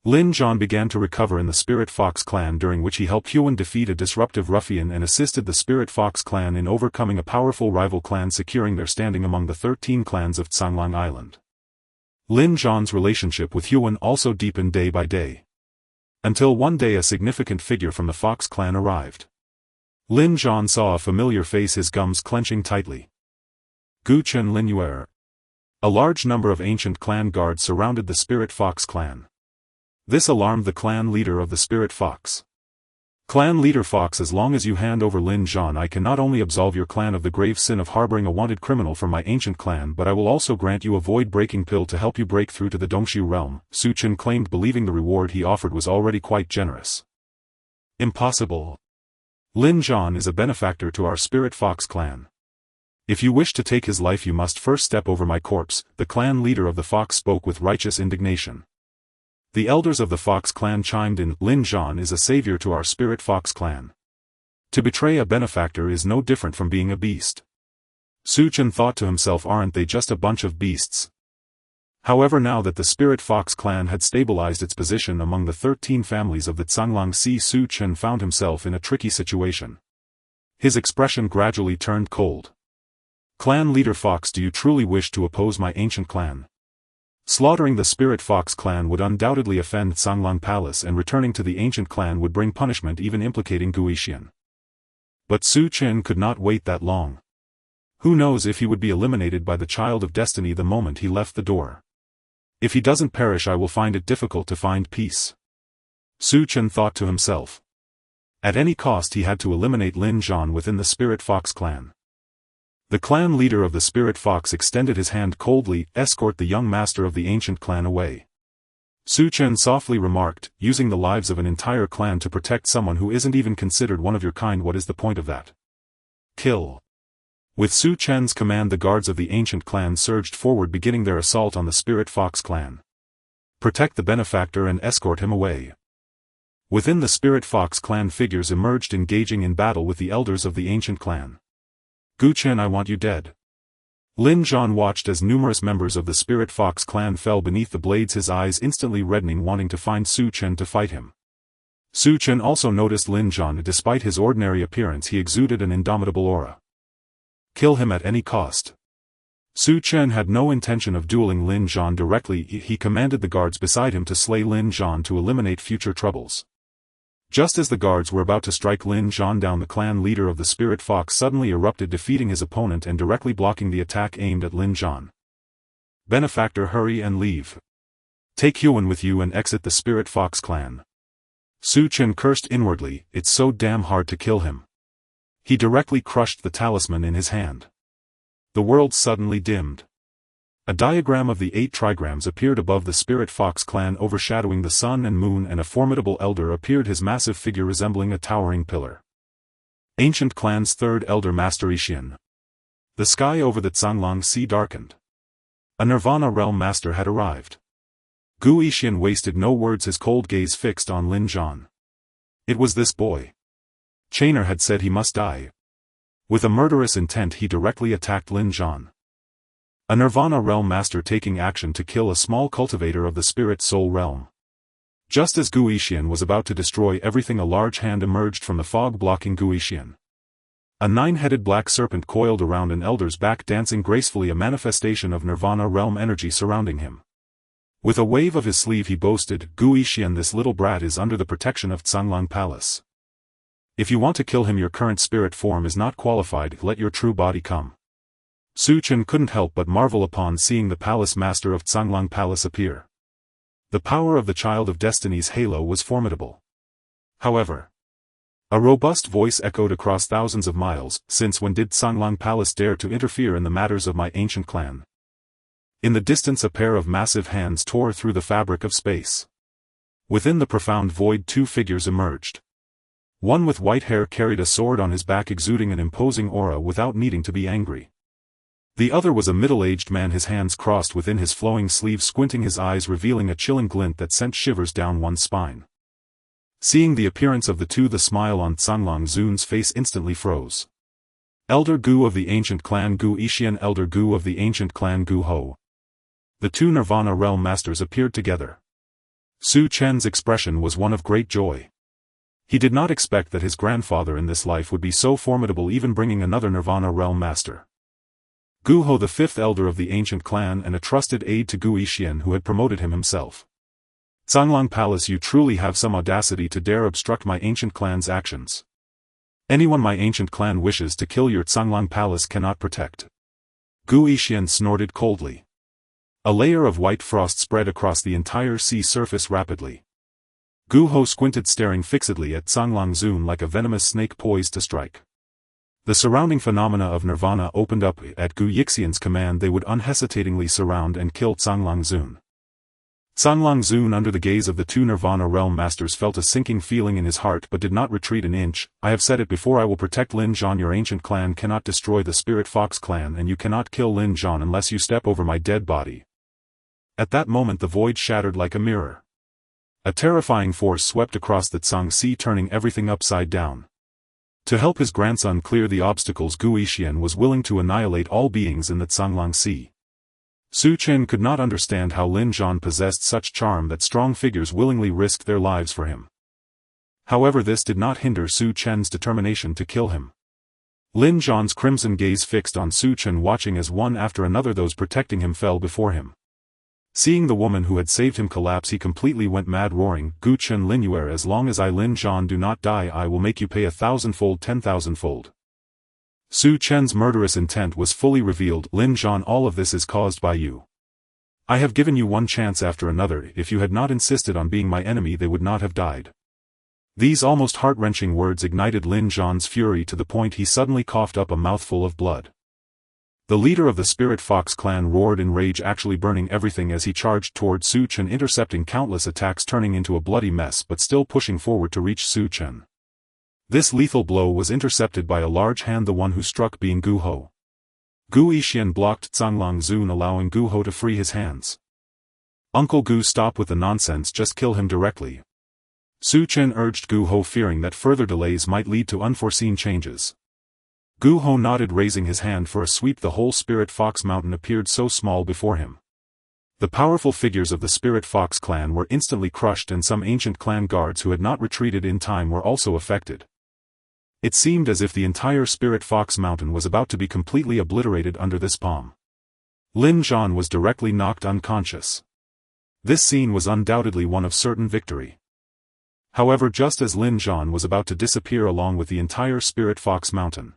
Lin Zhan began to recover in the Spirit Fox clan, during which he helped Huan defeat a disruptive ruffian and assisted the Spirit Fox clan in overcoming a powerful rival clan, securing their standing among the 13 clans of Canglang Island. Lin Zhan's relationship with Huan also deepened day by day. Until one day a significant figure from the Fox clan arrived. Lin Zhan saw a familiar face, his gums clenching tightly. Guchen Lin Yuer. A large number of ancient clan guards surrounded the Spirit Fox clan. This alarmed the clan leader of the Spirit Fox. "Clan leader Fox, as long as you hand over Lin Zhan, I can not only absolve your clan of the grave sin of harboring a wanted criminal from my ancient clan, but I will also grant you a void-breaking pill to help you break through to the Dongshu realm," Chen claimed, believing the reward he offered was already quite generous. "Impossible. Lin Zhan is a benefactor to our Spirit Fox clan. If you wish to take his life, you must first step over my corpse," the clan leader of the Fox spoke with righteous indignation. The elders of the Fox clan chimed in, "Lin Zhan is a savior to our Spirit Fox clan. To betray a benefactor is no different from being a beast." Chen thought to himself, aren't they just a bunch of beasts? However, now that the Spirit Fox clan had stabilized its position among the 13 families of the Canglang Sea, Chen found himself in a tricky situation. His expression gradually turned cold. "Clan leader Fox, do you truly wish to oppose my ancient clan? Slaughtering the Spirit Fox clan would undoubtedly offend Canglang Palace, and returning to the ancient clan would bring punishment, even implicating Guixian." But Chen could not wait that long. Who knows if he would be eliminated by the Child of Destiny the moment he left the door. "If he doesn't perish, I will find it difficult to find peace." Chen thought to himself. At any cost he had to eliminate Lin Zhan within the Spirit Fox clan. The clan leader of the Spirit Fox extended his hand coldly, "Escort the young master of the ancient clan away." Chen softly remarked, "Using the lives of an entire clan to protect someone who isn't even considered one of your kind, what is the point of that? Kill." With Chen's command, the guards of the ancient clan surged forward, beginning their assault on the Spirit Fox clan. "Protect the benefactor and escort him away." Within the Spirit Fox clan, figures emerged, engaging in battle with the elders of the ancient clan. "Guchen, I want you dead." Lin Zhan watched as numerous members of the Spirit Fox clan fell beneath the blades, his eyes instantly reddening, wanting to find Chen to fight him. Chen also noticed Lin Zhan. Despite his ordinary appearance, he exuded an indomitable aura. Kill him at any cost. Chen had no intention of dueling Lin Zhan directly. He commanded the guards beside him to slay Lin Zhan to eliminate future troubles. Just as the guards were about to strike Lin Zhan down, the clan leader of the Spirit Fox suddenly erupted, defeating his opponent and directly blocking the attack aimed at Lin Zhan. "Benefactor, hurry and leave. Take Huan with you and exit the Spirit Fox clan." Chen cursed inwardly, "It's so damn hard to kill him." He directly crushed the talisman in his hand. The world suddenly dimmed. A diagram of the 8 trigrams appeared above the Spirit Fox clan, overshadowing the sun and moon, and a formidable elder appeared, his massive figure resembling a towering pillar. Ancient clan's 3rd elder, Master Xian. The sky over the Canglang Sea darkened. A Nirvana realm master had arrived. Guixian wasted no words, his cold gaze fixed on Lin Zhan. It was this boy. Chainer had said he must die. With a murderous intent, he directly attacked Lin Zhan. A Nirvana realm master taking action to kill a small cultivator of the Spirit Soul realm. Just as Gu Yixian was about to destroy everything, a large hand emerged from the fog blocking Gu Yixian. A 9-headed black serpent coiled around an elder's back, dancing gracefully, a manifestation of Nirvana realm energy surrounding him. With a wave of his sleeve he boasted, "Gu Yixian, this little brat is under the protection of Canglang Palace. If you want to kill him, your current spirit form is not qualified, let your true body come." Chen couldn't help but marvel upon seeing the palace master of Canglang Palace appear. The power of the Child of Destiny's halo was formidable. However, a robust voice echoed across thousands of miles, "Since when did Canglang Palace dare to interfere in the matters of my ancient clan?" In the distance a pair of massive hands tore through the fabric of space. Within the profound void 2 figures emerged. One with white hair carried a sword on his back, exuding an imposing aura without needing to be angry. The other was a middle-aged man, his hands crossed within his flowing sleeves, squinting his eyes, revealing a chilling glint that sent shivers down one's spine. Seeing the appearance of the two, the smile on Canglang Zun's face instantly froze. Elder Gu of the ancient clan Gu Yixian, Elder Gu of the ancient clan Gu Ho. The two Nirvana realm masters appeared together. Chen's expression was one of great joy. He did not expect that his grandfather in this life would be so formidable, even bringing another Nirvana realm master. Gu Ho, the 5th elder of the ancient clan and a trusted aide to Gu Yixian, who had promoted him himself. Canglang Palace, you truly have some audacity to dare obstruct my ancient clan's actions. Anyone my ancient clan wishes to kill, your Canglang Palace cannot protect. Gu Yixian snorted coldly. A layer of white frost spread across the entire sea surface rapidly. Gu Ho squinted, staring fixedly at Canglang Zun like a venomous snake poised to strike. The surrounding phenomena of Nirvana opened up. At Gu Yixian's command they would unhesitatingly surround and kill Canglang Zun. Canglang Zun, under the gaze of the two Nirvana realm masters, felt a sinking feeling in his heart but did not retreat an inch. "I have said it before, I will protect Lin Zhan. Your ancient clan cannot destroy the Spirit Fox clan, and you cannot kill Lin Zhan unless you step over my dead body." At that moment the void shattered like a mirror. A terrifying force swept across the Cang Sea, turning everything upside down. To help his grandson clear the obstacles, Gu Yixian was willing to annihilate all beings in the Canglang Sea. Chen could not understand how Lin Zhan possessed such charm that strong figures willingly risked their lives for him. However, this did not hinder Chen's determination to kill him. Lin Zhan's crimson gaze fixed on Chen, watching as one after another those protecting him fell before him. Seeing the woman who had saved him collapse, he completely went mad, roaring, "Gu Chen Linuer, as long as I Lin Zhan do not die, I will make you pay 1,000-fold, 10,000-fold. Chen's murderous intent was fully revealed. "Lin Zhan, all of this is caused by you. I have given you one chance after another. If you had not insisted on being my enemy, they would not have died." These almost heart-wrenching words ignited Lin Zhan's fury to the point he suddenly coughed up a mouthful of blood. The leader of the Spirit Fox clan roared in rage, actually burning everything as he charged toward Chen, intercepting countless attacks, turning into a bloody mess but still pushing forward to reach Chen. This lethal blow was intercepted by a large hand, the one who struck being Gu Ho. Gu Yixian blocked Canglang Zun, allowing Gu Ho to free his hands. "Uncle Gu, stop with the nonsense, just kill him directly." Chen urged Gu Ho, fearing that further delays might lead to unforeseen changes. Gu Ho nodded, raising his hand for a sweep. The whole Spirit Fox mountain appeared so small before him. The powerful figures of the Spirit Fox clan were instantly crushed, and some ancient clan guards who had not retreated in time were also affected. It seemed as if the entire Spirit Fox mountain was about to be completely obliterated under this palm. Lin Zhan was directly knocked unconscious. This scene was undoubtedly one of certain victory. However, just as Lin Zhan was about to disappear along with the entire Spirit Fox mountain,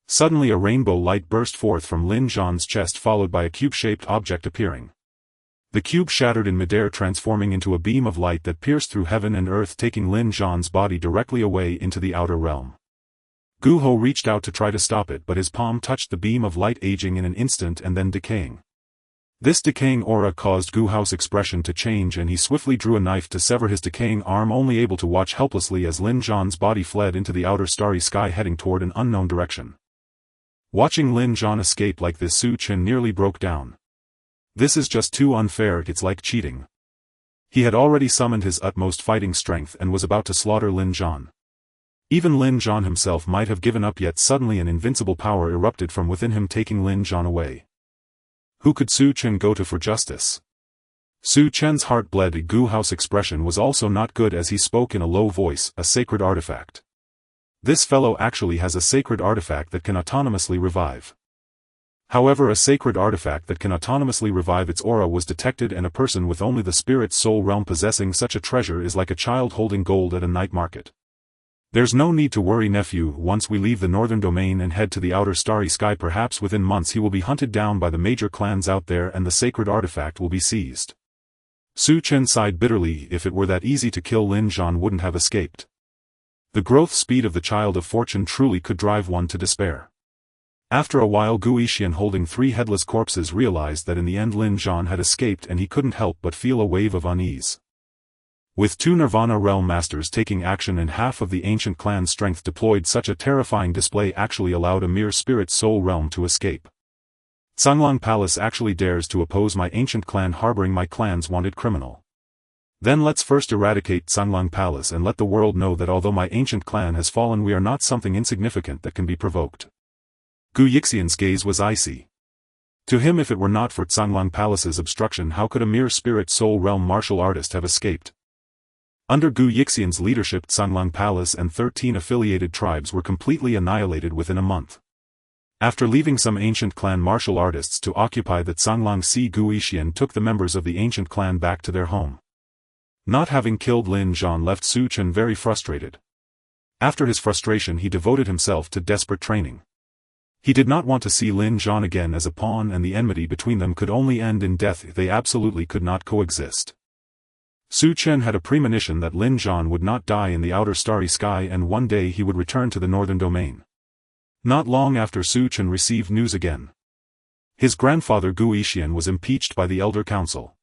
suddenly a rainbow light burst forth from Lin Zhan's chest, followed by a cube-shaped object appearing. The cube shattered in midair, transforming into a beam of light that pierced through heaven and earth, taking Lin Zhan's body directly away into the outer realm. Gu Ho reached out to try to stop it, but his palm touched the beam of light, aging in an instant and then decaying. This decaying aura caused Gu Ho's expression to change, and he swiftly drew a knife to sever his decaying arm, only able to watch helplessly as Lin Zhan's body fled into the outer starry sky, heading toward an unknown direction. Watching Lin Zhan escape like this, Chen nearly broke down. "This is just too unfair, it's like cheating." He had already summoned his utmost fighting strength and was about to slaughter Lin Zhan. Even Lin Zhan himself might have given up, yet suddenly an invincible power erupted from within him, taking Lin Zhan away. Who could Chen go to for justice? Su Chen's heart bled. A Gu House expression was also not good as he spoke in a low voice. A sacred artifact. This fellow actually has a sacred artifact that can autonomously revive. However, a sacred artifact that can autonomously revive its aura was detected, and a person with only the spirit's soul realm possessing such a treasure is like a child holding gold at a night market. There's no need to worry, nephew. Once we leave the northern domain and head to the outer starry sky, perhaps within months he will be hunted down by the major clans out there and the sacred artifact will be seized. Su Chen sighed bitterly. If it were that easy to kill, Lin Zhan wouldn't have escaped. The growth speed of the child of fortune truly could drive one to despair. After a while, Gu Yixian holding 3 headless corpses realized that in the end Lin Zhan had escaped, and he couldn't help but feel a wave of unease. With 2 Nirvana Realm Masters taking action and half of the ancient clan's strength deployed, such a terrifying display actually allowed a mere spirit soul realm to escape. Zhanglang Palace actually dares to oppose my ancient clan, harboring my clan's wanted criminal. Then let's first eradicate Zhanglang Palace and let the world know that although my ancient clan has fallen, we are not something insignificant that can be provoked. Gu Yixian's gaze was icy. To him, if it were not for Zhanglang Palace's obstruction, how could a mere spirit soul realm martial artist have escaped? Under Gu Yixian's leadership, Zhanglang Palace and 13 affiliated tribes were completely annihilated within a month. After leaving some ancient clan martial artists to occupy the Zhanglang Sea, Gu Yixian took the members of the ancient clan back to their home. Not having killed Lin Zhan left Su Chen very frustrated. After his frustration, he devoted himself to desperate training. He did not want to see Lin Zhan again as a pawn, and the enmity between them could only end in death. They absolutely could not coexist. Su Chen had a premonition that Lin Zhan would not die in the outer starry sky, and one day he would return to the northern domain. Not long after, Su Chen received news again. His grandfather Gu Yixian was impeached by the Elder Council.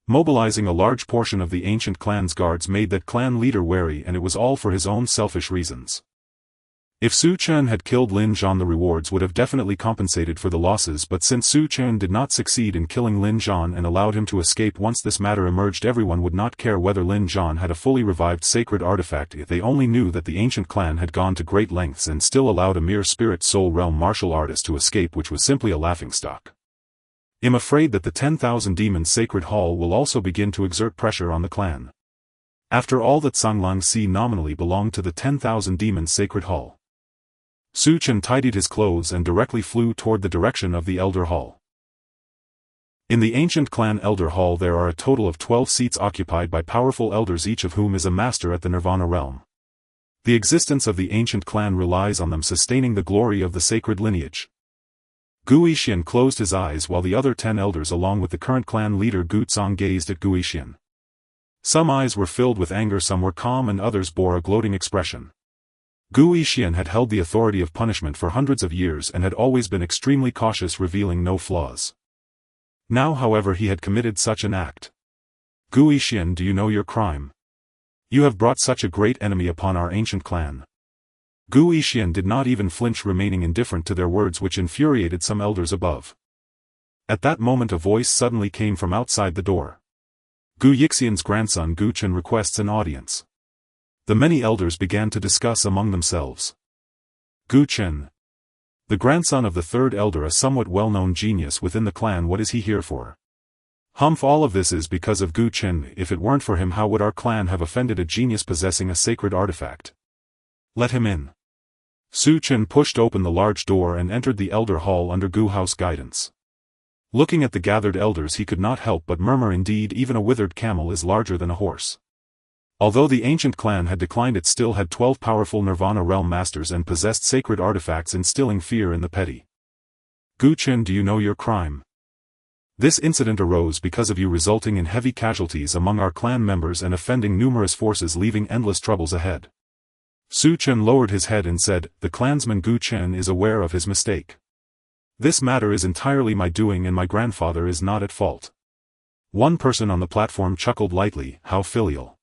Mobilizing a large portion of the ancient clan's guards made that clan leader wary, and it was all for his own selfish reasons. If Su Chen had killed Lin Zhan, the rewards would have definitely compensated for the losses, but since Su Chen did not succeed in killing Lin Zhan and allowed him to escape once this matter emerged, everyone would not care whether Lin Zhan had a fully revived sacred artifact if they only knew that the ancient clan had gone to great lengths and still allowed a mere spirit soul realm martial artist to escape, which was simply a laughingstock. I'm afraid that the 10,000 Demons Sacred Hall will also begin to exert pressure on the clan. After all, that Zhanglang Sea nominally belonged to the 10,000 Demons Sacred Hall. Su Chen tidied his clothes and directly flew toward the direction of the Elder Hall. In the ancient clan Elder Hall there are a total of 12 seats occupied by powerful elders, each of whom is a master at the Nirvana realm. The existence of the ancient clan relies on them sustaining the glory of the sacred lineage. Gu Yixian closed his eyes while the other 10 elders along with the current clan leader Gu Zong gazed at Gu Yixian. Some eyes were filled with anger, some were calm, and others bore a gloating expression. Gu Yixian had held the authority of punishment for hundreds of years and had always been extremely cautious, revealing no flaws. Now, however, he had committed such an act. Gu Yixian, do you know your crime? You have brought such a great enemy upon our ancient clan. Gu Yixian did not even flinch, remaining indifferent to their words, which infuriated some elders above. At that moment a voice suddenly came from outside the door. Gu Yixian's grandson Gu Chen requests an audience. The many elders began to discuss among themselves. Gu Chen, the grandson of the third elder, a somewhat well-known genius within the clan, what is he here for? Humph, all of this is because of Gu Chen. If it weren't for him, how would our clan have offended a genius possessing a sacred artifact? Let him in. Su Chen pushed open the large door and entered the Elder Hall under Gu House guidance. Looking at the gathered elders, he could not help but murmur, indeed, even a withered camel is larger than a horse. Although the ancient clan had declined, it still had 12 powerful Nirvana Realm Masters and possessed sacred artifacts, instilling fear in the petty. Gu Chen, do you know your crime? This incident arose because of you, resulting in heavy casualties among our clan members and offending numerous forces, leaving endless troubles ahead. Su Chen lowered his head and said, the clansman Gu Chen is aware of his mistake. This matter is entirely my doing and my grandfather is not at fault. One person on the platform chuckled lightly, how filial.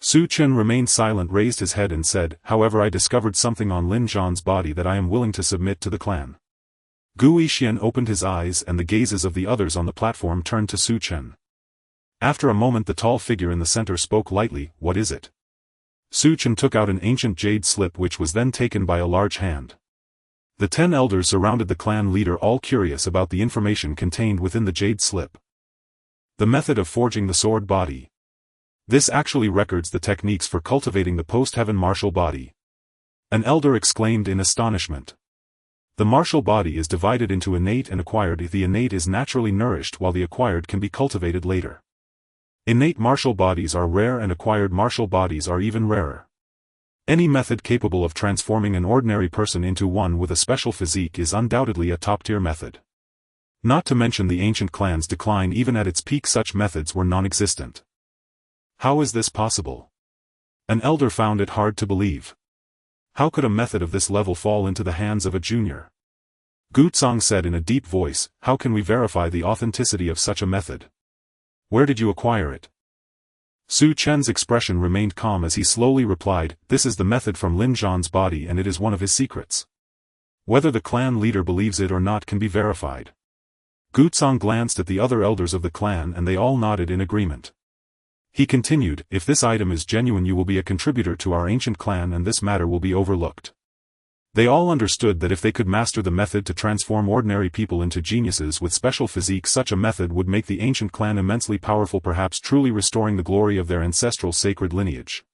Su Chen remained silent, raised his head and said, however, I discovered something on Lin Zhan's body that I am willing to submit to the clan. Gu Yixian opened his eyes and the gazes of the others on the platform turned to Su Chen. After a moment the tall figure in the center spoke lightly, what is it? Su Chen took out an ancient jade slip, which was then taken by a large hand. The 10 elders surrounded the clan leader, all curious about the information contained within the jade slip. The method of forging the sword body. This actually records the techniques for cultivating the post-heaven martial body. An elder exclaimed in astonishment. The martial body is divided into innate and acquired. The innate is naturally nourished while the acquired can be cultivated later. Innate martial bodies are rare and acquired martial bodies are even rarer. Any method capable of transforming an ordinary person into one with a special physique is undoubtedly a top-tier method. Not to mention the ancient clan's decline. Even at its peak such methods were non-existent. How is this possible? An elder found it hard to believe. How could a method of this level fall into the hands of a junior? Gutsong said in a deep voice, how can we verify the authenticity of such a method? Where did you acquire it? Su Chen's expression remained calm as he slowly replied, this is the method from Lin Zhan's body and it is one of his secrets. Whether the clan leader believes it or not can be verified. Gutsong glanced at the other elders of the clan and they all nodded in agreement. He continued, if this item is genuine you will be a contributor to our ancient clan and this matter will be overlooked. They all understood that if they could master the method to transform ordinary people into geniuses with special physique, such a method would make the ancient clan immensely powerful, perhaps truly restoring the glory of their ancestral sacred lineage.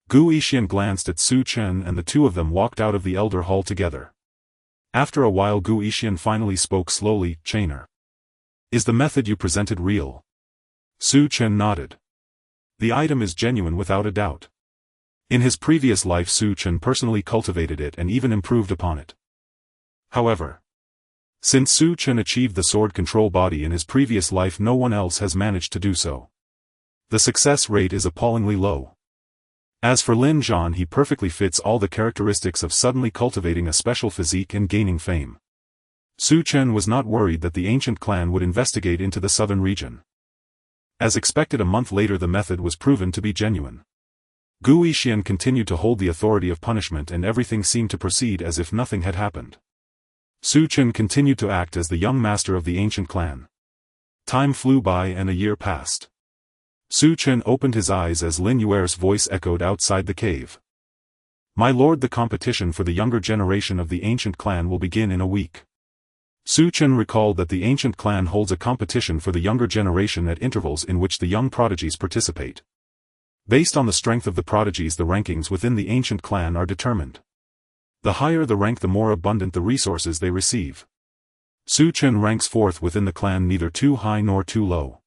Gu Yixian glanced at Su Chen and the two of them walked out of the elder hall together. After a while Gu Yixian finally spoke slowly, Chainer. Is the method you presented real? Su Chen nodded. The item is genuine without a doubt. In his previous life Su Chen personally cultivated it and even improved upon it. However, since Su Chen achieved the sword control body in his previous life, no one else has managed to do so. The success rate is appallingly low. As for Lin Zhan, he perfectly fits all the characteristics of suddenly cultivating a special physique and gaining fame. Su Chen was not worried that the ancient clan would investigate into the southern region. As expected, a month later the method was proven to be genuine. Gu Yixian continued to hold the authority of punishment and everything seemed to proceed as if nothing had happened. Su Chen continued to act as the young master of the ancient clan. Time flew by and a year passed. Su Chen opened his eyes as Lin Yuer's voice echoed outside the cave. My lord, the competition for the younger generation of the ancient clan will begin in a week. Su Chen recalled that the ancient clan holds a competition for the younger generation at intervals in which the young prodigies participate. Based on the strength of the prodigies, the rankings within the ancient clan are determined. The higher the rank, the more abundant the resources they receive. Su Chen ranks fourth within the clan, neither too high nor too low.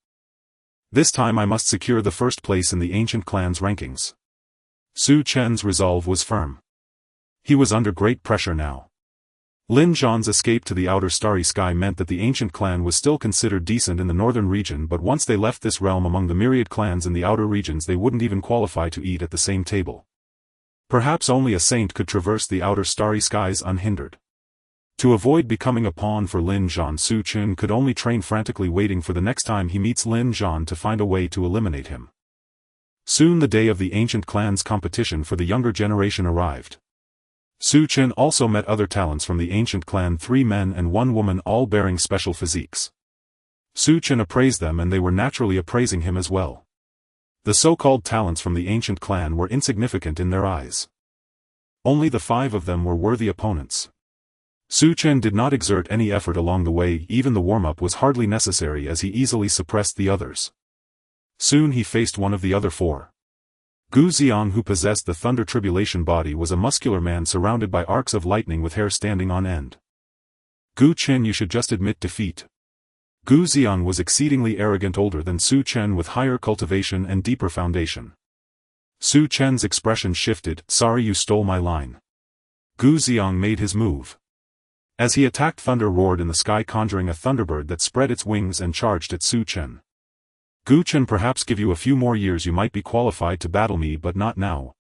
This time I must secure the first place in the ancient clan's rankings. Su Chen's resolve was firm. He was under great pressure now. Lin Zhan's escape to the outer starry sky meant that the ancient clan was still considered decent in the northern region, but once they left this realm among the myriad clans in the outer regions, they wouldn't even qualify to eat at the same table. Perhaps only a saint could traverse the outer starry skies unhindered. To avoid becoming a pawn for Lin Zhan, Su Chen could only train frantically, waiting for the next time he meets Lin Zhan to find a way to eliminate him. Soon the day of the ancient clan's competition for the younger generation arrived. Su Chen also met other talents from the ancient clan, 3 men and 1 woman, all bearing special physiques. Su Chen appraised them and they were naturally appraising him as well. The so-called talents from the ancient clan were insignificant in their eyes. Only the 5 of them were worthy opponents. Su Chen did not exert any effort along the way, even the warm-up was hardly necessary as he easily suppressed the others. Soon he faced one of the other 4. Gu Xiang, who possessed the Thunder Tribulation body, was a muscular man surrounded by arcs of lightning with hair standing on end. Gu Chen, you should just admit defeat. Gu Xiang was exceedingly arrogant, older than Su Chen with higher cultivation and deeper foundation. Su Chen's expression shifted, sorry you stole my line. Gu Xiang made his move. As he attacked, thunder roared in the sky, conjuring a thunderbird that spread its wings and charged at Su Chen. Gu Chen, perhaps give you a few more years you might be qualified to battle me, but not now.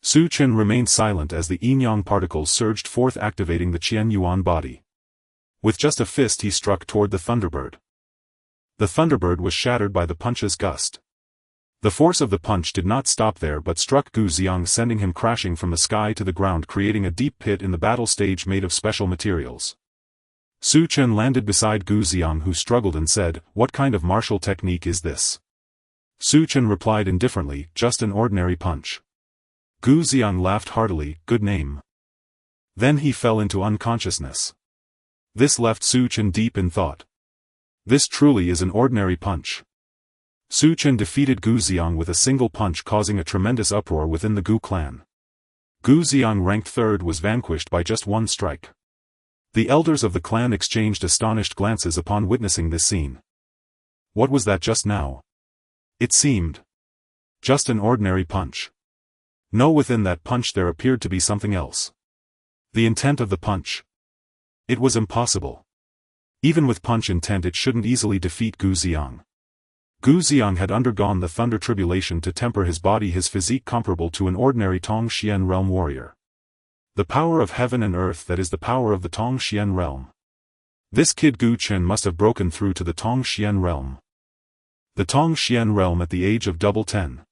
Su Chen remained silent as the yin-yang particles surged forth, activating the Qian Yuan body. With just a fist he struck toward the thunderbird. The thunderbird was shattered by the punch's gust. The force of the punch did not stop there but struck Gu Xiang, sending him crashing from the sky to the ground, creating a deep pit in the battle stage made of special materials. Su Chen landed beside Gu Xiang, who struggled and said, what kind of martial technique is this? Su Chen replied indifferently, just an ordinary punch. Gu Xiang laughed heartily, good name. Then he fell into unconsciousness. This left Su Chen deep in thought. This truly is an ordinary punch. Su Chen defeated Gu Xiang with a single punch, causing a tremendous uproar within the Gu clan. Gu Xiang, ranked 3rd, was vanquished by just one strike. The elders of the clan exchanged astonished glances upon witnessing this scene. What was that just now? It seemed just an ordinary punch. No, within that punch there appeared to be something else. The intent of the punch. It was impossible. Even with punch intent it shouldn't easily defeat Gu Xiang. Gu Xiang had undergone the thunder tribulation to temper his body, his physique comparable to an ordinary Tongxian realm warrior. The power of heaven and earth, that is the power of the Tongxian realm. This kid Gu Chen must have broken through to the Tongxian realm. The Tongxian realm at the age of 10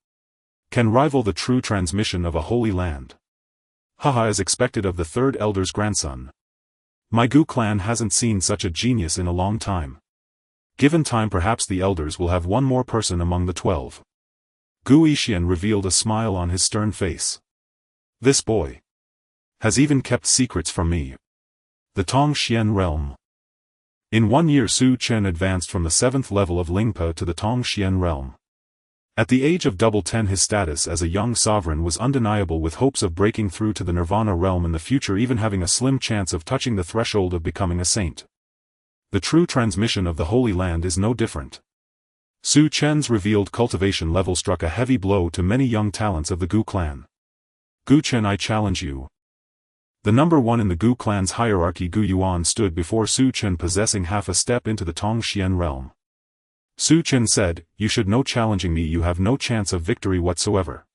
can rival the true transmission of a holy land. Haha, as expected of the 3rd elder's grandson. My Gu clan hasn't seen such a genius in a long time. Given time, perhaps the elders will have one more person among the 12. Gu Yixian revealed a smile on his stern face. This boy has even kept secrets from me. The Tongxian realm. In 1 year Su Chen advanced from the 7th level of Lingpa to the Tongxian realm. At the age of 10 his status as a young sovereign was undeniable, with hopes of breaking through to the Nirvana realm in the future, even having a slim chance of touching the threshold of becoming a saint. The true transmission of the Holy Land is no different. Su Chen's revealed cultivation level struck a heavy blow to many young talents of the Gu clan. Gu Chen, I challenge you. The number 1 in the Gu clan's hierarchy, Gu Yuan, stood before Su Chen, possessing half a step into the Tongxian realm. Su Chen said, "You should know, challenging me you have no chance of victory whatsoever.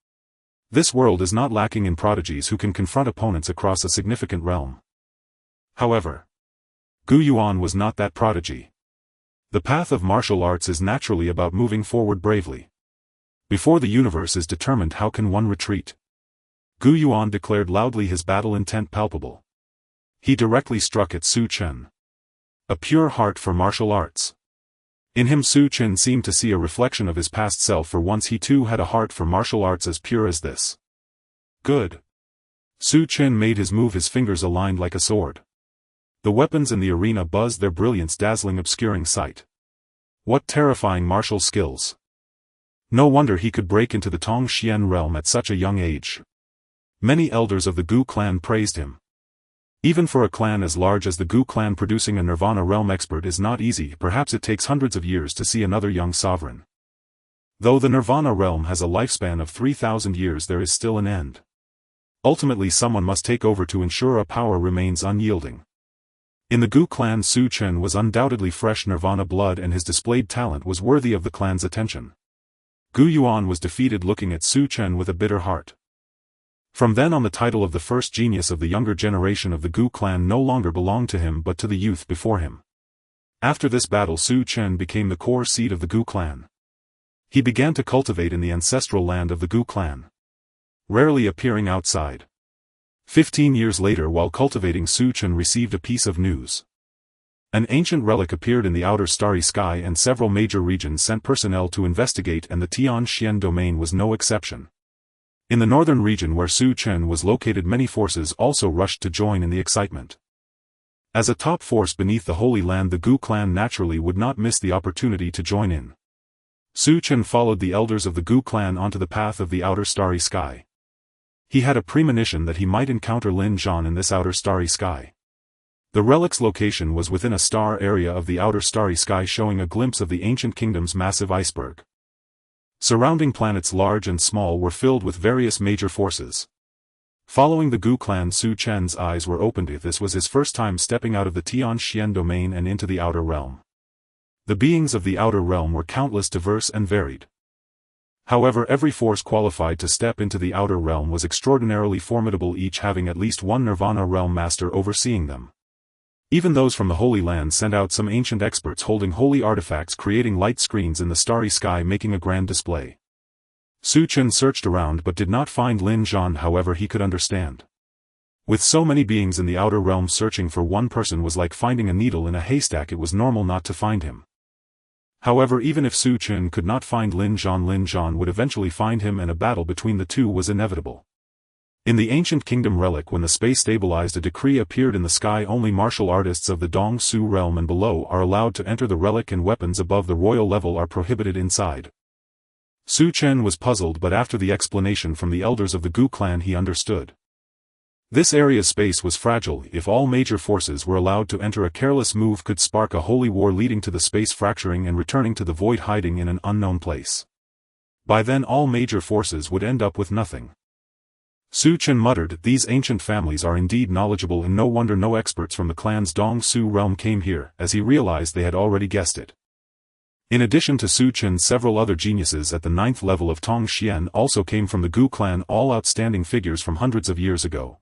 This world is not lacking in prodigies who can confront opponents across a significant realm." However, Gu Yuan was not that prodigy. The path of martial arts is naturally about moving forward bravely. Before the universe is determined, how can one retreat? Gu Yuan declared loudly, his battle intent palpable. He directly struck at Su Chen. A pure heart for martial arts. In him Su Chen seemed to see a reflection of his past self. For once he too had a heart for martial arts as pure as this. Good. Su Chen made his move, his fingers aligned like a sword. The weapons in the arena buzzed, their brilliance dazzling, obscuring sight. What terrifying martial skills! No wonder he could break into the Tongxian realm at such a young age. Many elders of the Gu clan praised him. Even for a clan as large as the Gu clan, producing a Nirvana realm expert is not easy. Perhaps it takes hundreds of years to see another young sovereign. Though the Nirvana realm has a lifespan of 3,000 years, there is still an end. Ultimately someone must take over to ensure a power remains unyielding. In the Gu clan, Su Chen was undoubtedly fresh Nirvana blood, and his displayed talent was worthy of the clan's attention. Gu Yuan was defeated, looking at Su Chen with a bitter heart. From then on, the title of the first genius of the younger generation of the Gu clan no longer belonged to him but to the youth before him. After this battle, Su Chen became the core seed of the Gu clan. He began to cultivate in the ancestral land of the Gu clan, rarely appearing outside. 15 years later, while cultivating, Su Chen received a piece of news. An ancient relic appeared in the outer starry sky, and several major regions sent personnel to investigate, and the Tianxian domain was no exception. In the northern region where Su Chen was located, many forces also rushed to join in the excitement. As a top force beneath the Holy Land, the Gu clan naturally would not miss the opportunity to join in. Su Chen followed the elders of the Gu clan onto the path of the outer starry sky. He had a premonition that he might encounter Lin Zhan in this outer starry sky. The relic's location was within a star area of the outer starry sky, showing a glimpse of the ancient kingdom's massive iceberg. Surrounding planets large and small were filled with various major forces. Following the Gu clan, Su Chen's eyes were opened. This was his first time stepping out of the Tianxian domain and into the outer realm. The beings of the outer realm were countless, diverse and varied. However, every force qualified to step into the outer realm was extraordinarily formidable, each having at least one Nirvana realm master overseeing them. Even those from the Holy Land sent out some ancient experts holding holy artifacts, creating light screens in the starry sky, making a grand display. Su Chen searched around but did not find Lin Zhan. However, he could understand. With so many beings in the outer realm, searching for one person was like finding a needle in a haystack. It was normal not to find him. However, even if Su Chen could not find Lin Zhan would eventually find him, and a battle between the two was inevitable. In the ancient kingdom relic, when the space stabilized, a decree appeared in the sky: only martial artists of the Dong Su realm and below are allowed to enter the relic, and weapons above the royal level are prohibited inside. Chen was puzzled, but after the explanation from the elders of the Gu clan he understood. This area's space was fragile. If all major forces were allowed to enter, a careless move could spark a holy war leading to the space fracturing and returning to the void, hiding in an unknown place. By then all major forces would end up with nothing. Chen muttered, "These ancient families are indeed knowledgeable, and no wonder no experts from the clan's Dong Su realm came here," as he realized they had already guessed it. In addition to Chen, several other geniuses at the 9th level of Tong Xian also came from the Gu clan, all outstanding figures from hundreds of years ago.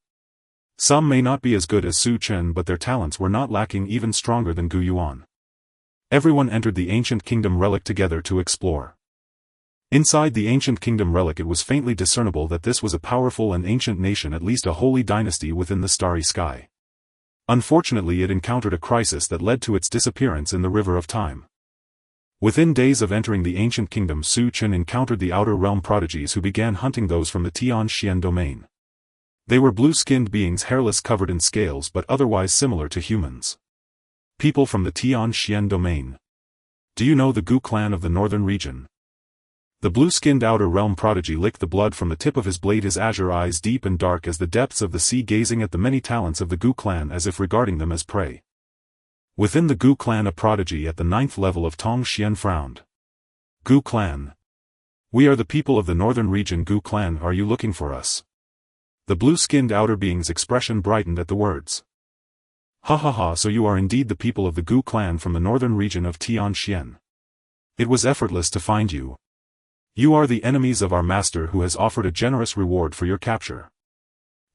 Some may not be as good as Chen, but their talents were not lacking, even stronger than Gu Yuan. Everyone entered the ancient kingdom relic together to explore. Inside the ancient kingdom relic it was faintly discernible that this was a powerful and ancient nation, at least a holy dynasty within the starry sky. Unfortunately it encountered a crisis that led to its disappearance in the river of time. Within days of entering the ancient kingdom, Chen encountered the outer realm prodigies who began hunting those from the Tian Xian domain. They were blue-skinned beings, hairless, covered in scales, but otherwise similar to humans. People from the Tian Xian domain. Do you know the Gu clan of the northern region? The blue-skinned outer realm prodigy licked the blood from the tip of his blade, his azure eyes deep and dark as the depths of the sea, gazing at the many talents of the Gu clan as if regarding them as prey. Within the Gu clan, a prodigy at the 9th level of Tong Xian frowned. Gu clan. We are the people of the northern region. Gu clan, are you looking for us? The blue-skinned outer being's expression brightened at the words. Ha ha ha, so you are indeed the people of the Gu clan from the northern region of Tian Xian. It was effortless to find you. You are the enemies of our master, who has offered a generous reward for your capture.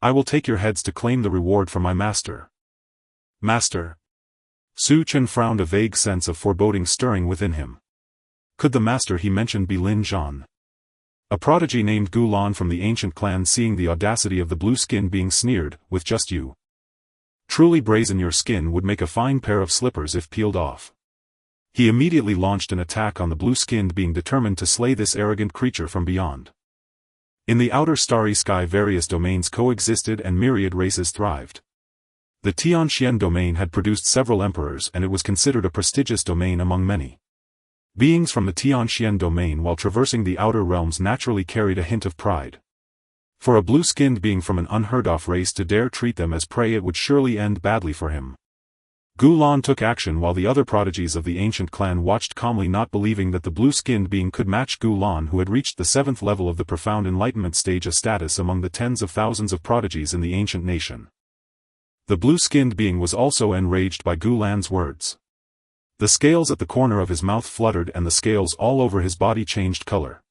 I will take your heads to claim the reward for my master. Master? Chen frowned, a vague sense of foreboding stirring within him. Could the master he mentioned be Lin Zhan? A prodigy named Gu Lan from the ancient clan, seeing the audacity of the blue-skin being, sneered, "With just you. Truly brazen, your skin would make a fine pair of slippers if peeled off." He immediately launched an attack on the blue-skinned being, determined to slay this arrogant creature from beyond. In the outer starry sky various domains coexisted and myriad races thrived. The Tianxian domain had produced several emperors, and it was considered a prestigious domain among many. Beings from the Tianxian domain while traversing the outer realms naturally carried a hint of pride. For a blue-skinned being from an unheard-of race to dare treat them as prey, it would surely end badly for him. Gu Lan took action while the other prodigies of the ancient clan watched calmly, not believing that the blue-skinned being could match Gu Lan, who had reached the 7th level of the profound enlightenment stage, a status among the tens of thousands of prodigies in the ancient nation. The blue-skinned being was also enraged by Gu Lan's words. The scales at the corner of his mouth fluttered and the scales all over his body changed color.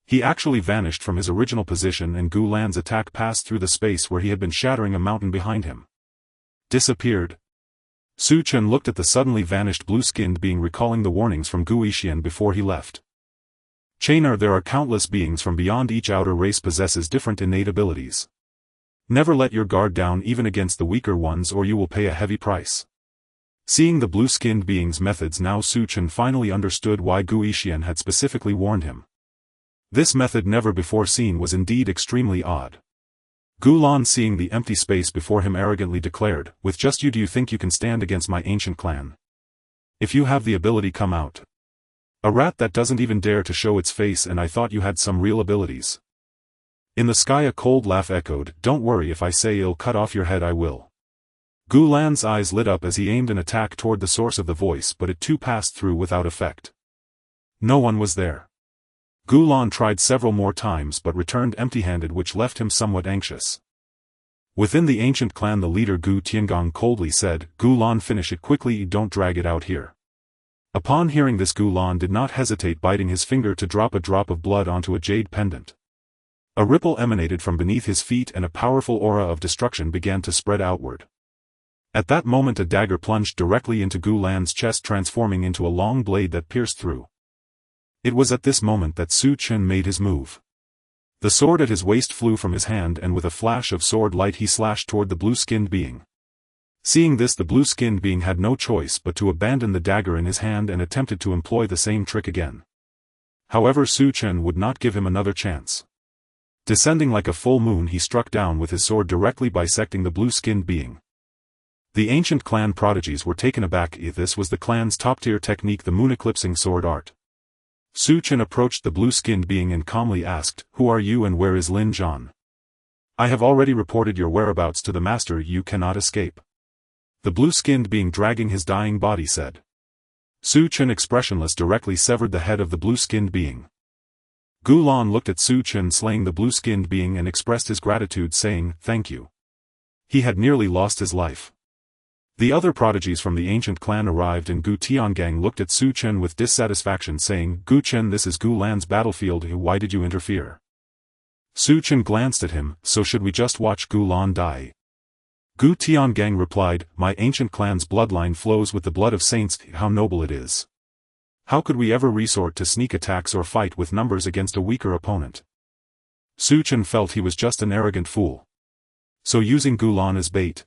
He actually vanished from his original position, and Gu Lan's attack passed through the space where he had been, shattering a mountain behind him. Disappeared. Chen looked at the suddenly vanished blue-skinned being, recalling the warnings from Gu Yixian before he left. Chainer, there are countless beings from beyond. Each outer race possesses different innate abilities. Never let your guard down even against the weaker ones, or you will pay a heavy price. Seeing the blue-skinned being's methods now, Chen finally understood why Gu Yixian had specifically warned him. This method, never before seen, was indeed extremely odd. Gu Lan, seeing the empty space before him, arrogantly declared, "With just you, do you think you can stand against my ancient clan? If you have the ability, come out. A rat that doesn't even dare to show its face, and I thought you had some real abilities." In the sky a cold laugh echoed. "Don't worry, if I say I'll cut off your head, I will." Gu Lan's eyes lit up as he aimed an attack toward the source of the voice, but it too passed through without effect. No one was there. Gu Lan tried several more times but returned empty-handed, which left him somewhat anxious. Within the ancient clan, the leader Gu Tiangong coldly said, "Gu Lan, finish it quickly, don't drag it out here." Upon hearing this, Gu Lan did not hesitate, biting his finger to drop a drop of blood onto a jade pendant. A ripple emanated from beneath his feet and a powerful aura of destruction began to spread outward. At that moment a dagger plunged directly into Gu Lan's chest, transforming into a long blade that pierced through. It was at this moment that Chen made his move. The sword at his waist flew from his hand, and with a flash of sword light he slashed toward the blue-skinned being. Seeing this, the blue-skinned being had no choice but to abandon the dagger in his hand and attempted to employ the same trick again. However, Chen would not give him another chance. Descending like a full moon, he struck down with his sword, directly bisecting the blue-skinned being. The ancient clan prodigies were taken aback. This was the clan's top-tier technique, the moon-eclipsing sword art. Su Chen approached the blue-skinned being and calmly asked, "Who are you and where is Lin Zhan? I have already reported your whereabouts to the master. You cannot escape." The blue-skinned being dragging his dying body said. Su Chen expressionless directly severed the head of the blue-skinned being. Gu Lan looked at Su Chen slaying the blue-skinned being and expressed his gratitude saying, "Thank you." He had nearly lost his life. The other prodigies from the ancient clan arrived and Gu Tiangang looked at Su Chen with dissatisfaction saying, "Gu Chen, this is Gu Lan's battlefield. Why did you interfere?" Su Chen glanced at him, "So should we just watch Gu Lan die?" Gu Tiangang replied, "My ancient clan's bloodline flows with the blood of saints. How noble it is. How could we ever resort to sneak attacks or fight with numbers against a weaker opponent?" Su Chen felt he was just an arrogant fool. So using Gu Lan as bait,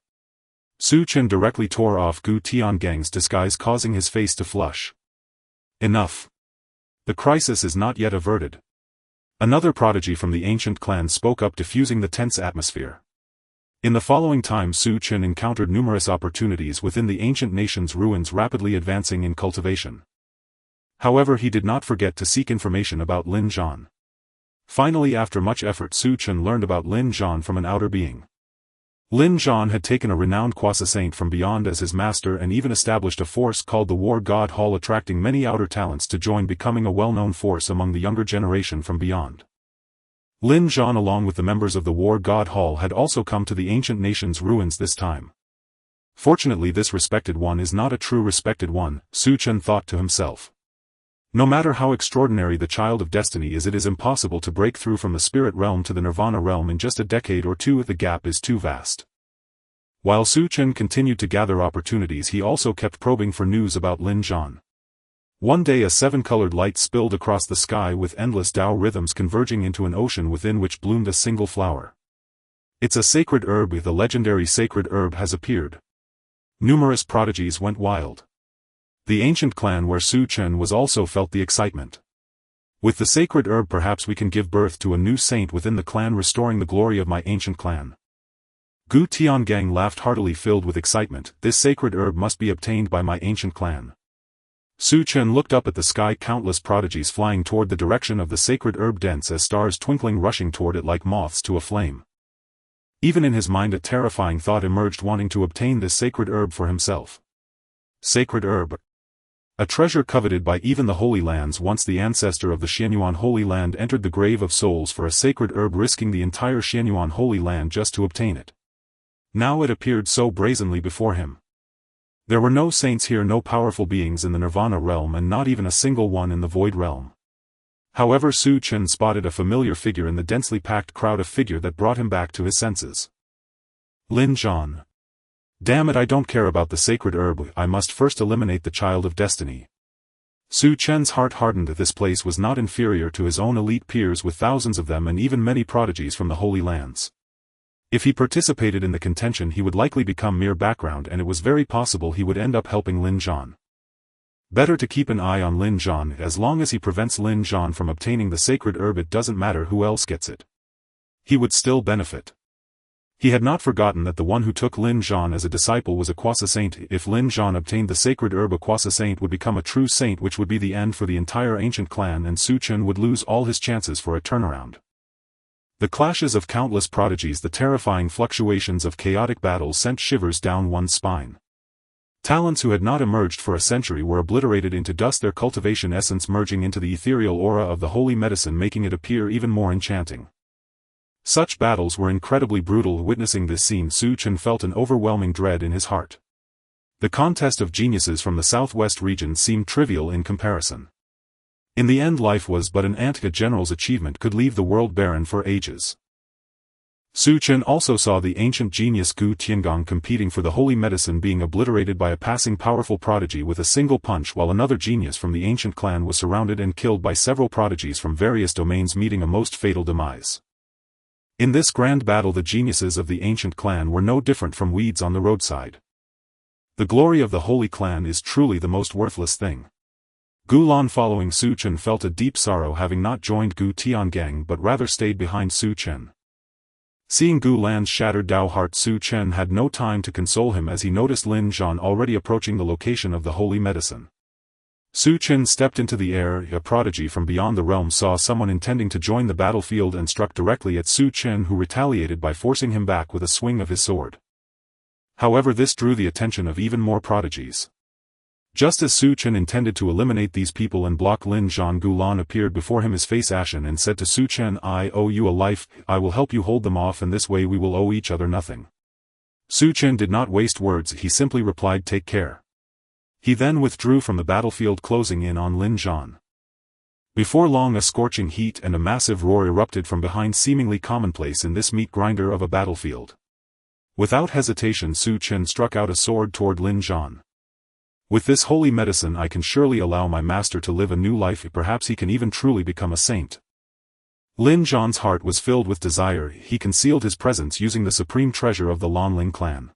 Su Chen directly tore off Gu Tiangang's disguise, causing his face to flush. Enough. The crisis is not yet averted. Another prodigy from the ancient clan spoke up, diffusing the tense atmosphere. In the following time Su Chen encountered numerous opportunities within the ancient nation's ruins, rapidly advancing in cultivation. However, he did not forget to seek information about Lin Zhan. Finally, after much effort, Su Chen learned about Lin Zhan from an outer being. Lin Zhan had taken a renowned quasi-saint from beyond as his master and even established a force called the War God Hall, attracting many outer talents to join, becoming a well-known force among the younger generation from beyond. Lin Zhan along with the members of the War God Hall had also come to the ancient nation's ruins this time. Fortunately, this respected one is not a true respected one, Su Chen thought to himself. No matter how extraordinary the child of destiny is, it is impossible to break through from the spirit realm to the nirvana realm in just a decade or two. The gap is too vast. While Su Chen continued to gather opportunities, he also kept probing for news about Lin Zhan. One day a seven-colored light spilled across the sky with endless Tao rhythms converging into an ocean within which bloomed a single flower. It's a sacred herb. The legendary sacred herb has appeared. Numerous prodigies went wild. The ancient clan where Su Chen was also felt the excitement. With the sacred herb, perhaps we can give birth to a new saint within the clan, restoring the glory of my ancient clan. Gu Tiangang laughed heartily, filled with excitement. This sacred herb must be obtained by my ancient clan. Su Chen looked up at the sky, countless prodigies flying toward the direction of the sacred herb, dense as stars twinkling, rushing toward it like moths to a flame. Even in his mind a terrifying thought emerged, wanting to obtain this sacred herb for himself. Sacred herb. A treasure coveted by even the Holy Lands. Once the ancestor of the Xianyuan Holy Land entered the grave of souls for a sacred herb, risking the entire Xianyuan Holy Land just to obtain it. Now it appeared so brazenly before him. There were no saints here, no powerful beings in the Nirvana realm, and not even a single one in the Void realm. However, Su Chen spotted a familiar figure in the densely packed crowd, a figure that brought him back to his senses. Lin Zhan. Damn it, I don't care about the sacred herb, I must first eliminate the child of destiny. Su Chen's heart hardened. This place was not inferior to his own elite peers, with thousands of them and even many prodigies from the Holy Lands. If he participated in the contention, he would likely become mere background, and it was very possible he would end up helping Lin Zhan. Better to keep an eye on Lin Zhan. As long as he prevents Lin Zhan from obtaining the sacred herb, it doesn't matter who else gets it. He would still benefit. He had not forgotten that the one who took Lin Zhan as a disciple was a quasi-saint. If Lin Zhan obtained the sacred herb, a quasi-saint would become a true saint, which would be the end for the entire ancient clan, and Su Chen would lose all his chances for a turnaround. The clashes of countless prodigies, the terrifying fluctuations of chaotic battles sent shivers down one's spine. Talents who had not emerged for a century were obliterated into dust, their cultivation essence merging into the ethereal aura of the holy medicine, making it appear even more enchanting. Such battles were incredibly brutal. Witnessing this scene, Su Chen felt an overwhelming dread in his heart. The contest of geniuses from the southwest region seemed trivial in comparison. In the end, life was but an ant. A general's achievement could leave the world barren for ages. Su Chen also saw the ancient genius Gu Tiangang competing for the holy medicine being obliterated by a passing powerful prodigy with a single punch, while another genius from the ancient clan was surrounded and killed by several prodigies from various domains, meeting a most fatal demise. In this grand battle, the geniuses of the ancient clan were no different from weeds on the roadside. The glory of the holy clan is truly the most worthless thing. Gu Lan, following Su Chen, felt a deep sorrow, having not joined Gu Tiangang but rather stayed behind Su Chen. Seeing Gu Lan's shattered Tao heart, Su Chen had no time to console him as he noticed Lin Zhan already approaching the location of the holy medicine. Su Chen stepped into the air. A prodigy from beyond the realm saw someone intending to join the battlefield and struck directly at Su Chen, who retaliated by forcing him back with a swing of his sword. However, this drew the attention of even more prodigies. Just as Su Chen intended to eliminate these people and block Lin Zhan, Gulan appeared before him, his face ashen, and said to Su Chen, "I owe you a life, I will help you hold them off, and this way we will owe each other nothing." Su Chen did not waste words, he simply replied, "Take care." He then withdrew from the battlefield, closing in on Lin Zhan. Before long, a scorching heat and a massive roar erupted from behind, seemingly commonplace in this meat grinder of a battlefield. Without hesitation, Su Chen struck out a sword toward Lin Zhan. "With this holy medicine I can surely allow my master to live a new life, perhaps he can even truly become a saint." Lin Zhan's heart was filled with desire. He concealed his presence using the supreme treasure of the Lanling clan.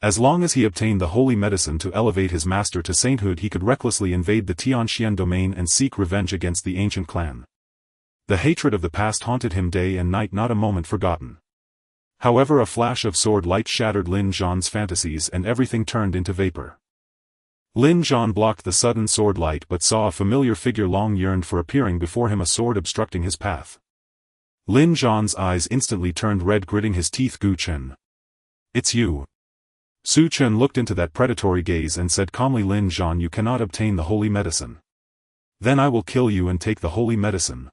As long as he obtained the holy medicine to elevate his master to sainthood, he could recklessly invade the Tianxian domain and seek revenge against the ancient clan. The hatred of the past haunted him day and night, not a moment forgotten. However, a flash of sword light shattered Lin Zhan's fantasies and everything turned into vapor. Lin Zhan blocked the sudden sword light but saw a familiar figure long yearned for appearing before him, a sword obstructing his path. Lin Zhan's eyes instantly turned red, gritting his teeth. "Gu Chen. It's you." Su Chen looked into that predatory gaze and said calmly, "Lin Zhan, you cannot obtain the holy medicine. Then I will kill you and take the holy medicine."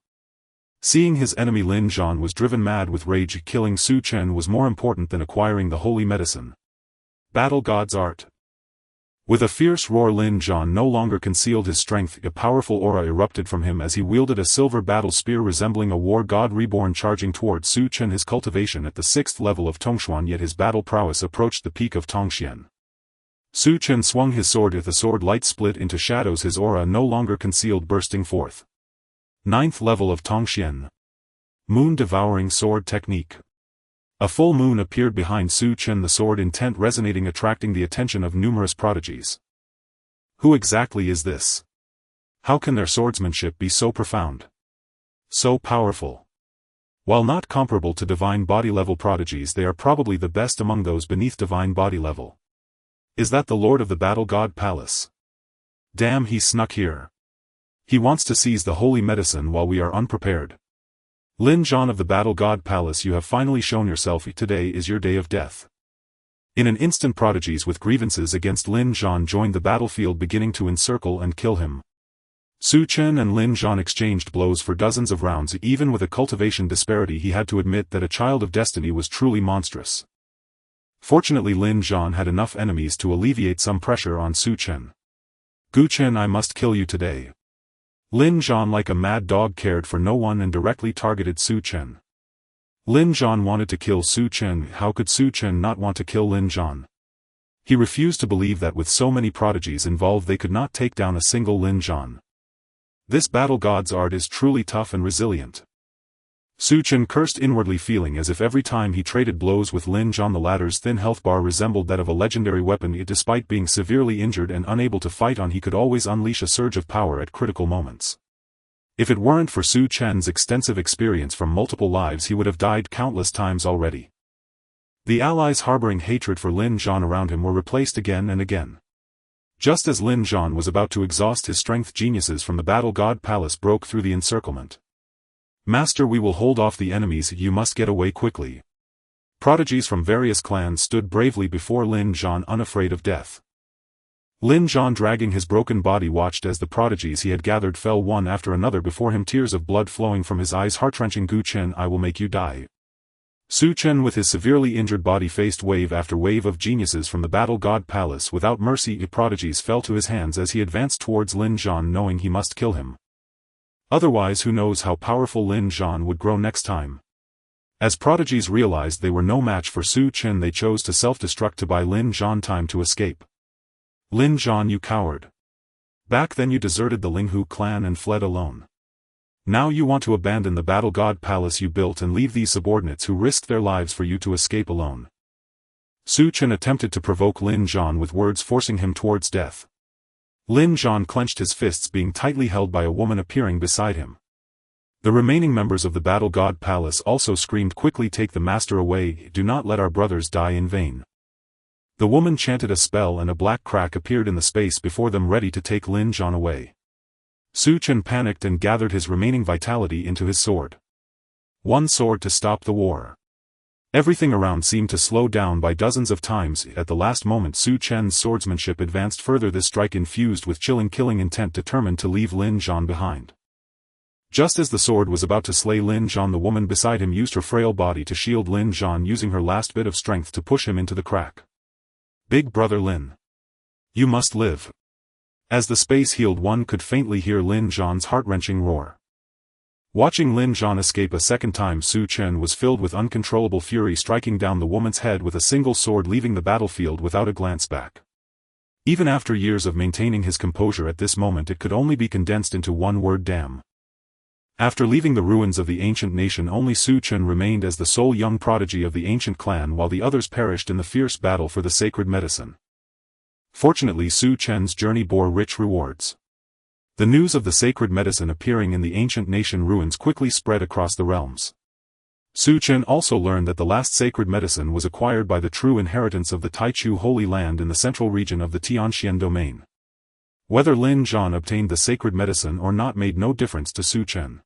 Seeing his enemy, Lin Zhan was driven mad with rage. Killing Su Chen was more important than acquiring the holy medicine. Battle God's Art. With a fierce roar, Lin Zhan no longer concealed his strength. A powerful aura erupted from him as he wielded a silver battle spear resembling a war god reborn, charging toward Su Chen, his cultivation at the 6th level of Tongshuan, yet his battle prowess approached the peak of Tongxian. Su Chen swung his sword. If the sword light split into shadows, his aura no longer concealed, bursting forth. 9th level of Tongxian. Moon-devouring sword technique. A full moon appeared behind Su Chen, the sword intent resonating, attracting the attention of numerous prodigies. Who exactly is this? How can their swordsmanship be so profound? So powerful? While not comparable to divine body level prodigies, they are probably the best among those beneath divine body level. Is that the Lord of the Battle God Palace? Damn, he snuck here. He wants to seize the holy medicine while we are unprepared. Lin Zhan of the Battle God Palace, you have finally shown yourself. Today is your day of death. In an instant, prodigies with grievances against Lin Zhan joined the battlefield, beginning to encircle and kill him. Su Chen and Lin Zhan exchanged blows for dozens of rounds. Even with a cultivation disparity, he had to admit that a child of destiny was truly monstrous. Fortunately, Lin Zhan had enough enemies to alleviate some pressure on Su Chen. "Gu Chen, I must kill you today." Lin Zhan, like a mad dog, cared for no one and directly targeted Su Chen. Lin Zhan wanted to kill Su Chen. How could Su Chen not want to kill Lin Zhan? He refused to believe that with so many prodigies involved they could not take down a single Lin Zhan. This battle god's art is truly tough and resilient. Su Chen cursed inwardly, feeling as if every time he traded blows with Lin Zhan the latter's thin health bar resembled that of a legendary weapon. Yet despite being severely injured and unable to fight on, he could always unleash a surge of power at critical moments. If it weren't for Su Chen's extensive experience from multiple lives, he would have died countless times already. The allies harboring hatred for Lin Zhan around him were replaced again and again. Just as Lin Zhan was about to exhaust his strength, geniuses from the Battle God Palace broke through the encirclement. "Master, we will hold off the enemies, you must get away quickly." Prodigies from various clans stood bravely before Lin Zhan, unafraid of death. Lin Zhan, dragging his broken body, watched as the prodigies he had gathered fell one after another before him, tears of blood flowing from his eyes, heart-wrenching. "Gu Chen, I will make you die." Su Chen, with his severely injured body, faced wave after wave of geniuses from the Battle God Palace without mercy. The prodigies fell to his hands as he advanced towards Lin Zhan, knowing he must kill him. Otherwise, who knows how powerful Lin Zhan would grow next time. As prodigies realized they were no match for Su Chen, they chose to self-destruct to buy Lin Zhan time to escape. "Lin Zhan, you coward. Back then you deserted the Linghu clan and fled alone. Now you want to abandon the Battle God Palace you built and leave these subordinates who risked their lives for you to escape alone." Su Chen attempted to provoke Lin Zhan with words, forcing him towards death. Lin Zhan clenched his fists, being tightly held by a woman appearing beside him. The remaining members of the Battle God Palace also screamed, "Quickly take the master away, do not let our brothers die in vain." The woman chanted a spell and a black crack appeared in the space before them ready to take Lin Zhan away. Su Chen panicked and gathered his remaining vitality into his sword. One sword to stop the war. Everything around seemed to slow down by dozens of times. At the last moment Su Chen's swordsmanship advanced further, this strike infused with chilling killing intent, determined to leave Lin Zhan behind. Just as the sword was about to slay Lin Zhan, the woman beside him used her frail body to shield Lin Zhan, using her last bit of strength to push him into the crack. Big brother Lin. You must live. As the space healed, one could faintly hear Lin Zhan's heart-wrenching roar. Watching Lin Zhan escape a second time, Su Chen was filled with uncontrollable fury, striking down the woman's head with a single sword, leaving the battlefield without a glance back. Even after years of maintaining his composure, at this moment it could only be condensed into one word: damn. After leaving the ruins of the ancient nation, only Su Chen remained as the sole young prodigy of the ancient clan, while the others perished in the fierce battle for the sacred medicine. Fortunately, Su Chen's journey bore rich rewards. The news of the sacred medicine appearing in the ancient nation ruins quickly spread across the realms. Su Chen also learned that the last sacred medicine was acquired by the true inheritance of the Taichu Holy Land in the central region of the Tianxian domain. Whether Lin Zhan obtained the sacred medicine or not made no difference to Su Chen.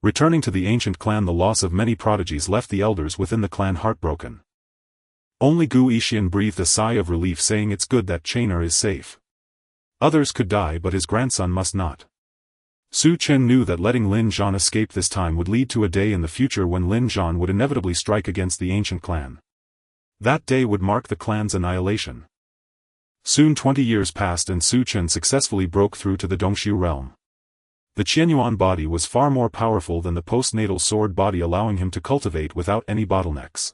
Returning to the ancient clan, the loss of many prodigies left the elders within the clan heartbroken. Only Gu Yixian breathed a sigh of relief, saying it's good that Chainer is safe. Others could die, but his grandson must not. Su Chen knew that letting Lin Zhan escape this time would lead to a day in the future when Lin Zhan would inevitably strike against the ancient clan. That day would mark the clan's annihilation. Soon 20 years passed and Su Chen successfully broke through to the Dongxiu realm. The Qianyuan body was far more powerful than the postnatal sword body, allowing him to cultivate without any bottlenecks.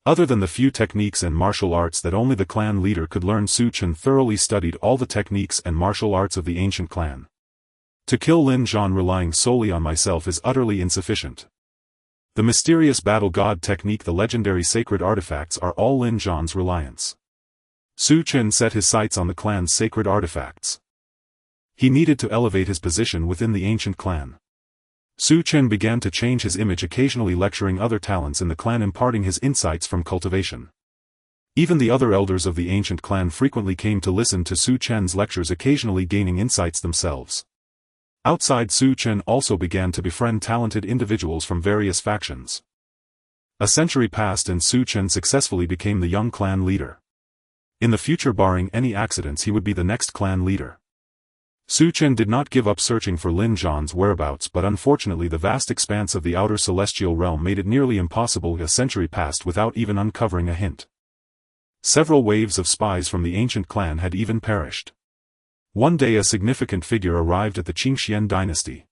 Other than the few techniques and martial arts that only the clan leader could learn, Su Chen thoroughly studied all the techniques and martial arts of the ancient clan. To kill Lin Zhan relying solely on myself is utterly insufficient. The mysterious battle god technique, the legendary sacred artifacts are all Lin Zhan's reliance. Su Chen set his sights on the clan's sacred artifacts. He needed to elevate his position within the ancient clan. Su Chen began to change his image, occasionally lecturing other talents in the clan, imparting his insights from cultivation. Even the other elders of the ancient clan frequently came to listen to Su Chen's lectures, occasionally gaining insights themselves. Outside, Su Chen also began to befriend talented individuals from various factions. A century passed and Su Chen successfully became the young clan leader. In the future, barring any accidents, he would be the next clan leader. Su Chen did not give up searching for Lin Zhan's whereabouts, but unfortunately the vast expanse of the outer celestial realm made it nearly impossible. A century passed without even uncovering a hint. Several waves of spies from the ancient clan had even perished. One day a significant figure arrived at the Qingxian dynasty.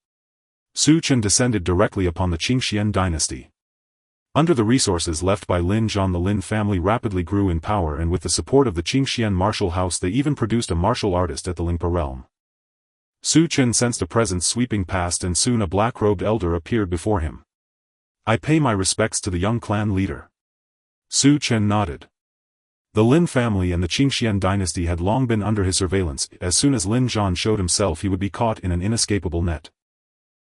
Su Chen descended directly upon the Qingxian dynasty. Under the resources left by Lin Zhan, the Lin family rapidly grew in power, and with the support of the Qingxian martial house they even produced a martial artist at the Lingpa realm. Su Chen sensed a presence sweeping past, and soon a black-robed elder appeared before him. "I pay my respects to the young clan leader." Su Chen nodded. The Lin family and the Qingxian dynasty had long been under his surveillance. As soon as Lin Zhan showed himself, he would be caught in an inescapable net.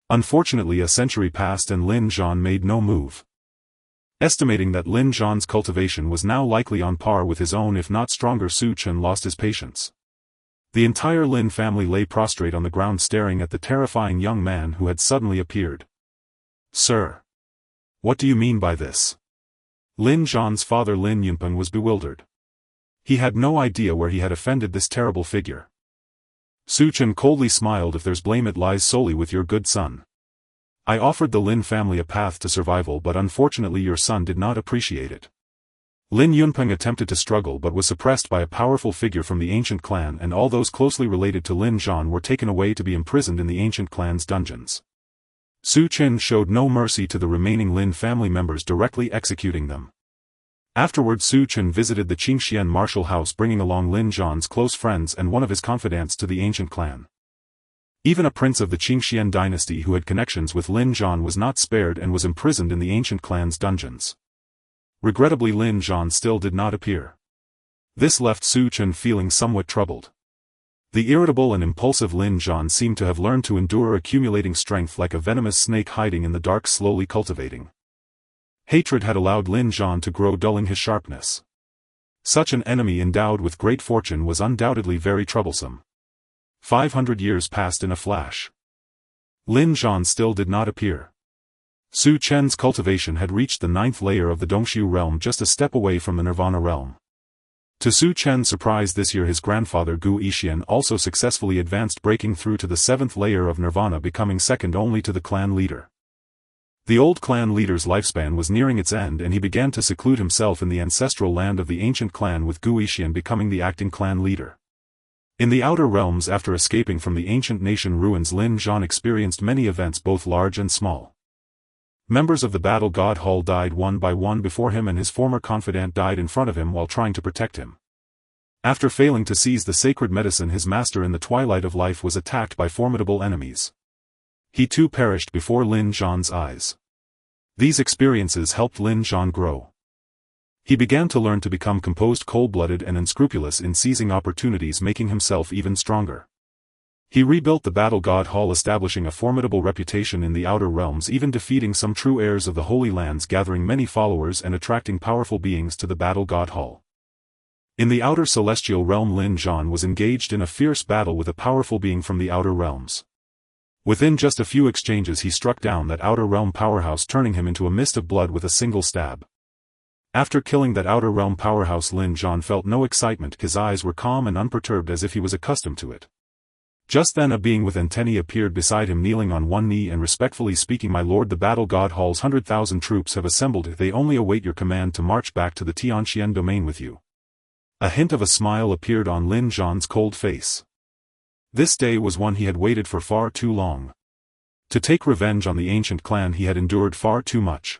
Unfortunately, a century passed and Lin Zhan made no move. Estimating that Lin Zhan's cultivation was now likely on par with his own, if not stronger, Su Chen lost his patience. The entire Lin family lay prostrate on the ground, staring at the terrifying young man who had suddenly appeared. "Sir, what do you mean by this?" Lin Zhan's father Lin Yunpeng was bewildered. He had no idea where he had offended this terrible figure. Su Chen coldly smiled. "If there's blame, it lies solely with your good son. I offered the Lin family a path to survival, but unfortunately your son did not appreciate it." Lin Yunpeng attempted to struggle but was suppressed by a powerful figure from the ancient clan, and all those closely related to Lin Zhan were taken away to be imprisoned in the ancient clan's dungeons. Su Chen showed no mercy to the remaining Lin family members, directly executing them. Afterwards, Su Chen visited the Qingxian martial house, bringing along Lin Zhan's close friends and one of his confidants to the ancient clan. Even a prince of the Qingxian dynasty who had connections with Lin Zhan was not spared and was imprisoned in the ancient clan's dungeons. Regrettably, Lin Zhan still did not appear. This left Su Chen feeling somewhat troubled. The irritable and impulsive Lin Zhan seemed to have learned to endure, accumulating strength like a venomous snake hiding in the dark, slowly cultivating. Hatred had allowed Lin Zhan to grow, dulling his sharpness. Such an enemy endowed with great fortune was undoubtedly very troublesome. 500 years passed in a flash. Lin Zhan still did not appear. Su Chen's cultivation had reached the 9th layer of the Dongxiu realm, just a step away from the Nirvana realm. To Su Chen's surprise, this year his grandfather Gu Yixian also successfully advanced, breaking through to the 7th layer of Nirvana, becoming second only to the clan leader. The old clan leader's lifespan was nearing its end, and he began to seclude himself in the ancestral land of the ancient clan, with Gu Yixian becoming the acting clan leader. In the outer realms, after escaping from the ancient nation ruins, Lin Zhan experienced many events, both large and small. Members of the Battle God Hall died one by one before him, and his former confidant died in front of him while trying to protect him. After failing to seize the sacred medicine, his master in the twilight of life was attacked by formidable enemies. He too perished before Lin Zhan's eyes. These experiences helped Lin Zhan grow. He began to learn to become composed, cold-blooded, and unscrupulous in seizing opportunities, making himself even stronger. He rebuilt the Battle God Hall, establishing a formidable reputation in the outer realms, even defeating some true heirs of the Holy Lands, gathering many followers and attracting powerful beings to the Battle God Hall. In the outer celestial realm, Lin Zhan was engaged in a fierce battle with a powerful being from the outer realms. Within just a few exchanges he struck down that outer realm powerhouse, turning him into a mist of blood with a single stab. After killing that outer realm powerhouse, Lin Zhan felt no excitement. His eyes were calm and unperturbed, as if he was accustomed to it. Just then a being with antennae appeared beside him, kneeling on one knee and respectfully speaking, "My lord, the Battle God Hall's 100,000 troops have assembled. They only await your command to march back to the Tianxian domain with you." A hint of a smile appeared on Lin Zhan's cold face. This day was one he had waited for far too long. To take revenge on the ancient clan he had endured far too much.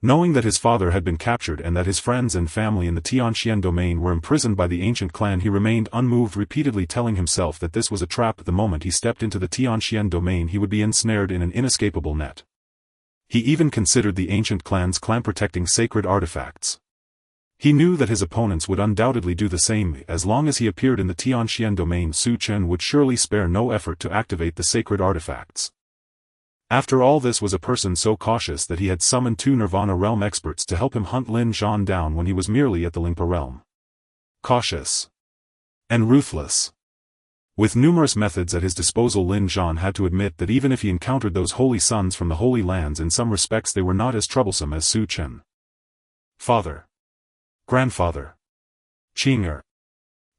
Knowing that his father had been captured and that his friends and family in the Tianxian domain were imprisoned by the ancient clan, he remained unmoved, repeatedly telling himself that this was a trap. The moment he stepped into the Tianxian domain he would be ensnared in an inescapable net. He even considered the ancient clan's clan protecting sacred artifacts. He knew that his opponents would undoubtedly do the same. As long as he appeared in the Tianxian domain, Su Chen would surely spare no effort to activate the sacred artifacts. After all, this was a person so cautious that he had summoned 2 Nirvana realm experts to help him hunt Lin Zhan down when he was merely at the Lingpa realm. Cautious. And ruthless. With numerous methods at his disposal, Lin Zhan had to admit that even if he encountered those holy sons from the Holy Lands, in some respects they were not as troublesome as Su Chen. Father. Grandfather. Qing'er.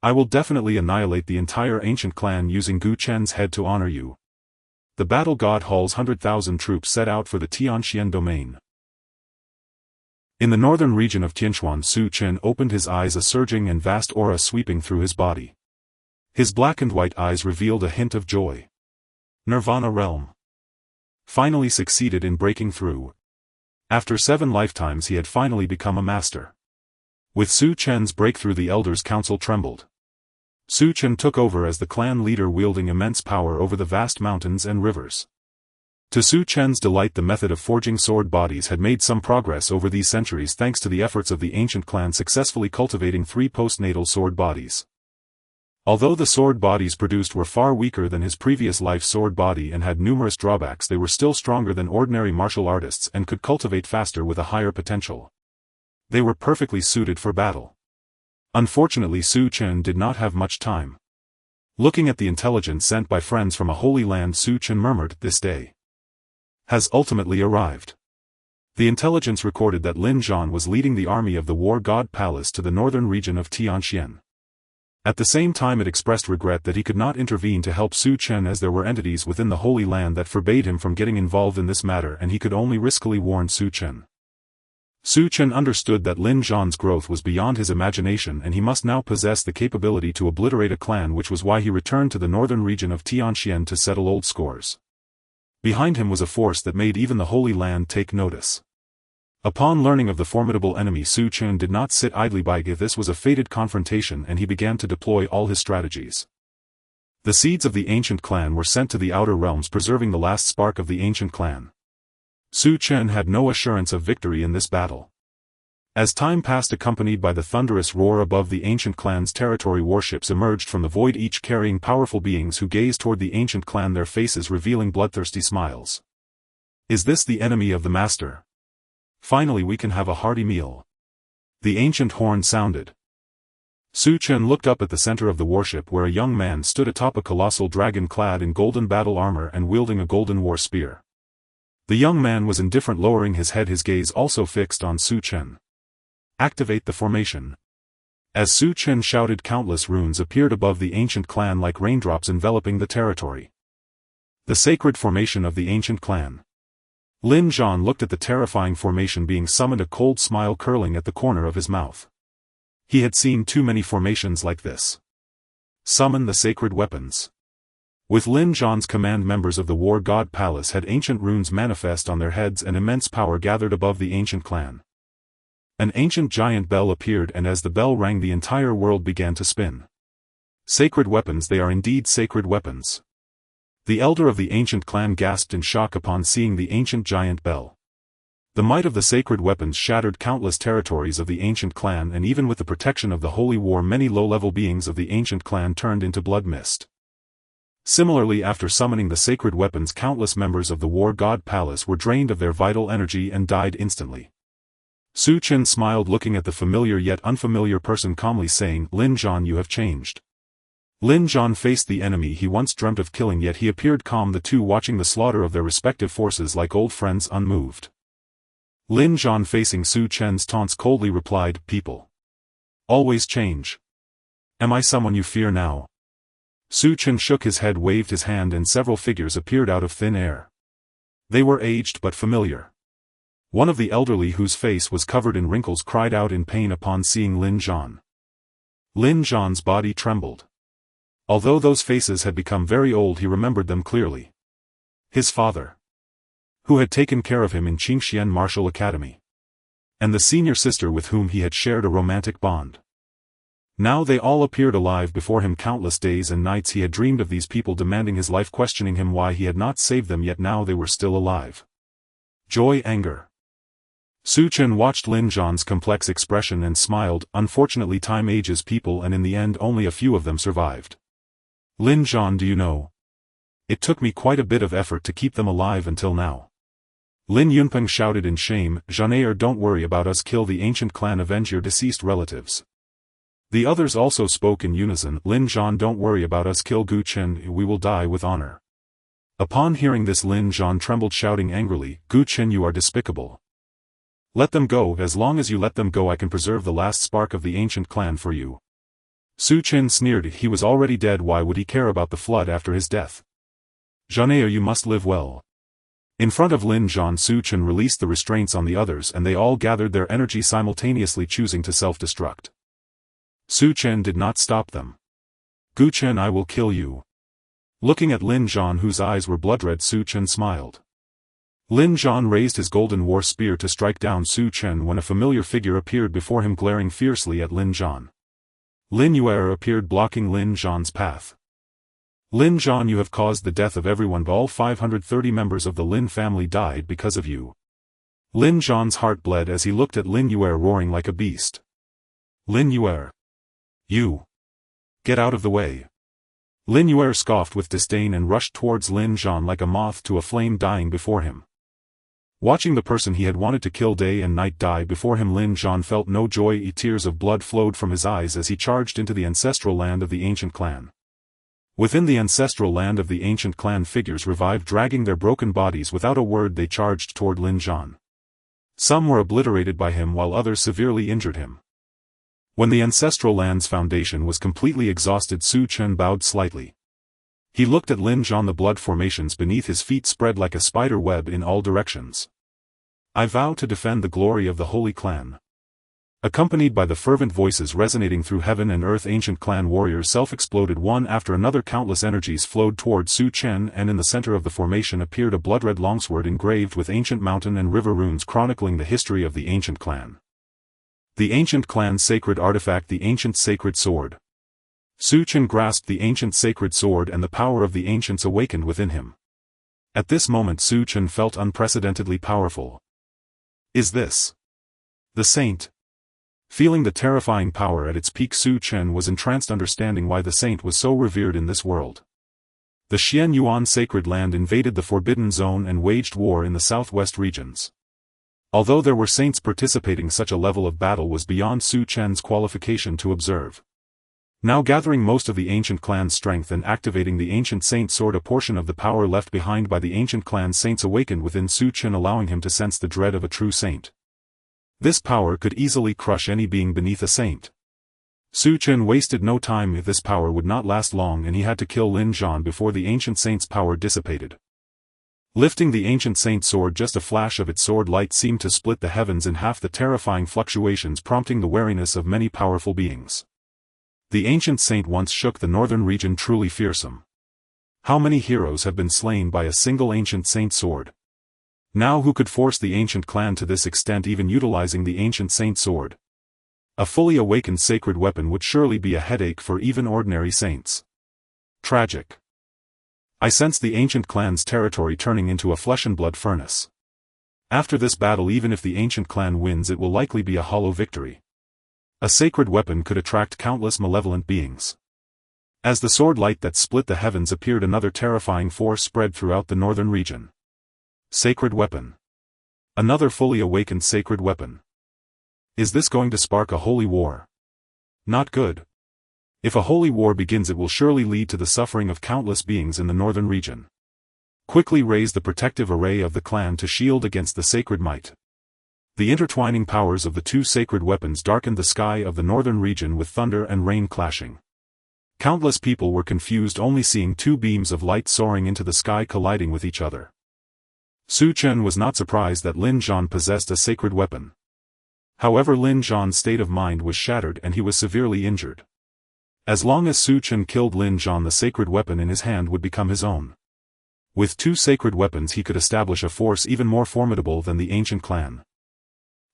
I will definitely annihilate the entire ancient clan using Gu Chen's head to honor you. The Battle God Hall's 100,000 troops set out for the Tianxian domain. In the northern region of Tianchuan, Su Chen opened his eyes, a surging and vast aura sweeping through his body. His black and white eyes revealed a hint of joy. Nirvana realm. Finally succeeded in breaking through. After 7 lifetimes he had finally become a master. With Su Chen's breakthrough, the Elders' Council trembled. Su Chen took over as the clan leader, wielding immense power over the vast mountains and rivers. To Su Chen's delight, the method of forging sword bodies had made some progress over these centuries, thanks to the efforts of the ancient clan successfully cultivating 3 postnatal sword bodies. Although the sword bodies produced were far weaker than his previous life sword body and had numerous drawbacks, they were still stronger than ordinary martial artists and could cultivate faster with a higher potential. They were perfectly suited for battle. Unfortunately, Su Chen did not have much time. Looking at the intelligence sent by friends from a holy land, Su Chen murmured, "This day has ultimately arrived." The intelligence recorded that Lin Zhan was leading the army of the War God Palace to the northern region of Tianxian. At the same time, it expressed regret that he could not intervene to help Su Chen, as there were entities within the Holy Land that forbade him from getting involved in this matter, and he could only riskily warn Su Chen. Su Chen understood that Lin Zhan's growth was beyond his imagination, and he must now possess the capability to obliterate a clan, which was why he returned to the northern region of Tianxian to settle old scores. Behind him was a force that made even the Holy Land take notice. Upon learning of the formidable enemy, Su Chen did not sit idly by. This was a fated confrontation, and he began to deploy all his strategies. The seeds of the ancient clan were sent to the outer realms, preserving the last spark of the ancient clan. Su Chen had no assurance of victory in this battle. As time passed, accompanied by the thunderous roar above the ancient clan's territory, warships emerged from the void, each carrying powerful beings who gazed toward the ancient clan, their faces revealing bloodthirsty smiles. Is this the enemy of the master? Finally we can have a hearty meal. The ancient horn sounded. Su Chen looked up at the center of the warship where a young man stood atop a colossal dragon clad in golden battle armor and wielding a golden war spear. The young man was indifferent, lowering his head, his gaze also fixed on Su Chen. Activate the formation. As Su Chen shouted, countless runes appeared above the ancient clan like raindrops enveloping the territory. The sacred formation of the ancient clan. Lin Zhan looked at the terrifying formation being summoned, a cold smile curling at the corner of his mouth. He had seen too many formations like this. Summon the sacred weapons. With Lin Zhan's command, members of the War God Palace had ancient runes manifest on their heads, and immense power gathered above the ancient clan. An ancient giant bell appeared, and as the bell rang the entire world began to spin. Sacred weapons, they are indeed sacred weapons. The elder of the ancient clan gasped in shock upon seeing the ancient giant bell. The might of the sacred weapons shattered countless territories of the ancient clan, and even with the protection of the holy war many low-level beings of the ancient clan turned into blood mist. Similarly, after summoning the sacred weapons, countless members of the War God Palace were drained of their vital energy and died instantly. Su Chen smiled, looking at the familiar yet unfamiliar person, calmly saying, "Lin Zhan, you have changed." Lin Zhan faced the enemy he once dreamt of killing, yet he appeared calm, the two watching the slaughter of their respective forces like old friends, unmoved. Lin Zhan, facing Su Chen's taunts, coldly replied, "People always change. Am I someone you fear now?" Su Chen shook his head, waved his hand, and several figures appeared out of thin air. They were aged but familiar. One of the elderly, whose face was covered in wrinkles, cried out in pain upon seeing Lin Zhan. Lin Zhan's body trembled. Although those faces had become very old, he remembered them clearly. His father, who had taken care of him in Qingxian Martial Academy, and the senior sister with whom he had shared a romantic bond. Now they all appeared alive before him. Countless days and nights he had dreamed of these people demanding his life, questioning him why he had not saved them, yet now they were still alive. Joy, anger. Su Chen watched Lin Zhan's complex expression and smiled. Unfortunately, time ages people, and in the end only a few of them survived. Lin Zhan, do you know? It took me quite a bit of effort to keep them alive until now. Lin Yunpeng shouted in shame. "Zhanaer, don't worry about us, kill the ancient clan, avenge your deceased relatives." The others also spoke in unison. "Lin Zhan, don't worry about us, kill Gu Chen, we will die with honor." Upon hearing this, Lin Zhan trembled, shouting angrily, "Gu Chen, you are despicable. Let them go. As long as you let them go, I can preserve the last spark of the ancient clan for you." Su Chen sneered. He was already dead, why would he care about the flood after his death? "Zhanaer, you must live well." In front of Lin Zhan, Su Chen released the restraints on the others, and they all gathered their energy simultaneously, choosing to self-destruct. Su Chen did not stop them. "Gu Chen, I will kill you." Looking at Lin Zhan, whose eyes were blood-red, Su Chen smiled. Lin Zhan raised his golden war spear to strike down Su Chen when a familiar figure appeared before him, glaring fiercely at Lin Zhan. Lin Yuer appeared, blocking Lin Zhan's path. "Lin Zhan, you have caused the death of everyone. All 530 members of the Lin family died because of you." Lin Zhan's heart bled as he looked at Lin Yuer, roaring like a beast. "Lin Yuer, you! Get out of the way!" Lin Yuer scoffed with disdain and rushed towards Lin Zhan like a moth to a flame, dying before him. Watching the person he had wanted to kill day and night die before him, Lin Zhan felt no joy. Tears of blood flowed from his eyes as he charged into the ancestral land of the ancient clan. Within the ancestral land of the ancient clan, figures revived, dragging their broken bodies. Without a word they charged toward Lin Zhan. Some were obliterated by him while others severely injured him. When the ancestral land's foundation was completely exhausted, Su Chen bowed slightly. He looked at Lin Zhan. The blood formations beneath his feet spread like a spider web in all directions. "I vow to defend the glory of the holy clan." Accompanied by the fervent voices resonating through heaven and earth, ancient clan warriors self-exploded one after another. Countless energies flowed toward Su Chen, and in the center of the formation appeared a blood-red longsword engraved with ancient mountain and river runes chronicling the history of the ancient clan. The ancient clan's sacred artifact, the ancient sacred sword. Su Chen grasped the ancient sacred sword, and the power of the ancients awakened within him. At this moment Su Chen felt unprecedentedly powerful. Is this the saint? Feeling the terrifying power at its peak, Su Chen was entranced, understanding why the saint was so revered in this world. The Xian Yuan sacred land invaded the Forbidden Zone and waged war in the southwest regions. Although there were saints participating, such a level of battle was beyond Su Chen's qualification to observe. Now gathering most of the ancient clan's strength and activating the ancient saint sword, a portion of the power left behind by the ancient clan saints awakened within Chen, allowing him to sense the dread of a true saint. This power could easily crush any being beneath a saint. Chen wasted no time. If this power would not last long, and he had to kill Lin Zhan before the ancient saint's power dissipated. Lifting the ancient saint sword, just a flash of its sword light seemed to split the heavens in half, the terrifying fluctuations prompting the wariness of many powerful beings. The ancient saint once shook the northern region, truly fearsome. How many heroes have been slain by a single ancient saint sword? Now who could force the ancient clan to this extent, even utilizing the ancient saint sword? A fully awakened sacred weapon would surely be a headache for even ordinary saints. Tragic. I sense the ancient clan's territory turning into a flesh and blood furnace. After this battle, even if the ancient clan wins, it will likely be a hollow victory. A sacred weapon could attract countless malevolent beings. As the sword light that split the heavens appeared, another terrifying force spread throughout the northern region. Sacred weapon. Another fully awakened sacred weapon. Is this going to spark a holy war? Not good. If a holy war begins, it will surely lead to the suffering of countless beings in the northern region. Quickly raise the protective array of the clan to shield against the sacred might. The intertwining powers of the two sacred weapons darkened the sky of the northern region with thunder and rain clashing. Countless people were confused, only seeing two beams of light soaring into the sky colliding with each other. Chen was not surprised that Lin Zhan possessed a sacred weapon. However, Lin Zhan's state of mind was shattered and he was severely injured. As long as Chen killed Lin Zhan, the sacred weapon in his hand would become his own. With two sacred weapons he could establish a force even more formidable than the ancient clan.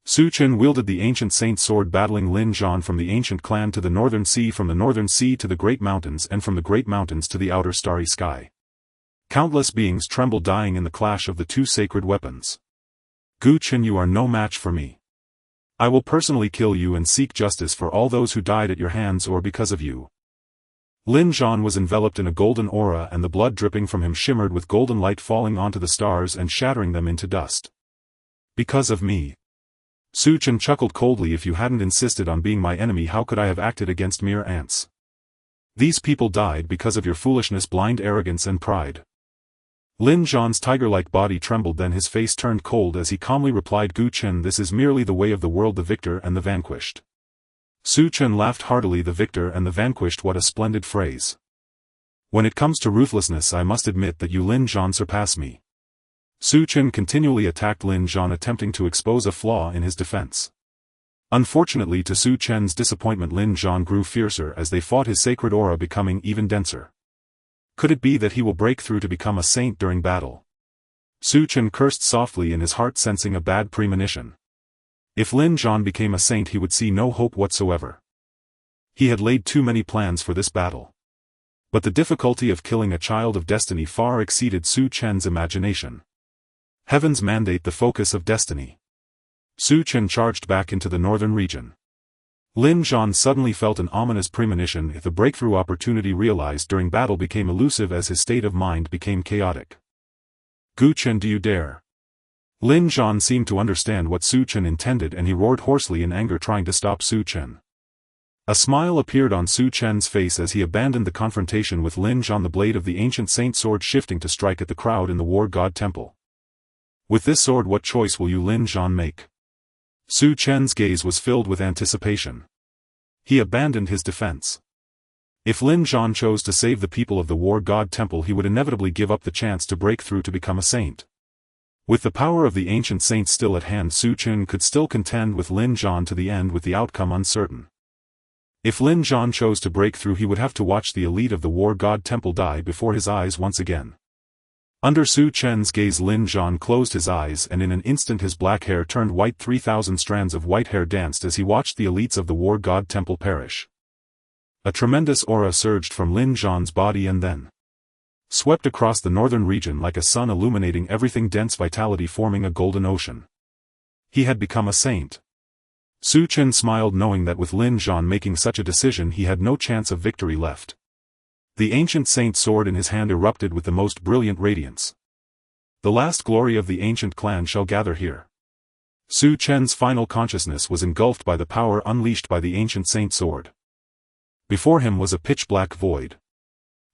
Chen wielded the ancient saint sword, battling Lin Zhan from the ancient clan to the northern sea, from the northern sea to the great mountains, and from the great mountains to the outer starry sky. Countless beings trembled, dying in the clash of the two sacred weapons. Chen, you are no match for me. I will personally kill you and seek justice for all those who died at your hands or because of you. Lin Zhan was enveloped in a golden aura, and the blood dripping from him shimmered with golden light, falling onto the stars and shattering them into dust. Because of me. Chen chuckled coldly. If you hadn't insisted on being my enemy, how could I have acted against mere ants? These people died because of your foolishness, blind arrogance and pride. Lin Zhan's tiger-like body trembled, then his face turned cold as he calmly replied, Chen, this is merely the way of the world, the victor and the vanquished. Chen laughed heartily. The victor and the vanquished, what a splendid phrase. When it comes to ruthlessness, I must admit that you Lin Zhan surpass me. Chen continually attacked Lin Zhan, attempting to expose a flaw in his defense. Unfortunately, to Chen's disappointment, Lin Zhan grew fiercer as they fought, his sacred aura becoming even denser. Could it be that he will break through to become a saint during battle? Chen cursed softly in his heart, sensing a bad premonition. If Lin Zhan became a saint, he would see no hope whatsoever. He had laid too many plans for this battle. But the difficulty of killing a child of destiny far exceeded Chen's imagination. Heaven's mandate, the focus of destiny. Chen charged back into the northern region. Lin Zhan suddenly felt an ominous premonition. If the breakthrough opportunity realized during battle became elusive, as his state of mind became chaotic. Chen, do you dare? Lin Zhan seemed to understand what Chen intended, and he roared hoarsely in anger, trying to stop Chen. A smile appeared on Chen's face as he abandoned the confrontation with Lin Zhan, the blade of the ancient saint sword shifting to strike at the crowd in the war god temple. With this sword, what choice will you Lin Zhan make? Chen's gaze was filled with anticipation. He abandoned his defense. If Lin Zhan chose to save the people of the war god temple, he would inevitably give up the chance to break through to become a saint. With the power of the ancient saint still at hand, Chen could still contend with Lin Zhan to the end, with the outcome uncertain. If Lin Zhan chose to break through, he would have to watch the elite of the war god temple die before his eyes once again. Under Chen's gaze, Lin Zhan closed his eyes, and in an instant his black hair turned white. 3,000 strands of white hair danced as he watched the elites of the war god temple perish. A tremendous aura surged from Lin Zhan's body and then swept across the northern region like a sun, illuminating everything, dense vitality forming a golden ocean. He had become a saint. Chen smiled, knowing that with Lin Zhan making such a decision, he had no chance of victory left. The ancient saint sword in his hand erupted with the most brilliant radiance. The last glory of the ancient clan shall gather here. Chen's final consciousness was engulfed by the power unleashed by the ancient saint sword. Before him was a pitch-black void.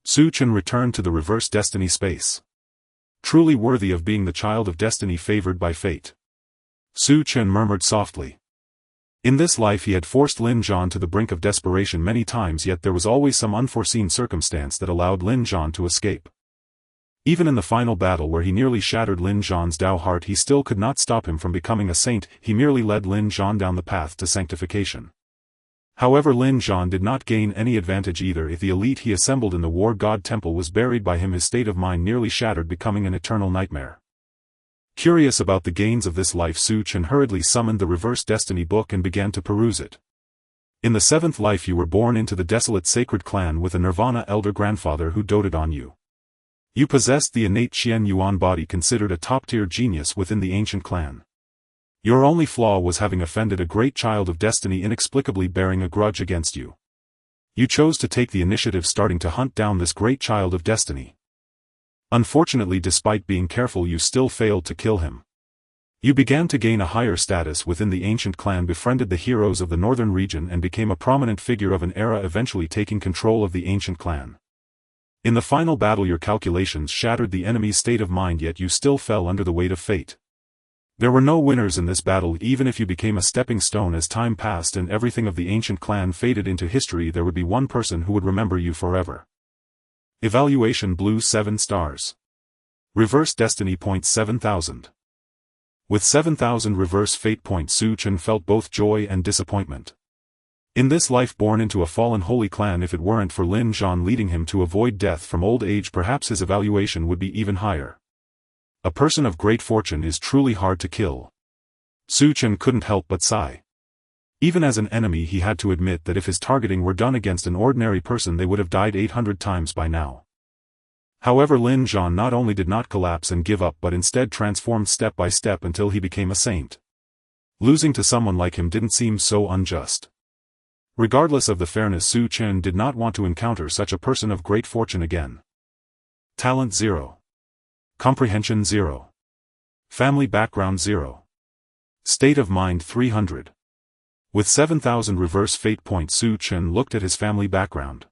Su Chen returned to the reverse destiny space. Truly worthy of being the child of destiny favored by fate. Su Chen murmured softly. In this life he had forced Lin Zhan to the brink of desperation many times, yet there was always some unforeseen circumstance that allowed Lin Zhan to escape. Even in the final battle where he nearly shattered Lin Zhan's Dao heart, he still could not stop him from becoming a saint. He merely led Lin Zhan down the path to sanctification. However, Lin Zhan did not gain any advantage either. If the elite he assembled in the War God Temple was buried by him, his state of mind nearly shattered, becoming an eternal nightmare. Curious about the gains of this life, Su Chen hurriedly summoned the Reverse Destiny book and began to peruse it. In the 7th life you were born into the desolate sacred clan with a nirvana elder grandfather who doted on you. You possessed the innate Qian Yuan body, considered a top-tier genius within the ancient clan. Your only flaw was having offended a great child of destiny, inexplicably bearing a grudge against you. You chose to take the initiative, starting to hunt down this great child of destiny. Unfortunately, despite being careful, you still failed to kill him. You began to gain a higher status within the ancient clan, befriended the heroes of the northern region, and became a prominent figure of an era, eventually taking control of the ancient clan. In the final battle your calculations shattered the enemy's state of mind, yet you still fell under the weight of fate. There were no winners in this battle. Even if you became a stepping stone, as time passed and everything of the ancient clan faded into history, there would be one person who would remember you forever. Evaluation: Blue 7 stars. Reverse Destiny Points 7,000. With 7,000 reverse fate points, Su Chen felt both joy and disappointment. In this life, born into a fallen holy clan, if it weren't for Lin Zhan leading him to avoid death from old age, perhaps his evaluation would be even higher. A person of great fortune is truly hard to kill. Su Chen couldn't help but sigh. Even as an enemy, he had to admit that if his targeting were done against an ordinary person, they would have died 800 times by now. However, Lin Zhan not only did not collapse and give up, but instead transformed step by step until he became a saint. Losing to someone like him didn't seem so unjust. Regardless of the fairness, Su Chen did not want to encounter such a person of great fortune again. Talent 0. Comprehension 0. Family background 0. State of mind 300. With 7,000 reverse fate points, Su Chen looked at his family background.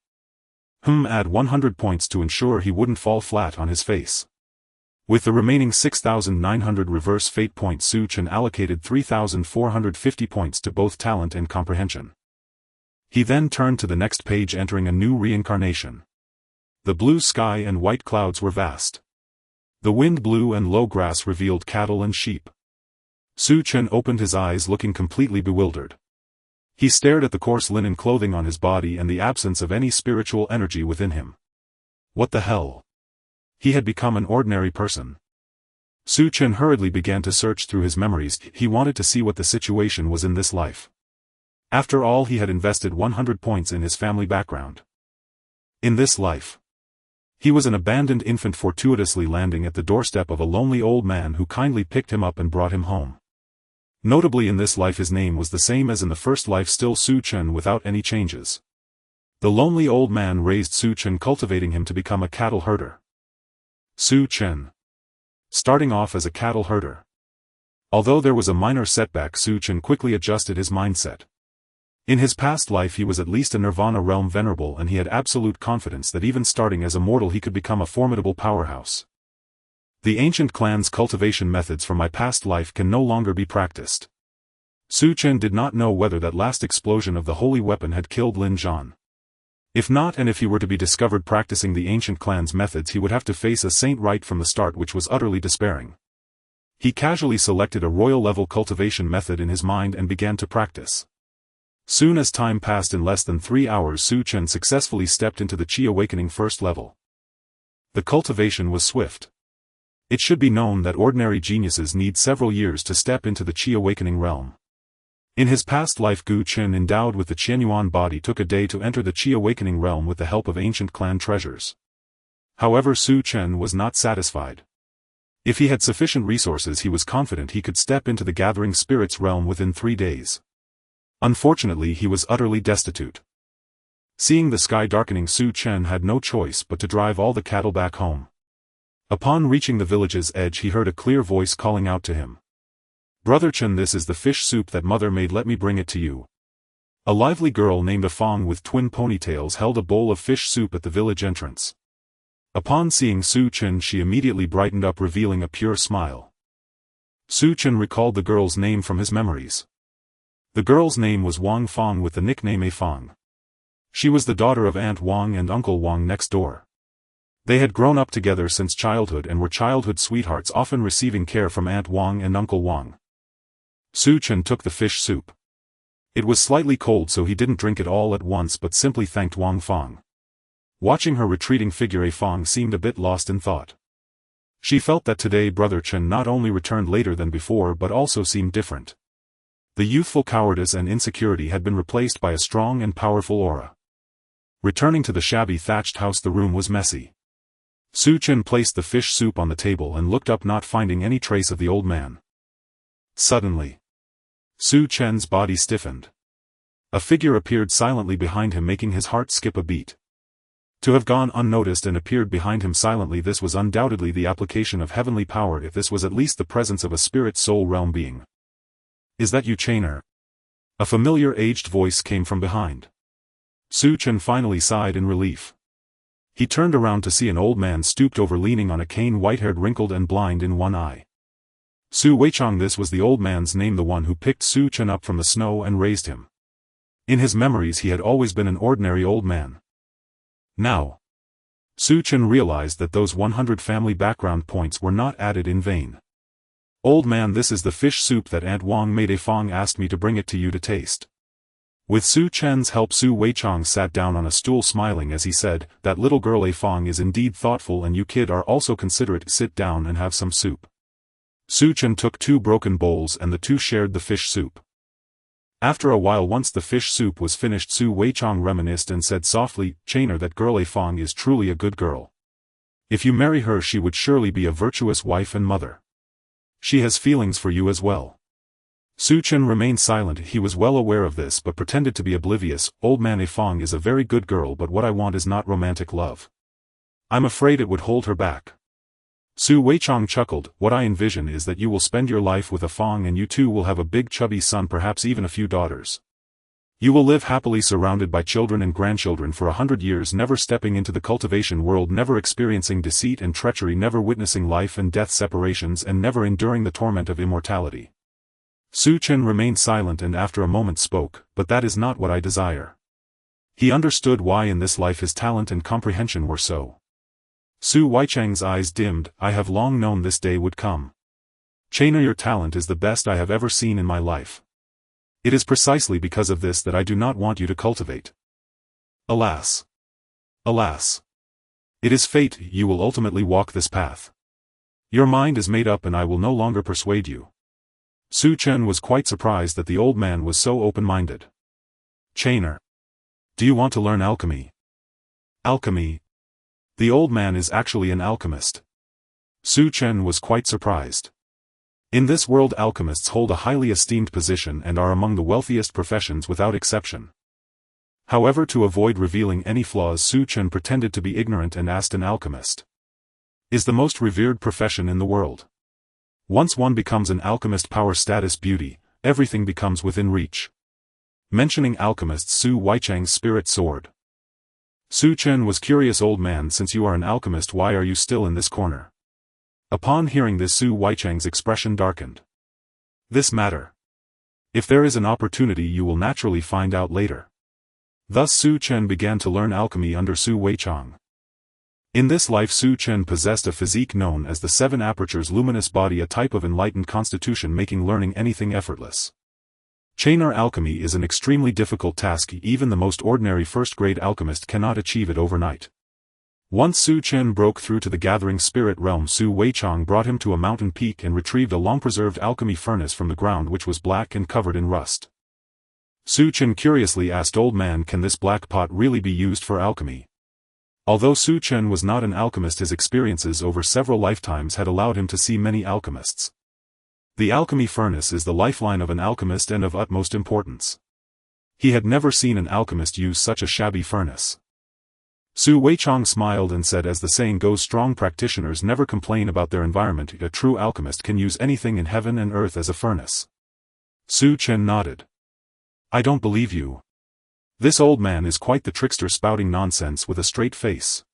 Add 100 points to ensure he wouldn't fall flat on his face. With the remaining 6,900 reverse fate points, Su Chen allocated 3,450 points to both talent and comprehension. He then turned to the next page, entering a new reincarnation. The blue sky and white clouds were vast. The wind blew and low grass revealed cattle and sheep. Su Chen opened his eyes, looking completely bewildered. He stared at the coarse linen clothing on his body and the absence of any spiritual energy within him. What the hell? He had become an ordinary person. Su Chen hurriedly began to search through his memories. He wanted to see what the situation was in this life. After all, he had invested 100 points in his family background. In this life, he was an abandoned infant, fortuitously landing at the doorstep of a lonely old man who kindly picked him up and brought him home. Notably, in this life his name was the same as in the first life, still Su Chen, without any changes. The lonely old man raised Su Chen, cultivating him to become a cattle herder. Su Chen. Starting off as a cattle herder. Although there was a minor setback, Su Chen quickly adjusted his mindset. In his past life he was at least a Nirvana realm venerable, and he had absolute confidence that even starting as a mortal he could become a formidable powerhouse. The ancient clan's cultivation methods from my past life can no longer be practiced. Su Chen did not know whether that last explosion of the holy weapon had killed Lin Zhan. If not, and if he were to be discovered practicing the ancient clan's methods, he would have to face a saint right from the start, which was utterly despairing. He casually selected a royal-level cultivation method in his mind and began to practice. Soon as time passed, in less than 3 hours Su Chen successfully stepped into the Qi Awakening first level. The cultivation was swift. It should be known that ordinary geniuses need several years to step into the Qi Awakening realm. In his past life, Gu Chen, endowed with the Qianyuan body, took a day to enter the Qi Awakening realm with the help of ancient clan treasures. However, Su Chen was not satisfied. If he had sufficient resources, he was confident he could step into the Gathering Spirits realm within 3 days. Unfortunately, he was utterly destitute. Seeing the sky darkening, Su Chen had no choice but to drive all the cattle back home. Upon reaching the village's edge, he heard a clear voice calling out to him. "Brother Chen, this is the fish soup that mother made, let me bring it to you." A lively girl named Afong with twin ponytails held a bowl of fish soup at the village entrance. Upon seeing Su Chen, she immediately brightened up, revealing a pure smile. Su Chen recalled the girl's name from his memories. The girl's name was Wang Fong with the nickname Afong. She was the daughter of Aunt Wang and Uncle Wang next door. They had grown up together since childhood and were childhood sweethearts, often receiving care from Aunt Wang and Uncle Wang. Su Chen took the fish soup. It was slightly cold, so he didn't drink it all at once but simply thanked Wang Fong. Watching her retreating figure, Afong seemed a bit lost in thought. She felt that today Brother Chen not only returned later than before but also seemed different. The youthful cowardice and insecurity had been replaced by a strong and powerful aura. Returning to the shabby thatched house, the room was messy. Su Chen placed the fish soup on the table and looked up, not finding any trace of the old man. Suddenly, Su Chen's body stiffened. A figure appeared silently behind him, making his heart skip a beat. To have gone unnoticed and appeared behind him silently, this was undoubtedly the application of heavenly power, if this was at least the presence of a spirit soul realm being. "Is that you, Chener?" A familiar aged voice came from behind. Su Chen finally sighed in relief. He turned around to see an old man stooped over, leaning on a cane, white-haired, wrinkled and blind in one eye. Su Weichong. This was the old man's name, the one who picked Su Chen up from the snow and raised him. In his memories he had always been an ordinary old man. Now, Su Chen realized that those 100 family background points were not added in vain. "Old man, this is the fish soup that Aunt Wang made. Afong asked me to bring it to you to taste." With Su Chen's help, Su Weichong sat down on a stool, smiling as he said, "That little girl Afong is indeed thoughtful, and you kid are also considerate. Sit down and have some soup." Su Chen took 2 broken bowls and the two shared the fish soup. After a while, once the fish soup was finished, Su Weichong reminisced and said softly, "Chener, that girl Afong is truly a good girl. If you marry her, she would surely be a virtuous wife and mother. She has feelings for you as well." Su Chen remained silent. He was well aware of this but pretended to be oblivious. "Old man, Afong is a very good girl, but what I want is not romantic love. I'm afraid it would hold her back." Su Weichong chuckled. "What I envision is that you will spend your life with Afong, and you two will have a big chubby son, perhaps even a few daughters. You will live happily surrounded by children and grandchildren for 100 years, never stepping into the cultivation world, never experiencing deceit and treachery, never witnessing life and death separations, and never enduring the torment of immortality." Su Chen remained silent and after a moment spoke, "But that is not what I desire." He understood why in this life his talent and comprehension were so. Su Weichang's eyes dimmed. "I have long known this day would come. Chener, your talent is the best I have ever seen in my life. It is precisely because of this that I do not want you to cultivate. Alas! Alas! It is fate, you will ultimately walk this path. Your mind is made up and I will no longer persuade you." Su Chen was quite surprised that the old man was so open-minded. "Chener, do you want to learn alchemy?" "Alchemy? The old man is actually an alchemist." Su Chen was quite surprised. In this world, alchemists hold a highly esteemed position and are among the wealthiest professions without exception. However, to avoid revealing any flaws, Su Chen pretended to be ignorant and asked, "An alchemist is the most revered profession in the world. Once one becomes an alchemist, power, status, beauty, everything becomes within reach." Mentioning alchemists, Su Weichang's spirit soared. Su Chen was curious. "Old man, since you are an alchemist, why are you still in this corner?" Upon hearing this, Su Weichang's expression darkened. "This matter. If there is an opportunity, you will naturally find out later." Thus Su Chen began to learn alchemy under Su Weichang. In this life, Su Chen possessed a physique known as the 7 apertures, luminous body, a type of enlightened constitution, making learning anything effortless. Chener, alchemy is an extremely difficult task. Even the most ordinary first-grade alchemist cannot achieve it overnight. Once Su Chen broke through to the gathering spirit realm, Su Weichang brought him to a mountain peak and retrieved a long-preserved alchemy furnace from the ground, which was black and covered in rust. Su Chen curiously asked, "Old man, can this black pot really be used for alchemy?" Although Su Chen was not an alchemist, his experiences over several lifetimes had allowed him to see many alchemists. The alchemy furnace is the lifeline of an alchemist and of utmost importance. He had never seen an alchemist use such a shabby furnace. Su Weichang smiled and said, "As the saying goes, strong practitioners never complain about their environment. A true alchemist can use anything in heaven and earth as a furnace." Su Chen nodded. "I don't believe you." This old man is quite the trickster, spouting nonsense with a straight face.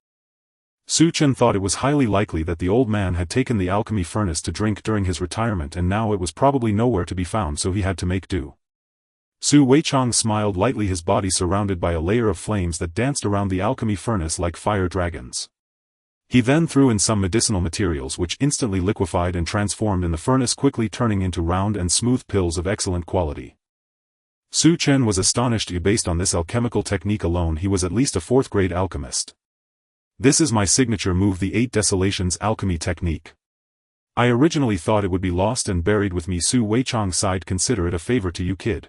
Chen thought it was highly likely that the old man had taken the alchemy furnace to drink during his retirement, and now it was probably nowhere to be found, so he had to make do. Weichong smiled lightly, his body surrounded by a layer of flames that danced around the alchemy furnace like fire dragons. He then threw in some medicinal materials which instantly liquefied and transformed in the furnace, quickly turning into round and smooth pills of excellent quality. Chen was astonished. Based on this alchemical technique alone, he was at least a 4th-grade alchemist. This is my signature move, the 8 Desolations alchemy technique. I originally thought it would be lost and buried with me. Weichong sighed. Consider it a favor to you, kid.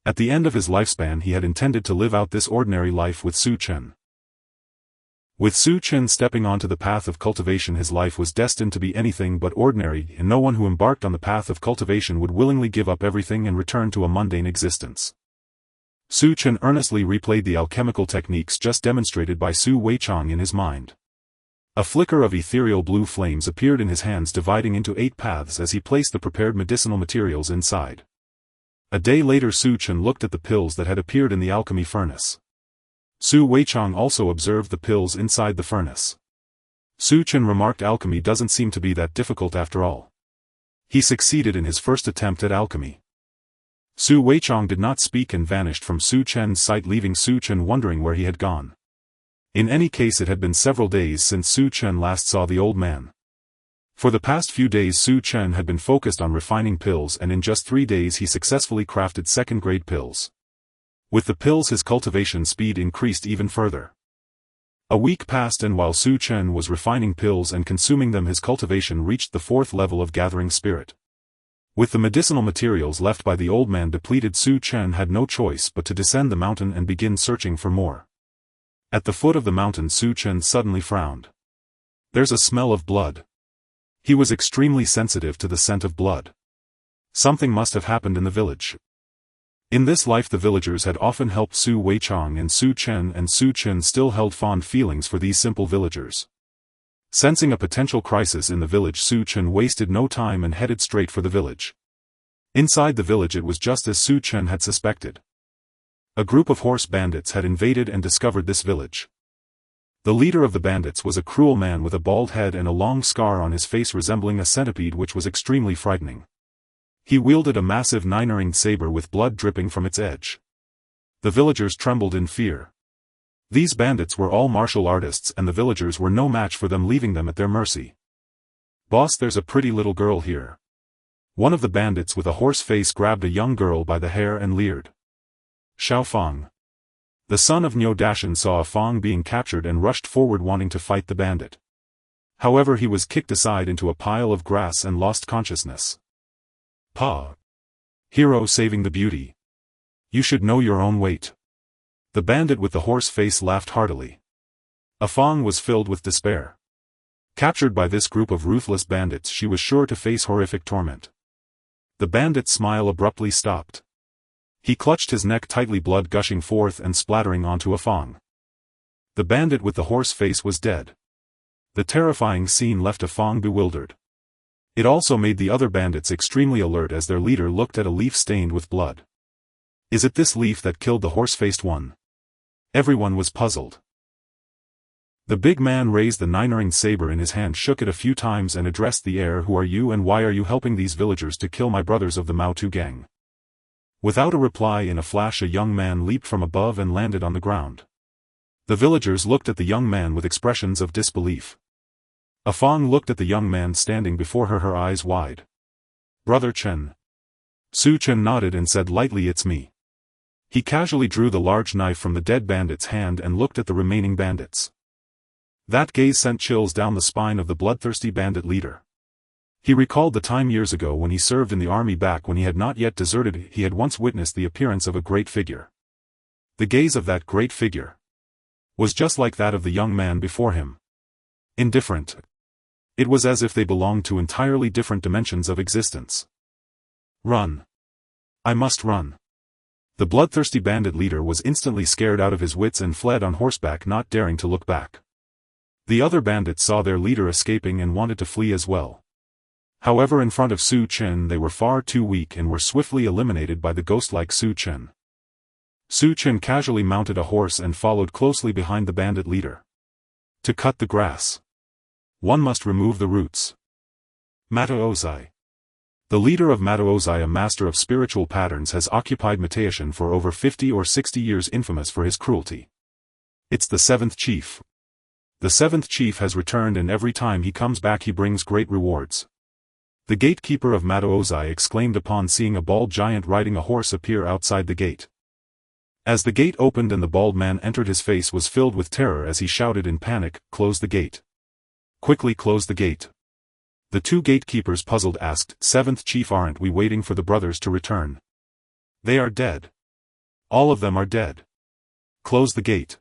At the end of his lifespan he had intended to live out this ordinary life with Chen. With Chen stepping onto the path of cultivation, his life was destined to be anything but ordinary, and no one who embarked on the path of cultivation would willingly give up everything and return to a mundane existence. Chen earnestly replayed the alchemical techniques just demonstrated by Weichong in his mind. A flicker of ethereal blue flames appeared in his hands, dividing into 8 paths as he placed the prepared medicinal materials inside. A day later, Chen looked at the pills that had appeared in the alchemy furnace. Weichong also observed the pills inside the furnace. Chen remarked, alchemy doesn't seem to be that difficult after all. He succeeded in his first attempt at alchemy. Weichong did not speak and vanished from Chen's sight, leaving Chen wondering where he had gone. In any case, it had been several days since Chen last saw the old man. For the past few days Chen had been focused on refining pills, and in just 3 days he successfully crafted 2nd-grade pills. With the pills his cultivation speed increased even further. A week passed, and while Chen was refining pills and consuming them, his cultivation reached the 4th level of gathering spirit. With the medicinal materials left by the old man depleted, Chen had no choice but to descend the mountain and begin searching for more. At the foot of the mountain Chen suddenly frowned. There's a smell of blood. He was extremely sensitive to the scent of blood. Something must have happened in the village. In this life the villagers had often helped Weichong and Chen, and Chen still held fond feelings for these simple villagers. Sensing a potential crisis in the village, Chen wasted no time and headed straight for the village. Inside the village it was just as Chen had suspected. A group of horse bandits had invaded and discovered this village. The leader of the bandits was a cruel man with a bald head and a long scar on his face resembling a centipede, which was extremely frightening. He wielded a massive 9-ringed saber with blood dripping from its edge. The villagers trembled in fear. These bandits were all martial artists, and the villagers were no match for them, leaving them at their mercy. "Boss, there's a pretty little girl here." One of the bandits with a horse face grabbed a young girl by the hair and leered. Xiao Fang, the son of Niu Dashan, saw a Fang being captured and rushed forward wanting to fight the bandit. However, he was kicked aside into a pile of grass and lost consciousness. "Pa! Hero saving the beauty. You should know your own weight." The bandit with the horse face laughed heartily. A Fang was filled with despair. Captured by this group of ruthless bandits, she was sure to face horrific torment. The bandit's smile abruptly stopped. He clutched his neck tightly, blood gushing forth and splattering onto a Fang. The bandit with the horse face was dead. The terrifying scene left a Fang bewildered. It also made the other bandits extremely alert as their leader looked at a leaf stained with blood. Is it this leaf that killed the horse-faced one? Everyone was puzzled. The big man raised the 9-ringed saber in his hand, shook it a few times and addressed the air. "Who are you, and why are you helping these villagers to kill my brothers of the Mao Tu gang?" Without a reply, in a flash a young man leaped from above and landed on the ground. The villagers looked at the young man with expressions of disbelief. A Fang looked at the young man standing before her, her eyes wide. "Brother Chen." Chen nodded and said lightly, "It's me." He casually drew the large knife from the dead bandit's hand and looked at the remaining bandits. That gaze sent chills down the spine of the bloodthirsty bandit leader. He recalled the time years ago when he served in the army. Back when he had not yet deserted, he had once witnessed the appearance of a great figure. The gaze of that great figure was just like that of the young man before him. Indifferent. It was as if they belonged to entirely different dimensions of existence. "Run. I must run." The bloodthirsty bandit leader was instantly scared out of his wits and fled on horseback, not daring to look back. The other bandits saw their leader escaping and wanted to flee as well. However, in front of Chen they were far too weak and were swiftly eliminated by the ghost-like Chen. Chen casually mounted a horse and followed closely behind the bandit leader. To cut the grass, one must remove the roots. Mataozai. The leader of Mataozai, a master of spiritual patterns, has occupied Mataoshan for over 50 or 60 years, infamous for his cruelty. It's the seventh chief. The seventh chief has returned, and every time he comes back he brings great rewards. The gatekeeper of Mataozai exclaimed upon seeing a bald giant riding a horse appear outside the gate. As the gate opened and the bald man entered, his face was filled with terror as he shouted in panic, "Close the gate. Quickly close the gate." The two gatekeepers, puzzled, asked, "Seventh chief, aren't we waiting for the brothers to return?" "They are dead. All of them are dead. Close the gate.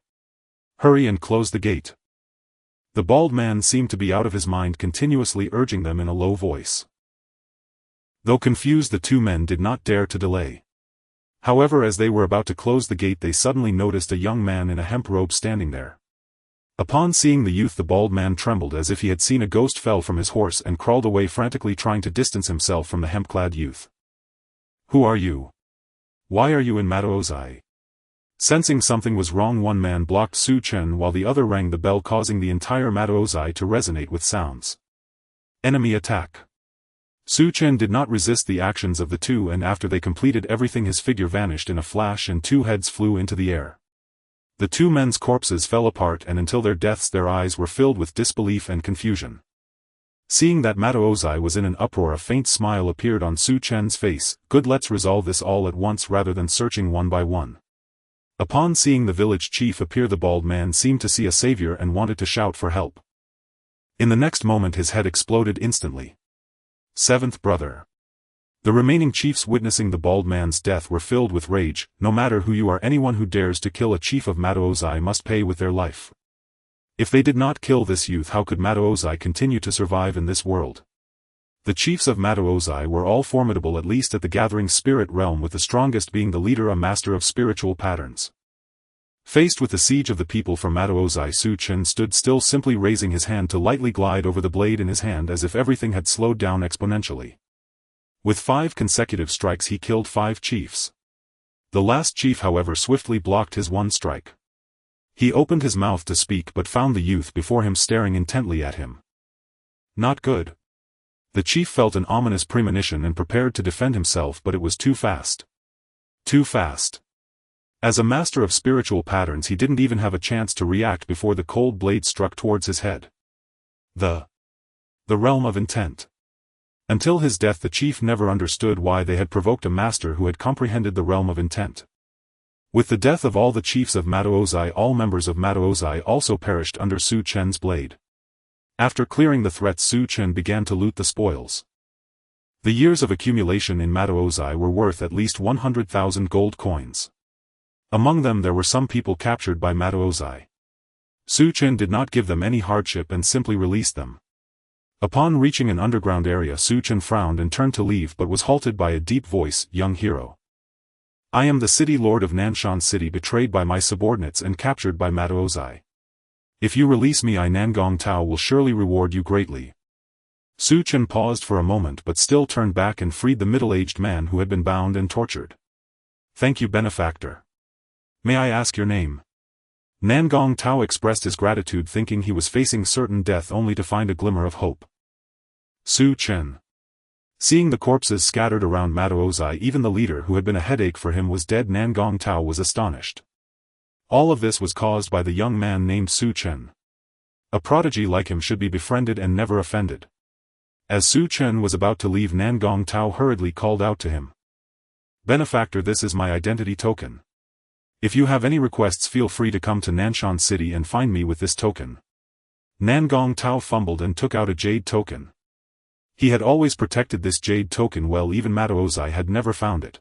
Hurry and close the gate." The bald man seemed to be out of his mind, continuously urging them in a low voice. Though confused, the two men did not dare to delay. However, as they were about to close the gate, they suddenly noticed a young man in a hemp robe standing there. Upon seeing the youth, the bald man trembled as if he had seen a ghost, fell from his horse and crawled away frantically, trying to distance himself from the hemp-clad youth. "Who are you? Why are you in Mataozai?" Sensing something was wrong, one man blocked Chen while the other rang the bell, causing the entire Mataozai to resonate with sounds. Enemy attack. Chen did not resist the actions of the two, and after they completed everything, his figure vanished in a flash and two heads flew into the air. The two men's corpses fell apart, and until their deaths their eyes were filled with disbelief and confusion. Seeing that Mataozai was in an uproar, a faint smile appeared on Chen's face. "Good, let's resolve this all at once rather than searching one by one." Upon seeing the village chief appear, the bald man seemed to see a savior and wanted to shout for help. In the next moment his head exploded instantly. Seventh brother. The remaining chiefs, witnessing the bald man's death, were filled with rage. "No matter who you are, anyone who dares to kill a chief of Mataozai must pay with their life. If they did not kill this youth, how could Mataozai continue to survive in this world?" The chiefs of Mataozai were all formidable, at least at the gathering spirit realm, with the strongest being the leader, a master of spiritual patterns. Faced with the siege of the people from Mataozai, Chen stood still, simply raising his hand to lightly glide over the blade in his hand, as if everything had slowed down exponentially. With 5 consecutive strikes he killed 5 chiefs. The last chief, however, swiftly blocked his one strike. He opened his mouth to speak but found the youth before him staring intently at him. Not good. The chief felt an ominous premonition and prepared to defend himself, but it was too fast. Too fast. As a master of spiritual patterns, he didn't even have a chance to react before the cold blade struck towards his head. The realm of intent. Until his death, the chief never understood why they had provoked a master who had comprehended the realm of intent. With the death of all the chiefs of Mataozai, all members of Mataozai also perished under Chen's blade. After clearing the threats, Chen began to loot the spoils. The years of accumulation in Mataozai were worth at least 100,000 gold coins. Among them there were some people captured by Mataozai. Chen did not give them any hardship and simply released them. Upon reaching an underground area, Chen frowned and turned to leave, but was halted by a deep voice. "Young hero. I am the city lord of Nanshan City, betrayed by my subordinates and captured by Mataozai. If you release me, Nangong Tao will surely reward you greatly." Chen paused for a moment but still turned back and freed the middle-aged man who had been bound and tortured. "Thank you, benefactor. May I ask your name?" Nangong Tao expressed his gratitude, thinking he was facing certain death, only to find a glimmer of hope. Chen. Seeing the corpses scattered around Mataozai, even the leader who had been a headache for him was dead. Nangong Tao was astonished. All of this was caused by the young man named Chen. A prodigy like him should be befriended and never offended. As Chen was about to leave, Nangong Tao hurriedly called out to him. "Benefactor, this is my identity token. If you have any requests, feel free to come to Nanshan City and find me with this token." Nangong Tao fumbled and took out a jade token. He had always protected this jade token well, even Mataozai had never found it.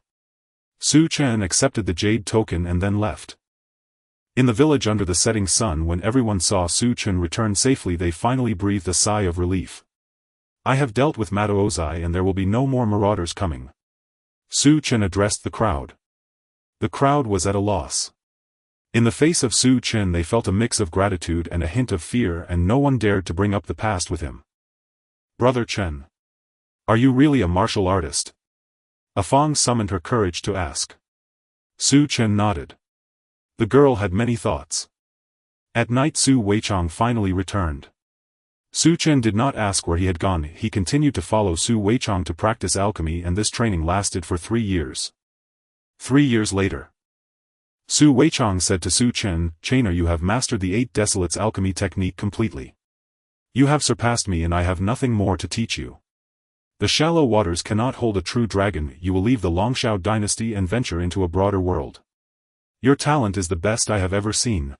Chen accepted the jade token and then left. In the village under the setting sun, when everyone saw Chen return safely, they finally breathed a sigh of relief. "I have dealt with Mataozai and there will be no more marauders coming." Chen addressed the crowd. The crowd was at a loss. In the face of Chen they felt a mix of gratitude and a hint of fear, and no one dared to bring up the past with him. "Brother Chen. Are you really a martial artist?" Afong summoned her courage to ask. Su Chen nodded. The girl had many thoughts. At night Su Weichong finally returned. Su Chen did not ask where he had gone, he continued to follow Su Weichong to practice alchemy, and this training lasted for 3 years. 3 years later. Su Weichong said to Su Chen, "Chainer, you have mastered the 8 Desolates alchemy technique completely. You have surpassed me and I have nothing more to teach you. The shallow waters cannot hold a true dragon, you will leave the Longshao dynasty and venture into a broader world. Your talent is the best I have ever seen.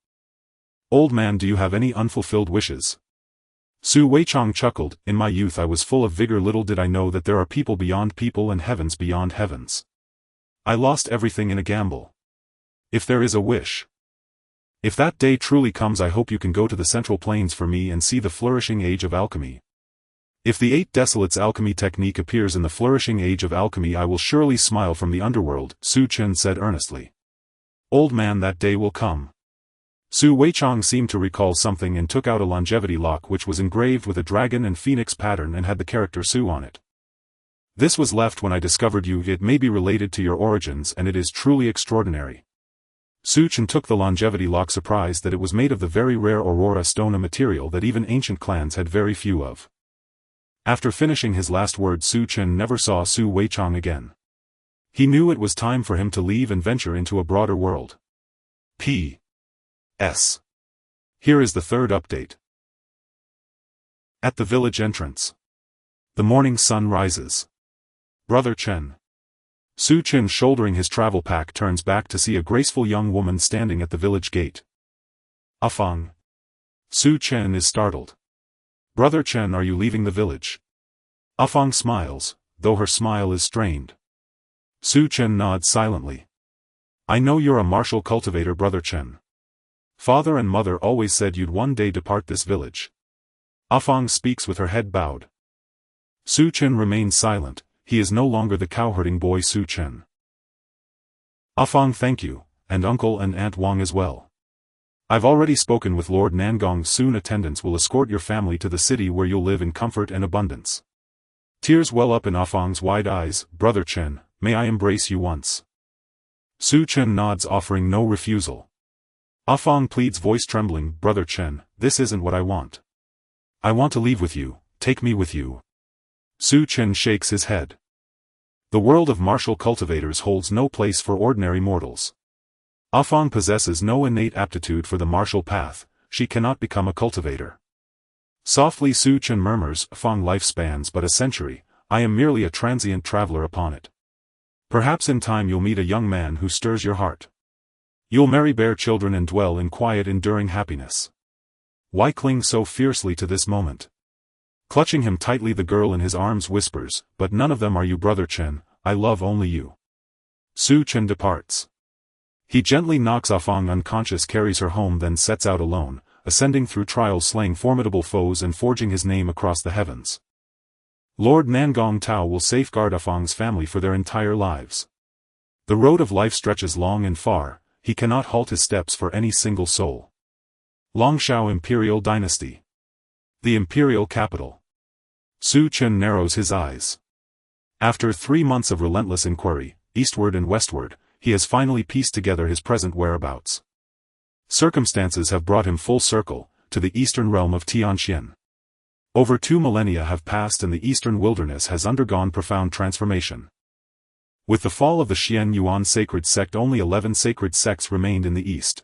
Old man, do you have any unfulfilled wishes?" Su Weichong chuckled, "In my youth I was full of vigor, little did I know that there are people beyond people and heavens beyond heavens. I lost everything in a gamble. If there is a wish. If that day truly comes, I hope you can go to the Central Plains for me and see the flourishing age of alchemy. If the 8 Desolates alchemy technique appears in the flourishing age of alchemy, I will surely smile from the underworld," Su Chen said earnestly. "Old man, that day will come." Su Weichong seemed to recall something and took out a longevity lock which was engraved with a dragon and phoenix pattern and had the character Su on it. "This was left when I discovered you. It may be related to your origins and it is truly extraordinary." Su Chen took the longevity lock, surprised that it was made of the very rare Aurora stone, a material that even ancient clans had very few of. After finishing his last word, Su Chen never saw Su Weichong again. He knew it was time for him to leave and venture into a broader world. P.S. Here is the third update. At the village entrance. The morning sun rises. Brother Chen. Su Chen, shouldering his travel pack, turns back to see a graceful young woman standing at the village gate. Afang. Su Chen is startled. "Brother Chen, are you leaving the village?" Afang smiles, though her smile is strained. Su Chen nods silently. "I know you're a martial cultivator, Brother Chen. Father and mother always said you'd one day depart this village." Afang speaks with her head bowed. Su Chen remains silent, he is no longer the cowherding boy Su Chen. Afang, thank you, and Uncle and Aunt Wang as well. I've already spoken with Lord Nangong, soon attendants will escort your family to the city where you'll live in comfort and abundance. Tears well up in Afang's wide eyes. "Brother Chen, may I embrace you once?" Su Chen nods, offering no refusal. Afang pleads, voice trembling, "Brother Chen, this isn't what I want. I want to leave with you, take me with you." Su Chen shakes his head. The world of martial cultivators holds no place for ordinary mortals. Afang possesses no innate aptitude for the martial path, she cannot become a cultivator. Softly Su Chen murmurs, "Afang, life spans but a century, I am merely a transient traveler upon it. Perhaps in time you'll meet a young man who stirs your heart. You'll marry, bear children and dwell in quiet, enduring happiness. Why cling so fiercely to this moment?" Clutching him tightly, the girl in his arms whispers, "But none of them are you, Brother Chen, I love only you." Su Chen departs. He gently knocks Afang unconscious, carries her home, then sets out alone, ascending through trials, slaying formidable foes and forging his name across the heavens. Lord Nangong Tao will safeguard Afang's family for their entire lives. The road of life stretches long and far, he cannot halt his steps for any single soul. Longshao Imperial Dynasty. The imperial capital. Su Chen narrows his eyes. After 3 months of relentless inquiry, eastward and westward, he has finally pieced together his present whereabouts. Circumstances have brought him full circle, to the eastern realm of Tianxian. Over 2 millennia have passed and the eastern wilderness has undergone profound transformation. With the fall of the Xian Yuan sacred sect, only 11 sacred sects remained in the east.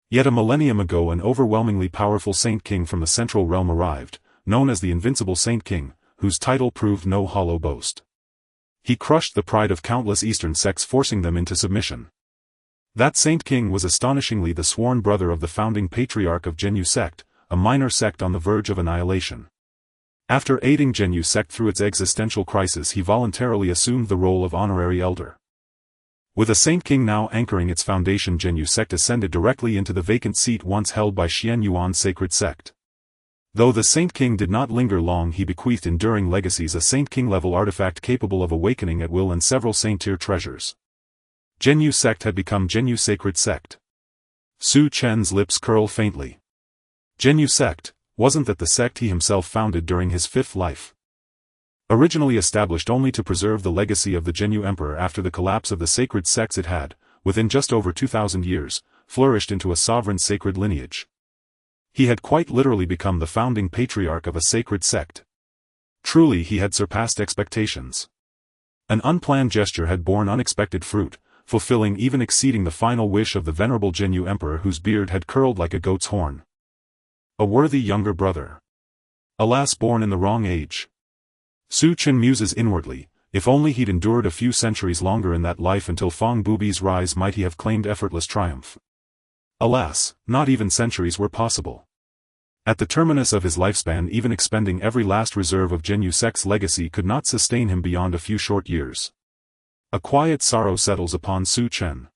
Yet a millennium ago an overwhelmingly powerful Saint King from the central realm arrived, known as the Invincible Saint King, whose title proved no hollow boast. He crushed the pride of countless eastern sects, forcing them into submission. That Saint King was astonishingly the sworn brother of the founding patriarch of Zhenyu sect, a minor sect on the verge of annihilation. After aiding Zhenyu sect through its existential crisis, he voluntarily assumed the role of honorary elder. With a Saint King now anchoring its foundation, Zhenyu sect ascended directly into the vacant seat once held by Xian Yuan sacred sect. Though the Saint King did not linger long, he bequeathed enduring legacies, a Saint King-level artifact capable of awakening at will and several Saint-tier treasures. Zhenyu sect had become Zhenyu sacred sect. Su Chen's lips curl faintly. Zhenyu sect, wasn't that the sect he himself founded during his 5th life? Originally established only to preserve the legacy of the Zhenyu emperor after the collapse of the sacred sects, it had, within just over 2,000 years, flourished into a sovereign sacred lineage. He had quite literally become the founding patriarch of a sacred sect. Truly he had surpassed expectations. An unplanned gesture had borne unexpected fruit, fulfilling even exceeding the final wish of the venerable Jinyu emperor whose beard had curled like a goat's horn. A worthy younger brother. Alas, born in the wrong age. Su Chen muses inwardly, if only he'd endured a few centuries longer in that life until Fong Bubi's rise might he have claimed effortless triumph. Alas, not even centuries were possible. At the terminus of his lifespan, even expending every last reserve of Jinyu sect's legacy could not sustain him beyond a few short years. A quiet sorrow settles upon Su Chen.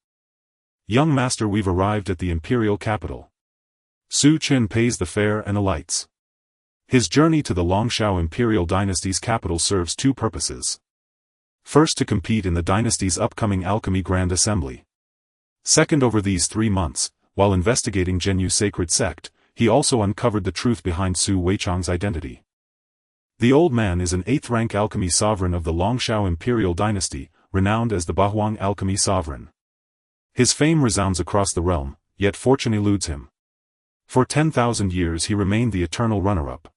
Young master, we've arrived at the imperial capital. Su Chen pays the fare and alights. His journey to the Longshao imperial dynasty's capital serves two purposes. First, to compete in the dynasty's upcoming alchemy grand assembly. Second, over these 3 months, while investigating Jinyu's sacred sect, he also uncovered the truth behind Su Weichang's identity. The old man is an 8th-rank alchemy sovereign of the Longshao imperial dynasty, renowned as the Bahuang alchemy sovereign. His fame resounds across the realm, yet fortune eludes him. For 10,000 years he remained the eternal runner-up.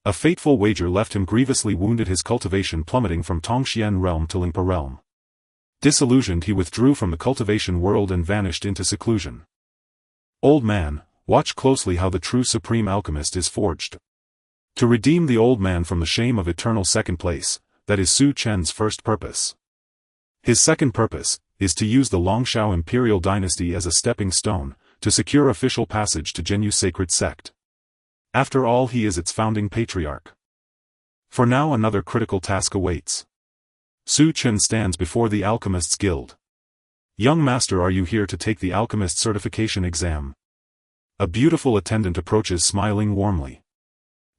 A fateful wager left him grievously wounded, his cultivation plummeting from Tongxian realm to Lingpa realm. Disillusioned, he withdrew from the cultivation world and vanished into seclusion. Old man, watch closely how the true supreme alchemist is forged. To redeem the old man from the shame of eternal second place, that is Su Chen's first purpose. His second purpose is to use the Longshao imperial dynasty as a stepping stone, to secure official passage to Jinyu's sacred sect. After all, he is its founding patriarch. For now, another critical task awaits. Su Chen stands before the Alchemist's Guild. Young master, are you here to take the alchemist certification exam? A beautiful attendant approaches, smiling warmly.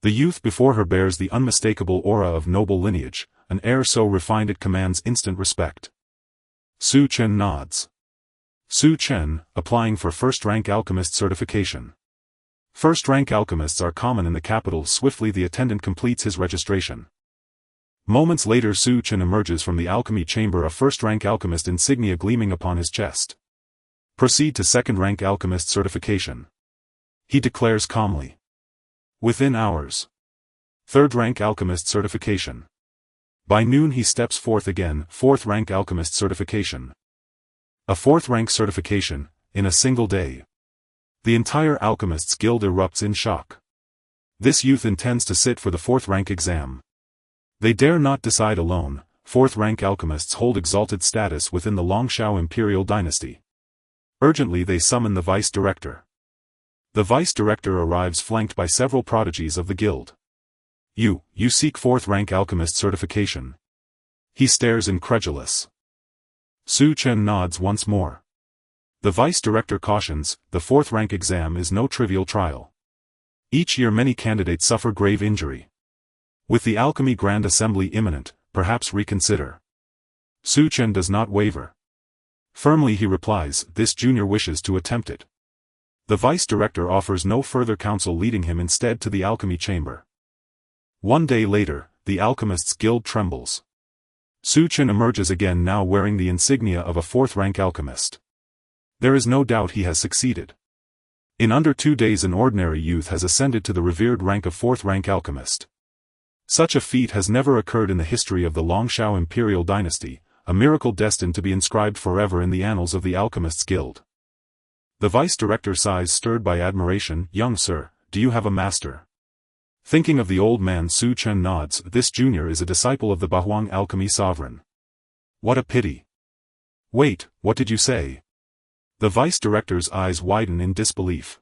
The youth before her bears the unmistakable aura of noble lineage, an air so refined it commands instant respect. Su Chen nods. Su Chen, applying for first-rank alchemist certification. First-rank alchemists are common in the capital. Swiftly the attendant completes his registration. Moments later, Su Chen emerges from the alchemy chamber, a first-rank alchemist insignia gleaming upon his chest. Proceed to second-rank alchemist certification. He declares calmly. Within hours. Third-rank alchemist certification. By noon he steps forth again, fourth-rank alchemist certification. A fourth-rank certification, in a single day. The entire Alchemists Guild erupts in shock. This youth intends to sit for the fourth-rank exam. They dare not decide alone. Fourth-rank alchemists hold exalted status within the Longshao imperial dynasty. Urgently they summon the vice-director. The vice-director arrives flanked by several prodigies of the guild. You seek fourth-rank alchemist certification. He stares incredulous. Su Chen nods once more. The vice-director cautions, the fourth-rank exam is no trivial trial. Each year many candidates suffer grave injury. With the alchemy grand assembly imminent, perhaps reconsider. Su Chen does not waver. Firmly he replies, this junior wishes to attempt it. The vice-director offers no further counsel, leading him instead to the alchemy chamber. One day later, the Alchemists Guild trembles. Su Chen emerges again, now wearing the insignia of a fourth-rank alchemist. There is no doubt he has succeeded. In under 2 days an ordinary youth has ascended to the revered rank of fourth-rank alchemist. Such a feat has never occurred in the history of the Longshao imperial dynasty, a miracle destined to be inscribed forever in the annals of the Alchemists Guild. The vice-director sighs, stirred by admiration. Young sir, do you have a master? Thinking of the old man, Su Chen nods. This junior is a disciple of the Bahuang alchemy sovereign. What a pity. Wait, what did you say? The vice-director's eyes widen in disbelief.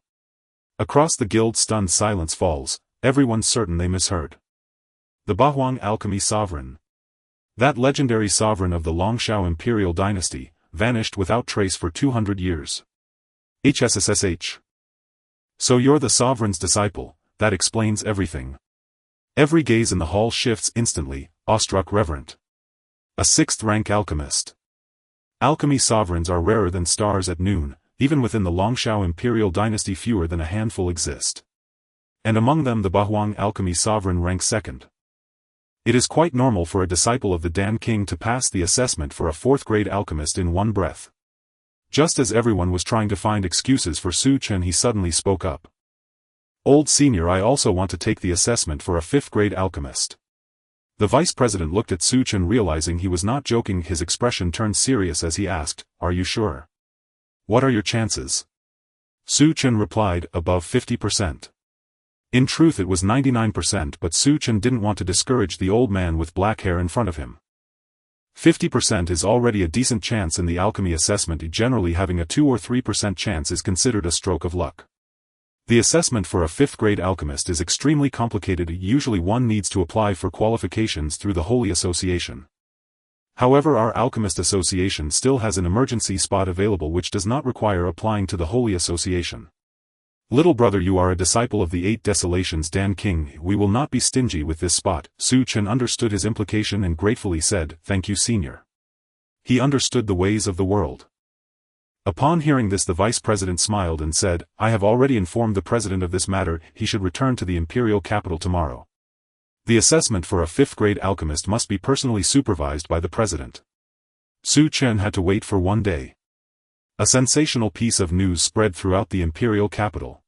Across the guild stunned silence falls, everyone certain they misheard. The Bahuang alchemy sovereign. That legendary sovereign of the Longshao imperial dynasty, vanished without trace for 200 years. HSSSH. So you're the sovereign's disciple, that explains everything. Every gaze in the hall shifts instantly, awestruck reverent. A sixth-rank alchemist. Alchemy sovereigns are rarer than stars at noon, even within the Longshao imperial dynasty fewer than a handful exist. And among them the Bahuang alchemy sovereign ranks second. It is quite normal for a disciple of the Dan King to pass the assessment for a fourth-grade alchemist in one breath. Just as everyone was trying to find excuses for Su Chen, he suddenly spoke up. "Old senior, I also want to take the assessment for a 5th grade alchemist." The vice president looked at Su Chen, realizing he was not joking. His expression turned serious as he asked, "Are you sure? What are your chances?" Su Chen replied, "Above 50%. In truth it was 99%, but Su Chen didn't want to discourage the old man with black hair in front of him. 50% is already a decent chance in the alchemy assessment. Generally having a 2 or 3% chance is considered a stroke of luck. The assessment for a 5th grade alchemist is extremely complicated. Usually one needs to apply for qualifications through the Holy Association. However, our Alchemist Association still has an emergency spot available which does not require applying to the Holy Association. Little brother, you are a disciple of the 8 Desolations Dan King. We will not be stingy with this spot. Su Chen understood his implication and gratefully said, "Thank you, senior." He understood the ways of the world. Upon hearing this, the vice president smiled and said, "I have already informed the president of this matter. He should return to the imperial capital tomorrow. The assessment for a 5th grade alchemist must be personally supervised by the president." Su Chen had to wait for 1 day. A sensational piece of news spread throughout the imperial capital.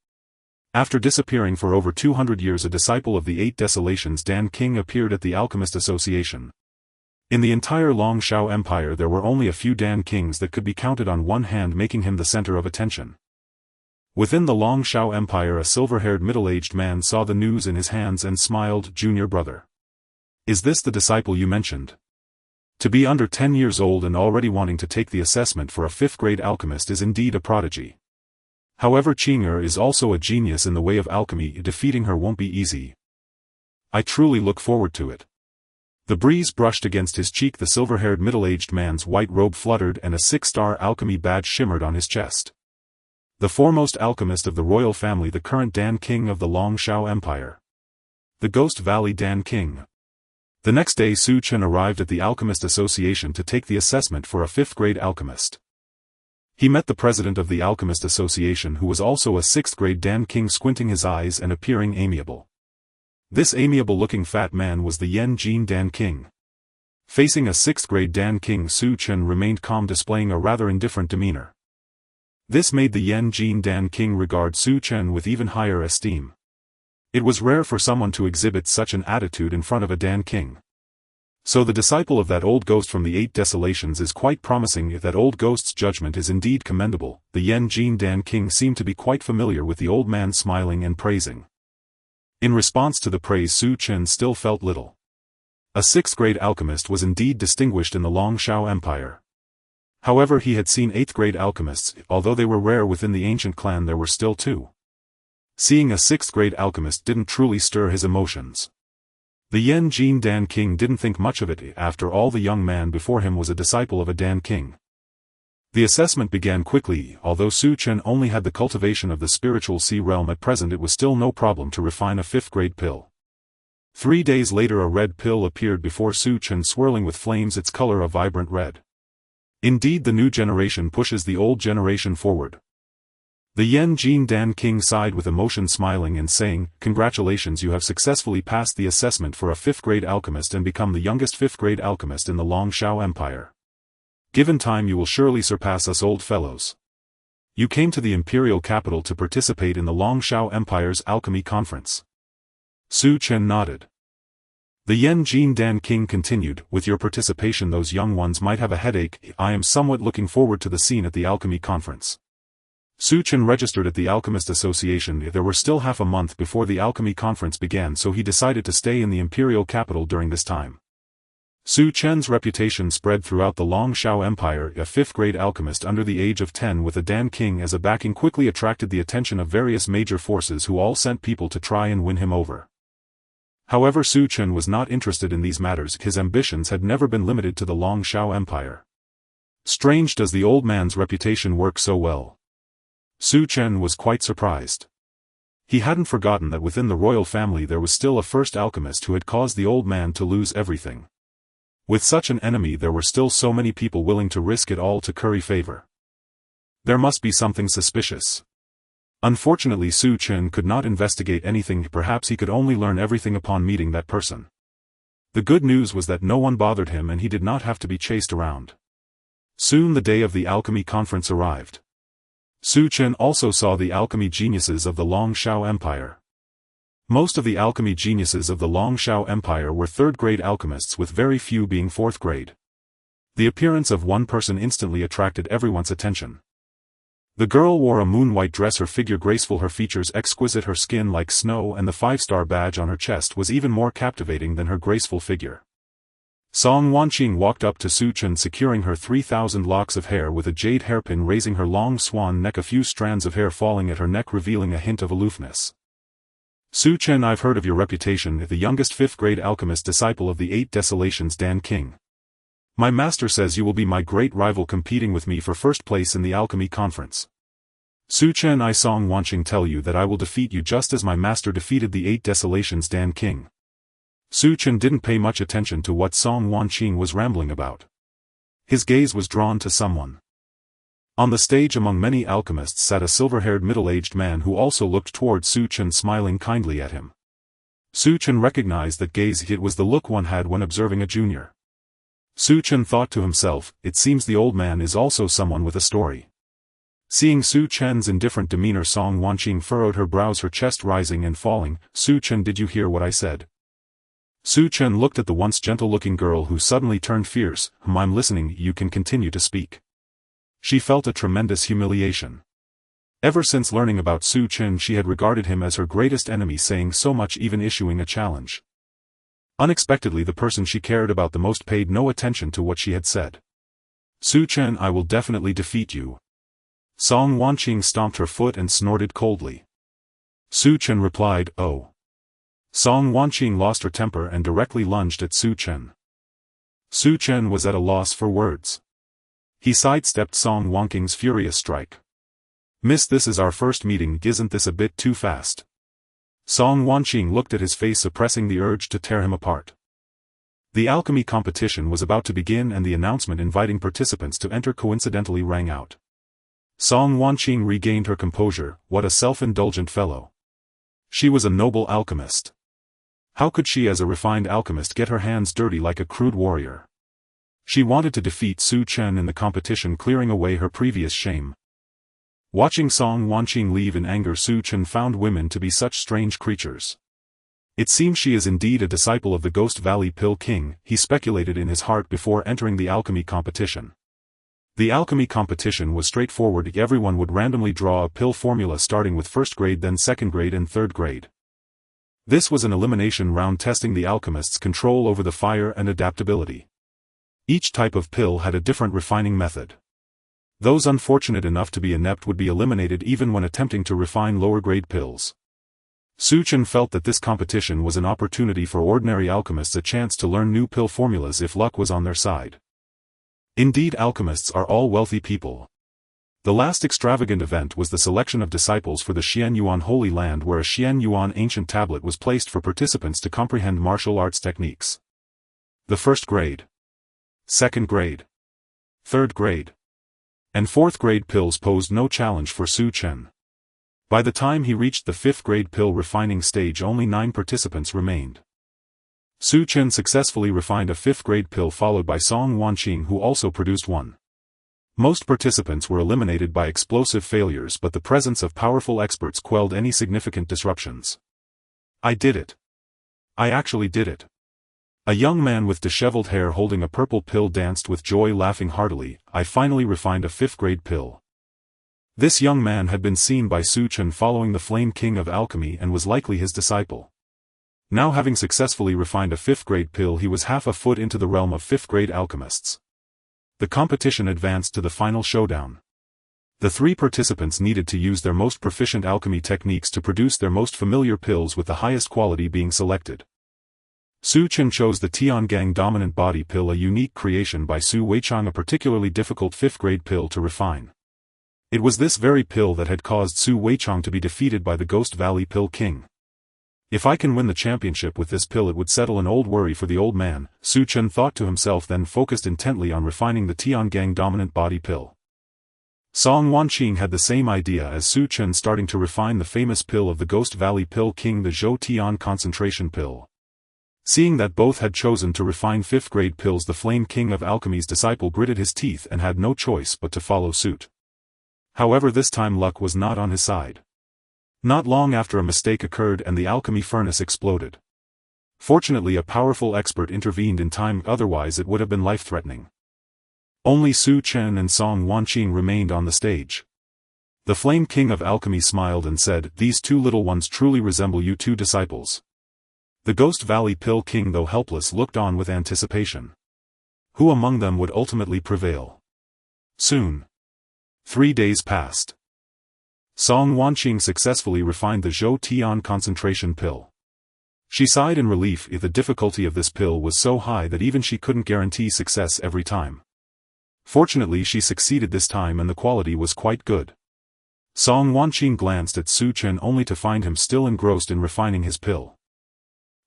After disappearing for over 200 years, a disciple of the 8 Desolations Dan King appeared at the Alchemist Association. In the entire Longshao Empire there were only a few Dan Kings that could be counted on one hand, making him the center of attention. Within the Longshao Empire, a silver-haired middle-aged man saw the news in his hands and smiled. "Junior brother. Is this the disciple you mentioned? To be under 10 years old and already wanting to take the assessment for a 5th grade alchemist is indeed a prodigy. However, Qing'er is also a genius in the way of alchemy. Defeating her won't be easy. I truly look forward to it." The breeze brushed against his cheek. The silver-haired middle-aged man's white robe fluttered and a 6-star alchemy badge shimmered on his chest. The foremost alchemist of the royal family, the current Dan King of the Longshao Empire. The Ghost Valley Dan King. The next day Su Chen arrived at the Alchemist Association to take the assessment for a 5th grade alchemist. He met the president of the Alchemist Association, who was also a 6th grade Dan King, squinting his eyes and appearing amiable. This amiable-looking fat man was the Yen-Jin Dan King. Facing a 6th grade Dan King, Su Chen remained calm, displaying a rather indifferent demeanor. This made the Yen-Jin Dan King regard Su Chen with even higher esteem. It was rare for someone to exhibit such an attitude in front of a Dan King. So the disciple of that old ghost from the 8 Desolations is quite promising. If that old ghost's judgment is indeed commendable. The Yen-Jin Dan King seemed to be quite familiar with the old man, smiling and praising. In response to the praise, Su Chen still felt little. A 6th grade alchemist was indeed distinguished in the Longshao Empire. However, he had seen 8th grade alchemists. Although they were rare within the ancient clan, there were still 2. Seeing a 6th grade alchemist didn't truly stir his emotions. The Yen-Jin Dan King didn't think much of it. After all, the young man before him was a disciple of a Dan King. The assessment began quickly. Although Su Chen only had the cultivation of the spiritual sea realm at present, it was still no problem to refine a 5th grade pill. 3 days later a red pill appeared before Su Chen, swirling with flames, its color a vibrant red. Indeed, the new generation pushes the old generation forward. The Yen-Jin Dan King sighed with emotion, smiling and saying, "Congratulations, you have successfully passed the assessment for a 5th grade alchemist and become the youngest 5th grade alchemist in the Longshao Empire. Given time, you will surely surpass us old fellows. You came to the imperial capital to participate in the Longshao Empire's alchemy conference." Su Chen nodded. The Yen-Jin Dan King continued, "With your participation those young ones might have a headache. I am somewhat looking forward to the scene at the alchemy conference." Su Chen registered at the Alchemist Association. There were still half a month before the alchemy conference began, so he decided to stay in the imperial capital during this time. Su Chen's reputation spread throughout the Longshao Empire. A 5th grade alchemist under the age of 10 with a Dan King as a backing quickly attracted the attention of various major forces, who all sent people to try and win him over. However, Su Chen was not interested in these matters. His ambitions had never been limited to the Longshao Empire. Strange, does the old man's reputation work so well? Su Chen was quite surprised. He hadn't forgotten that within the royal family there was still a first alchemist who had caused the old man to lose everything. With such an enemy, there were still so many people willing to risk it all to curry favor. There must be something suspicious. Unfortunately, Su Chen could not investigate anything. Perhaps he could only learn everything upon meeting that person. The good news was that no one bothered him and he did not have to be chased around. Soon the day of the alchemy conference arrived. Chen also saw the alchemy geniuses of the Longshao Empire. Most of the alchemy geniuses of the Longshao Empire were third-grade alchemists, with very few being fourth grade. The appearance of one person instantly attracted everyone's attention. The girl wore a moon-white dress, her figure graceful, her features exquisite, her skin like snow, and the 5-star badge on her chest was even more captivating than her graceful figure. Song Wanqing walked up to Chen, securing her 3,000 locks of hair with a jade hairpin, raising her long swan neck, a few strands of hair falling at her neck revealing a hint of aloofness. Chen, I've heard of your reputation, the youngest 5th-grade alchemist disciple of the 8 Desolations Dan King. My master says you will be my great rival, competing with me for first place in the alchemy conference. Chen, I Song Wanqing tell you that I will defeat you just as my master defeated the 8 Desolations Dan King. Chen didn't pay much attention to what Song Wanqing was rambling about. His gaze was drawn to someone. On the stage among many alchemists sat a silver-haired middle-aged man who also looked toward Chen, smiling kindly at him. Chen recognized that gaze. It was the look one had when observing a junior. Chen thought to himself, it seems the old man is also someone with a story. Seeing Chen's indifferent demeanor, Song Wanqing furrowed her brows, her chest rising and falling. Chen, did you hear what I said? Chen looked at the once gentle-looking girl who suddenly turned fierce. I'm listening, you can continue to speak. She felt a tremendous humiliation. Ever since learning about Chen, she had regarded him as her greatest enemy, saying so much, even issuing a challenge. Unexpectedly, the person she cared about the most paid no attention to what she had said. Chen, I will definitely defeat you. Song Wanqing stomped her foot and snorted coldly. Chen replied, oh. Song Wanqing lost her temper and directly lunged at Chen. Chen was at a loss for words. He sidestepped Song Wanqing's furious strike. Miss, this is our first meeting, isn't this a bit too fast? Song Wanqing looked at his face, suppressing the urge to tear him apart. The alchemy competition was about to begin and the announcement inviting participants to enter coincidentally rang out. Song Wanqing regained her composure. What a self-indulgent fellow. She was a noble alchemist. How could she as a refined alchemist get her hands dirty like a crude warrior? She wanted to defeat Chen in the competition, clearing away her previous shame. Watching Song Wanqing leave in anger, Chen found women to be such strange creatures. It seems she is indeed a disciple of the Ghost Valley Pill King, he speculated in his heart before entering the alchemy competition. The alchemy competition was straightforward. Everyone would randomly draw a pill formula starting with 1st grade, then 2nd grade and 3rd grade. This was an elimination round testing the alchemist's control over the fire and adaptability. Each type of pill had a different refining method. Those unfortunate enough to be inept would be eliminated even when attempting to refine lower-grade pills. Chen felt that this competition was an opportunity for ordinary alchemists, a chance to learn new pill formulas if luck was on their side. Indeed, alchemists are all wealthy people. The last extravagant event was the selection of disciples for the Xian Yuan Holy Land, where a Xian Yuan ancient tablet was placed for participants to comprehend martial arts techniques. The 1st grade, 2nd grade, 3rd grade, and 4th grade pills posed no challenge for Chen. By the time he reached the 5th grade pill refining stage, only 9 participants remained. Chen successfully refined a 5th grade pill, followed by Song Wanqing, who also produced one. Most participants were eliminated by explosive failures, but the presence of powerful experts quelled any significant disruptions. I did it. I actually did it. A young man with disheveled hair holding a purple pill danced with joy, laughing heartily. I finally refined a 5th grade pill. This young man had been seen by Chen following the Flame King of Alchemy and was likely his disciple. Now, having successfully refined a 5th grade pill, he was half a foot into the realm of 5th grade alchemists. The competition advanced to the final showdown. The 3 participants needed to use their most proficient alchemy techniques to produce their most familiar pills, with the highest quality being selected. Chen chose the Tiangang Dominant Body Pill, a unique creation by Su Weichang, a particularly difficult 5th grade pill to refine. It was this very pill that had caused Su Weichang to be defeated by the Ghost Valley Pill King. If I can win the championship with this pill, it would settle an old worry for the old man, Chen thought to himself, then focused intently on refining the Tiangang Dominant Body Pill. Song Wanqing had the same idea as Chen, starting to refine the famous pill of the Ghost Valley Pill King, the Zhou Tian Concentration Pill. Seeing that both had chosen to refine 5th-grade pills, the Flame King of Alchemy's disciple gritted his teeth and had no choice but to follow suit. However, this time luck was not on his side. Not long after, a mistake occurred and the alchemy furnace exploded. Fortunately, a powerful expert intervened in time, otherwise it would have been life-threatening. Only Su Chen and Song Wanqing remained on the stage. The Flame King of Alchemy smiled and said, "These two little ones truly resemble you two disciples." The Ghost Valley Pill King, though helpless, looked on with anticipation. Who among them would ultimately prevail? Soon. 3 days passed. Song Wanqing successfully refined the Zhou Tian concentration pill. She sighed in relief. The difficulty of this pill was so high that even she couldn't guarantee success every time. Fortunately, she succeeded this time and the quality was quite good. Song Wanqing glanced at Su Chen only to find him still engrossed in refining his pill.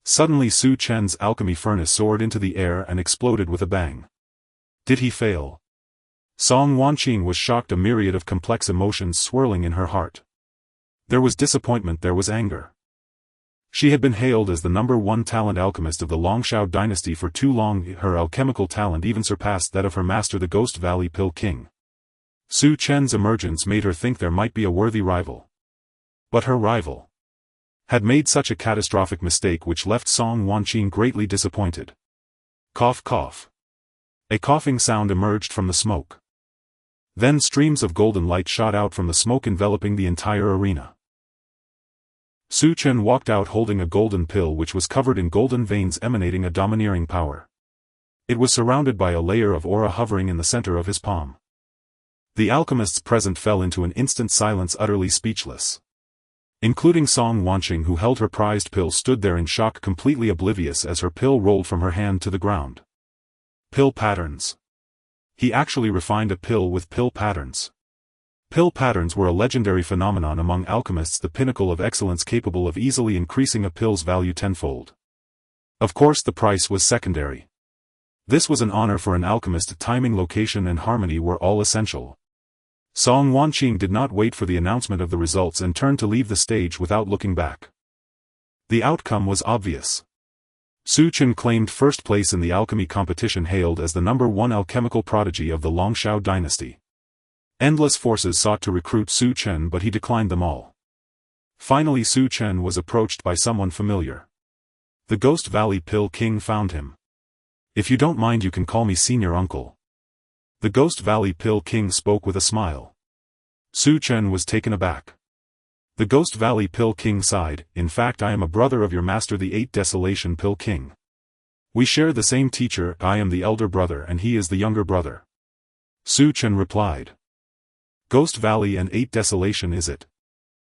Suddenly Su Chen's alchemy furnace soared into the air and exploded with a bang. Did he fail? Song Wanqing was shocked, a myriad of complex emotions swirling in her heart. There was disappointment, there was anger. She had been hailed as the #1 talent alchemist of the Longshao dynasty for too long. Her alchemical talent even surpassed that of her master, the Ghost Valley Pill King. Su Chen's emergence made her think there might be a worthy rival. But her rival had made such a catastrophic mistake, which left Song Wanqing greatly disappointed. Cough, cough. A coughing sound emerged from the smoke. Then streams of golden light shot out from the smoke, enveloping the entire arena. Su Chen walked out holding a golden pill which was covered in golden veins emanating a domineering power. It was surrounded by a layer of aura hovering in the center of his palm. The alchemists present fell into an instant silence, utterly speechless. Including Song Wanqing, who held her prized pill, stood there in shock, completely oblivious as her pill rolled from her hand to the ground. Pill patterns. He actually refined a pill with pill patterns. Pill patterns were a legendary phenomenon among alchemists, the pinnacle of excellence, capable of easily increasing a pill's value tenfold. Of course, the price was secondary. This was an honor for an alchemist. Timing, location and harmony were all essential. Song Wanqing did not wait for the announcement of the results and turned to leave the stage without looking back. The outcome was obvious. Su Chen claimed first place in the alchemy competition, hailed as the #1 alchemical prodigy of the Longshao dynasty. Endless forces sought to recruit Su Chen, but he declined them all. Finally, Su Chen was approached by someone familiar. The Ghost Valley Pill King found him. "If you don't mind, you can call me Senior Uncle." The Ghost Valley Pill King spoke with a smile. Su Chen was taken aback. The Ghost Valley Pill King sighed, "In fact, I am a brother of your master, the 8th Desolation Pill King. We share the same teacher. I am the elder brother and he is the younger brother." Su Chen replied. "Ghost Valley and 8th Desolation, is it?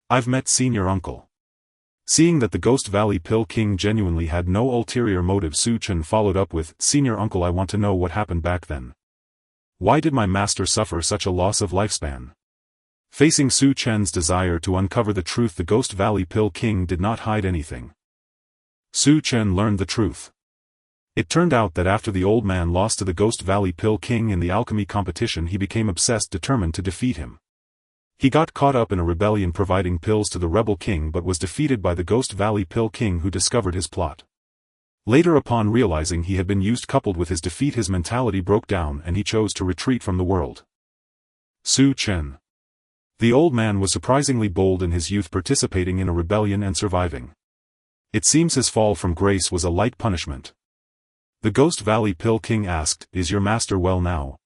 I've met Senior Uncle." Seeing that the Ghost Valley Pill King genuinely had no ulterior motive, Su Chen followed up with, "Senior Uncle, I want to know what happened back then. Why did my master suffer such a loss of lifespan?" Facing Su Chen's desire to uncover the truth, the Ghost Valley Pill King did not hide anything. Su Chen learned the truth. It turned out that after the old man lost to the Ghost Valley Pill King in the alchemy competition, he became obsessed, determined to defeat him. He got caught up in a rebellion providing pills to the rebel king, but was defeated by the Ghost Valley Pill King, who discovered his plot. Later, upon realizing he had been used, coupled with his defeat, his mentality broke down and he chose to retreat from the world. Su Chen. The old man was surprisingly bold in his youth, participating in a rebellion and surviving. It seems his fall from grace was a light punishment. The Ghost Valley Pill King asked, "Is your master well now?"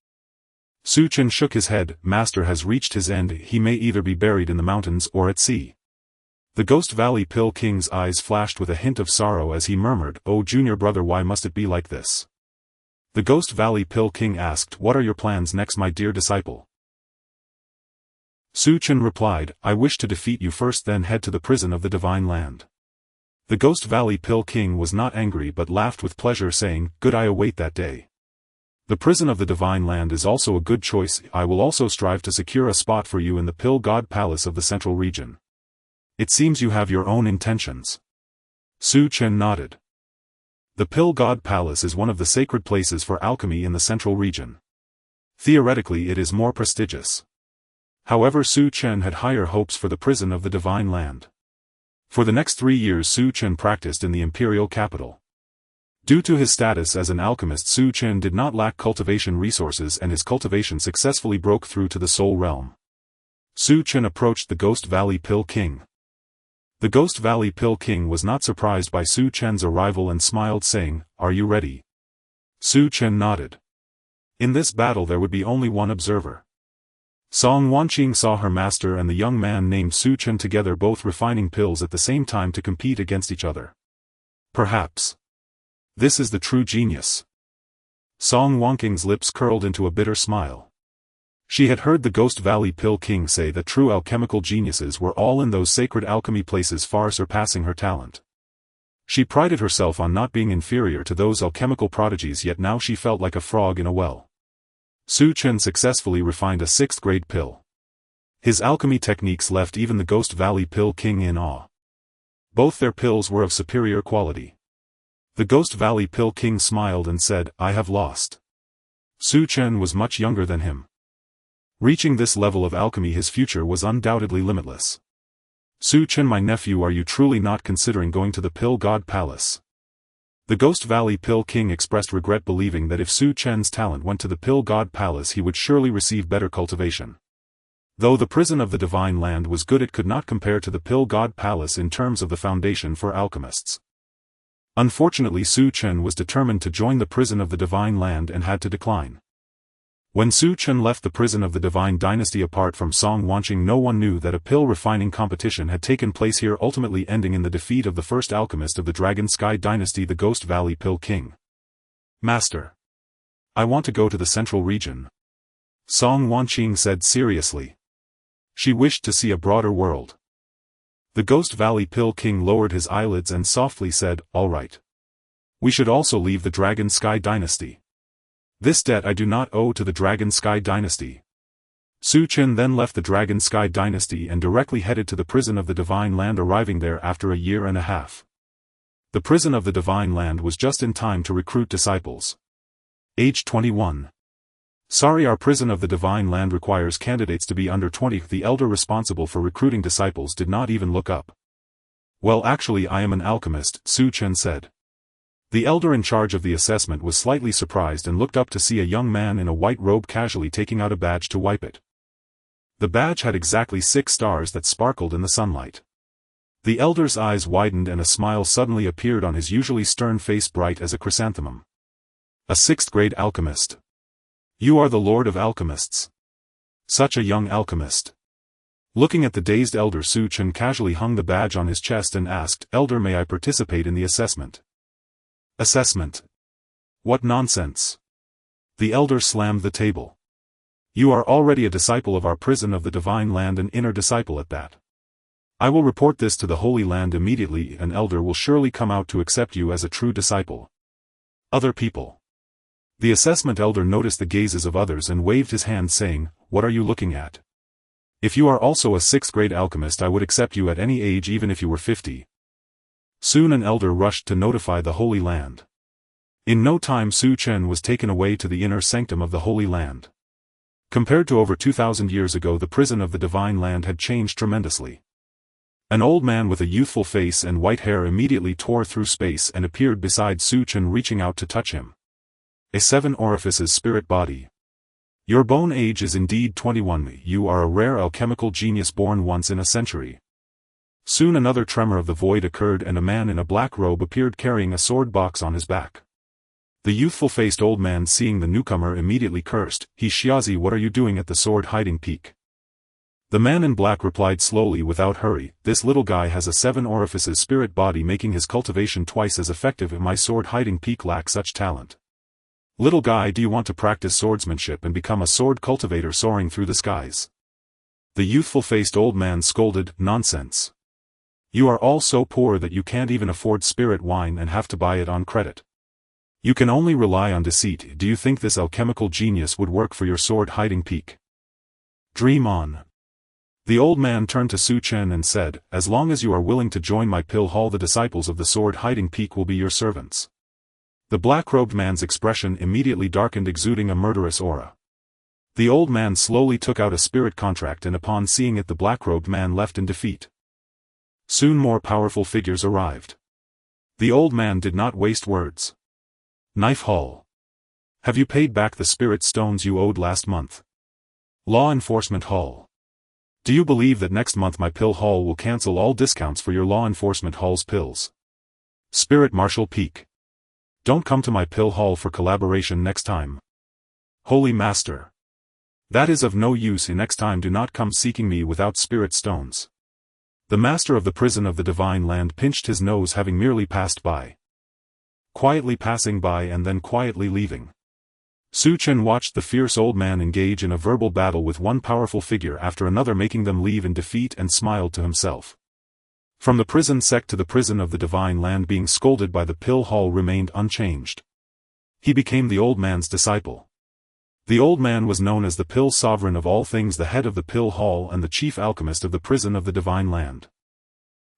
Su Chen shook his head. "Master has reached his end. He may either be buried in the mountains or at sea." The Ghost Valley Pill King's eyes flashed with a hint of sorrow as he murmured, "Oh junior brother, why must it be like this?" The Ghost Valley Pill King asked, "What are your plans next, my dear disciple?" Su Chen replied, "I wish to defeat you first, then head to the prison of the Divine Land." The Ghost Valley Pill King was not angry but laughed with pleasure, saying, "Good, I await that day. The prison of the Divine Land is also a good choice. I will also strive to secure a spot for you in the Pill God Palace of the Central Region. It seems you have your own intentions." Su Chen nodded. The Pill God Palace is one of the sacred places for alchemy in the Central Region. Theoretically, it is more prestigious. However, Su Chen had higher hopes for the prison of the Divine Land. For the next 3 years Su Chen practiced in the imperial capital. Due to his status as an alchemist, Chen did not lack cultivation resources, and his cultivation successfully broke through to the soul realm. Chen approached the Ghost Valley Pill King. The Ghost Valley Pill King was not surprised by Chen's arrival and smiled, saying, "Are you ready?" Chen nodded. In this battle there would be only one observer. Song Wanqing saw her master and the young man named Chen together, both refining pills at the same time to compete against each other. Perhaps this is the true genius. Song Wanqing's lips curled into a bitter smile. She had heard the Ghost Valley Pill King say that true alchemical geniuses were all in those sacred alchemy places, far surpassing her talent. She prided herself on not being inferior to those alchemical prodigies, yet now she felt like a frog in a well. Chen successfully refined a 6th grade pill. His alchemy techniques left even the Ghost Valley Pill King in awe. Both their pills were of superior quality. The Ghost Valley Pill King smiled and said, "I have lost." Chen was much younger than him. Reaching this level of alchemy, his future was undoubtedly limitless. Chen, my nephew, are you truly not considering going to the Pill God Palace? The Ghost Valley Pill King expressed regret, believing that if Chen's talent went to the Pill God Palace he would surely receive better cultivation. Though the prison of the Divine Land was good, it could not compare to the Pill God Palace in terms of the foundation for alchemists. Unfortunately, Chen was determined to join the prison of the Divine Land and had to decline. When Chen left the prison of the Divine Dynasty, apart from Song Wanqing, no one knew that a pill refining competition had taken place here, ultimately ending in the defeat of the first alchemist of the Dragon Sky Dynasty, the Ghost Valley Pill King. "Master, I want to go to the central region," Song Wanqing said seriously. She wished to see a broader world. The Ghost Valley Pill King lowered his eyelids and softly said, "All right. We should also leave the Dragon Sky Dynasty. This debt I do not owe to the Dragon Sky Dynasty." Chen then left the Dragon Sky Dynasty and directly headed to the prison of the Divine Land, arriving there after a year and a half. The prison of the Divine Land was just in time to recruit disciples. Age 21. "Sorry, our prison of the Divine Land requires candidates to be under 20. The elder responsible for recruiting disciples did not even look up. "Well, actually I am an alchemist," Chen said. The elder in charge of the assessment was slightly surprised and looked up to see a young man in a white robe casually taking out a badge to wipe it. The badge had exactly 6 stars that sparkled in the sunlight. The elder's eyes widened and a smile suddenly appeared on his usually stern face, bright as a chrysanthemum. "A 6th grade alchemist. You are the Lord of Alchemists. Such a young alchemist." Looking at the dazed elder, Chen casually hung the badge on his chest and asked, "Elder, may I participate in the assessment?" "Assessment? What nonsense." The elder slammed the table. "You are already a disciple of our prison of the Divine Land, an inner disciple at that. I will report this to the Holy Land immediately. An elder will surely come out to accept you as a true disciple." Other people. The assessment elder noticed the gazes of others and waved his hand, saying, "What are you looking at? If you are also a 6th grade alchemist, I would accept you at any age, even if you were 50. Soon an elder rushed to notify the Holy Land. In no time Chen was taken away to the inner sanctum of the Holy Land. Compared to over 2,000 years ago, the prison of the Divine Land had changed tremendously. An old man with a youthful face and white hair immediately tore through space and appeared beside Chen, reaching out to touch him. A 7 orifices spirit body. "Your bone age is indeed 21. You are a rare alchemical genius born once in a century." Soon another tremor of the void occurred and a man in a black robe appeared carrying a sword box on his back. The youthful-faced old man, seeing the newcomer, immediately cursed, "He Shiazi, what are you doing at the sword hiding peak?" The man in black replied slowly without hurry, "This little guy has a 7 orifices spirit body, making his cultivation twice as effective, and my sword hiding peak lacks such talent. Little guy, do you want to practice swordsmanship and become a sword cultivator soaring through the skies?" The youthful-faced old man scolded, "Nonsense. You are all so poor that you can't even afford spirit wine and have to buy it on credit. You can only rely on deceit. Do you think this alchemical genius would work for your sword hiding peak? Dream on." The old man turned to Chen and said, "As long as you are willing to join my pill hall, the disciples of the sword hiding peak will be your servants." The black-robed man's expression immediately darkened, exuding a murderous aura. The old man slowly took out a spirit contract, and upon seeing it, the black-robed man left in defeat. Soon more powerful figures arrived. The old man did not waste words. Knife Hall. Have you paid back the spirit stones you owed last month? Law Enforcement Hall. Do you believe that next month my pill hall will cancel all discounts for your Law Enforcement Hall's pills? Spirit Marshal Peak. Don't come to my pill hall for collaboration next time. Holy Master. That is of no use. Next time do not come seeking me without spirit stones. The master of the prison of the divine land pinched his nose, having merely passed by. Quietly passing by and then quietly leaving. Chen watched the fierce old man engage in a verbal battle with one powerful figure after another, making them leave in defeat, and smiled to himself. From the prison sect to the prison of the divine land, being scolded by the pill hall remained unchanged. He became the old man's disciple. The old man was known as the pill sovereign of all things, the head of the pill hall and the chief alchemist of the prison of the divine land.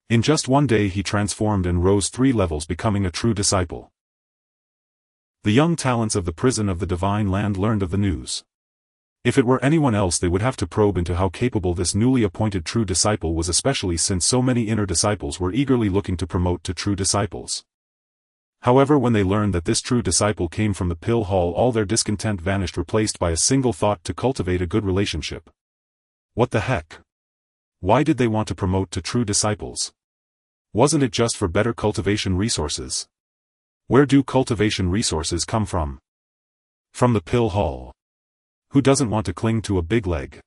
In just one day he transformed and rose 3 levels, becoming a true disciple. The young talents of the prison of the divine land learned of the news. If it were anyone else, they would have to probe into how capable this newly appointed true disciple was, especially since so many inner disciples were eagerly looking to promote to true disciples. However, when they learned that this true disciple came from the pill hall, all their discontent vanished, replaced by a single thought: to cultivate a good relationship. What the heck? Why did they want to promote to true disciples? Wasn't it just for better cultivation resources? Where do cultivation resources come from? From the pill hall. Who doesn't want to cling to a big leg?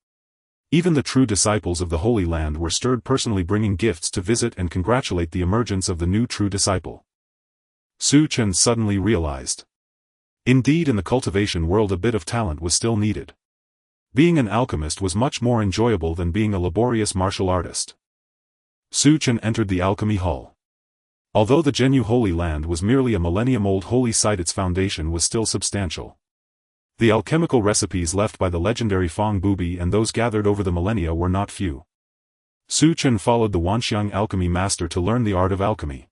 Even the true disciples of the Holy Land were stirred, personally bringing gifts to visit and congratulate the emergence of the new true disciple. Chen suddenly realized. Indeed, in the cultivation world a bit of talent was still needed. Being an alchemist was much more enjoyable than being a laborious martial artist. Chen entered the alchemy hall. Although the Genu Holy Land was merely a millennium-old holy site, its foundation was still substantial. The alchemical recipes left by the legendary Fong Bubi and those gathered over the millennia were not few. Chen followed the Wanxiang alchemy master to learn the art of alchemy.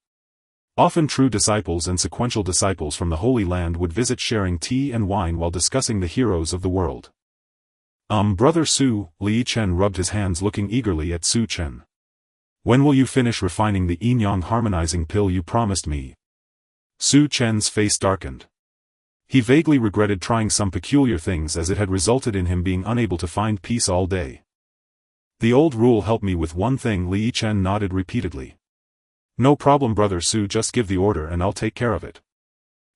Often true disciples and sequential disciples from the Holy Land would visit, sharing tea and wine while discussing the heroes of the world. Brother Su, Chen rubbed his hands, looking eagerly at Chen. When will you finish refining the yin-yang harmonizing pill you promised me? Chen's face darkened. He vaguely regretted trying some peculiar things, as it had resulted in him being unable to find peace all day. The old rule helped me with one thing. Chen nodded repeatedly. No problem, Brother Su, just give the order and I'll take care of it.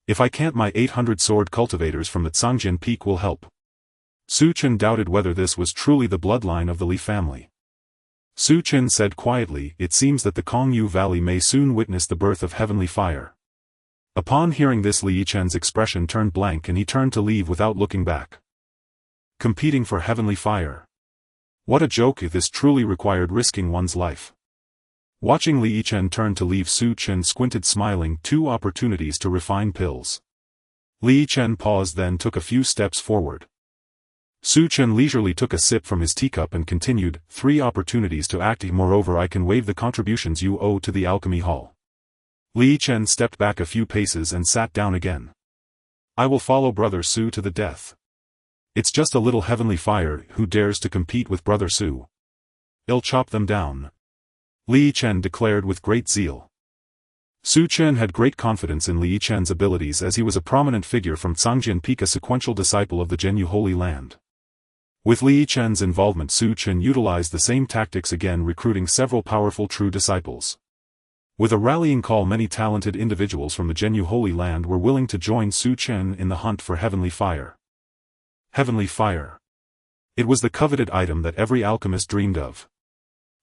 If I can't, my 800 sword cultivators from the Cangjian Peak will help. Chen doubted whether this was truly the bloodline of the Li family. Chen said quietly, it seems that the Kongyu Valley may soon witness the birth of heavenly fire. Upon hearing this, Chen's expression turned blank and he turned to leave without looking back. Competing for heavenly fire. What a joke! If this truly required risking one's life. Watching Chen turn to leave, Chen squinted, smiling. 2 opportunities to refine pills. Chen paused, then took a few steps forward. Chen leisurely took a sip from his teacup and continued, 3 opportunities to act. Moreover, I can waive the contributions you owe to the alchemy hall. Chen stepped back a few paces and sat down again. I will follow Brother Su to the death. It's just a little heavenly fire who dares to compete with Brother Su. I'll chop them down. Chen declared with great zeal. Chen had great confidence in Chen's abilities, as he was a prominent figure from Cangjian Peak, a sequential disciple of the Genu Holy Land. With Chen's involvement, Chen utilized the same tactics again, recruiting several powerful true disciples. With a rallying call, many talented individuals from the Genu Holy Land were willing to join Chen in the hunt for heavenly fire. Heavenly fire. It was the coveted item that every alchemist dreamed of.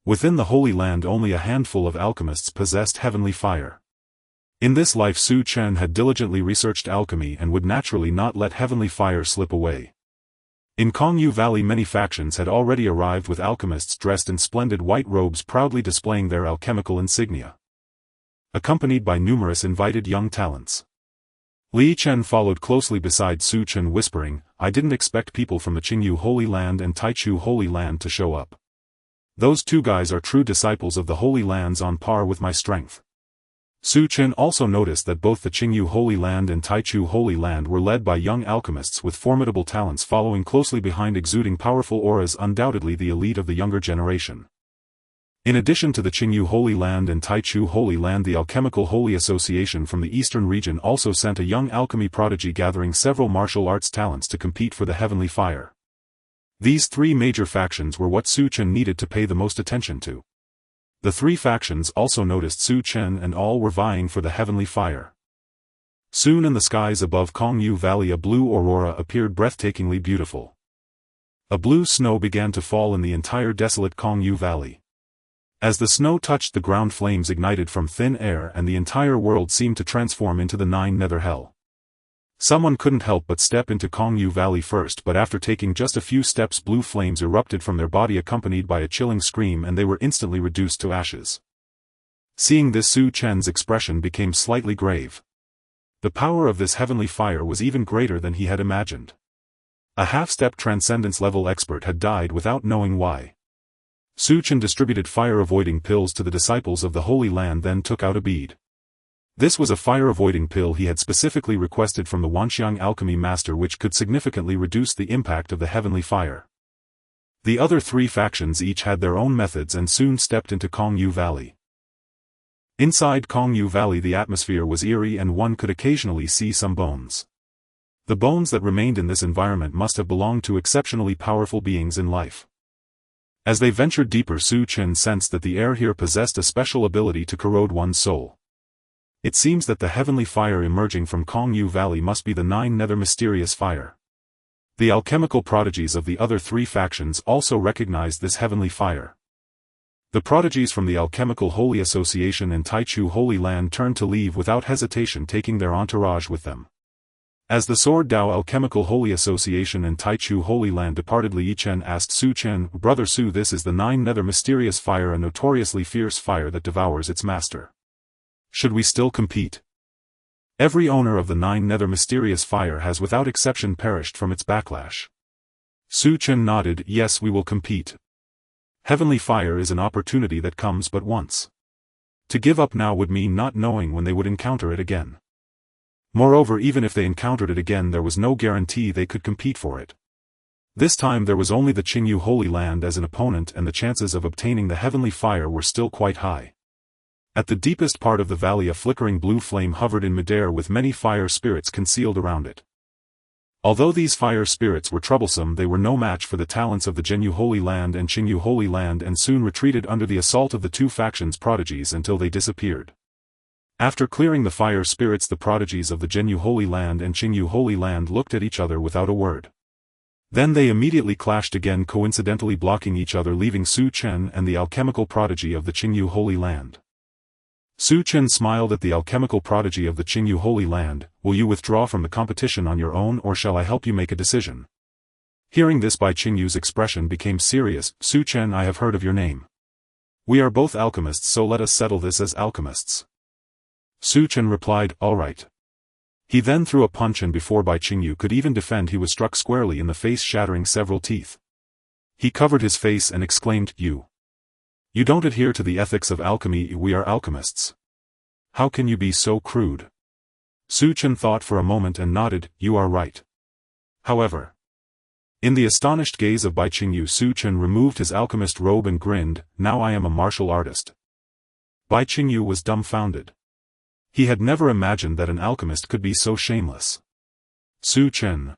Within the Holy Land, only a handful of alchemists possessed heavenly fire. In this life, Chen had diligently researched alchemy and would naturally not let heavenly fire slip away. In Kongyu Valley, many factions had already arrived, with alchemists dressed in splendid white robes proudly displaying their alchemical insignia, accompanied by numerous invited young talents. Chen followed closely beside Chen, whispering, I didn't expect people from the Qingyu Holy Land and Taichu Holy Land to show up. Those 2 guys are true disciples of the Holy Lands, on par with my strength. Chen also noticed that both the Qingyu Holy Land and Taichu Holy Land were led by young alchemists with formidable talents, following closely behind, exuding powerful auras, undoubtedly the elite of the younger generation. In addition to the Qingyu Holy Land and Taichu Holy Land, the Alchemical Holy Association from the eastern region also sent a young alchemy prodigy gathering several martial arts talents to compete for the Heavenly Fire. These three major factions were what Su Chen needed to pay the most attention to. The three factions also noticed Su Chen and all were vying for the Heavenly Fire. Soon in the skies above Kongyu Valley a blue aurora appeared, breathtakingly beautiful. A blue snow began to fall in the entire desolate Kongyu Valley. As the snow touched the ground, flames ignited from thin air and the entire world seemed to transform into the Nine Nether Hell. Someone couldn't help but step into Kongyu Valley first, but after taking just a few steps, blue flames erupted from their body accompanied by a chilling scream, and they were instantly reduced to ashes. Seeing this, Su Chen's expression became slightly grave. The power of this heavenly fire was even greater than he had imagined. A half-step transcendence-level expert had died without knowing why. Su Chen distributed fire-avoiding pills to the disciples of the Holy Land, then took out a bead. This was a fire-avoiding pill he had specifically requested from the Wanxiang alchemy master, which could significantly reduce the impact of the heavenly fire. The other three factions each had their own methods and soon stepped into Kongyu Valley. Inside Kongyu Valley the atmosphere was eerie and one could occasionally see some bones. The bones that remained in this environment must have belonged to exceptionally powerful beings in life. As they ventured deeper, Su Chen sensed that the air here possessed a special ability to corrode one's soul. It seems that the heavenly fire emerging from Kongyu Valley must be the Nine Nether Mysterious Fire. The alchemical prodigies of the other three factions also recognized this heavenly fire. The prodigies from the Alchemical Holy Association and Taichu Holy Land turned to leave without hesitation, taking their entourage with them. As the Sword Dao Alchemical Holy Association and Taichu Holy Land departed, Li Chen asked Su Chen, "Brother Su, this is the Nine Nether Mysterious Fire, a notoriously fierce fire that devours its master. Should we still compete? Every owner of the Nine Nether Mysterious Fire has without exception perished from its backlash." Su Chen nodded. "Yes, we will compete. Heavenly fire is an opportunity that comes but once. To give up now would mean not knowing when they would encounter it again. Moreover, even if they encountered it again, there was no guarantee they could compete for it. This time there was only the Qingyu Holy Land as an opponent, and the chances of obtaining the heavenly fire were still quite high. At the deepest part of the valley a flickering blue flame hovered in midair with many fire spirits concealed around it. Although these fire spirits were troublesome, they were no match for the talents of the Zhenyu Holy Land and Qingyu Holy Land, and soon retreated under the assault of the two factions' prodigies until they disappeared. After clearing the fire spirits, the prodigies of the Zhenyu Holy Land and Qingyu Holy Land looked at each other without a word. Then they immediately clashed again, coincidentally blocking each other, leaving Su Chen and the alchemical prodigy of the Qingyu Holy Land. Su Chen smiled at the alchemical prodigy of the Qingyu Holy Land. "Will you withdraw from the competition on your own, or shall I help you make a decision?" Hearing this, Bai Qingyu's expression became serious. "Su Chen, I have heard of your name. We are both alchemists, so let us settle this as alchemists." Su Chen replied, "All right." He then threw a punch, and before Bai Qingyu could even defend, he was struck squarely in the face, shattering several teeth. He covered his face and exclaimed, You don't adhere to the ethics of alchemy. We are alchemists. How can you be so crude?" Su Chen thought for a moment and nodded. "You are right." However, in the astonished gaze of Bai Qingyu, Su Chen removed his alchemist robe and grinned, "Now I am a martial artist." Bai Qingyu was dumbfounded. He had never imagined that an alchemist could be so shameless. "Su Chen,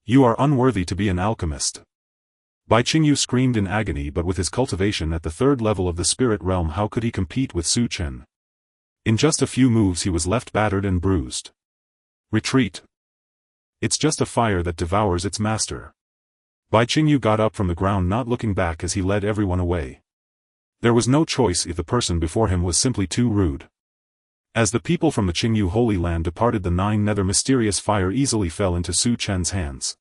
you are unworthy to be an alchemist." Bai Qingyu screamed in agony, but with his cultivation at the third level of the spirit realm, how could he compete with Su Chen? In just a few moves he was left battered and bruised. "Retreat. It's just a fire that devours its master." Bai Qingyu got up from the ground, not looking back as he led everyone away. There was no choice if the person before him was simply too rude. As the people from the Qingyu Holy Land departed, the Nine Nether Mysterious Fire easily fell into Su Chen's hands.